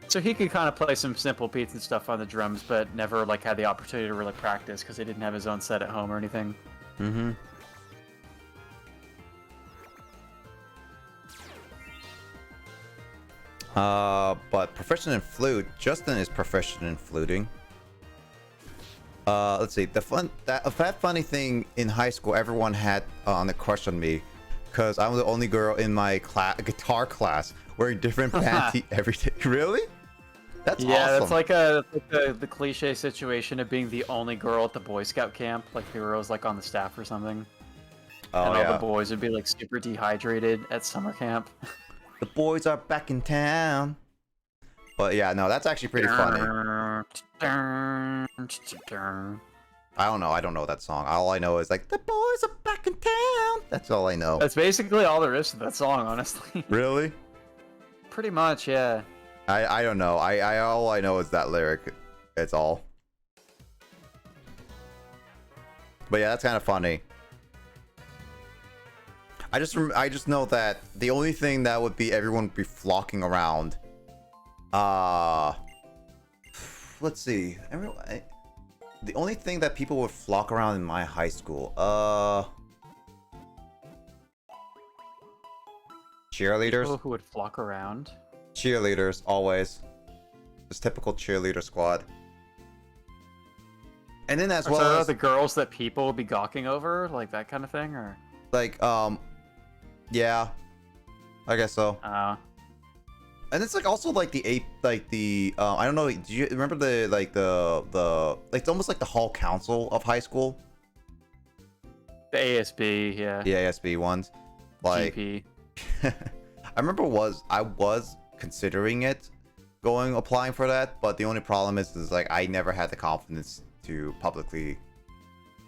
So he could kind of play some simple beats and stuff on the drums, but never like had the opportunity to really practice because he didn't have his own set at home or anything. Mm-hmm. But proficient in flute. Justin is proficient in fluting. Let's see. That funny thing in high school, everyone had on a crush on me, because I'm the only girl in my guitar class wearing different panty every day. Really? That's Yeah, awesome. that's like the cliche situation of being the only girl at the Boy Scout camp. Like the girl was like on the staff or something. Oh, and all yeah. the boys would be like super dehydrated at summer camp. The boys are back in town. But yeah, no, that's actually pretty funny. I don't know that song. All I know is like, the boys are back in town. That's all I know. That's basically all there is to that song, honestly. Really? Pretty much, yeah. I don't know. All I know is that lyric. It's all. But yeah, that's kind of funny. I just know that the only thing that would be everyone would be flocking around. Let's see. The only thing that people would flock around in my high school. Cheerleaders. People who would flock around. Cheerleaders, always. Just typical cheerleader squad. And then as well as the girls that people would be gawking over, like that kind of thing, or like yeah, I guess so. And it's like also like the I don't know, do you remember the like it's almost like the hall council of high school? the ASB, yeah. The ASB ones. Like GP. I remember I was considering applying for that, but the only problem is like I never had the confidence to publicly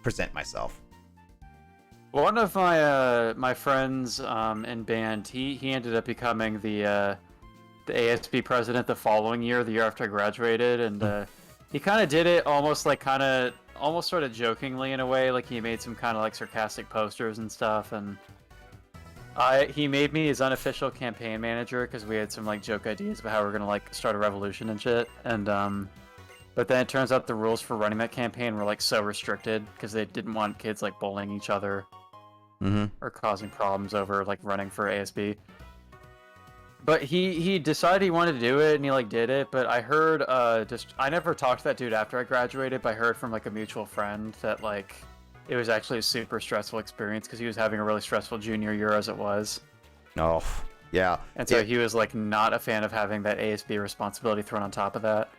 present myself. One of my my friends in band, he ended up becoming the ASB president the following year, the year after I graduated, and he kind of did it almost sort of jokingly in a way, like he made some kind of like sarcastic posters and stuff, and he made me his unofficial campaign manager because we had some like joke ideas about how we're gonna like start a revolution and shit, and but then it turns out the rules for running that campaign were like so restricted because they didn't want kids like bullying each other or causing problems over like running for ASB. But he decided he wanted to do it, and he like did it. But I heard I never talked to that dude after I graduated, but I heard from like a mutual friend that like it was actually a super stressful experience because he was having a really stressful junior year as it was. Oh, yeah. And so he was like not a fan of having that ASB responsibility thrown on top of that.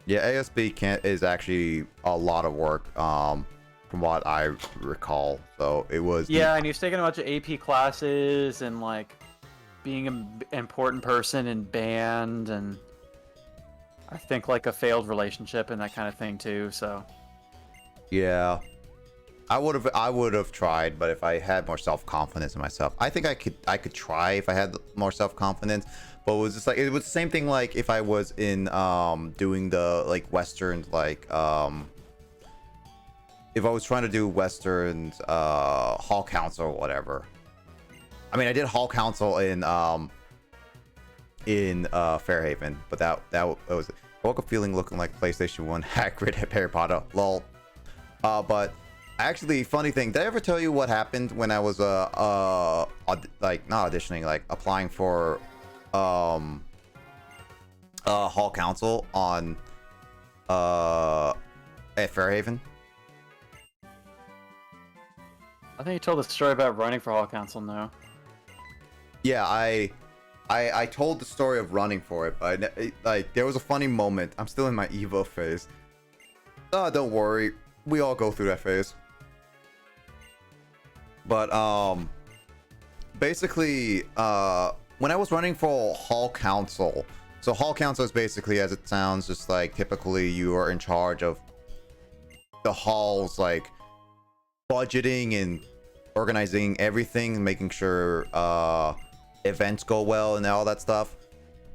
Yeah, ASB is actually a lot of work, from what I recall. So it was. Yeah, and he was taking a bunch of AP classes and like being an important person in band, and I think like a failed relationship and that kind of thing too. So. Yeah, I would have tried, but if I had more self-confidence in myself, I think I could try if I had more self-confidence. But it was just like it was the same thing like if I was in doing the like Western like if I was trying to do Westerns Hall Council or whatever. I mean, I did Hall Council in Fairhaven, but that was I woke up feeling looking like PlayStation 1 Hagrid at Harry Potter. Lol. But actually, funny thing, did I ever tell you what happened when I was like not auditioning, like applying for Hall Council on at Fairhaven? I think you told the story about running for Hall Council now. Yeah, I told the story of running for it, but like there was a funny moment. I'm still in my Evo phase. Oh, don't worry, we all go through that phase. But basically, when I was running for Hall Council, so Hall Council is basically, as it sounds, just like typically you are in charge of the hall's like budgeting and organizing everything, making sure events go well and all that stuff.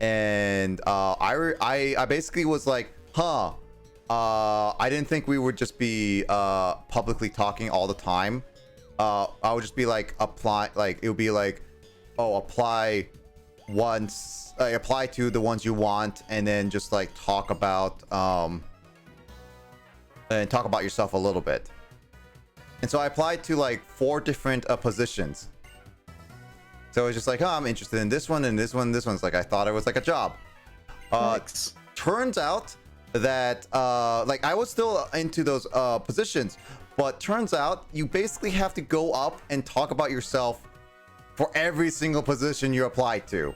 And I basically was like, I didn't think we would just be publicly talking all the time. I would just be like apply, like it would be like, oh, apply once, apply to the ones you want, and then just like talk about yourself a little bit. And so I applied to like 4 different positions. So it's just like, oh, I'm interested in this one and this one. This one's like, I thought it was like a job. Thanks. Turns out that like I was still into those positions, but turns out you basically have to go up and talk about yourself for every single position you apply to.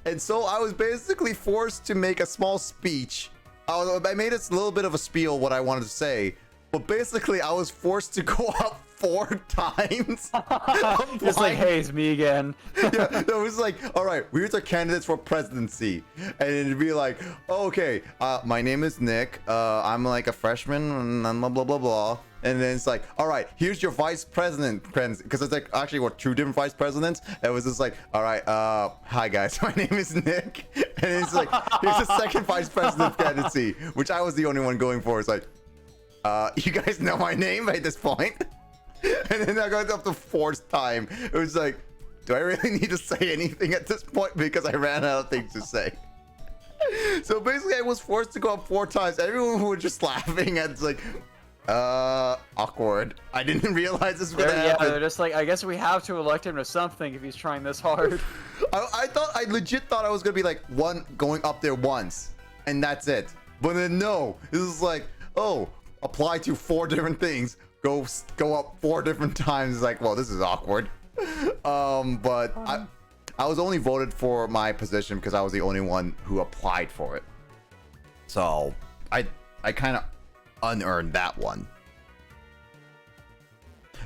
And so I was basically forced to make a small speech. I made a little bit of a spiel what I wanted to say, but basically I was forced to go up 4 times. Just like, hey, it's me again. Yeah, it was like, all right, here's our candidates for presidency, and it'd be like, oh, okay, my name is Nick, I'm like a freshman, and blah blah blah blah, and then it's like, all right, here's your vice president, because it's like actually what 2 different vice presidents. It was just like, all right, hi guys, my name is Nick, and it's like, here's the second vice president candidacy, which I was the only one going for. It's like, you guys know my name by this point. And then I got up the 4th time. It was like, do I really need to say anything at this point? Because I ran out of things to say. So basically, I was forced to go up 4 times. Everyone was just laughing at it's like, awkward. I didn't realize this was gonna happen. They're just like, I guess we have to elect him to something if he's trying this hard. I legit thought I was gonna be like going up there once, and that's it. But then no, this is like, oh, apply to 4 different things. Go up 4 different times. It's like, well, this is awkward. But I was only voted for my position because I was the only one who applied for it. So I kind of unearned that one.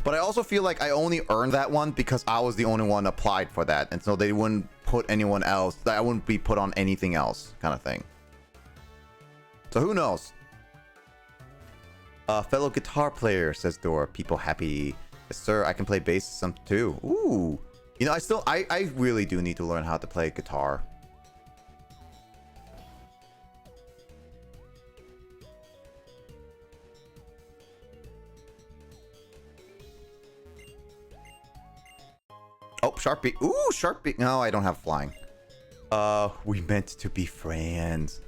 But I also feel like I only earned that one because I was the only one applied for that, and so they wouldn't put anyone else. I wouldn't be put on anything else, kind of thing. So who knows? Fellow guitar player, says Dora. People happy. Yes, sir, I can play bass some too. Ooh. You know, I really do need to learn how to play guitar. Oh, Sharpie. Ooh, Sharpie. No, I don't have flying. We meant to be friends.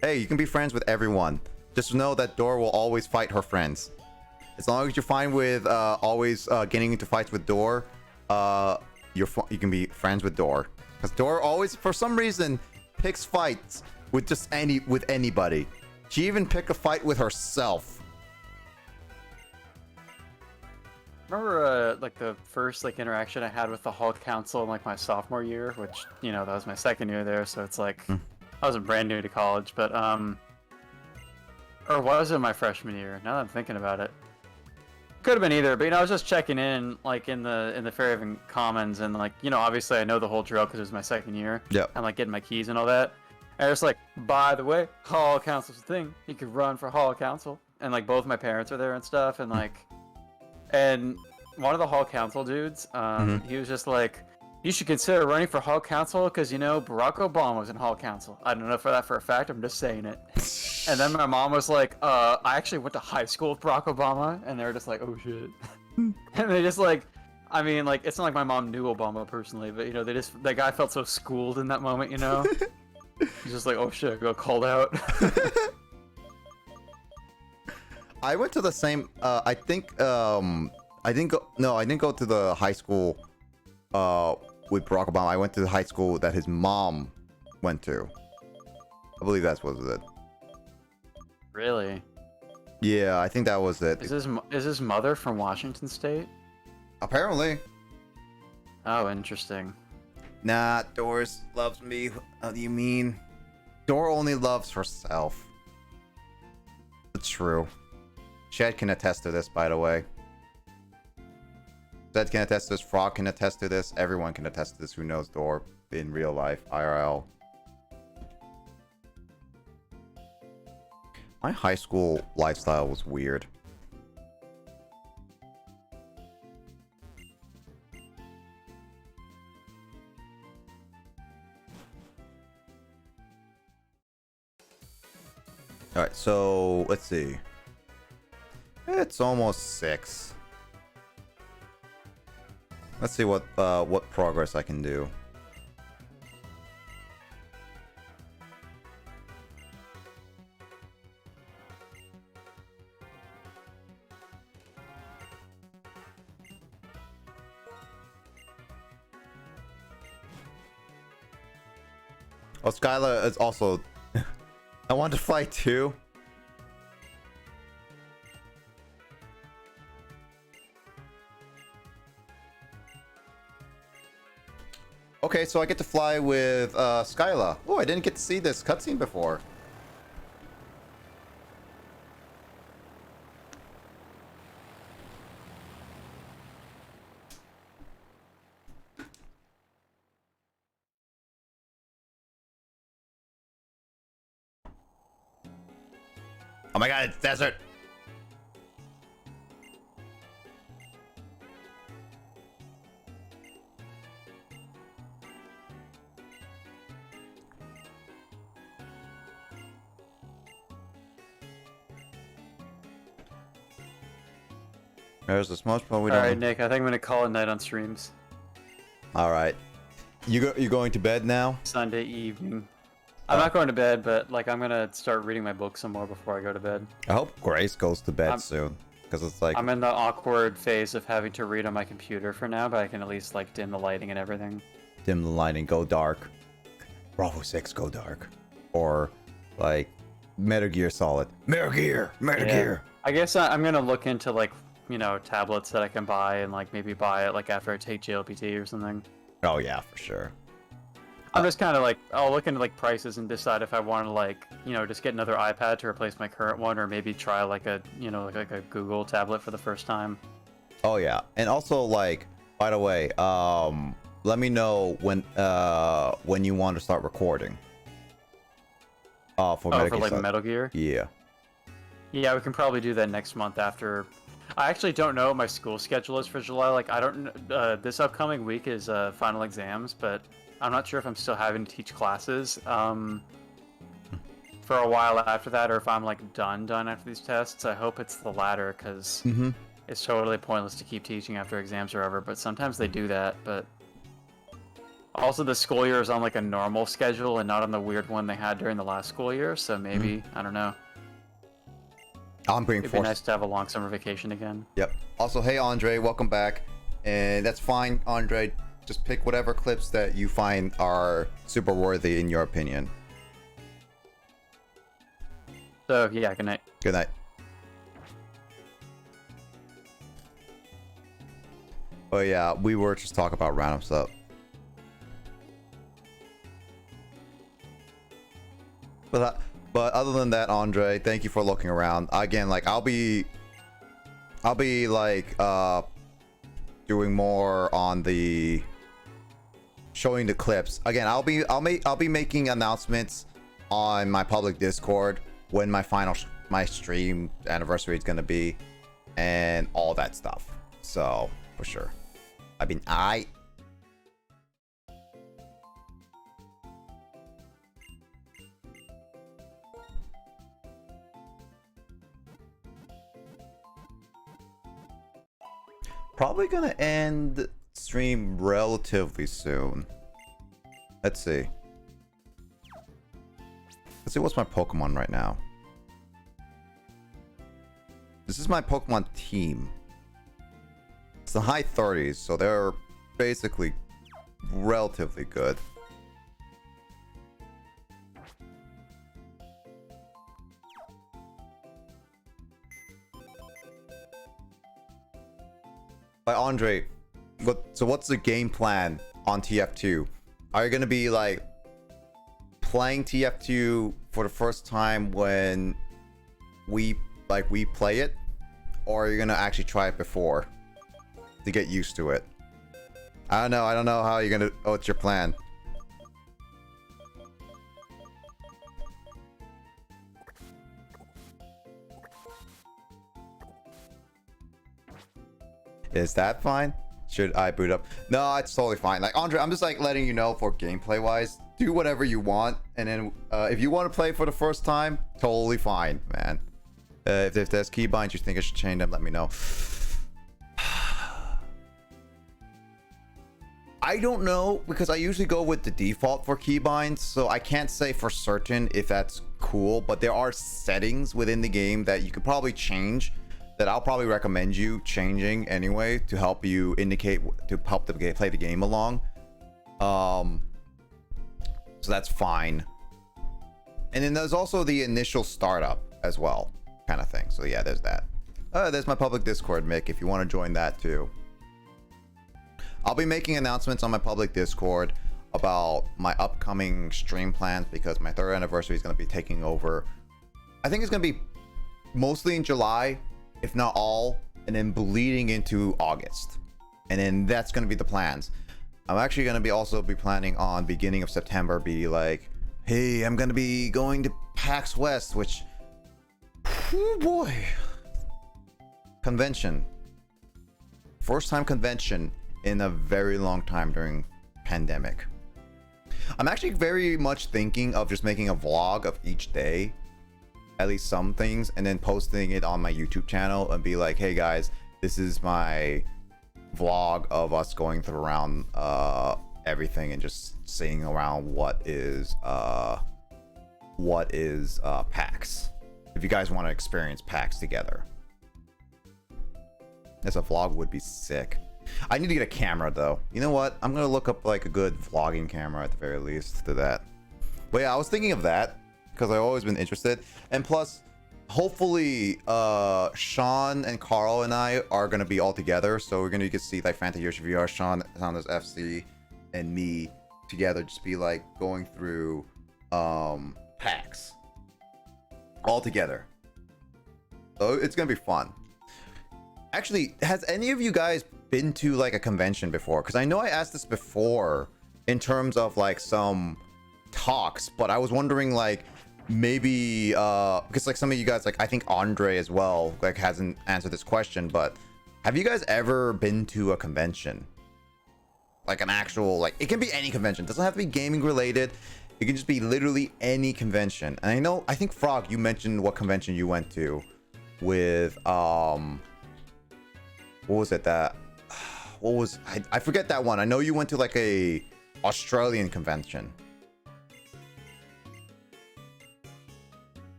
Hey, you can be friends with everyone. Just know that Dora will always fight her friends. As long as you're fine with always getting into fights with Dora, you can be friends with Dora. Because Dora always, for some reason, picks fights with just anybody. She even picked a fight with herself. Remember, like the first interaction I had with the Hall Council in like my sophomore year, which that was my second year there, so it's like I wasn't brand new to college, but or was it my freshman year? Now that I'm thinking about it, could have been either. But I was just checking in, like in the Fairhaven Commons, and like obviously I know the whole drill because it was my second year. Yep. I'm like getting my keys and all that. And it's like, by the way, Hall Council's a thing. You could run for Hall Council, and like both my parents are there and stuff, and like, and one of the Hall Council dudes, he was just like, you should consider running for Hall Council because Barack Obama was in Hall Council. I don't know for that for a fact. I'm just saying it. And then my mom was like, I actually went to high school with Barack Obama, and they were just like, oh shit. And they just like, I mean, like, it's not like my mom knew Obama personally, but that guy felt so schooled in that moment, He's just like, oh shit, I got called out. I went to the same. I think. I didn't go. No, I didn't go to the high school. With Barack Obama, I went to the high school that his mom went to. I believe that's what it. Really? Yeah, I think that was it. Is his mother from Washington State? Apparently. Oh, interesting. Nah, Doris loves me. What do you mean? Dora only loves herself. It's true. Shed can attest to this, by the way. Zed can attest to this. Frog can attest to this. Everyone can attest to this who knows Dora in real life, IRL. My high school lifestyle was weird. Alright, so let's see. It's almost 6. Let's see what progress I can do. Oh, Skyla is also. I want to fly too. Okay, so I get to fly with Skyla. Oh, I didn't get to see this cutscene before. Oh my god, it's desert! There's the smoke, but we don't. Alright, Nick, I think I'm gonna call it night on streams. Alright. You going to bed now? Sunday evening. I'm not going to bed, but like I'm gonna start reading my book some more before I go to bed. I hope Grace goes to bed soon. Because it's like... I'm in the awkward phase of having to read on my computer for now, but I can at least like dim the lighting and everything. Dim the lighting, go dark. Bravo 6, go dark. Or like Metal Gear Solid. Metal Gear! Metal Gear! I guess I'm gonna look into like, you know, tablets that I can buy and like maybe buy it like after I take JLPT or something. Oh yeah, for sure. I'm just kind of like, I'll look into like prices and decide if I want to like, you know, just get another iPad to replace my current one, or maybe try like a, you know, like a Google tablet for the first time. Oh yeah, and also like, by the way, let me know when you want to start recording. For Metal Gear. Yeah. Yeah, we can probably do that next month after. I actually don't know what my school schedule is for July. Like, I don't. This upcoming week is final exams, but I'm not sure if I'm still having to teach classes for a while after that, or if I'm like done after these tests. I hope it's the latter, because it's totally pointless to keep teaching after exams are over. But sometimes they do that. But also, the school year is on like a normal schedule and not on the weird one they had during the last school year. So maybe I don't know. I'm being It'd be nice to have a long summer vacation again. Yep. Also, hey Andre, welcome back. And that's fine, Andre. Just pick whatever clips that you find are super worthy in your opinion. So yeah, good night. Good night. Oh yeah, we were just talking about random stuff. But other than that, Andre, thank you for looking around. Again, like I'll be like doing more on the showing the clips. Again, I'll be making announcements on my public Discord when my stream anniversary is gonna be and all that stuff. So for sure. I mean, probably gonna end stream relatively soon. Let's see. Let's see what's my Pokemon right now. This is my Pokemon team. It's the high 30s, so they're basically relatively good. By Andre, so what's the game plan on TF2? Are you gonna be like playing TF2 for the first time when we play it, or are you gonna actually try it before to get used to it? I don't know how you're gonna. What's your plan? Is that fine? Should I boot up? No, it's totally fine. Like, Andre, I'm just like letting you know for gameplay wise, do whatever you want. And then if you want to play for the first time, totally fine, man. If there's keybinds you think I should change them, let me know. I don't know, because I usually go with the default for keybinds, so I can't say for certain if that's cool, but there are settings within the game that you could probably change that I'll probably recommend you changing anyway to help you indicate, to help the play the game along. So that's fine. And then there's also the initial startup as well, kind of thing. So yeah, there's that. There's my public Discord, Mick, if you want to join that too. I'll be making announcements on my public Discord about my upcoming stream plans because my 3rd anniversary is going to be taking over. I think it's going to be mostly in July, if not all, and then bleeding into August. And then that's going to be the plans. I'm actually going to be also be planning on beginning of September, be like, hey, I'm going to be going to PAX West, which, oh boy, convention. First time convention in a very long time during pandemic. I'm actually very much thinking of just making a vlog of each day, at least some things, and then posting it on my YouTube channel and be like, hey guys, this is my vlog of us going through around everything and just seeing around what is PAX. If you guys want to experience PAX together. As a vlog would be sick. I need to get a camera though. You know what? I'm gonna look up like a good vlogging camera at the very least to that. But yeah, I was thinking of that because I've always been interested. And plus, hopefully, Sean and Carl and I are gonna be all together. So we're gonna get to see like Fanta Yoshi VR, Sean as FC, and me together, just be like going through PAX all together. So it's gonna be fun. Actually, has any of you guys been to like a convention before? Because I know I asked this before in terms of like some talks, but I was wondering like maybe because like some of you guys, like I think Andre as well, like hasn't answered this question, but have you guys ever been to a convention? Like an actual, like it can be any convention, it doesn't have to be gaming related, it can just be literally any convention. And I think Frog, you mentioned what convention you went to with what was it that what was I forget that one. I know you went to like a Australian convention.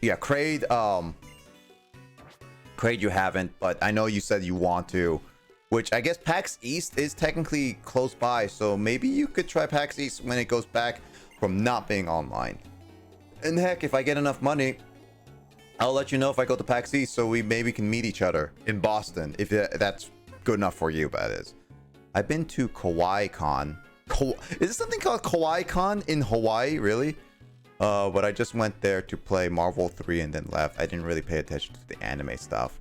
Yeah, Kraid you haven't, but I know you said you want to, which I guess PAX East is technically close by, so maybe you could try PAX East when it goes back from not being online. And heck, if I get enough money, I'll let you know if I go to PAX East so we maybe can meet each other in Boston, if that's good enough for you, that is. I've been to Kawaii Con. Is there something called Kawaii Con in Hawaii, really? But I just went there to play Marvel 3 and then left. I didn't really pay attention to the anime stuff.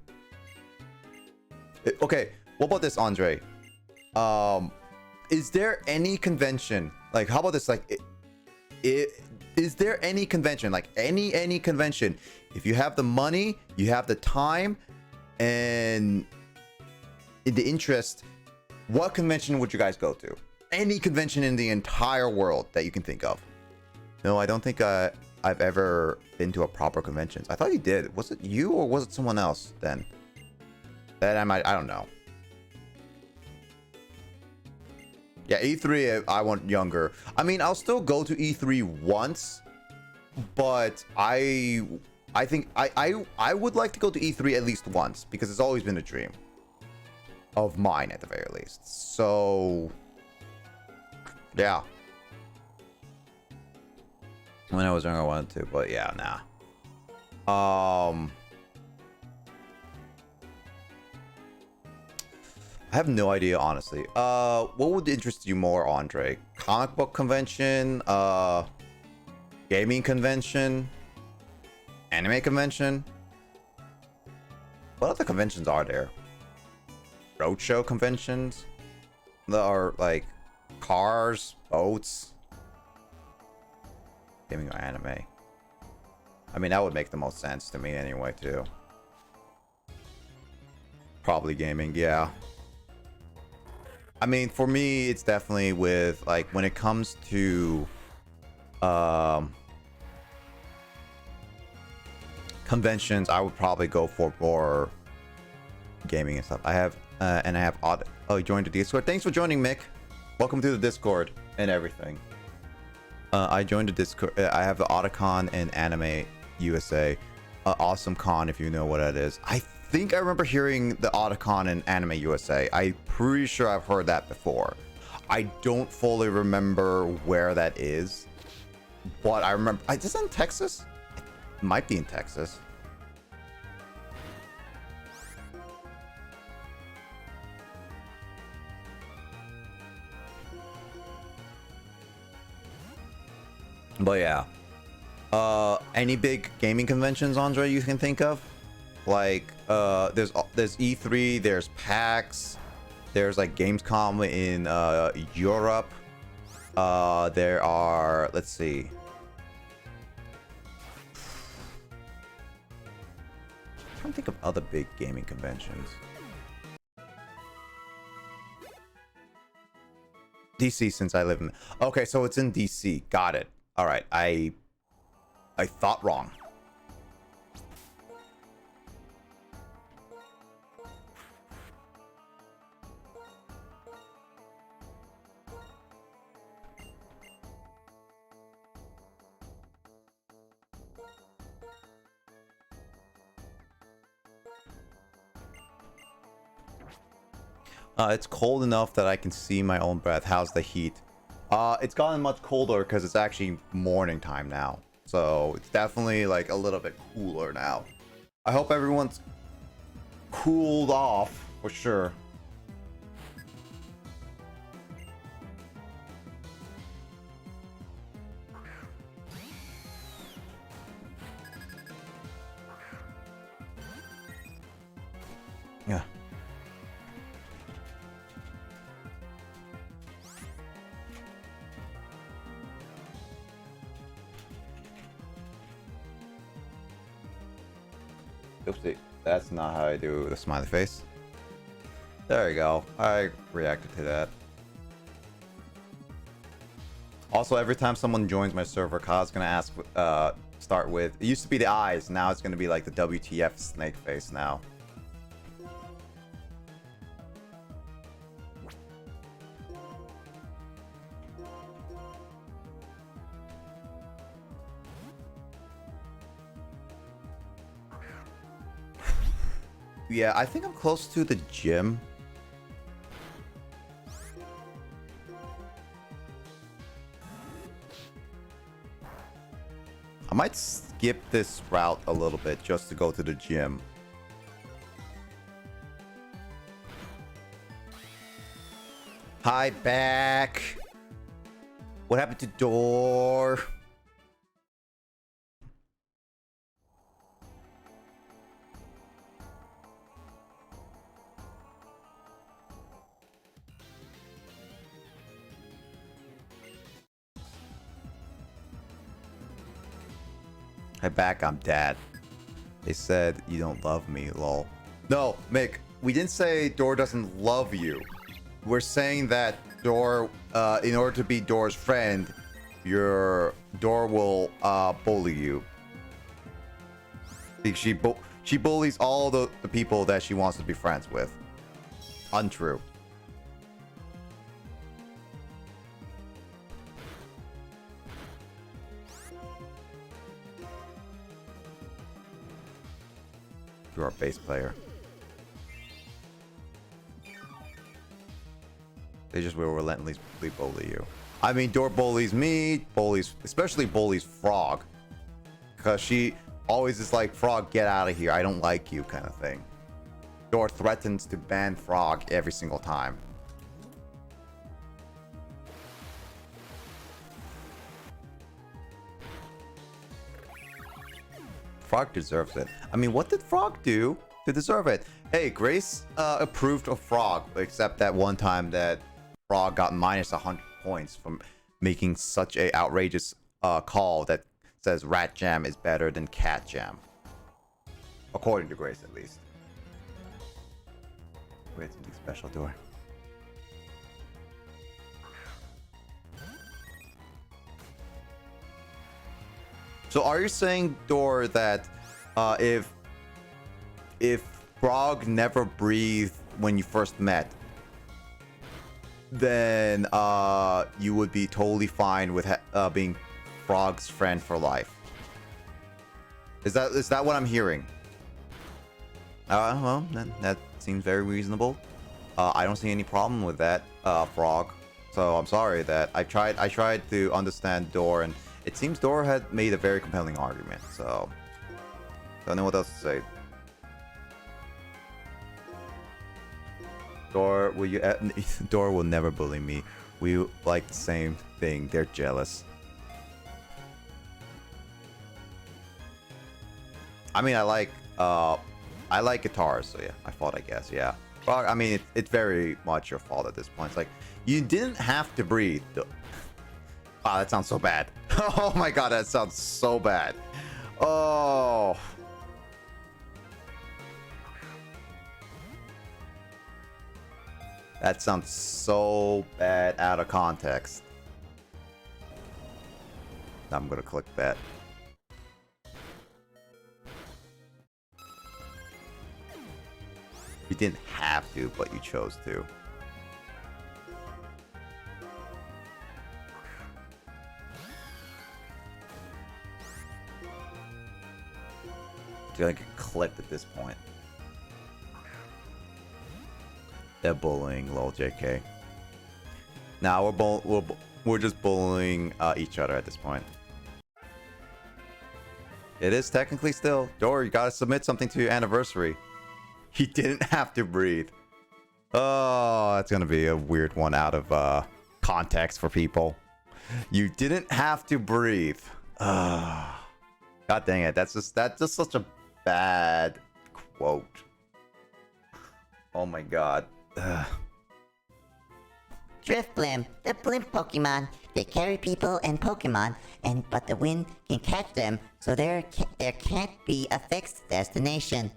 Okay, what about this, Andre? Is there any convention, like how about this, like is there any convention, like any convention, if you have the money, you have the time, and the interest, what convention would you guys go to? Any convention in the entire world that you can think of. No, I don't think I've ever been to a proper convention. I thought you did. Was it you or was it someone else then? That I don't know. Yeah, E3, I want younger. I mean, I'll still go to E3 once, but I think I would like to go to E3 at least once because it's always been a dream of mine at the very least. So yeah, when I was younger I wanted to, but yeah, nah. I have no idea, honestly. What would interest you more, Andre? Comic book convention, gaming convention, anime convention? What other conventions are there? Roadshow conventions? That are like cars, boats, gaming or anime. I mean, that would make the most sense to me anyway, too. Probably gaming, yeah. I mean, for me, it's definitely with, like, when it comes to conventions, I would probably go for more gaming and stuff. I have oh, you joined the Discord. Thanks for joining, Mick. Welcome to the Discord and everything. I joined the Discord. I have the Otakon and Anime USA. Awesome con, if you know what that is. I think I remember hearing the Otakon and Anime USA. I'm pretty sure I've heard that before. I don't fully remember where that is, but I remember. Is it in Texas? It might be in Texas. But yeah. Any big gaming conventions, Andre, you can think of? Like, there's E3, there's PAX, there's like Gamescom in Europe. There are, let's see. I'm trying to think of other big gaming conventions. DC, since I live in. Okay, so it's in DC. Got it. All right, I thought wrong. It's cold enough that I can see my own breath. How's the heat? It's gotten much colder because it's actually morning time now. So it's definitely like a little bit cooler now. I hope everyone's cooled off for sure. Yeah. Oopsie, that's not how I do the smiley face. There you go. I reacted to that. Also, every time someone joins my server, Ka's gonna ask, start with. It used to be the eyes, now it's gonna be like the WTF snake face now. Yeah, I think I'm close to the gym. I might skip this route a little bit just to go to the gym. Hi, back. What happened to door? Hi, back. I'm dad. They said you don't love me, lol. No, Mick, we didn't say Door doesn't love you. We're saying that Door, in order to be Door's friend, your Door will bully you. She bullies all the people that she wants to be friends with. Untrue. You're a bass player. They just will relentlessly bully you. I mean, Door bullies me, especially bullies Frog. Because she always is like, Frog, get out of here. I don't like you, kind of thing. Door threatens to ban Frog every single time. Frog deserves it. I mean, what did Frog do to deserve it? Hey, Grace approved of Frog, except that one time that Frog got minus 100 points from making such a outrageous call that says Rat Jam is better than Cat Jam. According to Grace, at least. Wait, something special door. So are you saying, Door, that if Frog never breathed when you first met, then you would be totally fine with being Frog's friend for life? Is that what I'm hearing? Well, that seems very reasonable. I don't see any problem with that, Frog. So I'm sorry that I tried to understand Door, and it seems Door had made a very compelling argument. So don't know what else to say. Door, will you? Door will never bully me. We like the same thing. They're jealous. I mean, I like guitars, so yeah, my fault, I guess. Yeah. Well, I mean, it's very much your fault at this point. It's like you didn't have to breathe. Wow, that sounds so bad. Oh my god, that sounds so bad. Oh. That sounds so bad out of context. I'm gonna click that. You didn't have to, but you chose to. You're gonna get clipped at this point. They're bullying, lol, JK. Now we're just bullying each other at this point. It is technically still. Door, you gotta submit something to your anniversary. He didn't have to breathe. Oh, that's gonna be a weird one out of context for people. You didn't have to breathe. God dang it. That's just such a bad quote. Oh my god. Driftblim, the blimp Pokemon. They carry people and Pokemon, but the wind can catch them, so there can't be a fixed destination.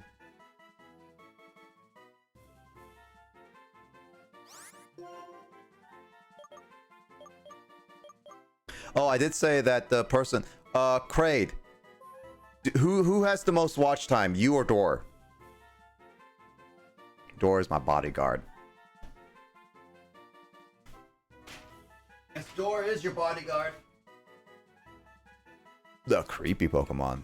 Oh, I did say that the person, Kraid. Who has the most watch time, you or Door? Door is my bodyguard. Yes, Door is your bodyguard. The creepy Pokemon.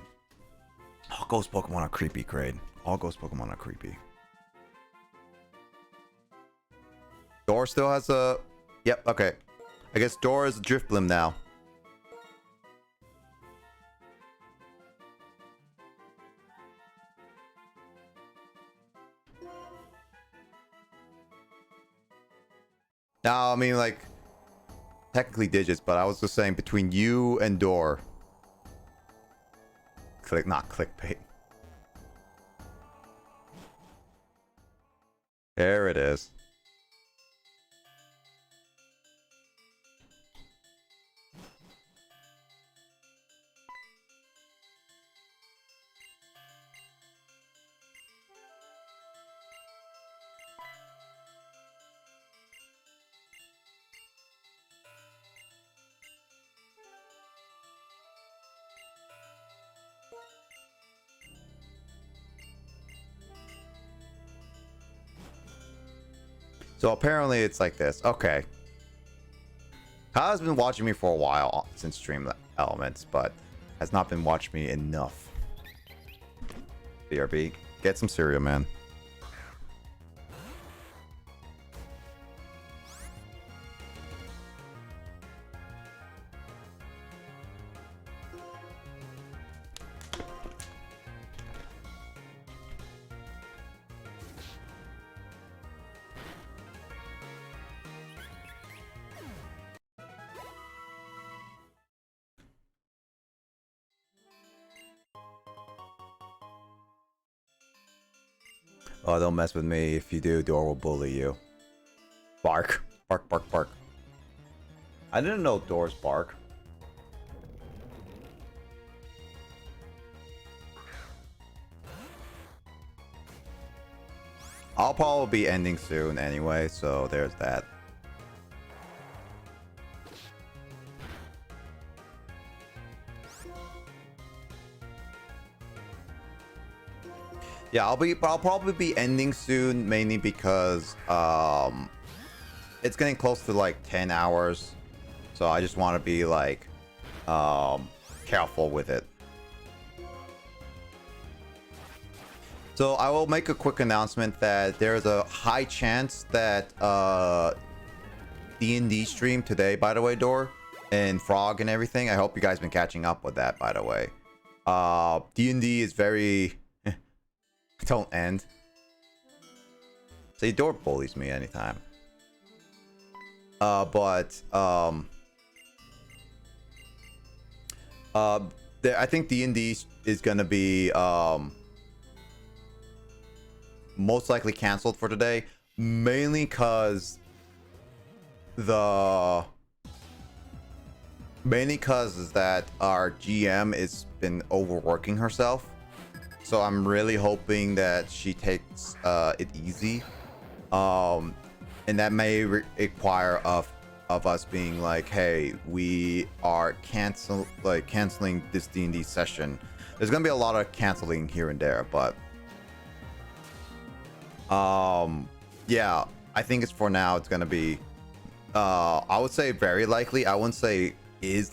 All ghost Pokemon are creepy, Kraid. All ghost Pokemon are creepy. Door still has a... Yep, okay. I guess Door is a Driftblim now. Now, I mean, like, technically digits, but I was just saying between you and Door. Not clickbait. There it is. So apparently it's like this. Okay. Kyle's been watching me for a while since Stream Elements, but has not been watching me enough. BRB, get some cereal, man. Oh, don't mess with me. If you do, Door will bully you. Bark. Bark, bark, bark. I didn't know Doors bark. I'll probably be ending soon anyway, so there's that. Yeah, I'll probably be ending soon, mainly because it's getting close to like 10 hours. So I just want to be like careful with it. So I will make a quick announcement that there's a high chance that D&D stream today, by the way, Door and Frog and everything. I hope you guys been catching up with that, by the way. D&D is very don't end. See, Door bullies me anytime. I think D&D is gonna be most likely canceled for today, mainly because is that our GM has been overworking herself. So I'm really hoping that she takes it easy, and that may require of us being like, hey, we are canceling this D&D session. There's gonna be a lot of canceling here and there, but yeah, I think it's for now. It's gonna be I would say very likely. I wouldn't say is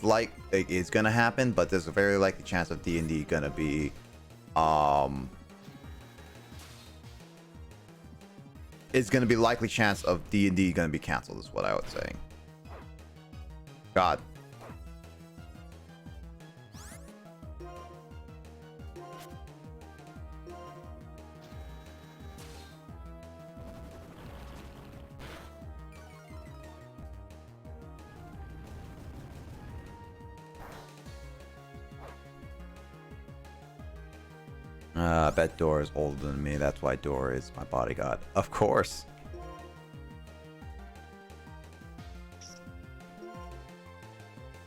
gonna happen, but there's a very likely chance of D&D gonna be it's gonna be likely chance of D&D gonna be canceled is what I would say. God. I bet Dora is older than me. That's why Dora is my bodyguard. Of course.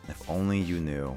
If only you knew.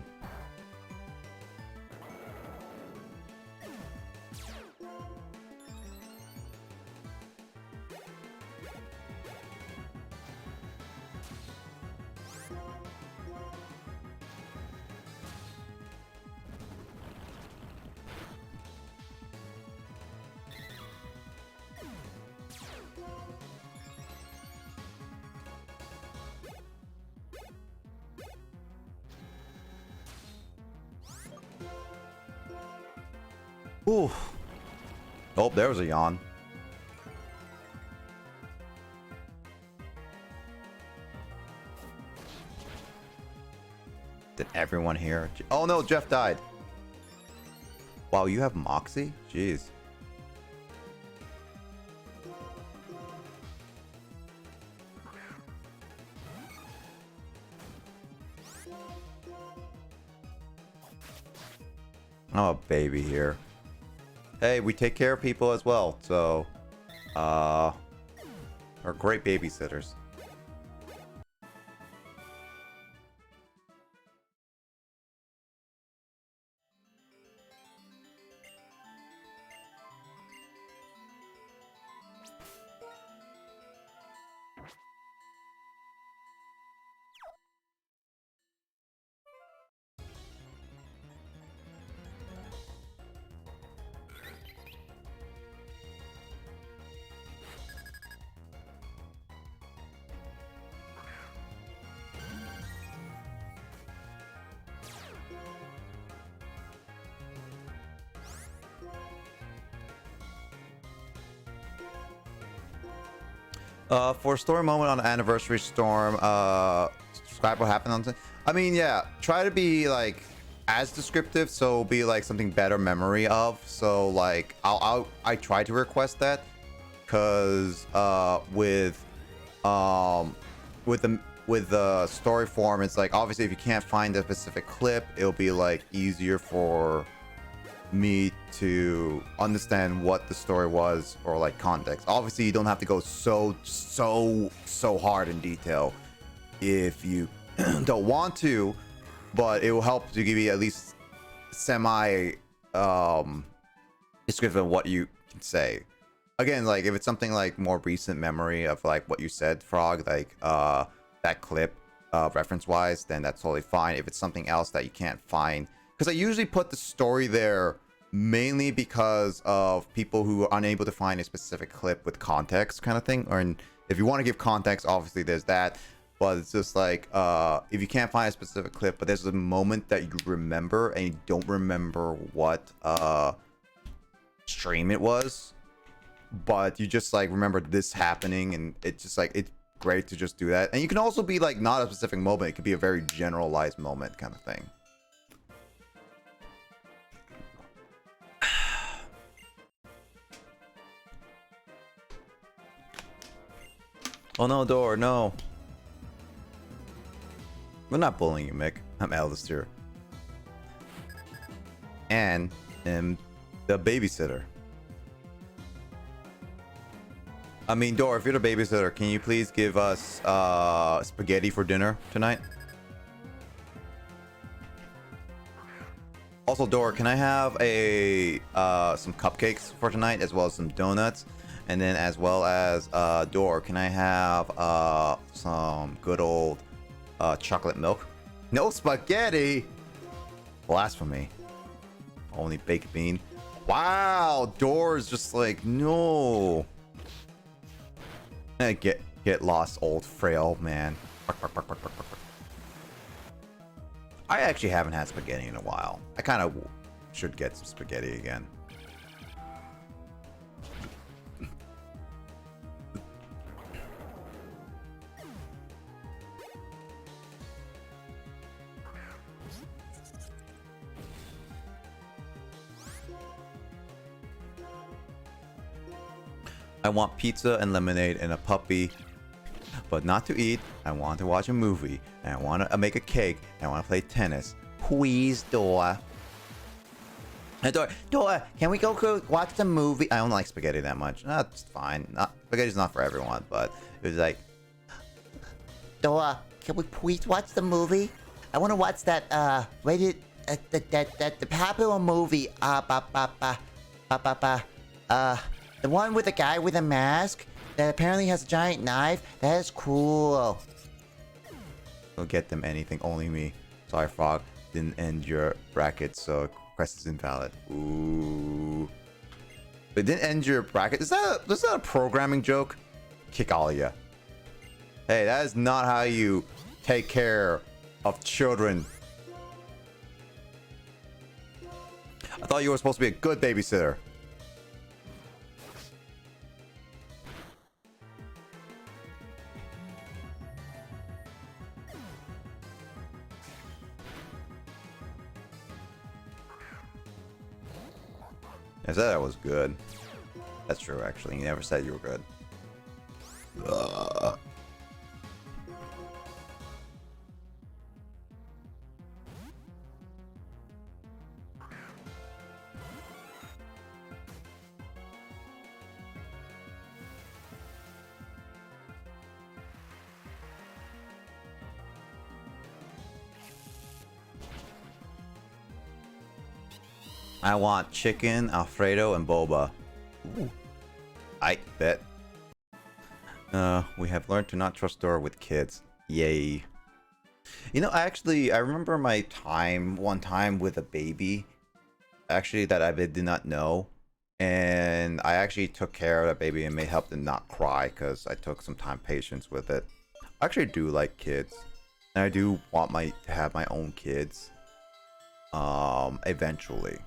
Ooh. Oh, there was a yawn. Did everyone hear? Oh no, Jeff died. Wow, you have Moxie? Jeez. Oh, baby here. Hey, we take care of people as well, so we're great babysitters. For story moment on Anniversary Storm, describe what happened on. I mean, yeah, try to be like as descriptive, so be like something better memory of. So like, I try to request that, cause with the story form, it's like obviously if you can't find a specific clip, it'll be like easier for me to understand what the story was or like context. Obviously you don't have to go so hard in detail if you don't want to, but it will help to give you at least semi descriptive of what you can say. Again, like if it's something like more recent memory of like what you said, Frog, like that clip reference wise, then that's totally fine. If it's something else that you can't find, because I usually put the story there mainly because of people who are unable to find a specific clip with context kind of thing. Or if you want to give context, obviously there's that, but it's just like if you can't find a specific clip but there's a moment that you remember and you don't remember what stream it was, but you just like remember this happening, and it's just like great to just do that. And you can also be like not a specific moment. It could be a very generalized moment kind of thing. Oh no, door, no. We're not bullying you, Mick. I'm Alistair. And am the babysitter. I mean, Door, if you're the babysitter, can you please give us spaghetti for dinner tonight? Also, Door, can I have a some cupcakes for tonight, as well as some donuts? And then as well as, Door, can I have some good old chocolate milk? No spaghetti! Blasphemy. Only baked bean. Wow, Door is just like, no. Get lost, old frail man. I actually haven't had spaghetti in a while. I kind of should get some spaghetti again. I want pizza and lemonade and a puppy, but not to eat. I want to watch a movie, and I want to make a cake, and I want to play tennis. Please, Dora. Hey, Dora, can we go watch the movie? I don't like spaghetti that much. That's fine. Spaghetti's not for everyone, but it was like, Dora, can we please watch the movie? I want to watch that the popular movie. The one with the guy with a mask that apparently has a giant knife. That is cool. Don't get them anything, only me. Sorry, Frog. Didn't end your bracket, so quest is invalid. Ooh. But didn't end your bracket. Is that a programming joke? Kick all of ya. Hey, that is not how you take care of children. I thought you were supposed to be a good babysitter. I said I was good. That's true, actually. You never said you were good. I want chicken, Alfredo, and boba. Ooh. I bet. We have learned to not trust Dora with kids. Yay. You know, actually, I remember my one time with a baby. Actually, that I did not know. And I actually took care of that baby and helped it not cry because I took some time patience with it. I actually do like kids. And I do want to have my own kids. Eventually.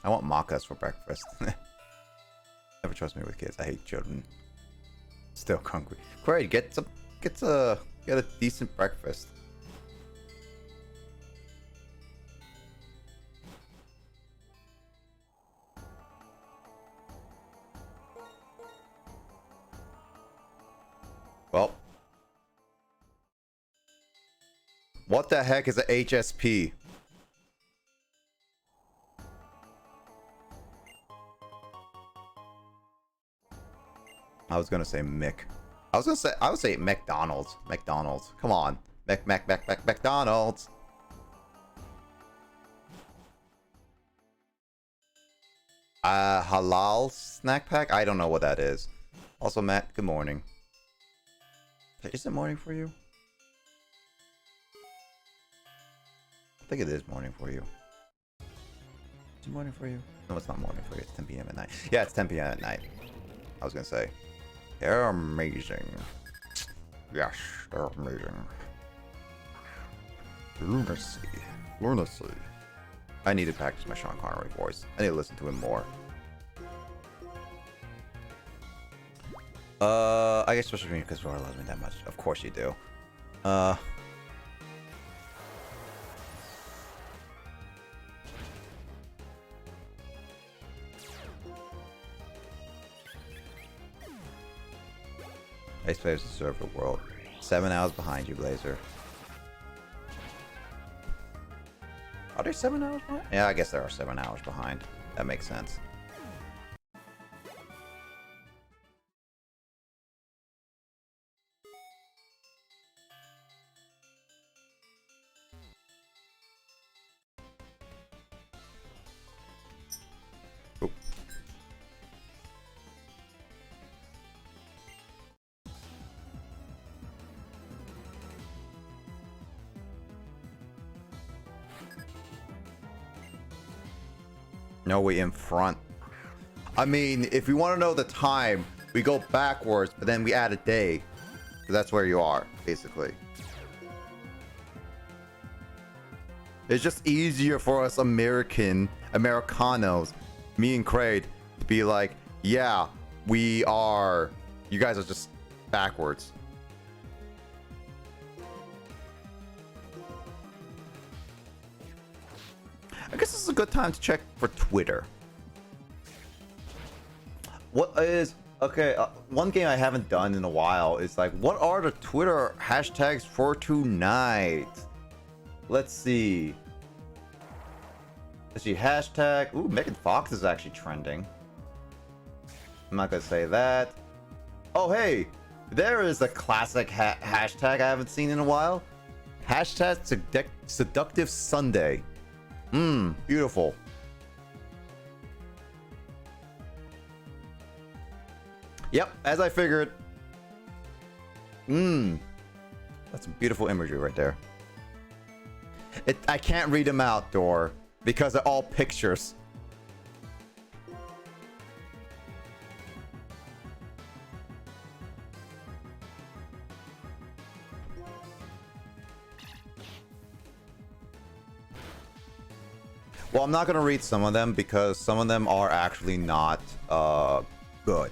I want macas for breakfast. Never trust me with kids. I hate children. Still hungry. Great, get a decent breakfast. Well, what the heck is a HSP? I was gonna say Mick. I would say McDonald's. McDonald's. Come on. McDonald's. Halal snack pack? I don't know what that is. Also, Matt, good morning. Is it morning for you? I think it is morning for you. Is it morning for you? No, it's not morning for you. It's 10 p.m. at night. Yeah, it's 10 p.m. at night. I was gonna say. They're amazing. Yes, they're amazing. Lunacy. I need to practice my Sean Connery voice. I need to listen to him more. I guess especially because Roar loves me that much. Of course you do. Ace players deserve the world. 7 hours behind you, Blazer. Are they 7 hours behind? Yeah, I guess there are 7 hours behind. That makes sense. Oop. No, we in front. I mean, if we want to know the time, we go backwards, but then we add a day. So that's where you are, basically. It's just easier for us Americanos, me and Kraid, to be like, yeah, we are. You guys are just backwards. I guess this is a good time to check for Twitter. What is... Okay, one game I haven't done in a while is like, what are the Twitter hashtags for tonight? Let's see. Let's see, hashtag... Ooh, Megan Fox is actually trending. I'm not gonna say that. Oh, hey! There is a classic hashtag I haven't seen in a while. Hashtag Seductive Sunday. Beautiful. Yep, as I figured. That's some beautiful imagery right there. I can't read them out, Dor, because they're all pictures. Well, I'm not going to read some of them because some of them are actually not good.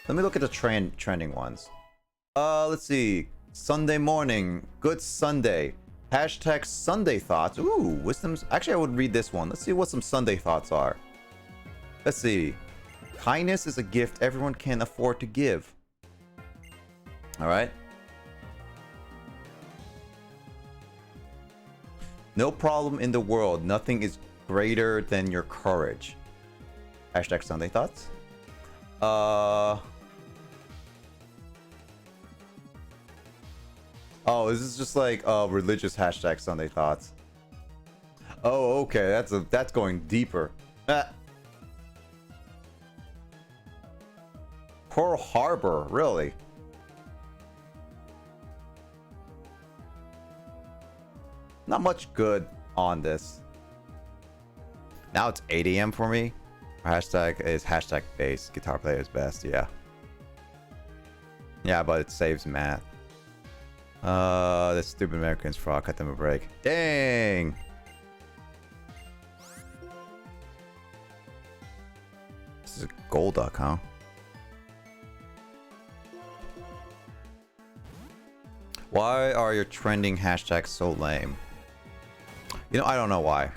Let me look at the trending ones. Let's see. Sunday morning. Good Sunday. Hashtag Sunday thoughts. Ooh, wisdoms. Actually, I would read this one. Let's see what some Sunday thoughts are. Let's see. Kindness is a gift everyone can afford to give. All right. No problem in the world. Nothing is greater than your courage. Hashtag Sunday thoughts. Oh, this is just like religious hashtag Sunday thoughts. Oh, okay, that's going deeper. Pearl Harbor, really? Not much good on this. Now it's 8 AM for me. Hashtag is hashtag bass. Guitar player is best, yeah. Yeah, but it saves math. The stupid Americans fraud. Cut them a break. Dang! This is a gold duck, huh? Why are your trending hashtags so lame? You know, I don't know why.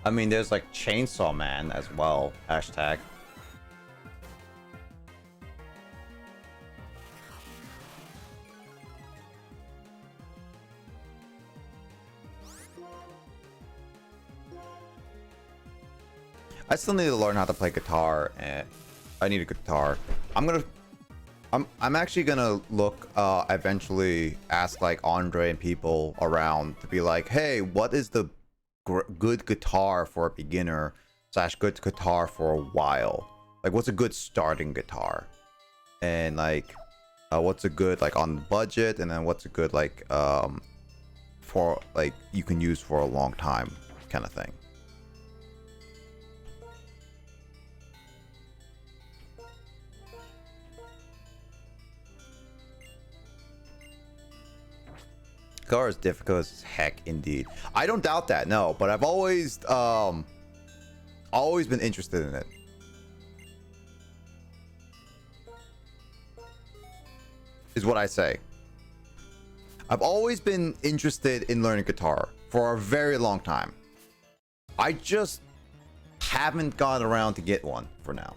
I mean, there's like Chainsaw Man as well. Hashtag. I still need to learn how to play guitar, and I need a guitar. I'm actually gonna look eventually ask like Andre and people around to be like, hey, what is the good guitar for a beginner / good guitar for a while? Like, what's a good starting guitar? And like what's a good like on budget, and then what's a good like for like you can use for a long time, kind of thing. Guitar is difficult as heck, indeed. I don't doubt that, no, but I've always been interested in it. Is what I say. I've always been interested in learning guitar for a very long time. I just haven't gotten around to get one for now.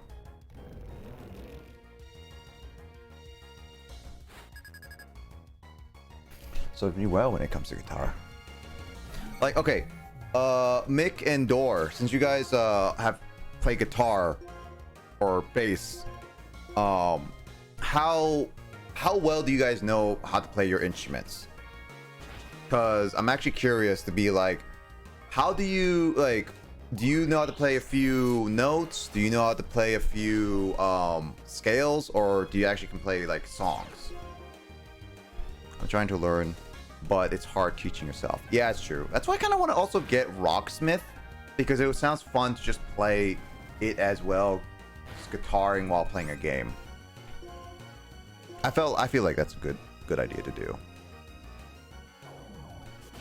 So do well when it comes to guitar. Like, okay, Mick and Dor, since you guys have played guitar or bass, how well do you guys know how to play your instruments? Because I'm actually curious to be like, how do you like? Do you know how to play a few notes? Do you know how to play a few scales, or do you actually can play like songs? I'm trying to learn, but it's hard teaching yourself. Yeah, it's true. That's why I kind of want to also get Rocksmith, because it sounds fun to just play it as well, just guitaring while playing a game. I feel like that's a good idea to do.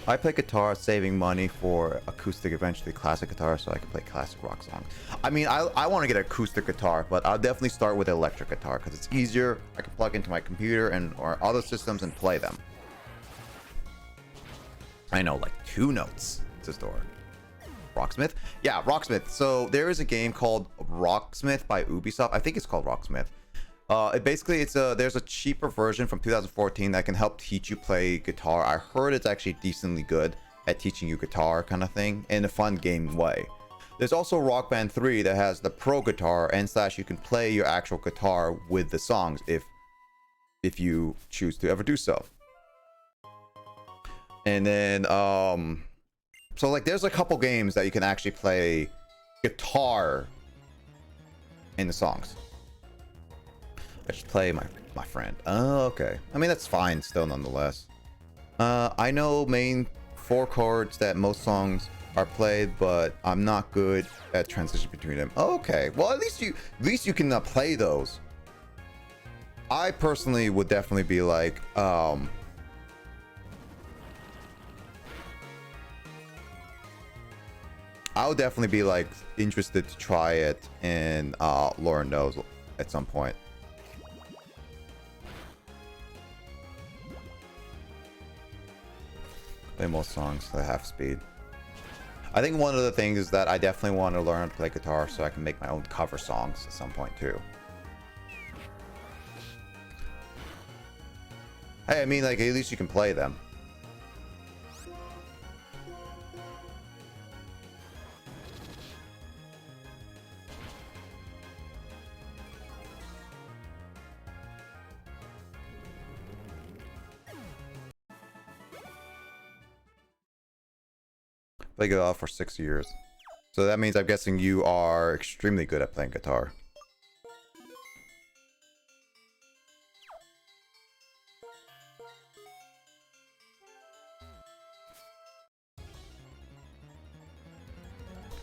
I play guitar, saving money for acoustic, eventually classic guitar, so I can play classic rock songs. I mean, I want to get an acoustic guitar, but I'll definitely start with electric guitar because it's easier. I can plug into my computer and or other systems and play them. I know, like 2 notes to store. Rocksmith? Yeah, Rocksmith. So there is a game called Rocksmith by Ubisoft. I think it's called Rocksmith. There's a cheaper version from 2014 that can help teach you play guitar. I heard it's actually decently good at teaching you guitar kind of thing in a fun game way. There's also Rock Band 3 that has the pro guitar and / you can play your actual guitar with the songs if you choose to ever do so. And then so like there's a couple games that you can actually play guitar in the songs. I should play my friend. Oh, okay. I mean, that's fine still nonetheless. I know main 4 chords that most songs are played, but I'm not good at transition between them. Oh, okay. Well, at least you can play those. I personally would definitely be like I would definitely be like interested to try it and learn those at some point. Play most songs at half speed. I think one of the things is that I definitely want to learn to play guitar so I can make my own cover songs at some point too. Hey, I mean, like, at least you can play them. Play guitar for 6 years. So that means I'm guessing you are extremely good at playing guitar.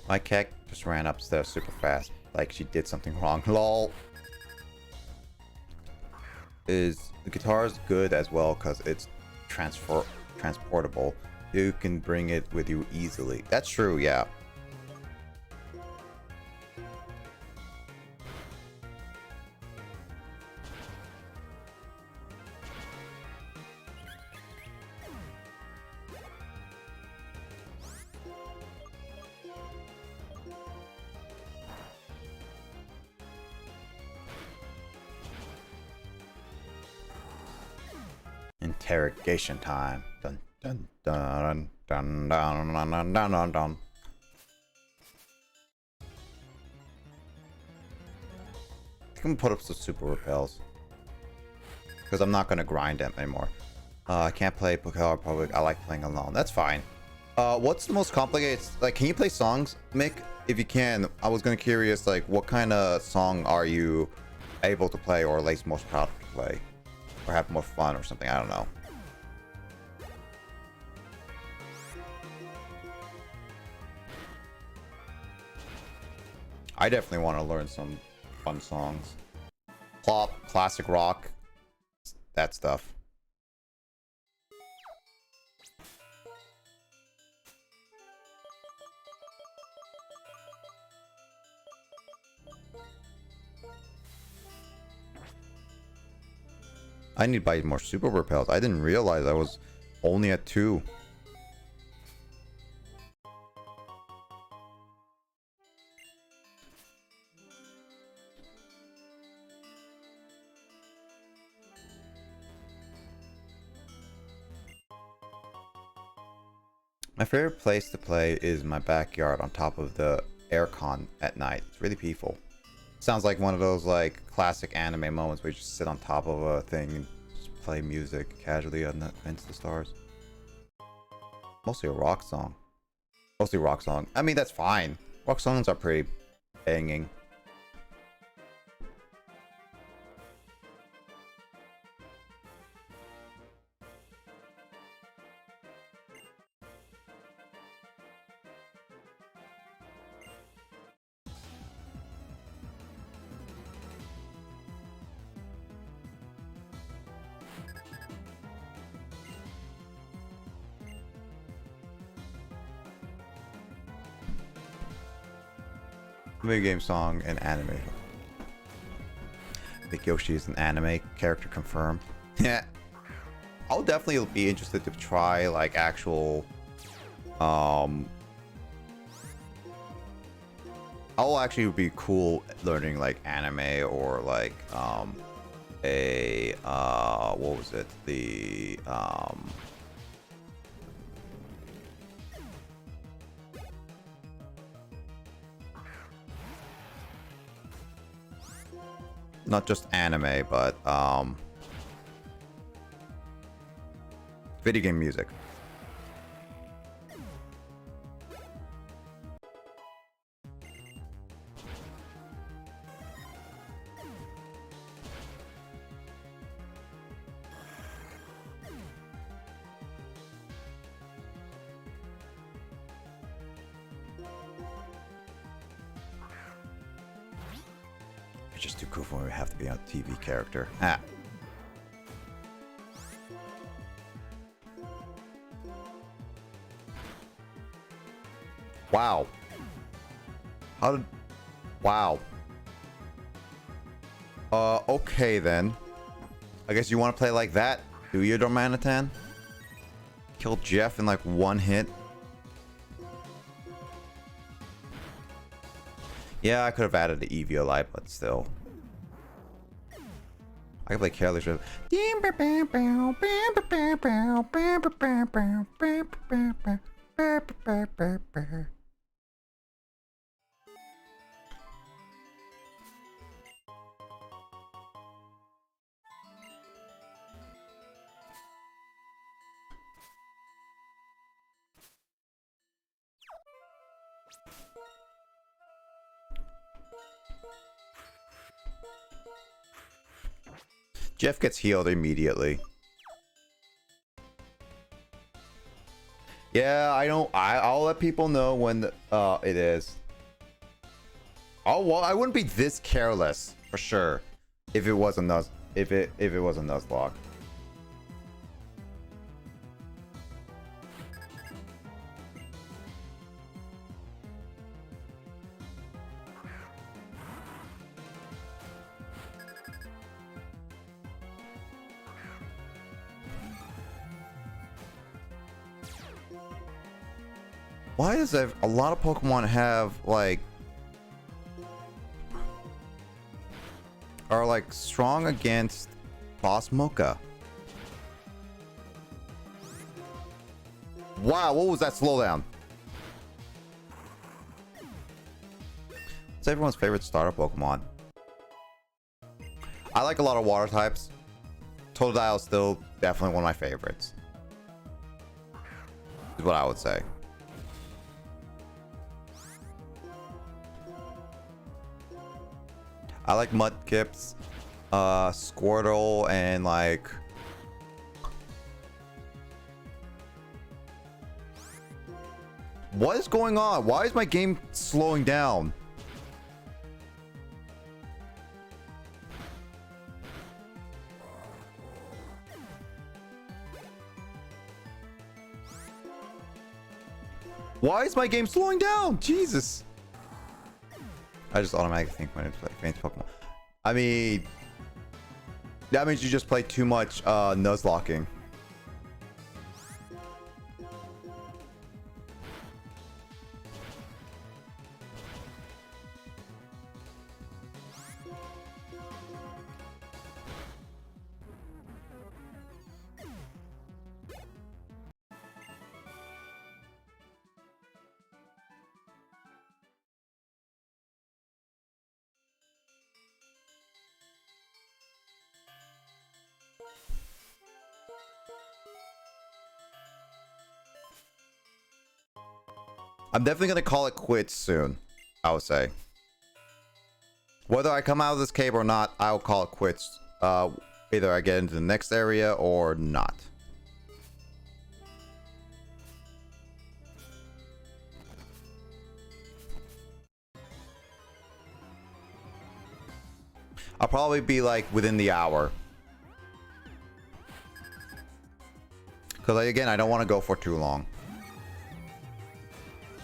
My cat just ran upstairs super fast, like she did something wrong. Lol. The guitar is good as well because it's transportable. You can bring it with you easily. That's true, yeah. Interrogation time. Dun dun dun dun dun dun dun dun dun dun. I'm gonna put up some super repels because I'm not gonna grind them anymore. I can't play Pokémon Public. I like playing alone. That's fine. What's the most complicated? Like, can you play songs, Mick? If you can, I was gonna curious. Like, what kind of song are you able to play, or at least most proud to play, or have more fun, or something? I don't know. I definitely want to learn some fun songs. Pop, classic rock, that stuff. I need to buy more super repels. I didn't realize I was only at 2. My favorite place to play is my backyard on top of the aircon at night. It's really peaceful. Sounds like one of those like classic anime moments where you just sit on top of a thing and just play music casually against the stars. Mostly a rock song. Mostly rock song. I mean, that's fine. Rock songs are pretty banging. Video game song and anime. I think Yoshi is an anime character, confirmed. Yeah, I'll definitely be interested to try like actual I'll actually be cool learning like anime or like what was it, the not just anime, but video game music. It's just too cool for me to have to be a TV character. Ah. Wow. How did... Wow. Okay then. I guess you want to play like that, do you, Dormanitan? Kill Jeff in like one hit. Yeah, I could have added the Eviolite, but still. I could play Careless River. Jeff gets healed immediately. Yeah, I'll let people know when it is. Oh well, I wouldn't be this careless for sure if it was a Nuzlocke. If it was a Nuzlocke. Why does a lot of Pokemon have like are like strong against Boss Mocha? Wow, what was that slowdown? It's everyone's favorite starter Pokemon. I like a lot of water types. Totodile is still definitely one of my favorites. Is what I would say. I like Mudkips, Squirtle, and like... What is going on? Why is my game slowing down? Why is my game slowing down? Jesus. I just automatically think when it's like fancy Pokemon. I mean, that means you just play too much Nuzlocking. I'm definitely gonna call it quits soon, I would say. Whether I come out of this cave or not, I'll call it quits. Either I get into the next area or not. I'll probably be like within the hour. Because again, I don't want to go for too long.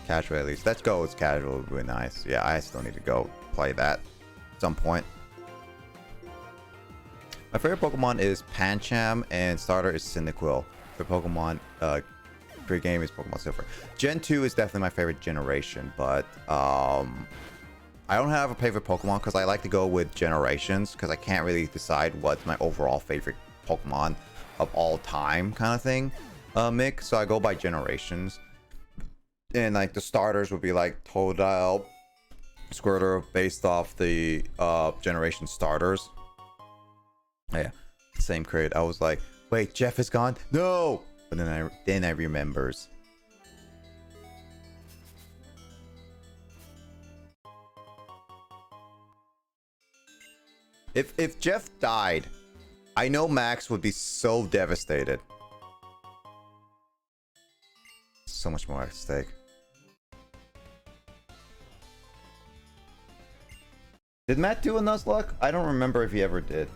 Casual at least. Let's go with casual would be nice. Yeah, I still need to go play that at some point. My favorite Pokemon is Pancham and starter is Cyndaquil. For Pokemon pre-game is Pokemon Silver. Gen 2 is definitely my favorite generation, but I don't have a favorite Pokemon because I like to go with generations because I can't really decide what's my overall favorite Pokemon of all time kind of thing mix. So I go by generations. And like the starters would be like Totodile, Squirtle based off the generation starters. Yeah, same crate. I was like, wait, Jeff is gone? No! But then I remembers. If Jeff died, I know Max would be so devastated. So much more at stake. Did Matt do a Nuzlocke? I don't remember if he ever did.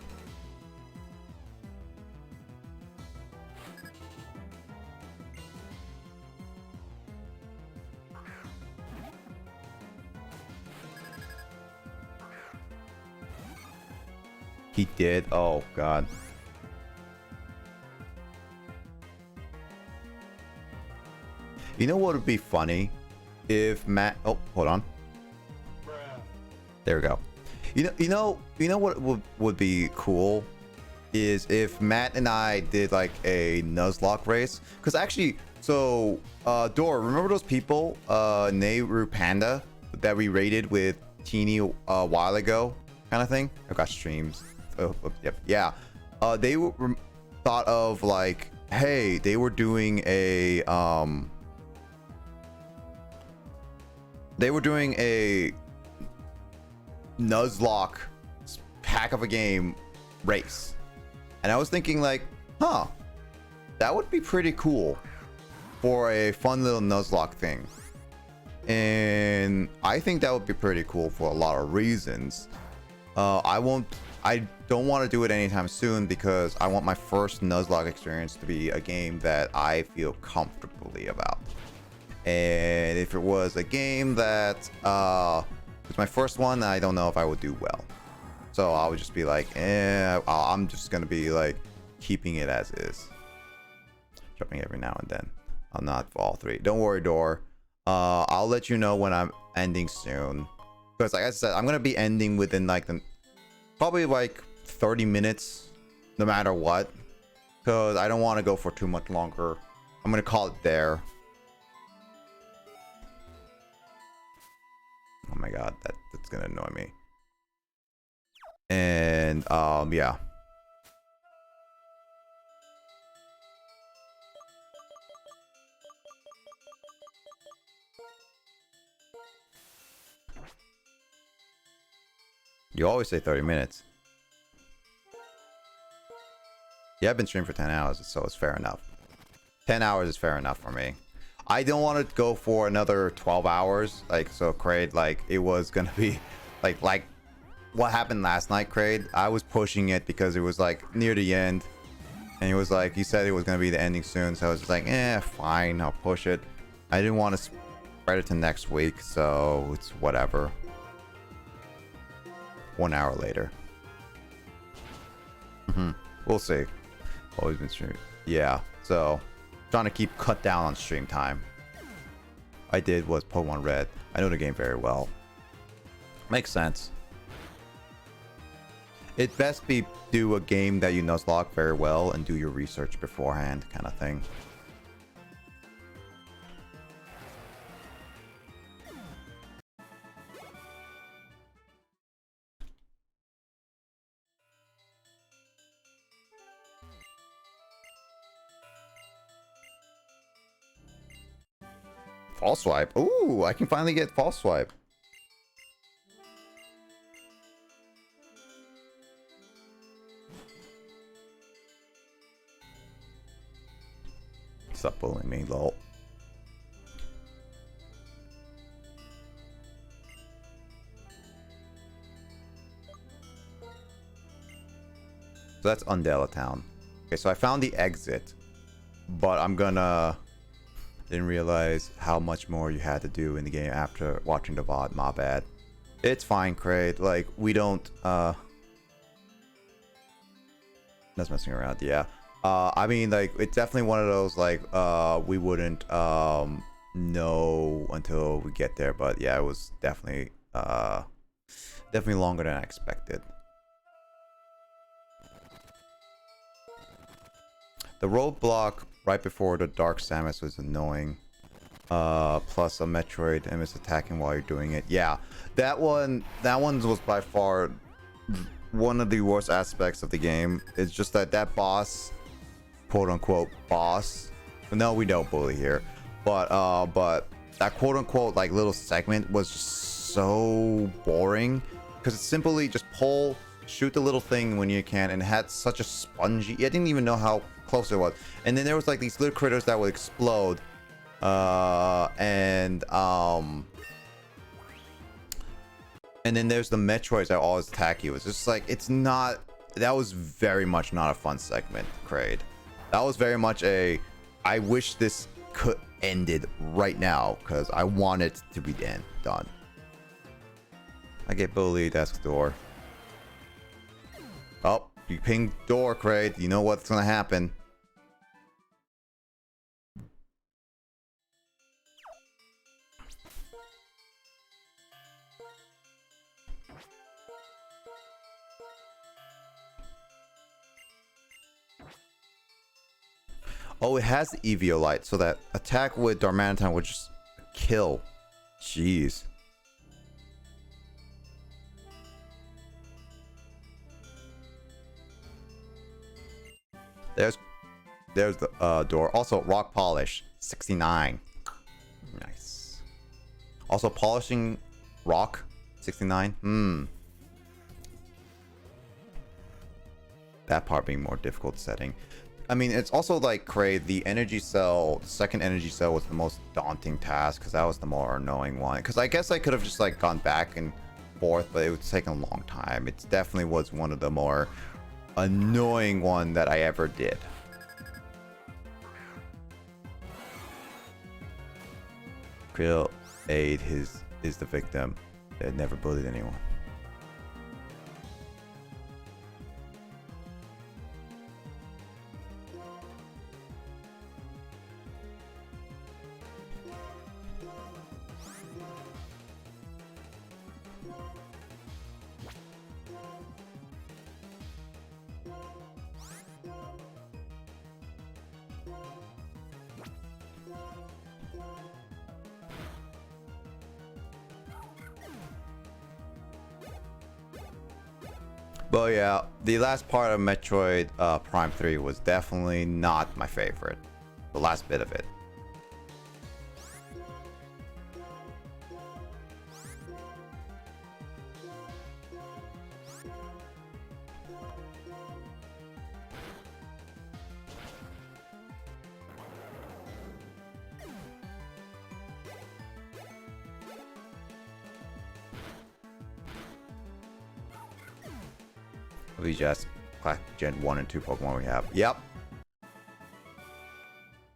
He did? Oh, God. You know what would be funny? If Matt... Oh, hold on. There we go. You know what would be cool is if Matt and I did like a Nuzlocke race. Because actually, so Dor, remember those people, Nehru Panda, that we raided with Teeny a while ago, kind of thing? I've got streams. Oh, yep, yeah. They were thought of like, hey, they were doing a Nuzlocke pack of a game race, and I was thinking like, huh, that would be pretty cool for a fun little Nuzlocke thing. And I think that would be pretty cool for a lot of reasons. I don't want to do it anytime soon because I want my first Nuzlocke experience to be a game that I feel comfortably about. And if it was a game that it's my first one, I don't know if I would do well. So I would just be like, I'm just gonna be like keeping it as is. Jumping every now and then. I'm not for all three. Don't worry, Dor. I'll let you know when I'm ending soon. Because like I said, I'm gonna be ending within like probably like 30 minutes, no matter what. Because I don't want to go for too much longer. I'm gonna call it there. Oh my god, that's gonna annoy me. And yeah. You always say 30 minutes. Yeah, I've been streaming for 10 hours, so it's fair enough. 10 hours is fair enough for me. I don't want to go for another 12 hours. Like, so Kraid, like, it was gonna be like what happened last night, Kraid. I was pushing it because it was like near the end. And he was like, he said it was gonna be the ending soon. So I was just like, fine, I'll push it. I didn't want to spread it to next week, so it's whatever. 1 hour later. We'll see. Always been streaming. Yeah, so trying to cut down on stream time. I did was Pokemon Red. I know the game very well. Makes sense. It best be do a game that you nuzlocke very well and do your research beforehand, kind of thing. False swipe. Ooh, I can finally get false swipe. Stop bullying me, lol. So that's Undella Town. Okay, so I found the exit, but I'm gonna... Didn't realize how much more you had to do in the game after watching the VOD. My bad. It's fine, Kraid. Like, we don't, That's messing around, yeah. I mean, like, it's definitely one of those, like, we wouldn't, know until we get there. But, yeah, it was definitely, definitely longer than I expected. The roadblock right before the Dark Samus was annoying. Plus a Metroid and it's attacking while you're doing it. Yeah, that one was by far one of the worst aspects of the game. It's just that boss, quote unquote boss. No, we don't bully here, but that quote unquote like little segment was just so boring because it's simply just shoot the little thing when you can, and it had such a spongy. I didn't even know how close it was, and then there was like these little critters that would explode, and then there's the Metroids that always attack you. It's just like, it's not, that was very much not a fun segment, Kraid. That was very much a, I wish this could ended right now because I want it to be done. I get bullied, that's the door. Oh, you ping door, Kraid. You know what's gonna happen. Oh, it has the Eviolite, so that attack with Darmanitan would just kill. Jeez. There's the door. Also, rock polish, 69. Nice. Also, polishing rock, 69. That part being more difficult setting. I mean, it's also like Kraid, the energy cell, the second energy cell was the most daunting task because that was the more annoying one. Because I guess I could have just like gone back and forth, but it would take a long time. It definitely was one of the more annoying one that I ever did. Krill Aid is the victim that never bullied anyone. But yeah, the last part of Metroid Prime 3 was definitely not my favorite. The last bit of it. We just Gen 1 and 2 Pokemon we have. Yep.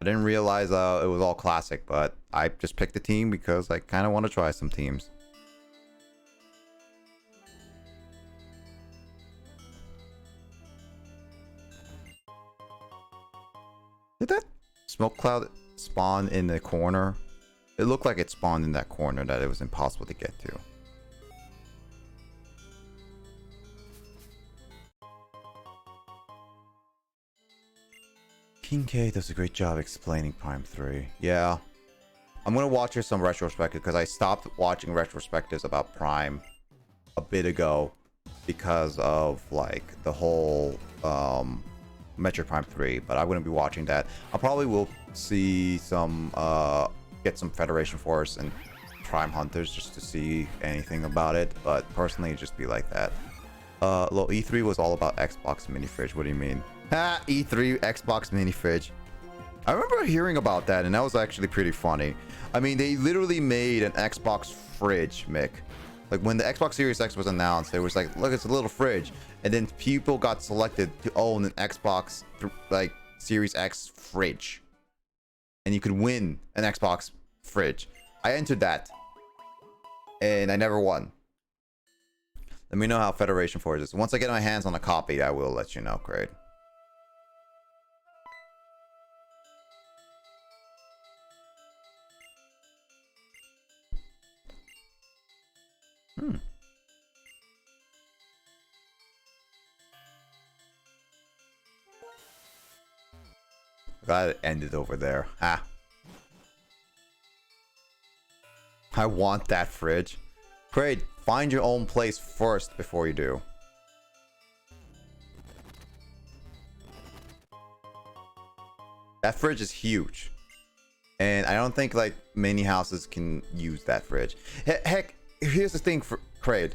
I didn't realize it was all classic, but I just picked a team because I kind of want to try some teams. Did that smoke cloud spawn in the corner? It looked like it spawned in that corner that it was impossible to get to. King K does a great job explaining Prime 3. Yeah. I'm gonna watch some retrospective because I stopped watching retrospectives about Prime a bit ago because of like the whole Metroid Prime 3, but I'm gonna be watching that. I probably will see some get some Federation Force and Prime Hunters just to see anything about it, but personally it'd just be like that. Well, E3 was all about Xbox mini fridge. What do you mean? Ha! E3 Xbox mini fridge. I remember hearing about that, and that was actually pretty funny. I mean, they literally made an Xbox fridge, Mick. Like when the Xbox Series X was announced, it was like, look, it's a little fridge, and then people got selected to own an Xbox like Series X fridge, and you could win an Xbox fridge. I entered that, and I never won. Let me know how Federation Force is. Once I get my hands on a copy, I will let you know, Craig. Glad it ended over there. Ah. I want that fridge. Craig, find your own place first before you do. That fridge is huge. And I don't think like many houses can use that fridge. Heck, here's the thing for Craig.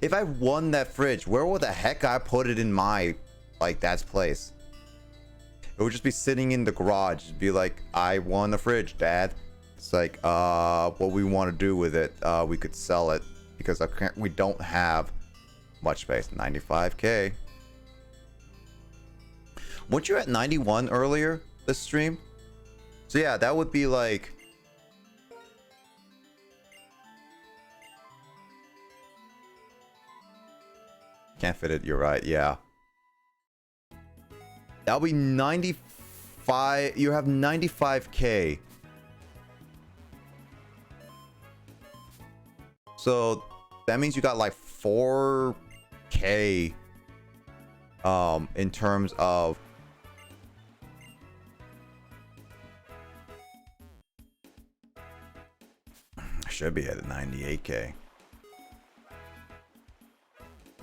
If I won that fridge, where would the heck I put it in my like dad's place? It would just be sitting in the garage. It'd be like, I won the fridge, Dad. It's like, what we want to do with it, we could sell it because we don't have much space. 95K. Weren't you at 91 earlier this stream? So yeah, that would be like, can't fit it. You're right. Yeah. That'll be 95. You have 95K. So that means you got like 4K in terms of I should be at 98K.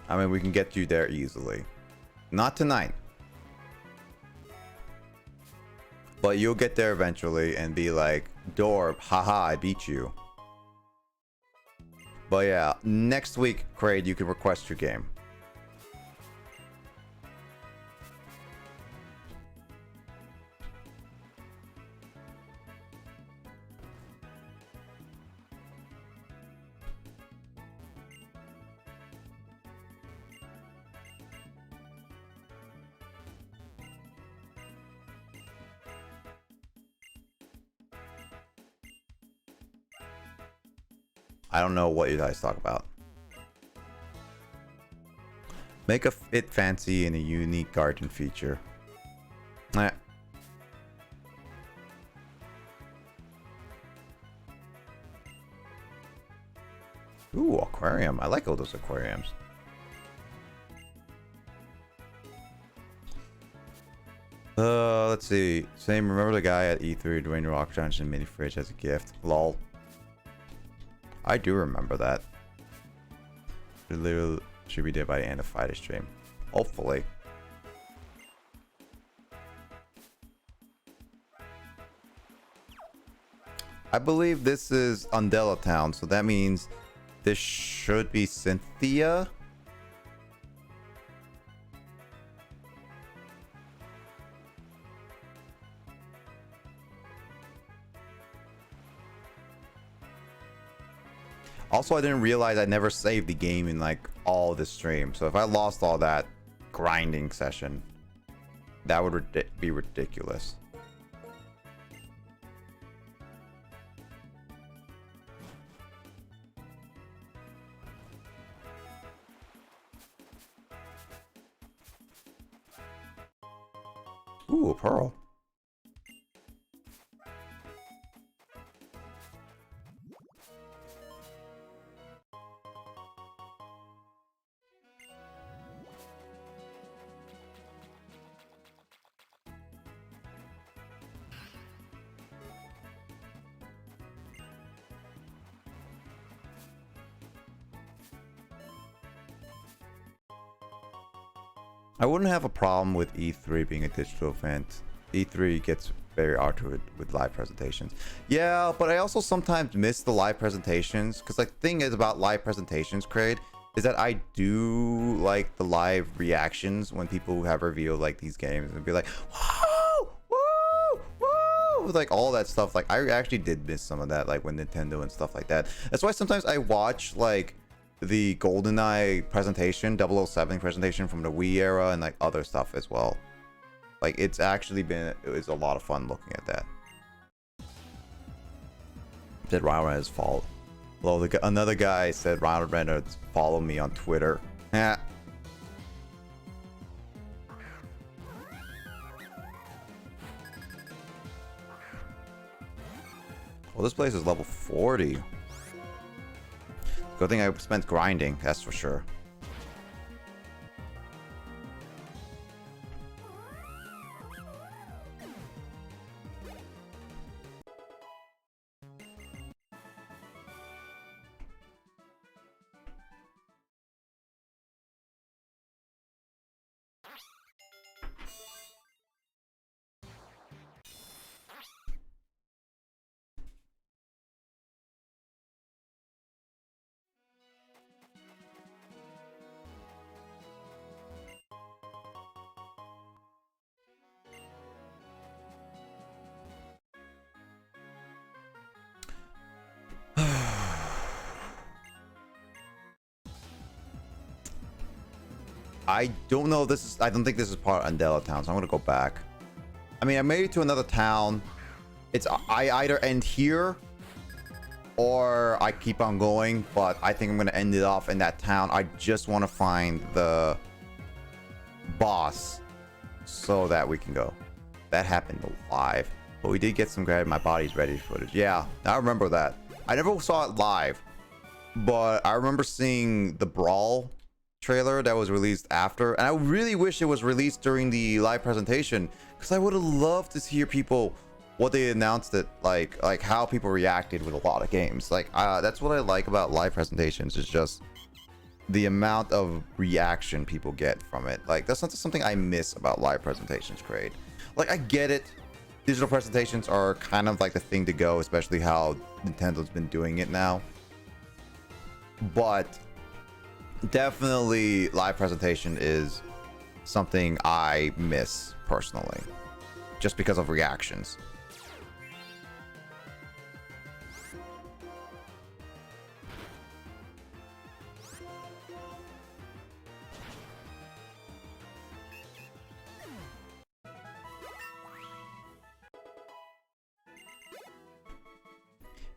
I mean, we can get you there easily. Not tonight. But you'll get there eventually and be like, Dorb, haha, I beat you. But yeah, next week, Craig, you can request your game. I don't know what you guys talk about. Make it fancy and a unique garden feature. Eh. Ooh, aquarium. I like all those aquariums. Let's see. Same. Remember the guy at E3 Dwayne Rock Johnson mini fridge as a gift? Lol. I do remember that. It literally should be there by the end of Friday stream. Hopefully. I believe this is Undella Town, so that means this should be Cynthia. Also, I didn't realize I never saved the game in like all the stream. So if I lost all that grinding session, that would be ridiculous. Ooh, a pearl. I wouldn't have a problem with E3 being a digital event. E3 gets very arduous with live presentations. Yeah, but I also sometimes miss the live presentations because like the thing is about live presentations, Craig, is that I do like the live reactions when people have revealed like these games and be like, whoa, woo, woo, like all that stuff. Like I actually did miss some of that, like when Nintendo and stuff like that. That's why sometimes I watch like the GoldenEye presentation, 007 presentation from the Wii era, and like other stuff as well. Like it's actually been, it was a lot of fun looking at that. Said Ryan Reynolds fault. Well, another guy said Ryan Reynolds follow me on Twitter. Yeah. Well, this place is level 40. Good thing I spent grinding, that's for sure. I don't know if this is, I don't think this is part of Andela Town, so I'm gonna go back. I mean, I made it to another town. It's, I either end here or I keep on going, but I think I'm gonna end it off in that town. I just want to find the boss so that we can go. That happened live, but we did get some great My Body's Ready footage. Yeah, I remember that. I never saw it live, but I remember seeing the Brawl trailer that was released after, and I really wish it was released during the live presentation because I would have loved to hear people what they announced it, like how people reacted with a lot of games. Like that's what I like about live presentations, is just the amount of reaction people get from it. Like that's not something I miss about live presentations, Craig. Like I get it, digital presentations are kind of like the thing to go, especially how Nintendo's been doing it now, but definitely live presentation is something I miss personally, just because of reactions.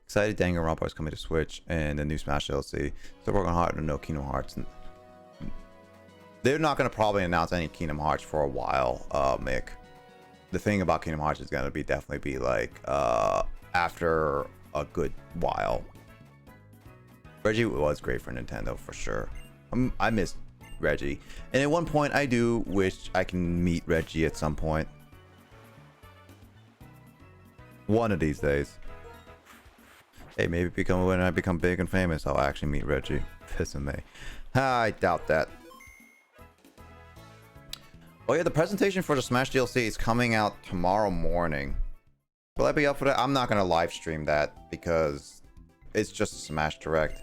Excited Danganronpa is coming to Switch and the new Smash DLC. Still working hard to know Kingdom Hearts. They're not going to probably announce any Kingdom Hearts for a while, Mick. The thing about Kingdom Hearts is going to be definitely be like after a good while. Reggie was great for Nintendo for sure. I miss Reggie, and at one point I do wish I can meet Reggie at some point. One of these days. Hey, maybe when I become big and famous, I'll actually meet Reggie. Pissing me. I doubt that. Oh yeah, the presentation for the Smash DLC is coming out tomorrow morning. Will I be up for that? I'm not gonna live stream that because it's just a Smash Direct.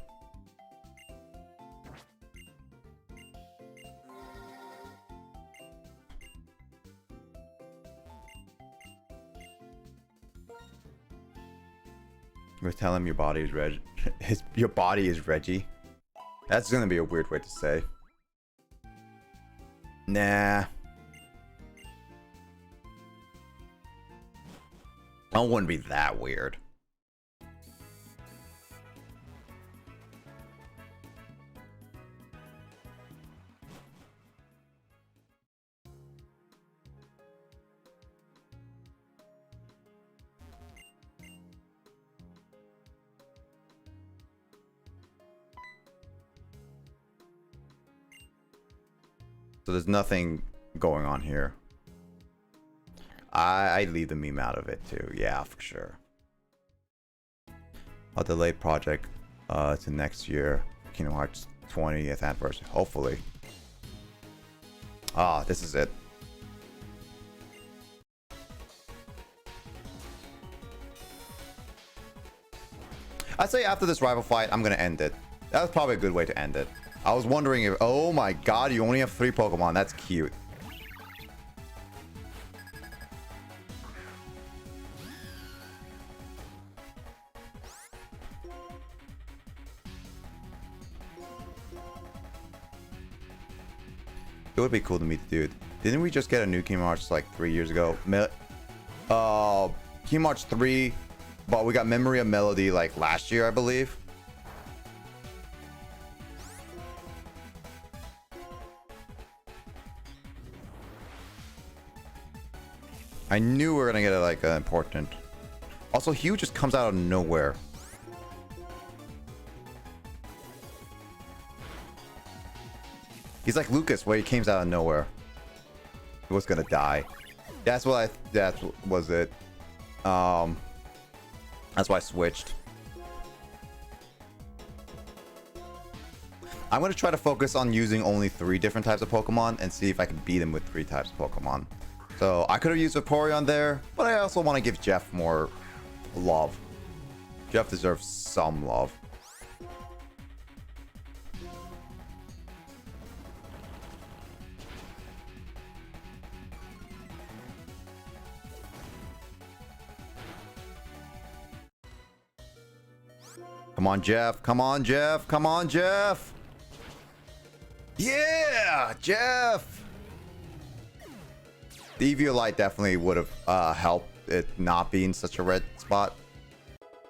We're telling him your body is Reg. Your body is Reggie. That's gonna be a weird way to say. Nah. I wouldn't be that weird. So there's nothing going on here. I'd leave the meme out of it too. Yeah, for sure. I'll delay project to next year. Kingdom Hearts 20th anniversary. Hopefully. Ah, this is it. I'd say after this rival fight, I'm gonna end it. That's probably a good way to end it. I was wondering if... Oh my god, you only have 3 Pokemon. That's cute. It would be cool to meet the dude. Didn't we just get a new Kingdom Hearts like 3 years ago? Kingdom Hearts 3, but we got Memory of Melody like last year, I believe. I knew we were gonna get a, like an important. Also, Hugh just comes out of nowhere. He's like Lucas, where he came out of nowhere. He was gonna die. That's what that was it. That's why I switched. I'm gonna try to focus on using only 3 different types of Pokemon and see if I can beat him with 3 types of Pokemon. So I could have used Vaporeon there, but I also want to give Jeff more love. Jeff deserves some love. Come on, Jeff. Come on, Jeff. Come on, Jeff. Yeah, Jeff. The Eviolite definitely would have helped it not be in such a red spot.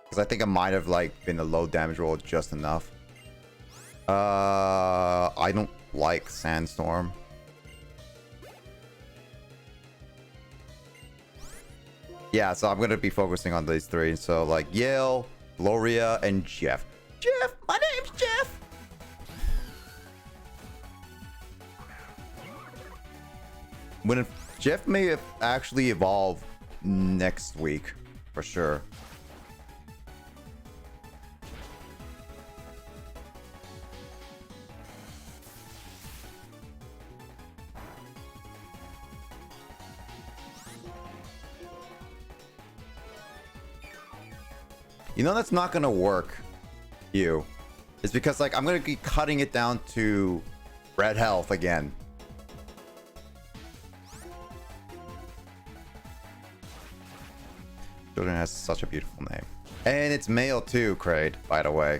Because I think it might have like been a low damage roll just enough. I don't like Sandstorm. Yeah, so I'm going to be focusing on these 3. So like Yale, Gloria, and Jeff. Jeff! My name's Jeff! Jeff may actually evolve next week, for sure. You know that's not gonna work, you. It's because like I'm gonna be cutting it down to red health again. Children has such a beautiful name. And it's male too, Kraid, by the way.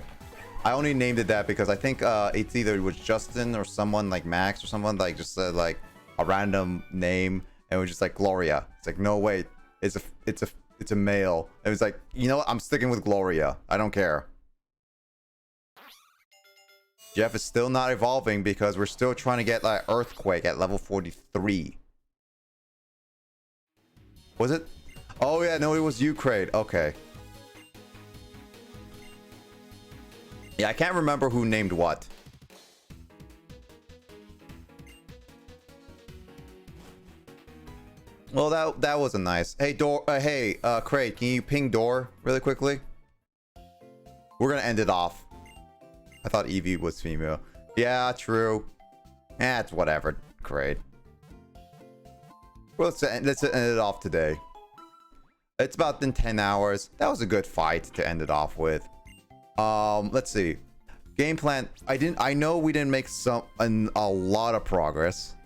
I only named it that because I think it's either was Justin or someone like Max or someone like just said like a random name and it was just like Gloria. It's like, no, wait, it's a male. It was like, you know what? I'm sticking with Gloria. I don't care. Jeff is still not evolving because we're still trying to get like Earthquake at level 43. Was it? Oh yeah, no, it was you, Kraid. Okay. Yeah, I can't remember who named what. Well, that wasn't nice. Hey, Kraid, can you ping Door really quickly? We're gonna end it off. I thought Eevee was female. Yeah, true. It's whatever, Kraid. Well, let's end it off today. It's about been 10 hours. That was a good fight to end it off with. Let's see. Game plan. I know we didn't make a lot of progress.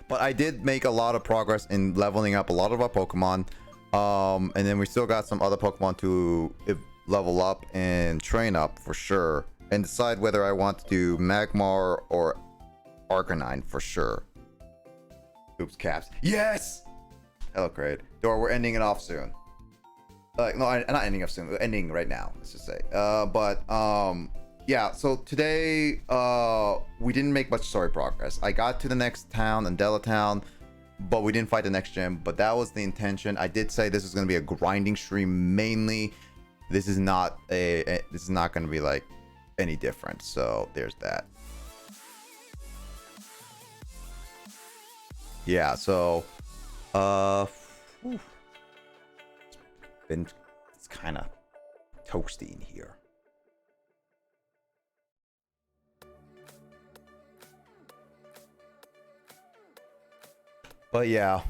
But I did make a lot of progress in leveling up a lot of our Pokemon. And then we still got some other Pokemon to level up and train up for sure. And decide whether I want to do Magmar or Arcanine for sure. Oops, caps. Yes! Hello, Kraid. Door, we're ending it off soon. No, not ending off soon. We're ending right now, let's just say. Yeah, so today, we didn't make much story progress. I got to the next town, Andela Town, but we didn't fight the next gym, but that was the intention. I did say this is going to be a grinding stream mainly. This is not going to be like any different, so there's that. Yeah, so whew. It's kind of toasty in here. But yeah,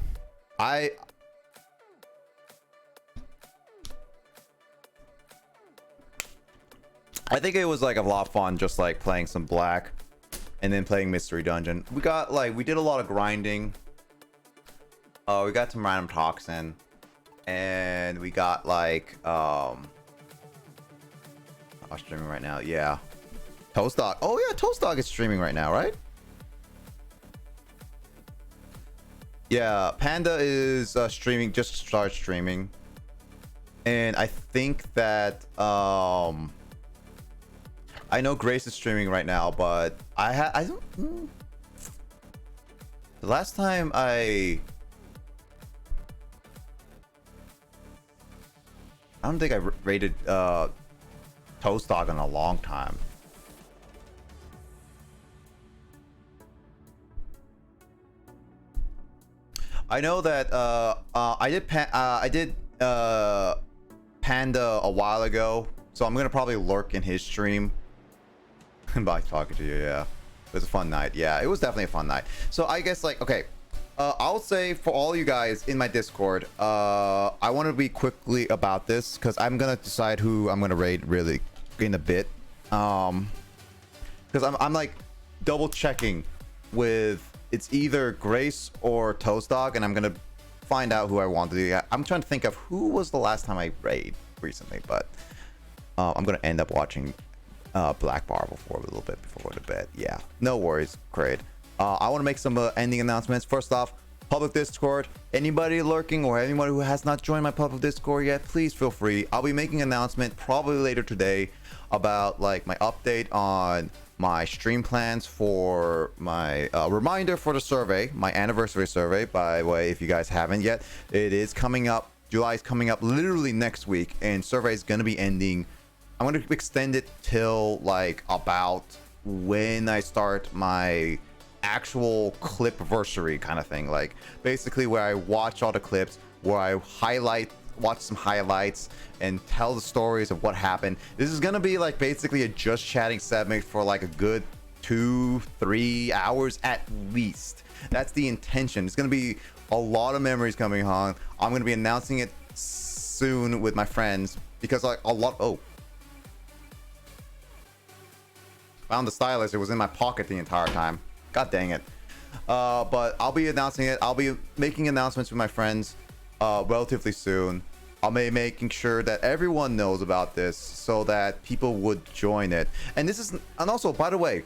I think it was like a lot of fun just like playing some Black and then playing Mystery Dungeon. We did a lot of grinding. We got some random toxin and we got like I'm streaming right now. Yeah. Toast Dog. Oh yeah, Toast Dog is streaming right now, right? Yeah, Panda is streaming, just started streaming. And I think that I know Grace is streaming right now, but I don't the last time I don't think I rated Toast Dog in a long time. I know that I did Panda a while ago, so I'm gonna probably lurk in his stream. By talking to you, yeah, it was a fun night. Yeah, it was definitely a fun night. So I guess like okay, I'll say for all you guys in my Discord, I want to be quickly about this because I'm gonna decide who I'm gonna raid really in a bit. Because I'm like double checking with. It's either Grace or Toast Dog, and I'm gonna find out who I want to do. I'm trying to think of who was the last time I raid recently, but I'm gonna end up watching Black Bar before a little bit before going to bed. Yeah, no worries, Kraid. I want to make some ending announcements. First off, public Discord. Anybody lurking or anyone who has not joined my public Discord yet, please feel free. I'll be making an announcement probably later today about like my update on my stream plans for my reminder for the survey, my anniversary survey. By the way, if you guys haven't yet, it is coming up. July is coming up literally next week, and survey is going to be ending. I'm going to extend it till like about when I start my actual clip-versary kind of thing, like basically where I watch all the clips, where I watch some highlights and tell the stories of what happened. This is gonna be like basically a just chatting segment for like a good 2-3 hours at least. That's the intention. It's gonna be a lot of memories coming on. I'm gonna be announcing it soon with my friends because like a lot. Oh, found the stylus. It was in my pocket the entire time. God dang it. But I'll be announcing it. I'll be making announcements with my friends relatively soon. I'll be making sure that everyone knows about this so that people would join it. And this is, and also, by the way,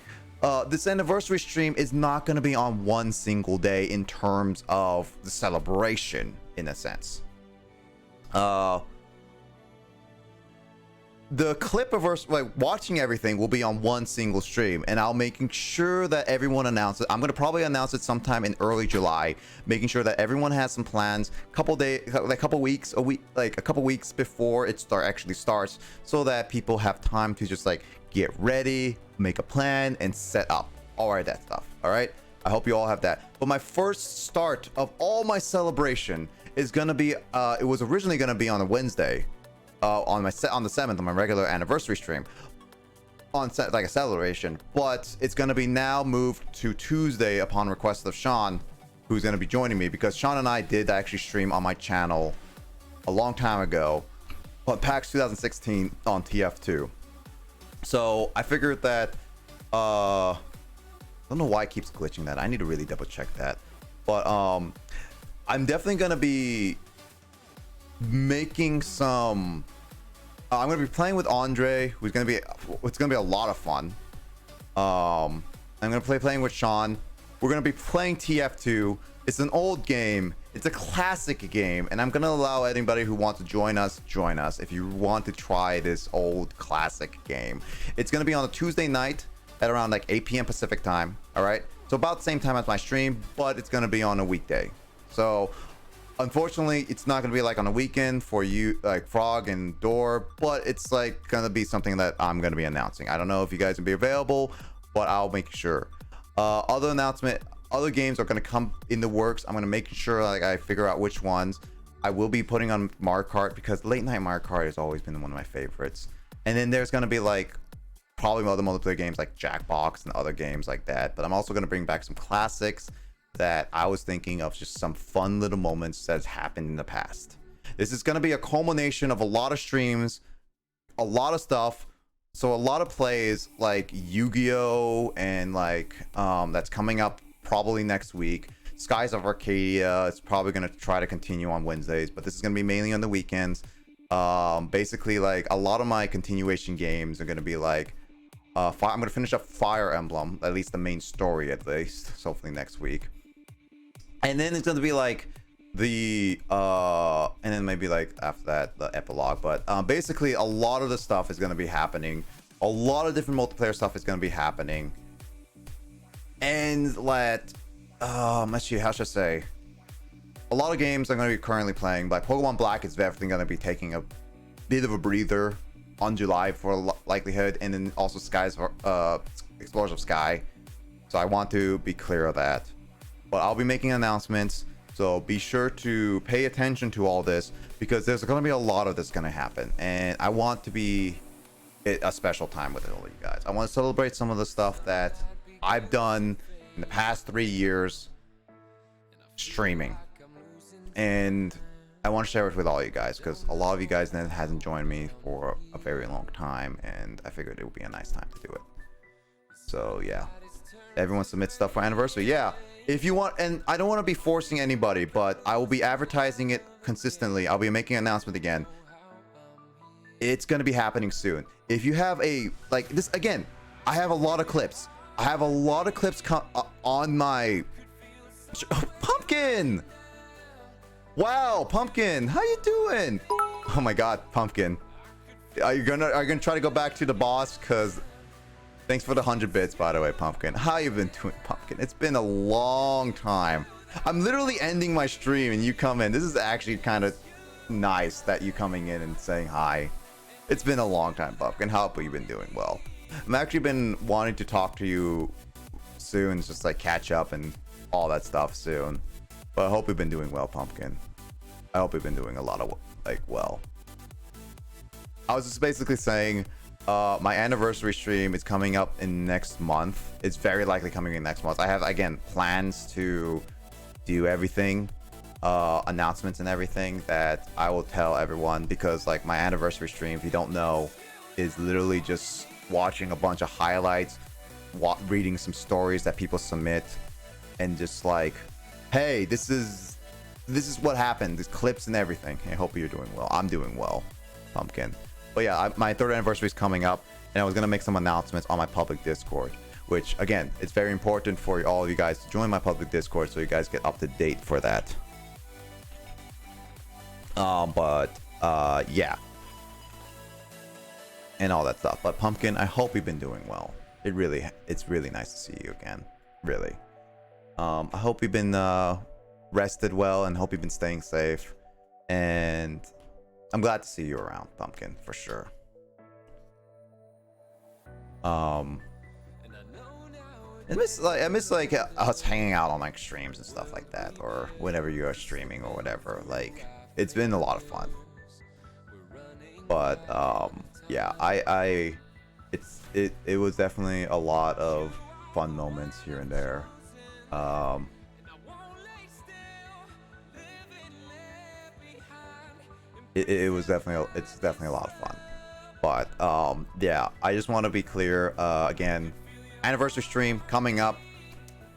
this anniversary stream is not going to be on one single day in terms of the celebration, in a sense. The clip of us like watching everything will be on one single stream, and I'll making sure that everyone announces it. I'm gonna probably announce it sometime in early July, making sure that everyone has some plans. A couple weeks before it actually starts, so that people have time to just like get ready, make a plan, and set up all right that stuff. All right, I hope you all have that. But my first start of all my celebration is gonna be it was originally gonna be on a Wednesday. On the 7th on my regular anniversary stream on like a celebration, but it's going to be now moved to Tuesday upon request of Sean, who's going to be joining me, because Sean and I did actually stream on my channel a long time ago on PAX 2016 on TF2. So I figured that I don't know why it keeps glitching that. I need to really double check that, but I'm definitely going to be making some I'm gonna be playing with Andre, it's gonna be a lot of fun. I'm gonna playing with Sean. We're gonna be playing TF2. It's an old game, it's a classic game, and I'm gonna allow anybody who wants to join us if you want to try this old classic game. It's gonna be on a Tuesday night at around like 8 p.m. Pacific time. All right, so about the same time as my stream, but it's gonna be on a weekday. So unfortunately, it's not gonna be like on a weekend for you, like Frog and Door, but it's like gonna be something that I'm gonna be announcing. I don't know if you guys will be available, but I'll make sure. Other announcement, other games are going to come in the works. I'm going to make sure like I figure out which ones. I will be putting on Mario Kart because late night Mario Kart has always been one of my favorites. And then there's going to be like probably other multiplayer games like Jackbox and other games like that. But I'm also going to bring back some classics that I was thinking of, just some fun little moments that's happened in the past. This is going to be a culmination of a lot of streams, a lot of stuff. So a lot of plays like Yu-Gi-Oh! And like that's coming up probably next week. Skies of Arcadia, it's probably going to try to continue on Wednesdays, but this is going to be mainly on the weekends. Basically, like a lot of my continuation games are going to be like I'm going to finish up Fire Emblem, at least the main story at least, so hopefully next week. And then it's going to be like the and then maybe like after that the epilogue, but basically a lot of the stuff is going to be happening. A lot of different multiplayer stuff is going to be happening. And let's see, how should I say, a lot of games I'm going to be currently playing, like Pokemon Black is definitely going to be taking a bit of a breather on July for likelihood, and then also Explorers of Sky, so I want to be clear of that. But I'll be making announcements, so be sure to pay attention to all this, because there's going to be a lot of this going to happen, and I want to be a special time with all of you guys. I want to celebrate some of the stuff that I've done in the past 3 years streaming, and I want to share it with all you guys, because a lot of you guys then hasn't joined me for a very long time, and I figured it would be a nice time to do it. So yeah, everyone submit stuff for anniversary. Yeah, if you want, and I don't want to be forcing anybody, but I will be advertising it consistently. I'll be making an announcement again. It's going to be happening soon. If you have a, like this, again, I have a lot of clips. I have a lot of clips on my Pumpkin. Wow, Pumpkin, how you doing? Oh my God, Pumpkin, are you gonna try to go back to the boss? Cause thanks for the 100 bits, by the way, Pumpkin. How you been doing, Pumpkin? It's been a long time. I'm literally ending my stream and you come in. This is actually kind of nice that you coming in and saying hi. It's been a long time, Pumpkin. How have you been doing? Well, I'm actually been wanting to talk to you soon, just like catch up and all that stuff soon. But I hope you've been doing well, Pumpkin. I hope you've been doing a lot of like well. I was just basically saying my anniversary stream is coming up in next month. It's very likely coming in next month. I have, again, plans to do everything, announcements and everything that I will tell everyone, because like my anniversary stream, if you don't know, is literally just watching a bunch of highlights, reading some stories that people submit, and just like, hey, this is what happened, these clips and everything. I hope you're doing well. I'm doing well, Pumpkin. But yeah, my 3rd anniversary is coming up, and I was gonna make some announcements on my public Discord, which again, it's very important for all of you guys to join my public Discord so you guys get up to date for that. Yeah, and all that stuff. But Pumpkin, I hope you've been doing well. It's really nice to see you again. Really. I hope you've been rested well, and hope you've been staying safe, and I'm glad to see you around, Pumpkin, for sure. I miss like us hanging out on like streams and stuff like that, or whenever you are streaming or whatever. Like, it's been a lot of fun. But yeah, it was definitely a lot of fun moments here and there. It's definitely a lot of fun. But yeah, I just want to be clear, again, anniversary stream coming up.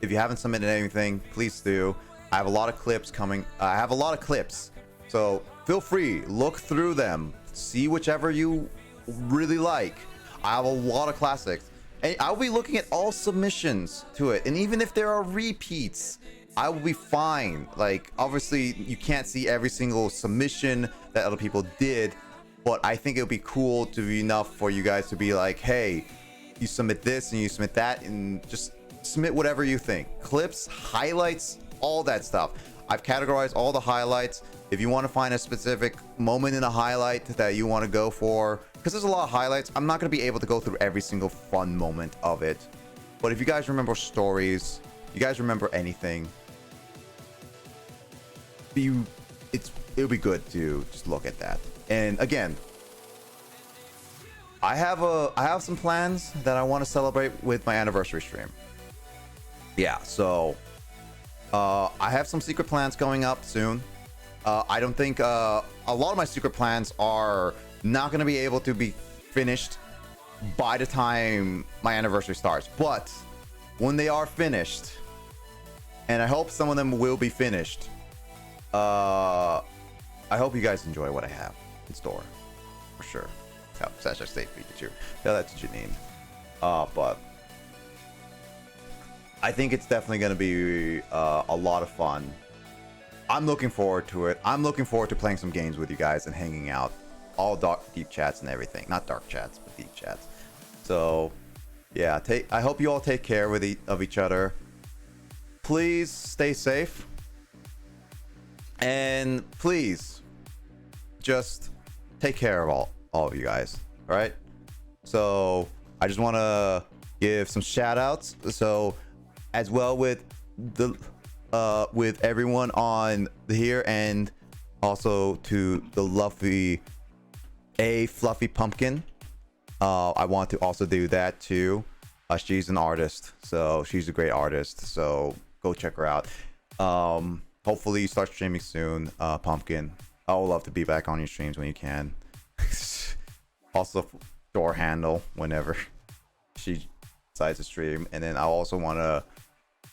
If you haven't submitted anything, please do. I have a lot of clips coming. I have a lot of clips, so feel free, look through them, see whichever you really like. I have a lot of classics, and I'll be looking at all submissions to it, and even if there are repeats, I will be fine. Like, obviously you can't see every single submission that other people did, but I think it would be cool to be enough for you guys to be like, hey, you submit this and you submit that, and just submit whatever you think. Clips, highlights, all that stuff. I've categorized all the highlights. If you want to find a specific moment in a highlight that you want to go for, because there's a lot of highlights, I'm not going to be able to go through every single fun moment of it. But if you guys remember stories, you guys remember anything, it'll be good to just look at that. And again, I have some plans that I want to celebrate with my anniversary stream. Yeah, so I have some secret plans going up soon. I don't think a lot of my secret plans are not going to be able to be finished by the time my anniversary starts, but when they are finished, and I hope some of them will be finished, I hope you guys enjoy what I have in store, for sure. Oh, Sasha, stay Pikachu. Tell that to Janine. But I think it's definitely going to be a lot of fun. I'm looking forward to it. I'm looking forward to playing some games with you guys and hanging out. All deep chats and everything. Not dark chats, but deep chats. So, yeah. I hope you all take care of each other. Please stay safe. And please, just take care of all of you guys. All right? So, I just want to give some shout outs. So, as well with everyone on here, and also to the Fluffy Pumpkin. I want to also do that too. She's an artist, so she's a great artist. So go check her out. Hopefully you start streaming soon, Pumpkin. I would love to be back on your streams when you can. Also, door handle whenever she decides to stream, and then I also want to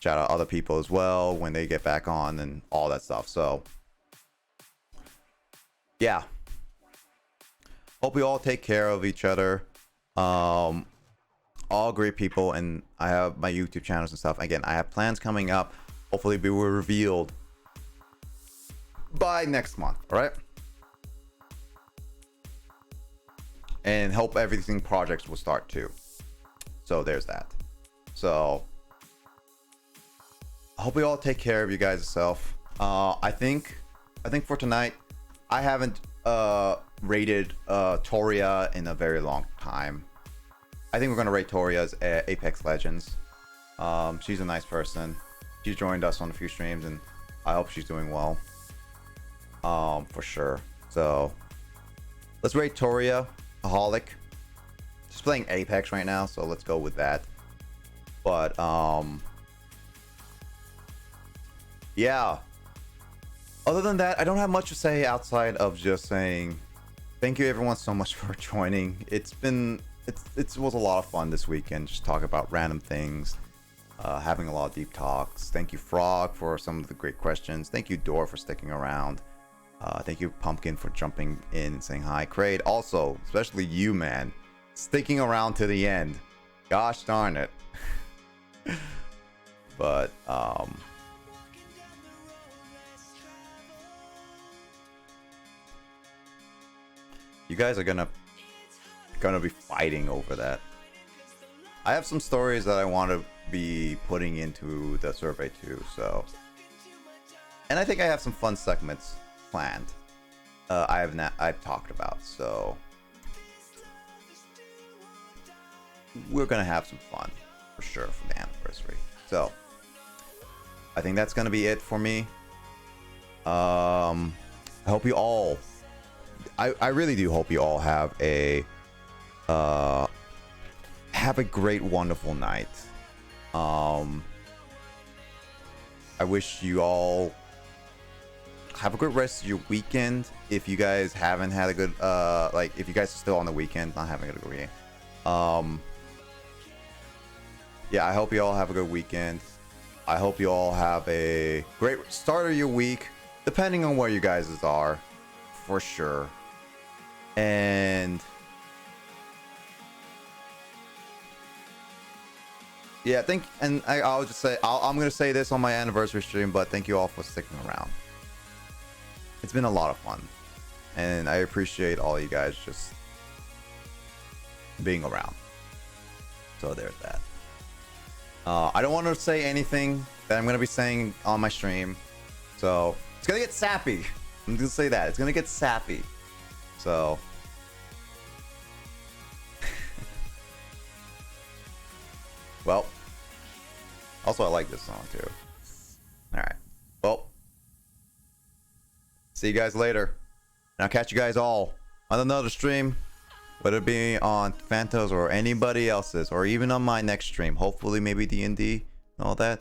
shout out other people as well when they get back on and all that stuff. So yeah, hope we all take care of each other. All great people, and I have my YouTube channels and stuff. Again, I have plans coming up. Hopefully we will revealed by next month. All right, and hope everything projects will start too. So there's that. So I hope we all take care of you guys yourself. I think for tonight, I haven't rated Toria in a very long time. I think we're gonna rate Toria's Apex Legends. She's a nice person. She's joined us on a few streams, and I hope she's doing well. For sure. So let's rate Toria a holic. She's playing Apex right now, so let's go with that. But yeah. Other than that, I don't have much to say outside of just saying thank you everyone so much for joining. It was a lot of fun this weekend, just talk about random things, having a lot of deep talks. Thank you Frog for some of the great questions. Thank you Door for sticking around. Thank you Pumpkin for jumping in and saying hi. Kraid also, especially you, man, sticking around to the end. Gosh darn it. But you guys are gonna be fighting over that. I have some stories that I want to be putting into the survey too, so, and I think I have some fun segments planned. I've talked about, so we're gonna have some fun for sure for the anniversary. So I think that's gonna be it for me. I hope you all, I really do hope you all have a great, wonderful night. I wish you all have a good rest of your weekend. If you guys haven't had a good, if you guys are still on the weekend, not having a good weekend. Yeah, I hope you all have a good weekend. I hope you all have a great start of your week, depending on where you guys are, for sure. And yeah, I'll just say, I'm gonna say this on my anniversary stream, but thank you all for sticking around. It's been a lot of fun, and I appreciate all you guys just being around. So there's that. I don't want to say anything that I'm gonna be saying on my stream, so it's gonna get sappy. I'm gonna say that it's gonna get sappy. So well, Also, I like this song too. Alright. Well. See you guys later. And I'll catch you guys all on another stream. Whether it be on Phantos or anybody else's. Or even on my next stream. Hopefully maybe D&D and all that.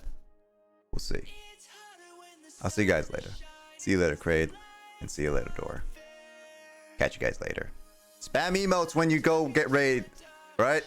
We'll see. I'll see you guys later. See you later, Kraid. And see you later, Door. Catch you guys later. Spam emotes when you go get raid. Right?